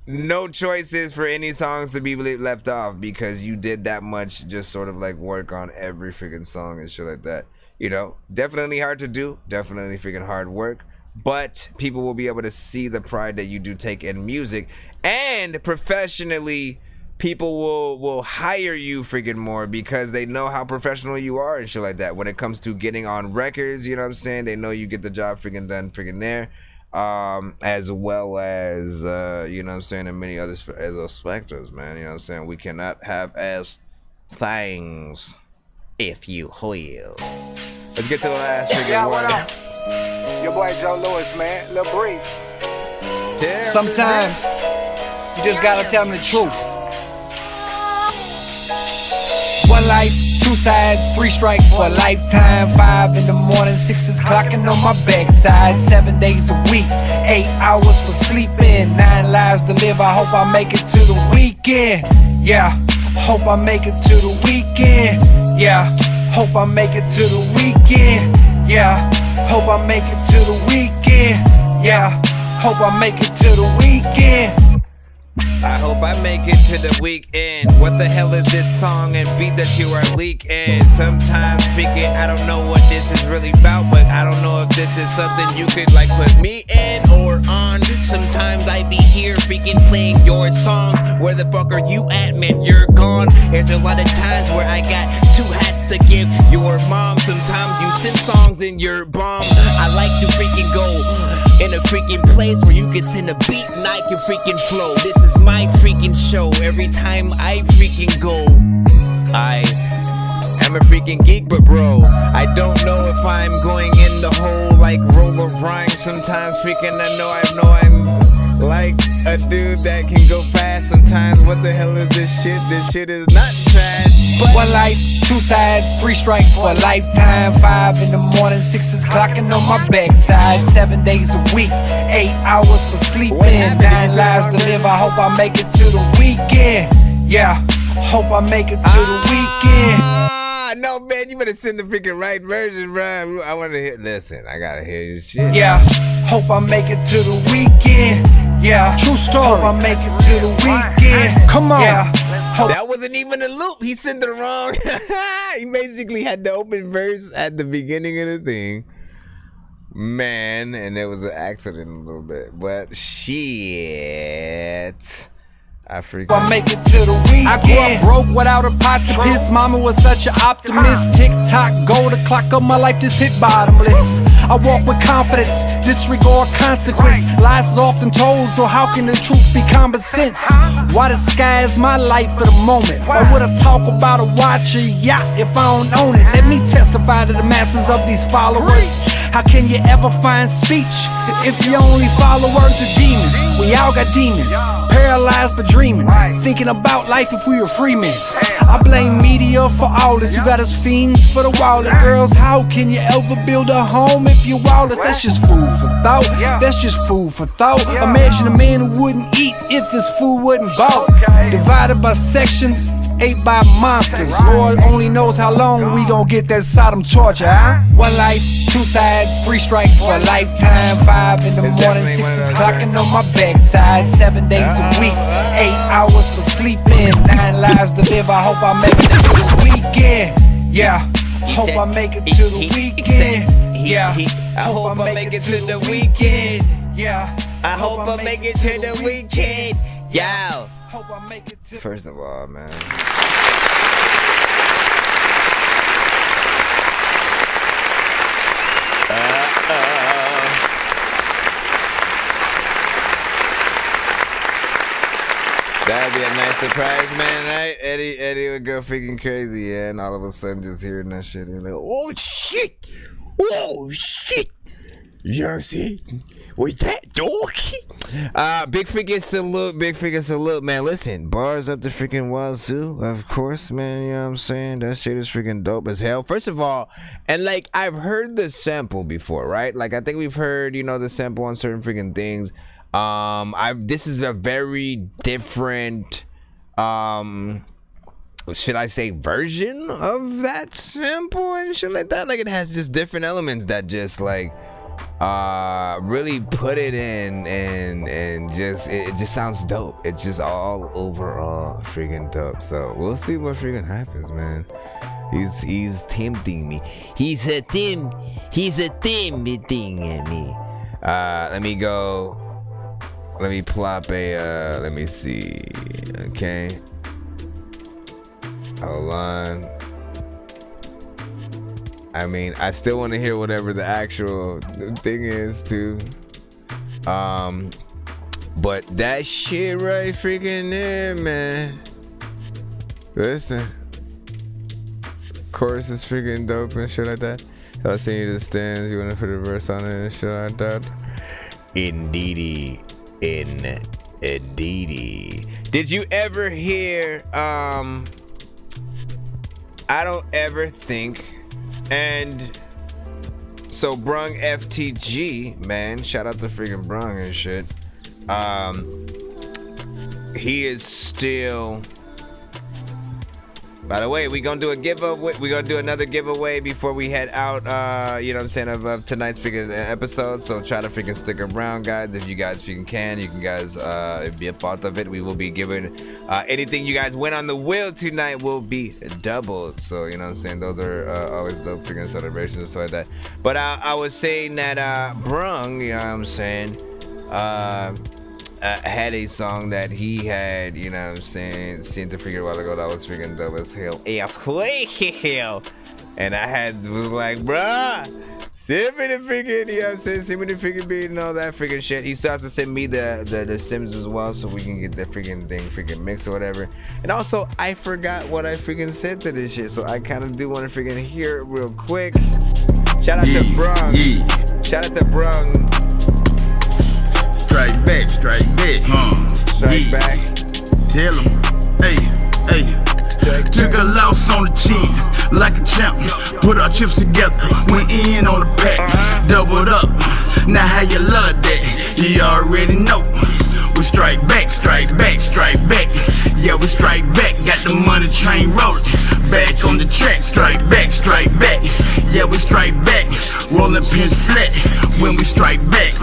no choices for any songs to be left off because you did that much just sort of like work on every freaking song and shit like that. You know, definitely hard to do, definitely freaking hard work. But people will be able to see the pride that you do take in music, and professionally, people will hire you freaking more because they know how professional you are and shit like that. When it comes to getting on records, you know what I'm saying? They know you get the job freaking done freaking there, as well as you know what I'm saying, and many other specters, man. You know what I'm saying? We cannot have as things, if you will. Let's get to the last freaking one. Your boy Joe Lewis, man. Lil Bree. Sometimes you just gotta tell me the truth. One life, two sides, 3 strikes for a lifetime. 5 in the morning, 6 is clocking on my backside. 7 days a week, 8 hours for sleeping, 9 lives to live. I hope I make it to the weekend. Yeah, hope I make it to the weekend. Yeah, hope I make it to the weekend. Yeah, hope I make it to the weekend. Yeah, hope I make it to the weekend. I hope I make it to the weekend. What the hell is this song and beat that you are leaking? Sometimes freaking I don't know what this is really about, but I don't know if this is something you could like put me in or on. Sometimes I be here freaking playing your songs. Where the fuck are you at, man? You're gone. There's a lot of times where I got 2 hats to give your mom. Sometimes you send songs in your bomb. I like to freaking go in a freaking place where you can send a beat and I can freaking flow. This is my freaking show. Every time I freaking go, I am a freaking geek, but bro, I don't know if I'm going in the whole like roll of rhyme. Sometimes freaking I know I'm like a dude that can go fast. Sometimes what the hell is this shit? This shit is not trash. But 1 life, 2 sides, 3 strikes for a lifetime. 5 in the morning, 6 is clocking on my backside. 7 days a week, 8 hours for sleeping, 9 lives to live. I hope I make it to the weekend. Yeah, hope I make it to the weekend. No, man, you better send the freaking right version, bro. I want to hear. Listen, I gotta hear your shit. Yeah, hope I make it to the weekend. Yeah, true story. Hope I make it to the weekend. Come on. Yeah. That wasn't even a loop. He sent it wrong. He basically had the open verse at the beginning of the thing. Man, and there was an accident a little bit. But shit. I make it to the weekend. I grew up broke without a pot to piss. Mama was such an optimist. Tick tock, go the clock of my life just hit bottomless. I walk with confidence, disregard consequence. Lies is often told, so how can the truth be common sense? Why the sky is my life for the moment? Why would I talk about a watch or yacht if I don't own it? Let me testify to the masses of these followers. How can you ever find speech if you only follow words of demons? We all got demons, paralyzed but dreaming, thinking about life if we were free men. I blame media for all this. You got us fiends for the wallet. Girls, how can you ever build a home if you're wallet? That's just food for thought. That's just food for thought. Imagine a man who wouldn't eat if his food wasn't bought. Divided by sections, ate by monsters. Lord only knows how long we gon' get that Sodom torture, huh? 1 life, 2 sides, 3 strikes for a lifetime. 5 in the morning, 6 is clocking on my backside. 7 days a week, 8 hours for sleeping, 9 lives to live. I hope I make it to the weekend. Yeah, hope I make it to the weekend. Yeah, I hope I make it to the weekend. Yeah, I hope I make it to the weekend. Yo. First of all, man. That'd be a nice surprise, man, right? Eddie would go freaking crazy, yeah, and all of a sudden just hearing that shit, and like, oh shit! Oh shit! You know what I'm saying? Was that Dorky? Big freaking salute, man. Listen, bars up the freaking wazoo, of course, man. You know what I'm saying? That shit is freaking dope as hell. First of all, and like I've heard the sample before, right? Like I think we've heard, you know, the sample on certain freaking things. This is a very different, should I say, version of that sample and shit like that. Like it has just different elements that just like really put it in and just it just sounds dope. It's just all overall freaking dope. So we'll see what freaking happens, man. He's tempting me. He's a tempting me. Let me go. Let me plop a let me see. Okay. Hold on. I mean, I still want to hear whatever the actual thing is too. But that shit right freaking there, man. Listen. Chorus is freaking dope and shit like that. I seen you the stands, you wanna put a verse on it and shit like that. Indeedy. Did you ever hear I don't ever think, and so Brung FTG, man, shout out to freaking Brung and shit. He is still By the way, we gonna do a giveaway. We gonna do another giveaway before we head out. You know what I'm saying, of tonight's freaking episode. So try to freaking stick around, guys. If you guys freaking can, you can guys be a part of it. We will be giving anything you guys win on the wheel tonight will be doubled. So you know what I'm saying. Those are always dope freaking celebrations and stuff like that. But I was saying that Brung, you know what I'm saying, had a song that he had, you know what I'm saying, seen to figure a while ago that was freaking dope as hell. And I was like, bruh, send me the freaking, you know what I'm saying, send me the freaking beat and all that freaking shit. He starts to send me the stems as well so we can get the freaking thing freaking mixed or whatever. And also, I forgot what I freaking said to this shit, so I kind of do want to freaking hear it real quick. Shout out to Brung. Shout out to Brung. Strike back, strike back. Tell him, hey. Took a loss on the chin, like a champ. Put our chips together, went in on the pack. Doubled up, now how you love that? You already know. We strike back. Yeah, we strike back. Got the money train rolling. Back on the track, strike back. Yeah, we strike back. Rolling pins flat when we strike back.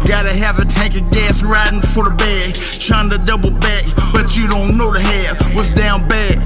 Gotta have a tank of gas riding for the bag. Trying to double back, but you don't know the half. What's down bad?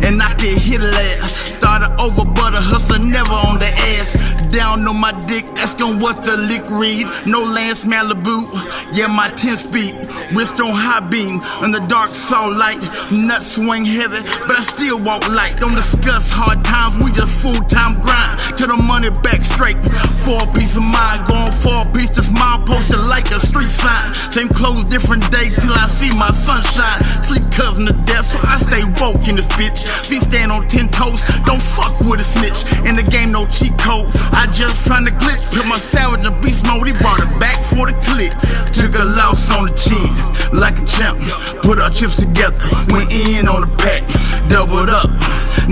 And I can hit a lad. Started over, but a hustler never on the ass. Down on my dick, asking what the lick read. No Lance Malibu, yeah, my 10 speed. Wrist on high beam, in the dark saw light. Nuts swing heavy, but I still walk light. Don't discuss hard times, we just full-time grind. To the money back straight, 4 piece of mind. Going 4 piece, this mile posted like a street sign. Same clothes, different day, till I see my sunshine. Sleep cousin to death, so I stay woke in this bitch. Feet stand on 10 toes, don't fuck with a snitch. In the game, no cheat code, I just find a glitch. Put my sandwich in beast mode, he brought it back for the click. Took a loss on the chin, like a champ. Put our chips together, went in on the pack. Doubled up,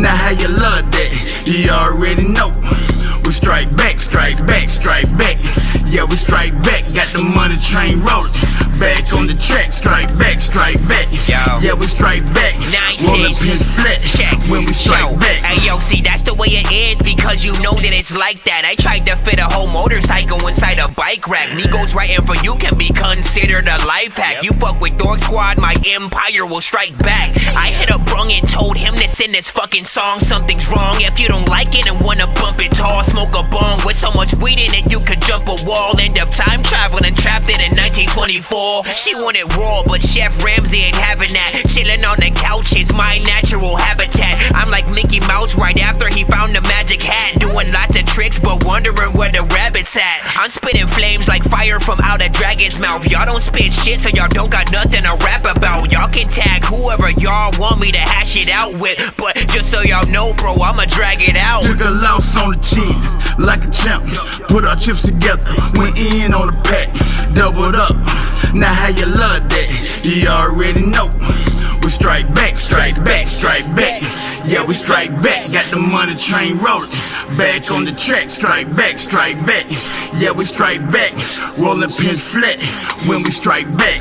now how you love that? You already know. We strike back. Yeah, we strike back. Got the money train rolling. Back on the track, strike back. Yeah, we strike back. Rolling pin flat when we strike back. Hey yo, see that's the way it is because you know that it's like that. I tried to fit a whole motorcycle inside a bike rack. Migos writing for you can be considered a life hack. You fuck with Dork Squad, my empire will strike back. I hit up Brung and told him to send this fucking song. Something's wrong if you don't like it and wanna bump it tall. Smoke a bong with so much weed in it you could jump a wall. End up time traveling, trapped it in 1924. She wanted raw, but Chef Ramsay ain't having that. Chilling on the couch is my natural habitat. I'm like Mickey Mouse right after he found the magic hat. Doing lots of tricks but wondering where the rabbit's at. I'm spitting flames like fire from out a dragon's mouth. Y'all don't spit shit so y'all don't got nothing to rap about. Y'all can tag whoever y'all want me to hash it out with, but just so y'all know bro, I'ma drag it out. Took a loss on the chin, like a champ. Put our chips together, went in on the pack. Doubled up, now how you love that? You already know. We strike back. Yeah, we strike back. Got the money train rolling. Back on the track, strike back. Yeah, we strike back. Rolling pins flat when we strike back.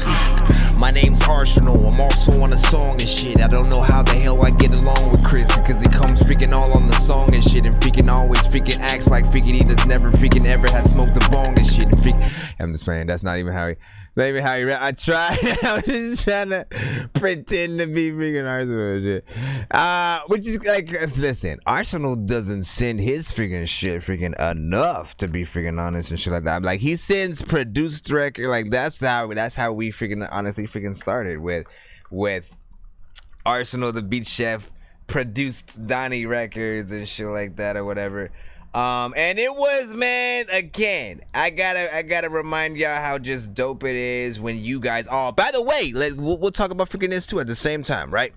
My name's Arsenal, I'm also on a song and shit. I don't know how the hell I get along with Chris, cause he comes freaking all on the song and shit. And freaking always freaking acts like freaking he just never freaking ever has smoked a bong and shit. And I'm just playing, that's not even how he rap. I was just trying to pretend to be freaking Arsenal and shit. Which is like, listen, Arsenal doesn't send his freaking shit freaking enough to be freaking honest and shit like that. Like he sends produced record, like that's how we freaking honestly freaking started with Arsenal the Beat Chef produced Donnie records and shit like that or whatever. And it was, man, again, I gotta remind y'all how just dope it is when you guys, by the way, we'll talk about freaking this too at the same time, right?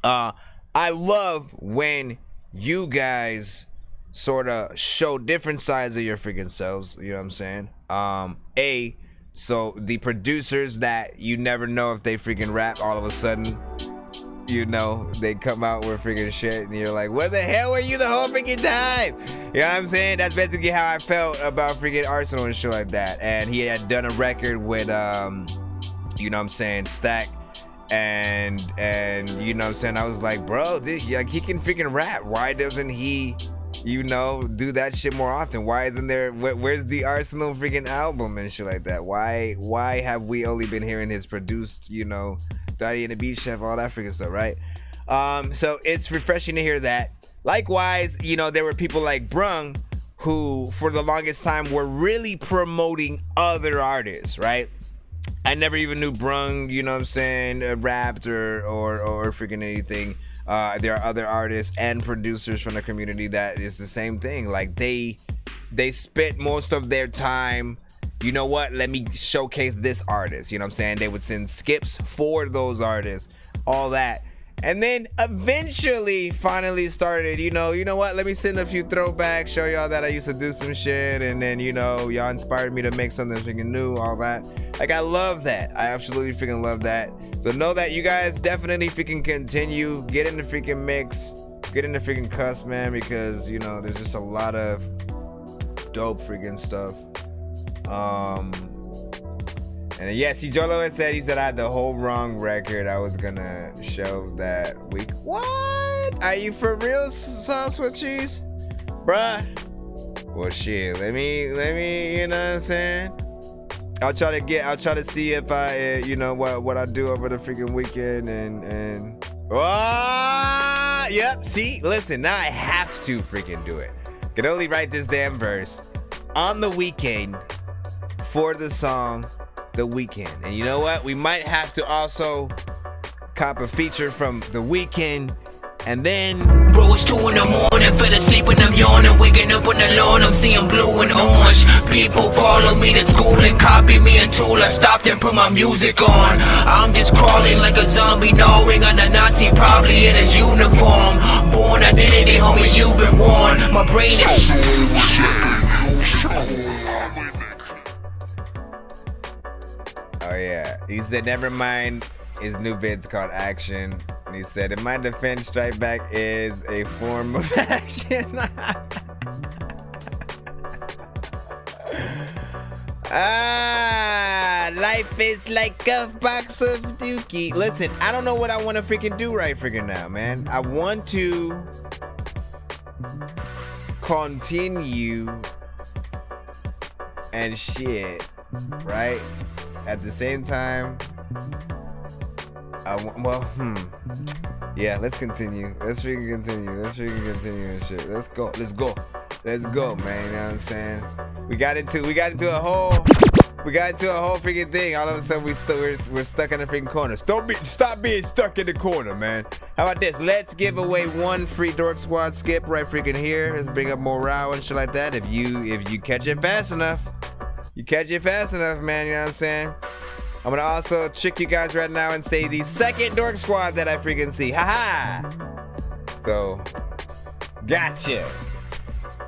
I love when you guys sort of show different sides of your freaking selves, you know what I'm saying? So the producers that you never know if they freaking rap, all of a sudden, you know, they come out with freaking shit and you're like, where the hell were you the whole freaking time? You know what I'm saying? That's basically how I felt about freaking Arsenal and shit like that. And he had done a record with, you know what I'm saying, Stack and you know what I'm saying, I was like, bro, this, like, he can freaking rap. Why doesn't he, you know, do that shit more often? Why isn't there, where's the Arsenal freaking album and shit like that? Why have we only been hearing his produced, you know, Daddy and the Beat Chef, all that freaking stuff, right? So it's refreshing to hear that. Likewise, you know, there were people like Brung who for the longest time were really promoting other artists, right? I never even knew Brung, you know what I'm saying, rapped or freaking anything. There are other artists and producers from the community that is the same thing. Like they spent most of their time, you know what, let me showcase this artist, you know what I'm saying? They would send skips for those artists, all that. And then eventually finally started, you know what, let me send a few throwbacks, show y'all that I used to do some shit, and then, you know, y'all inspired me to make something freaking new, all that. Like, I love that. I absolutely freaking love that. So know that you guys definitely freaking continue, get in the freaking mix, get in the freaking cuss, man, because, you know, there's just a lot of dope freaking stuff. And yeah, see, Jolo had said, he said I had the whole wrong record I was gonna show that week. What? Are you for real, sauce with cheese? Bruh. Well, shit, let me, you know what I'm saying? I'll try to see if I, you know, what I do over the freaking weekend and oh, yep, see, listen, now I have to freaking do it. Can only write this damn verse on the weekend for the song The Weekend. And you know what? We might have to also cop a feature from The Weekend. And then bro, it's 2 in the morning, fell asleep and I'm yawning, waking up on the lawn, I'm seeing blue and orange. People follow me to school and copy me until I stopped and put my music on. I'm just crawling like a zombie, gnawing on a Nazi, probably in his uniform. Born identity, homie, you've been warned. My brain is oh yeah, he said never mind, his new vid's called Action. And he said, in my defense, strike back is a form of action. Life is like a box of dookie. Listen, I don't know what I want to freaking do right freaking now, man. I want to continue and shit, right? At the same time, yeah, let's continue. Let's freaking continue and shit. Let's go, man. You know what I'm saying? We got into a whole freaking thing. All of a sudden, we're stuck in the freaking corner. Stop being stuck in the corner, man. How about this? Let's give away one free Dork Squad skip right freaking here. Let's bring up morale and shit like that. If you catch it fast enough, man. You know what I'm saying? I'm gonna also trick you guys right now and say the second Dork Squad that I freaking see. Haha! So, gotcha.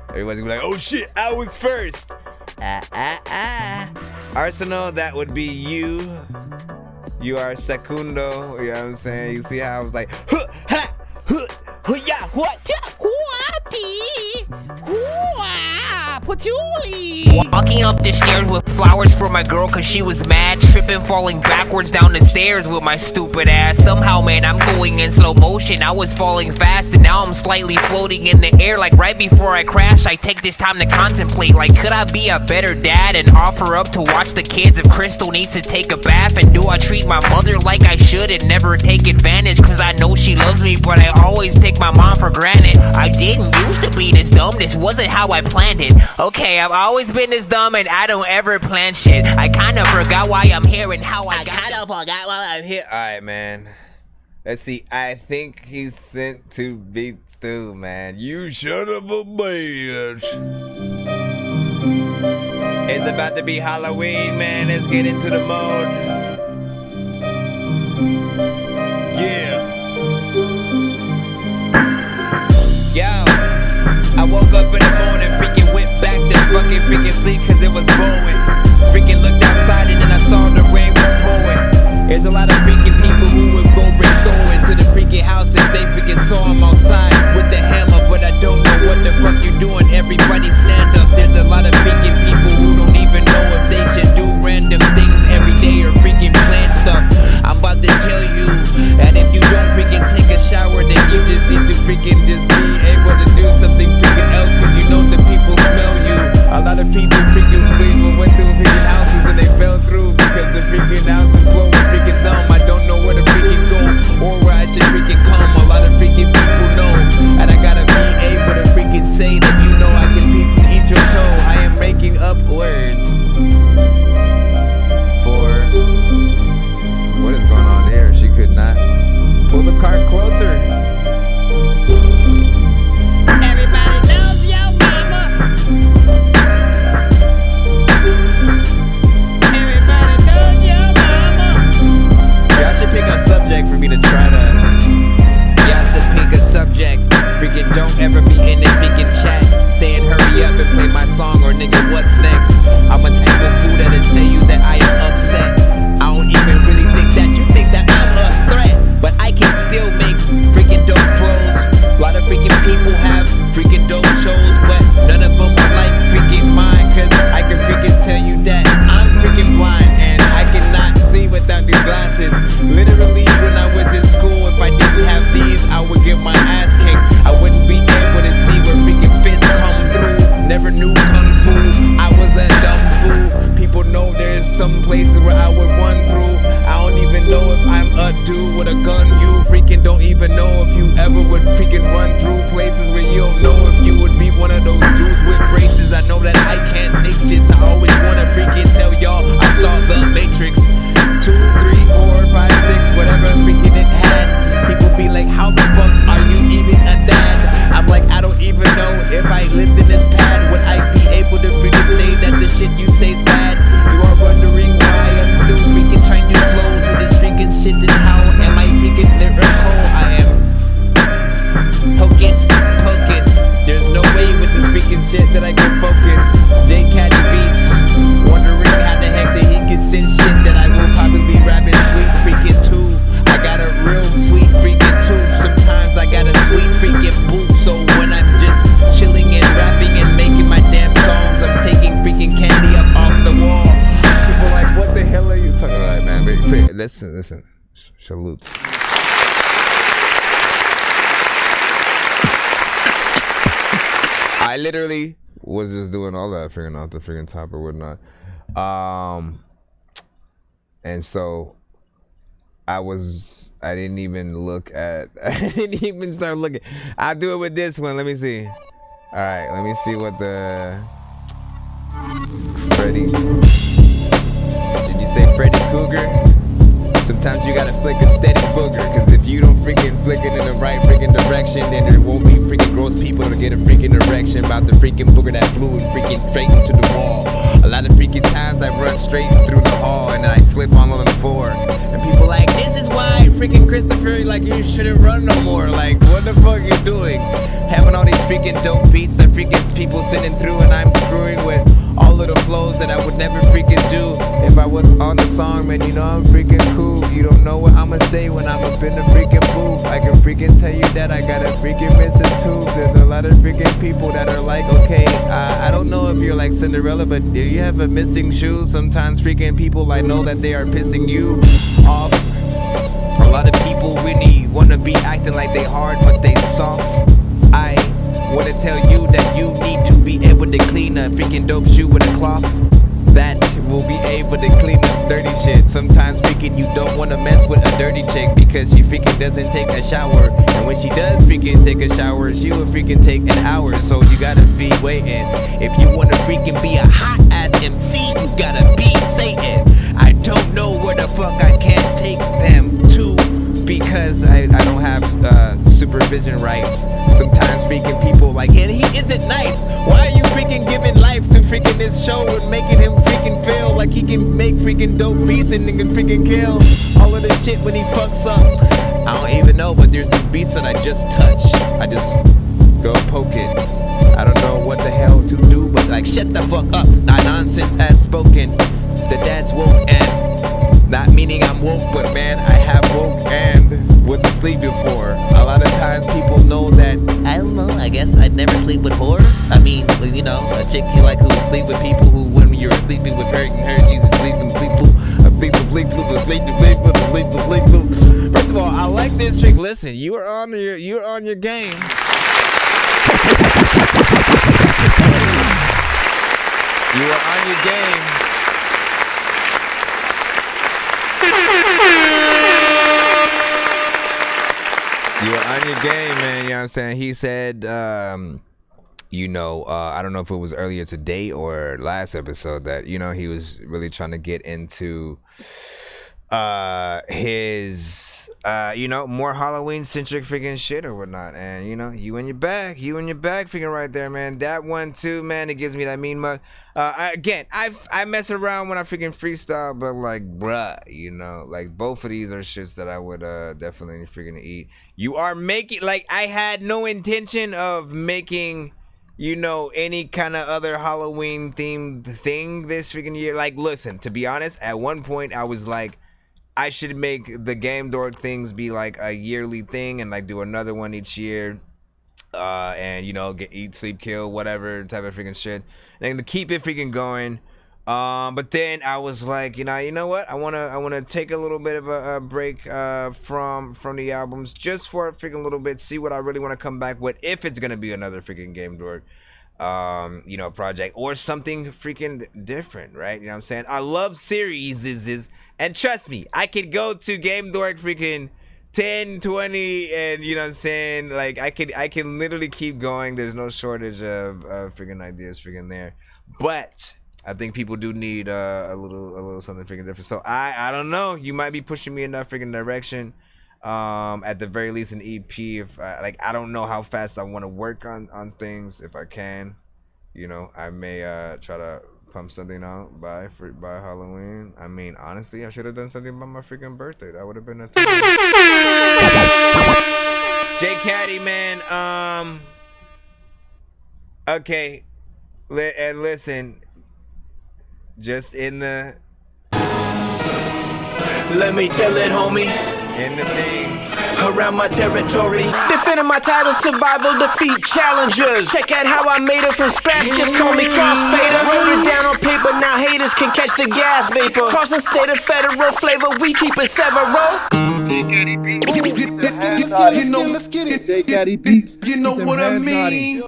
Everyone's gonna be like, oh shit, I was first. Arsenal, that would be you. You are secundo. You know what I'm saying? You see how I was like, huh, ha, huh, yeah, what, patchouli. Walking up the stairs with flowers for my girl cause she was mad. Tripping, falling backwards down the stairs with my stupid ass. Somehow, man, I'm going in slow motion. I was falling fast and now I'm slightly floating in the air. Like right before I crash, I take this time to contemplate. Like, could I be a better dad and offer up to watch the kids if Crystal needs to take a bath? And do I treat my mother like I should and never take advantage? Cause I know she loves me, but I always take my mom for granted. I didn't used to be this dumb, this wasn't how I planned it. Okay, I've always been this dumb and I don't ever plan shit. I kinda forgot why I'm here and how I kinda forgot why I'm here. Alright, man. Let's see. I think he's sent to beats too, man. You shut up a bitch. It's about to be Halloween, man. Let's get into the mode. Yeah. Yo, I woke up in the morning, freaking went back to fucking freaking sleep cause it was blowing. Freaking looked outside and then I saw the rain was pouring. There's a lot of freaking people who would go restoring to the freaking house if they freaking saw him outside with the hammer, but I don't know what the fuck you doing. Everybody stand up. There's a lot of freaking people who don't even know if they should do random things every day or freaking plan stuff. I'm about to tell you some places where I would run through. I don't even know if I'm a dude with a gun. You freaking don't even know if you ever would freaking run through places where you don't know if you would be one of those dudes with braces. I know that I can't take shit, so I always wanna freaking tell y'all I saw the Matrix. 2, 3, 4, 5, 6, whatever freaking it had. People be like, how the fuck are you even a dad? I'm like, I don't even know if I lived in this pad, would I be able to freaking say that the shit you say is bad? You are wondering why I'm still freaking trying to flow through this freaking shit, and how am I freaking lyrical? I am hocus pocus. There's no way with this freaking shit that I can focus. J Caddy Beats, wondering how the heck that he can send shit that I will probably rapping sweet freaking too. I got a real sweet freaking tooth. Sometimes I got a sweet freaking booth. So when I'm just chilling and rapping and making my damn songs, I'm taking freaking candy up off the wall. People like, what the hell are you talking about, man? Listen. Salute. I literally was just doing all that, figuring out the freaking top or whatnot. And so I didn't even start looking. I'll do it with this one. Let me see. All right, let me see what the Freddy. Did you say Freddy Cougar? Sometimes you gotta flick a steady booger, cause if you don't freaking flick it in the right freaking direction, then there won't be freaking gross people to get a freaking erection about the freaking booger that flew and freaking straight into the wall. A lot of freaking times I run straight through the hall and then I slip on the floor. And people like, this is why freaking Christopher, like, you shouldn't run no more. Like, what the fuck you doing? Having all these freaking dope beats that freaking people sending through, and I'm screwing with all of the flows that I would never freaking do if I was on the song, man. You know I'm freaking cool. You don't know what I'ma say when I'm up in the freaking booth. I can freaking tell you that I got a freaking missing tooth. There's a lot of freaking people that are like, okay, I don't know if you're like Cinderella, but do you have a missing shoe? Sometimes freaking people, I know that they are pissing you off. A lot of people really wanna be acting like they hard, but they soft. I wanna tell you that you need to be able to clean a freaking dope shoe with a cloth that will be able to clean up dirty shit. Sometimes freaking you don't wanna mess with a dirty chick because she freaking doesn't take a shower, and when she does freaking take a shower, she will freaking take an hour. So you gotta be waiting. If you wanna freaking be a hot ass MC, you gotta be Satan. I don't know where the fuck I can't take them to, because I don't have supervision rights. Sometimes freaking people like, and he isn't nice. Why are you freaking giving life to freaking this show and making him freaking feel like he can make freaking dope beats and he can freaking kill all of this shit when he fucks up? I don't even know, but there's this beast that I just touch. I just go poke it. I don't know what the hell to do, but like, shut the fuck up. Not nonsense as spoken. The dad's woke, and not meaning I'm woke, but man, I have woke and was asleep before. A lot of times people know that, I don't know, I guess I'd never sleep with whores. I mean, you know, a chick you like who would sleep with people who, when you're sleeping with her, she's asleep and First of all, I like this chick. Listen, you are on your game. You are on your game. You are on your game, man. You know what I'm saying? He said, I don't know if it was earlier today or last episode that, you know, he was really trying to get into his more Halloween centric freaking shit or whatnot. And you in your bag freaking right there, man. That one too, man, it gives me that mean mug. I mess around when I freaking freestyle, but like, bruh, like both of these are shits that I would definitely freaking eat. You are making, like, I had no intention of making any kind of other Halloween themed thing this freaking year. Like, listen, to be honest, at one point I was like, I should make the Game Dork things be like a yearly thing and like do another one each year. And get eat, sleep, kill, whatever type of freaking shit. And to keep it freaking going. But then I was like, you know what? I wanna take a little bit of a break from the albums just for a freaking little bit, see what I really want to come back with, if it's gonna be another freaking Game Dork. project or something freaking different, right? You know what I'm saying? I love series, and trust me, I could go to Game Dork freaking 10, 20, and you know what I'm saying? Like I can literally keep going. There's no shortage of freaking ideas freaking there. But I think people do need a little something freaking different. So I don't know. You might be pushing me in that freaking direction. At the very least an EP. If I don't know how fast I want to work on things. If I can, I may try to pump something out by Halloween. I mean, honestly, I should have done something by my freaking birthday. That would have been a thing. J Caddy, man. Okay, and listen, just in the let me tell it, homie. In the thing around my territory, defending my title, survival, defeat challengers. Check out how I made it from scratch, just call me crossfader. Wrote it down on paper, now haters can catch the gas vapor. Crossing state of federal flavor, we keep it several. Let's get it. You know what I mean?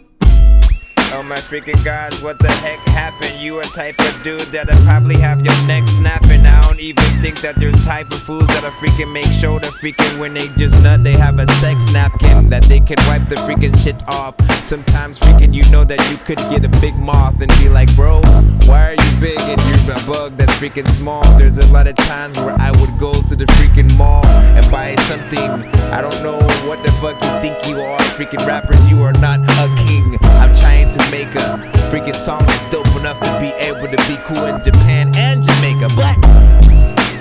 Oh my freaking gosh, what the heck happened? You a type of dude that'll probably have your neck snapping. I don't even think that there's type of fools that'll freaking make sure that freaking when they just nut, they have a sex napkin that they can wipe the freaking shit off. Sometimes freaking you know that you could get a big moth and be like, bro, why are you big and you're a bug that's freaking small? There's a lot of times where I would go to the freaking mall and buy something. I don't know what the fuck you think you are, freaking rappers, you are not a king. I'm trying to make a freaking song that's dope enough to be able to be cool in Japan and Jamaica. But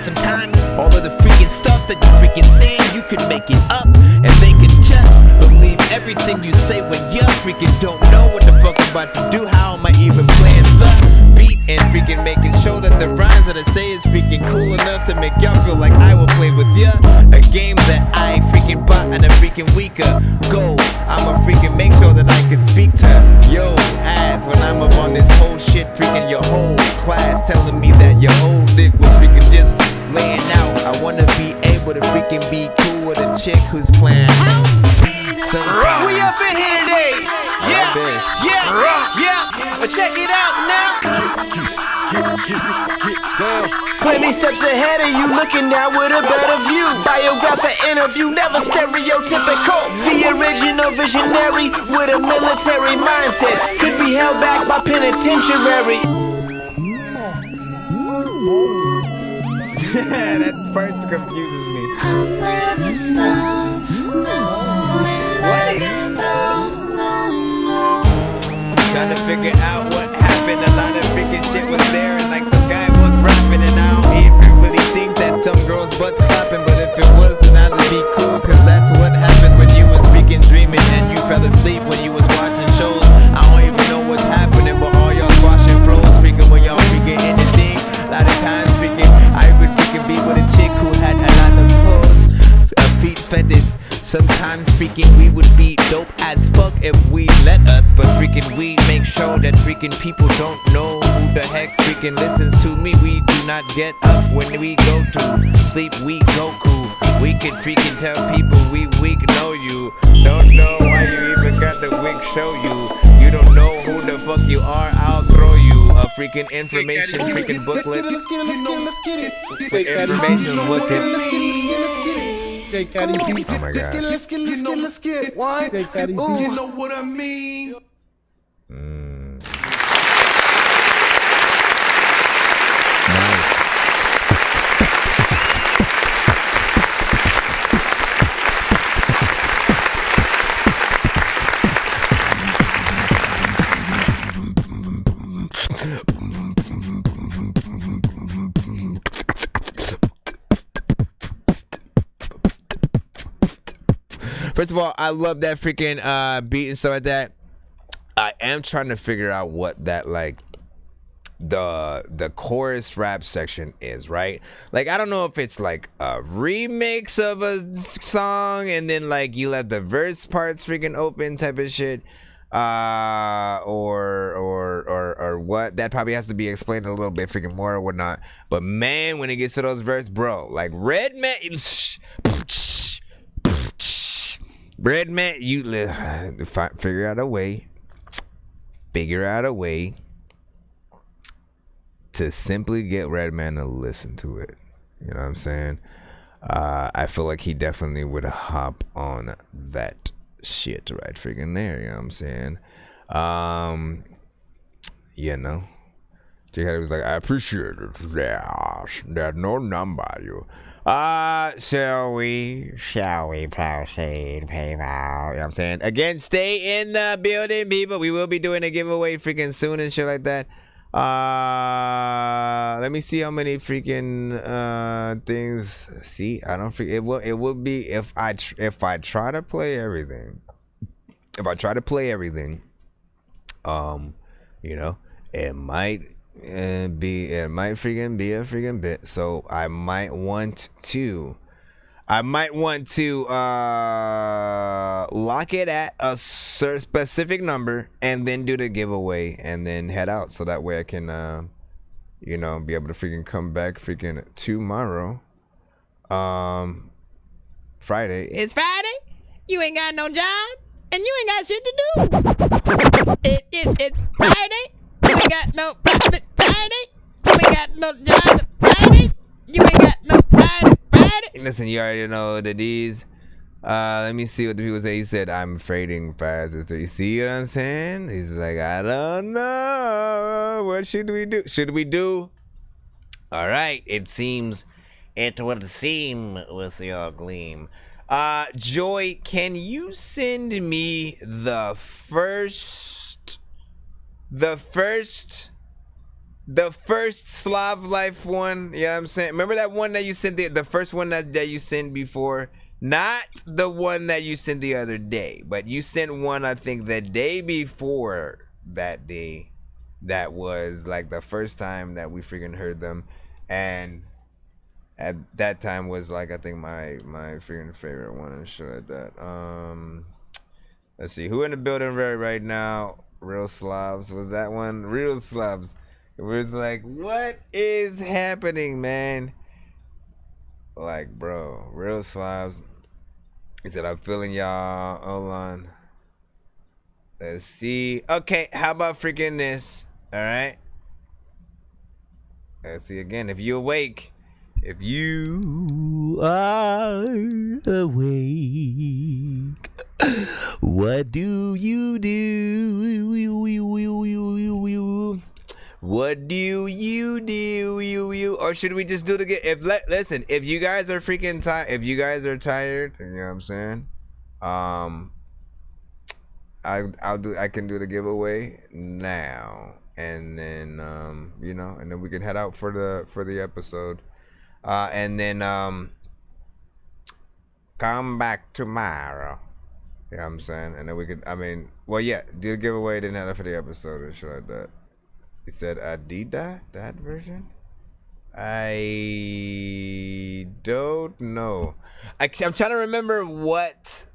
sometimes all of the freaking stuff that you freaking saying, you can make it up and they can just believe everything you say when you freaking don't know what the fuck I'm about to do. How am I even playing the beat and freaking making sure that the rhymes that I say is freaking cool enough to make y'all feel like I will play with ya? A game that I freaking bought in a freaking week ago. I'ma freaking make sure that I can speak to yo ass when I'm up on this whole shit. Freaking your whole class telling me that your whole dick was freaking just laying out. I wanna be able to freaking be cool with a chick who's playing house. We up in here today. Yeah. Check it out now. Plenty steps ahead of you, looking down with a better view. Biographer interview, never stereotypical. The original visionary with a military mindset. Could be held back by penitentiary. That part confuses me. Trying to figure out what happened. A lot of freaking shit was there, and like some guy was rapping, and I don't even really think that some girl's butt's clapping. But if it was, then that'd be cool, cause that's what happened when you was freaking dreaming and you fell asleep when you was watching shows. I don't even know what's happening, but all y'all squashing flows, freaking when y'all freaking anything. A lot of times freaking I would freaking be with a chick who had a lot of clothes, feet fetish. Sometimes freaking we would be dope as fuck if we let us, but freaking we make sure that freaking people don't know who the heck freaking listens to me. We do not get up when we go to sleep, we Goku. We can freaking tell people we weak know you. Don't know why you even got the wig show you. You don't know who the fuck you are, I'll throw you a freaking information freaking booklet. Let's get it. Information booklet. J Caddy beat. Oh my God. Let's get it. Why? J Caddy beat. You know what I mean? Nice. First of all, I love that freaking beat and stuff like that. I am trying to figure out what that like the chorus rap section is, right? Like I don't know if it's like a remix of a song and then like you let the verse parts freaking open type of shit. Or what. That probably has to be explained a little bit freaking more or whatnot. But man, when it gets to those verses, bro, like Redman, you figure out a way figure out a way to simply get Redman to listen to it. You know what I'm saying? I feel like he definitely would hop on that shit right freaking there. You know what I'm saying? You know, J-Head was like, I appreciate it. There's no number, you. Shall we proceed, PayPal? You know what I'm saying? Again, stay in the building, people. We will be doing a giveaway freaking soon and shit like that. Let me see how many freaking things. See, I don't forget. It will be if I try to play everything. If I try to play everything, you know, it might freaking be a freaking bit. So I might want to lock it at a specific number and then do the giveaway and then head out, so that way I can you know, be able to freaking come back freaking tomorrow, Friday. It's Friday. You ain't got no job and you ain't got shit to do. It's Friday. You ain't got no Friday. You ain't got no job Friday. You ain't got no Friday. Listen, you already know the D's. Let me see what the people say. He said, I'm fading fast. So you see what I'm saying? He's like, I don't know. What should we do? Should we do? All right. It seems it will seem with your gleam. Joy, can you send me the first Slav Life one? You know what I'm saying? Remember that one that you sent, the first one that you sent before? Not the one that you sent the other day, but you sent one, I think, the day before that day. That was like the first time that we freaking heard them. And at that time was like, I think my freaking favorite one and shit like that. Let's see, who in the building right now? Real Slavs, was that one? Real Slavs. It was like, what is happening, man? Like, bro, Real Slavs. He said, I'm feeling y'all. Hold on. Let's see. Okay, how about freaking this? All right. Let's see again. If you awake. If you are awake, what do you do? What do you do? Or should we just do the listen, if you guys are freaking tired, if you guys are tired, you know what I'm saying? I can do the giveaway now, and then you know, and then we can head out for the episode. And then come back tomorrow. You know what I'm saying? And then we could, I mean, well, yeah, do the giveaway, then head out for the episode and shit like that. He said Adidas, that version? I don't know. I'm trying to remember what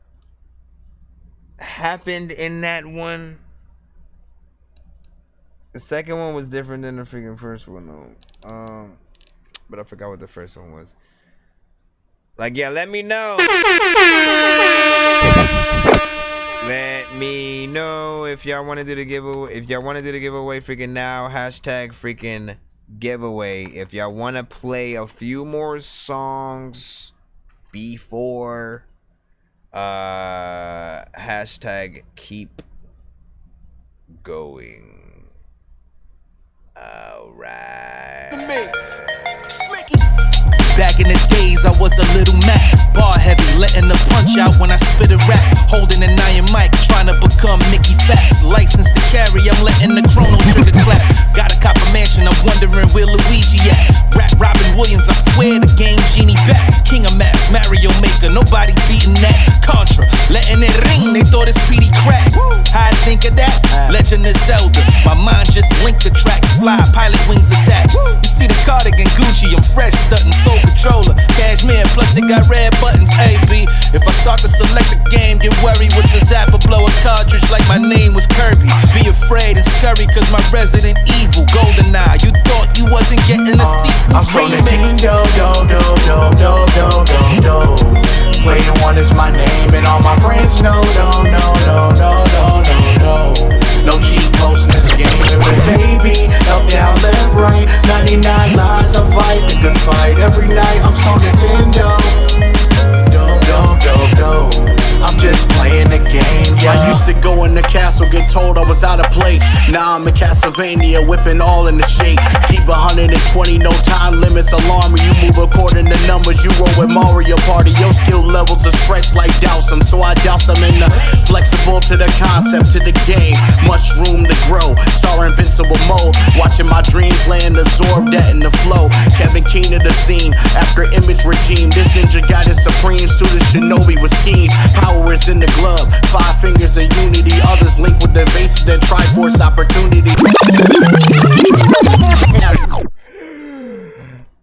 happened in that one. The second one was different than the freaking first one, though. But I forgot what the first one was. Like, yeah, let me know. Let me know if y'all want to do the giveaway. If y'all want to do the giveaway freaking now, hashtag freaking giveaway. If y'all want to play a few more songs before hashtag keep going. All right. Back in the days, I was a little Mac. Bar heavy, letting the punch out when I spit a rap. Holding an iron mic, trying to become Mickey Facts. Licensed to carry, I'm letting the chrono trigger clap. Got a copper mansion, I'm wondering where Luigi at. Rap Robin Williams, I swear the game genie back. King of Maps, Mario Maker, nobody beating that. Contra, letting it ring, they thought it's PD crack. How I think of that? Legend of Zelda. My mind just linked the tracks, fly, pilot wings attack. You see the cardigan Gucci, I'm fresh, stunting soul controller. Cashmere, plus it got red buttons, AB. If I start to select a game, get worried with the zapper, blow a cartridge like my name was Kirby. Be afraid and scurry, cause my Resident Evil, GoldenEye. You thought you wasn't getting a sequel. I'm from the team, Player one is my name, and all my friends know, no cheat codes, this game. If it's AB, up, down, left, right, 99 lives, I fight the good fight. Every night I'm so Nintendo. Dope. I'm just playing the game, yeah. I used to go in the castle, get told I was out of place. Now I'm in Castlevania, whipping all in the shake. Keep 120, no time limits, alarm me. You move according to numbers, you roll with Mario Party. Your skill levels are stretched like Dowsum, so I douse them in the flexible to the concept, to the game. Much room to grow, star invincible mode. Watching my dreams land, absorb that in the flow. Kevin Keane to the scene, after image regime. This ninja got his supreme suit of shinobi with schemes. Power is in the glove, 5 fingers in unity. Others link with the vases that Triforce opportunity.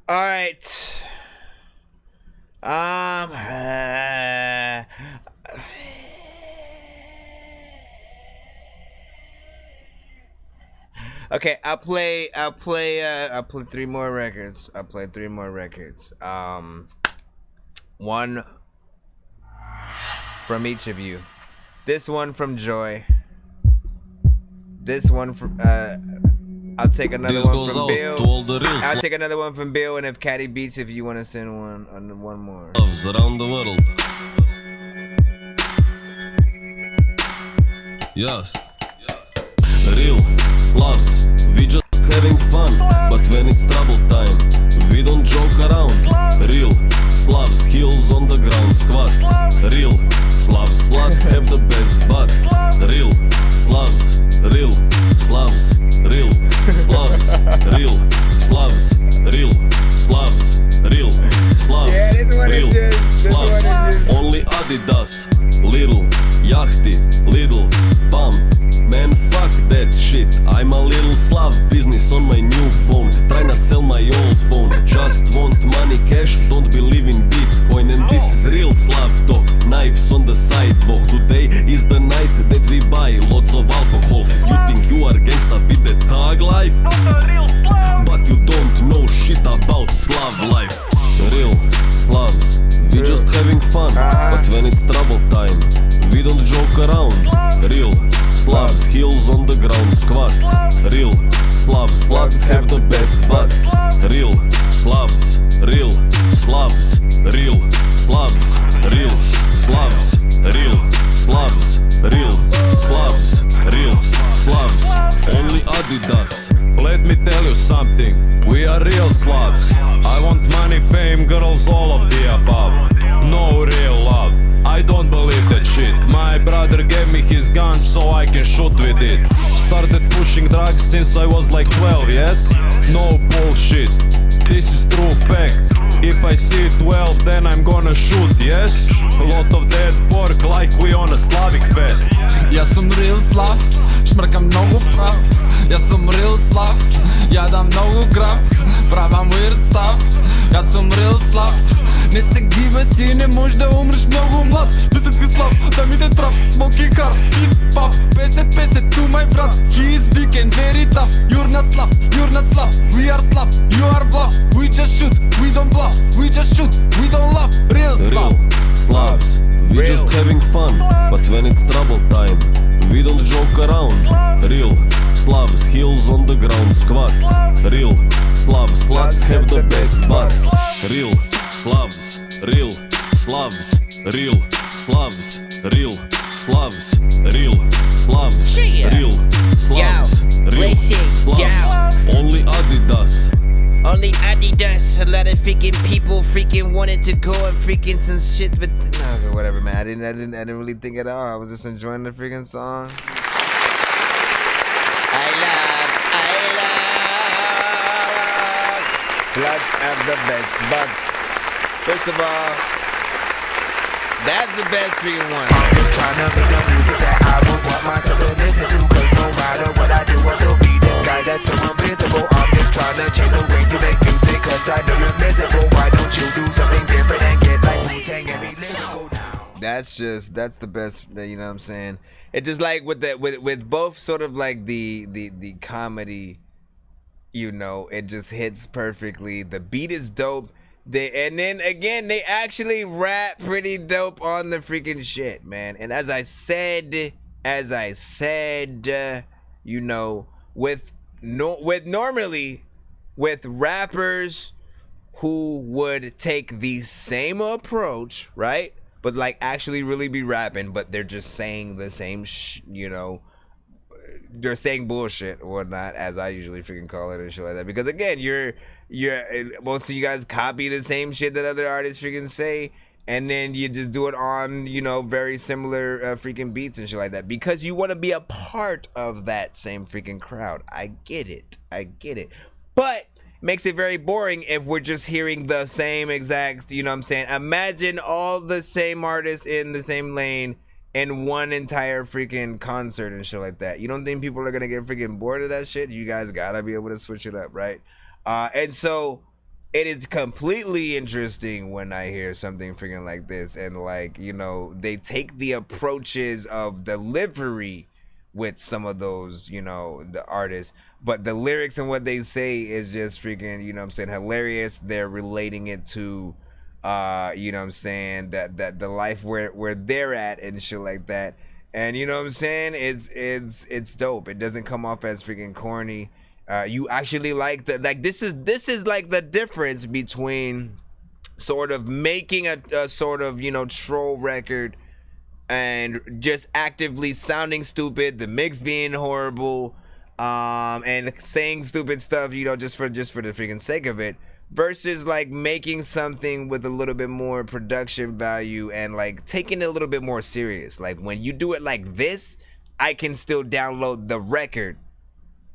Alright. Okay, I'll play 3 more records. I'll play 3 more records. One from each of you. This one from Joy. This one from I'll take another one from Bill. I'll take another one from Bill, and if Caddy beats, if you want to send one more. Loves around the world. Yes. Real Slavs, we just having fun, but when it's trouble time, we don't joke around. Real Slavs, heels on the ground, squats. Real Slavs, sluts have the best butts. Real Slavs, real Slavs, real Slavs, real Slavs, real Slavs, real Slavs, real Slavs. Only Adidas, little Yachty, little Pump. Man, fuck that shit. I'm a little Slav, business on my new phone. Tryna sell my old phone. Just want money, cash, don't believe in Bitcoin. And this is real Slav talk. Knives on the sidewalk. Today is the night that we buy lots of alcohol. You think you are gangsta with the thug life? But you don't know shit about Slav life. Real Slavs, we just having fun. But when it's trouble time, we don't joke around. Real Slavs, heels on the ground, squats. Real Slavs, sluts have the best butts. Real Slavs, real Slavs, real Slavs, real Slavs, real Slavs, real Slavs, real Slavs. Only Adidas. Let me tell you something, we are real Slavs. I want money, fame, girls, all of the above. No real love, I don't believe that shit. My brother gave me his gun so I can shoot with it. Started pushing drugs since I was like 12, yes? No bullshit, this is true fact. If I see 12, then I'm gonna shoot, yes? A lot of dead pork like we on a Slavic fest. Ja sam real Slav, šmrkam mnogo prav. Ja sam real Slav, ja dam mnogo grav. Правам weird stuff, ja sam real Slav. Не се гибай си, не можеш да умреш много млад. Писъцки слав, да ми те трап, smoking hard, hip-hop. 50-50 to my brad, he is big and very tough. You're not Slav, we are Slav, you are bluff. We just shoot, we don't bluff, we just shoot, we don't love. Real Slav. Real Slavs, we just having fun. But when it's trouble time, we don't joke around. Real Slavs, heels on the ground, squats. Real Slavs, sluts have the best butts. Real Slavs, real Slavs, real Slavs, real Slavs, real Slavs, real Slavs, real Slavs. Only Adidas. Only Adidas. A lot of freaking people freaking wanted to go and freaking some shit, but no, whatever, man. I didn't really think at all. I was just enjoying the freaking song. I love. Sluts have the best butts. First of all, that's the best freaking one. I'm just trying to be the music that I would want myself to listen to. Cause no matter what I do, I still be this guy that's so invisible. I'm just trying to change the way you make music. Cause I know you're miserable. Why don't you do something different and get like Wu-Tang and be lyrical now? That's the best, you know what I'm saying? It just like with both sort of like the comedy, you know, it just hits perfectly. The beat is dope. And then again, they actually rap pretty dope on the freaking shit, man. And as I said, you know, with normally with rappers who would take the same approach, right? But like actually really be rapping, but they're just saying the same, you know, they're saying bullshit or whatnot, as I usually freaking call it and shit like that. Because again, you're most of you guys copy the same shit that other artists freaking say, and then you just do it on, you know, very similar freaking beats and shit like that, because you want to be a part of that same freaking crowd. I get it, but makes it very boring if we're just hearing the same exact, you know what I'm saying? Imagine all the same artists in the same lane in one entire freaking concert and shit like that. You don't think people are gonna get freaking bored of that shit? You guys gotta be able to switch it up, right? And so it is completely interesting when I hear something freaking like this, and like, you know, they take the approaches of delivery with some of those, you know, the artists, but the lyrics and what they say is just freaking, you know what I'm saying, hilarious. They're relating it to you know what I'm saying, that the life where they're at and shit like that. And you know what I'm saying, it's dope. It doesn't come off as freaking corny. You actually like this is like the difference between sort of making a sort of, you know, troll record and just actively sounding stupid, the mix being horrible, and saying stupid stuff, you know, just for the freaking sake of it, versus like making something with a little bit more production value and like taking it a little bit more serious. Like when you do it like this, I can still download the record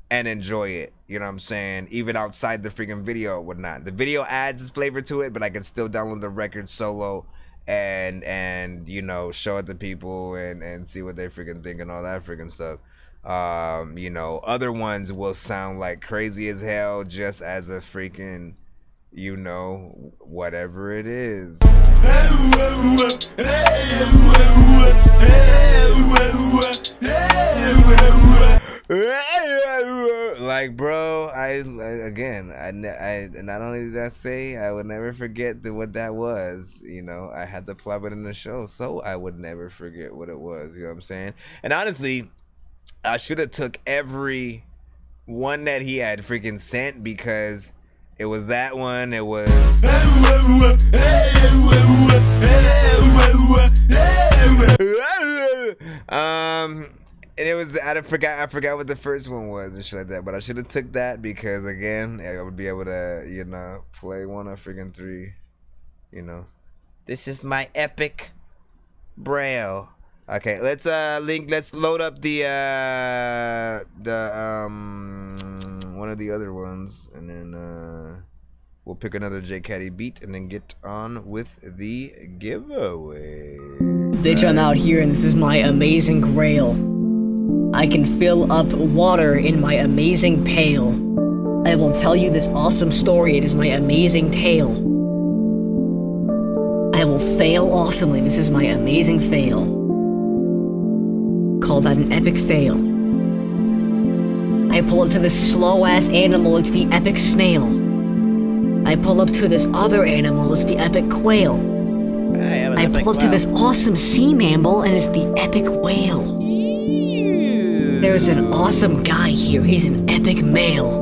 and enjoy it, you know what I'm saying, even outside the freaking video or whatnot. The video adds flavor to it, but I can still download the record solo and you know, show it to people and see what they freaking think and all that freaking stuff. You know, other ones will sound like crazy as hell just as a freaking, you know, whatever it is. Like, bro, I not only did I say I would never forget what that was, you know, I had to plug it in the show so I would never forget what it was, you know what I'm saying? And honestly, I should have took every one that he had freaking sent, because it was that one, it was and it was, I forgot what the first one was and shit like that, but I should have took that because again, I would be able to, you know, play one of freaking three, you know. This is my epic braille. Okay, let's load up the one of the other ones, and then we'll pick another J Caddy beat and then get on with the giveaway. Bitch, I'm out here and this is my amazing grail. I can fill up water in my amazing pail. I will tell you this awesome story, it is my amazing tale. I will fail awesomely, this is my amazing fail. Call that an epic fail. I pull up to this slow-ass animal, it's the epic snail. I pull up to this other animal, it's the epic quail. I pull up to this awesome sea mammal, and it's the epic whale. There's an awesome guy here, he's an epic male.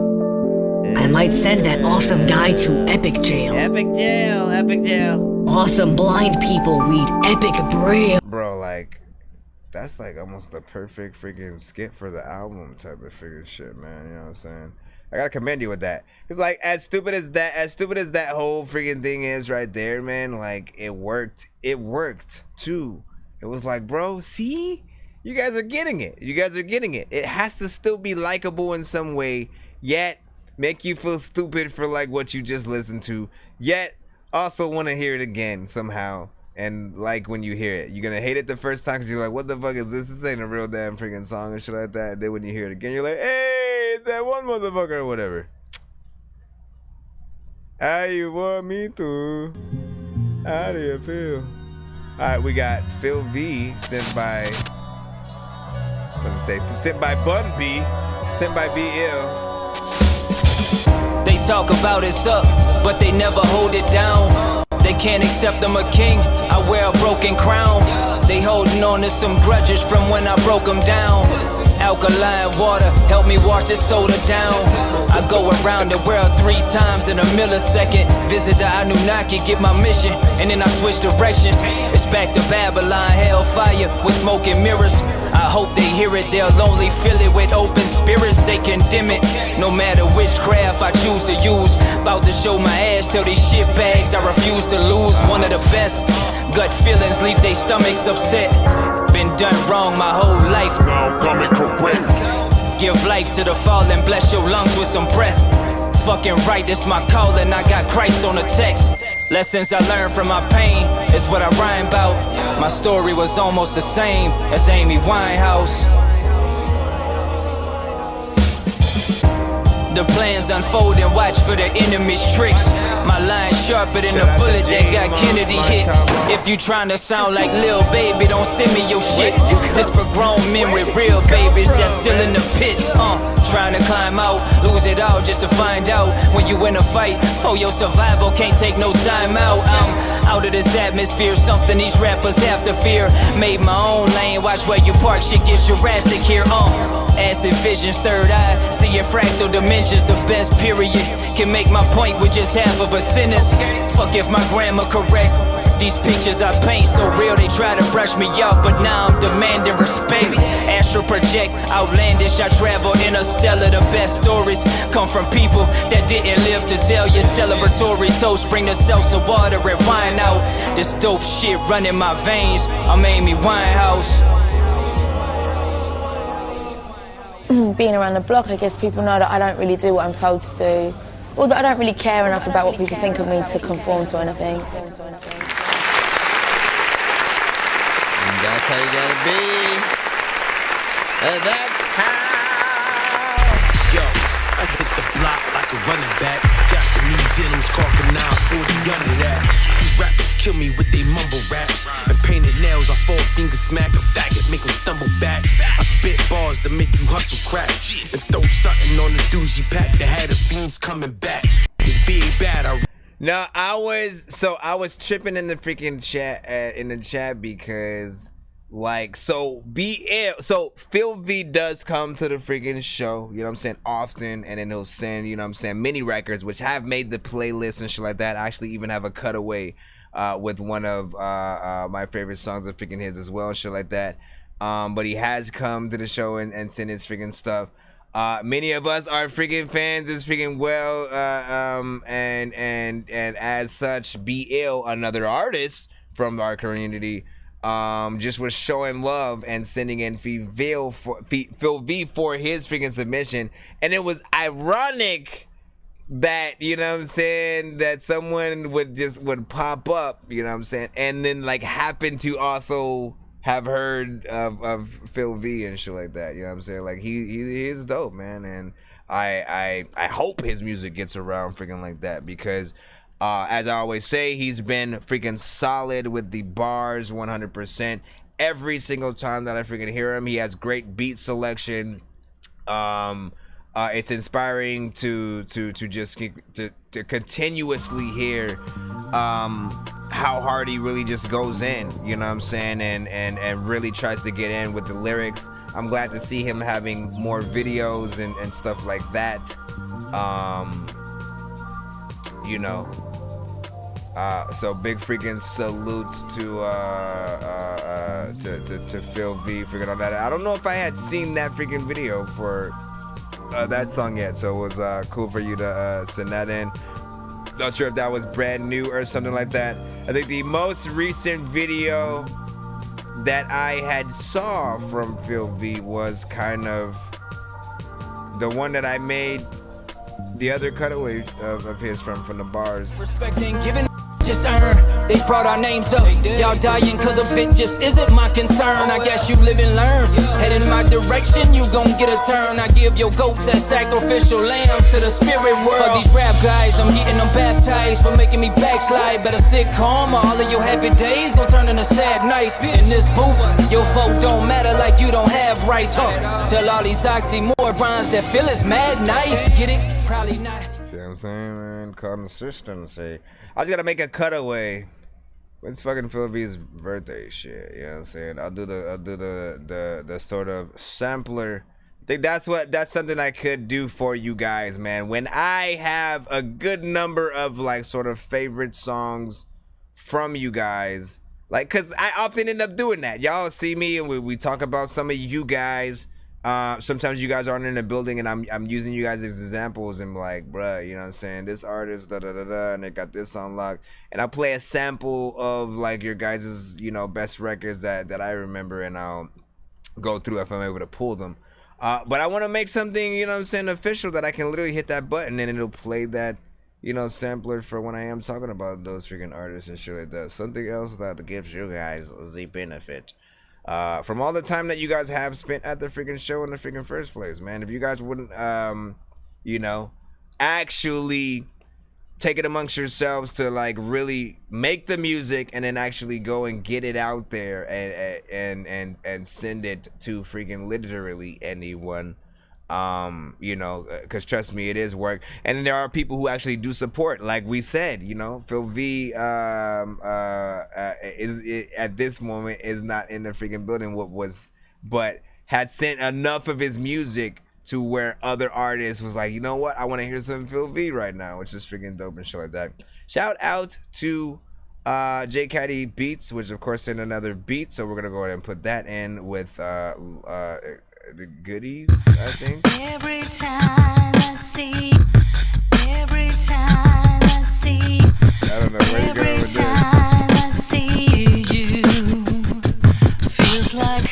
I might send that awesome guy to epic jail. Epic jail, epic jail. Awesome blind people read epic braille. Bro, like, that's like almost the perfect freaking skit for the album type of freaking shit, man. You know what I'm saying? I gotta commend you with that. Cause like, as stupid as that whole freaking thing is right there, man, like it worked. It worked too. It was like, bro, see? You guys are getting it. You guys are getting it. It has to still be likable in some way, yet make you feel stupid for like what you just listened to, yet also want to hear it again somehow. And like when you hear it, you're gonna hate it the first time because you're like, what the fuck is this? This ain't a real damn freaking song and shit like that. And then when you hear it again, you're like, hey, it's that one motherfucker or whatever. How you want me to? How do you feel? Alright, we got Phil V sent by, sent by Bun B, sent by BL. They talk about it's up, but they never hold it down. They They can't accept I'm a king, I wear a broken crown. They holding on to some grudges from when I broke them down. Alkaline water, help me wash this soda down. I go around the world 3 times in a millisecond. Visit the Anunnaki, get my mission, and then I switch directions. It's back to Babylon, hellfire with smoke and mirrors. I hope they hear it, they'll only feel it with open spirits. They condemn it, no matter which craft I choose to use. About to show my ass till these shit bags I refuse to lose. One of the best, gut feelings leave they stomachs upset. Been done wrong my whole life, now I'm coming correct. Give life to the fallen, bless your lungs with some breath. Fucking right, it's my calling, I got Christ on the text. Lessons I learned from my pain is what I rhyme about. My story was almost the same as Amy Winehouse. The plans unfold and watch for the enemy's tricks. My line sharper than the bullet that got Kennedy hit. If you tryna sound like Lil Baby, don't send me your shit. This for grown men with real babies that's still in the pits. Trying to climb out, lose it all just to find out. When you in a fight, for your survival, can't take no time out. I'm out of this atmosphere, something these rappers have to fear. Made my own lane, watch where you park, shit gets Jurassic here. Acid visions, third eye, seeing fractal dimensions, the best period. Can make my point with just half of a sentence. Fuck if my grammar correct. These pictures I paint so real they try to brush me off, but now I'm demanding respect. Astral project, outlandish, I travel interstellar. The best stories come from people that didn't live to tell you. Celebratory toast, bring the seltzer water and wine out. This dope shit running my veins, I'm Amy Winehouse. Being around the block, I guess people know that I don't really do what I'm told to do, or that I don't really care enough about what people think of me to conform to anything. And that's how you gotta be. And that's how. Yo, I hit the block like a running back. Japanese denims, Carker 940 under that. These rappers kill me with they mumble raps. And painted nails, I 4-finger smack a faggot, make them stumble back. I spit bars to make you hustle crack. And throw something on the doozy pack that had the fiends coming back. It's big bad, No, I was tripping in the freaking chat, because like, so Phil V does come to the freaking show, you know what I'm saying, often, and then he'll send, you know what I'm saying, mini records which have made the playlist and shit like that. I actually even have a cutaway with one of my favorite songs of freaking his as well and shit like that. But he has come to the show and sent his freaking stuff. Many of us are freaking fans as freaking well, and as such, BL, another artist from our community, just was showing love and sending in Phil V for his freaking submission. And it was ironic that, you know what I'm saying, that someone would pop up, you know what I'm saying, and then like happen to also have heard of Phil V and shit like that, you know what I'm saying? Like he is dope, man, and I hope his music gets around freaking like that, because as I always say, he's been freaking solid with the bars 100%. Every single time that I freaking hear him, he has great beat selection. It's inspiring to just to continuously hear how hard he really just goes in, you know what I'm saying, and really tries to get in with the lyrics. I'm glad to see him having more videos and stuff like that. You know, so big freaking salute to Phil V freaking on that. I don't know if I had seen that freaking video for that song yet, so it was cool for you to send that in. Not sure if that was brand new or something like that. I think the most recent video that I had saw from Phil V was kind of the one that I made, the other cutaway of his from the bars. Respecting, giving just earn. They brought our names up. Y'all dying cause of it just isn't my concern. I guess you live and learn. Head in my direction, you gon' get a turn. I give your goats as sacrificial lambs to the spirit world. For these rap guys, I'm getting them baptized for making me backslide. Better sit calm, or all of your happy days gon' turn into sad nights. In this booth, your vote don't matter like you don't have rights, huh? Tell all these oxymorons that feel is mad nice. Get it? Probably not. know what I'm saying, man? Consistency. I just gotta make a cutaway. It's fucking Phil V's birthday shit. You know what I'm saying? I'll do the sort of sampler. I think that's something I could do for you guys, man. When I have a good number of like sort of favorite songs from you guys, like, cause I often end up doing that. Y'all see me and we talk about some of you guys. Sometimes you guys aren't in the building and I'm using you guys as examples and like, bruh, you know what I'm saying? This artist, and they got this on lock. And I'll play a sample of like your guys' best records that I remember, and I'll go through if I'm able to pull them. But I want to make something, you know what I'm saying, official, that I can literally hit that button and it'll play that, sampler for when I am talking about those freaking artists and shit like that. Something else that gives you guys the benefit. From all the time that you guys have spent at the freaking show in the freaking first place, man. If you guys wouldn't, actually take it amongst yourselves to like really make the music and then actually go and get it out there and send it to freaking literally anyone. Because trust me, it is work. And then there are people who actually do support, like we said, Phil V is at this moment is not in the freaking building, but had sent enough of his music to where other artists was like, you know what, I want to hear some Phil V right now, which is freaking dope and shit like that. Shout out to J Caddy Beats, which of course sent another beat, so we're gonna go ahead and put that in with the goodies, I think. Every time I see, I don't know where you're going with this. I see you, feels like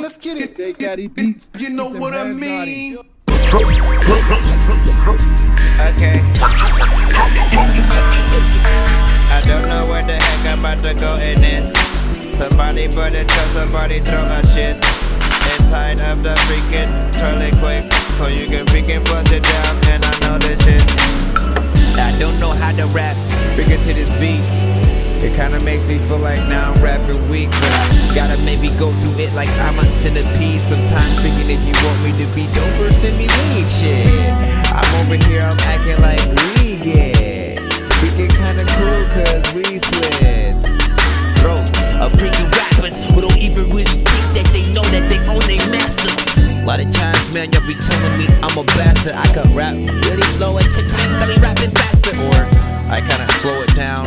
Let's get it. They got it beat. You know what I mean? Okay. I don't know where the heck I'm about to go in this. Somebody better tell somebody throw a shit inside of the freaking toilet quick, so you can freaking flush it down. And I know this shit. I don't know how to rap freaking to this beat. It kinda makes me feel like now I'm rapping weak, but I gotta maybe go through it like I'm a centipede. Sometimes freaking if you want me to be doper, send me weed shit. I'm over here, I'm acting like we get freaking kinda cool cause we slid throats of freaking rappers who don't even really think that they know that they own their master. A lot of times, man, y'all be telling me I'm a bastard. I can rap really slow and sometimes I be rapping faster, or I kinda slow it down.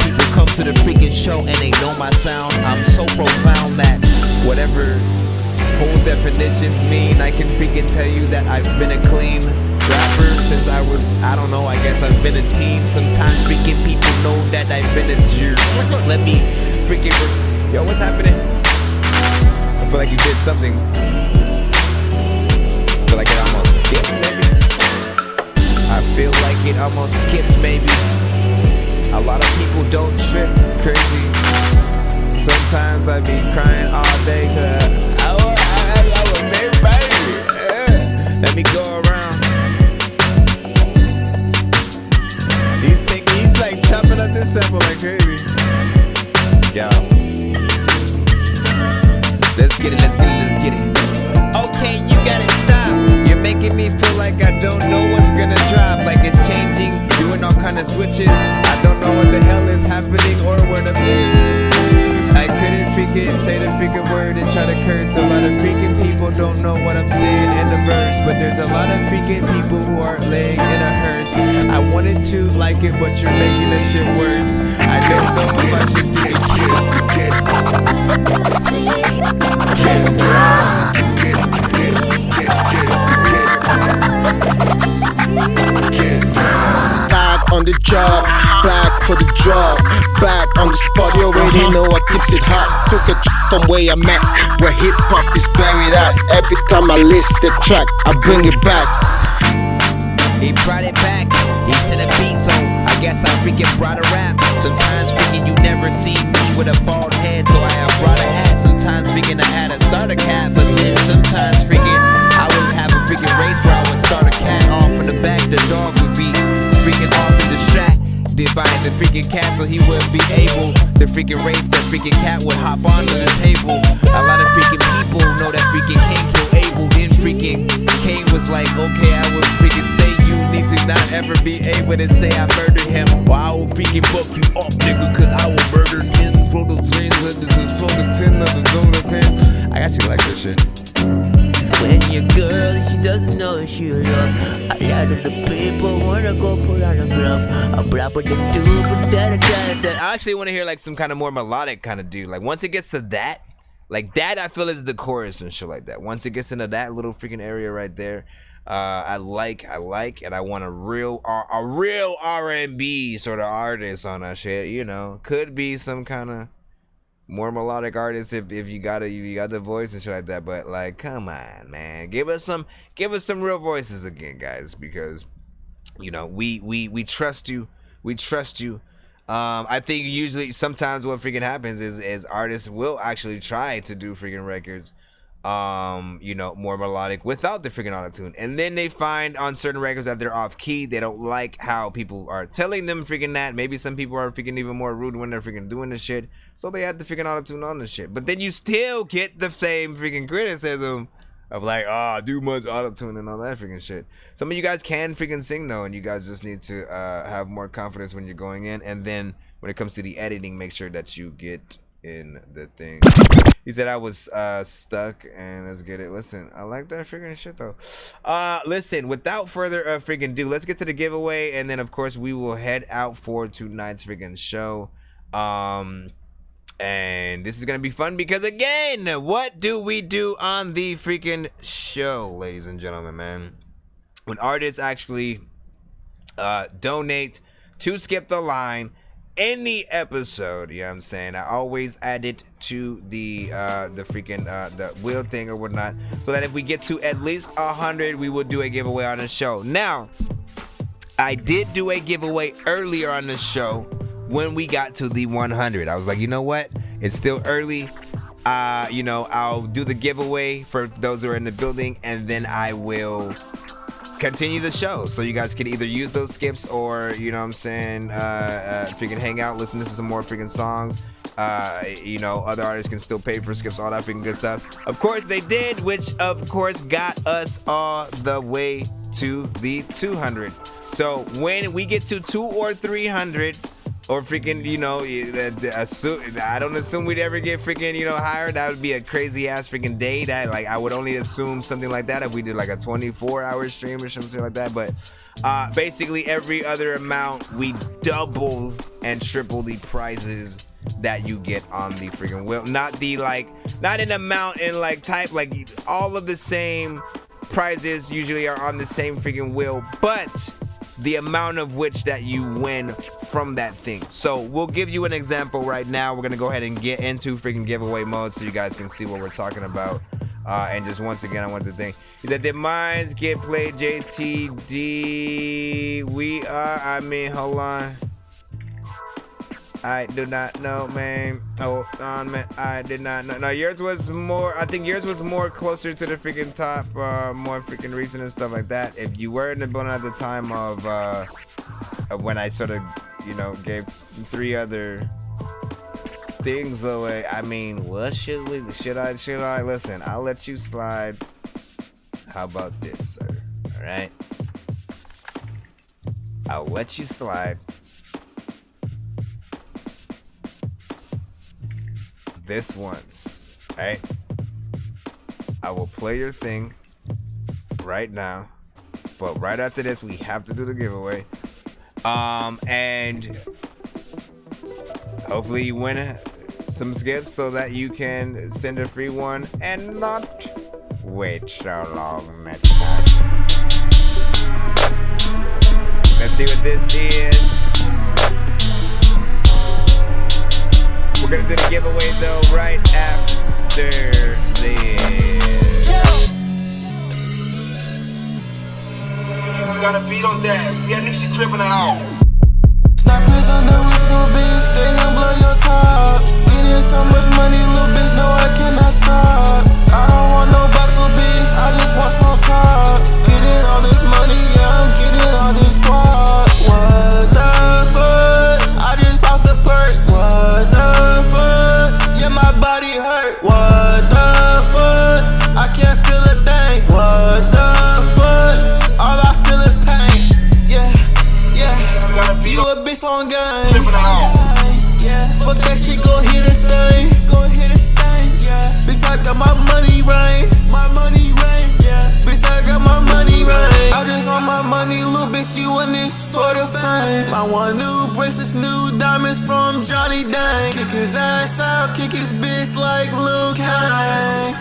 People come to the freaking show and they know my sound. I'm so profound that whatever whole definitions mean, I can freaking tell you that I've been a clean rapper since I was, I don't know, I guess I've been a teen. Sometimes freaking people know that I've been a jerk. Let me freaking, yo, what's happening? I feel like you did something. I feel like it almost skipped, maybe. I feel like it almost skipped, maybe. A lot of people don't trip crazy. Sometimes I be crying all day cause I was big baby. Yeah. Let me go around. He's like chopping up this sample like crazy. Yo. Let's get it. Okay, you gotta stop. You're making me feel like I don't know what's gonna drop. Like it's changing, doing all kind of switches. I don't know what the hell is happening or where to be. I couldn't freaking say the freaking word and try to curse. A lot of freaking people don't know what I'm saying in the verse, but there's a lot of freaking people who are laying in a hearse. I wanted to like it, but you're making this shit worse. I don't know if I should feel Back on the job, back for the drug, back on the spot. You already know I keeps it hot. Took a from where I'm at, where hip hop is buried at. Every time I list the track, I bring it back. He brought it back, he sent a beat, so I guess I freaking brought a rap. Sometimes freaking you never see me with a bald head, so I have brought a hat. Sometimes freaking I had a starter cat, but then sometimes freaking I would have a freaking race where I would start a cat off in the back. The dog would be freaking off to distract. Divine the freaking cat so he would be able to freaking race that freaking cat would hop onto the table. A lot of freaking people know that freaking Cain killed Abel. Then freaking Cain was like, okay, I will freaking say you need to not ever be able to say I murdered him, or I will freaking fuck you up, nigga, cause I will murder 10 for the scenes with the 10 of the zone of him. I actually like this shit. When your girl, she doesn't know she love. A lot of the people wanna go put on a glove. A blab with the tube, I actually want to hear like some kind of more melodic kind of dude. Like once it gets to that, like that, I feel is the chorus and shit like that. Once it gets into that little freaking area right there, I like, and I want a real R&B sort of artist on that shit. You know, could be some kind of more melodic artist if you got the voice and shit like that. But like, come on, man, give us some real voices again, guys, because you know we trust you. We trust you. I think usually sometimes what freaking happens is artists will actually try to do freaking records you know, more melodic without the freaking auto-tune, and then they find on certain records that they're off key. They don't like how people are telling them freaking that. Maybe some people are freaking even more rude when they're freaking doing this shit, so they had the freaking auto-tune on this shit. But then you still get the same freaking criticism of like, do much auto-tune and all that freaking shit. Some of you guys can freaking sing though, and you guys just need to have more confidence when you're going in, and then when it comes to the editing, make sure that you get in the thing. He said I was stuck, and let's get it. Listen, I like that freaking shit though. Listen, without further freaking ado, let's get to the giveaway, and then of course we will head out for tonight's freaking show. And this is gonna be fun because again, what do we do on the freaking show, ladies and gentlemen, man? When artists actually donate to Skip the Line any episode, you know what I'm saying, I always add it to the freaking the wheel thing or whatnot, so that if we get to at least 100, we will do a giveaway on the show. Now, I did do a giveaway earlier on the show when we got to the 100. I was like, you know what, it's still early, you know, I'll do the giveaway for those who are in the building, and then I will continue the show, so you guys can either use those skips or, you know what I'm saying, freaking hang out, listen to some more freaking songs. You know, other artists can still pay for skips, all that freaking good stuff. Of course they did, which of course got us all the way to the 200. So when we get to 200 or 300, or freaking, you know, I don't assume we'd ever get freaking, you know, higher. That would be a crazy ass freaking day. That, like, I would only assume something like that if we did like a 24-hour stream or something like that. But basically every other amount, we double and triple the prizes that you get on the freaking wheel. Not the, like, not in amount and like type, like all of the same prizes usually are on the same freaking wheel, but the amount of which that you win from that thing. So we'll give you an example right now. We're gonna go ahead and get into freaking giveaway mode so you guys can see what we're talking about. And just once again, I want to thank you that the minds get played. JTD, we are, I mean, hold on, I do not know, man. Hold on, man. I did not know. No, yours was more, I think yours was more closer to the freaking top, more freaking recent and stuff like that. If you were in the building at the time of when I sort of, you know, gave 3 other things away, I mean, what should I listen, I'll let you slide. How about this, sir? All right, I'll let you slide this once. All right, I will play your thing right now, but right after this we have to do the giveaway, and hopefully you win some skips so that you can send a free one and not wait so long next time. Let's see what this is. We're gonna do the giveaway though right after this. We got a beat on that. Yeah, Nixie tripping out. Stop this on the roof, little bitch. They gon' blow your top. Getting so much money, little bitch. No, I cannot stop. I don't want no box of bitch. I just want some top. Getting all this money, yeah, I'm getting all this guap. What the fuck? I it's on game. Yeah, fuck that shit, go hit a stain. Yeah, bitch, I got my money rain. Yeah, bitch, I got my money rain. I just want my money, little bitch, you in this for the fame. I want new bracelets, new diamonds from Johnny Dang. Kick his ass out, kick his bitch like Luke Kang.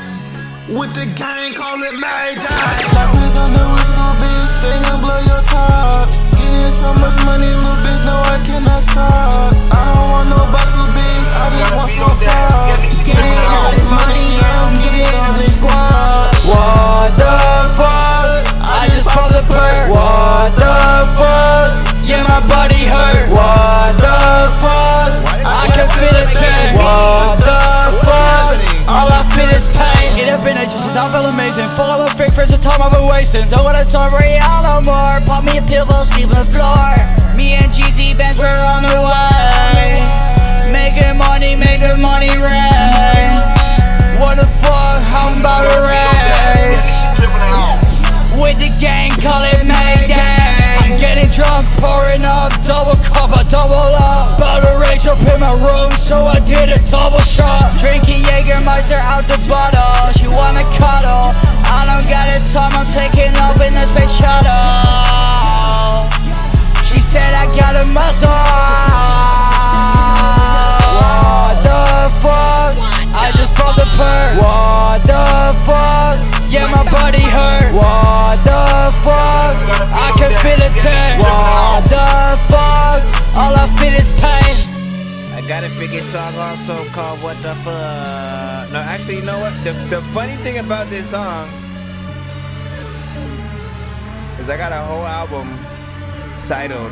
With the gang, call it Mayday. Slappers on the roof, little bitch, they gon' blow your top. Getting so much money, little bitch, no, I cannot stop. I don't want no box, little bitch, I just want some top. Getting all this money, I'm getting all this squad. What the fuck? I just popped the perk. What the fuck? Yeah, my body hurt. What the fuck? I can feel the pain. What the fuck? All I feel is pain. Get up in the just I feel amazing. Full of the fake friends, the time I've been wasting. Don't wanna talk real no more. Pop me a pill, fall asleep on the floor. Me and GT Benz, we're on the way. Making money rain. What the fuck? I'm about to race. With the gang, call it Mayday. I'm getting drunk, pouring up, double cup, a double up. About to rage up in my room, so I did a double shot. Drinking Jägermeister out the bottle. She wanna cuddle. I don't got the time, I'm taking off in the space shuttle. She said I got a muscle. What the fuck? I just bought the perk. What the fuck? Yeah, my body hurt. What the fuck? I can feel it turn. What the fuck? All I feel is pain. I got a figure song also called What the Fuck. No, actually, you know what? The funny thing about this song is I got a whole album titled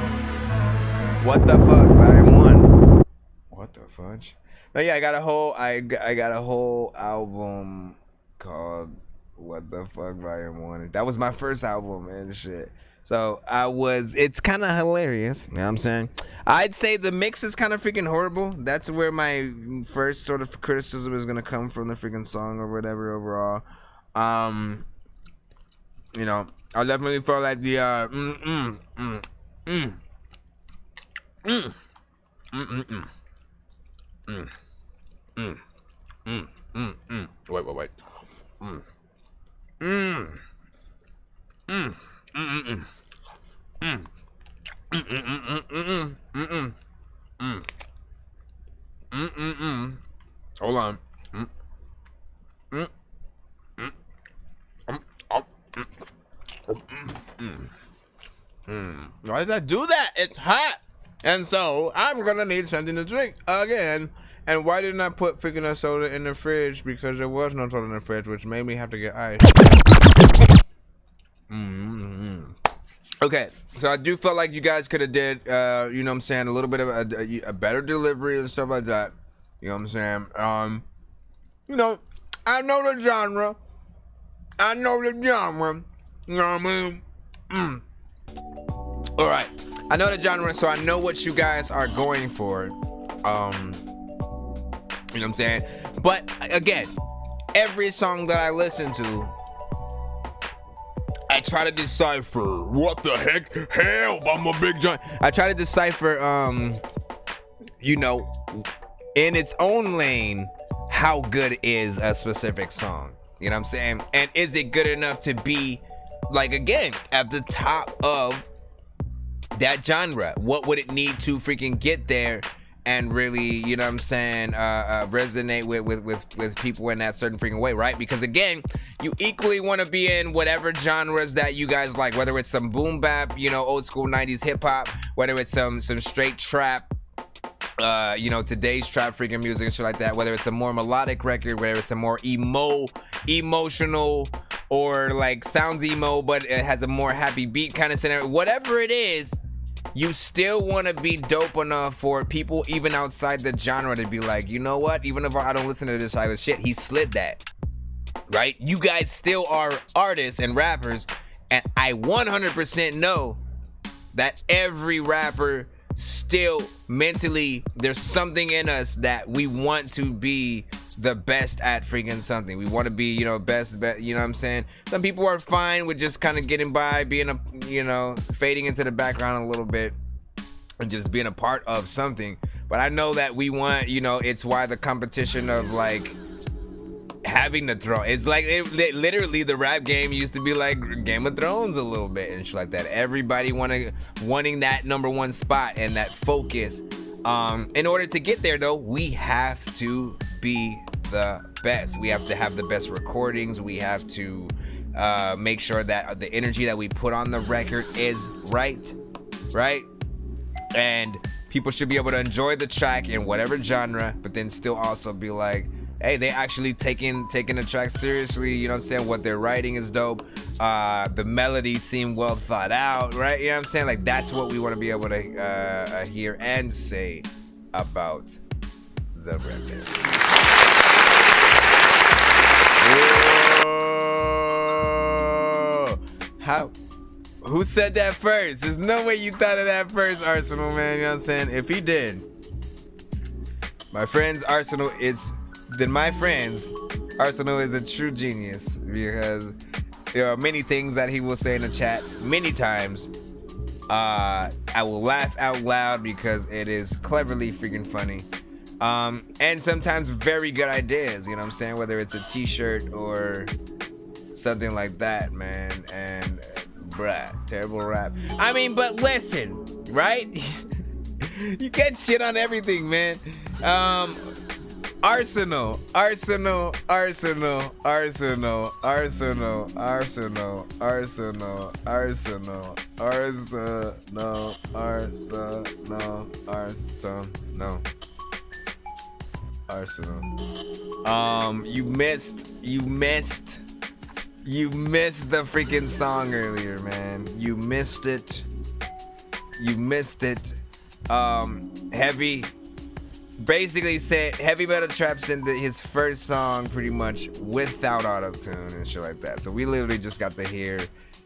What the Fuck Volume 1. What the fudge? No, yeah, I got a whole album called What the Fuck Volume 1. That was my first album and shit. So it's kind of hilarious. You know what I'm saying? I'd say the mix is kind of freaking horrible. That's where my first sort of criticism is going to come from, the freaking song or whatever overall. You know, I definitely felt like the wait. Hold on. Why does that do that? It's hot. And so I'm gonna need something to drink again. And why didn't I put freaking a soda in the fridge? Because there was no soda in the fridge, which made me have to get ice. Okay, so I do feel like you guys could have did, you know what I'm saying, a little bit of a better delivery and stuff like that. You know what I'm saying? You know, I know the genre. You know what I mean? All right, I know the genre, so I know what you guys are going for. You know what I'm saying? But again, every song that I listen to, I try to decipher what the heck. Help, I'm a big giant. I try to decipher, you know, in its own lane, how good is a specific song. You know what I'm saying? And is it good enough to be, like, again, at the top of that genre? What would it need to freaking get there and really, you know what I'm saying, resonate with people in that certain freaking way, right? Because again, you equally want to be in whatever genres that you guys like, whether it's some boom bap, you know, old school 90s hip hop, whether it's some straight trap, you know, today's trap freaking music and shit like that, whether it's a more melodic record, whether it's a more emotional, or like sounds emo but it has a more happy beat kind of scenario, whatever it is, you still want to be dope enough for people even outside the genre to be like, you know what, even if I don't listen to this type of shit, he slid that, right? You guys still are artists and rappers, and I 100% know that every rapper still mentally, there's something in us that we want to be the best at freaking something. We want to be, you know, best, you know what I'm saying? Some people are fine with just kind of getting by, being a, you know, fading into the background a little bit. and just being a part of something. But I know that we want, you know, it's why the competition of like having the throne. It's like literally the rap game used to be like Game of Thrones a little bit and shit like that. Everybody wanting that #1 spot and that focus. In order to get there though, we have to be the best. We have to have the best recordings. We have to make sure that the energy that we put on the record is right? And people should be able to enjoy the track in whatever genre, but then still also be like, hey, they actually taking the track seriously, you know what I'm saying? What they're writing is dope. The melodies seem well thought out, right? You know what I'm saying? Like, that's what we want to be able to hear and say about the record. Whoa. Who said that first? There's no way you thought of that first, Arsenal, man. You know what I'm saying? If he did, my friends, Arsenal is a true genius, because there are many things that he will say in the chat many times. I will laugh out loud because it is cleverly freaking funny. And sometimes very good ideas, you know what I'm saying? Whether it's a t-shirt or something like that, man. And bruh, terrible rap. I mean, but listen, right? You can't shit on everything, man. Arsenal. You missed the freaking song earlier, man. You missed it. Heavy basically said Heavy Metal Trap's in his first song pretty much without auto-tune and shit like that. So we literally just got to hear,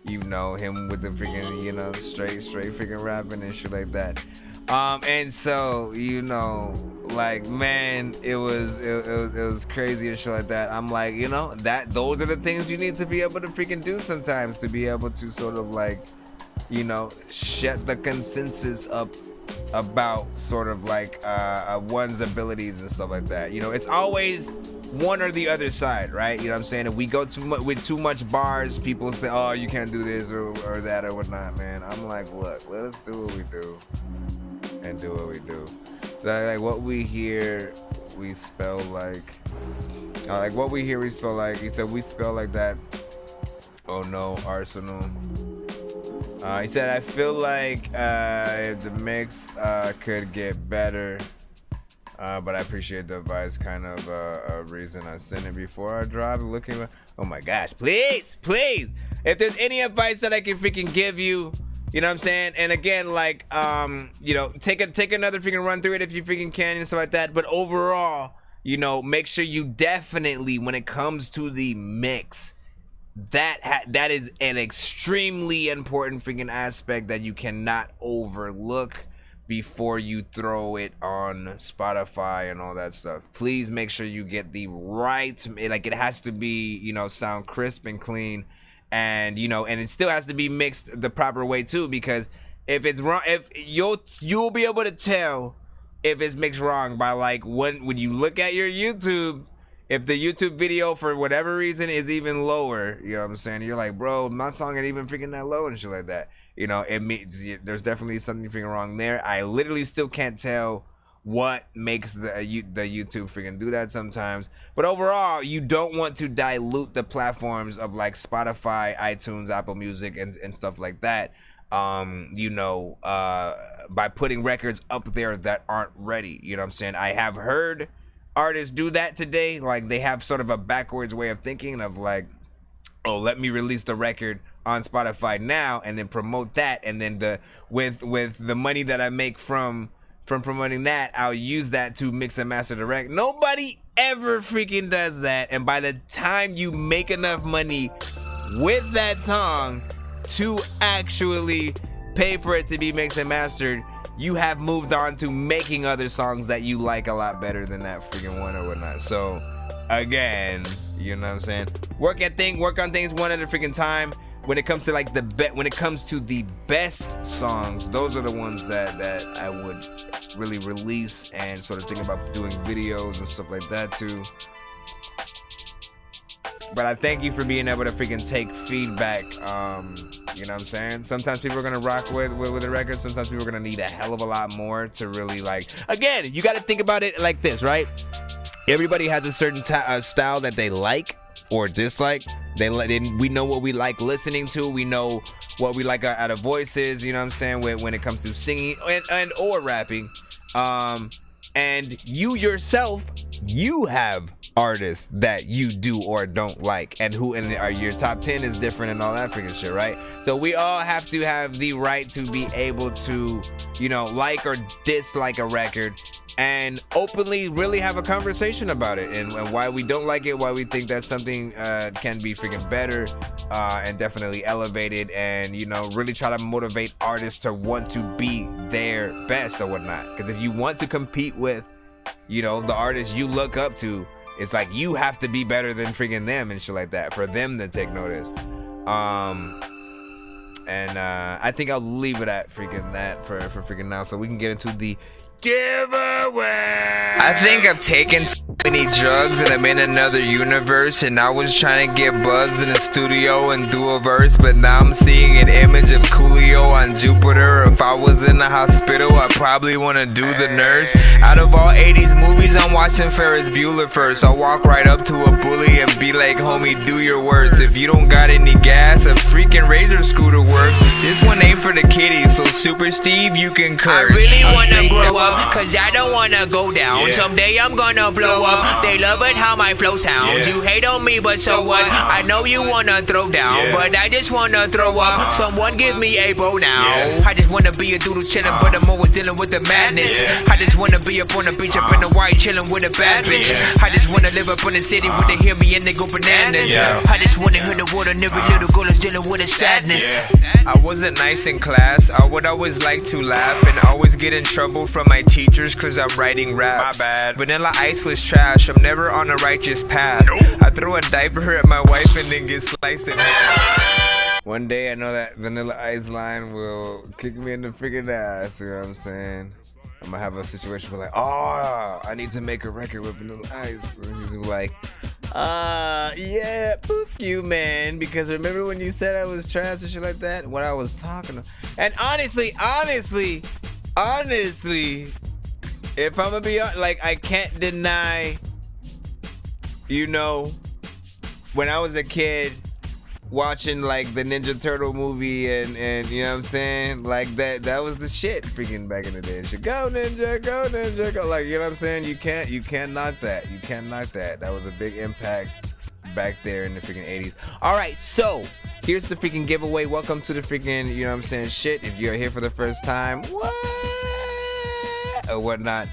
you know, him with the freaking, you know, straight freaking rapping and shit like that. And so, you know, like, man, it was crazy and shit like that. I'm like, you know, those are the things you need to be able to freaking do sometimes, to be able to sort of like, you know, shut the consensus up about sort of like one's abilities and stuff like that. You know, it's always one or the other side, right? You know what I'm saying? If we go with too much bars, people say, oh, you can't do this or that or whatnot, man. I'm like, look, let us do what we do and do what we do. So like what we hear, we spell like what we hear, we spell like. He said we spell like that. Oh no, Arsenal. He said, I feel like if the mix could get better, but I appreciate the advice. Kind of a reason I sent it before I dropped. Looking, oh my gosh, please. If there's any advice that I can freaking give you, you know what I'm saying? And again, like, you know, take another freaking run through it if you freaking can and stuff like that. But overall, you know, make sure you definitely, when it comes to the mix, that is an extremely important freaking aspect that you cannot overlook before you throw it on Spotify and all that stuff. Please make sure you get the right, like, it has to be, you know, sound crisp and clean, and, you know, and it still has to be mixed the proper way too, because if it's wrong, if you'll be able to tell if it's mixed wrong by like when you look at your YouTube. If the YouTube video, for whatever reason, is even lower, you know what I'm saying? You're like, bro, my song ain't even freaking that low and shit like that. You know, it means there's definitely something freaking wrong there. I literally still can't tell what makes the YouTube freaking do that sometimes. But overall, you don't want to dilute the platforms of like Spotify, iTunes, Apple Music, and stuff like that. You know, by putting records up there that aren't ready. You know what I'm saying? I have heard artists do that today. Like, they have sort of a backwards way of thinking of like, oh, let me release the record on Spotify now and then promote that, and then with the money that I make from promoting that, I'll use that to mix and master the record. Nobody ever freaking does that. And by the time you make enough money with that song to actually pay for it to be mixed and mastered, you have moved on to making other songs that you like a lot better than that freaking one or whatnot. So again, you know what I'm saying? Work on things one at a freaking time. when it comes to like when it comes to the best songs, those are the ones that I would really release and sort of think about doing videos and stuff like that too. But I thank you for being able to freaking take feedback. You know what I'm saying? Sometimes people are gonna rock with a record. Sometimes people are gonna need a hell of a lot more to really like. Again, you got to think about it like this, right? Everybody has a certain style that they like or dislike. We know what we like listening to. We know what we like out of voices. You know what I'm saying? When it comes to singing and or rapping. And you yourself, you have artists that you do or don't like, and your top 10 is different and all that freaking shit, right? So we all have to have the right to be able to, you know, like or dislike a record and openly really have a conversation about it and why we don't like it, why we think that something can be freaking better and definitely elevated, and, you know, really try to motivate artists to want to be their best or whatnot. Because if you want to compete with, you know, the artists you look up to, it's like you have to be better than freaking them and shit like that for them to take notice. I think I'll leave it at freaking that for freaking now, so we can get into the giveaway. I think I've taken so many drugs and I'm in another universe, and I was trying to get buzzed in the studio and do a verse, but now I'm seeing an image of Coolio on Jupiter. If I was in the hospital, I'd probably want to do the nurse. Out of all 80s movies, I'm watching Ferris Bueller first. I'll walk right up to a bully and be like, homie, do your worst. If you don't got any gas, a freaking Razor scooter works. This one ain't for the kiddies, so Super Steve, you can curse. I really wanna grow up, cause I don't wanna go down. Someday I'm gonna blow up. They love it how my flow sounds. You hate on me, but so what? I know you wanna throw down, but I just wanna throw up. Someone give me a bow now. I just wanna be a doodle chillin', but I'm always dealing with the madness. I just wanna be up on the beach, up in the white, chillin' with a bad bitch. I just wanna live up in the city where they hear me and they go bananas. I just wanna hit the water and every little girl is dealing with a sadness. I wasn't nice in class. I would always like to laugh and always get in trouble from my teachers cause I'm writing raps. My bad. Vanilla Ice was trash. I'm never on a righteous path. I throw a diaper at my wife and then get sliced in half. One day I know that Vanilla Ice line will kick me in the freaking ass. You know what I'm saying? I'm gonna have a situation where like, oh, I need to make a record with Vanilla Ice. And he's gonna be like, yeah, poof you, man. Because remember when you said I was trash and shit like that? What I was talking about. And honestly, if I'm gonna be like, I can't deny, you know, when I was a kid watching like the Ninja Turtle movie and you know what I'm saying, like that was the shit freaking back in the day. Go ninja, go, like, you know what I'm saying. You can't knock that. You can't knock that. That was a big impact back there in the freaking 80s. All right, so here's the freaking giveaway. Welcome to the freaking, you know what I'm saying, shit. If you're here for the first time, what or whatnot.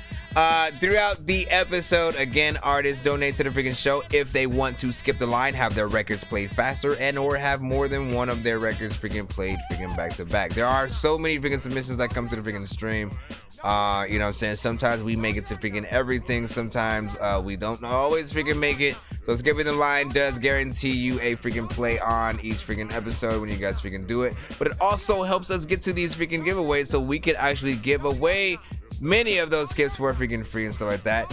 Throughout the episode, again, artists donate to the freaking show if they want to skip the line, have their records played faster, and or have more than one of their records freaking played freaking back to back. There are so many freaking submissions that come to the freaking stream. You know what I'm saying? Sometimes we make it to freaking everything. Sometimes we don't always freaking make it. So skipping the line does guarantee you a freaking play on each freaking episode when you guys freaking do it. But it also helps us get to these freaking giveaways so we can actually give away many of those skips for freaking free and stuff like that.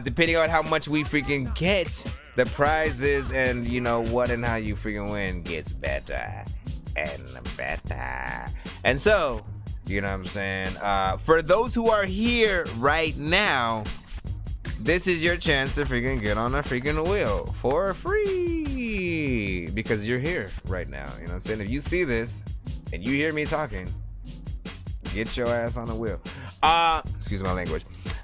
Depending on how much we freaking get, the prizes and you know what and how you freaking win gets better and better. And so, you know what I'm saying? For those who are here right now, this is your chance to freaking get on a freaking wheel for free because you're here right now. You know what I'm saying? If you see this and you hear me talking, get your ass on the wheel. Excuse my language.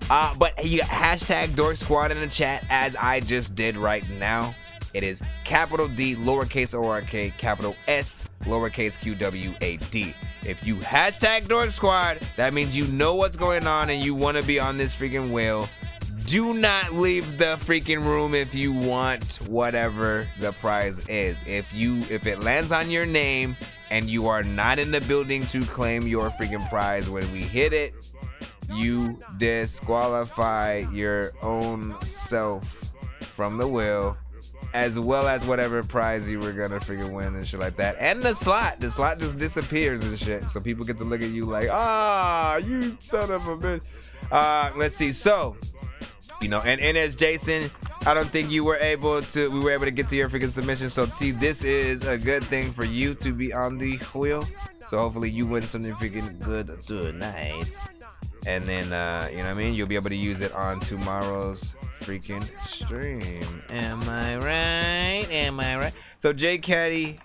But you got hashtag Dork Squad in the chat as I just did right now. It is capital D, lowercase ORK, capital S, lowercase QWAD. If you hashtag Dork Squad, that means you know what's going on and you want to be on this freaking wheel. Do not leave the freaking room if you want whatever the prize is. If it lands on your name and you are not in the building to claim your freaking prize when we hit it, you disqualify your own self from the wheel as well as whatever prize you were gonna freaking win and shit like that. And the slot just disappears and shit. So people get to look at you like, you son of a bitch. Let's see. So, you know, and as Jason, I don't think we were able to get to your freaking submission. So see, this is a good thing for you to be on the wheel. So hopefully you win something freaking good tonight. And then, you know what I mean? You'll be able to use it on tomorrow's freaking stream. Am I right? So J Caddy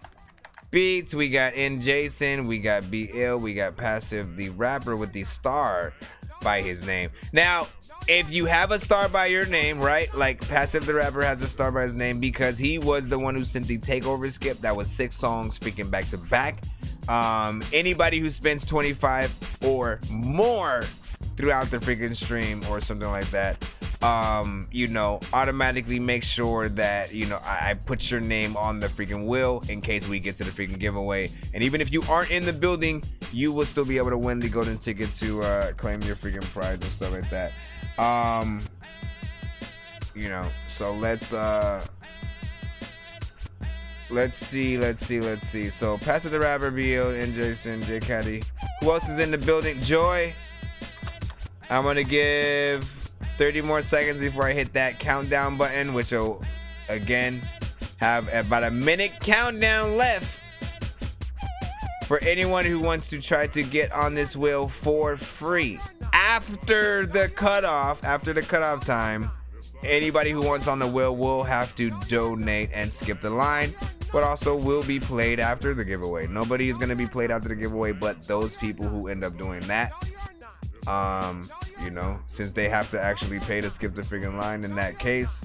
Beats, we got N Jason, we got BL, we got Passive the rapper with the star by his name. Now, if you have a star by your name, right? Like Passive the rapper has a star by his name because he was the one who sent the takeover skip that was 6 songs freaking back to back. Anybody who spends 25 or more throughout the freaking stream or something like that, you know, automatically make sure that, you know, I put your name on the freaking wheel in case we get to the freaking giveaway. And even if you aren't in the building, you will still be able to win the golden ticket to claim your freaking prize and stuff like that. You know, so let's see. So Passive the rapper, BL, and Jason, J Caddy. Who else is in the building? Joy. I'm gonna give 30 more seconds before I hit that countdown button, which will again have about a minute countdown left for anyone who wants to try to get on this wheel for free. After the cutoff time, anybody who wants on the wheel will have to donate and skip the line, but also will be played after the giveaway. Nobody is going to be played after the giveaway but those people who end up doing that. You know, since they have to actually pay to skip the freaking line in that case,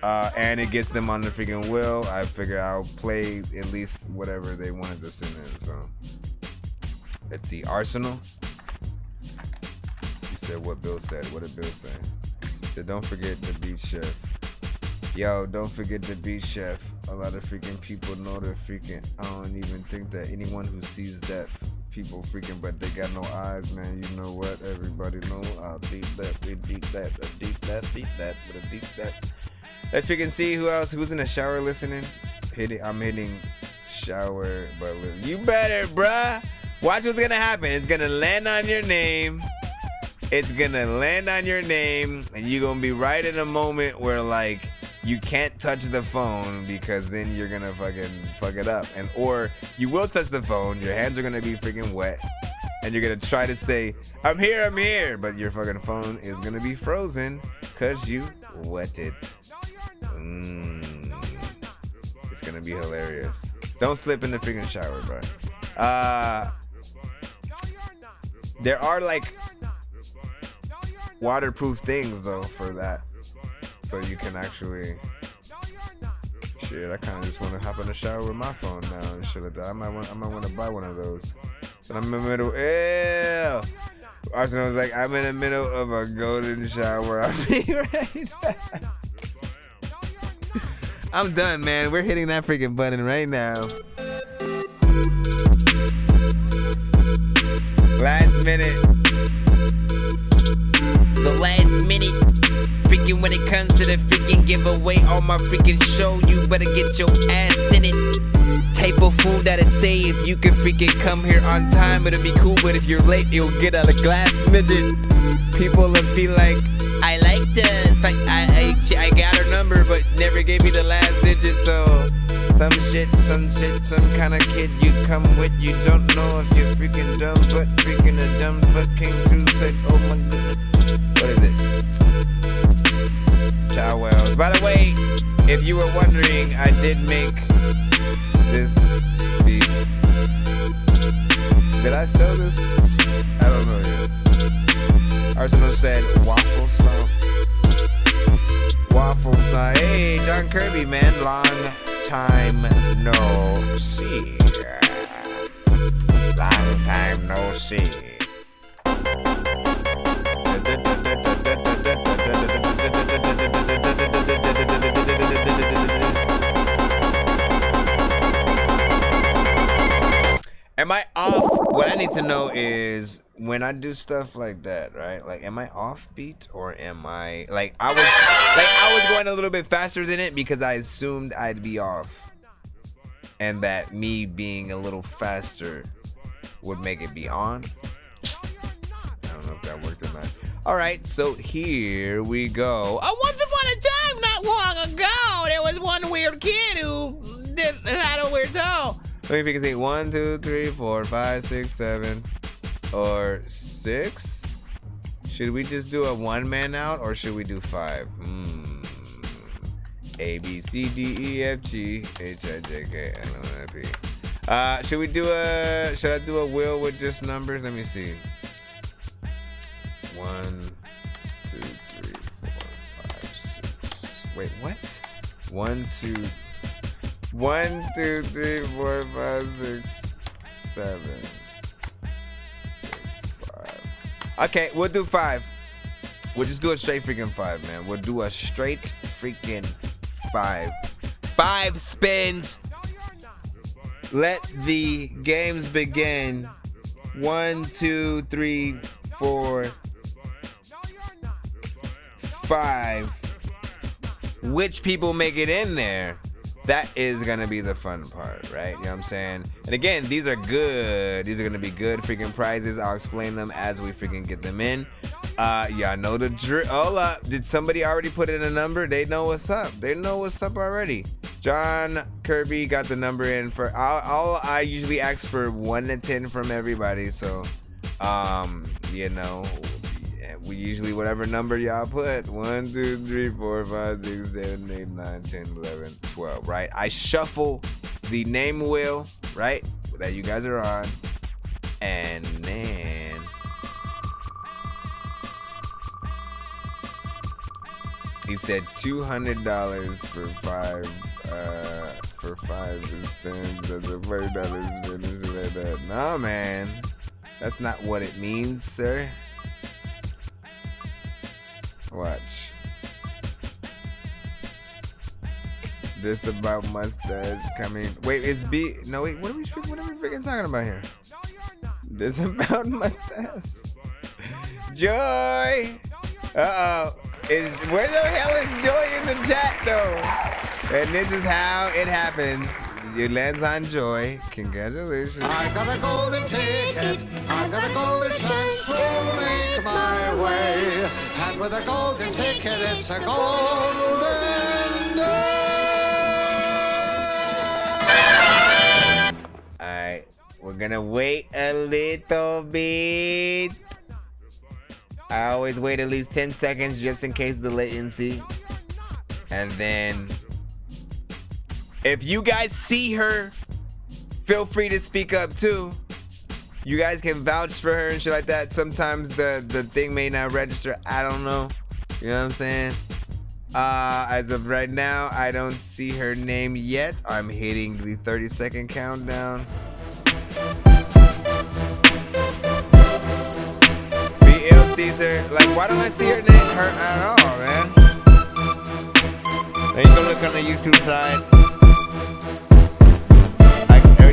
and it gets them on the freaking wheel, I figure I'll play at least whatever they wanted to send in. So let's see. Arsenal, you said what Bill said. What did Bill say? He said don't forget the beat chef. Yo, don't forget the beat chef. A lot of freaking people know the freaking, I don't even think that anyone who sees that people freaking, but they got no eyes, man. You know what? Everybody know. I'll deep that, we deep that, a deep that, with a deep that. Let's freaking see who else, who's in the shower listening. I'm hitting shower, but you better, bruh. Watch what's gonna happen. It's gonna land on your name. It's gonna land on your name, and you're gonna be right in a moment where like you can't touch the phone because then you're gonna fucking fuck it up. And or you will touch the phone, your hands are gonna be freaking wet, and you're gonna try to say, I'm here, but your fucking phone is gonna be frozen because you wet it. It's gonna be hilarious. Don't slip in the freaking shower, bro. There are like waterproof things though for that, so you can actually shit. I kind of just want to hop in the shower with my phone now and shit like that. I might want to buy one of those. But I'm in the middle. Ew. Arsenal was like, I'm in the middle of a golden shower. I'll be right back. I'm done, man. We're hitting that freaking button right now. Last minute. The last minute. Freaking when it comes to the freaking giveaway on my freaking show, you better get your ass in it. Type of fool that'll say if you can freaking come here on time, it'll be cool, but if you're late, you'll get out a glass midget. People will be like, I like the fact I got her number, but never gave me the last digit, so some kind of kid you come with, you don't know if you're freaking dumb, but freaking a dumb fuck came through, said, oh my goodness. What is it? Child Wells. By the way, if you were wondering, I did make this beat. Did I sell this? I don't know yet. Arsenal said waffle stomp. Waffle stomp. Hey, John Kirby, man. Long time no see. Long time no see. Am I off? What I need to know is when I do stuff like that, right? Like, am I offbeat or am I like I was going a little bit faster than it because I assumed I'd be off, and that me being a little faster would make it be on. I don't know if that worked or not. All right, so here we go. Once upon a time, not long ago, there was one weird kid who had a weird toe. Let me see. 1, 2, 3, 4, 5, 6, 7, or 6. Should we just do a 1-man out, or should we do 5? A, B, C, D, E, F, G, H, I, J, K, L, M, N, P. Should I do a wheel with just numbers? Let me see. 1, 2, 3, 4, 5, 6. Wait, what? 1, 2, 3, 4, 5, 6, 7, 6, 5. Okay, we'll do 5. We'll just do a straight freaking 5, man. We'll do a straight freaking 5. 5 spins. Let the games begin. 1, 2, 3, 4, 5. Which people make it in there? That is gonna be the fun part, right? You know what I'm saying? And again, these are good. These are gonna be good freaking prizes. I'll explain them as we freaking get them in. Y'all know the drill. Hold up. Did somebody already put in a number? They know what's up. They know what's up already. John Kirby got the number in for. I usually ask for 1 to 10 from everybody. So, you know, we usually whatever number y'all put. 1, 2, 3, 4, 5, 6, 7, 8, 9, 10, 11, 12. Right? I shuffle the name wheel, right, that you guys are on, and then he said $200 for 5 spins. That's a $40 spin and shit like that. Nah, man, that's not what it means, sir. Watch. This about mustache coming. Wait, it's B. No, wait. What are we freaking talking about here? This about mustache. Joy. Where the hell is Joy in the chat though? And this is how it happens. It lands on Joy. Congratulations. I got a golden ticket. I got a golden chance to make my way. And with a golden ticket, it's a golden day. Alright, we're gonna wait a little bit. I always wait at least 10 seconds just in case of the latency. And then if you guys see her, feel free to speak up too. You guys can vouch for her and shit like that. Sometimes the thing may not register. I don't know. You know what I'm saying? As of right now, I don't see her name yet. I'm hitting the 30-second countdown. BL Caesar. Like, why don't I see her name at all, man? Then you go look on the YouTube side.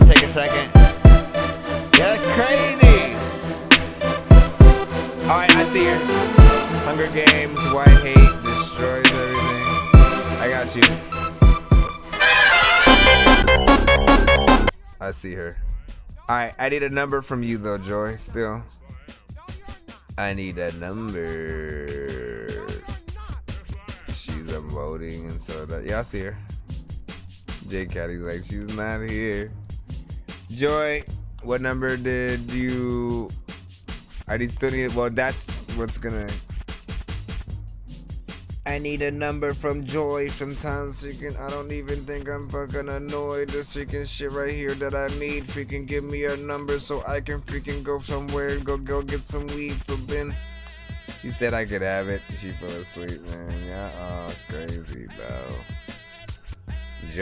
Take a second. Yeah, that's crazy. Alright, I see her. Hunger Games, White Hate, destroys everything. I got you. I see her. Alright, I need a number from you though, Joy, still. I need a number. She's emoting and so that. Yeah, I see her. J Caddy's like, she's not here. Joy, what number did you? Still need. Well, that's what's gonna. I need a number from Joy sometimes. Freaking, I don't even think I'm fucking annoyed. This freaking shit right here that I need. Freaking give me a number so I can freaking go somewhere and go get some weed. So then, she said I could have it. She fell asleep, man. Yeah, oh, crazy, bro. Joy,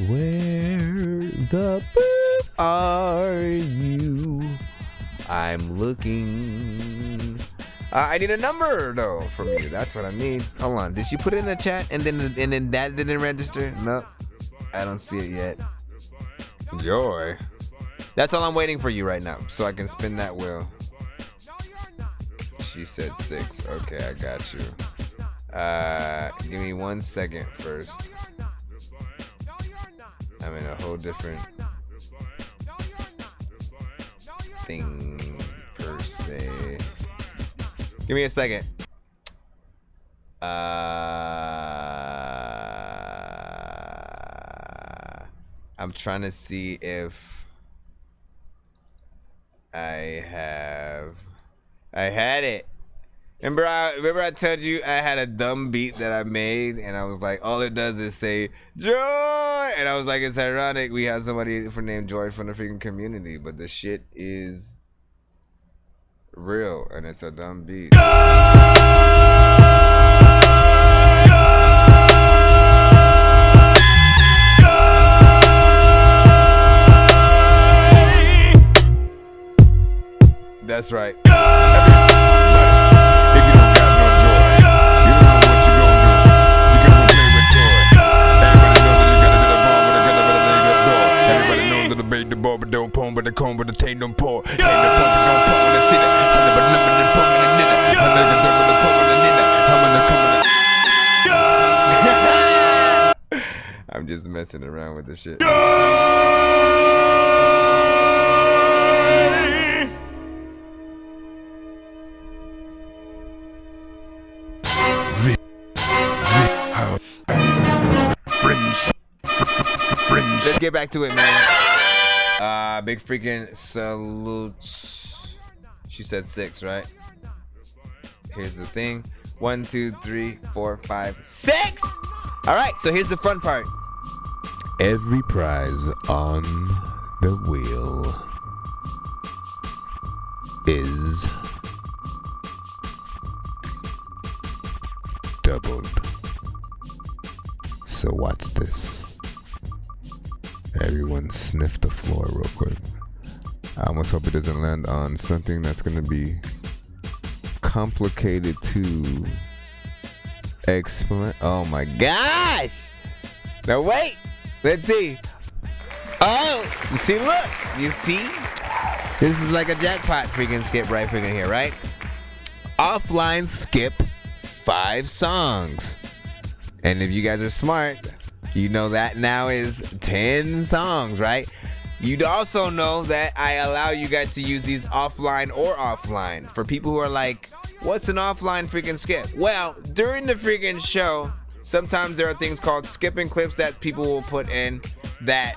where the boop are you? I'm looking. I need a number though from you. That's what I need. Hold on. Did she put it in the chat and then that didn't register? Nope. I don't see it yet. Joy. That's all I'm waiting for you right now, so I can spin that wheel. She said 6. Okay, I got you. Give me 1 second first. I'm in a whole different thing per se. Give me a second. I'm trying to see if I had it. Remember I told you I had a dumb beat that I made, and I was like, all it does is say Joy, and I was like, it's ironic we have somebody named Joy from the freaking community, but the shit is real, and it's a dumb beat. That's right. The ball, but don't pump, but the comb, but the taint don't pour. Ain't the pump, but don't pump, but the tit. I'm the number, the pump, and the nigga. I'm the number, the pump, and the nigga. I'm the coming. I'm just messing around with the shit. Let's get back to it, man. Big freaking salutes. She said 6, right? Here's the thing. 1, 2, 3, 4, 5, 6. All right, so here's the fun part. Every prize on the wheel is doubled. So watch this. Everyone sniff the floor real quick. I almost hope it doesn't land on something that's gonna be complicated to explain. Oh my gosh! Now wait, let's see. Oh, you see, look, you see? This is like a jackpot freaking skip right freaking here, right? Offline skip 5 songs. And if you guys are smart, you know that now is 10 songs, right? You'd also know that I allow you guys to use these offline or offline. For people who are like, what's an offline freaking skip? Well, during the freaking show, sometimes there are things called skipping clips that people will put in that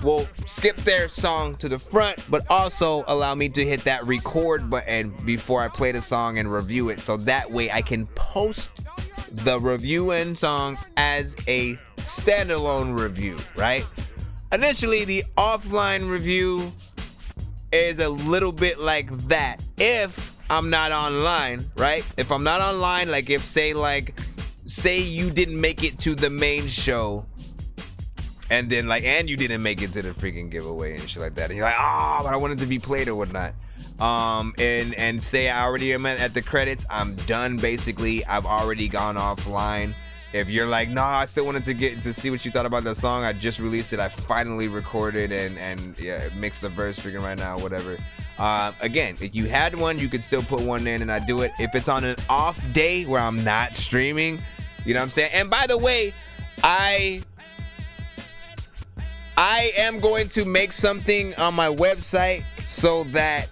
will skip their song to the front, but also allow me to hit that record button before I play the song and review it. So that way I can post the review and song as a standalone review, right? Initially, the offline review is a little bit like that if I'm not online, right? If I'm not online, like if say you didn't make it to the main show, and then and you didn't make it to the freaking giveaway and shit like that, and you're like, oh, but I wanted to be played or whatnot. And say I already am at the credits, I'm done basically. I've already gone offline. If you're like, nah, I still wanted to get to see what you thought about the song, I just released it, I finally recorded and yeah, mixed the verse freaking right now, whatever. Again, if you had one, you could still put one in and I do it. If it's on an off day where I'm not streaming, you know what I'm saying? And by the way, I am going to make something on my website so that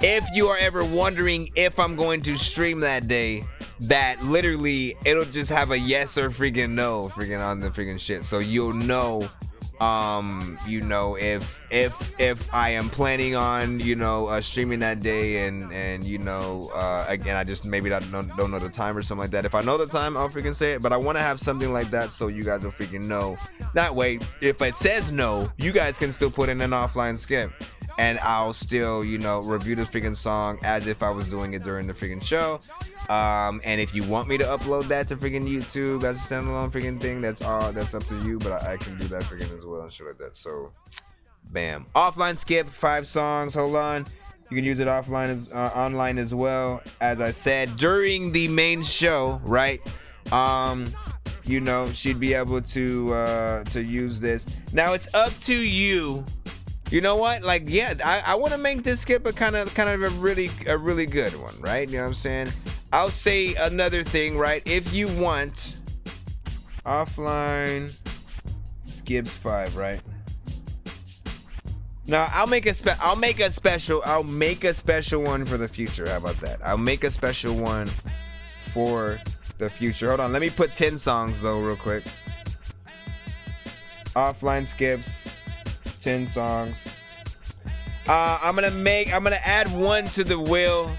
if you are ever wondering if I'm going to stream that day, that literally it'll just have a yes or freaking no freaking on the freaking shit. So you'll know, if I am planning on, streaming that day and again, I just maybe don't know the time or something like that. If I know the time, I'll freaking say it, but I want to have something like that so you guys will freaking know. That way, if it says no, you guys can still put in an offline skip. And I'll still, review the freaking song as if I was doing it during the freaking show. And if you want me to upload that to freaking YouTube as a standalone freaking thing, that's up to you. But I can do that freaking as well and shit like that. So, bam. Offline skip, 5 songs. Hold on. You can use it offline online as well. As I said, during the main show, right? you know, she'd be able to use this. Now it's up to you. You know what? Like, yeah, I want to make this skip a kind of a really good one, right? You know what I'm saying? I'll say another thing, right? If you want offline skips 5, right? Now I'll make a special one for the future. How about that? I'll make a special one for the future. Hold on, let me put 10 songs though real quick. Offline skips, 10 songs. I'm gonna add one to the wheel.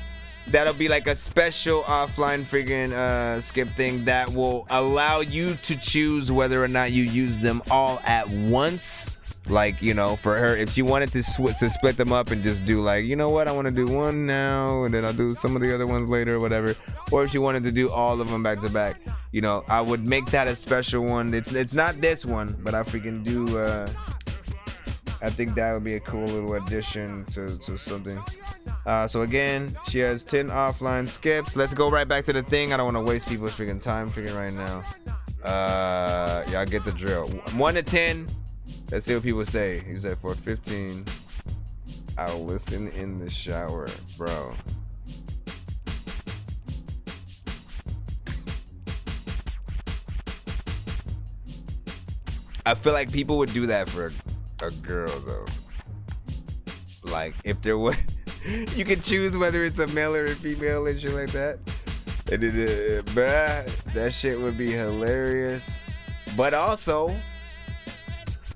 That'll be like a special offline friggin' skip thing that will allow you to choose whether or not you use them all at once. Like, you know, for her, if she wanted to split them up and just do like, you know what, I want to do one now and then I'll do some of the other ones later or whatever. Or if she wanted to do all of them back to back, you know, I would make that a special one. It's not this one, but I freaking do. I think that would be a cool little addition to something. So again, she has 10 offline skips. Let's go right back to the thing. I don't want to waste people's freaking time freaking right now. Y'all get the drill. 1 to 10. Let's see what people say. He said for 15, I'll listen in the shower, bro. I feel like people would do that for a girl though. Like if there was, you could choose whether it's a male or a female and shit like that. And bruh, that shit would be hilarious. But also,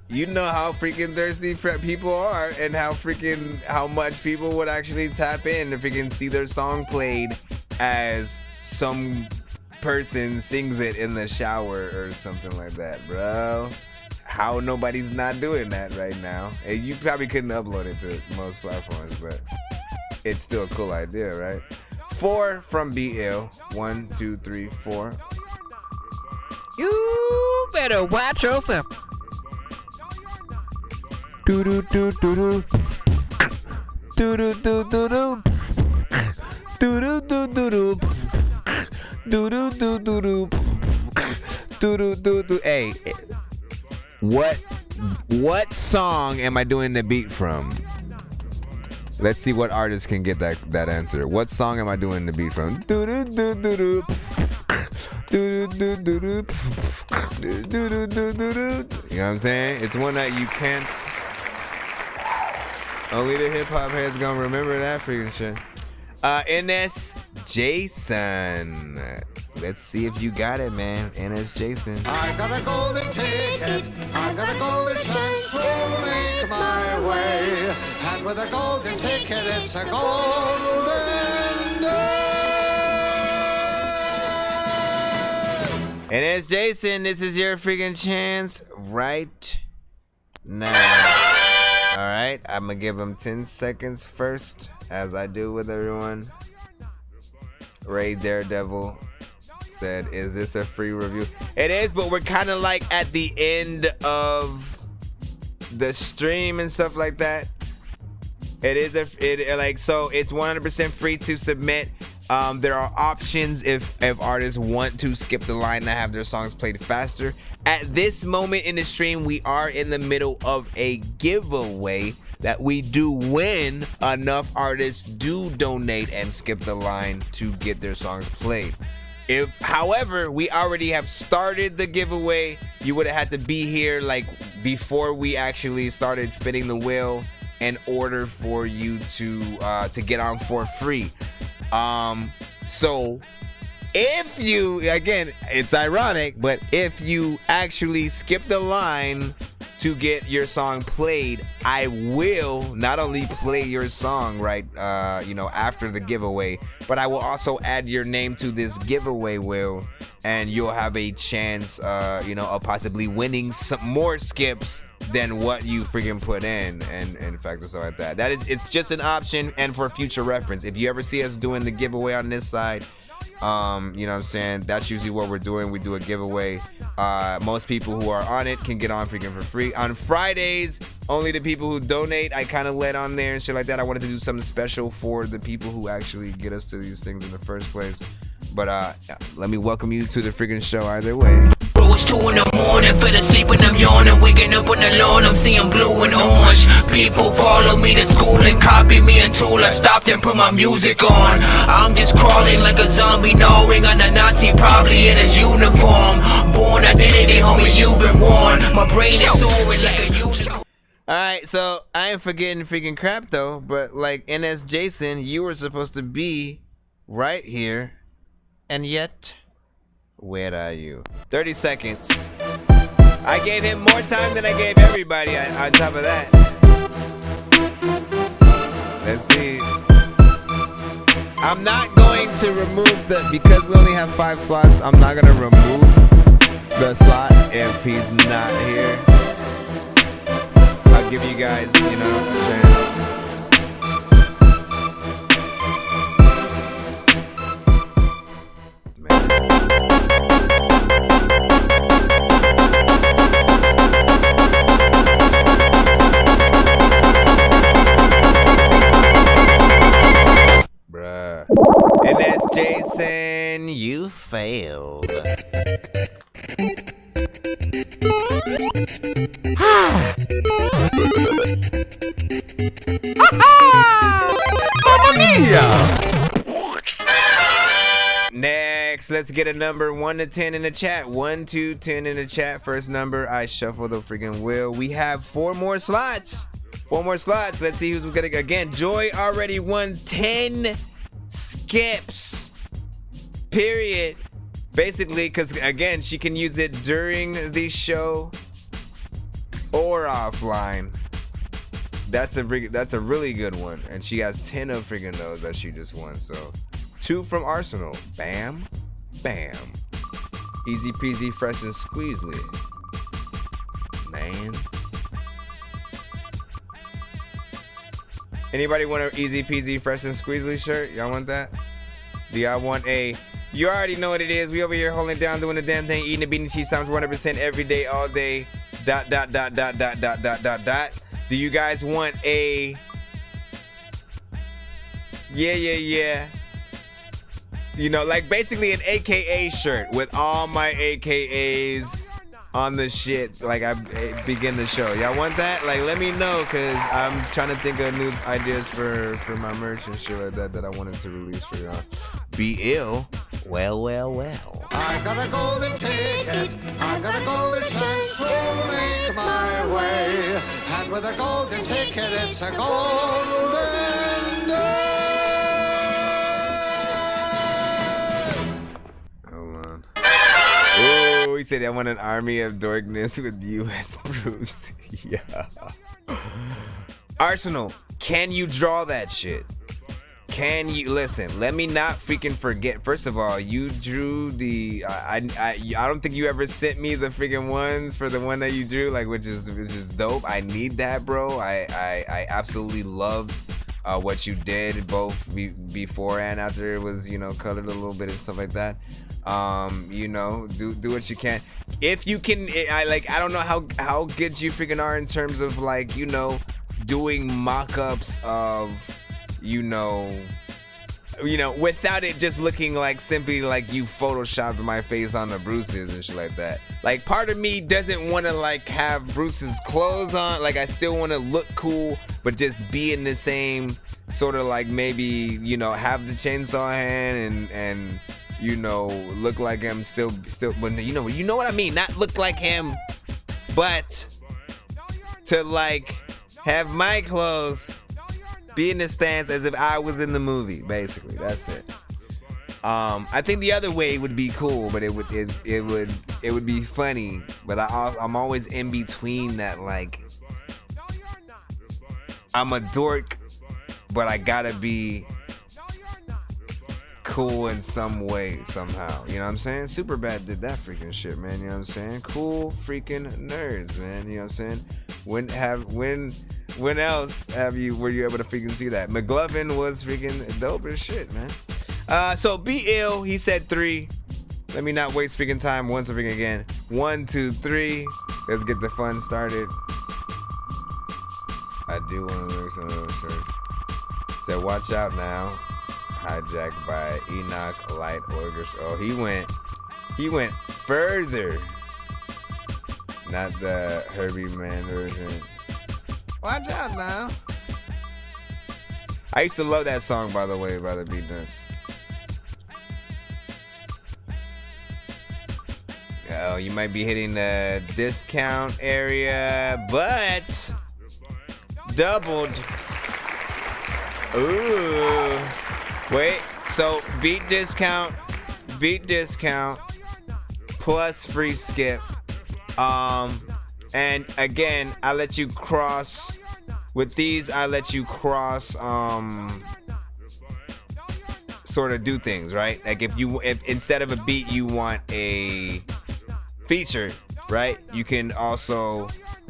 you know how freaking thirsty people are and how much people would actually tap in to freaking see their song played as some person sings it in the shower or something like that, bro. How nobody's not doing that right now. And you probably couldn't upload it to most platforms, but it's still a cool idea, right? 4 from BL. 1, 2, 3, 4. You better watch yourself. Do do do do do do do do do do do do do do do do do do do do. Hey, what song am I doing the beat from? Let's see what artist can get that answer. What song am I doing the beat from? Do do do do do do do do do do do do do. You know what I'm saying? It's one that you can't. Only the hip hop heads gonna remember that freaking shit. NS Jason. Let's see if you got it, man. NS Jason. I got a golden ticket. I got a golden chance to make my way. And with a golden ticket, it's a golden day. NS Jason, this is your freaking chance right now. All right, I'm gonna give him 10 seconds first, as I do with everyone. Ray Daredevil said, "Is this a free review?" It is, but we're kind of like at the end of the stream and stuff like that. It is so it's 100% free to submit. There are options if artists want to skip the line and have their songs played faster. At this moment in the stream, we are in the middle of a giveaway that we do when enough artists do donate and skip the line to get their songs played. If, however, we already have started the giveaway, you would have had to be here like before we actually started spinning the wheel in order for you to get on for free. So if you, again, it's ironic, but if you actually skip the line to get your song played, I will not only play your song right, after the giveaway, but I will also add your name to this giveaway wheel, and you'll have a chance, of possibly winning some more skips than what you freaking put in, and factors like that. It's just an option and for future reference. If you ever see us doing the giveaway on this side, you know what I'm saying, that's usually what we're doing. We do a giveaway. Most people who are on it can get on freaking for free. On Fridays, only the people who donate, I kind of let on there and shit like that. I wanted to do something special for the people who actually get us to these things in the first place. But let me welcome you to the freaking show either way. it's 2 in the morning. Fell asleep and I'm yawning. Waking up on the lawn, I'm seeing blue and orange. People follow me to school and copy me until I stopped and put my music on. I'm just crawling like a zombie, gnawing on a Nazi, probably in his uniform. Born identity, homie, you've been warned. My brain is soaring like a unicorn. Alright, so I ain't forgetting freaking crap though, but like NS Jason, you were supposed to be right here, and yet, where are you? 30 seconds. I gave him more time than I gave everybody on top of that. Let's see. I'm not going to remove because we only have 5 slots, I'm not gonna remove the slot if he's not here. I'll give you guys, you know, a chance. Bruh. And that's Jason, you failed. Next, let's get a number 1 to 10 in the chat. 1, 2, 10 in the chat. First number, I shuffle the freaking wheel. We have 4 more slots. 4 more slots. Let's see who's gonna go. Again, Joy already won 10 skips. Period. Basically, because again, she can use it during the show or offline. That's a really good one, and she has 10 of freaking those that she just won. So 2 from Arsenal. Bam, bam. Easy peasy, fresh and squeezely. Man. Anybody want an easy peasy, fresh and squeezely shirt? Y'all want that? Do y'all want a? You already know what it is. We over here holding down, doing the damn thing, eating the beanie cheese sandwich 100% every day, all day. ... Do you guys want a? Yeah. You know, like basically an AKA shirt with all my AKAs on the shit. Like I begin the show. Y'all want that? Like, let me know, cause I'm trying to think of new ideas for my merch and shit like that I wanted to release for y'all. Be ill. Well. I got a golden ticket, I got a golden chance to make my way. And with a golden ticket, it's a golden day. Hold on. Oh, he said I want an army of dorkness with US Bruce. Yeah. Arsenal, can you draw that shit? Can you listen? Let me not freaking forget. First of all, you drew the. I don't think you ever sent me the freaking ones for the one that you drew, like which is dope. I need that, bro. I absolutely loved what you did both before and after it was colored a little bit and stuff like that. Do what you can. If you can, I don't know how good you freaking are in terms of doing mock-ups of. Without it just looking like simply like you photoshopped my face on the Bruce's and shit like that. Like part of me doesn't want to like have Bruce's clothes on. Like I still want to look cool, but just be in the same sort of like maybe have the chainsaw hand and look like him still, but you know what I mean. Not look like him, but to like have my clothes. Be in the stance as if I was in the movie, basically. That's it. I think the other way would be cool, but it would be funny. But I'm always in between that. Like I'm a dork, but I gotta be cool in some way somehow. You know what I'm saying? Superbad did that freaking shit, man. You know what I'm saying? Cool freaking nerds, man. You know what I'm saying? When else were you able to freaking see that? McGlovin was freaking dope as shit, man. So be ill, he said 3. Let me not waste freaking time once freaking again. 1, 2, 3. Let's get the fun started. I do want to wear some of those shirts. Said watch out now. Hijacked by Enoch Light Orgers. Oh, he went further. not the Herbie Man version. Watch out now. I used to love that song, by the way, by the Beatnuts. Oh, you might be hitting the discount area, but doubled. Ooh. Wait, so beat discount plus free skip. And again, I let you cross with these. I let you cross, sort of do things, right? Like if instead of a beat you want a feature, right? You can also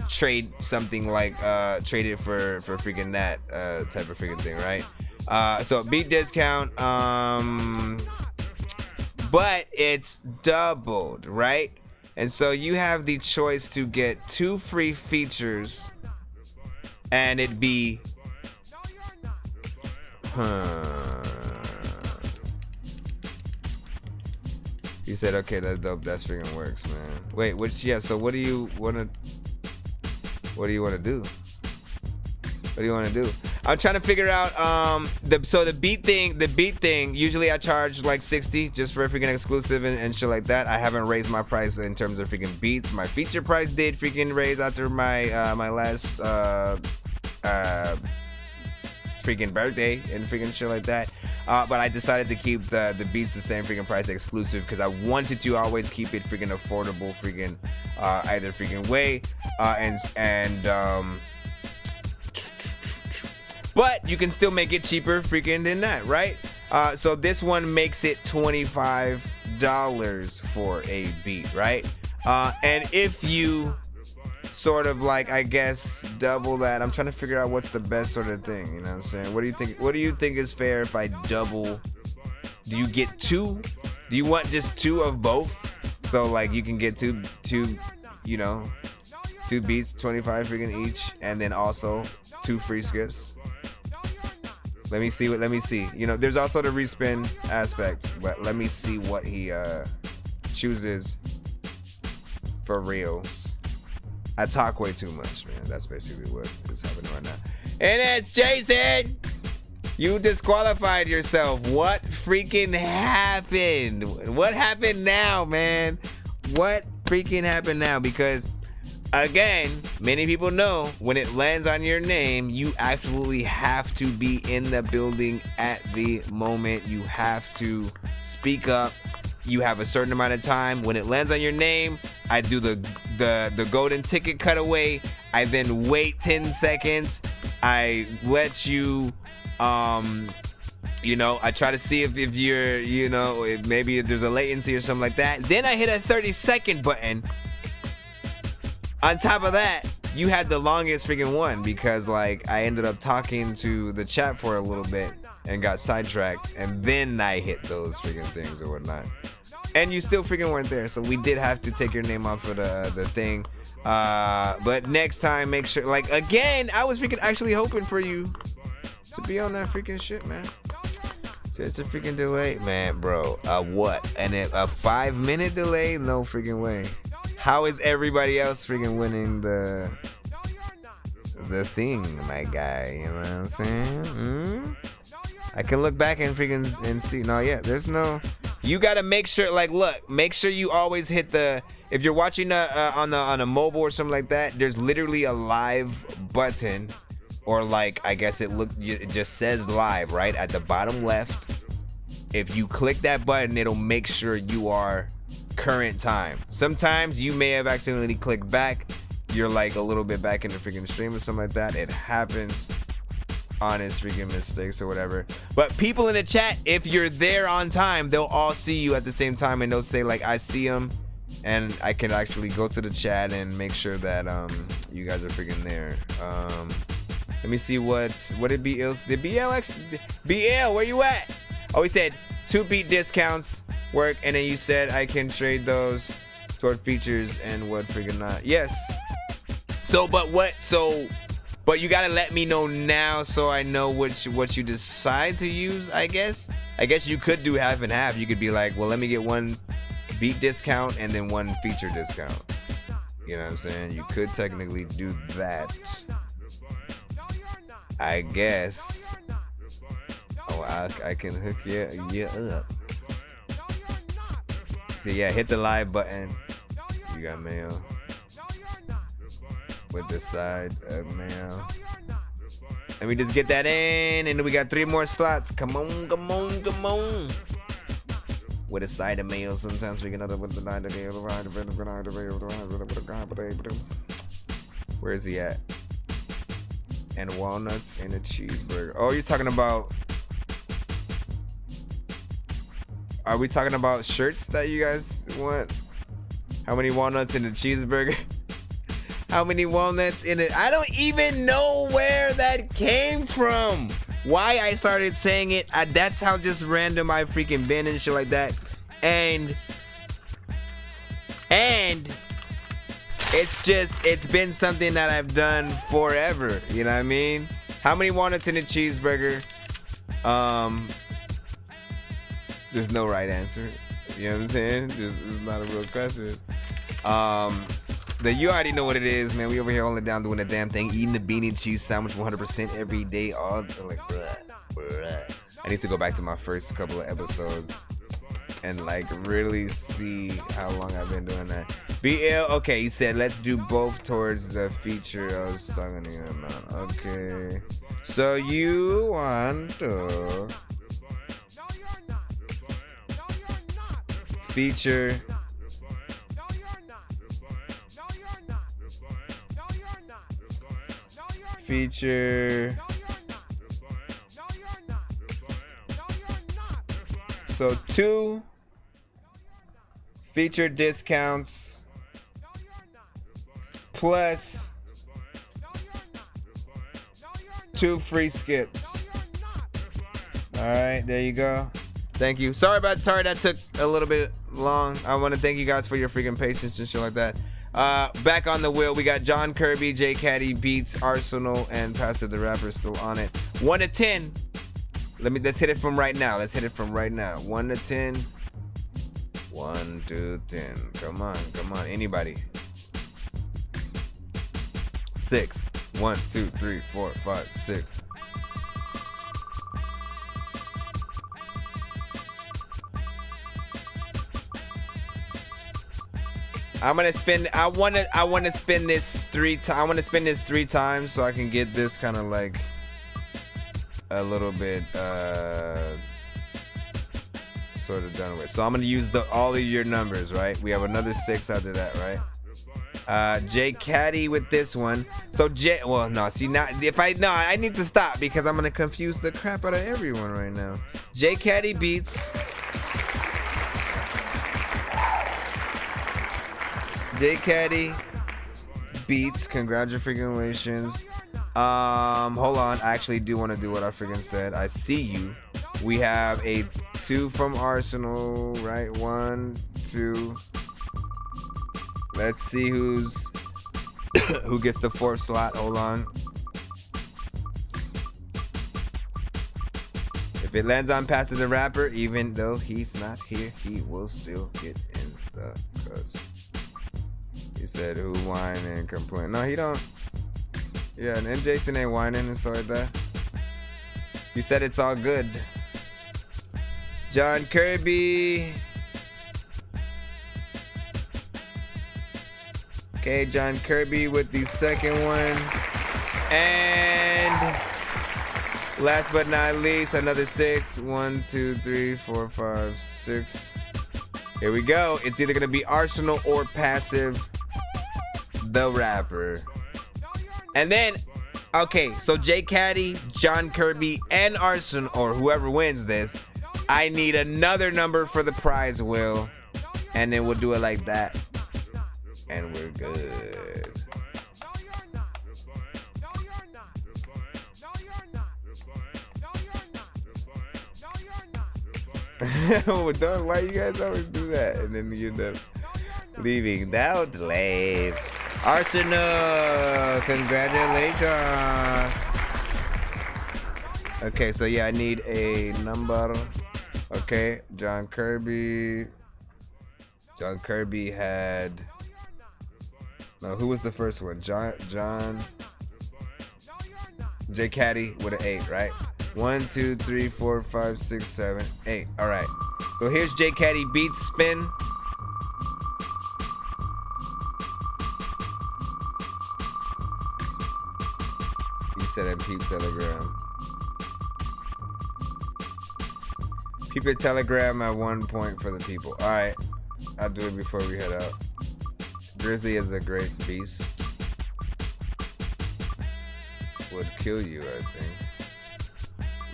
trade something like trade it for freaking that type of freaking thing, right? So beat discount, but it's doubled, right? And so you have the choice to get 2 free features, and it'd be, You said, okay, that's dope. That's freaking works, man. Wait, so what do you want to do? What do you want to do? I'm trying to figure out the beat thing. Usually I charge like 60 just for a freaking exclusive and shit like that. I haven't raised my price in terms of freaking beats. My feature price did freaking raise after my my last freaking birthday and freaking shit like that. But I decided to keep the beats the same freaking price exclusive because I wanted to always keep it freaking affordable freaking either freaking way but you can still make it cheaper freaking than that, right? So this one makes it $25 for a beat, right? And if you sort of like, I guess, double that, I'm trying to figure out what's the best sort of thing, you know what I'm saying? What do you think? What do you think is fair if I double? Do you get 2? Do you want just 2 of both? So like you can get two, you know, 2 beats, 25 freaking each, and then also 2 free skips. Let me see. You know, there's also the respin aspect, but let me see what he chooses for reals. I talk way too much, man. That's basically what is happening right now. And it's Jason. You disqualified yourself. What freaking happened? What happened now, man? What freaking happened now? Because again, many people know when it lands on your name, you absolutely have to be in the building at the moment. You have to speak up. You have a certain amount of time. When it lands on your name, I do the golden ticket cutaway. I then wait 10 seconds. I let you, you know, I try to see if you're, you know, if maybe there's a latency or something like that. Then I hit a 30-second button. On top of that, you had the longest freaking one because like I ended up talking to the chat for a little bit and got sidetracked, and then I hit those freaking things or whatnot. And you still freaking weren't there, so we did have to take your name off of the thing. But next time, make sure, like again, I was freaking actually hoping for you to be on that freaking shit, man. So it's a freaking delay, man, bro. What? And a 5-minute delay? No freaking way. How is everybody else freaking winning the thing, my guy? You know what I'm saying? I can look back and freaking and see. No, yeah, there's no. You gotta make sure, like, look, make sure you always hit the. If you're watching on a mobile or something like that, there's literally a live button, or like I guess it just says live right at the bottom left. If you click that button, it'll make sure you are current time. Sometimes you may have accidentally clicked back. You're like a little bit back in the freaking stream or something like that. It happens. Honest freaking mistakes or whatever. But people in the chat, if you're there on time, they'll all see you at the same time and they'll say like, I see them, and I can actually go to the chat and make sure that you guys are freaking there. Let me see what did BL did BL actually BL, where you at? Oh, he said 2 beat discounts work, and then you said I can trade those toward features and what freaking not. Yes. But you gotta let me know now so I know what you decide to use, I guess. I guess you could do half and half. You could be like, well, let me get 1 beat discount and then 1 feature discount. You know what I'm saying? You could technically do that. I guess. Oh, I can hook you up. So yeah, hit the live button. You got mail. With the side of mail. Let me just get that in, and then we got 3 more slots. Come on, come on, come on. With a side of mail, sometimes we get another with the line of mail. Where is he at? And walnuts and a cheeseburger. Oh, you're talking about. Are we talking about shirts that you guys want? How many walnuts in a cheeseburger? How many walnuts in it? I don't even know where that came from. Why I started saying it. That's how just random I freaking been and shit like that. And it's been something that I've done forever. You know what I mean? How many walnuts in a cheeseburger? There's no right answer. You know what I'm saying? It's not a real question. You already know what it is, man. We over here holding it down, doing the damn thing, eating the bean and cheese sandwich 100% every day. All like, bruh. I need to go back to my first couple of episodes and like really see how long I've been doing that. BL, okay, he said let's do both towards the feature I was talking to him about. Okay, so you want to feature so 2 feature discounts plus 2 free skips. All right, there you go. Thank you. Sorry that took a little bit long. I want to thank you guys for your freaking patience and shit like that. Back on the wheel, we got John Kirby, J Caddy, Beats, Arsenal, and Passive the Rapper still on it. 1 to 10. Let's hit it from right now. 1 to 10. 1 to 10. Come on. Anybody? 6. 1, 2, 3, 4, 5, 6. I want to spin this 3 times. I want to spin this 3 times so I can get this kind of like a little bit sort of done with. So I'm gonna use all of your numbers, right? We have another 6 after that, right? J Caddy with this one. So I need to stop because I'm gonna confuse the crap out of everyone right now. J Caddy Beats. J Caddy Beats, congratulations. Hold on, I actually do want to do what I freaking said. I see you. We have a 2 from Arsenal, right? 1, 2. Let's see who gets the 4th slot. Hold on. If it lands on Passive the Rapper, even though he's not here, he will still get in the cuz. He said who whine and complain. No, he don't. Yeah, and Jason ain't whining and stuff like that. You said it's all good. John Kirby. Okay, John Kirby with the second one. And last but not least, another 6. 1, 2, 3, 4, 5, 6. Here we go. It's either gonna be Arsenal or Passive the Rapper. And then, okay, so J Caddy, John Kirby, and Arsenal, or whoever wins this, I need another number for the prize wheel. And then we'll do it like that. And we're good. Why you guys always do that? And then you end up leaving. Without delay. Arsenal, congratulations. Okay, so yeah, I need a number. Okay, John Kirby. John Kirby had No, who was the first one? John J Caddy with an 8, right? 1, 2, 3, 4, 5, 6, 7, 8. All right. So here's J Caddy Beats Spin. He said at Peep Telegram. Peep your Telegram at 1 point for the people. All right. I'll do it before we head out. Grizzly is a great beast. Would kill you, I think.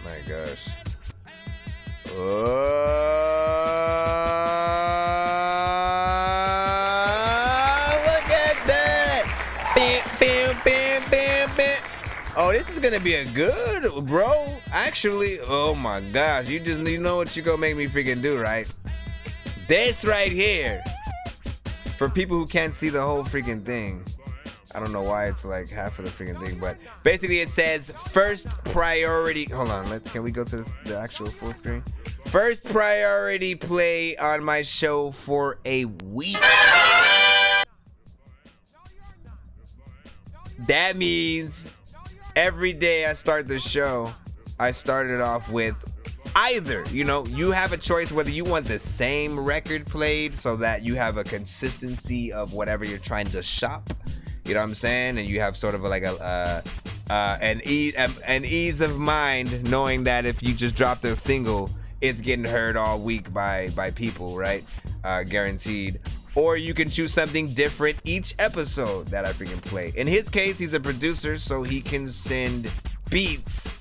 My gosh. Oh, look at that! Bam, bam, bam, bam, bam. Oh, this is gonna be a good, bro. Actually, oh my gosh, you know what you gonna make me freaking do, right? This right here. For people who can't see the whole freaking thing, I don't know why it's like half of the freaking thing, but basically it says first priority. Hold on, can we go to the actual full screen? First priority play on my show for a week. That means every day I start the show, I started off with either, you have a choice whether you want the same record played so that you have a consistency of whatever you're trying to shop. You know what I'm saying? And you have sort of like an ease of mind knowing that if you just drop the single, it's getting heard all week by people, right? Guaranteed. Or you can choose something different each episode that I freaking play. In his case, he's a producer, so he can send beats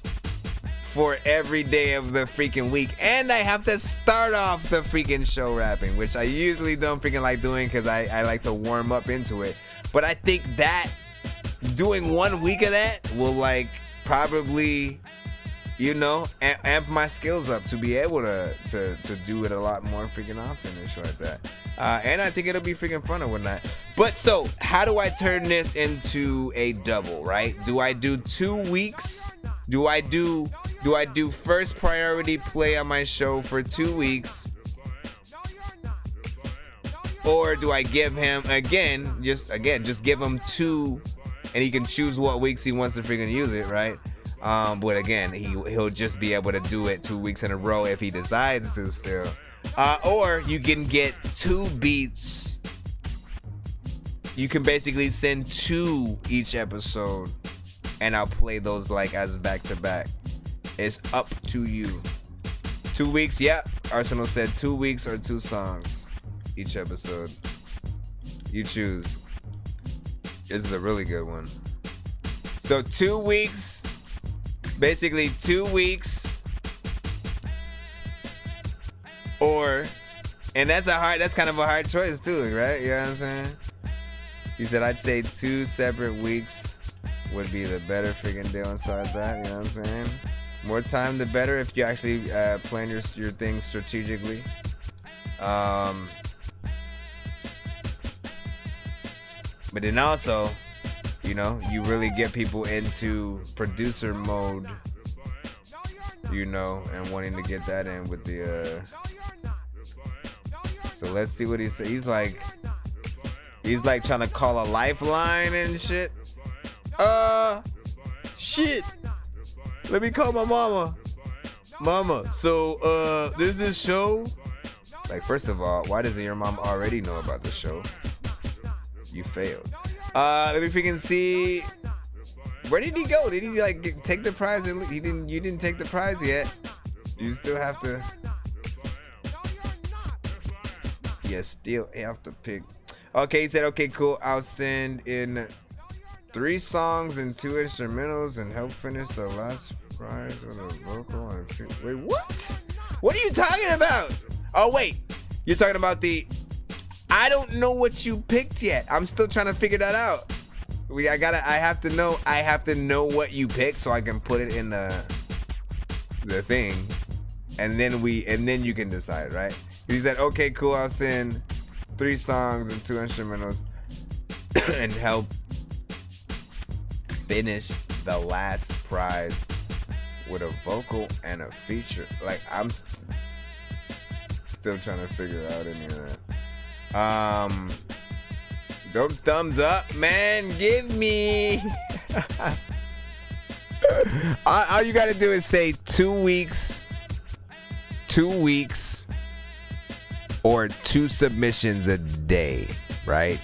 for every day of the freaking week. And I have to start off the freaking show rapping, which I usually don't freaking like doing because I like to warm up into it. But I think that doing 1 week of that will like probably, amp my skills up to be able to do it a lot more freaking often and shit like that. And I think it'll be freaking fun or whatnot. But so, how do I turn this into a double, right? Do I do 2 weeks? Do I do first priority play on my show for 2 weeks? Or do I give him just give him 2 and he can choose what weeks he wants to freaking use it, right? But again, he'll just be able to do it 2 weeks in a row if he decides to still. Or you can get 2 beats. You can basically send 2 each episode and I'll play those like as back to back. It's up to you. 2 weeks, yeah. Arsenal said 2 weeks or 2 songs each episode. You choose. This is a really good one. So 2 weeks, basically 2 weeks, and that's kind of a hard choice too, right? You know what I'm saying? He said I'd say 2 separate weeks would be the better freaking deal inside that, you know what I'm saying? More time the better if you actually plan your things strategically. But then also, you really get people into producer mode, and wanting to get that in with the so let's see what he said. He's like trying to call a lifeline and shit. Shit. Let me call my mama. Mama, so there's this show. Like, first of all, why doesn't your mom already know about the show? You failed. Let me freaking see. Where did he go? Did he take the prize? And you didn't take the prize yet. You still have to. You still have to pick. Okay, he said, okay, cool. I'll send in 3 songs and 2 instrumentals and help finish the last prize with a vocal and wait, what? What are you talking about? Oh wait, you're talking about the. I don't know what you picked yet. I'm still trying to figure that out. I have to know what you picked so I can put it in the thing, and then you can decide, right? He said, okay, cool. I'll send 3 songs and 2 instrumentals and help finish the last prize with a vocal and a feature. Like, I'm still trying to figure out any of that. Them thumbs up, man. Give me. All you gotta do is say 2 weeks, 2 weeks, or 2 submissions a day, right?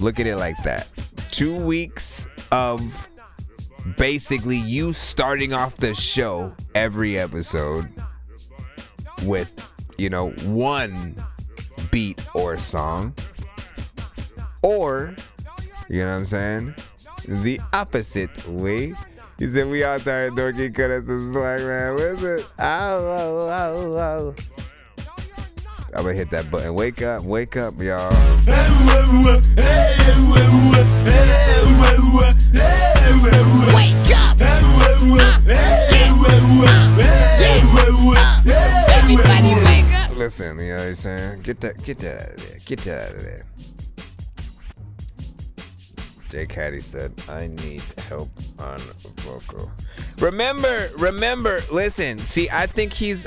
Look at it like that. 2 weeks of basically you starting off the show every episode with, you know, 1 beat or song. Or, you know what I'm saying? The opposite way. He said, we all tired, Dorky, cut us some slack, man. What is it? Ow. I'm gonna hit that button. Wake up, y'all. Wake up! Everybody wake up! Listen, you know what I'm saying? Get that out of there. Get that out of there. Jay Caddy said, I need help on vocal. Remember, listen, see, I think he's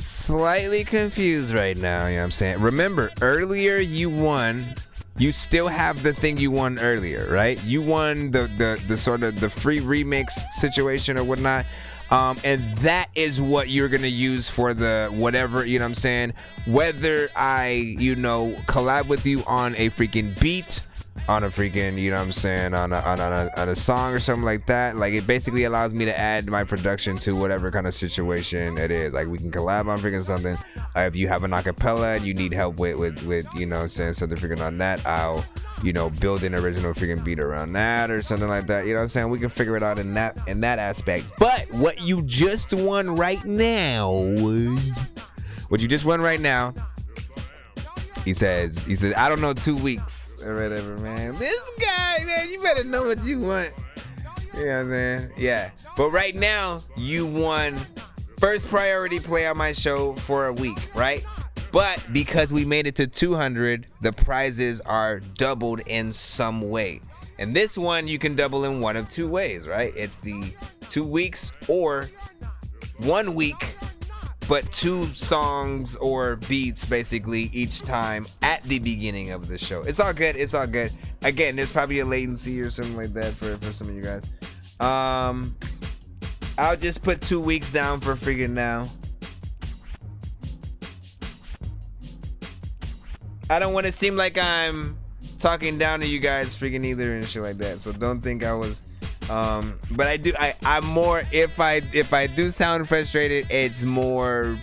slightly confused right now, you know what I'm saying? Remember, earlier you won, you still have the thing you won earlier, right? You won the sort of the free remix situation or whatnot. And that is what you're gonna use for the whatever, you know what I'm saying? Whether I, you know, collab with you on a freaking beat, on a freaking, you know what I'm saying, on a song or something like that. Like, it basically allows me to add my production to whatever kind of situation it is. Like, we can collab on freaking something. If you have an acapella and you need help with you know what I'm saying, something freaking on that, I'll, you know, build an original freaking beat around that or something like that. You know what I'm saying? We can figure it out in that aspect. But what you just won right now, he says, I don't know, 2 weeks or whatever, man. This guy, man, you better know what you want. You know what I'm saying? Yeah. But right now, you won first priority play on my show for a week, right? But because we made it to 200, the prizes are doubled in some way. And this one, you can double in one of 2 ways, right? It's the 2 weeks or 1 week, but 2 songs or beats basically each time at the beginning of the show. It's all good. Again, there's probably a latency or something like that for some of you guys. I'll just put 2 weeks down for freaking now. I don't want to seem like I'm talking down to you guys freaking either and shit like that. So don't think I was. But I'm more, if I do sound frustrated, it's more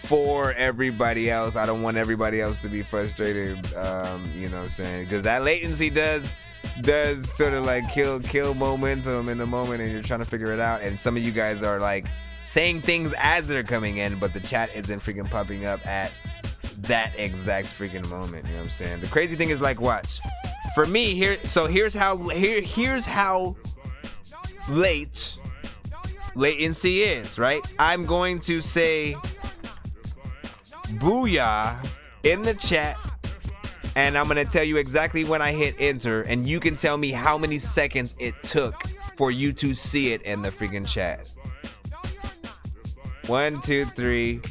for everybody else. I don't want everybody else to be frustrated. You know what I'm saying? Because that latency does sort of like kill momentum in the moment, and you're trying to figure it out. And some of you guys are like saying things as they're coming in, but the chat isn't freaking popping up at that exact freaking moment. You know what I'm saying? The crazy thing is, like, watch. For me, here's how latency is, right? I'm going to say booyah in the chat, and I'm gonna tell you exactly when I hit enter, and you can tell me how many seconds it took for you to see it in the freaking chat. 1, 2, 3,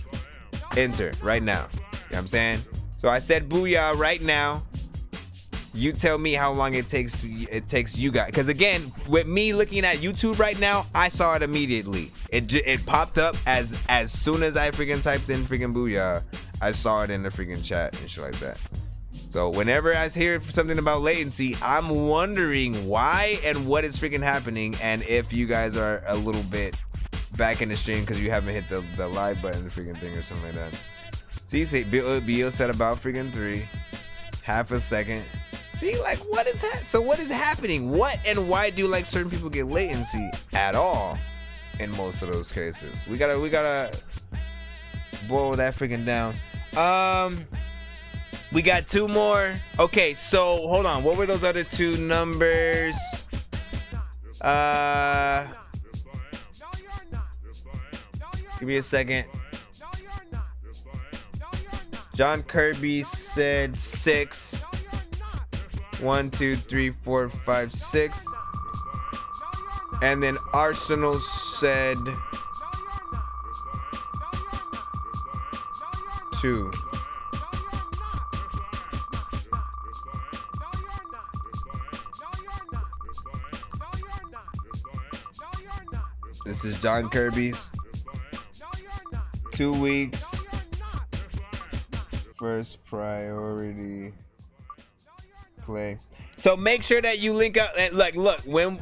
enter right now. You know what I'm saying? So I said booyah right now. You tell me how long it takes you guys. Because again, with me looking at YouTube right now, I saw it immediately. It popped up as soon as I freaking typed in freaking booyah. I saw it in the freaking chat and shit like that. So whenever I hear something about latency, I'm wondering why and what is freaking happening, and if you guys are a little bit back in the stream because you haven't hit the live button, the freaking thing or something like that. See, Bill said about freaking 3, half a second. See, like, what is that? So what is happening? What and why do like certain people get latency at all in most of those cases? We gotta boil that freaking down. We got 2 more. Okay, so hold on. What were those other 2 numbers? Give me a second. John Kirby said 6. 1, 2, 3, 4, 5, 6. And then Arsenal said 2. This is John Kirby's 2 weeks. First priority play. So make sure that you link up and look when.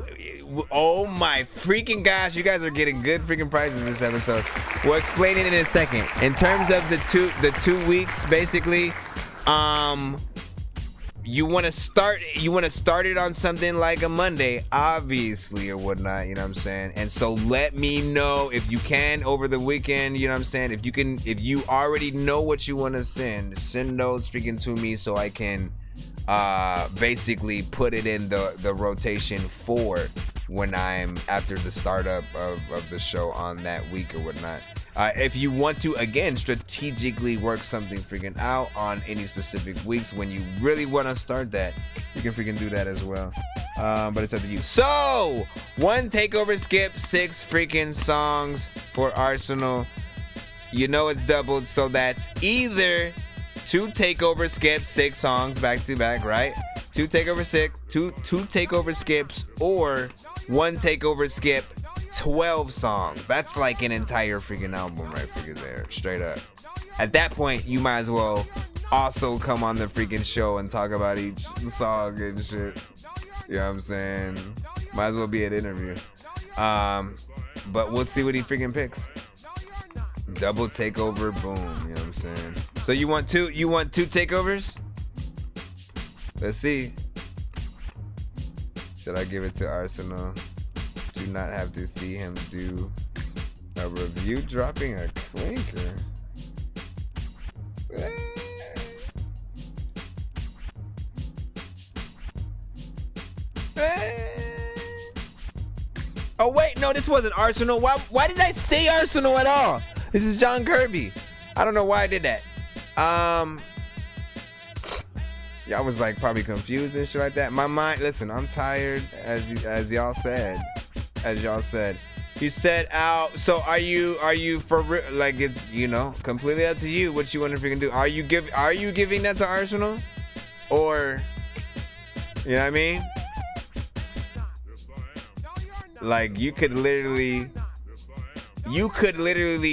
Oh my freaking gosh! You guys are getting good freaking prizes this episode. We'll explain it in a second. In terms of the 2 weeks, basically, you want to start it on something like a Monday, obviously, or whatnot, you know what I'm saying? And so let me know if you can over the weekend, you know what I'm saying? If you already know what you want to send those freaking to me so I can basically put it in the rotation for when I'm after the startup of the show on that week or whatnot. If you want to, again, strategically work something freaking out on any specific weeks when you really want to start that, you can freaking do that as well. But it's up to you. So, 1 takeover skip, 6 freaking songs for Arsenal. You know it's doubled, so that's either 2 takeover skips, 6 songs back to back, right? 2 takeover skips, or 1 takeover skip, 12 songs. That's like an entire freaking album right freaking there, straight up. At that point, you might as well also come on the freaking show and talk about each song and shit. You know what I'm saying? Might as well be an interview. But we'll see what he freaking picks. Double takeover, boom. You know what I'm saying? So you want two takeovers? Let's see. Should I give it to Arsenal? Do not have to see him do a review dropping a clinker. Oh wait, no, this wasn't Arsenal. Why did I say Arsenal at all? This is John Kirby. I don't know why I did that. Y'all was like probably confused and shit like that. My mind, listen, I'm tired, as y'all said. You said out. So are you for real? Like, it, you know, completely up to you what you want to freaking do. Are you giving that to Arsenal, or you know what I mean? Like you could literally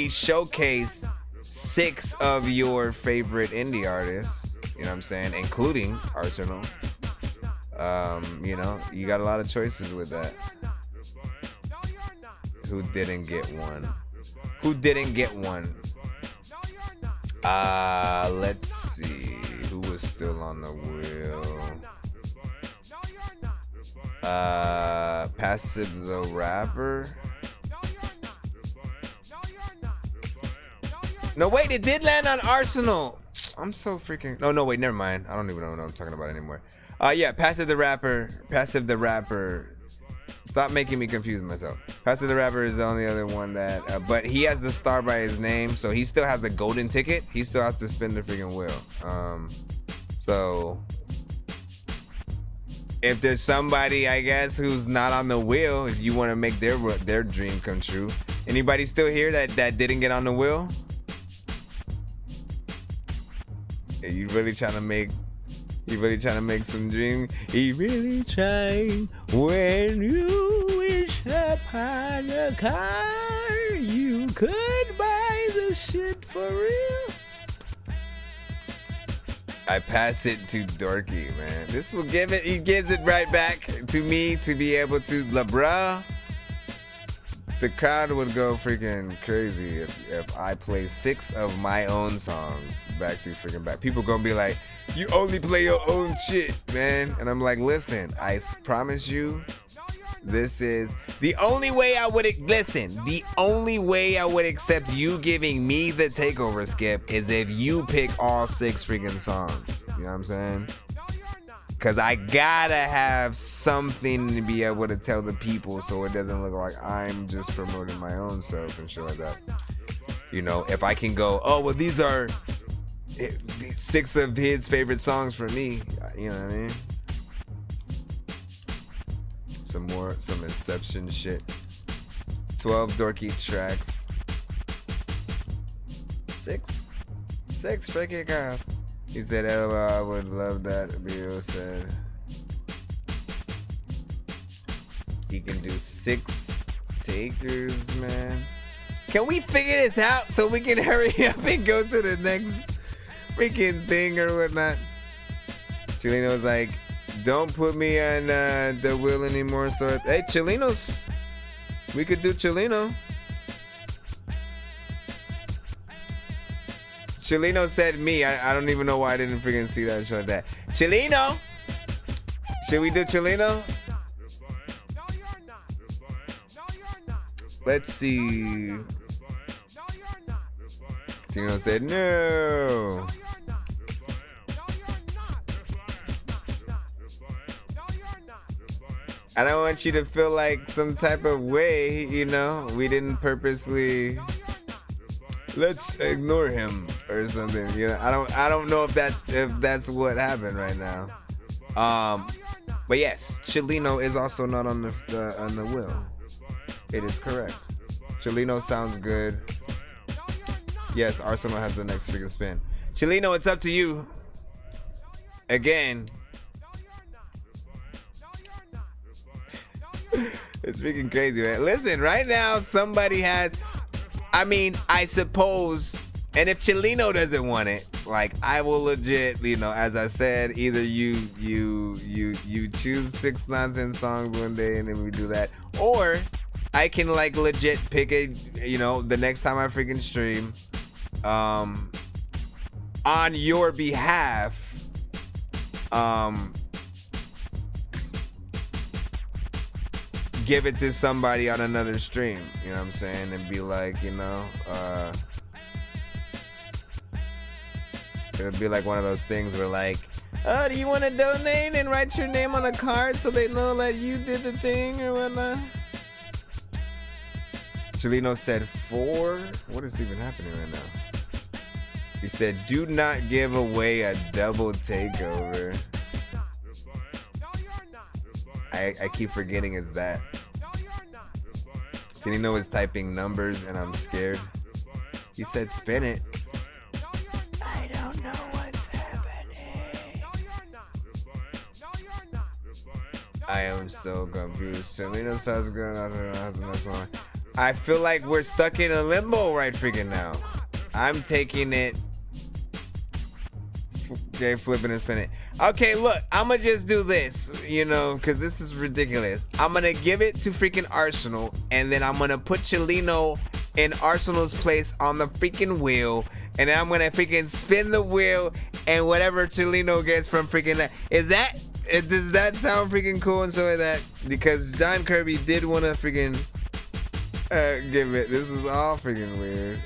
showcase 6 of your favorite indie artists. You know what I'm saying, including Arsenal. You know, you got a lot of choices with that. Who didn't get one? Let's see. Who was still on the wheel? Passive the Rapper. No, wait, it did land on Arsenal. I'm so freaking... No, wait, never mind. I don't even know what I'm talking about anymore. Yeah, Passive the Rapper. Stop making me confuse myself. Passive the Rapper is the only other one that... but he has the star by his name, so he still has the golden ticket. He still has to spin the freaking wheel. So... if there's somebody, I guess, who's not on the wheel, if you want to make their dream come true. Anybody still here that didn't get on the wheel? Are you really trying to make some dream? He really trying. When you wish upon a car, you could buy the shit for real. I pass it to Dorky, man. This will give it. He gives it right back to me to be able to. LeBron. The crowd would go freaking crazy if I play 6 of my own songs back to freaking back. People gonna be like, you only play your own shit, man. And I'm like, listen, I promise you, this is the only way I would the only way I would accept you giving me the takeover skip is if you pick all 6 freaking songs. You know what I'm saying? Cause I gotta have something to be able to tell the people so it doesn't look like I'm just promoting my own self and shit like that. You know, if I can go, oh well, these are 6 of his favorite songs for me. You know what I mean? Some Inception shit. 12 Dorky tracks. 6 freaking girls. He said, "LOL, I would love that." Bill said he can do 6 takers, man. Can we figure this out so we can hurry up and go to the next freaking thing or whatnot? Chilino's like, don't put me on the wheel anymore. So, hey, Chilinos, we could do Chilino. Chilino said me. I don't even know why I didn't freaking see that show like that. Chilino, should we do Chilino? Let's see. Chilino said no. I don't want you to feel like some type of way, you know. We didn't purposely. Let's ignore him or something. You know, I don't know if that's what happened right now. But yes, Chilino is also not on the wheel. It is correct. Chilino sounds good. Yes, Arsenal has the next freaking spin. Chilino, it's up to you. Again. It's freaking crazy, man. Listen, right now somebody has. I mean, I suppose, and if Chilino doesn't want it, like I will legit, you know, as I said, either you choose 6 Nonsense songs one day and then we do that, or I can like legit pick a, you know, the next time I freaking stream, on your behalf, give it to somebody on another stream, you know what I'm saying, and be like, you know, it would be like one of those things where like, oh, do you want to donate and write your name on a card so they know that you did the thing or whatnot? Chilino said 4. What is even happening right now? He said, do not give away a double takeover. I keep forgetting it's that. Chilino is typing numbers and I'm scared. He said spin it. I don't know what's happening. I am so confused. Chilino sounds good. I feel like we're stuck in a limbo right freaking now. I'm taking it. Okay, flipping and spinning. Okay, look, I'm gonna just do this, you know, because this is ridiculous. I'm gonna give it to freaking Arsenal, and then I'm gonna put Chilino in Arsenal's place on the freaking wheel, and then I'm gonna freaking spin the wheel, and whatever Chilino gets from freaking that. Does that sound freaking cool and stuff like that? Because John Kirby did want to freaking give it. This is all freaking weird.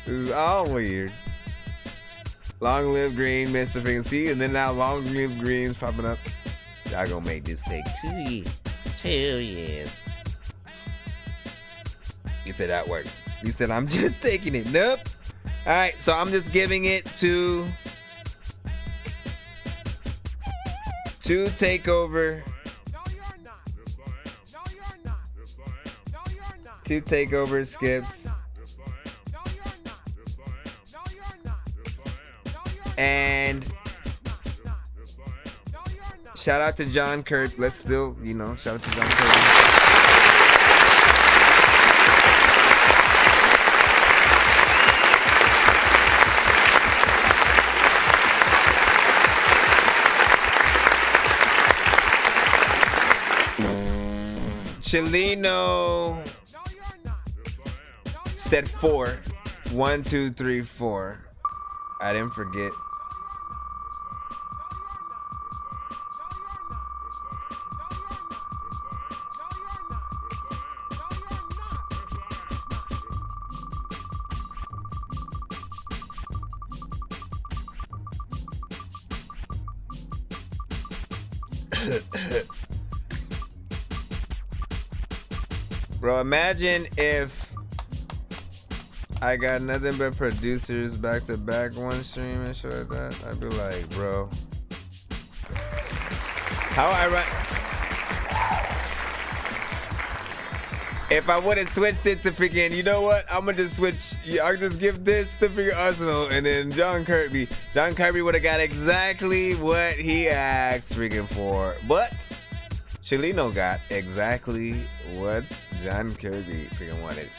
This is all weird. Long live green, Mr. Freaking C, and then now long live green's popping up. Y'all gonna make this take 2 years. 2 years. He said that worked. He said, I'm just taking it. Nope. All right, so I'm just giving it to Takeover. 2 Takeover skips. And shout out to John Kirby. Let's still, you know, shout out to John Kirby. Chilino said 4. 1, 2, 3, 4. I didn't forget. Bro, imagine if I got nothing but producers back to back one stream and shit like that. I'd be like, bro, how I run? If I would have switched it to freaking, you know what? I'm gonna just switch. I'll just give this to freaking Arsenal, and then John Kirby. John Kirby would have got exactly what he asked freaking for, but Chilino got exactly what John Kirby freaking wanted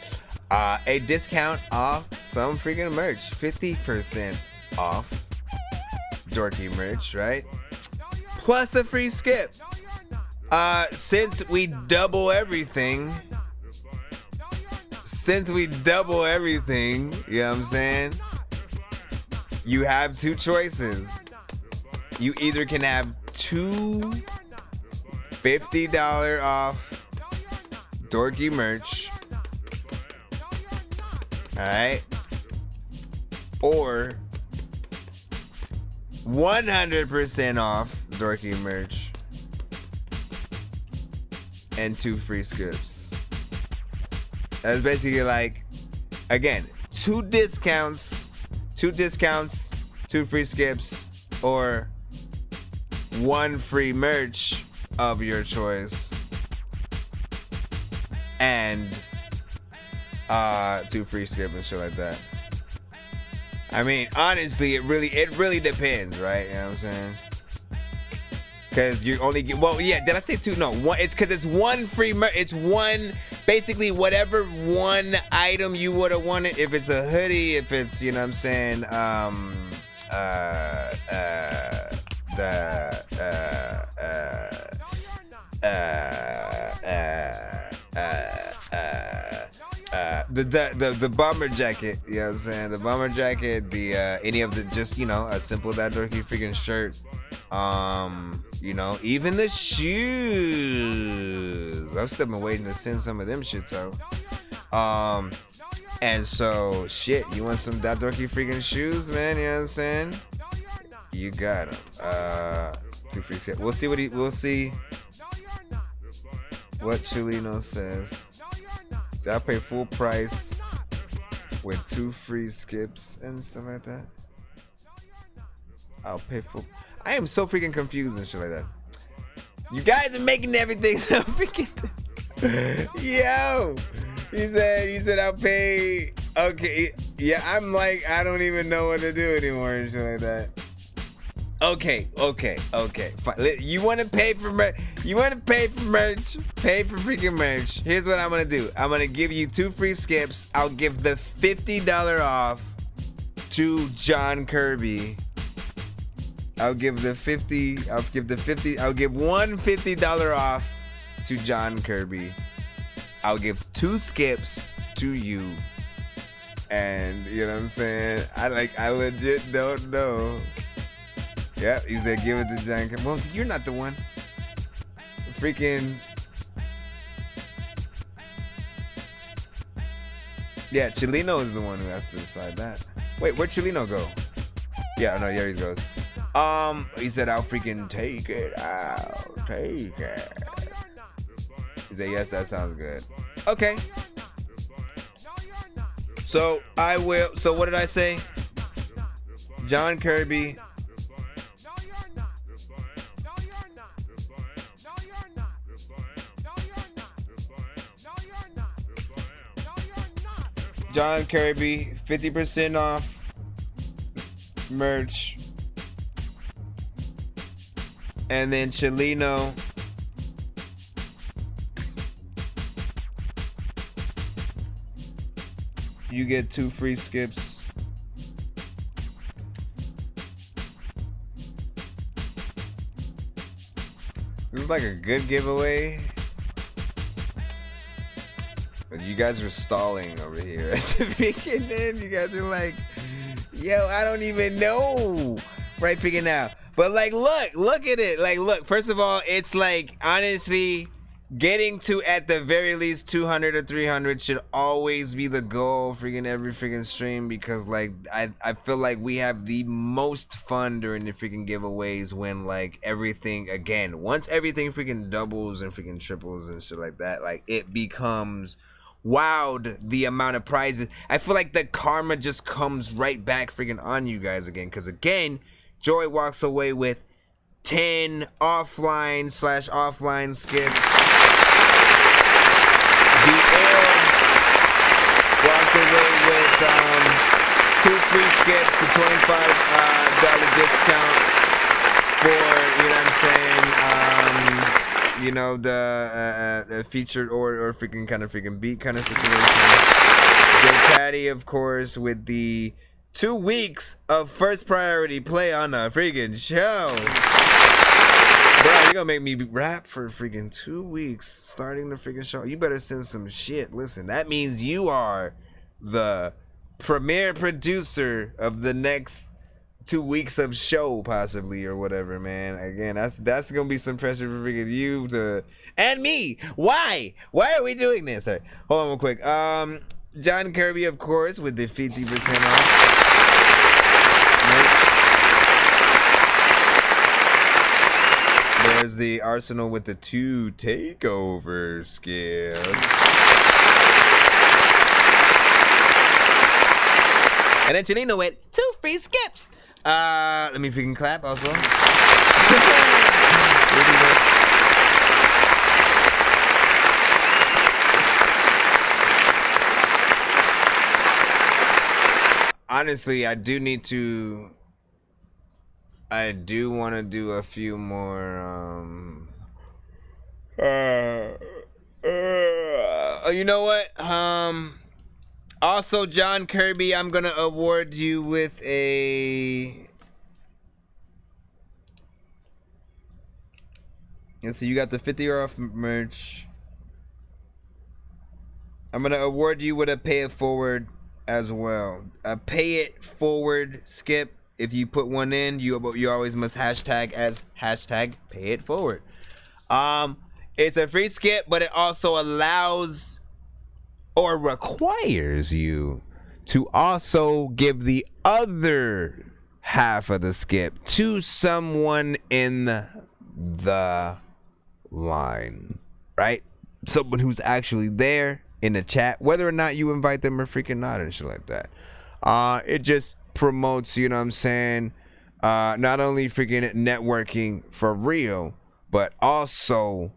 a discount off some freaking merch. 50% off Dorky merch, right? Plus a free skip. Since we double everything, you know what I'm saying? You have two choices. You either can have two $50 off Dorky merch, alright? Or 100% off Dorky merch and 2 free skips. That's basically like, again, 2 discounts, 2 free skips, or 1 free merch of your choice, and 2 free skips and shit like that. I mean, honestly, it really depends, right? You know what I'm saying? Because you only get, well, yeah, did I say 2? No, 1. It's because it's 1 free merch. It's 1, basically whatever 1 item you would have wanted. If it's a hoodie, if it's, you know what I'm saying, the bomber jacket, you know what I'm saying? The bomber jacket, the any of the, just, you know, a simple That Dorky freaking shirt. You know, even the shoes. I've still been waiting to send some of them shits out. And so shit, you want some That Dorky freaking shoes, man? You know what I'm saying? You got them. 2 free skips. We'll see what Chileno says. So I'll pay full price with 2 free skips and stuff like that. I'll pay full. I am so freaking confused and shit like that. You guys are making everything so freaking. Yo, you said I'll pay. Okay, yeah, I'm like, I don't even know what to do anymore and shit like that. Okay, fine. You want to pay for merch? You want to pay for merch? Pay for freaking merch. Here's what I'm gonna do. I'm gonna give you 2 free skips. I'll give the $50 off to John Kirby. I'll give one $50 off to John Kirby. I'll give 2 skips to you. And you know what I'm saying? I legit don't know. Yeah, he said give it to John Kirby. Well, you're not the one. Freaking. Yeah, Chileno is the one who has to decide that. Wait, where'd Chileno go? Yeah, no, here he goes. He said, I'll freaking take it. I'll take it. He said, yes, that sounds good. Okay. So I will. So what did I say? John Kirby. John Kirby, 50% off merch. And then Chileno, you get 2 free skips. This is like a good giveaway. But you guys are stalling over here at the beginning. You guys are like, yo, I don't even know. Right, freaking out. But like, look at it. Like, look, first of all, it's like, honestly, getting to at the very least 200 or 300 should always be the goal freaking every freaking stream, because like I feel like we have the most fun during the freaking giveaways when like everything, again, once everything freaking doubles and freaking triples and shit like that, like it becomes wowed the amount of prizes. I feel like the karma just comes right back freaking on you guys again, because again, Joy walks away with 10 offline skips. The L walked away with 2 free skips, the $25 discount for, you know what I'm saying, you know, the featured or freaking kind of freaking beat kind of situation. Jay Caddy, of course, with the 2 weeks of first priority play on a freaking show. Bro, you're gonna make me rap for freaking 2 weeks starting the freaking show. You better send some shit. Listen, that means you are the premier producer of the next 2 weeks of show, possibly, or whatever, man. Again, that's gonna be some pressure for freaking you to and me. Why are we doing this? All right, hold on real quick. John Kirby, of course, with the 50% off. There's the Arsenal with the 2 takeover skills. And then Janino with 2 free skips. Let me freaking clap also. Honestly, I do want to do a few more, you know what? Also, John Kirby, I'm going to award you with a, and so you got the 50 off merch. I'm going to award you with a pay it forward as well. A pay it forward skip. If you put one in, you always must hashtag as hashtag pay it forward. It's a free skip, but it also allows or requires you to also give the other half of the skip to someone in the line, right? Someone who's actually there in the chat, whether or not you invite them or freaking not and shit like that. It just promotes, you know what I'm saying, not only freaking networking for real, but also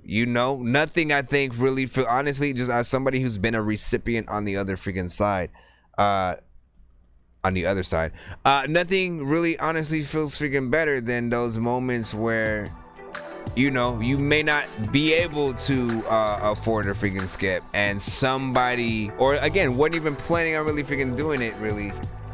you know, nothing I think really feel, honestly, just as somebody who's been a recipient on the other freaking side, nothing really honestly feels freaking better than those moments where, you know, you may not be able to afford a freaking skip and somebody, or again, wasn't even planning on really freaking doing it really,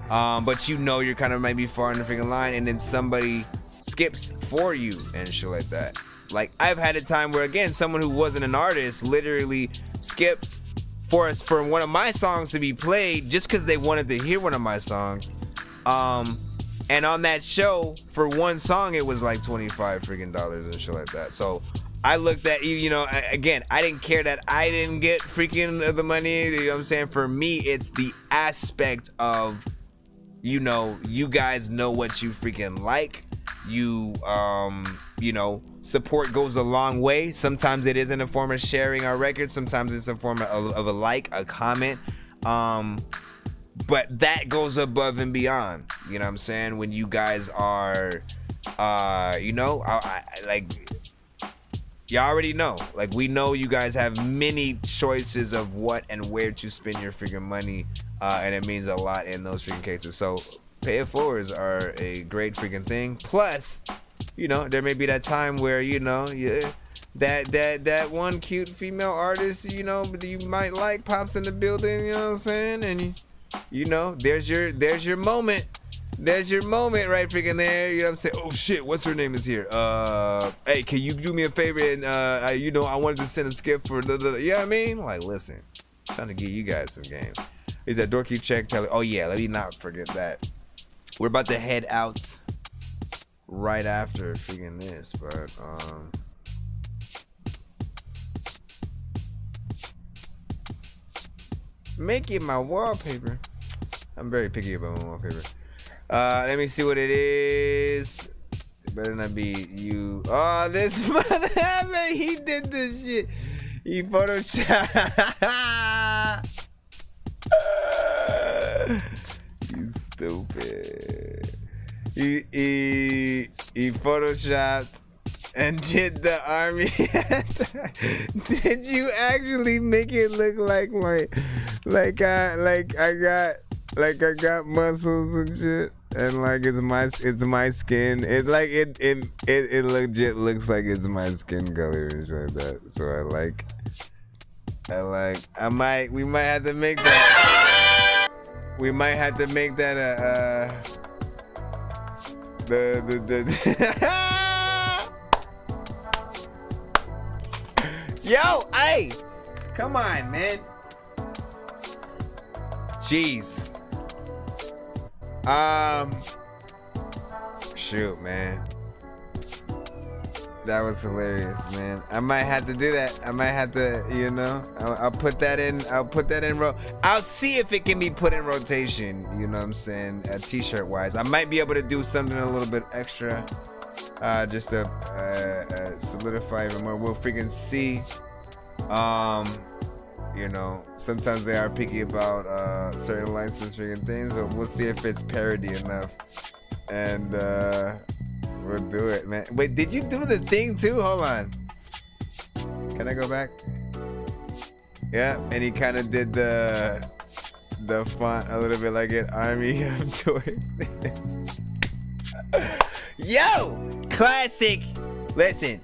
but you know you're kind of maybe far in the freaking line and then somebody skips for you and shit like that. Like, I've had a time where, again, someone who wasn't an artist literally skipped for one of my songs to be played just because they wanted to hear one of my songs. And on that show, for one song, it was like $25 freaking and shit like that. So I looked at you know, again, I didn't care that I didn't get freaking the money. You know what I'm saying? For me, it's the aspect of, you know, you guys know what you freaking like. You know, support goes a long way. Sometimes it is in the form of sharing our records. Sometimes it's in the form of a like, a comment. But that goes above and beyond. You know what I'm saying? When you guys are, you know, like, y'all already know. Like, we know you guys have many choices of what and where to spend your freaking money. And it means a lot in those freaking cases. So pay it forwards are a great freaking thing. Plus, you know, there may be that time where, you know, that one cute female artist, you know, you might like pops in the building, you know what I'm saying? And you know, there's your moment. There's your moment right freaking there. You know what I'm saying? Oh shit, what's her name is here? Hey, can you do me a favor and you know, I wanted to send a skip for you know what I mean? Like, listen, I'm trying to give you guys some game. Is that Dorky check? Oh yeah, let me not forget that. We're about to head out right after freaking this, but make it my wallpaper. I'm very picky about my wallpaper. Let me see what it is. It better not be you. Oh, this mother, man, he did this shit. He photoshopped. You stupid. He photoshopped and did the army. Did you actually make it look like I got muscles and shit? and like it's my skin. It's like it legit looks like it's my skin color and shit like that. So we might have to make that. We might have to make that Yo, hey, come on, man. Jeez. Shoot, man. That was hilarious, man. I might have to do that. I might have to, you know, I'll put that in. I'll see if it can be put in rotation. You know what I'm saying? T-shirt wise, I might be able to do something a little bit extra, just to solidify even more. We'll freaking see. You know, sometimes they are picky about certain licensed freaking things, but we'll see if it's parody enough. And we'll do it, man. Wait, did you do the thing too? Hold on. Can I go back? Yeah, and he kind of did the font a little bit like an Army of Dork. Yo! Classic! Listen.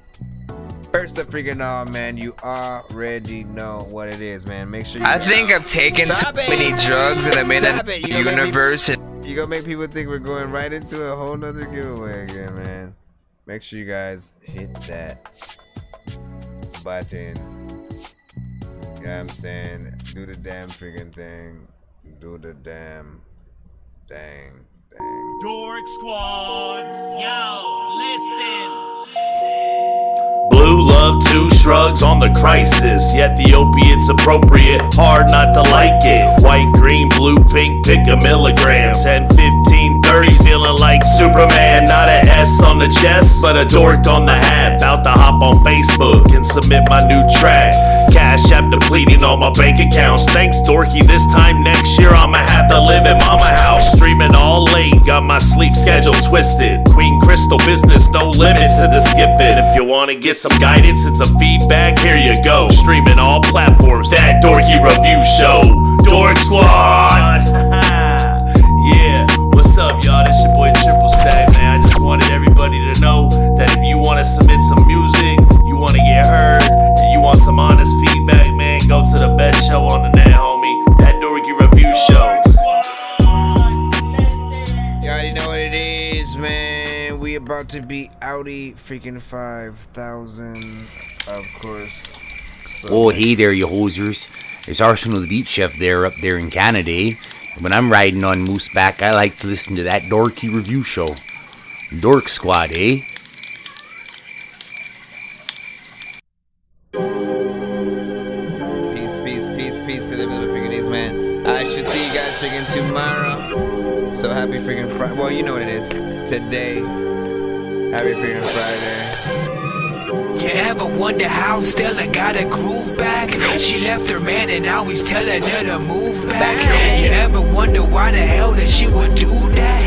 First up, freaking all, man, you already know what it is, man. Make sure you I think I've taken too many drugs and I'm in a universe. You gonna make people think we're going right into a whole nother giveaway again, man. Make sure you guys hit that button. You know what I'm saying? Do the damn freaking thing. Do the damn thing. Dork Squad. Yo, listen. Blue love, 2 shrugs on the crisis. Yet the opiate's appropriate, hard not to like it. White, green, blue, pink, pick a milligram. 10, 15, 30, feeling like Superman. Not a S on the chest, but a dork on the hat. About to hop on Facebook and submit my new track. Cash app depleting all my bank accounts. Thanks, Dorky, this time next year I'ma have to live at mama house. Streaming all late, got my sleep schedule twisted. Queen Crystal business, no limit to the skip it. If you wanna get some guidance and some feedback, here you go. Streaming all platforms, that Dorky Review Show. Dork Squad. Yeah, what's up, y'all? This your boy Triple Stack, man. I just wanted everybody to know that if you wanna submit some music, you wanna get heard, and you want some honest feedback, man, go to the best show on the net, homie. That Dorky Review Show. You already know what it is, man. We about to be outie freaking 5,000, of course. So Oh, hey there, you hosers. It's Arsenal the Beat Chef there up there in Canada, eh? When I'm riding on Mooseback, I like to listen to that Dorky Review Show. Dork Squad, eh? Peace to the middle freaking days, man. I should see you guys freaking tomorrow. So happy freaking Friday. Well, you know what it is. Today. Happy freaking Friday. You ever wonder how Stella got a groove back? She left her man and now he's telling her to move back. You ever wonder why the hell that she would do that?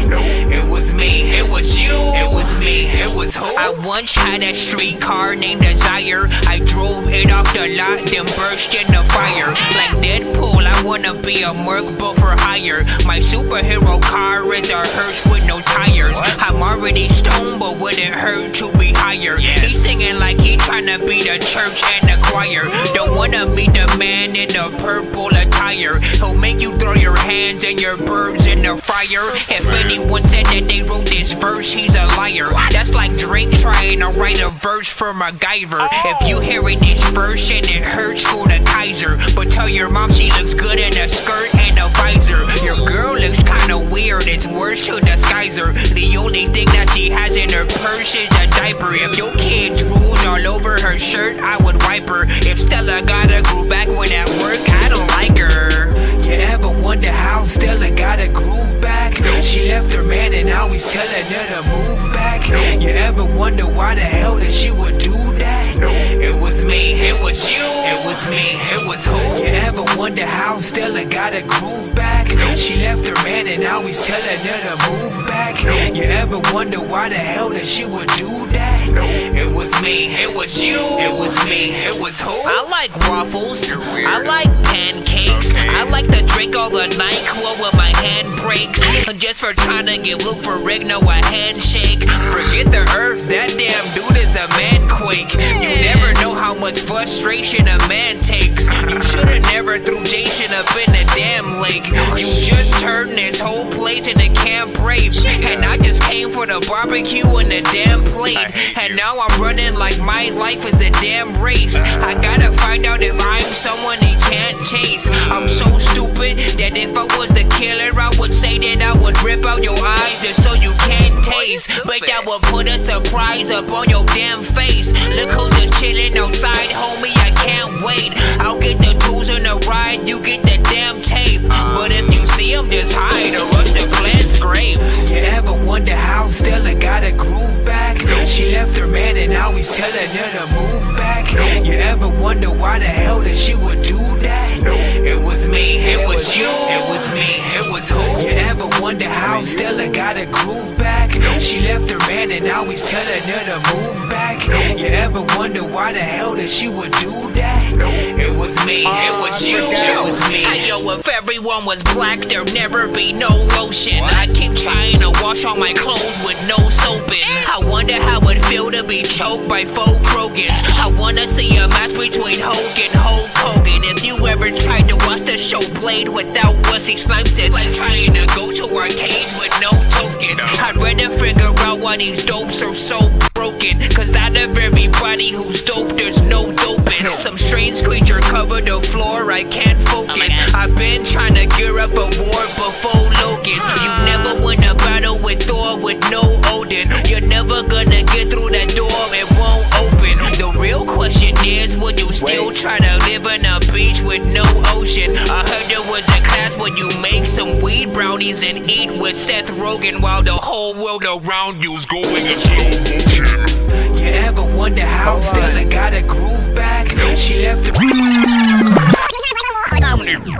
It was me, it was you, it was me, it was who? I once had a streetcar named Desire. I drove it off the lot, then burst in the fire. Like Deadpool, I wanna be a Merc but for hire. My superhero car is a hearse with no tires. I'm already stoned, but would it hurt to be higher? He's singing like he tryna be the church and the choir. Don't wanna meet the man in the purple attire. He'll make you throw your hands and your birds in the fire. If anyone said that they wrote this verse, he's a liar. That's like Drake trying to write a verse for MacGyver. If you hearing this verse and it hurts, go to Kaiser. But tell your mom she looks good in a skirt and a visor. Your girl looks kinda weird, it's worse to disguise her. The only thing that she has in her purse is a diaper. If your kid drools all over her shirt, I would wipe her. If Stella got a groove back when at work, I don't like her. You ever wonder how Stella got a groove back? She left her man and now he's telling her to move back. You ever wonder why the hell that she would do that? It was me, it was you, it was me, it was who? You ever wonder how Stella got a groove back? She left her man and now he's telling her to move back. You ever wonder why the hell that she would do that? It was me, it was you, it was me, it was who? I like waffles, I like pancakes, I like to drink all the NyQuil with my hand breaks. Just for trying to get Luke for Rigno a handshake. Forget the earth, that damn dude is a man quake. You never know how much frustration a man takes. You should've never threw Jason up in the damn lake. You just turned this whole place into camp rape. And I just came for the barbecue and the damn plate. And now I'm running like my life is a damn race. I gotta find out if I'm someone he can't chase. I'm so stupid that if I was the killer, I would say that I would rip out your eyes just so you can't taste. But that would put a surprise up on your damn face. Look who's just chilling outside, homie, I can't wait. I'll get the tools in the ride, you get the damn tape. But if you see him, just hide or rush the glance scraped. You ever wonder how Stella got a groove back? She left her man and now he's telling her to move back. You ever wonder why the hell that she would do that? It was me, it was you, it was me, it was who? You ever wonder how Stella got a groove back? She left her man and now he's telling her to move back. You ever wonder why the hell that she would do that? It was me, it was you, it was me. Hey yo, if everyone was black, there'd never be no lotion. I keep trying to wash all my clothes with no soap in. I wonder how it'd feel to be choked by faux Krogans. I wanna see a match between Hulk and Hulk Hogan. If you ever tried to watch the show played without Wesley Snipes, it's like trying to go to arcades with no tokens. I'd rather figure out why these dopes are so broken. Cause out of everybody who's dope, there's no doping. Some strange creature covered the floor, I can't focus. I've been trying to gear up a war before Locust. You never win a battle with Thor with no Odin. You're never gonna get through that door, it won't open. The real question is, would you still try to live on a beach with no ocean? I heard there was a class where you make some weed brownies and eat with Seth Rogen while the whole world around you's going in slow motion. You ever wonder how Stella got a groove back? She left the...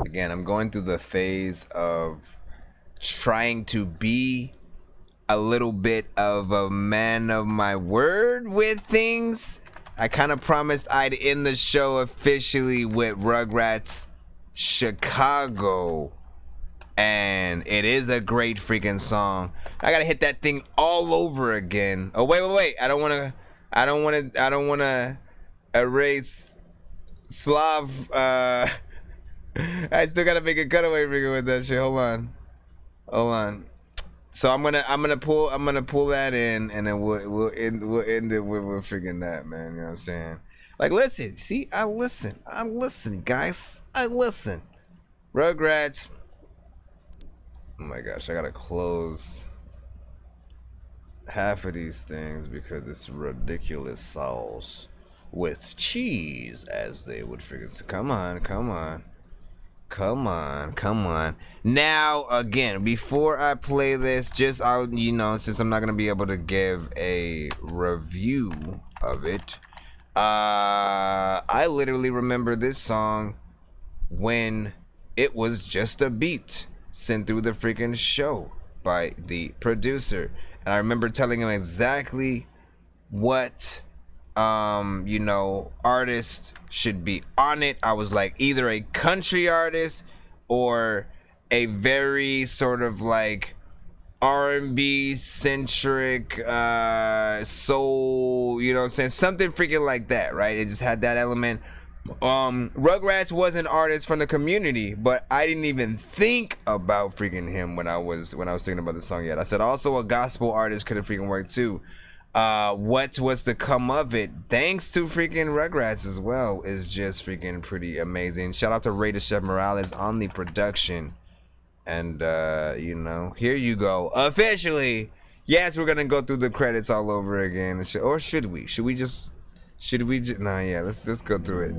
Again, I'm going through the phase of trying to be a little bit of a man of my word with things. I kind of promised I'd end the show officially with Rugrats Chicago, and it is a great freaking song. I gotta hit that thing all over again. Oh wait! I don't wanna erase Slav. I still gotta make a cutaway freaking with that shit. Hold on. So I'm gonna pull that in, and then we'll end it with freaking that, man. You know what I'm saying? Like, listen, see, I listen, guys, I listen. Rugrats. Oh my gosh, I gotta close half of these things because it's ridiculous sauce with cheese, as they would freaking say. Come on. Now, again, before I play this, since I'm not gonna be able to give a review of it, I literally remember this song when it was just a beat sent through the freaking show by the producer, and I remember telling him exactly what artist should be on it. I was like, either a country artist or a very sort of like R&B centric soul, you know what I'm saying, something freaking like that, right? It just had that element. Rugrats was an artist from the community, but I didn't even think about freaking him when I was thinking about the song yet. I said also a gospel artist could have freaking worked too. What was to come of it, thanks to freaking Rugrats as well, is just freaking pretty amazing. Shout out to Raider Chef Morales on the production. And here you go, officially. Yes, we're gonna go through the credits all over again, or should we just nah, yeah, let's go through it.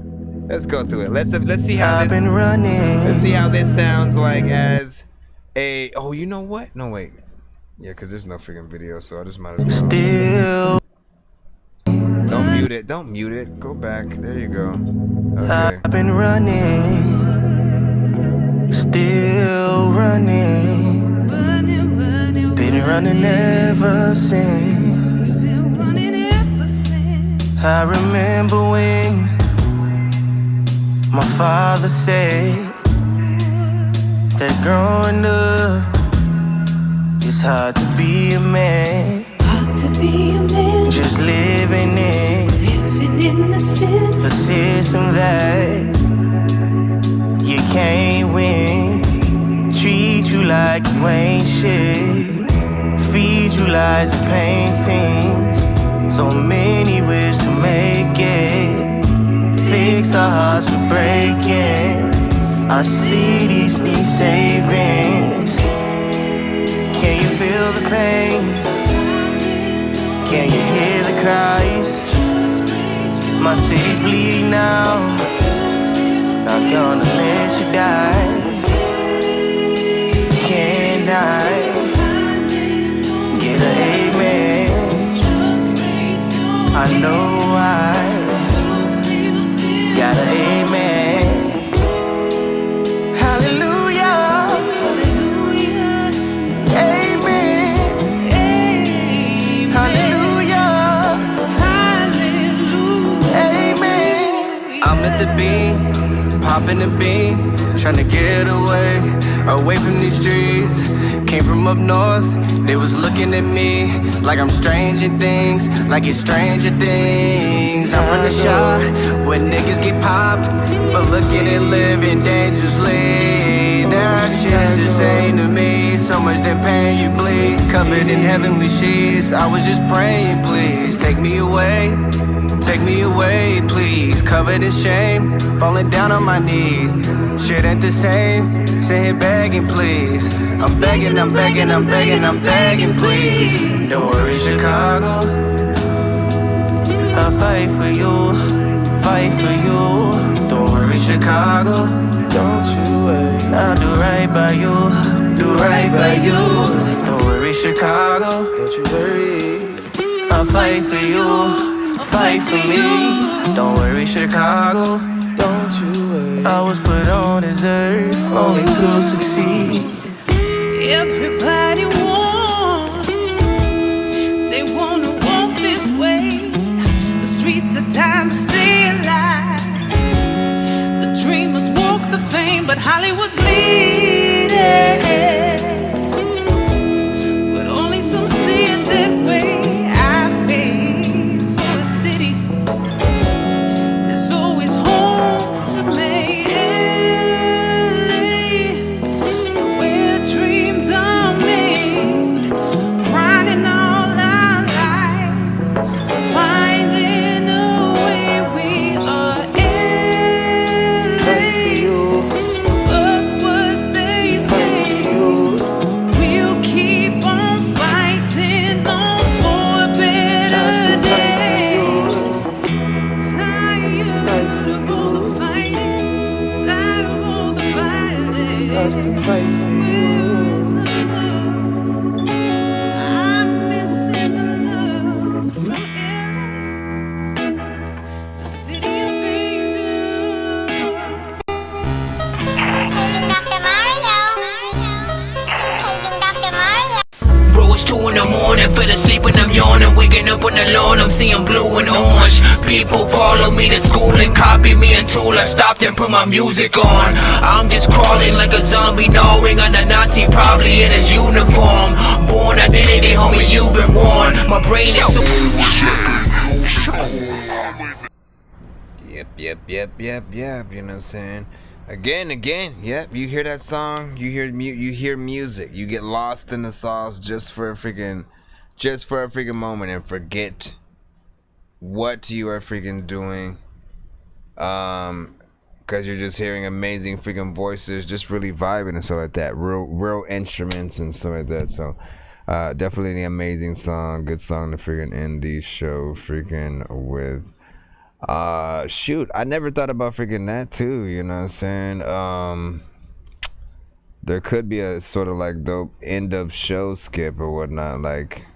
Let's see how let's see how this sounds like as a, oh, you know what, no wait, yeah, because there's no freaking video, so I just might as well. Don't mute it, go back, there you go. Okay. I've been running, still running, been running ever since. I remember when my father said, that growing up, it's hard to be a man. Hard to be a man. Just living in the system that you can't win. Treat you like you ain't shit. Feed you lies and paintings. So many ways to make it. Fix our hearts for breaking. I see these needs saving. Can you feel the pain? Can you hear the cries? My city's bleeding now. Not gonna let you die. Can I get an amen? I know I got an amen. Hallelujah. Amen. Hallelujah. Amen. I'm at the beat, popping the beat, trying to get away from these streets. Came from up north, they was looking at me like I'm strange in things, like it's stranger things. I'm from the shop where niggas get popped for looking and living dangerously. That shit's insane to me. So much than pain you bleed, covered in heavenly sheets. I was just praying, please take me away. Take me away, please. Covered in shame, falling down on my knees. Shit ain't the same. Sit here begging, please. I'm begging, I'm begging, I'm begging, I'm begging, please. Don't worry, Chicago. I'll fight for you, fight for you. Don't worry, Chicago. Don't you worry. I'll do right by you, do right by you. Don't worry, Chicago. Don't you worry. I'll fight for you. Fight for me, don't worry, Chicago. Don't you worry. I was put on this earth only to succeed. Everybody wants, they wanna walk this way. The streets are time to stay alive. The dreamers walk the fame, but Hollywood's bleeding. But only some see it that way. Fell asleep when I'm yawning, waking up on the lawn, I'm seeing blue and orange. People follow me to school and copy me until I stopped and put my music on. I'm just crawling like a zombie, gnawing on a Nazi, probably in his uniform. Born identity, homie, you've been warned. My brain is so... Yep, you know what I'm saying? Again, yep, you hear that song, you hear music, you get lost in the sauce just for a freaking moment and forget what you are freaking doing, because you're just hearing amazing freaking voices, just really vibing and stuff like that, real instruments and stuff like that. So definitely an amazing song, good song to freaking end the show freaking with. Shoot, I never thought about freaking that too, you know what I'm saying? There could be a sort of like dope end of show skip or whatnot, like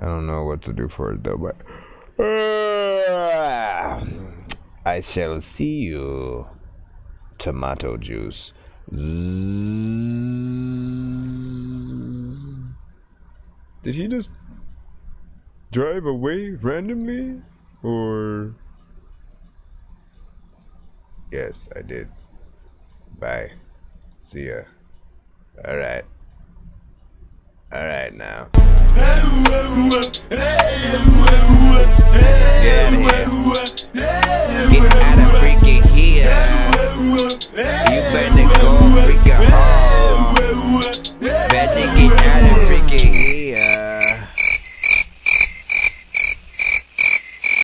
I don't know what to do for it though, but I shall see you. Tomato juice. Did he just drive away randomly? Or... Yes, I did. Bye. See ya. All right. All right now. Get out of here.